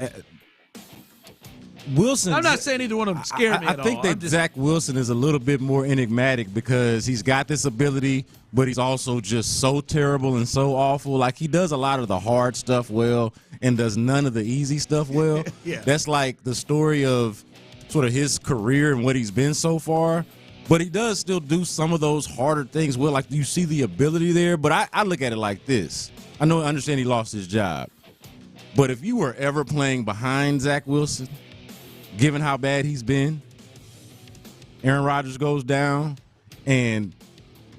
Wilson. I'm not saying either one of them scare me at all. I think that Zach Wilson is a little bit more enigmatic because he's got this ability, but he's also just so terrible and so awful. Like, he does a lot of the hard stuff well and does none of the easy stuff well. Yeah. That's like the story of sort of his career and what he's been so far. But he does still do some of those harder things well. Like, you see the ability there. But I look at it like this. I understand he lost his job. But if you were ever playing behind Zach Wilson, given how bad he's been, Aaron Rodgers goes down, and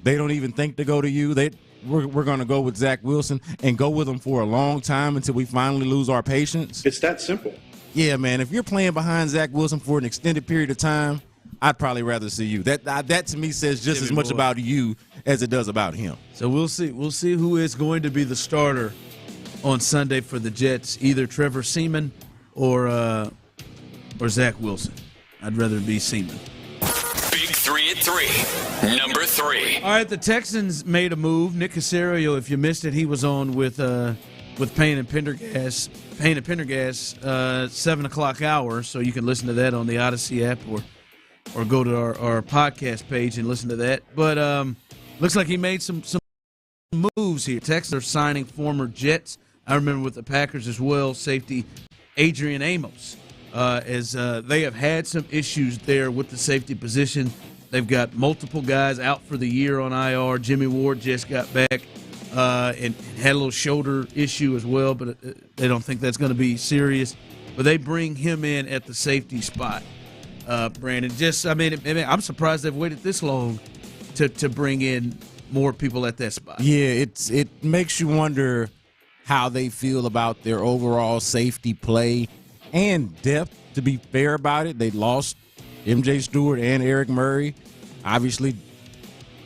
they don't even think to go to you. We're going to go with Zach Wilson and go with him for a long time until we finally lose our patience. It's that simple. Yeah, man. If you're playing behind Zach Wilson for an extended period of time, I'd probably rather see you. That to me says just as much about you as it does about him. So we'll see. We'll see who is going to be the starter on Sunday for the Jets, either Trevor Seaman or Zach Wilson. I'd rather be Seaman. Big 3 at 3. Number 3. All right, the Texans made a move. Nick Caserio, if you missed it, he was on with Payne and Pendergast. Payne and Pendergast, 7:00 hour, so you can listen to that on the Odyssey app or go to our podcast page and listen to that. But looks like he made some moves here. Texans are signing former Jets. I remember with the Packers as well, safety Adrian Amos. As they have had some issues there with the safety position. They've got multiple guys out for the year on IR. Jimmy Ward just got back and had a little shoulder issue as well, but they don't think that's going to be serious. But they bring him in at the safety spot, Brandon. I'm surprised they've waited this long to bring in more people at that spot. Yeah, it makes you wonder how they feel about their overall safety play and depth. To be fair about it, they lost MJ Stewart and Eric Murray. Obviously,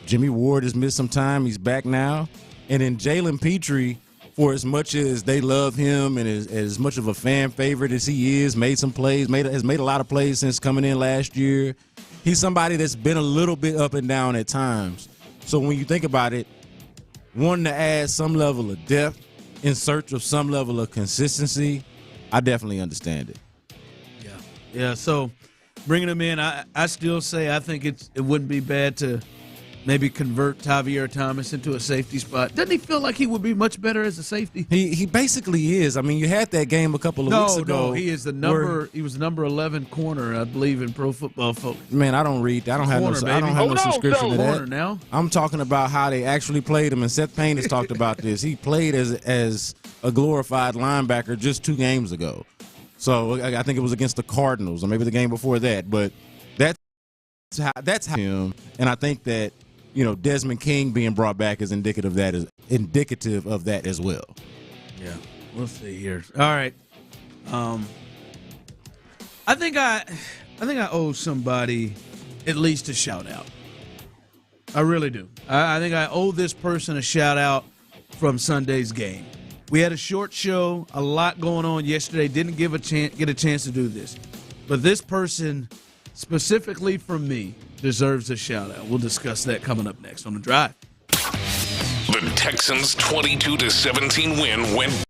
Jimmy Ward has missed some time. He's back now. And then Jalen Petrie, for as much as they love him and as much of a fan favorite as he is, made some plays, has made a lot of plays since coming in last year. He's somebody that's been a little bit up and down at times. So when you think about it, wanting to add some level of depth in search of some level of consistency, I definitely understand it. Yeah. So bringing him in, I still say I think it wouldn't be bad to maybe convert Tavier Thomas into a safety spot. Doesn't he feel like he would be much better as a safety? He basically is. I mean, you had that game a couple of weeks ago. No, he is he was number 11 corner, I believe, in Pro Football Focus. Man, I don't read. I don't have no subscription to that. Now. I'm talking about how they actually played him, and Seth Payne has talked about this. He played as a glorified linebacker just 2 games ago. So I think it was against the Cardinals, or maybe the game before that. But that's how him, and I think that Desmond King being brought back is indicative of that as well. Yeah, we'll see here. All right, I think I owe somebody at least a shout out. I really do. I think I owe this person a shout out from Sunday's game. We had a short show, a lot going on yesterday. Didn't get a chance to do this. But this person, specifically from me, deserves a shout-out. We'll discuss that coming up next on The Drive. The Texans' 22-17 win went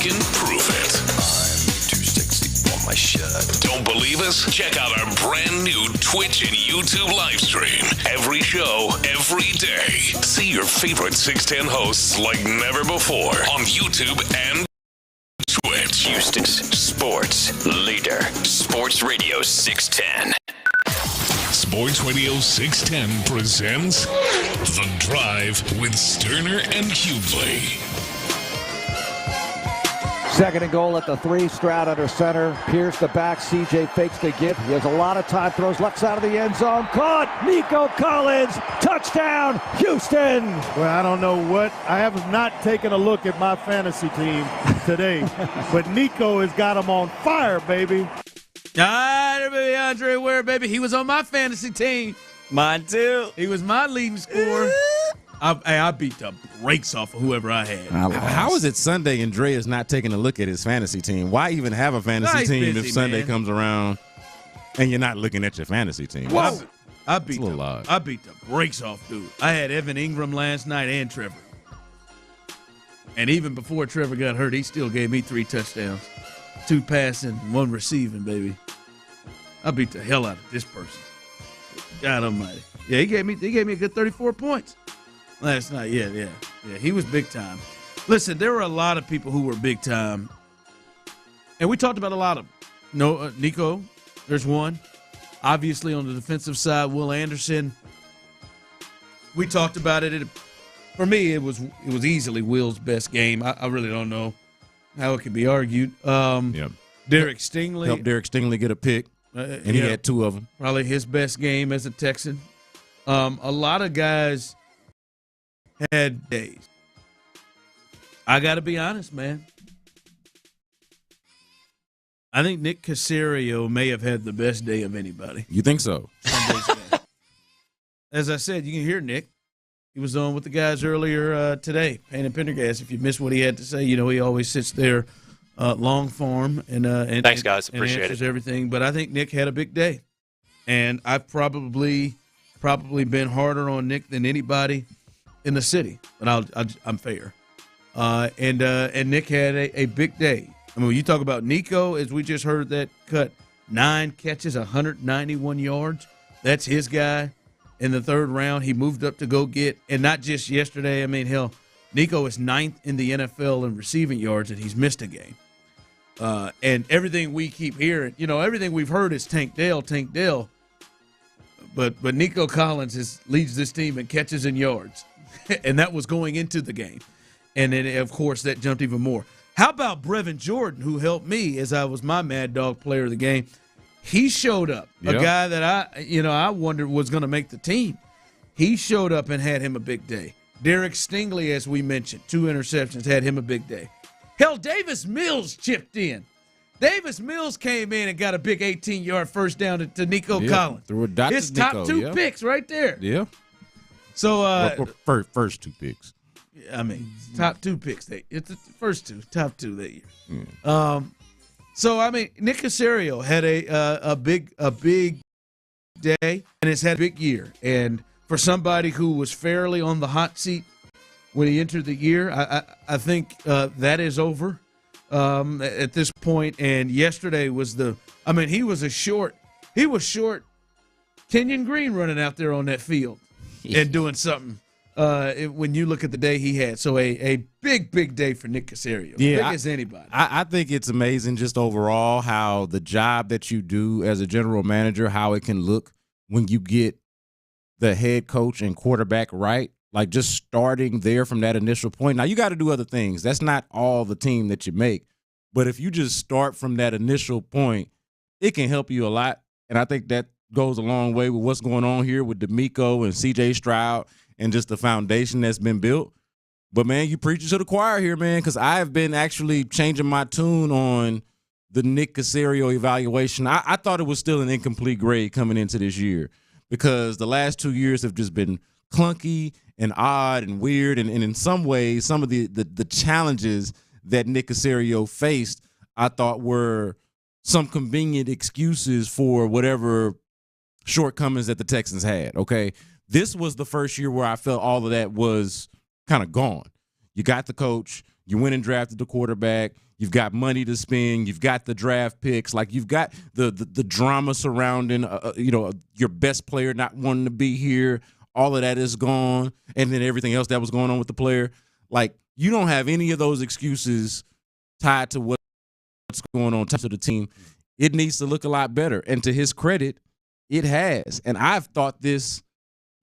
can prove it. I'm too sexy for my shirt. Don't believe us? Check out our brand new Twitch and YouTube live stream. Every show, every day. See your favorite 610 hosts like never before on YouTube and Twitch. Houston's sports leader. Sports Radio 610. Sports Radio 610 presents The Drive with Stoerner and Hughley. Second and goal at the 3. Stroud under center. Pierce the back. CJ fakes the give. He has a lot of time. Throws left side of the end zone. Caught. Nico Collins. Touchdown. Houston. Well, I don't know what. I have not taken a look at my fantasy team today, but Nico has got him on fire, baby. All right, everybody, Andre Ware, baby. He was on my fantasy team. Mine too. He was my leading scorer. I beat the brakes off of whoever I had. How is it Sunday and Dre is not taking a look at his fantasy team? Why even have a fantasy team busy, if Sunday man. comes around and you're not looking at your fantasy team? Whoa. I beat the brakes off, dude. I had Evan Ingram last night and Trevor. And even before Trevor got hurt, he still gave me 3 touchdowns. 2 passing, 1 receiving, baby. I beat the hell out of this person. God almighty. Yeah, he gave me a good 34 points last night. Yeah. He was big time. Listen, there were a lot of people who were big time. And we talked about a lot of them. Nico, there's one. Obviously on the defensive side, Will Anderson. We talked about it. For me, it was easily Will's best game. I really don't know how it could be argued. Derek Stingley. Helped Derek Stingley get a pick, and he had 2 of them. Probably his best game as a Texan. A lot of guys had days. I got to be honest, man. I think Nick Caserio may have had the best day of anybody. You think so? As I said, you can hear Nick. He was on with the guys earlier today, Payne and Pendergast. If you missed what he had to say, he always sits there long form and thanks, guys. Appreciate answers it. everything. But I think Nick had a big day, and I've probably been harder on Nick than anybody in the city. But I'm fair. And Nick had a big day. I mean, when you talk about Nico, as we just heard that cut, 9 catches, 191 yards. That's his guy. In the 3rd round, he moved up to go get, and not just yesterday. I mean, hell, Nico is 9th in the NFL in receiving yards, and he's missed a game. And everything we keep hearing, everything we've heard is Tank Dell. But Nico Collins leads this team in catches and yards, and that was going into the game. And then, of course, that jumped even more. How about Brevin Jordan, who helped me as I was my Mad Dog player of the game? He showed up, a guy that I wondered was going to make the team. He showed up and had him a big day. Derek Stingley, as we mentioned, 2 interceptions, had him a big day. Hell, Davis Mills chipped in. Davis Mills came in and got a big 18-yard first down to Nico Collins. Threw a dot His to top Nico, 2 picks right there. Yeah. So first 2 picks. I mean, top 2 picks. It's the first 2, top 2 that year. So, I mean, Nick Caserio had a big day and has had a big year. And for somebody who was fairly on the hot seat when he entered the year, I think that is over at this point. And yesterday was he was short Kenyon Green running out there on that field and doing something. When you look at the day he had. So a big day for Nick Caserio. Big as anybody. I think it's amazing just overall how the job that you do as a general manager, how it can look when you get the head coach and quarterback right. Like just starting there from that initial point. Now, you got to do other things. That's not all the team that you make. But if you just start from that initial point, it can help you a lot. And I think that goes a long way with what's going on here with D'Amico and C.J. Stroud and just the foundation that's been built. But, man, you preaching to the choir here, man, because I have been actually changing my tune on the Nick Caserio evaluation. I thought it was still an incomplete grade coming into this year because the last 2 years have just been clunky and odd and weird. And in some ways, some of the challenges that Nick Caserio faced, I thought were some convenient excuses for whatever shortcomings that the Texans had, okay? This was the first year where I felt all of that was kind of gone. You got the coach. You went and drafted the quarterback. You've got money to spend. You've got the draft picks. Like, you've got the drama surrounding, your best player not wanting to be here. All of that is gone. And then everything else that was going on with the player. Like, you don't have any of those excuses tied to what's going on to the team. It needs to look a lot better. And to his credit, it has. And I've thought this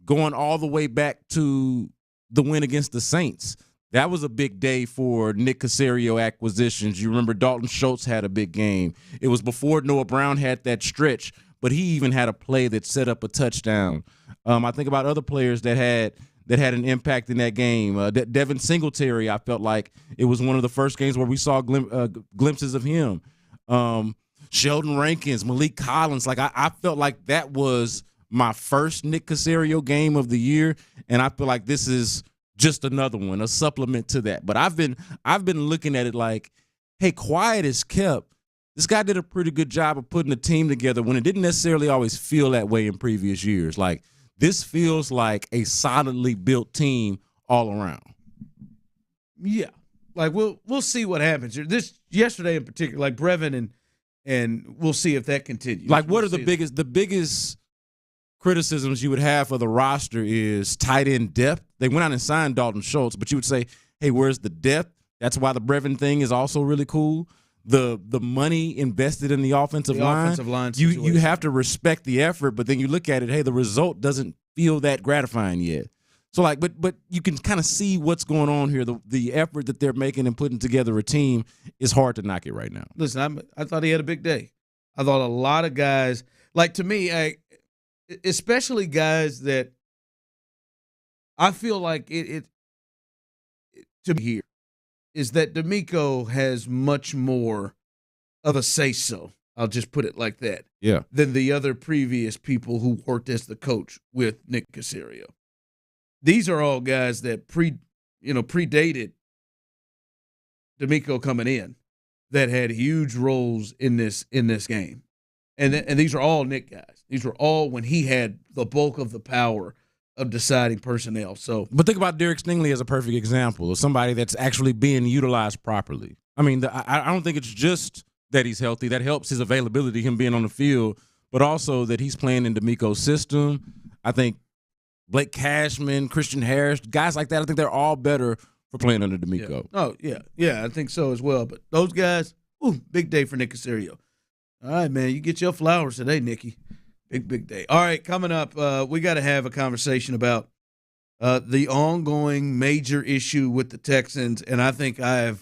going all the way back to the win against the Saints. That was a big day for Nick Caserio acquisitions. You remember Dalton Schultz had a big game. It was before Noah Brown had that stretch, but he even had a play that set up a touchdown. I think about other players that had an impact in that game. Devin Singletary, I felt like it was one of the first games where we saw glimpses of him. Sheldon Rankins, Malik Collins. Like, I felt like that was my first Nick Caserio game of the year, and I feel like this is just another one, a supplement to that. But I've been looking at it like, hey, quiet as kept. This guy did a pretty good job of putting a team together when it didn't necessarily always feel that way in previous years. Like, this feels like a solidly built team all around. Yeah, like we'll see what happens. This yesterday in particular, like Brevin and we'll see if that continues. Like, what are the biggest criticisms you would have for the roster is tight end depth. They went out and signed Dalton Schultz, but you would say, hey, where's the depth? That's why the Brevin thing is also really cool. The money invested in the offensive line. You have to respect the effort, but then you look at it, hey, the result doesn't feel that gratifying yet. So, like, but you can kind of see what's going on here. The effort that they're making and putting together a team is hard to knock it right now. Listen, I thought he had a big day. I thought a lot of guys, like, to me, especially guys that I feel like it to be here is that D'Amico has much more of a say-so. I'll just put it like that. Yeah. Than the other previous people who worked as the coach with Nick Caserio. These are all guys that predated D'Amico coming in that had huge roles in this game. And these are all Nick guys. These were all when he had the bulk of the power of deciding personnel. So, but think about Derek Stingley as a perfect example of somebody that's actually being utilized properly. I mean, I don't think it's just that he's healthy. That helps his availability, him being on the field, but also that he's playing in D'Amico's system. I think Blake Cashman, Christian Harris, guys like that, I think they're all better for playing under D'Amico. Yeah. Oh, yeah. Yeah, I think so as well. But those guys, big day for Nick Caserio. All right, man, you get your flowers today, Nicky. Big day. All right, coming up, we got to have a conversation about the ongoing major issue with the Texans, and I think I have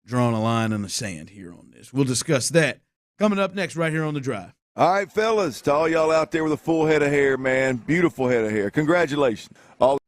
drawn a line in the sand here on this. We'll discuss that coming up next right here on The Drive. All right, fellas, to all y'all out there with a full head of hair, man, beautiful head of hair. Congratulations. All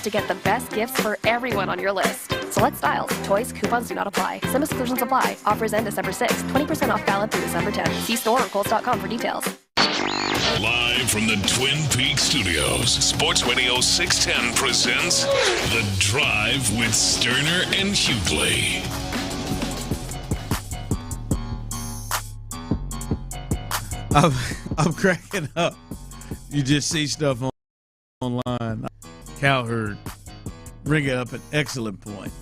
To get the best gifts for everyone on your list. Select styles, toys, coupons do not apply. Some exclusions apply. Offers end December 6th. 20% off valid through December 10th. See store or Kohl's.com for details. Live from the Twin Peaks studios, Sports Radio 610 presents The Drive with Stoerner and Hughley. I'm cracking up. You just see stuff online. Cowherd bring up an excellent point.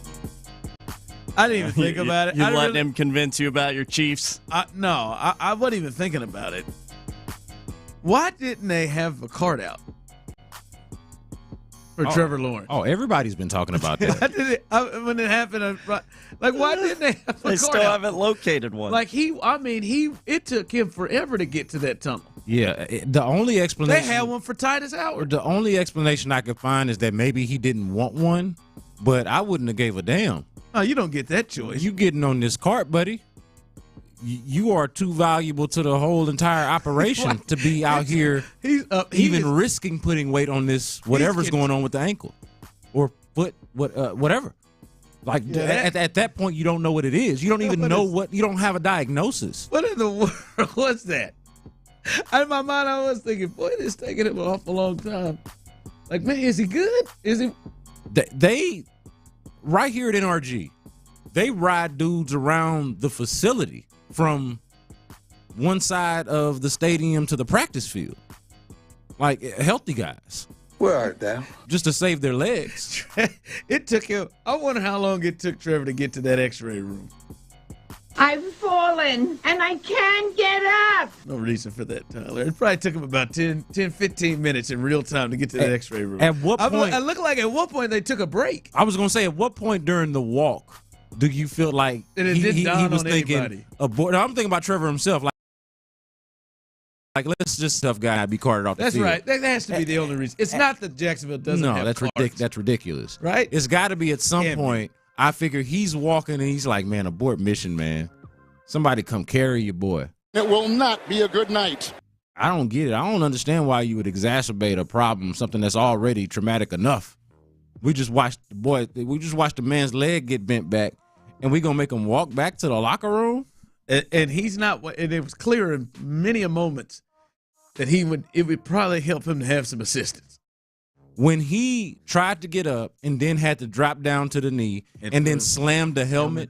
I didn't even think about it. You letting him convince you about your Chiefs? No, I wasn't even thinking about it. Why didn't they have a card out for Trevor Lawrence? Oh, everybody's been talking about that. When it happened, why didn't they have a They card still out? haven't located one. It took him forever to get to that tunnel. Yeah, the only explanation They had one for Titus Howard. The only explanation I could find is that maybe he didn't want one, but I wouldn't have gave a damn. Oh, you don't get that choice. You getting on this cart, buddy. You are too valuable to the whole entire operation to be out here risking putting weight on this, whatever's going on with the ankle or foot, whatever. Like at that point, you don't know what it is. You don't even know you don't have a diagnosis. What in the world was that? In my mind, I was thinking, boy, this taking him an awful long time. Like, man, is he good? Is he? They right here at NRG, they ride dudes around the facility from one side of the stadium to the practice field. Like healthy guys. Where are they? Just to save their legs. It took him. I wonder how long it took Trevor to get to that X-ray room. I've fallen and I can't get up. No reason for that, Tyler. It probably took him about 10, 15 minutes in real time to get to that X-ray room. At what point? I look like at one point they took a break. I was going to say, at what point during the walk do you feel like he was thinking anybody. abort? No, I'm thinking about Trevor himself. Like let's just stuff guy be carted off the That's field. right. That has to be the only reason. It's not that Jacksonville doesn't have cards. That's ridiculous. Right? It's got to be at some point. I figure he's walking and he's like, man, abort mission, man. Somebody come carry your boy. It will not be a good night. I don't get it. I don't understand why you would exacerbate a problem, something that's already traumatic enough. We just watched the man's leg get bent back, and we gonna make him walk back to the locker room. And he's not. And it was clear in many moments that it would probably help him to have some assistance. When he tried to get up and then had to drop down to the knee and then slammed the helmet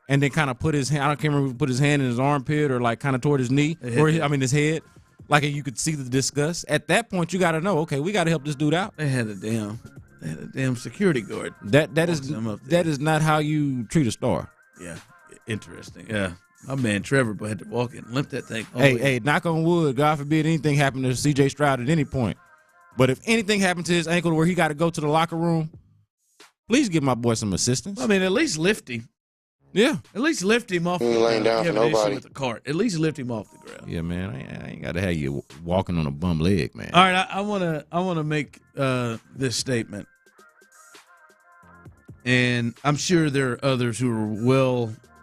and then kind of put his hand, I can't remember if he put his hand in his armpit or like kind of toward his knee his head, like you could see the disgust. At that point, you got to know, okay, we got to help this dude out. They had a damn security guard. That is not how you treat a star. Yeah, interesting. Yeah. My man Trevor had to walk in and limp that thing. Hey, knock on wood. God forbid anything happened to C.J. Stroud at any point. But if anything happened to his ankle where he got to go to the locker room, please give my boy some assistance. I mean, at least lift him. Yeah. At least lift him off the ground. Laying down for nobody. With the cart. At least lift him off the ground. Yeah, man. I ain't got to have you walking on a bum leg, man. All right, I wanna make this statement. And I'm sure there are others who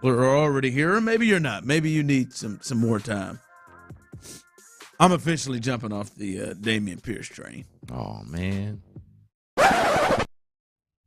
are already here, or maybe you're not. Maybe you need some more time. I'm officially jumping off the Damian Pierce train. Oh, man.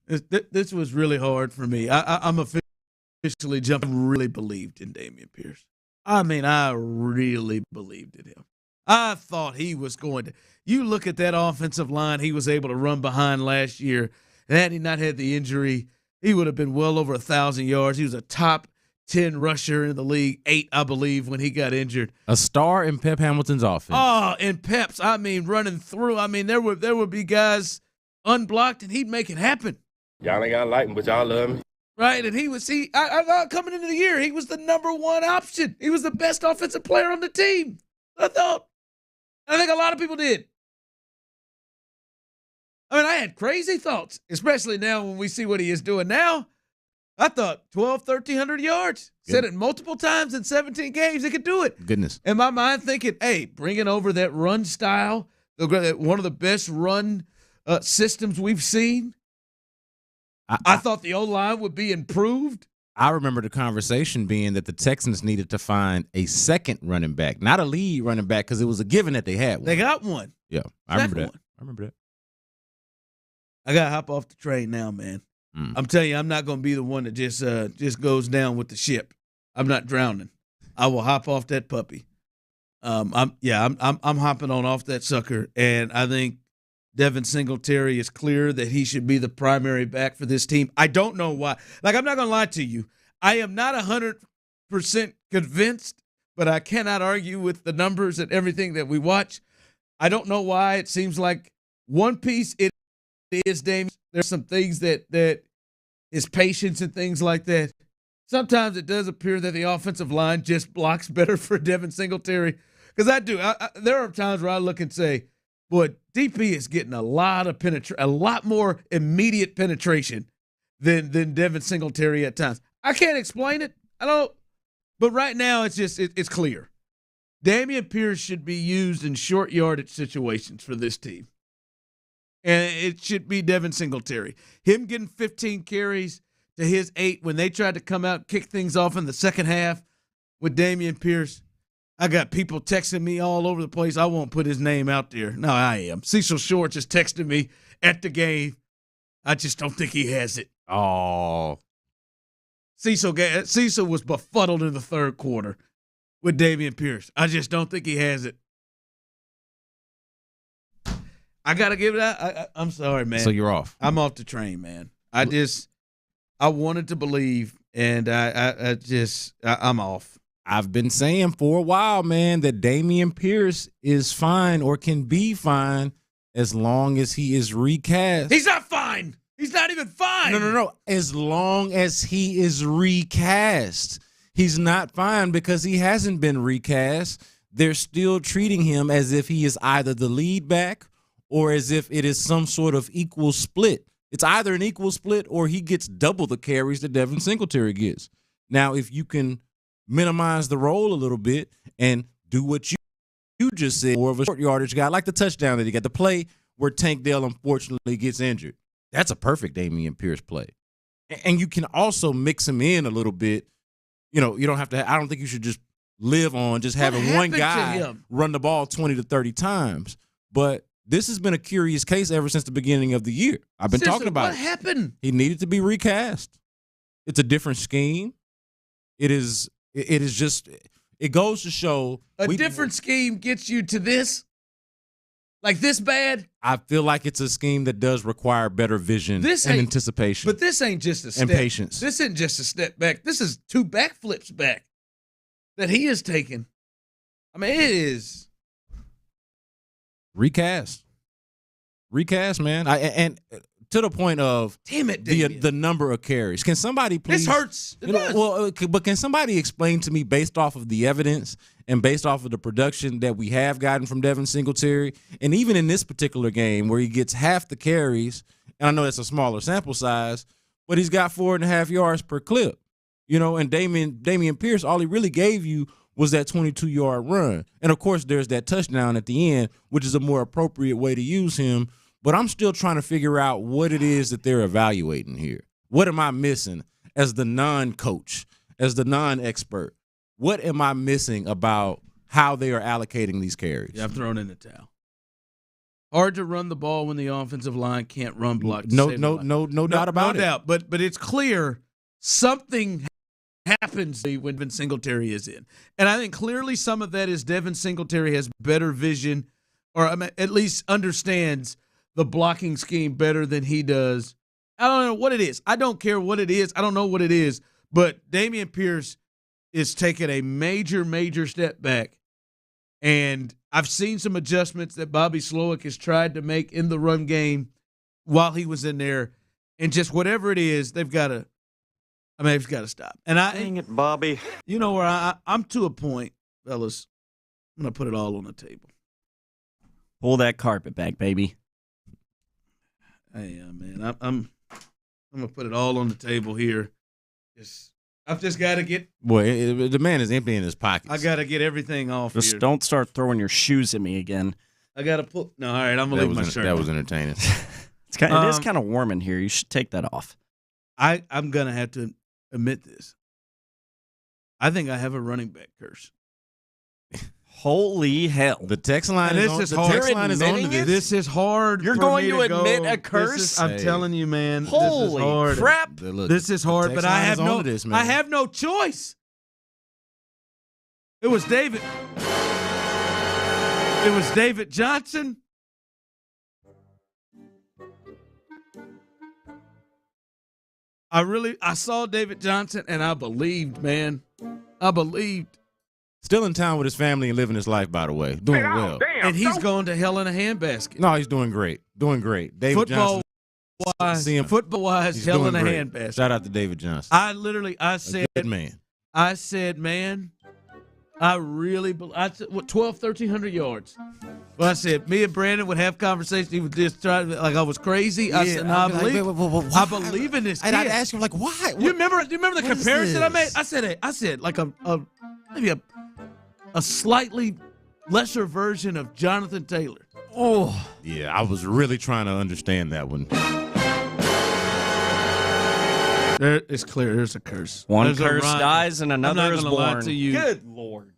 This was really hard for me. I'm officially jumping. Really believed in Damian Pierce. I mean, I really believed in him. I thought he was going to. You look at that offensive line he was able to run behind last year. Had he not had the injury, he would have been well over 1,000 yards. He was a top 10 rusher in the league, 8, I believe, when he got injured. A star in Pep Hamilton's offense. Oh, and Pep's, I mean, running through. I mean, there would be guys unblocked, and he'd make it happen. Y'all ain't got like him, but y'all love him. Right, and I thought coming into the year, he was the number one option. He was the best offensive player on the team. I think a lot of people did. I mean, I had crazy thoughts, especially now when we see what he is doing now. I thought 1,300 yards. Said it multiple times in 17 games. He could do it. Goodness. In my mind, thinking, hey, bringing over that run style, one of the best run systems we've seen. I thought the O-line would be improved. I remember the conversation being that the Texans needed to find a second running back, not a lead running back, because it was a given that they had one. They got one. Yeah, I remember that. I got to hop off the train now, man. I'm telling you, I'm not going to be the one that just goes down with the ship. I'm not drowning. I will hop off that puppy. I'm hopping off that sucker, and I think Devin Singletary is clear that he should be the primary back for this team. I don't know why. Like, I'm not going to lie to you. I am not 100% convinced, but I cannot argue with the numbers and everything that we watch. I don't know why. It seems like one piece it is Dame. There's some things that his patience and things like that. Sometimes it does appear that the offensive line just blocks better for Devin Singletary. Because I do. There are times where I look and say, boy, DP is getting a lot more immediate penetration than Devin Singletary at times. I can't explain it. I don't. But right now, it's clear. Damian Pierce should be used in short yardage situations for this team. And it should be Devin Singletary. Him getting 15 carries to his 8 when they tried to come out and kick things off in the second half with Damian Pierce. I got people texting me all over the place. I won't put his name out there. No, I am. Cecil Short just texted me at the game. I just don't think he has it. Oh. Cecil was befuddled in the third quarter with Damian Pierce. I just don't think he has it. I got to give it out. I'm sorry, man. So you're off. I'm off the train, man. I wanted to believe, and I'm off. I've been saying for a while, man, that Dameon Pierce is fine or can be fine as long as he is recast. He's not fine. He's not even fine. No. As long as he is recast. He's not fine because he hasn't been recast. They're still treating him as if he is either the lead back or as if it is some sort of equal split. It's either an equal split or he gets double the carries that Devin Singletary gets. Now, if you can minimize the role a little bit and do what you just said, more of a short yardage guy, like the touchdown that he got, the play where Tank Dell unfortunately gets injured. That's a perfect Dameon Pierce play. And you can also mix him in a little bit. You know, you don't have to, I don't think you should just live on just having one guy run the ball 20 to 30 times. But this has been a curious case ever since the beginning of the year. I've been talking about it. What happened? He needed to be recast. It's a different scheme. It is just, it goes to show. A different scheme gets you to this? Like this bad? I feel like it's a scheme that does require better vision and anticipation. But this ain't just a step. And patience. This isn't just a step back. This is 2 backflips back that he has taken. I mean, it is. Recast, man. And to the point of damn it, the number of carries. Can somebody please? This hurts. It does. Well, but can somebody explain to me, based off of the evidence and based off of the production that we have gotten from Devin Singletary, and even in this particular game where he gets half the carries, and I know that's a smaller sample size, but he's got 4.5 yards per clip. You know, and Dameon Pierce, all he really gave you was that 22-yard run. And, of course, there's that touchdown at the end, which is a more appropriate way to use him. But I'm still trying to figure out what it is that they're evaluating here. What am I missing as the non-coach, as the non-expert? What am I missing about how they are allocating these carries? Yeah, I've thrown in the towel. Hard to run the ball when the offensive line can't run block. No doubt about it. No doubt. But it's clear something happens when Devin Singletary is in. And I think clearly some of that is Devin Singletary has better vision, or at least understands the blocking scheme better than he does. I don't know what it is. I don't care what it is. I don't know what it is. But Dameon Pierce is taking a major, major step back. And I've seen some adjustments that Bobby Slowick has tried to make in the run game while he was in there. And just whatever it is, they've got to stop. And Dang it, Bobby. You know where I'm to a point, fellas. I'm going to put it all on the table. Pull that carpet back, baby. Hey, man, I'm going to put it all on the table here. I've just got to get. Boy, the man is emptying his pockets. I got to get everything off Just here. don't start throwing your shoes at me again. I got to pull. No, all right, I'm going to leave my shirt. That was entertaining. It is kind of warm in here. You should take that off. I'm going to have to admit this. I think I have a running back curse. Holy hell. The text line and is on. The text line is on to this. This is hard. You're going to admit a curse? I'm telling you, man. Holy this is hard. crap. This is hard, but I have no choice. It was David. It was David Johnson. I saw David Johnson, and I believed, man. I believed. Still in town with his family and living his life, by the way. Doing well. And he's going to hell in a handbasket. No, he's doing great. Doing great. David Johnson. Football-wise, hell in a handbasket. Shout out to David Johnson. I said, good man. I said, man, I really believe. 1,300 yards. Well, I said, me and Brandon would have conversations. He would just try to, like I was crazy. I said, no, I believe in this kid. And I'd ask him, like, why? You remember the comparison I made? I said, like maybe a slightly lesser version of Jonathan Taylor. Oh. Yeah, I was really trying to understand that one. It's clear. There's a curse. One curse dies and another is born. Lie to you. Good Lord.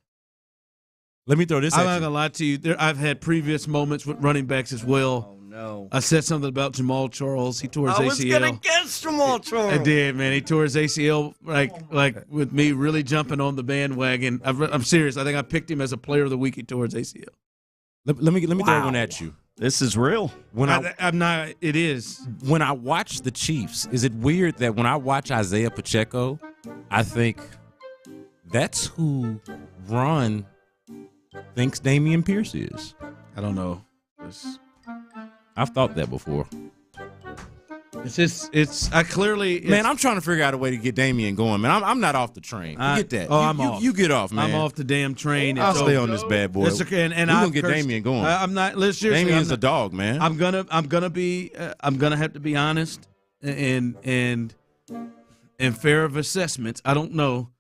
Let me throw this I'm at not you. going to lie to you. I've had previous moments with running backs as well. Oh, no. I said something about Jamal Charles. He tore his ACL. I was going to guess Jamal Charles. I did, man. He tore his ACL like with me really jumping on the bandwagon. I'm serious. I think I picked him as a player of the week. He tore his ACL. Let me throw one at you. This is real. I'm not. It is. When I watch the Chiefs, is it weird that when I watch Isaiah Pacheco, I think That's who Ron thinks Dameon Pierce is. I don't know. I've thought that before. I clearly. Man, I'm trying to figure out a way to get Dameon going, man. I'm not off the train. Forget that. I'm off. You get off, man. I'm off the damn train. I'll stay on this bad boy. That's okay. And I'm gonna get Dameon going. I'm not. Seriously, Damien's a dog, man. I'm gonna have to be honest and fair of assessments. I don't know.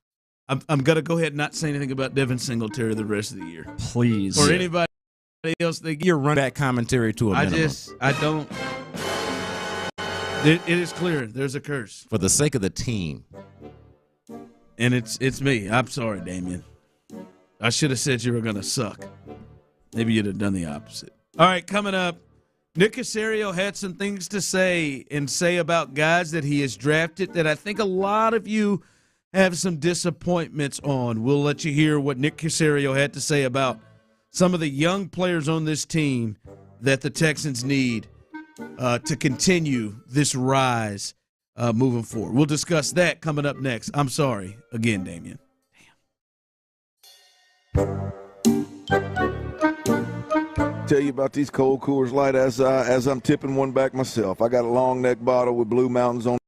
I'm gonna go ahead and not say anything about Devin Singletary the rest of the year. Please. Or anybody else. You're running back commentary to a minimum. I don't. It is clear. There's a curse. For the sake of the team. And it's me. I'm sorry, Damien. I should have said you were going to suck. Maybe you'd have done the opposite. All right, coming up, Nick Caserio had some things to say about guys that he has drafted that I think a lot of you have some disappointments on. We'll let you hear what Nick Caserio had to say about some of the young players on this team that the Texans need to continue this rise moving forward. We'll discuss that coming up next. I'm sorry again, Damien. Tell you about these cold Coors Light as I'm tipping one back myself. I got a long neck bottle with Blue Mountains on.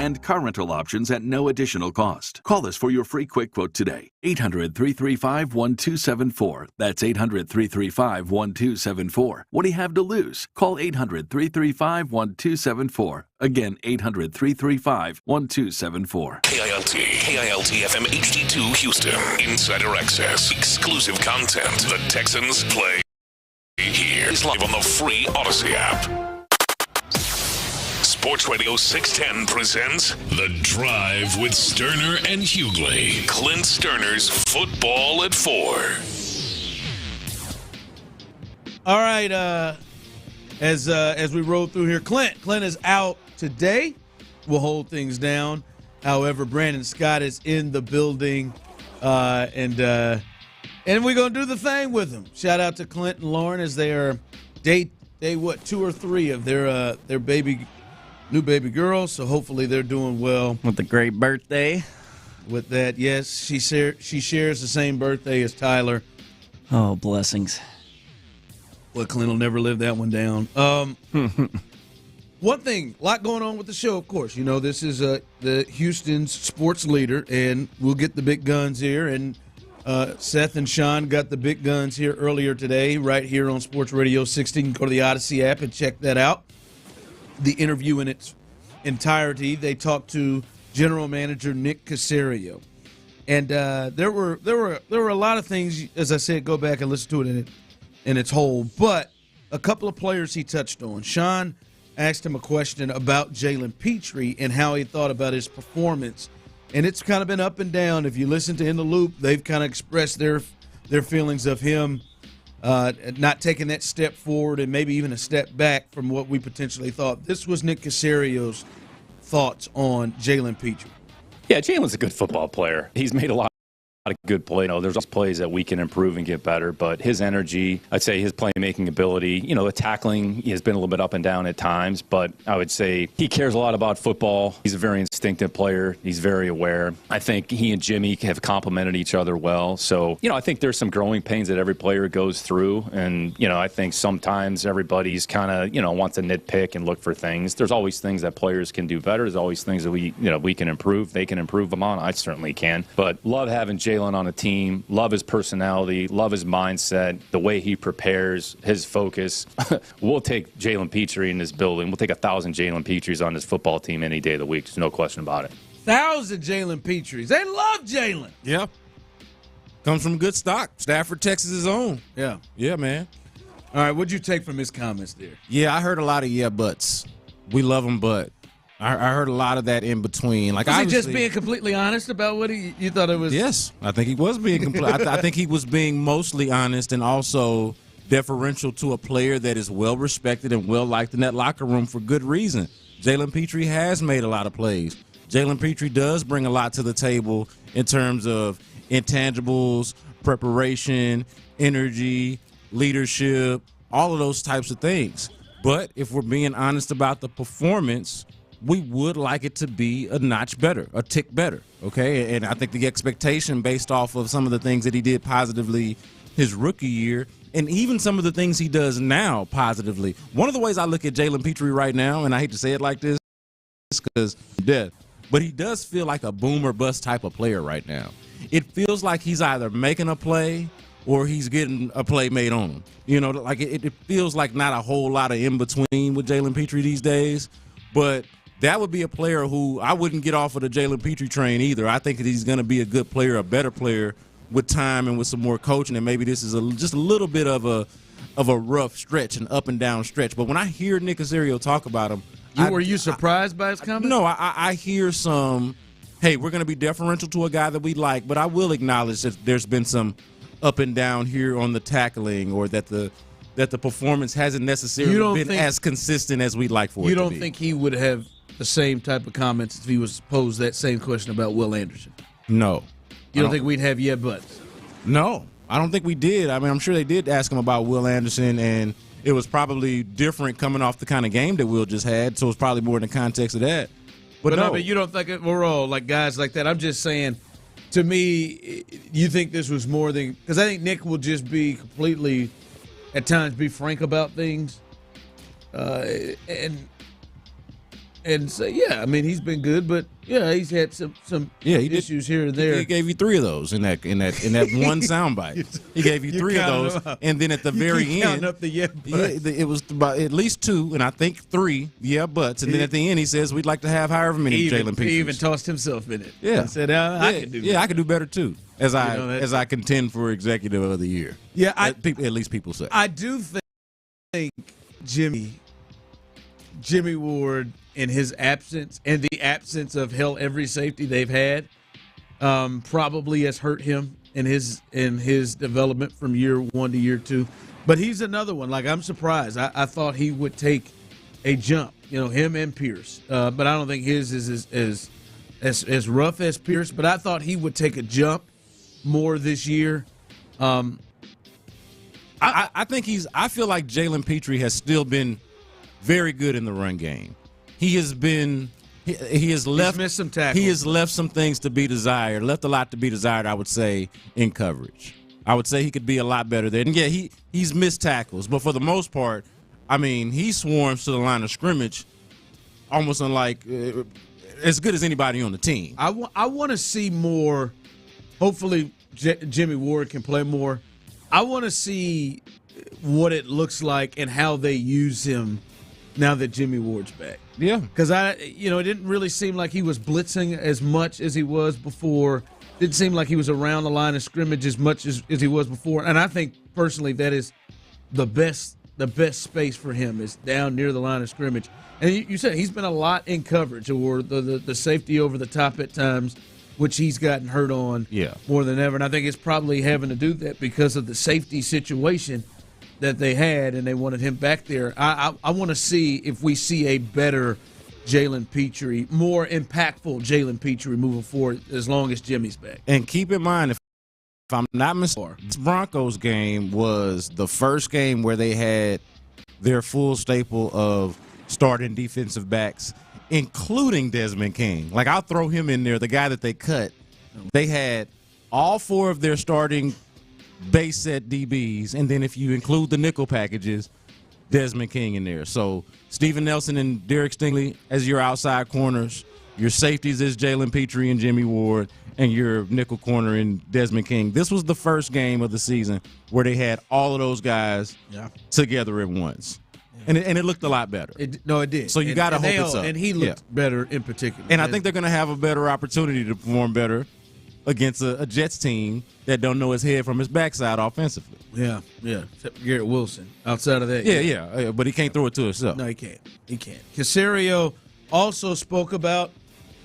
and car rental options at no additional cost. Call us for your free quick quote today. 800-335-1274. That's 800-335-1274. What do you have to lose? Call 800-335-1274. Again, 800-335-1274. KILT FM HD2 Houston. Insider access. Exclusive content. The Texans play here. Is live on the free Odyssey app. Sports Radio 610 presents The Drive with Stoerner and Hughley. Clint Stoerner's Football at 4. All right, as we roll through here, Clint is out today. We'll hold things down. However, Brandon Scott is in the building, and we're gonna do the thing with him. Shout out to Clint and Lauren as they are day 2 or 3 of their new baby girl. So hopefully they're doing well with a great birthday. With that, yes, she shares the same birthday as Tyler. Oh, blessings. Well, Clint will never live that one down. One thing, a lot going on with the show, of course. You know, this is the Houston's sports leader, and we'll get the big guns here. And Seth and Sean got the big guns here earlier today, right here on Sports Radio 610. You can go to the Odyssey app and check that out. The interview in its entirety. They talked to General Manager Nick Caserio, and there were a lot of things. As I said, go back and listen to it in its whole. But a couple of players he touched on. Sean asked him a question about Jalen Petrie and how he thought about his performance, and it's kind of been up and down. If you listen to In the Loop, they've kind of expressed their feelings of him not taking that step forward and maybe even a step back from what we potentially thought. This was Nick Caserio's thoughts on Jalen Petrie. Yeah, Jalen's a good football player. He's made a lot of good plays. You know, there's plays that we can improve and get better, but his energy, I'd say his playmaking ability, you know, the tackling has been a little bit up and down at times, but I would say he cares a lot about football. He's a very instinctive player. He's very aware. I think he and Jimmy have complemented each other well. So, you know, I think there's some growing pains that every player goes through, and, you know, I think sometimes everybody's kind of, you know, wants to nitpick and look for things. There's always things that players can do better. There's always things that we can improve. They can improve them on. I certainly can. But love having Jalen Jalen on a team, love his personality, love his mindset, the way he prepares, his focus. We'll take Jalen Petrie in this building. We'll take 1,000 Jalen Petries on this football team any day of the week. There's no question about it. 1,000 Jalen Petries. They love Jalen. Yeah. Comes from good stock. Stafford, Texas' own. Yeah. Yeah, man. All right, what'd you take from his comments there? Yeah, I heard a lot of yeah buts. We love him, but I heard a lot of that in between. Like, Was he just being completely honest about what you thought it was? Yes, I think he was being I think he was being mostly honest and also deferential to a player that is well respected and well liked in that locker room for good reason. Jalen Petrie has made a lot of plays. Jalen Petrie does bring a lot to the table in terms of intangibles, preparation, energy, leadership, all of those types of things. But if we're being honest about the performance, we would like it to be a notch better, a tick better, okay? And I think the expectation based off of some of the things that he did positively his rookie year and even some of the things he does now positively. One of the ways I look at Jalen Petrie right now, and I hate to say it like this because death, but he does feel like a boom or bust type of player right now. It feels like he's either making a play or he's getting a play made on him. You know, like it feels like not a whole lot of in-between with Jalen Petrie these days, but that would be a player who I wouldn't get off of the Jalen Petrie train either. I think that he's going to be a good player, a better player with time and with some more coaching, and maybe this is just a little bit of a rough stretch, an up and down stretch. But when I hear Nick Caserio talk about him, were you surprised by his comment? No, I hear some, hey, we're going to be deferential to a guy that we like, but I will acknowledge that there's been some up and down here on the tackling, or that the performance hasn't necessarily been as consistent as we'd like for it to be. You don't think he would have the same type of comments if he was posed that same question about Will Anderson? No. You don't think we'd have yeah buts? No, I don't think we did. I mean, I'm sure they did ask him about Will Anderson, and it was probably different coming off the kind of game that Will just had, so it's probably more in the context of that. But no, but you don't think we're all like guys like that. I'm just saying, to me, you think this was more than – because I think Nick will just be completely, at times, be frank about things. And say, yeah, I mean, he's been good, but yeah, he's had some issues here and there. He gave you 3 of those in that one soundbite. He gave you 3 of those, and then at the very end, up the it was about at least 2, and I think 3 yeah buts, and then at the end he says we'd like to have however many Jalen Petrie. He even tossed himself in it. Yeah, and said I could do. Yeah, I could do better too. As I contend for executive of the year. Yeah, at least people say. I do think Jimmy Ward, in his absence and the absence of every safety they've had, probably has hurt him in his development from year 1 to year 2. But he's another one. Like, I'm surprised. I thought he would take a jump. You know, him and Pierce. But I don't think his is as rough as Pierce. But I thought he would take a jump more this year. I think I feel like Jalen Petrie has still been very good in the run game. He has been. He has left. He's missed some tackles. He has left some things to be desired. Left a lot to be desired, I would say, in coverage. I would say he could be a lot better there. And yeah, he's missed tackles, but for the most part, I mean, he swarms to the line of scrimmage, almost unlike as good as anybody on the team. I want to see more. Hopefully, Jimmy Ward can play more. I want to see what it looks like and how they use him now that Jimmy Ward's back. Yeah. Because it didn't really seem like he was blitzing as much as he was before. Didn't seem like he was around the line of scrimmage as much as he was before. And I think, personally, that is the best space for him is down near the line of scrimmage. And you said he's been a lot in coverage, or the safety over the top at times, which he's gotten hurt on more than ever. And I think it's probably having to do that because of the safety situation that they had, and they wanted him back there. I want to see if we see a better Jalen Petrie, more impactful Jalen Petrie moving forward as long as Jimmy's back. And keep in mind, if I'm not mistaken, this Broncos game was the first game where they had their full staple of starting defensive backs, including Desmond King. Like, I'll throw him in there, the guy that they cut. They had all 4 of their starting base set DBs, and then if you include the nickel packages, Desmond King in there. So Steven Nelson and Derek Stingley as your outside corners. Your safeties is Jalen Petrie and Jimmy Ward, and your nickel corner in Desmond King. This was the first game of the season where they had all of those guys together at once. And it looked a lot better. It did. So you got to hope it's up. And he looked better in particular. And I think they're going to have a better opportunity to perform better against a Jets team that don't know his head from his backside offensively. Yeah. Except Garrett Wilson. Outside of that. Yeah. But he can't throw it to himself. No, he can't. Caserio also spoke about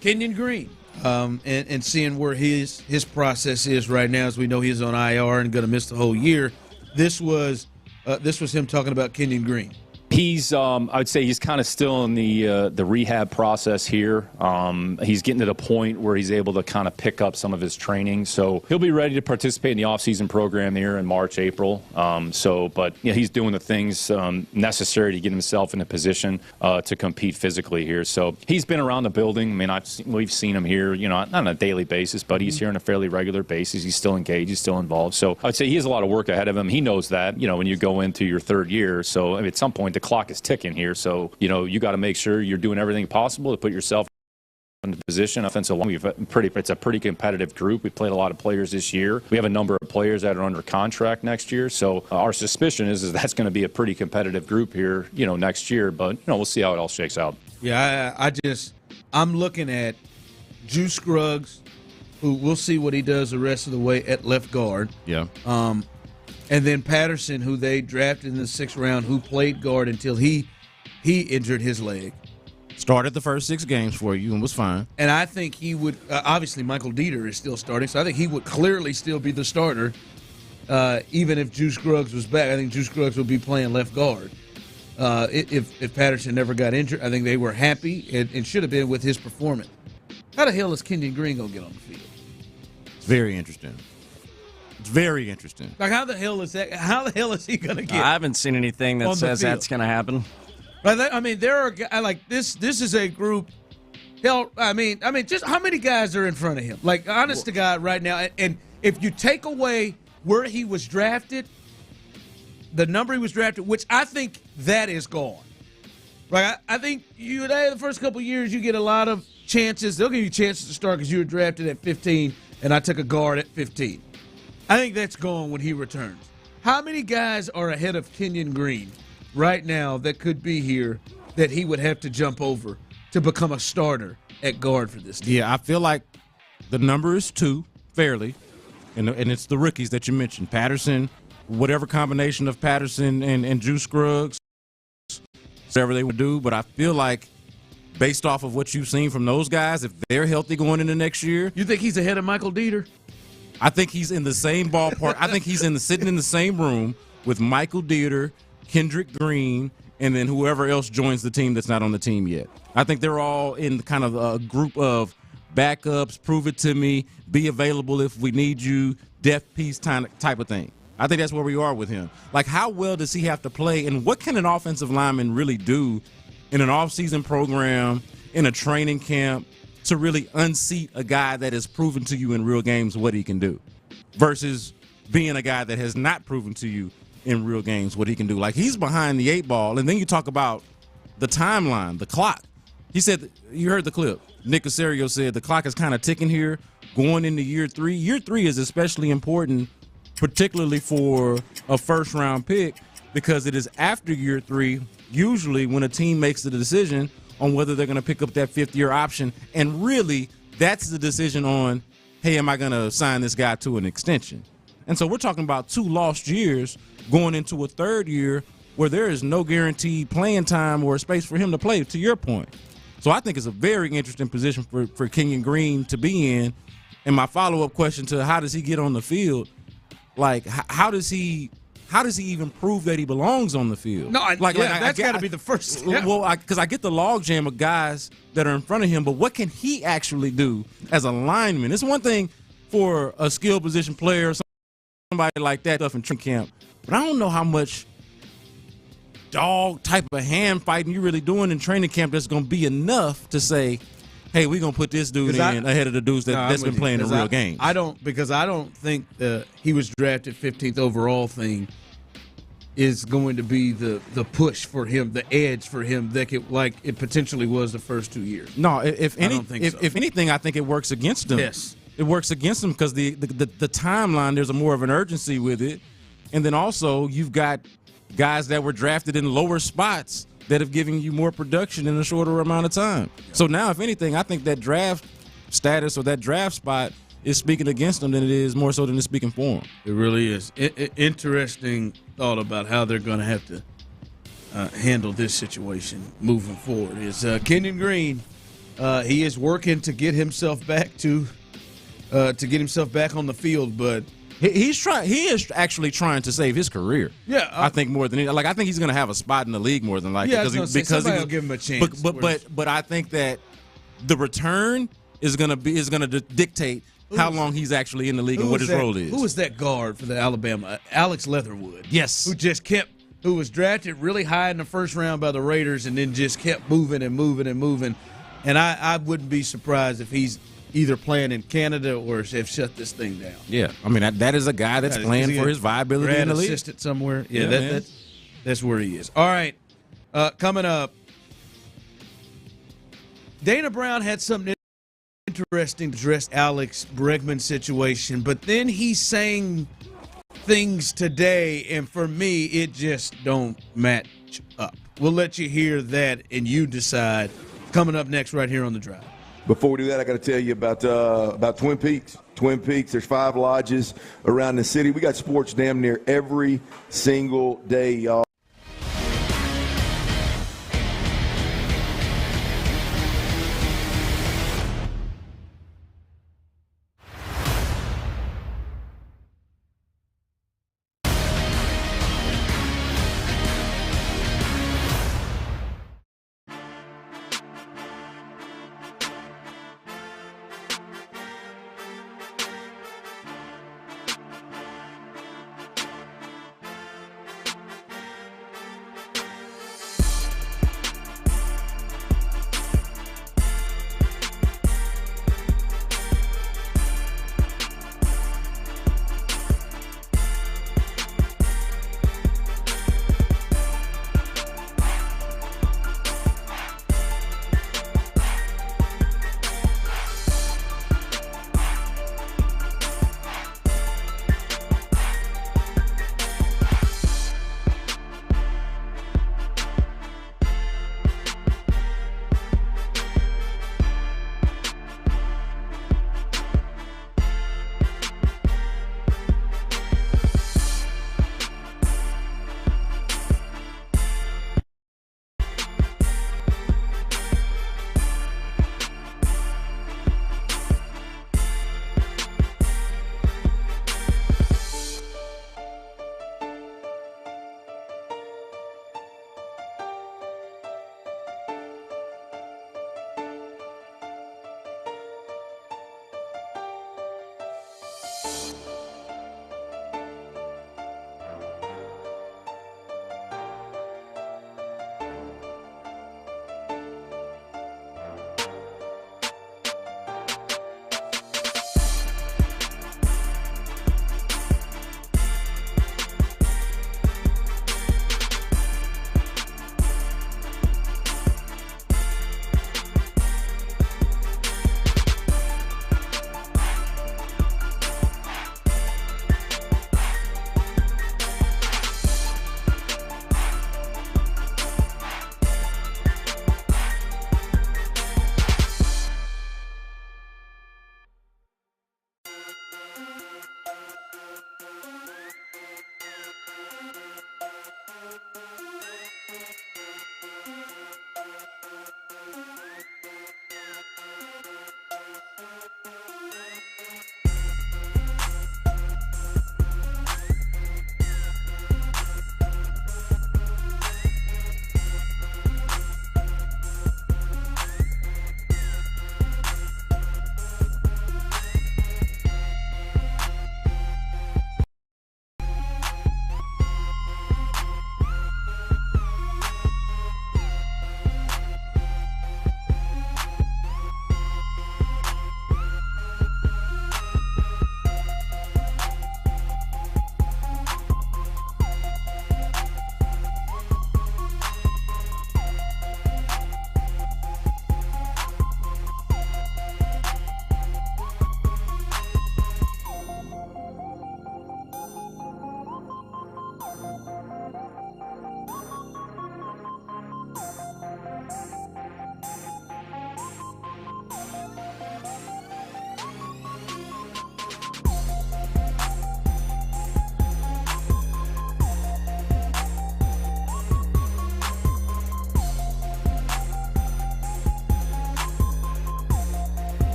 Kenyon Green and seeing where his process is right now. As we know, he's on IR and going to miss the whole year. This was him talking about Kenyon Green. He's, I would say he's kind of still in the rehab process here. He's getting to the point where he's able to kind of pick up some of his training. So he'll be ready to participate in the offseason program here in March, April. But he's doing the things necessary to get himself in a position to compete physically here. So he's been around the building. I mean, we've seen him here, not on a daily basis, but he's here on a fairly regular basis. He's still engaged. He's still involved. So I would say he has a lot of work ahead of him. He knows that, when you go into your third year. So at some point, the clock is ticking here, so you got to make sure you're doing everything possible to put yourself in the position. Offensive line, it's a pretty competitive group. We played a lot of players this year. We have a number of players that are under contract next year, so our suspicion is that's going to be a pretty competitive group here, next year. But we'll see how it all shakes out. Yeah, I'm looking at Juice Scruggs, who we'll see what he does the rest of the way at left guard. Yeah. And then Patterson, who they drafted in the 6th round, who played guard until he injured his leg. Started the first 6 games for you and was fine. And I think he would obviously Michael Dieter is still starting, so I think he would clearly still be the starter, even if Juice Scruggs was back. I think Juice Scruggs would be playing left guard. If Patterson never got injured, I think they were happy and should have been with his performance. How the hell is Kenyon Green going to get on the field? It's very interesting. It's very interesting. Like, how the hell is that? How the hell is he going to get? I haven't seen anything that says that's going to happen. But I mean, there are like this. This is a group. Hell, I mean, just how many guys are in front of him? Like, honest to God, right now. And if you take away where he was drafted, the number he was drafted, which I think that is gone. Right? I think the first couple of years you get a lot of chances. They'll give you chances to start because you were drafted at 15, and I took a guard at 15. I think that's gone when he returns. How many guys are ahead of Kenyon Green right now that could be here that he would have to jump over to become a starter at guard for this team? Yeah, I feel like the number is 2, fairly, and it's the rookies that you mentioned. Patterson, whatever combination of Patterson and Juice Scruggs, whatever they would do. But I feel like based off of what you've seen from those guys, if they're healthy going into next year. You think he's ahead of Michael Dieter? I think he's in the same ballpark. I think he's sitting in the same room with Michael Dieter, Kendrick Green, and then whoever else joins the team that's not on the team yet. I think they're all in kind of a group of backups, prove it to me, be available if we need you, depth piece type of thing. I think that's where we are with him. Like, how well does he have to play, and what can an offensive lineman really do in an offseason program, in a training camp, to really unseat a guy that has proven to you in real games what he can do versus being a guy that has not proven to you in real games what he can do. Like, he's behind the 8 ball, and then you talk about the timeline, the clock. He said, you heard the clip. Nick Caserio said the clock is kind of ticking here going into year 3. Year 3 is especially important, particularly for a first-round pick, because it is after year 3 usually when a team makes the decision on whether they're going to pick up that 5th-year option. And really, that's the decision on, hey, am I going to sign this guy to an extension? And so we're talking about 2 lost years going into a 3rd year where there is no guaranteed playing time or space for him to play, to your point. So I think it's a very interesting position for Kenyon Green to be in. And my follow-up question to how does he get on the field, like, how does he even prove that he belongs on the field? No, that's got to be the first step. Well, because I get the logjam of guys that are in front of him, but what can he actually do as a lineman? It's one thing for a skill position player or somebody like that stuff in training camp, but I don't know how much dog type of hand fighting you're really doing in training camp that's going to be enough to say, hey, we're going to put this dude in ahead of the dudes that's been playing in real games. I don't think he was drafted 15th overall thing is going to be the push for him, the edge for him that it potentially was the first 2 years. No, if anything, I think it works against him. Yes. It works against him because the timeline, there's more of an urgency with it. And then also you've got guys that were drafted in lower spots that have given you more production in a shorter amount of time. So now, if anything, I think that draft status or that draft spot is speaking against them than it is more so than it's speaking for them. It really is. Interesting thought about how they're going to have to handle this situation moving forward. Is Kenyon Green? He is working to get himself back on the field, but he is actually trying to save his career. Yeah, I think more than I think he's going to have a spot in the league more than likely. Yeah, because somebody will give him a chance. But I think that the return is going to dictate how long he's actually in the league and what his role is. Who was that guard for the Alabama? Alex Leatherwood. Yes. Who was drafted really high in the first round by the Raiders and then just kept moving and moving and moving. And I wouldn't be surprised if he's either playing in Canada or have shut this thing down. Yeah. I mean, that is a guy that's playing for his viability in the league. Assistant somewhere. Yeah, that's where he is. All right. Coming up, Dana Brown had something interesting to address Alex Bregman's situation, but then he's saying things today, and for me, it just don't match up. We'll let you hear that, and you decide. Coming up next right here on The Drive. Before we do that, I got to tell you about Twin Peaks. Twin Peaks, there's 5 lodges around the city. We got sports damn near every single day, y'all.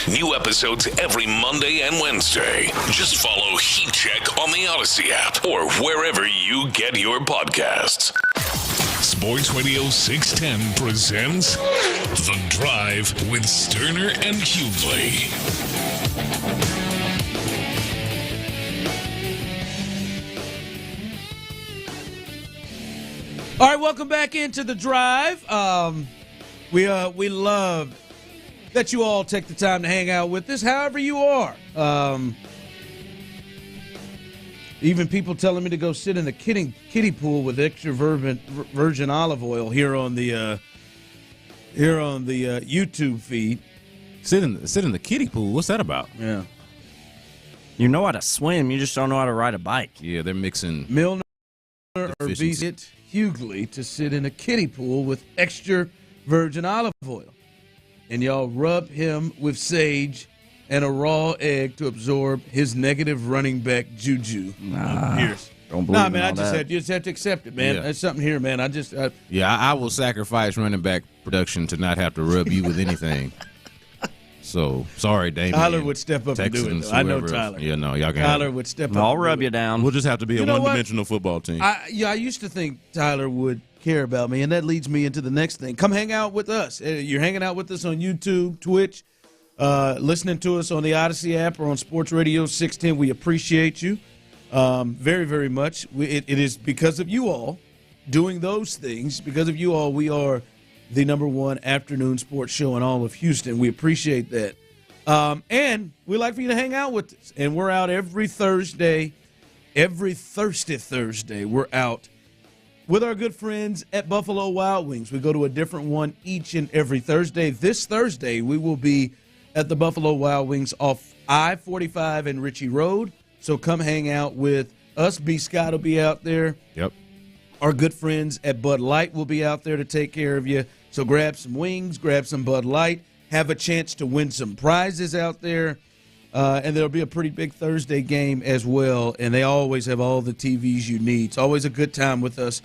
New episodes every Monday and Wednesday. Just follow Heat Check on the Odyssey app or wherever you get your podcasts. Sports Radio 610 presents The Drive with Stoerner and Hughley. All right, welcome back into The Drive. We love that you all take the time to hang out with us, however you are. Even people telling me to go sit in the kiddie pool with extra virgin olive oil here on the YouTube feed. Sit in the kiddie pool. What's that about? Yeah, you know how to swim, you just don't know how to ride a bike. Yeah, they're mixing Milner or Hughley to sit in a kiddie pool with extra virgin olive oil. and y'all rub him with sage and a raw egg to absorb his negative running back juju. Pierce. Don't believe man, that. you just have to accept it, man. Yeah. That's something here, man. I will sacrifice running back production to not have to rub you with anything. So, sorry, Damian. Tyler would step up Texans, and do it, though. I know whoever else. Tyler. Yeah, no, y'all can Tyler would step up. I'll rub you down. We'll just have to be You a know what? one-dimensional football team. I used to think Tyler would care about me, and that leads me into the next thing. Come hang out with us. You're hanging out with us on YouTube, Twitch, listening to us on the Odyssey app or on Sports Radio 610. We appreciate you very, very much. It is because of you all doing those things. Because of you all, we are the #1 afternoon sports show in all of Houston. We appreciate that. And we like for you to hang out with us. And we're out every Thursday. Every Thursday, we're out with our good friends at Buffalo Wild Wings. We go to a different one each and every Thursday. This Thursday, we will be at the Buffalo Wild Wings off I-45 and Ritchie Road. So come hang out with us. B. Scott will be out there. Yep. Our good friends at Bud Light will be out there to take care of you. So grab some wings, grab some Bud Light, have a chance to win some prizes out there. And there'll be a pretty big Thursday game as well. And they always have all the TVs you need. It's always a good time with us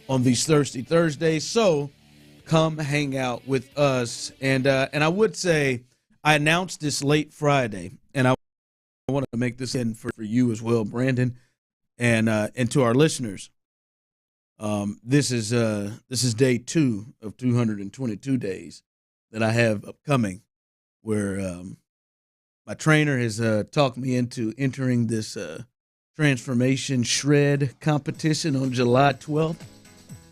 on these Thirsty Thursdays. So come hang out with us. And I would say I announced this late Friday, and I want to make this in for you as well, Brandon, and to our listeners. This is day 2 of 222 days that I have upcoming, where my trainer has talked me into entering this transformation shred competition on July 12th.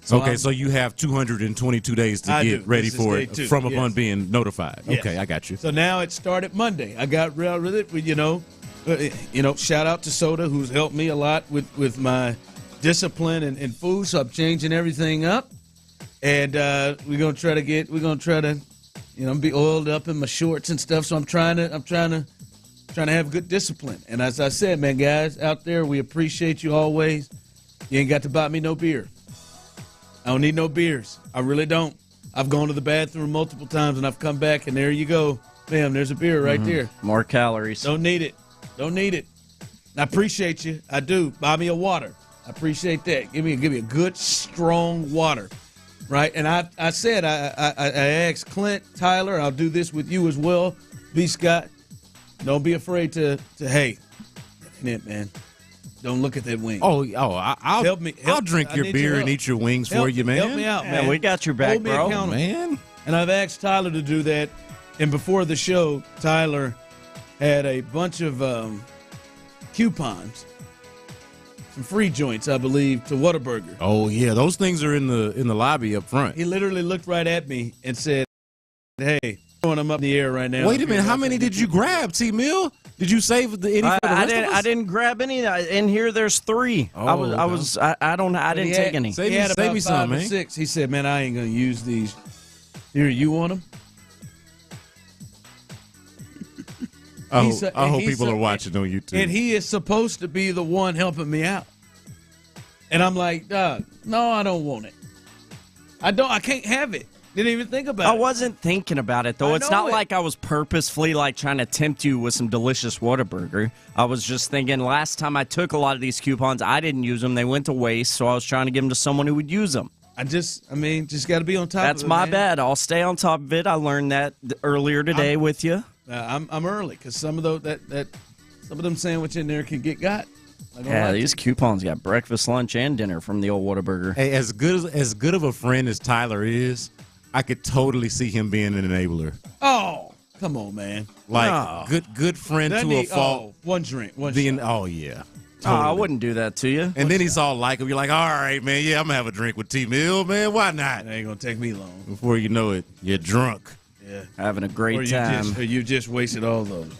So you have 222 days to get ready for it from upon being notified. Yes. Okay, I got you. So now it started Monday. I got real with it. Shout out to Soda, who's helped me a lot with my discipline and food. So I'm changing everything up, and we're gonna try to be oiled up in my shorts and stuff. So I'm trying to have good discipline. And as I said, man, guys out there, we appreciate you always. You ain't got to buy me no beer. I don't need no beers. I really don't. I've gone to the bathroom multiple times, and I've come back, and there you go. Bam, there's a beer right there. More calories. Don't need it. I appreciate you. I do. Buy me a water. I appreciate that. Give me a good, strong water. Right? And I said, I asked Clint, Tyler, I'll do this with you as well. B. Scott, don't be afraid to hey, man. Don't look at that wing. I'll help me. I'll drink your beer and eat your wings for you, man. Help me out, man. We got your back, Hold me bro. accountable. Man. And I've asked Tyler to do that. And before the show, Tyler had a bunch of coupons, some free joints, I believe, to Whataburger. Oh yeah, those things are in the lobby up front. He literally looked right at me and said, "Hey, throwing them up in the air right now." Wait a minute, how many did you grab, T. Mill? Did you save any for the rest of us? I didn't grab any. In here, there's 3. Oh, I didn't take any. He had about me 5 some, or man. 6. He said, "Man, I ain't gonna use these. Here, you want them?" I hope people are watching on YouTube. And he is supposed to be the one helping me out. And I'm like, Doug, no, I don't want it. I can't have it. Didn't even think about it. I wasn't thinking about it, though. It's not like I was purposefully trying to tempt you with some delicious Whataburger. I was just thinking last time I took a lot of these coupons, I didn't use them. They went to waste, so I was trying to give them to someone who would use them. Just got to be on top of it. That's my bad. I'll stay on top of it. I learned that earlier today with you. I'm early because some of them sandwich in there can get got. Yeah, these coupons got breakfast, lunch, and dinner from the old Whataburger. Hey, as good of a friend as Tyler is, I could totally see him being an enabler. Oh, come on, man! Good friend to a fault. One drink, one. Oh yeah. Totally. I wouldn't do that to you. And then he's all like, you're like, all right, man, yeah, I'm going to have a drink with T. Mill, man. Why not? It ain't going to take me long. Before you know it, you're drunk. Yeah. Having a great time. Or you just wasted all those.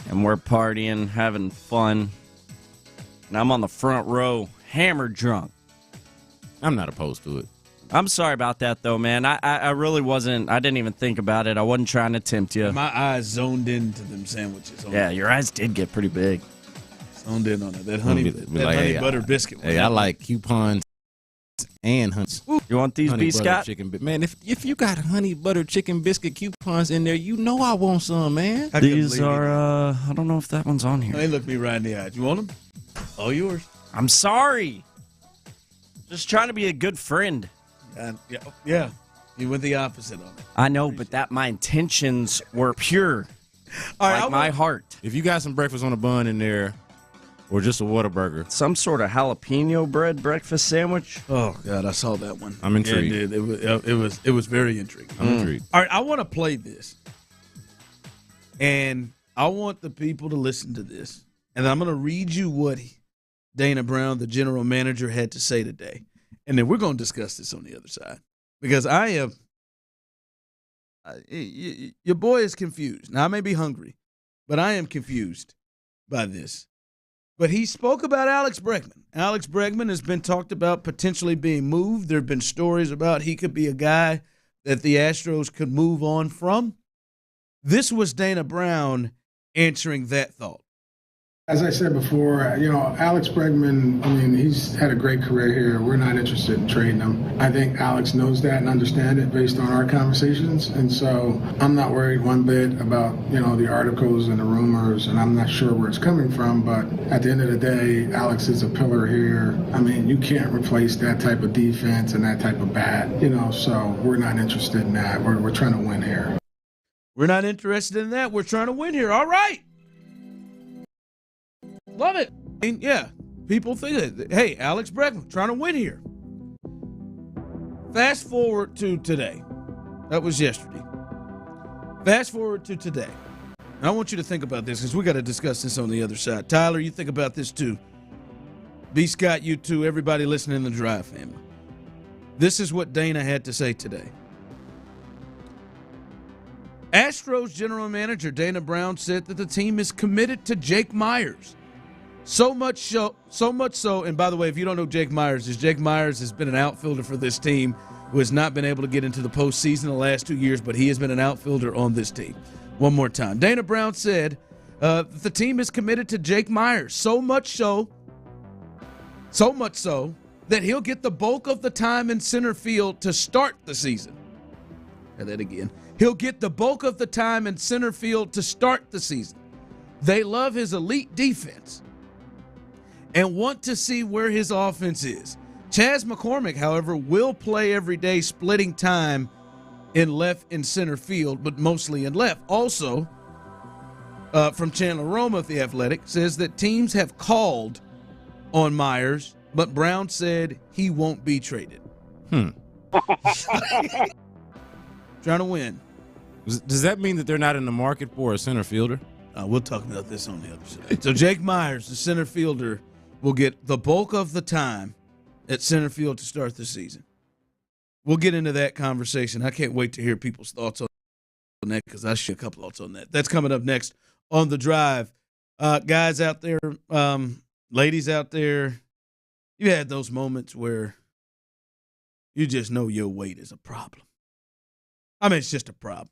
And we're partying, having fun. And I'm on the front row, hammered drunk. I'm not opposed to it. I'm sorry about that, though, man. I really wasn't. I didn't even think about it. I wasn't trying to tempt you. My eyes zoned into them sandwiches. Yeah, your eyes did get pretty big. Zoned in on it. That honey butter biscuit. Hey, I like coupons and hunts. Ooh. You want these, Honey B. butter Scott? chicken, man, if you got honey butter chicken biscuit coupons in there, you know I want some, man. These are, I don't know if that one's on here. They look me right in the eyes. You want them? All yours. I'm sorry. Just trying to be a good friend. Yeah. You went the opposite on it. I know, but that my intentions were pure. All right, like my heart. If you got some breakfast on a bun in there, or just a Whataburger. Some sort of jalapeno bread breakfast sandwich. Oh, God, I saw that one. I'm intrigued. Yeah, dude, it was very intriguing. I'm intrigued. All right, I want to play this. And I want the people to listen to this. And I'm going to read you what Dana Brown, the general manager, had to say today. And then we're going to discuss this on the other side. Because I am your boy is confused. Now, I may be hungry, but I am confused by this. But he spoke about Alex Bregman. Alex Bregman has been talked about potentially being moved. There have been stories about he could be a guy that the Astros could move on from. This was Dana Brown answering that thought. As I said before, Alex Bregman, he's had a great career here. We're not interested in trading him. I think Alex knows that and understands it based on our conversations. And so I'm not worried one bit about, the articles and the rumors, and I'm not sure where it's coming from. But at the end of the day, Alex is a pillar here. You can't replace that type of defense and that type of bat, so we're not interested in that. We're trying to win here. We're not interested in that. We're trying to win here. All right. Love it. Yeah, people think that, hey, Alex Bregman trying to win here. Fast forward to today. That was yesterday. Fast forward to today. And I want you to think about this because we got to discuss this on the other side. Tyler, you think about this too. B. Scott, you too. Everybody listening in the Drive family. This is what Dana had to say today. Astros general manager Dana Brown said that the team is committed to Jake Myers. So much so, and by the way, if you don't know Jake Myers has been an outfielder for this team who has not been able to get into the postseason the last 2 years, but he has been an outfielder on this team. One more time. Dana Brown said the team is committed to Jake Myers. So much so that he'll get the bulk of the time in center field to start the season. Say that again. He'll get the bulk of the time in center field to start the season. They love his elite defense and want to see where his offense is. Chas McCormick, however, will play every day, splitting time in left and center field, but mostly in left. Also, from Chandler Roma of The Athletic, says that teams have called on Myers, but Brown said he won't be traded. Trying to win. Does that mean that they're not in the market for a center fielder? We'll talk about this on the other side. So Jake Myers, the center fielder, will get the bulk of the time at center field to start the season. We'll get into that conversation. I can't wait to hear people's thoughts on that because I share a couple thoughts on that. That's coming up next on The Drive. Guys out there, ladies out there, you had those moments where you just know your weight is a problem. It's just a problem.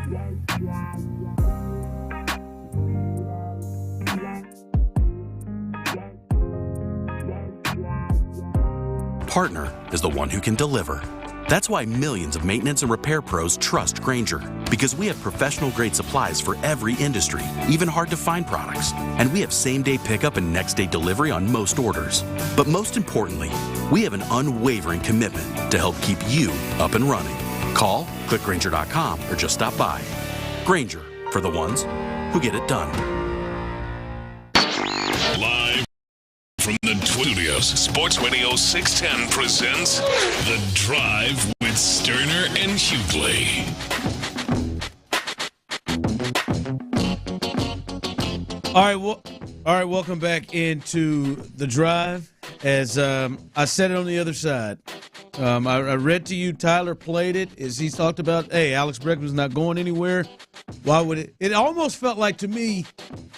Partner is the one who can deliver. That's why millions of maintenance and repair pros trust Grainger, because we have professional-grade supplies for every industry, even hard-to-find products. And we have same-day pickup and next-day delivery on most orders. But most importantly, we have an unwavering commitment to help keep you up and running. Call, click Grainger.com, or just stop by. Grainger, for the ones who get it done. Live from the studios, Sports Radio 610 presents The Drive with Stoerner and Hughley. All right, welcome back into The Drive. As I said it on the other side, I read to you, Tyler played it, as he talked about, hey, Alex Bregman's not going anywhere. Why would it? It almost felt like to me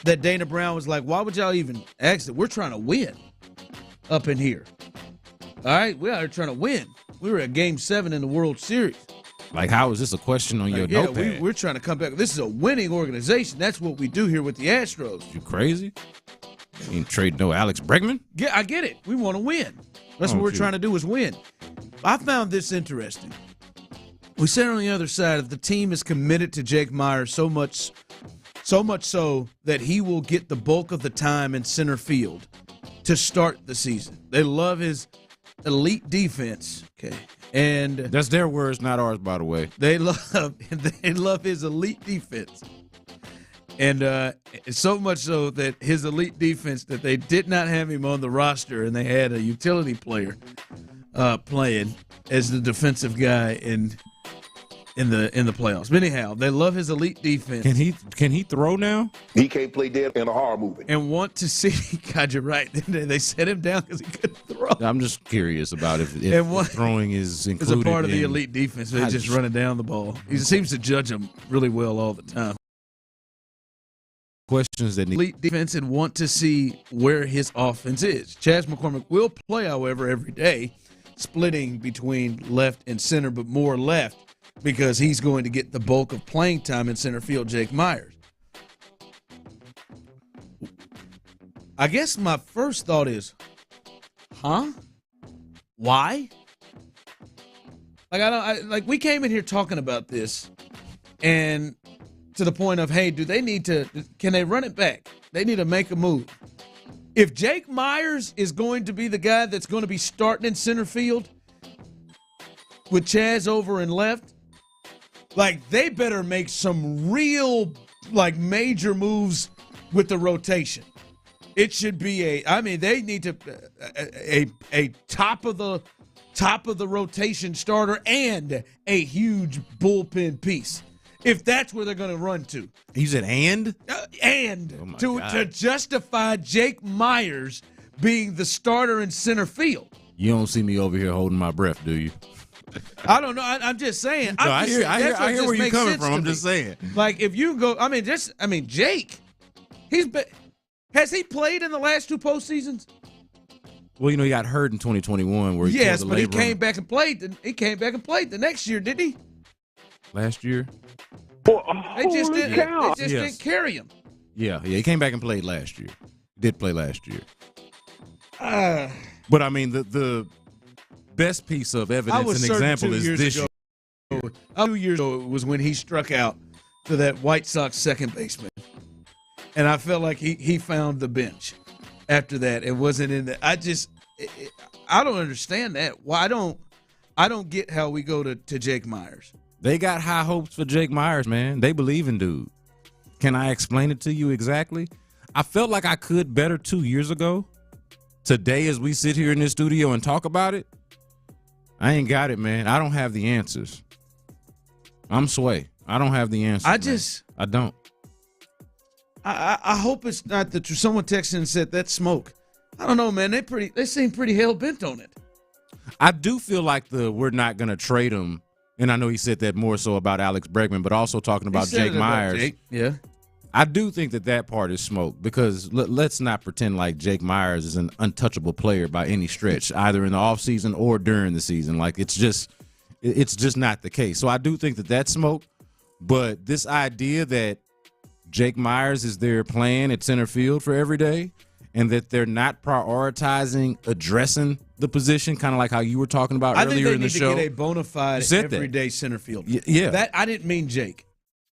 that Dana Brown was like, why would y'all even ask it? We're trying to win up in here. All right, we're out here trying to win. We were at Game 7 in the World Series. Like, how is this a question on your notepad? We're trying to come back. This is a winning organization. That's what we do here with the Astros. You crazy? You ain't trade no Alex Bregman? Yeah, I get it. We want to win. That's what we're trying to do is win. I found this interesting. We said on the other side, if the team is committed to Jake Myers so much so that he will get the bulk of the time in center field to start the season. They love his elite defense. Okay. And that's their words, not ours, by the way. They love his elite defense. And so much so that his elite defense, that they did not have him on the roster, and they had a utility player playing as the defensive guy in the playoffs. But anyhow, they love his elite defense. Can he throw now? He can't play dead in a horror movie. And want to see, God, you're right. They set him down because he couldn't throw. I'm just curious about if throwing is included. It's a part of the elite defense. They just running down the ball. He seems to judge them really well all the time. Questions that need elite defense and want to see where his offense is. Chas McCormick will play, however, every day, splitting between left and center, but more left because he's going to get the bulk of playing time in center field, Jake Myers. I guess my first thought is, why? Like we came in here talking about this, and to the point of, hey, can they run it back? They need to make a move. If Jake Myers is going to be the guy that's going to be starting in center field with Chaz over and left, like they better make some real major moves with the rotation. It should be they need to a top of the rotation starter and a huge bullpen piece. If that's where they're going to run to. You said and? To justify Jake Myers being the starter in center field. You don't see me over here holding my breath, do you? I don't know. I'm just saying. No, I hear where you're coming from. I'm just saying. Like, if you go, Jake, has he played in the last two postseasons? Well, he got hurt in 2021. Where he came back and played. He came back and played the next year, didn't he? Last year? They just didn't carry him. Yeah, he came back and played last year. Did play last year. But I mean, the best piece of evidence and example is this year. 2 years ago was when he struck out to that White Sox second baseman, and I felt like he found the bench after that. It wasn't in the. I don't understand that. Why I don't get how we go to Jake Myers. They got high hopes for Jake Myers, man. They believe in dude. Can I explain it to you exactly? I felt like I could better 2 years ago. Today, as we sit here in this studio and talk about it, I ain't got it, man. I don't have the answers. I'm Sway. I don't have the answers. I don't. I hope it's not that someone texted and said that's smoke. I don't know, man. They seem pretty hell bent on it. I do feel like we're not gonna trade him. And I know he said that more so about Alex Bregman, but also talking about Jake Myers. Yeah. I do think that part is smoke because let's not pretend like Jake Myers is an untouchable player by any stretch, either in the offseason or during the season. Like it's just not the case. So I do think that that's smoke. But this idea that Jake Myers is there playing at center field for every day and that they're not prioritizing addressing the position, kind of like how you were talking about earlier in the show. I think they need to get a bona fide everyday center field. Yeah. That I didn't mean Jake.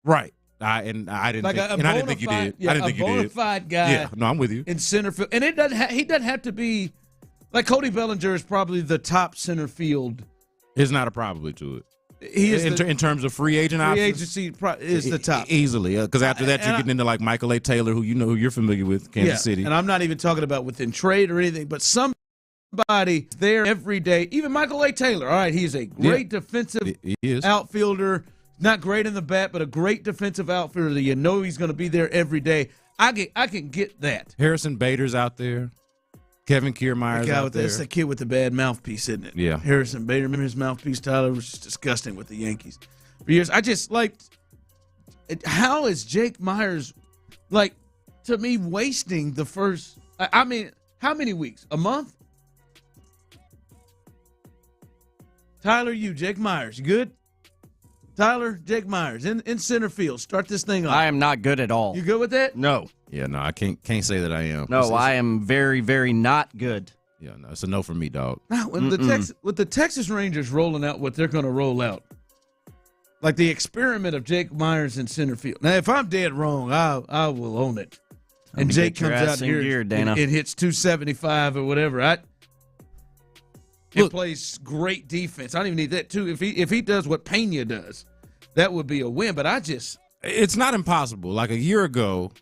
Right. I didn't think you did. Yeah, I didn't think you did. A bona fide guy. Yeah, no, I'm with you. In center field. And he doesn't have to be like Cody Bellinger is probably the top center field. There's not a probably to it. He is in terms of free agent options. Free agency is the top easily, because after that you're getting into like Michael A. Taylor, who you're familiar with, Kansas City. And I'm not even talking about within trade or anything, but somebody there every day. Even Michael A. Taylor. All right, he's a great defensive outfielder. Not great in the bat, but a great defensive outfielder. You know he's going to be there every day. I can get that. Harrison Bader's out there. Kevin Kiermaier's out there. That's the kid with the bad mouthpiece, isn't it? Yeah. Harrison Bader. Remember his mouthpiece, Tyler? Was just disgusting with the Yankees for years. I just how is Jake Myers, to me, wasting the first – I mean, how many weeks? A month? Tyler, Jake Myers. You good? Tyler, Jake Myers in center field. Start this thing off. I am not good at all. You good with that? No. Yeah, no, I can't say that I am. No, I am very, very not good. Yeah, no, it's a no for me, dog. Now, with the Texas Rangers rolling out what they're going to roll out, like the experiment of Jake Myers in center field. Now, if I'm dead wrong, I will own it. And Jake comes out here and hits 275 or whatever. He plays great defense. I don't even need that too. If he does what Pena does, that would be a win. But it's not impossible. Like a year ago,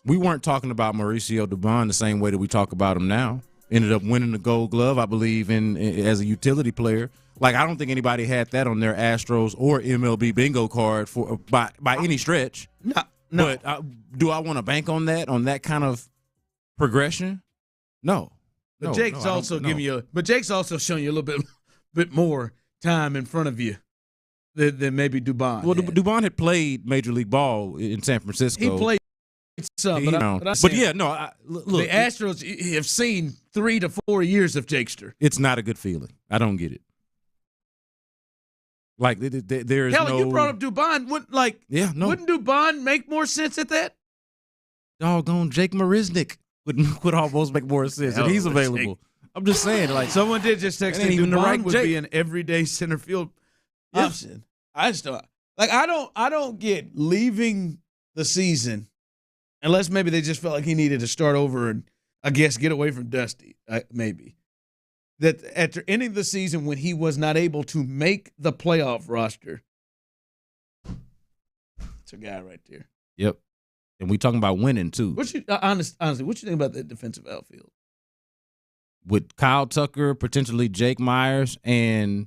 we weren't talking about Mauricio Dubon the same way that we talk about him now. Ended up winning the Gold Glove, I believe, as a utility player. Like I don't think anybody had that on their Astros or MLB bingo card by any stretch. No. But do I want to bank on that kind of progression? No. But Jake's also showing you a little bit more time in front of you than maybe Dubon. Well, Dubon had played Major League Ball in San Francisco. He played some, look, the Astros have seen 3 to 4 years of Jakester. It's not a good feeling. I don't get it. Like there is you brought up Dubon. Wouldn't Dubon make more sense at that? Doggone Jake Marisnick would almost make more sense, and he's available. I'm just saying, like someone did just text me. Dubon would be an everyday center field option. I just don't I don't get leaving the season unless maybe they just felt like he needed to start over and I guess get away from Dusty. Maybe that after ending the season when he was not able to make the playoff roster, it's a guy right there. Yep. And we talking about winning too. Honestly, what you think about that defensive outfield? With Kyle Tucker, potentially Jake Myers, and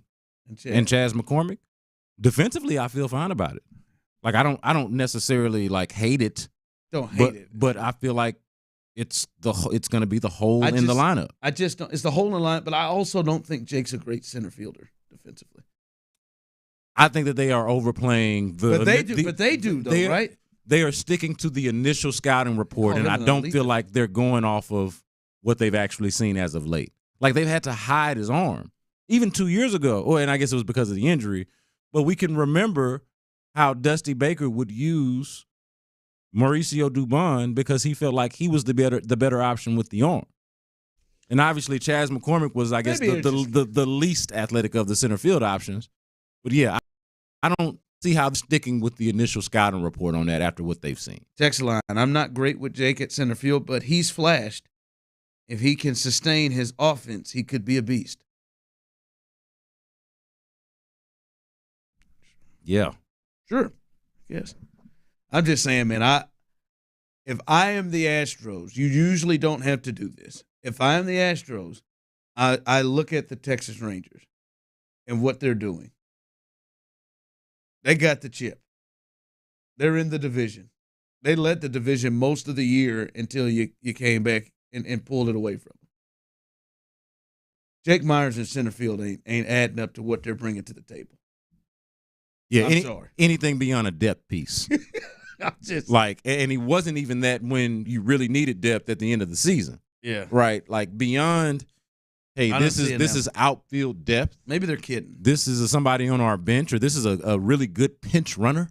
Chaz McCormick, defensively, I feel fine about it. Like I don't necessarily hate it. Don't hate it, but I feel like it's going to be the hole in the lineup. I just don't. It's the hole in the lineup, but I also don't think Jake's a great center fielder defensively. I think that they are overplaying But they do, right? They are sticking to the initial scouting report, and I don't feel like they're going off of what they've actually seen as of late. Like they've had to hide his arm. Even 2 years ago, and I guess it was because of the injury, but we can remember how Dusty Baker would use Mauricio Dubon because he felt like he was the better option with the arm. And obviously Chaz McCormick was, I guess, the least athletic of the center field options. But yeah, I don't see how they're sticking with the initial scouting report on that after what they've seen. Text line, I'm not great with Jake at center field, but he's flashed. If he can sustain his offense, he could be a beast. Yeah. Sure. Yes. I'm just saying, man, if I am the Astros, you usually don't have to do this. If I am the Astros, I look at the Texas Rangers and what they're doing. They got the chip. They're in the division. They led the division most of the year until you came back and pulled it away from them. Jake Myers in center field ain't adding up to what they're bringing to the table. Yeah, sorry. Anything beyond a depth piece. And he wasn't even that when you really needed depth at the end of the season. Yeah. Right? Like beyond Hey, this is outfield depth. Maybe they're kidding. This is somebody on our bench, or this is a really good pinch runner.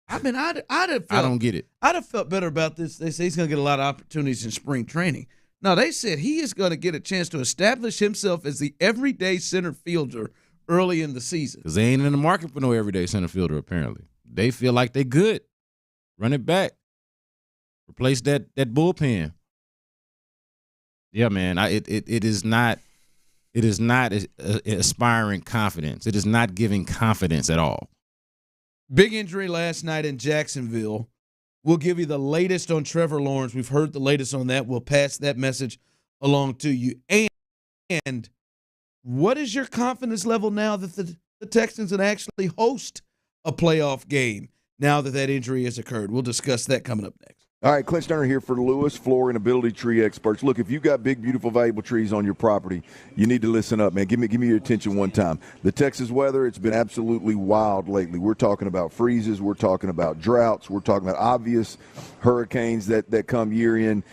I mean, I'd have felt, I don't get it. I'd have felt better about this. They say he's going to get a lot of opportunities in spring training. No, they said he is going to get a chance to establish himself as the everyday center fielder early in the season. Because they ain't in the market for no everyday center fielder, apparently. They feel like they good. Run it back. Replace that bullpen. Yeah, man. It is not aspiring confidence. It is not giving confidence at all. Big injury last night in Jacksonville. We'll give you the latest on Trevor Lawrence. We've heard the latest on that. We'll pass that message along to you. And what is your confidence level now that the Texans can actually host a playoff game now that injury has occurred? We'll discuss that coming up next. All right, Clint Stoerner here for Lewis Floor and Ability Tree Experts. Look, if you've got big, beautiful, valuable trees on your property, you need to listen up, man. Give me your attention one time. The Texas weather, it's been absolutely wild lately. We're talking about freezes. We're talking about droughts. We're talking about obvious hurricanes that come year in.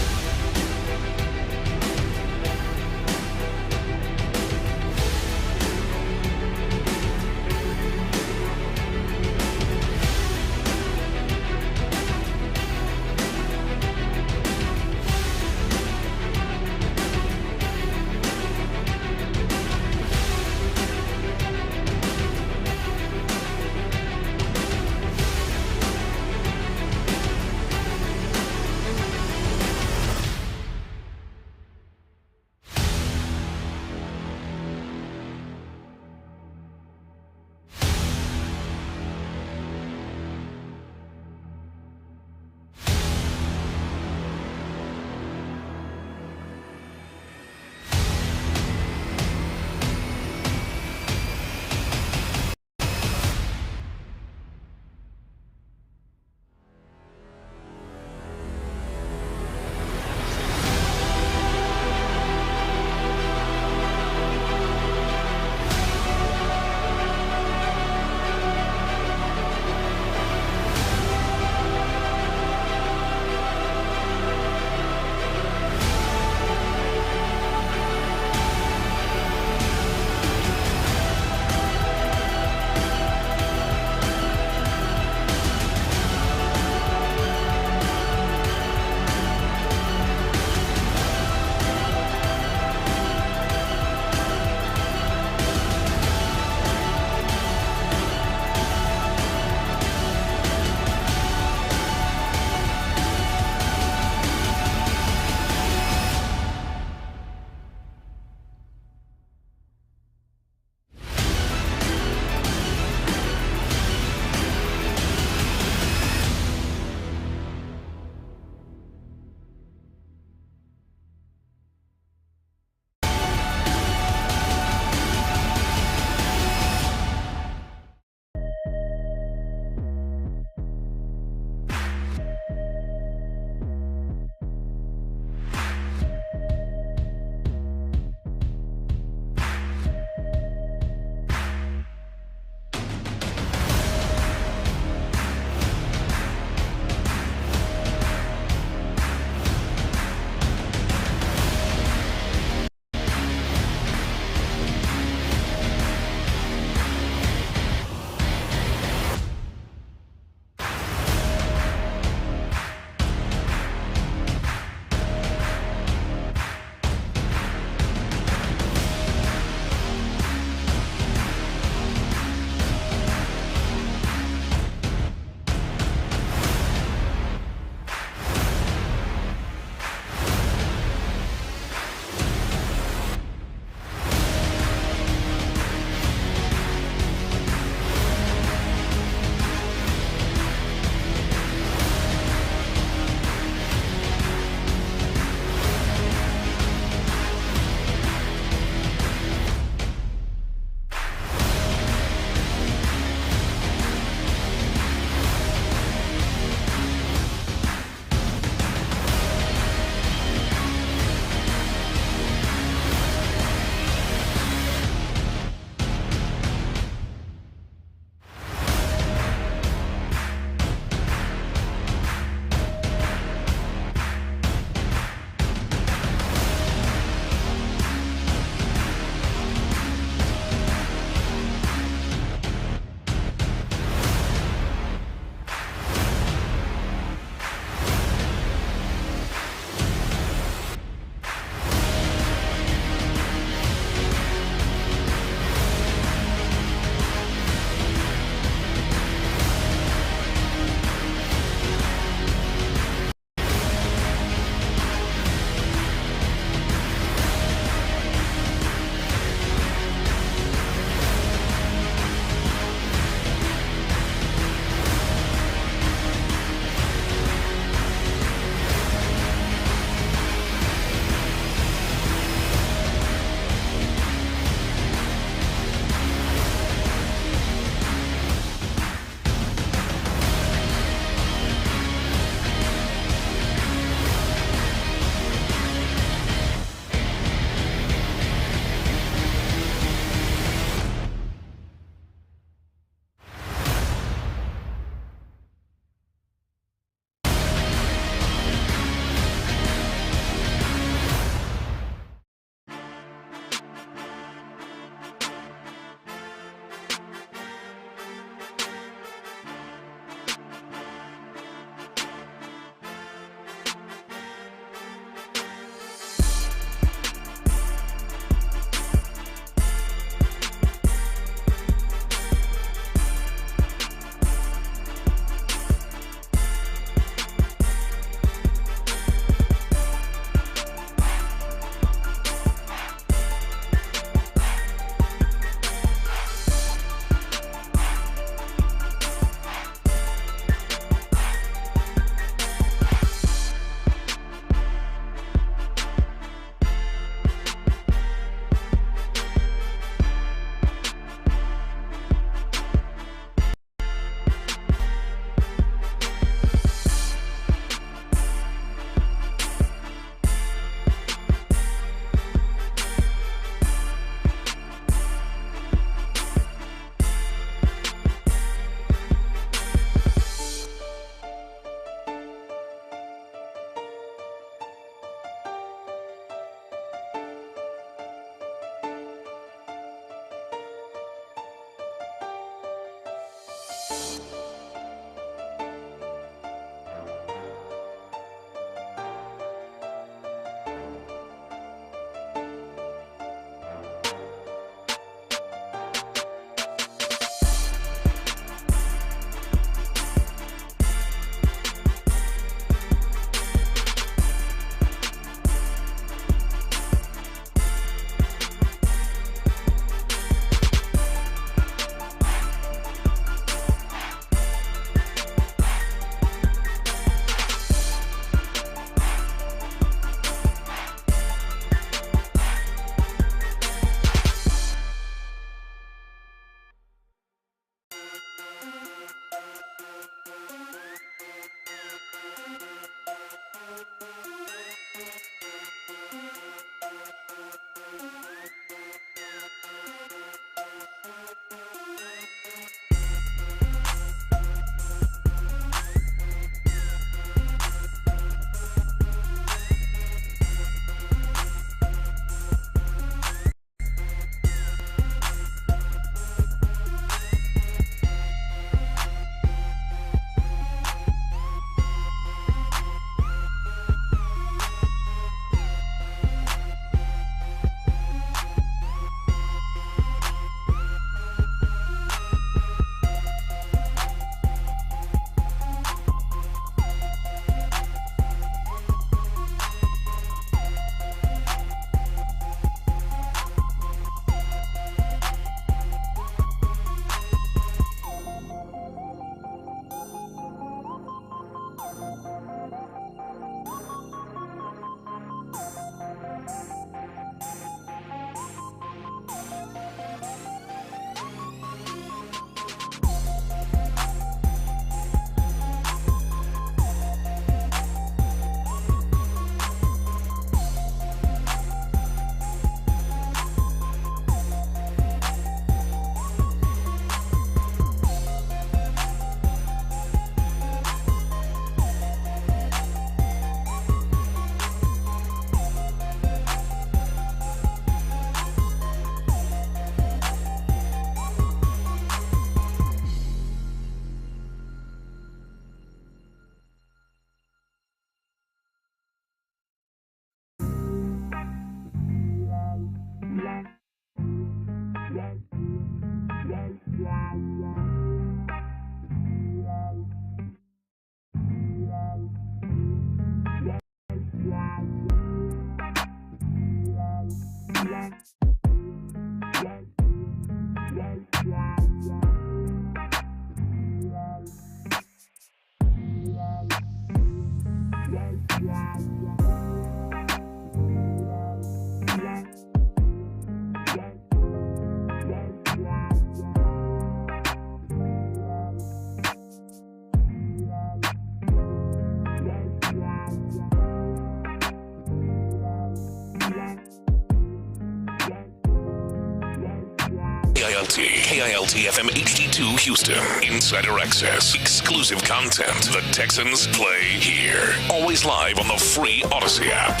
KILT FM HD2 Houston. Insider access. Exclusive content. The Texans play here. Always live on the free Odyssey app.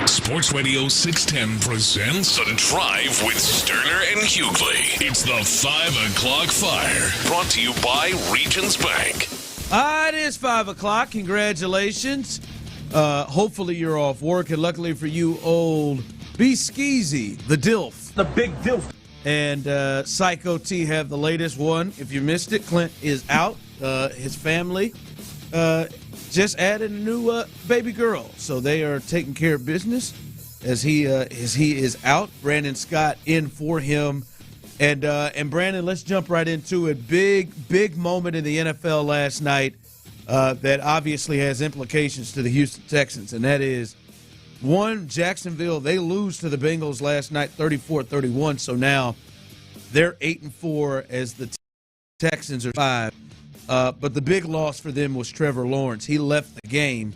Sports Radio 610 presents The Drive with Stoerner and Hughley. It's the 5 o'clock fire. Brought to you by Regions Bank. It is 5 o'clock. Congratulations. Hopefully you're off work, and luckily for you, old B. Skeezy, the DILF. The big DILF. And Psycho T have the latest one. If you missed it, Clint is out. His family just added a new baby girl, so they are taking care of business as he is out. Brandon Scott in for him, and Brandon, let's jump right into it. Big moment in the NFL last night that obviously has implications to the Houston Texans, and that is. Jacksonville, they lose to the Bengals last night, 34-31. So now they're 8-4 as the Texans are 5. But the big loss for them was Trevor Lawrence. He left the game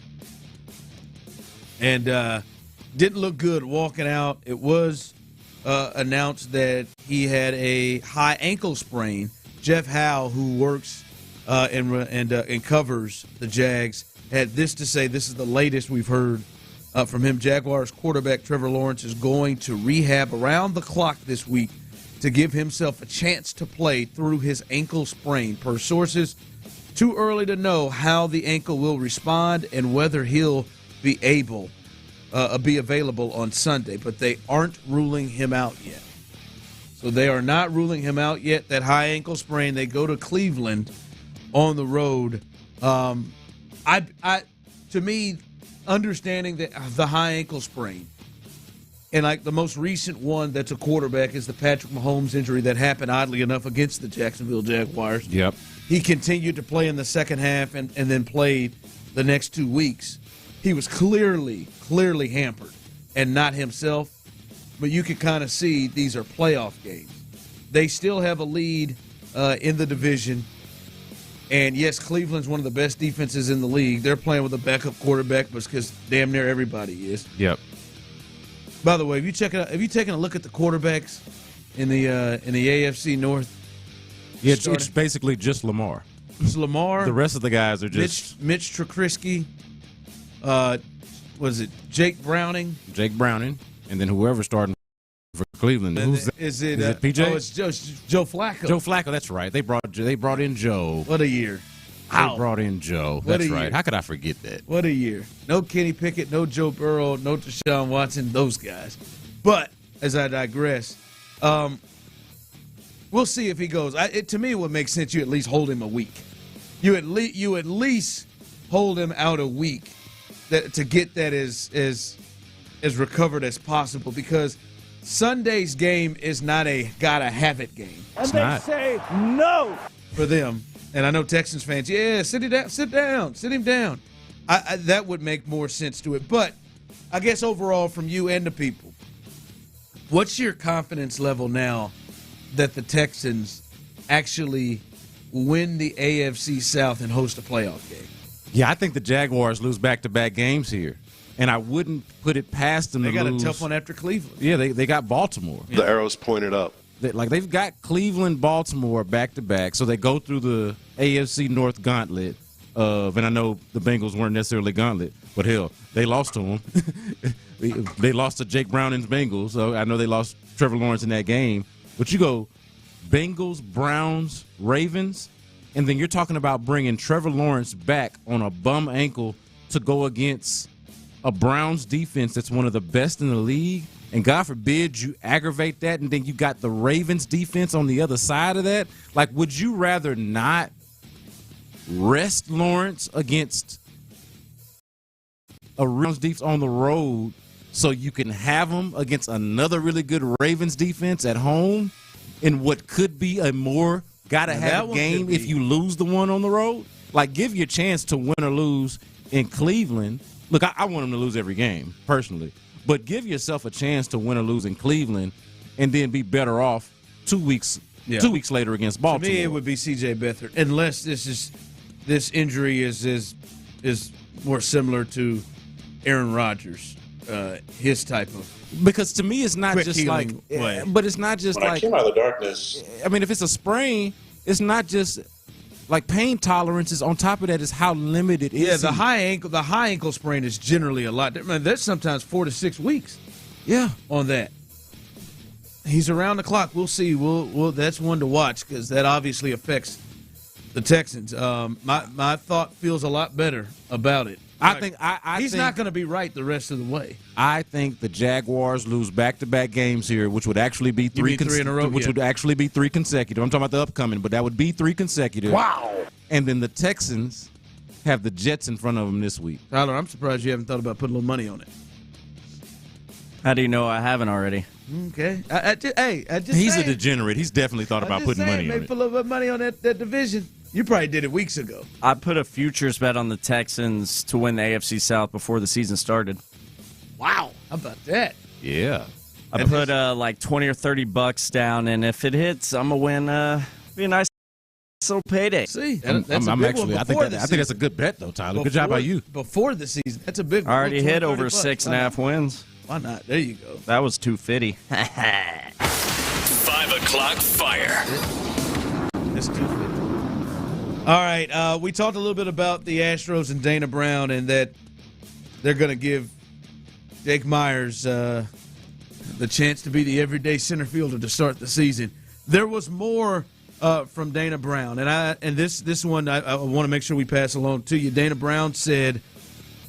and didn't look good walking out. It was announced that he had a high ankle sprain. Jeff Howe, who works and covers the Jags, had this to say. This is the latest we've heard from him. Jaguars quarterback Trevor Lawrence is going to rehab around the clock this week to give himself a chance to play through his ankle sprain. Per sources, too early to know how the ankle will respond and whether he'll be available on Sunday, but they aren't ruling him out yet. So they are not ruling him out yet. That high ankle sprain, they go to Cleveland on the road. To me, understanding the high ankle sprain, and like the most recent one that's a quarterback is the Patrick Mahomes injury that happened oddly enough against the Jacksonville Jaguars. Yep. He continued to play in the second half and then played the next 2 weeks. He was clearly hampered and not himself, but you can kind of see these are playoff games. They still have a lead in the division. And, yes, Cleveland's one of the best defenses in the league. They're playing with a backup quarterback because damn near everybody is. Yep. By the way, have you taken a look at the quarterbacks in the AFC North? Yeah, it's basically just Lamar. It's Lamar. The rest of the guys are just Mitch Trubisky. Was it Jake Browning? Jake Browning, and then whoever's starting for Cleveland. Is it PJ? Oh, it's Joe Flacco. Joe Flacco, that's right. They brought in Joe. What a year. They brought in Joe. That's right. How could I forget that? What a year. No Kenny Pickett, no Joe Burrow, no Deshaun Watson, those guys. But, as I digress, we'll see if he goes. To me, it would make sense you at least hold him a week. You at least hold him out a week to get that as recovered as possible, because Sunday's game is not a gotta-have-it game. And they say no for them. And I know Texans fans, sit him down. That would make more sense to it. But I guess overall from you and the people, what's your confidence level now that the Texans actually win the AFC South and host a playoff game? Yeah, I think the Jaguars lose back-to-back games here. And I wouldn't put it past them to lose. They got a tough one after Cleveland. Yeah, they got Baltimore. The arrow's pointed up. They've got Cleveland, Baltimore back-to-back, so they go through the AFC North gauntlet and I know the Bengals weren't necessarily gauntlet, but hell, they lost to them. They lost to Jake Browning's Bengals, so I know they lost Trevor Lawrence in that game. But you go Bengals, Browns, Ravens, and then you're talking about bringing Trevor Lawrence back on a bum ankle to go against a Browns defense that's one of the best in the league. And God forbid you aggravate that, and then you got the Ravens defense on the other side of that. Like, would you rather not rest Lawrence against a Rams defense on the road so you can have them against another really good Ravens defense at home in what could be a more gotta-have game if you lose the one on the road. Like, give you a chance to win or lose in Cleveland. Look, I want them to lose every game, personally. But give yourself a chance to win or lose in Cleveland and then be better off 2 weeks later against Baltimore. To me, it would be C.J. Beathard, unless this injury is more similar to Aaron Rodgers, his type of. Because to me, it's not just like, way. but it's not just When like. I came out of the darkness. I mean, if it's a sprain, it's not just like pain tolerance. Is on top of that is how limited is. Yeah, the high ankle sprain is generally a lot. I mean, that's sometimes 4 to 6 weeks. Yeah, on that. He's around the clock. We'll see. We'll that's one to watch because that obviously affects the Texans. My thought feels a lot better about it. I think he's think, not going to be right the rest of the way. I think the Jaguars lose back-to-back games here, which would actually be three in a row, which would actually be 3 consecutive. I'm talking about the upcoming, but that would be 3 consecutive. Wow. And then the Texans have the Jets in front of them this week. Tyler, I'm surprised you haven't thought about putting a little money on it. How do you know I haven't already? Okay. He's a degenerate. He's definitely thought about putting money on maybe it. put a little bit of money on that division. You probably did it weeks ago. I put a futures bet on the Texans to win the AFC South before the season started. Wow. How about that? Yeah. I put like $20 or $30 down, and if it hits, I'm gonna win. Be a nice little payday. See, that's a I'm big actually. one I think that's a good bet though, Tyler. Good job by you. Before the season, that's a big one. I already hit over $20, 6.5 wins. Why not? There you go. That was $250. 5 o'clock fire. That's $250. All right, we talked a little bit about the Astros and Dana Brown, and that they're going to give Jake Myers the chance to be the everyday center fielder to start the season. There was more from Dana Brown, and this one I want to make sure we pass along to you. Dana Brown said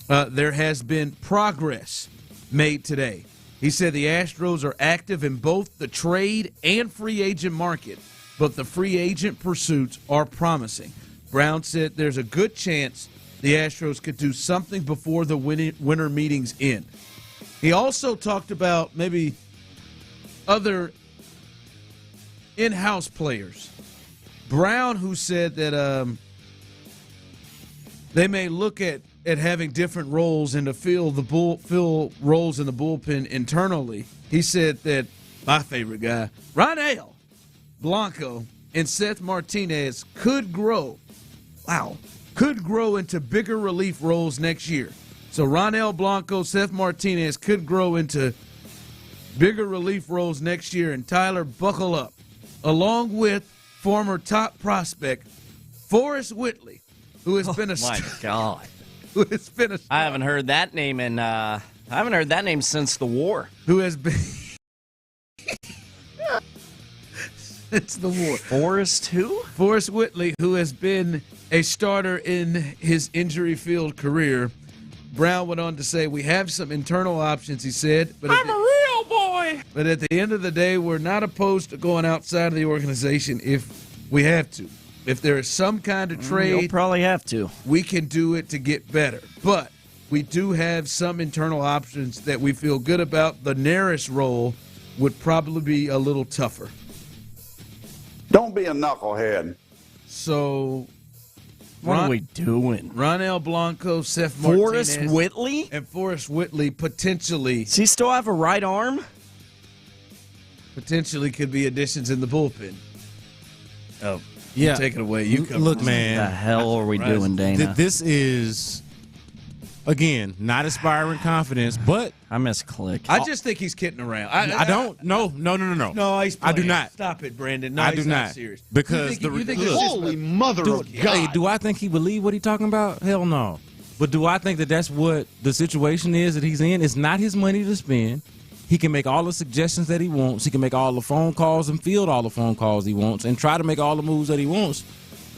there has been progress made today. He said the Astros are active in both the trade and free agent market, but the free agent pursuits are promising. Brown said there's a good chance the Astros could do something before the winter meetings end. He also talked about maybe other in-house players. Brown, who said that they may look at having different roles and to fill roles in the bullpen internally. He said that my favorite guy, Ronel Blanco and Seth Martinez could grow into bigger relief roles next year. So Ronel Blanco, Seth Martinez could grow into bigger relief roles next year. And Tyler, buckle up. Along with former top prospect Forrest Whitley, who has been a my God. Who has been a I haven't heard that name since the war. Who has been since the war. Forrest who? Forrest Whitley, who has been a starter in his injury-filled career. Brown went on to say, we have some internal options, he said. But I'm a real boy. But at the end of the day, we're not opposed to going outside of the organization if we have to. If there is some kind of trade, you'll probably have to. We can do it to get better. But we do have some internal options that we feel good about. The Neris role would probably be a little tougher. Don't be a knucklehead. So, what are we doing? Ronel Blanco, Seth Martinez. Forrest Whitley? And Forrest Whitley potentially. Does he still have a right arm? Potentially could be additions in the bullpen. Oh, yeah. Take it away. You come. Look, man. What the hell are we doing, Dana? This is, again, not inspiring confidence, but I miss Click. I just think he's kidding around. I don't. No. No, he's playing. I do not. Stop it, Brandon. No, I he's do not. Serious. Because you think holy mother of God. Hey, do I think he believe what he's talking about? Hell no. But do I think that that's what the situation is that he's in? It's not his money to spend. He can make all the suggestions that he wants. He can make all the phone calls and field all the phone calls he wants and try to make all the moves that he wants.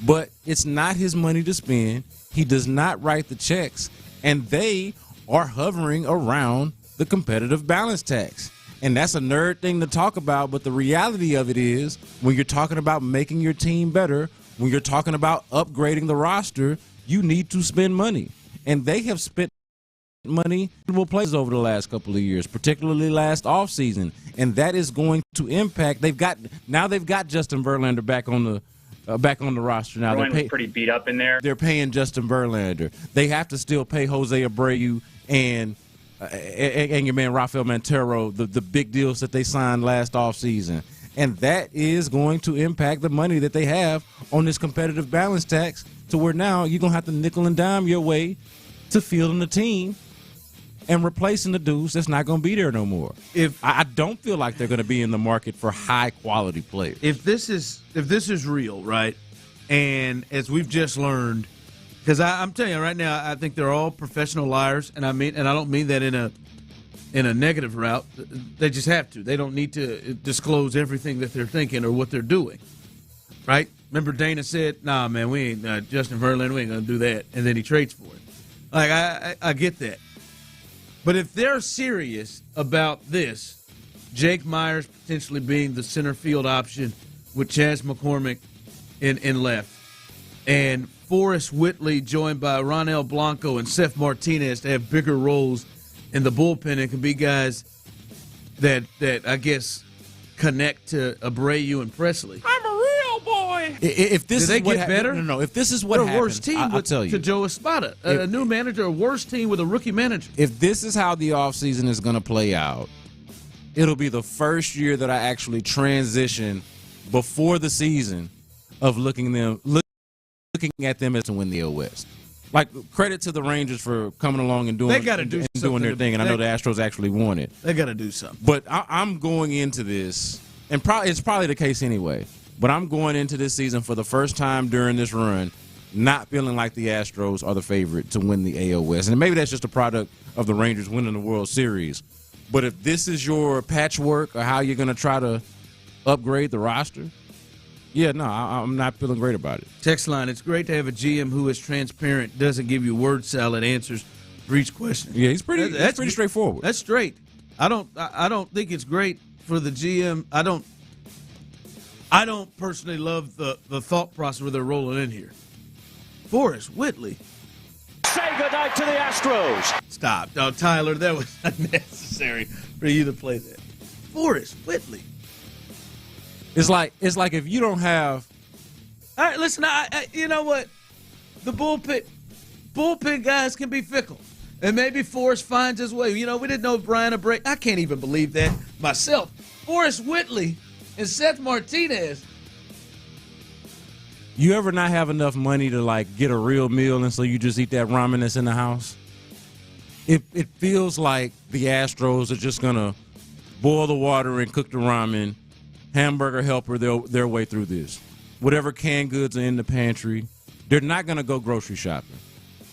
But it's not his money to spend. He does not write the checks. And they are hovering around the competitive balance tax. And that's a nerd thing to talk about. But the reality of it is when you're talking about making your team better, when you're talking about upgrading the roster, you need to spend money. And they have spent money will plays over the last couple of years, particularly last offseason, and that is going to impact. They've got Justin Verlander back on the roster now. They're pretty beat up in there. They're paying Justin Verlander. They have to still pay Jose Abreu and your man Rafael Montero the big deals that they signed last offseason. And that is going to impact the money that they have on this competitive balance tax to where now you're going to have to nickel and dime your way to fielding the team and replacing the dudes that's not going to be there no more. I don't feel like they're going to be in the market for high-quality players. If this is real, right, and as we've just learned, because I'm telling you right now, I think they're all professional liars, and I don't mean that in a negative route. They just have to. They don't need to disclose everything that they're thinking or what they're doing, right? Remember Dana said, "Nah, man, we ain't Justin Verlander. We ain't gonna do that," and then he trades for it. Like I get that, but if they're serious about this, Jake Myers potentially being the center field option with Chas McCormick in left, and Forrest Whitley joined by Ronel Blanco and Seth Martinez to have bigger roles in the bullpen and can be guys that I guess connect to Abreu and Presley. I'm a real boy. If this Did they get better? No. If this is what they're happens, a worse team I'll tell you. to Joe Espada, a new manager, a worse team with a rookie manager. If this is how the offseason is going to play out, it'll be the first year that I actually transition before the season of looking at them as to win the West. Like, credit to the Rangers for coming along and doing their thing, and I know the Astros actually won it. They got to do something. But I'm going into this, and it's probably the case anyway, but I'm going into this season for the first time during this run not feeling like the Astros are the favorite to win the AL West. And maybe that's just a product of the Rangers winning the World Series. But if this is your patchwork or how you're going to try to upgrade the roster, yeah, no, I'm not feeling great about it. Text line, it's great to have a GM who is transparent, doesn't give you word salad answers for each question. Yeah, he's pretty straightforward. That's straight. I don't think it's great for the GM. I don't personally love the thought process where they're rolling in here. Forrest Whitley. Say goodnight to the Astros. Stop. No, Tyler, that was unnecessary for you to play that. Forrest Whitley. It's like if you don't have. All right, listen. You know what? The bullpen guys can be fickle, and maybe Forrest finds his way. You know, we didn't know Brian Abreu. I can't even believe that myself. Forrest Whitley and Seth Martinez. You ever not have enough money to like get a real meal, and so you just eat that ramen that's in the house? It feels like the Astros are just gonna boil the water and cook the ramen. Hamburger helper their way through this. Whatever canned goods are in the pantry, they're not going to go grocery shopping.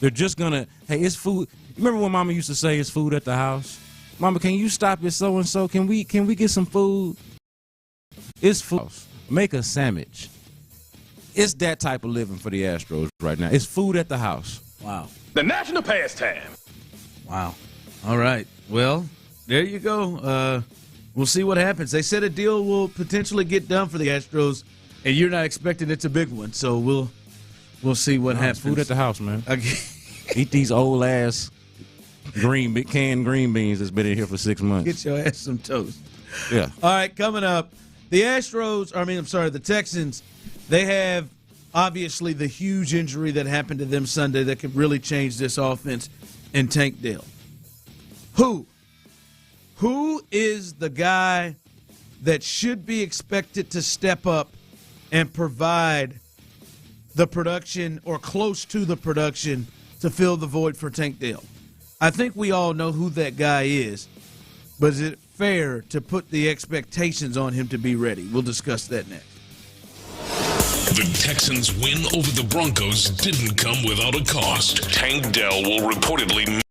They're just going to, hey, it's food. Remember when Mama used to say it's food at the house? Mama, can you stop it so-and-so? Can we get some food? It's food. Make a sandwich. It's that type of living for the Astros right now. It's food at the house. Wow. The national pastime. Wow. All right. Well, there you go. We'll see what happens. They said a deal will potentially get done for the Astros, and you're not expecting it's a big one. So we'll see what happens. Food at the house, man. Eat these old ass canned green beans that's been in here for 6 months. Get your ass some toast. Yeah. All right, coming up, the Texans. They have obviously the huge injury that happened to them Sunday that could really change this offense in Tank Dell. Who is the guy that should be expected to step up and provide the production or close to the production to fill the void for Tank Dell? I think we all know who that guy is, but is it fair to put the expectations on him to be ready? We'll discuss that next. The Texans' win over the Broncos didn't come without a cost. Tank Dell will reportedly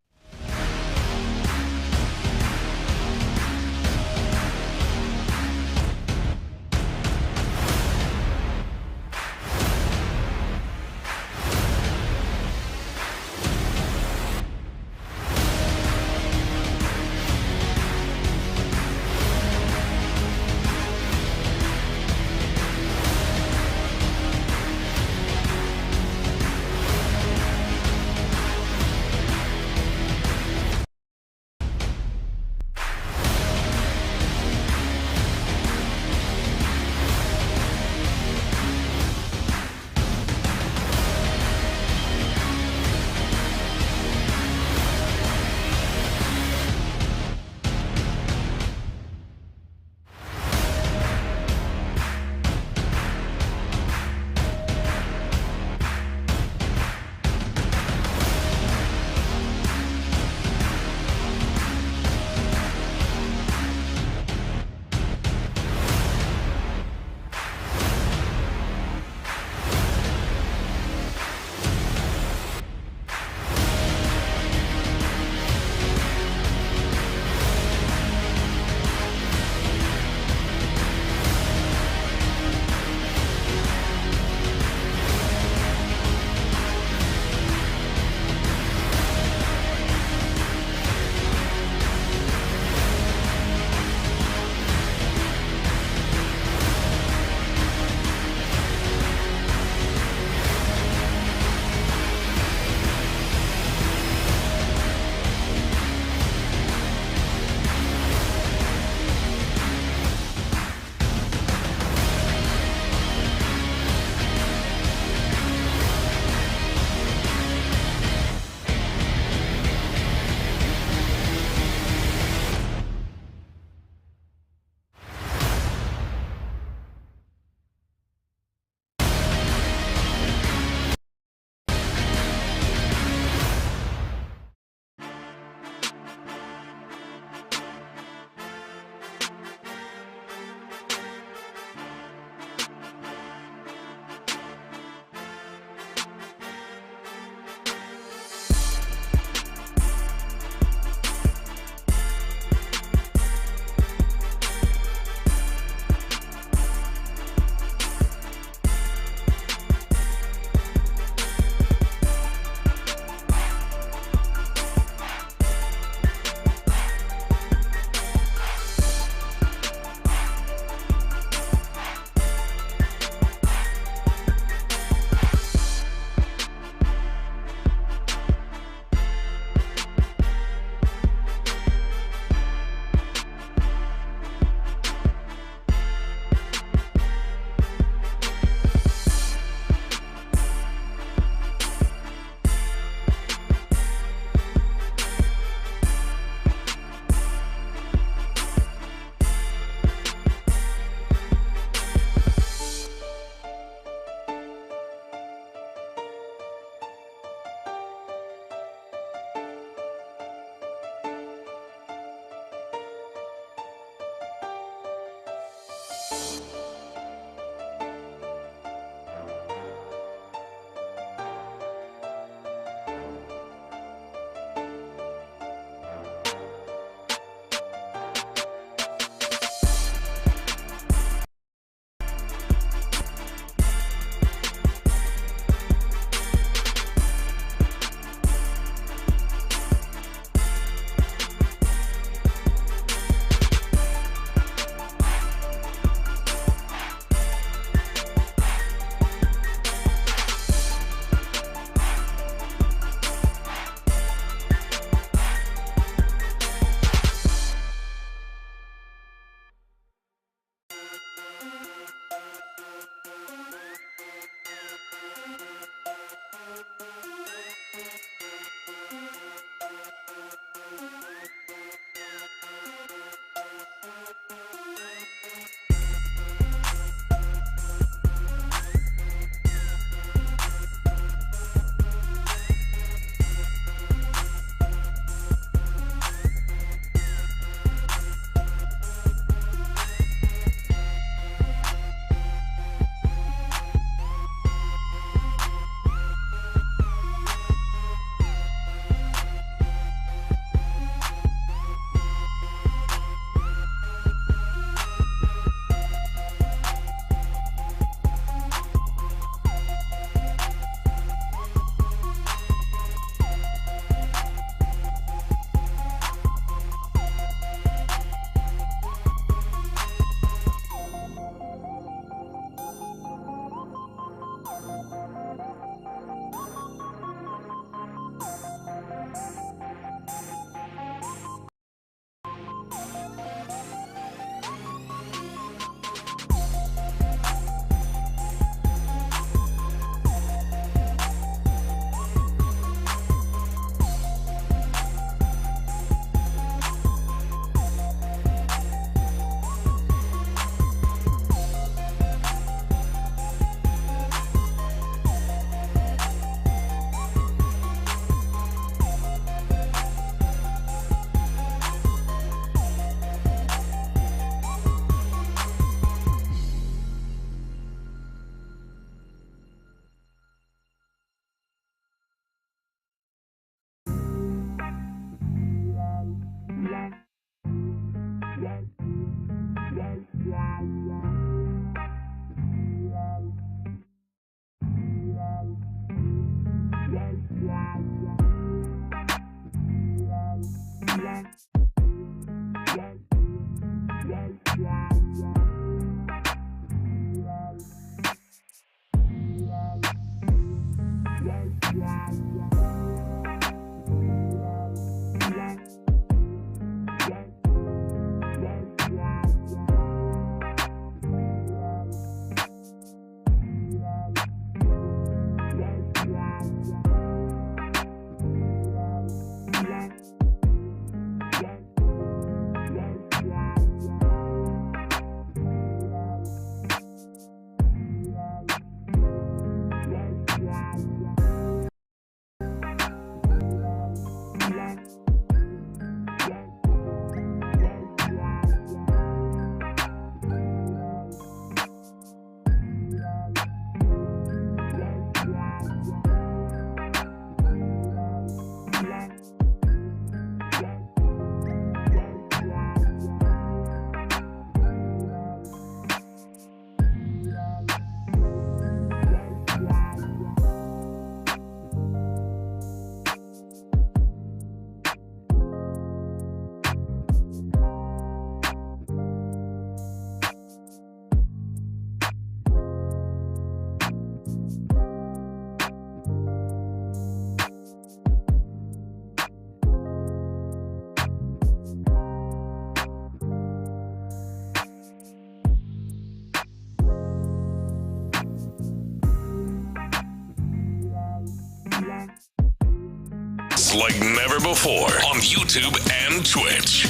like never before on YouTube and Twitch.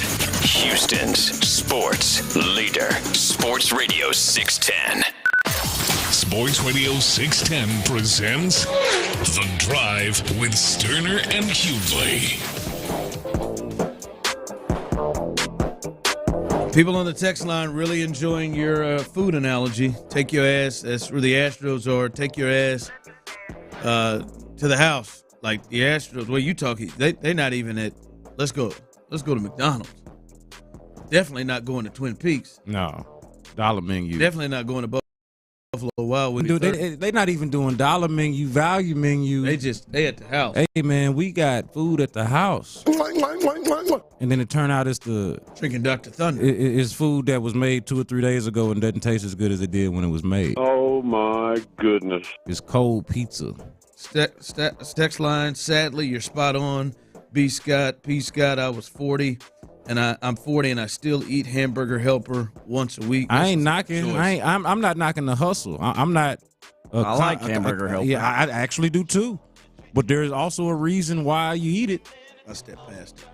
Houston's sports leader. Sports Radio 610. Sports Radio 610 presents The Drive with Stoerner and Hughley. People on the text line really enjoying your food analogy. Take your ass, that's where the Astros are, take your ass to the house. Like the Astros, well, you talking, they're not even at, let's go to McDonald's. Definitely not going to Twin Peaks. No, dollar menu. Definitely not going to Buffalo Wild Wings. Dude, they not even doing dollar menu, value menu. They at the house. Hey man, we got food at the house. And then it turned out it's the drinking Dr. Thunder. It's food that was made 2 or 3 days ago and doesn't taste as good as it did when it was made. Oh my goodness! It's cold pizza. Text line. Sadly, you're spot on. P. Scott, I was 40. And I'm 40, and I still eat Hamburger Helper once a week. I ain't knocking. I'm not knocking the hustle. I'm not. I like Hamburger Helper. Yeah, I actually do too. But there is also a reason why you eat it. I step past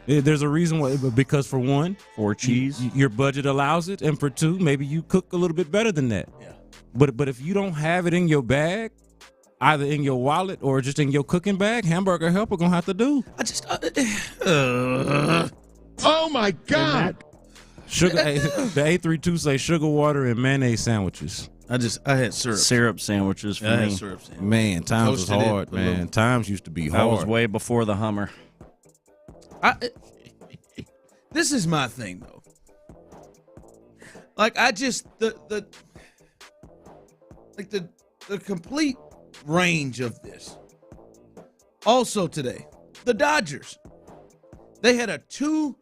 it. There's a reason why. Because for one, for cheese, your budget allows it, and for two, maybe you cook a little bit better than that. Yeah. But if you don't have it in your bag, either in your wallet or just in your cooking bag, Hamburger Helper gonna have to do. Oh my God! Sugar. The 832 say sugar water and mayonnaise sandwiches. I had syrup sandwiches for me. I had syrup sandwiches. Man, times was hard, man. Times used to be hard. That was way before the Hummer. This is my thing though. Like I just the complete range of this. Also today, the Dodgers. They had a 2+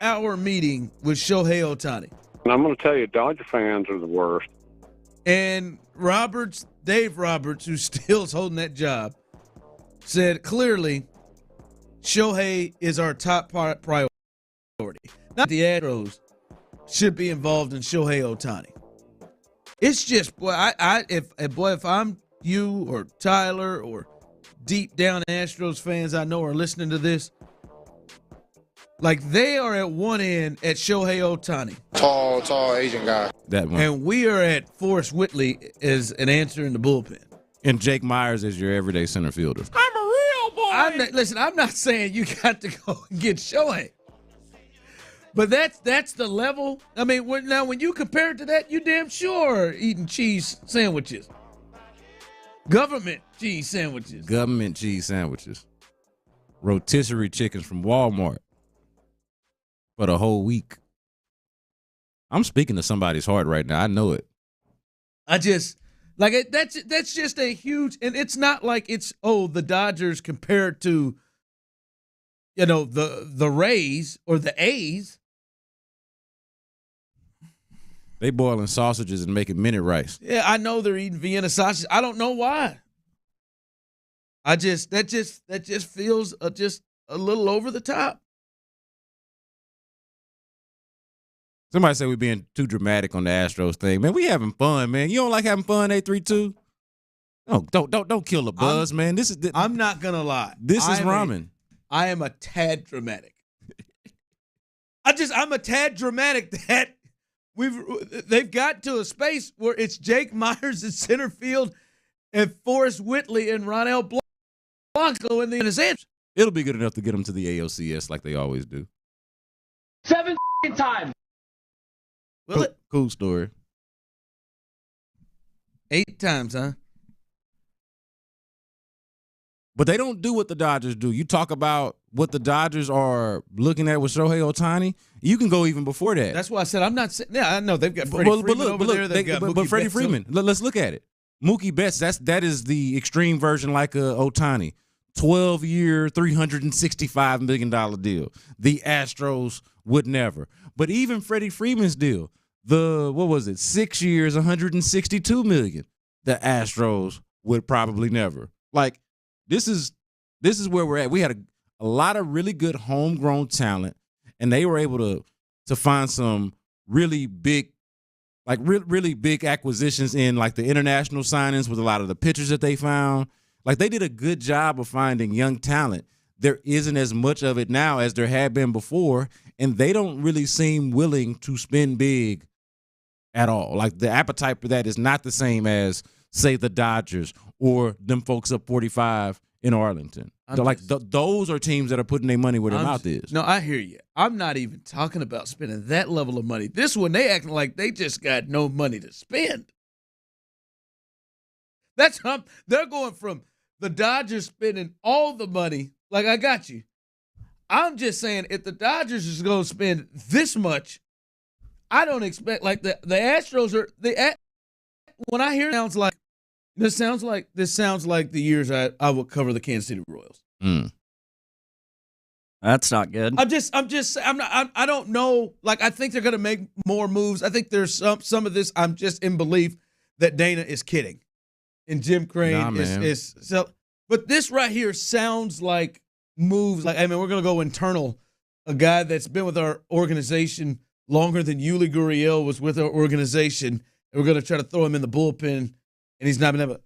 hour meeting with Shohei Ohtani. And I'm going to tell you, Dodger fans are the worst. And Dave Roberts, who still is holding that job, said clearly Shohei is our top priority. Not the Astros should be involved in Shohei Ohtani. It's just, if I'm you or Tyler or deep down Astros fans I know are listening to this, like they are at one end at Shohei Ohtani. Tall Asian guy. That one. And we are at Forrest Whitley as an answer in the bullpen. And Jake Myers is your everyday center fielder. I'm a real boy. I'm not saying you got to go and get Shohei. But that's the level. I mean, when you compare it to that, you damn sure are eating cheese sandwiches. Government cheese sandwiches. Rotisserie chickens from Walmart for the whole week. I'm speaking to somebody's heart right now. I know it. That's just a huge, and it's not like it's the Dodgers compared to the Rays or the A's. They boiling sausages and making minute rice. Yeah, I know they're eating Vienna sausages. I don't know why. That just feels just a little over the top. Somebody said we're being too dramatic on the Astros thing. Man, we having fun, man. You don't like having fun, 832? No, don't kill the buzz, man. I'm not gonna lie. This is ramen. I am a tad dramatic. I'm a tad dramatic that they've got to a space where it's Jake Myers in center field and Forrest Whitley and Ronel Blanco in his answer. It'll be good enough to get them to the ALCS like they always do. 7 times. Will it? Cool story. 8 times, huh? But they don't do what the Dodgers do. You talk about what the Dodgers are looking at with Shohei Ohtani. You can go even before that. That's why I said I'm not saying. Yeah, I know they've got Freddie Freeman over there. They've got Mookie Freddie Betts Freeman. Let's look at it. Mookie Betts. That is the extreme version, like Ohtani. 12-year, $365 million deal. The Astros would never. But even Freddie Freeman's deal, 6 years, $162 million. The Astros would probably never. Like, this is where we're at. We had a lot of really good homegrown talent, and they were able to find some really big, really big acquisitions in like the international signings with a lot of the pitchers that they found. Like, they did a good job of finding young talent. There isn't as much of it now as there had been before, and they don't really seem willing to spend big at all. Like, the appetite for that is not the same as, say, the Dodgers or them folks up 45 in Arlington. Those are teams that are putting their money where their mouth is. No, I hear you. I'm not even talking about spending that level of money. This one, they acting like they just got no money to spend. They're going from the Dodgers spending all the money. Like, I got you. I'm just saying, if the Dodgers is going to spend this much, I don't expect, like, the Astros are when I hear it, this sounds like the years I would cover the Kansas City Royals. That's not good. I don't know. Like, I think they're going to make more moves. I think there's some of this. I'm just in belief that Dana is kidding, and Jim Crane is so. But this right here sounds like moves. Like, I mean, we're going to go internal. A guy that's been with our organization longer than Yuli Gurriel was with our organization, and we're going to try to throw him in the bullpen, and he's not been able.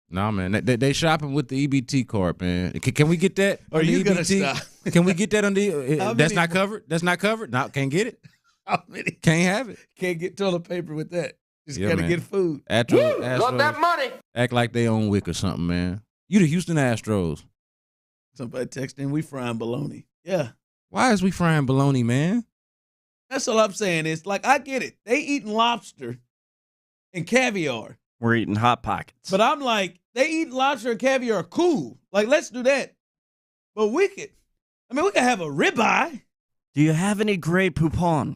Man. They shopping with the EBT card, man. Can we get that? Are you going to stop? Can we get that on the? That's not covered. That's not covered. No, can't get it. Can't have it. Can't get toilet paper with that. Just got to get food. Astros, got that money. Act like they own Wick or something, man. You the Houston Astros. Somebody texting, we frying bologna. Yeah. Why is we frying bologna, man? That's all I'm saying. Is like, I get it. They eating lobster and caviar. We're eating Hot Pockets. But I'm like, they eat lobster and caviar, cool. Like, let's do that. But we could have a ribeye. Do you have any Grey Poupon?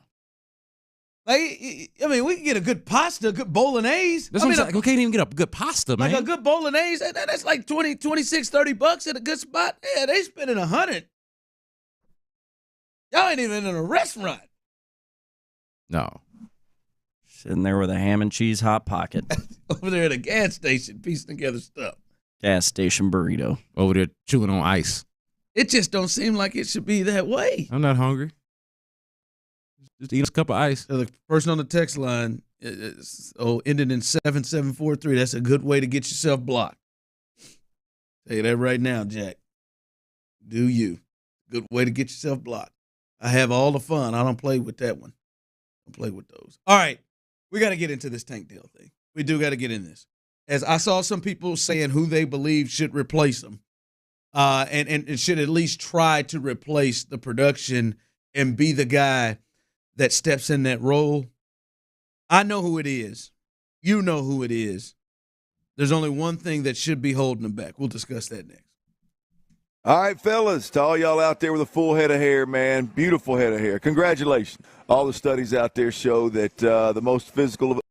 Like, I mean, we can get a good pasta, a good bolognese. That's what I'm saying. We can't even get a good pasta, man. Like a good bolognese, that's like $20, $26, $30 at a good spot. Yeah, they spending $100. Y'all ain't even in a restaurant. No. Sitting there with a ham and cheese Hot Pocket. Over there at a gas station, piecing together stuff. Gas station burrito. Over there chewing on ice. It just don't seem like it should be that way. I'm not hungry. Just eat a cup of ice. So the person on the text line ended in 7743. That's a good way to get yourself blocked. Tell you that right now, Jack. Do you? Good way to get yourself blocked. I have all the fun. I don't play with that one. I don't play with those. All right. We got to get into this Tank Dell thing. We do got to get in this. As I saw some people saying who they believe should replace him, and should at least try to replace the production and be the guy that steps in that role. I know who it is. You know who it is. There's only one thing that should be holding him back. We'll discuss that next. All right, fellas, to all y'all out there with a full head of hair, man, beautiful head of hair, congratulations. All the studies out there show that the most physical of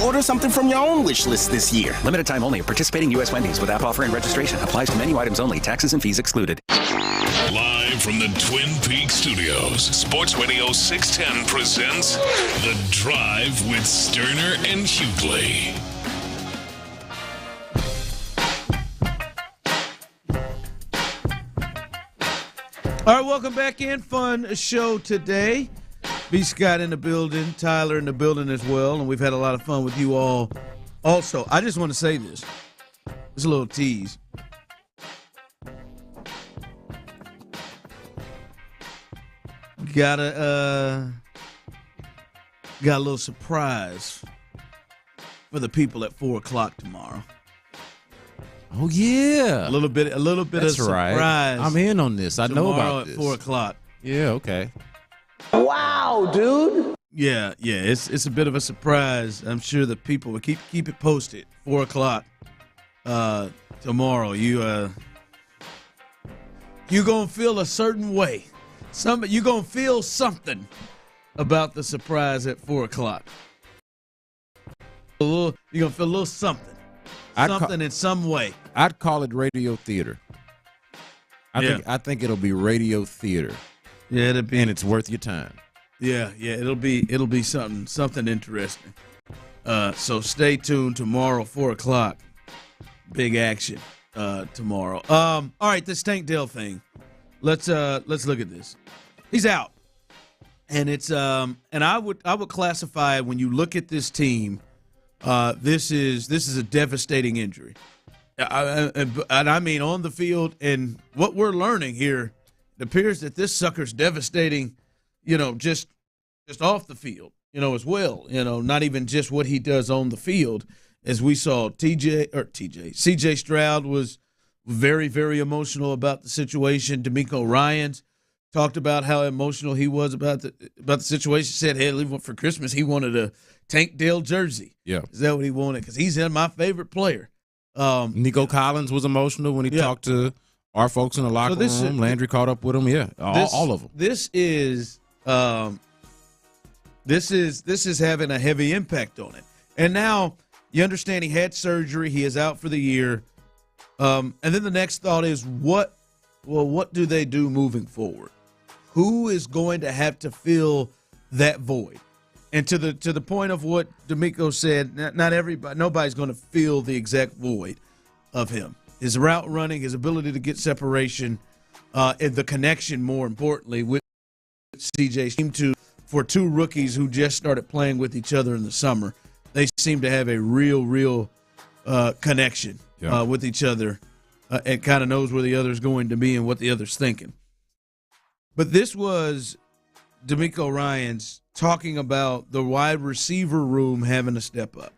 order something from your own wish list this year. Limited time only. Participating U.S. Wendy's with app offer and registration. Applies to menu items only. Taxes and fees excluded. Live from the Twin Peaks studios, Sports Radio 610 presents The Drive with Stoerner and Hughley. All right, welcome back in. Fun show today. B. Scott in the building, Tyler in the building as well, and we've had a lot of fun with you all. Also, I just want to say this. It's a little tease. Got a little surprise for the people at 4:00 tomorrow. Oh yeah, a little bit That's of surprise. Right. I'm in on this. I know about tomorrow this. At 4:00. Yeah, okay. Wow, dude. Yeah, it's a bit of a surprise. I'm sure the people will keep it posted. 4:00 tomorrow. You gonna feel a certain way. You gonna feel something about the surprise at 4:00. You're gonna feel a little something. Something in some way. I'd call it radio theater. I think it'll be radio theater. Yeah, it'll be, and it's worth your time. Yeah, it'll be something interesting. So stay tuned tomorrow, 4:00. Big action tomorrow. All right, this Tank Dell thing. Let's look at this. He's out, and it's and I would classify it when you look at this team. This is a devastating injury, and I mean on the field. And what we're learning here, it appears that this sucker's devastating. Just off the field, as well. Not even just what he does on the field. As we saw, C.J. Stroud was very, very emotional about the situation. D'Amico Ryans talked about how emotional he was about the situation. Said, hey, for Christmas, he wanted a Tank Dell jersey. Yeah. Is that what he wanted? Because he's my favorite player. Nico Collins was emotional when he talked to our folks in the locker room. Landry caught up with him. Yeah, all of them. This is having a heavy impact on it. And now you understand he had surgery. He is out for the year. And then the next thought is what do they do moving forward? Who is going to have to fill that void? And to the point of what D'Amico said, nobody's going to fill the exact void of him. His route running, his ability to get separation, and the connection, more importantly, with CJ seem to, for two rookies who just started playing with each other in the summer, they seem to have a real connection with each other and kind of knows where the other's going to be and what the other's thinking. But this was D'Amico Ryans talking about the wide receiver room having to step up.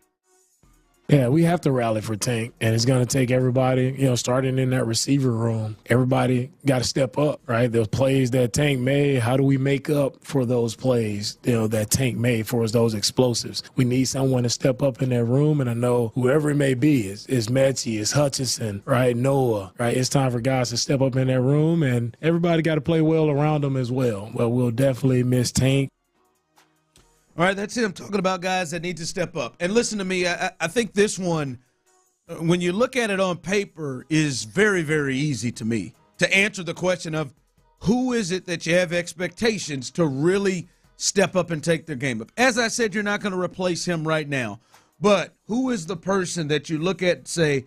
Yeah, we have to rally for Tank, and it's going to take everybody, starting in that receiver room. Everybody got to step up, right? Those plays that Tank made, how do we make up for those plays, that Tank made for us, those explosives? We need someone to step up in that room, and I know whoever it may be, is Mechie, is Hutchinson, right, Noah, right? It's time for guys to step up in that room, and everybody got to play well around them as well. But we'll definitely miss Tank. All right, that's it. I'm talking about guys that need to step up. And listen to me, I think this one, when you look at it on paper, is very, very easy to me to answer the question of who is it that you have expectations to really step up and take their game up. As I said, you're not going to replace him right now. But who is the person that you look at and say,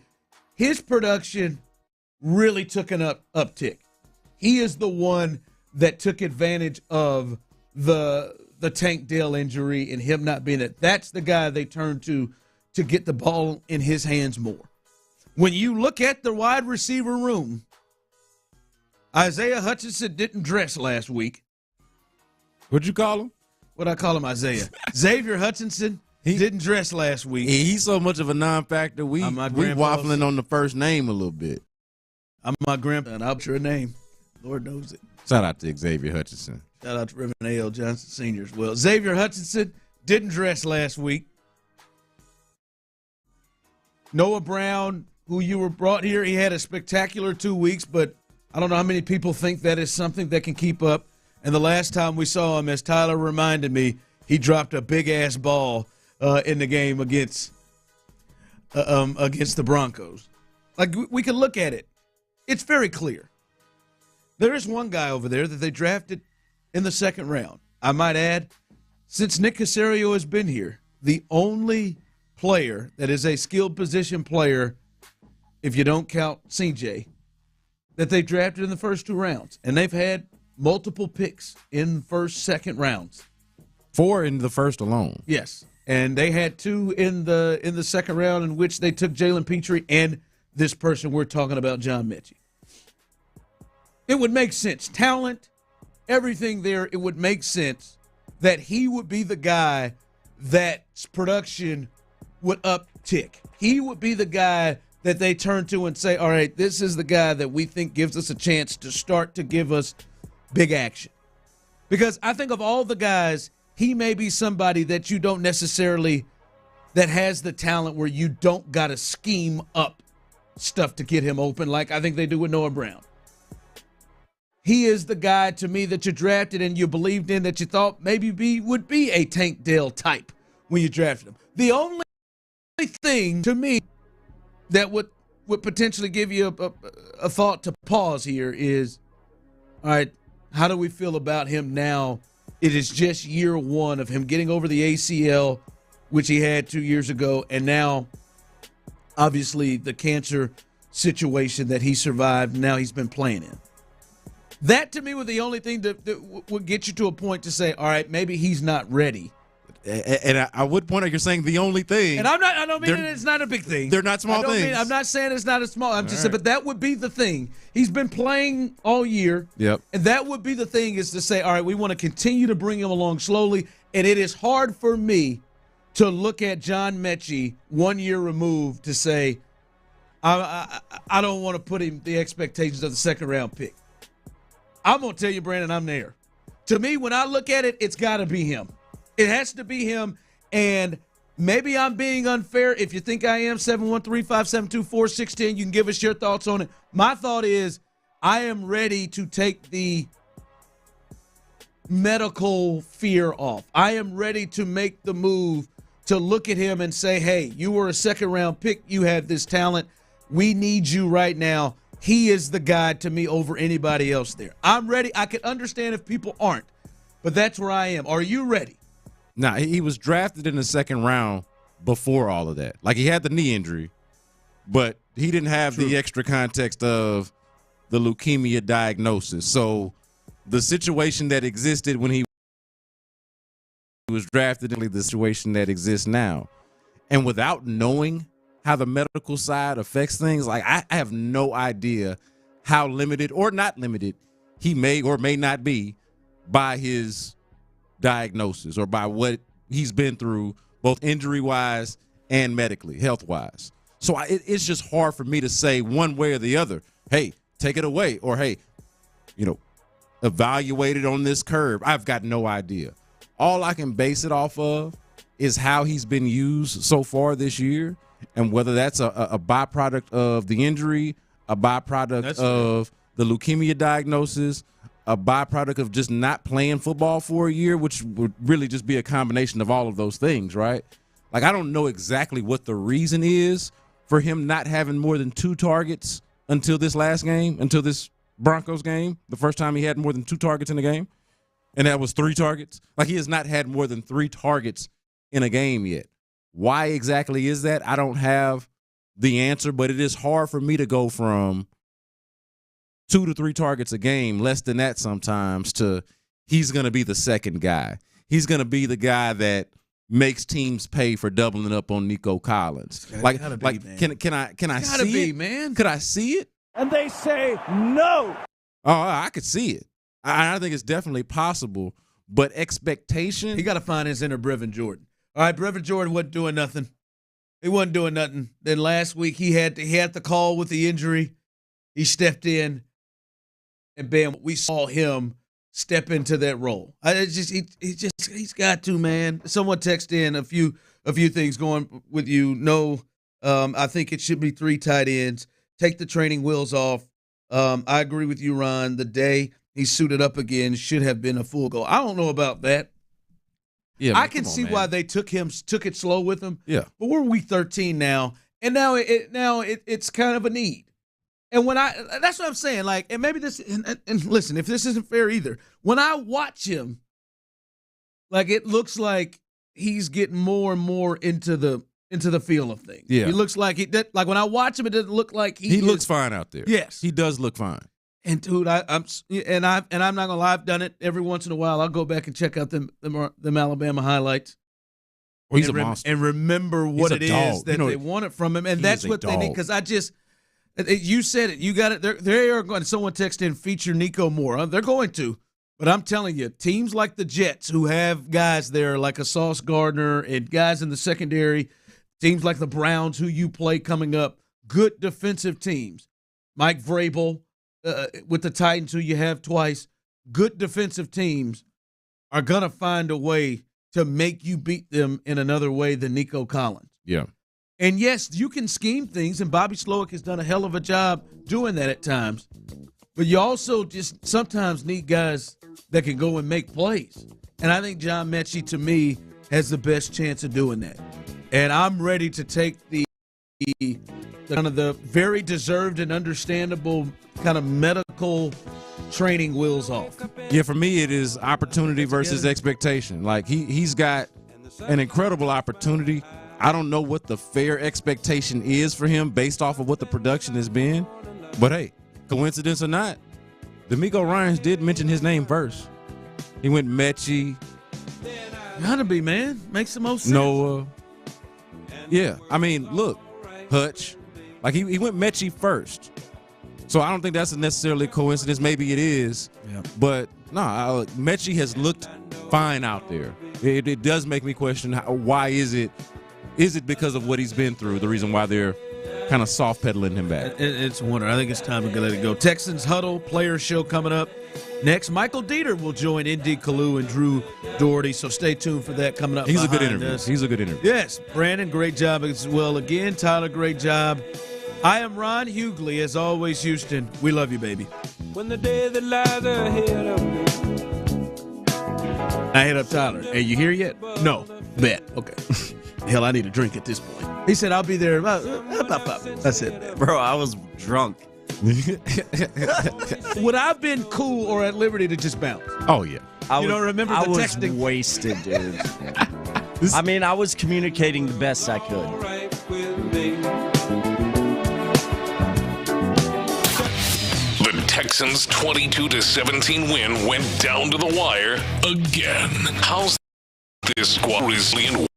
his production really took an uptick? He is the one that took advantage of the Tank Dell injury and him not being it. That's the guy they turn to get the ball in his hands more. When you look at the wide receiver room, Isaiah Hutchinson didn't dress last week. What'd you call him? What'd I call him, Isaiah? Xavier Hutchinson didn't dress last week. He's so much of a non-factor. We waffling on the first name a little bit. I'm my grandpa, and I'll put your name. Lord knows it. Shout out to Xavier Hutchinson. Shout out to Reverend A.L. Johnson Sr. as well. Xavier Hutchinson didn't dress last week. Noah Brown, who you were brought here, he had a spectacular 2 weeks, but I don't know how many people think that is something that can keep up. And the last time we saw him, as Tyler reminded me, he dropped a big-ass ball in the game against the Broncos. Like, we can look at it. It's very clear. There is one guy over there that they drafted in the second round. I might add, since Nick Caserio has been here, the only player that is a skilled position player, if you don't count CJ, that they drafted in the first 2 rounds. And they've had multiple picks in the first, second rounds. 4 in the first alone. Yes. And they had 2 in the second round in which they took Jalen Petrie and this person we're talking about, John Mechie. It would make sense. Talent, everything there, it would make sense that he would be the guy that's production would uptick. He would be the guy that they turn to and say, all right, this is the guy that we think gives us a chance to start to give us big action. Because I think of all the guys, he may be somebody that you don't necessarily, that has the talent where you don't got to scheme up stuff to get him open like I think they do with Noah Brown. He is the guy to me that you drafted and you believed in, that you thought maybe would be a Tank Dell type when you drafted him. The only thing to me that would potentially give you a thought to pause here is, all right, how do we feel about him now? It is just year 1 of him getting over the ACL, which he had 2 years ago, and now obviously the cancer situation that he survived, now he's been playing in. That, to me, was the only thing that would get you to a point to say, all right, maybe he's not ready. And I would point out, you're saying the only thing. And I don't mean it's not a big thing. They're not small things. I'm not saying it's not a small. I'm just saying, but that would be the thing. He's been playing all year. Yep. And that would be the thing, is to say, all right, we want to continue to bring him along slowly. And it is hard for me to look at John Mechie 1 year removed to say, I don't want to put him the expectations of the second round pick. I'm going to tell you, Brandon, I'm there. To me, when I look at it, it's got to be him. It has to be him, and maybe I'm being unfair. If you think I am, 713-572-4610, you can give us your thoughts on it. My thought is I am ready to take the medical fear off. I am ready to make the move to look at him and say, hey, you were a second-round pick. You have this talent. We need you right now. He is the guy to me over anybody else there. I'm ready. I can understand if people aren't, but that's where I am. Are you ready? Now, he was drafted in the second round before all of that. Like, he had the knee injury, but he didn't have the extra context of the leukemia diagnosis. So the situation that existed when he was drafted is the situation that exists now. And without knowing how the medical side affects things, like, I have no idea how limited or not limited he may or may not be by his diagnosis or by what he's been through, both injury-wise and medically, health-wise. So it's just hard for me to say one way or the other, hey, take it away, or hey, evaluate it on this curve. I've got no idea. All I can base it off of is how he's been used so far this year, and whether that's a byproduct of the injury, a byproduct of the leukemia diagnosis, a byproduct of just not playing football for a year, which would really just be a combination of all of those things, right? Like, I don't know exactly what the reason is for him not having more than 2 targets until this last game, until this Broncos game, the first time he had more than 2 targets in a game, and that was 3 targets. Like, he has not had more than 3 targets in a game yet. Why exactly is that? I don't have the answer, but it is hard for me to go from 2 to 3 targets a game, less than that sometimes, to he's going to be the second guy. He's going to be the guy that makes teams pay for doubling up on Nico Collins. Can I see it, man? Could I see it? And they say no. Oh, I could see it. I think it's definitely possible, but expectation. He got to find his inner Brevin Jordan. All right, Brevin Jordan wasn't doing nothing. He wasn't doing nothing. Then last week he had the call with the injury. He stepped in. And bam, we saw him step into that role. He's got to, man. Someone texted in a few things going with you. No, I think it should be 3 tight ends. Take the training wheels off. I agree with you, Ron. The day he suited up again should have been a full goal. I don't know about that. Yeah, I can see why they took it slow with him. Yeah. But we're week 13 now, and now it's kind of a need. And that's what I'm saying. Like, and maybe this, and listen, if this isn't fair either, when I watch him, like, it looks like he's getting more and more into the feel of things. Yeah. He looks like like when I watch him, it doesn't look like he looks fine out there. Yes, he does look fine. And dude, I'm not gonna lie, I've done it every once in a while. I'll go back and check out them Alabama highlights. Well, he's a monster. And remember what it is that they wanted from him, and that's what they need. Because you said it, you got it. They are going. Someone texted in, feature Nico more. They're going to, but I'm telling you, teams like the Jets, who have guys there like a Sauce Gardner and guys in the secondary, teams like the Browns, who you play coming up, good defensive teams. Mike Vrabel. With the Titans, who you have twice, good defensive teams are going to find a way to make you beat them in another way than Nico Collins. Yeah. And, yes, you can scheme things, and Bobby Slowick has done a hell of a job doing that at times. But you also just sometimes need guys that can go and make plays. And I think John Mechie, to me, has the best chance of doing that. And I'm ready to take the kind of the very deserved and understandable kind of medical training wheels off. Yeah, for me, it is opportunity versus expectation. Like, he's got an incredible opportunity. I don't know what the fair expectation is for him based off of what the production has been. But, hey, coincidence or not, D'Amico Ryans did mention his name first. He went Mechie. Gotta be, man. Makes the most sense. Noah. Yeah, I mean, look, Hutch. Like, he went Mechie first. So I don't think that's necessarily a coincidence. Maybe it is. Yeah. But, no, Mechie has looked fine out there. It does make me question, why is it? Is it because of what he's been through, the reason why they're kind of soft-pedaling him back? It's a wonder. I think it's time to let it go. Texans Huddle, Players Show coming up. Next, Michael Dieter will join Indy Kalu and Drew Doherty, so stay tuned for that coming up. He's a good interview. He's a good interview. Yes, Brandon, great job as well. Again, Tyler, great job. I am Ron Hughley. As always, Houston, we love you, baby. When the day that lies ahead of me. I hit up Tyler. Hey, you here yet? No. Bet. Okay. Hell, I need a drink at this point. He said, I'll be there about 5. I said, bro, I was drunk. Would I have been cool or at liberty to just bounce? Oh, yeah. You don't remember the texting? I was wasted, dude. I mean, I was communicating the best I could. The Texans' 22-17 win went down to the wire again. How's this squad resilient?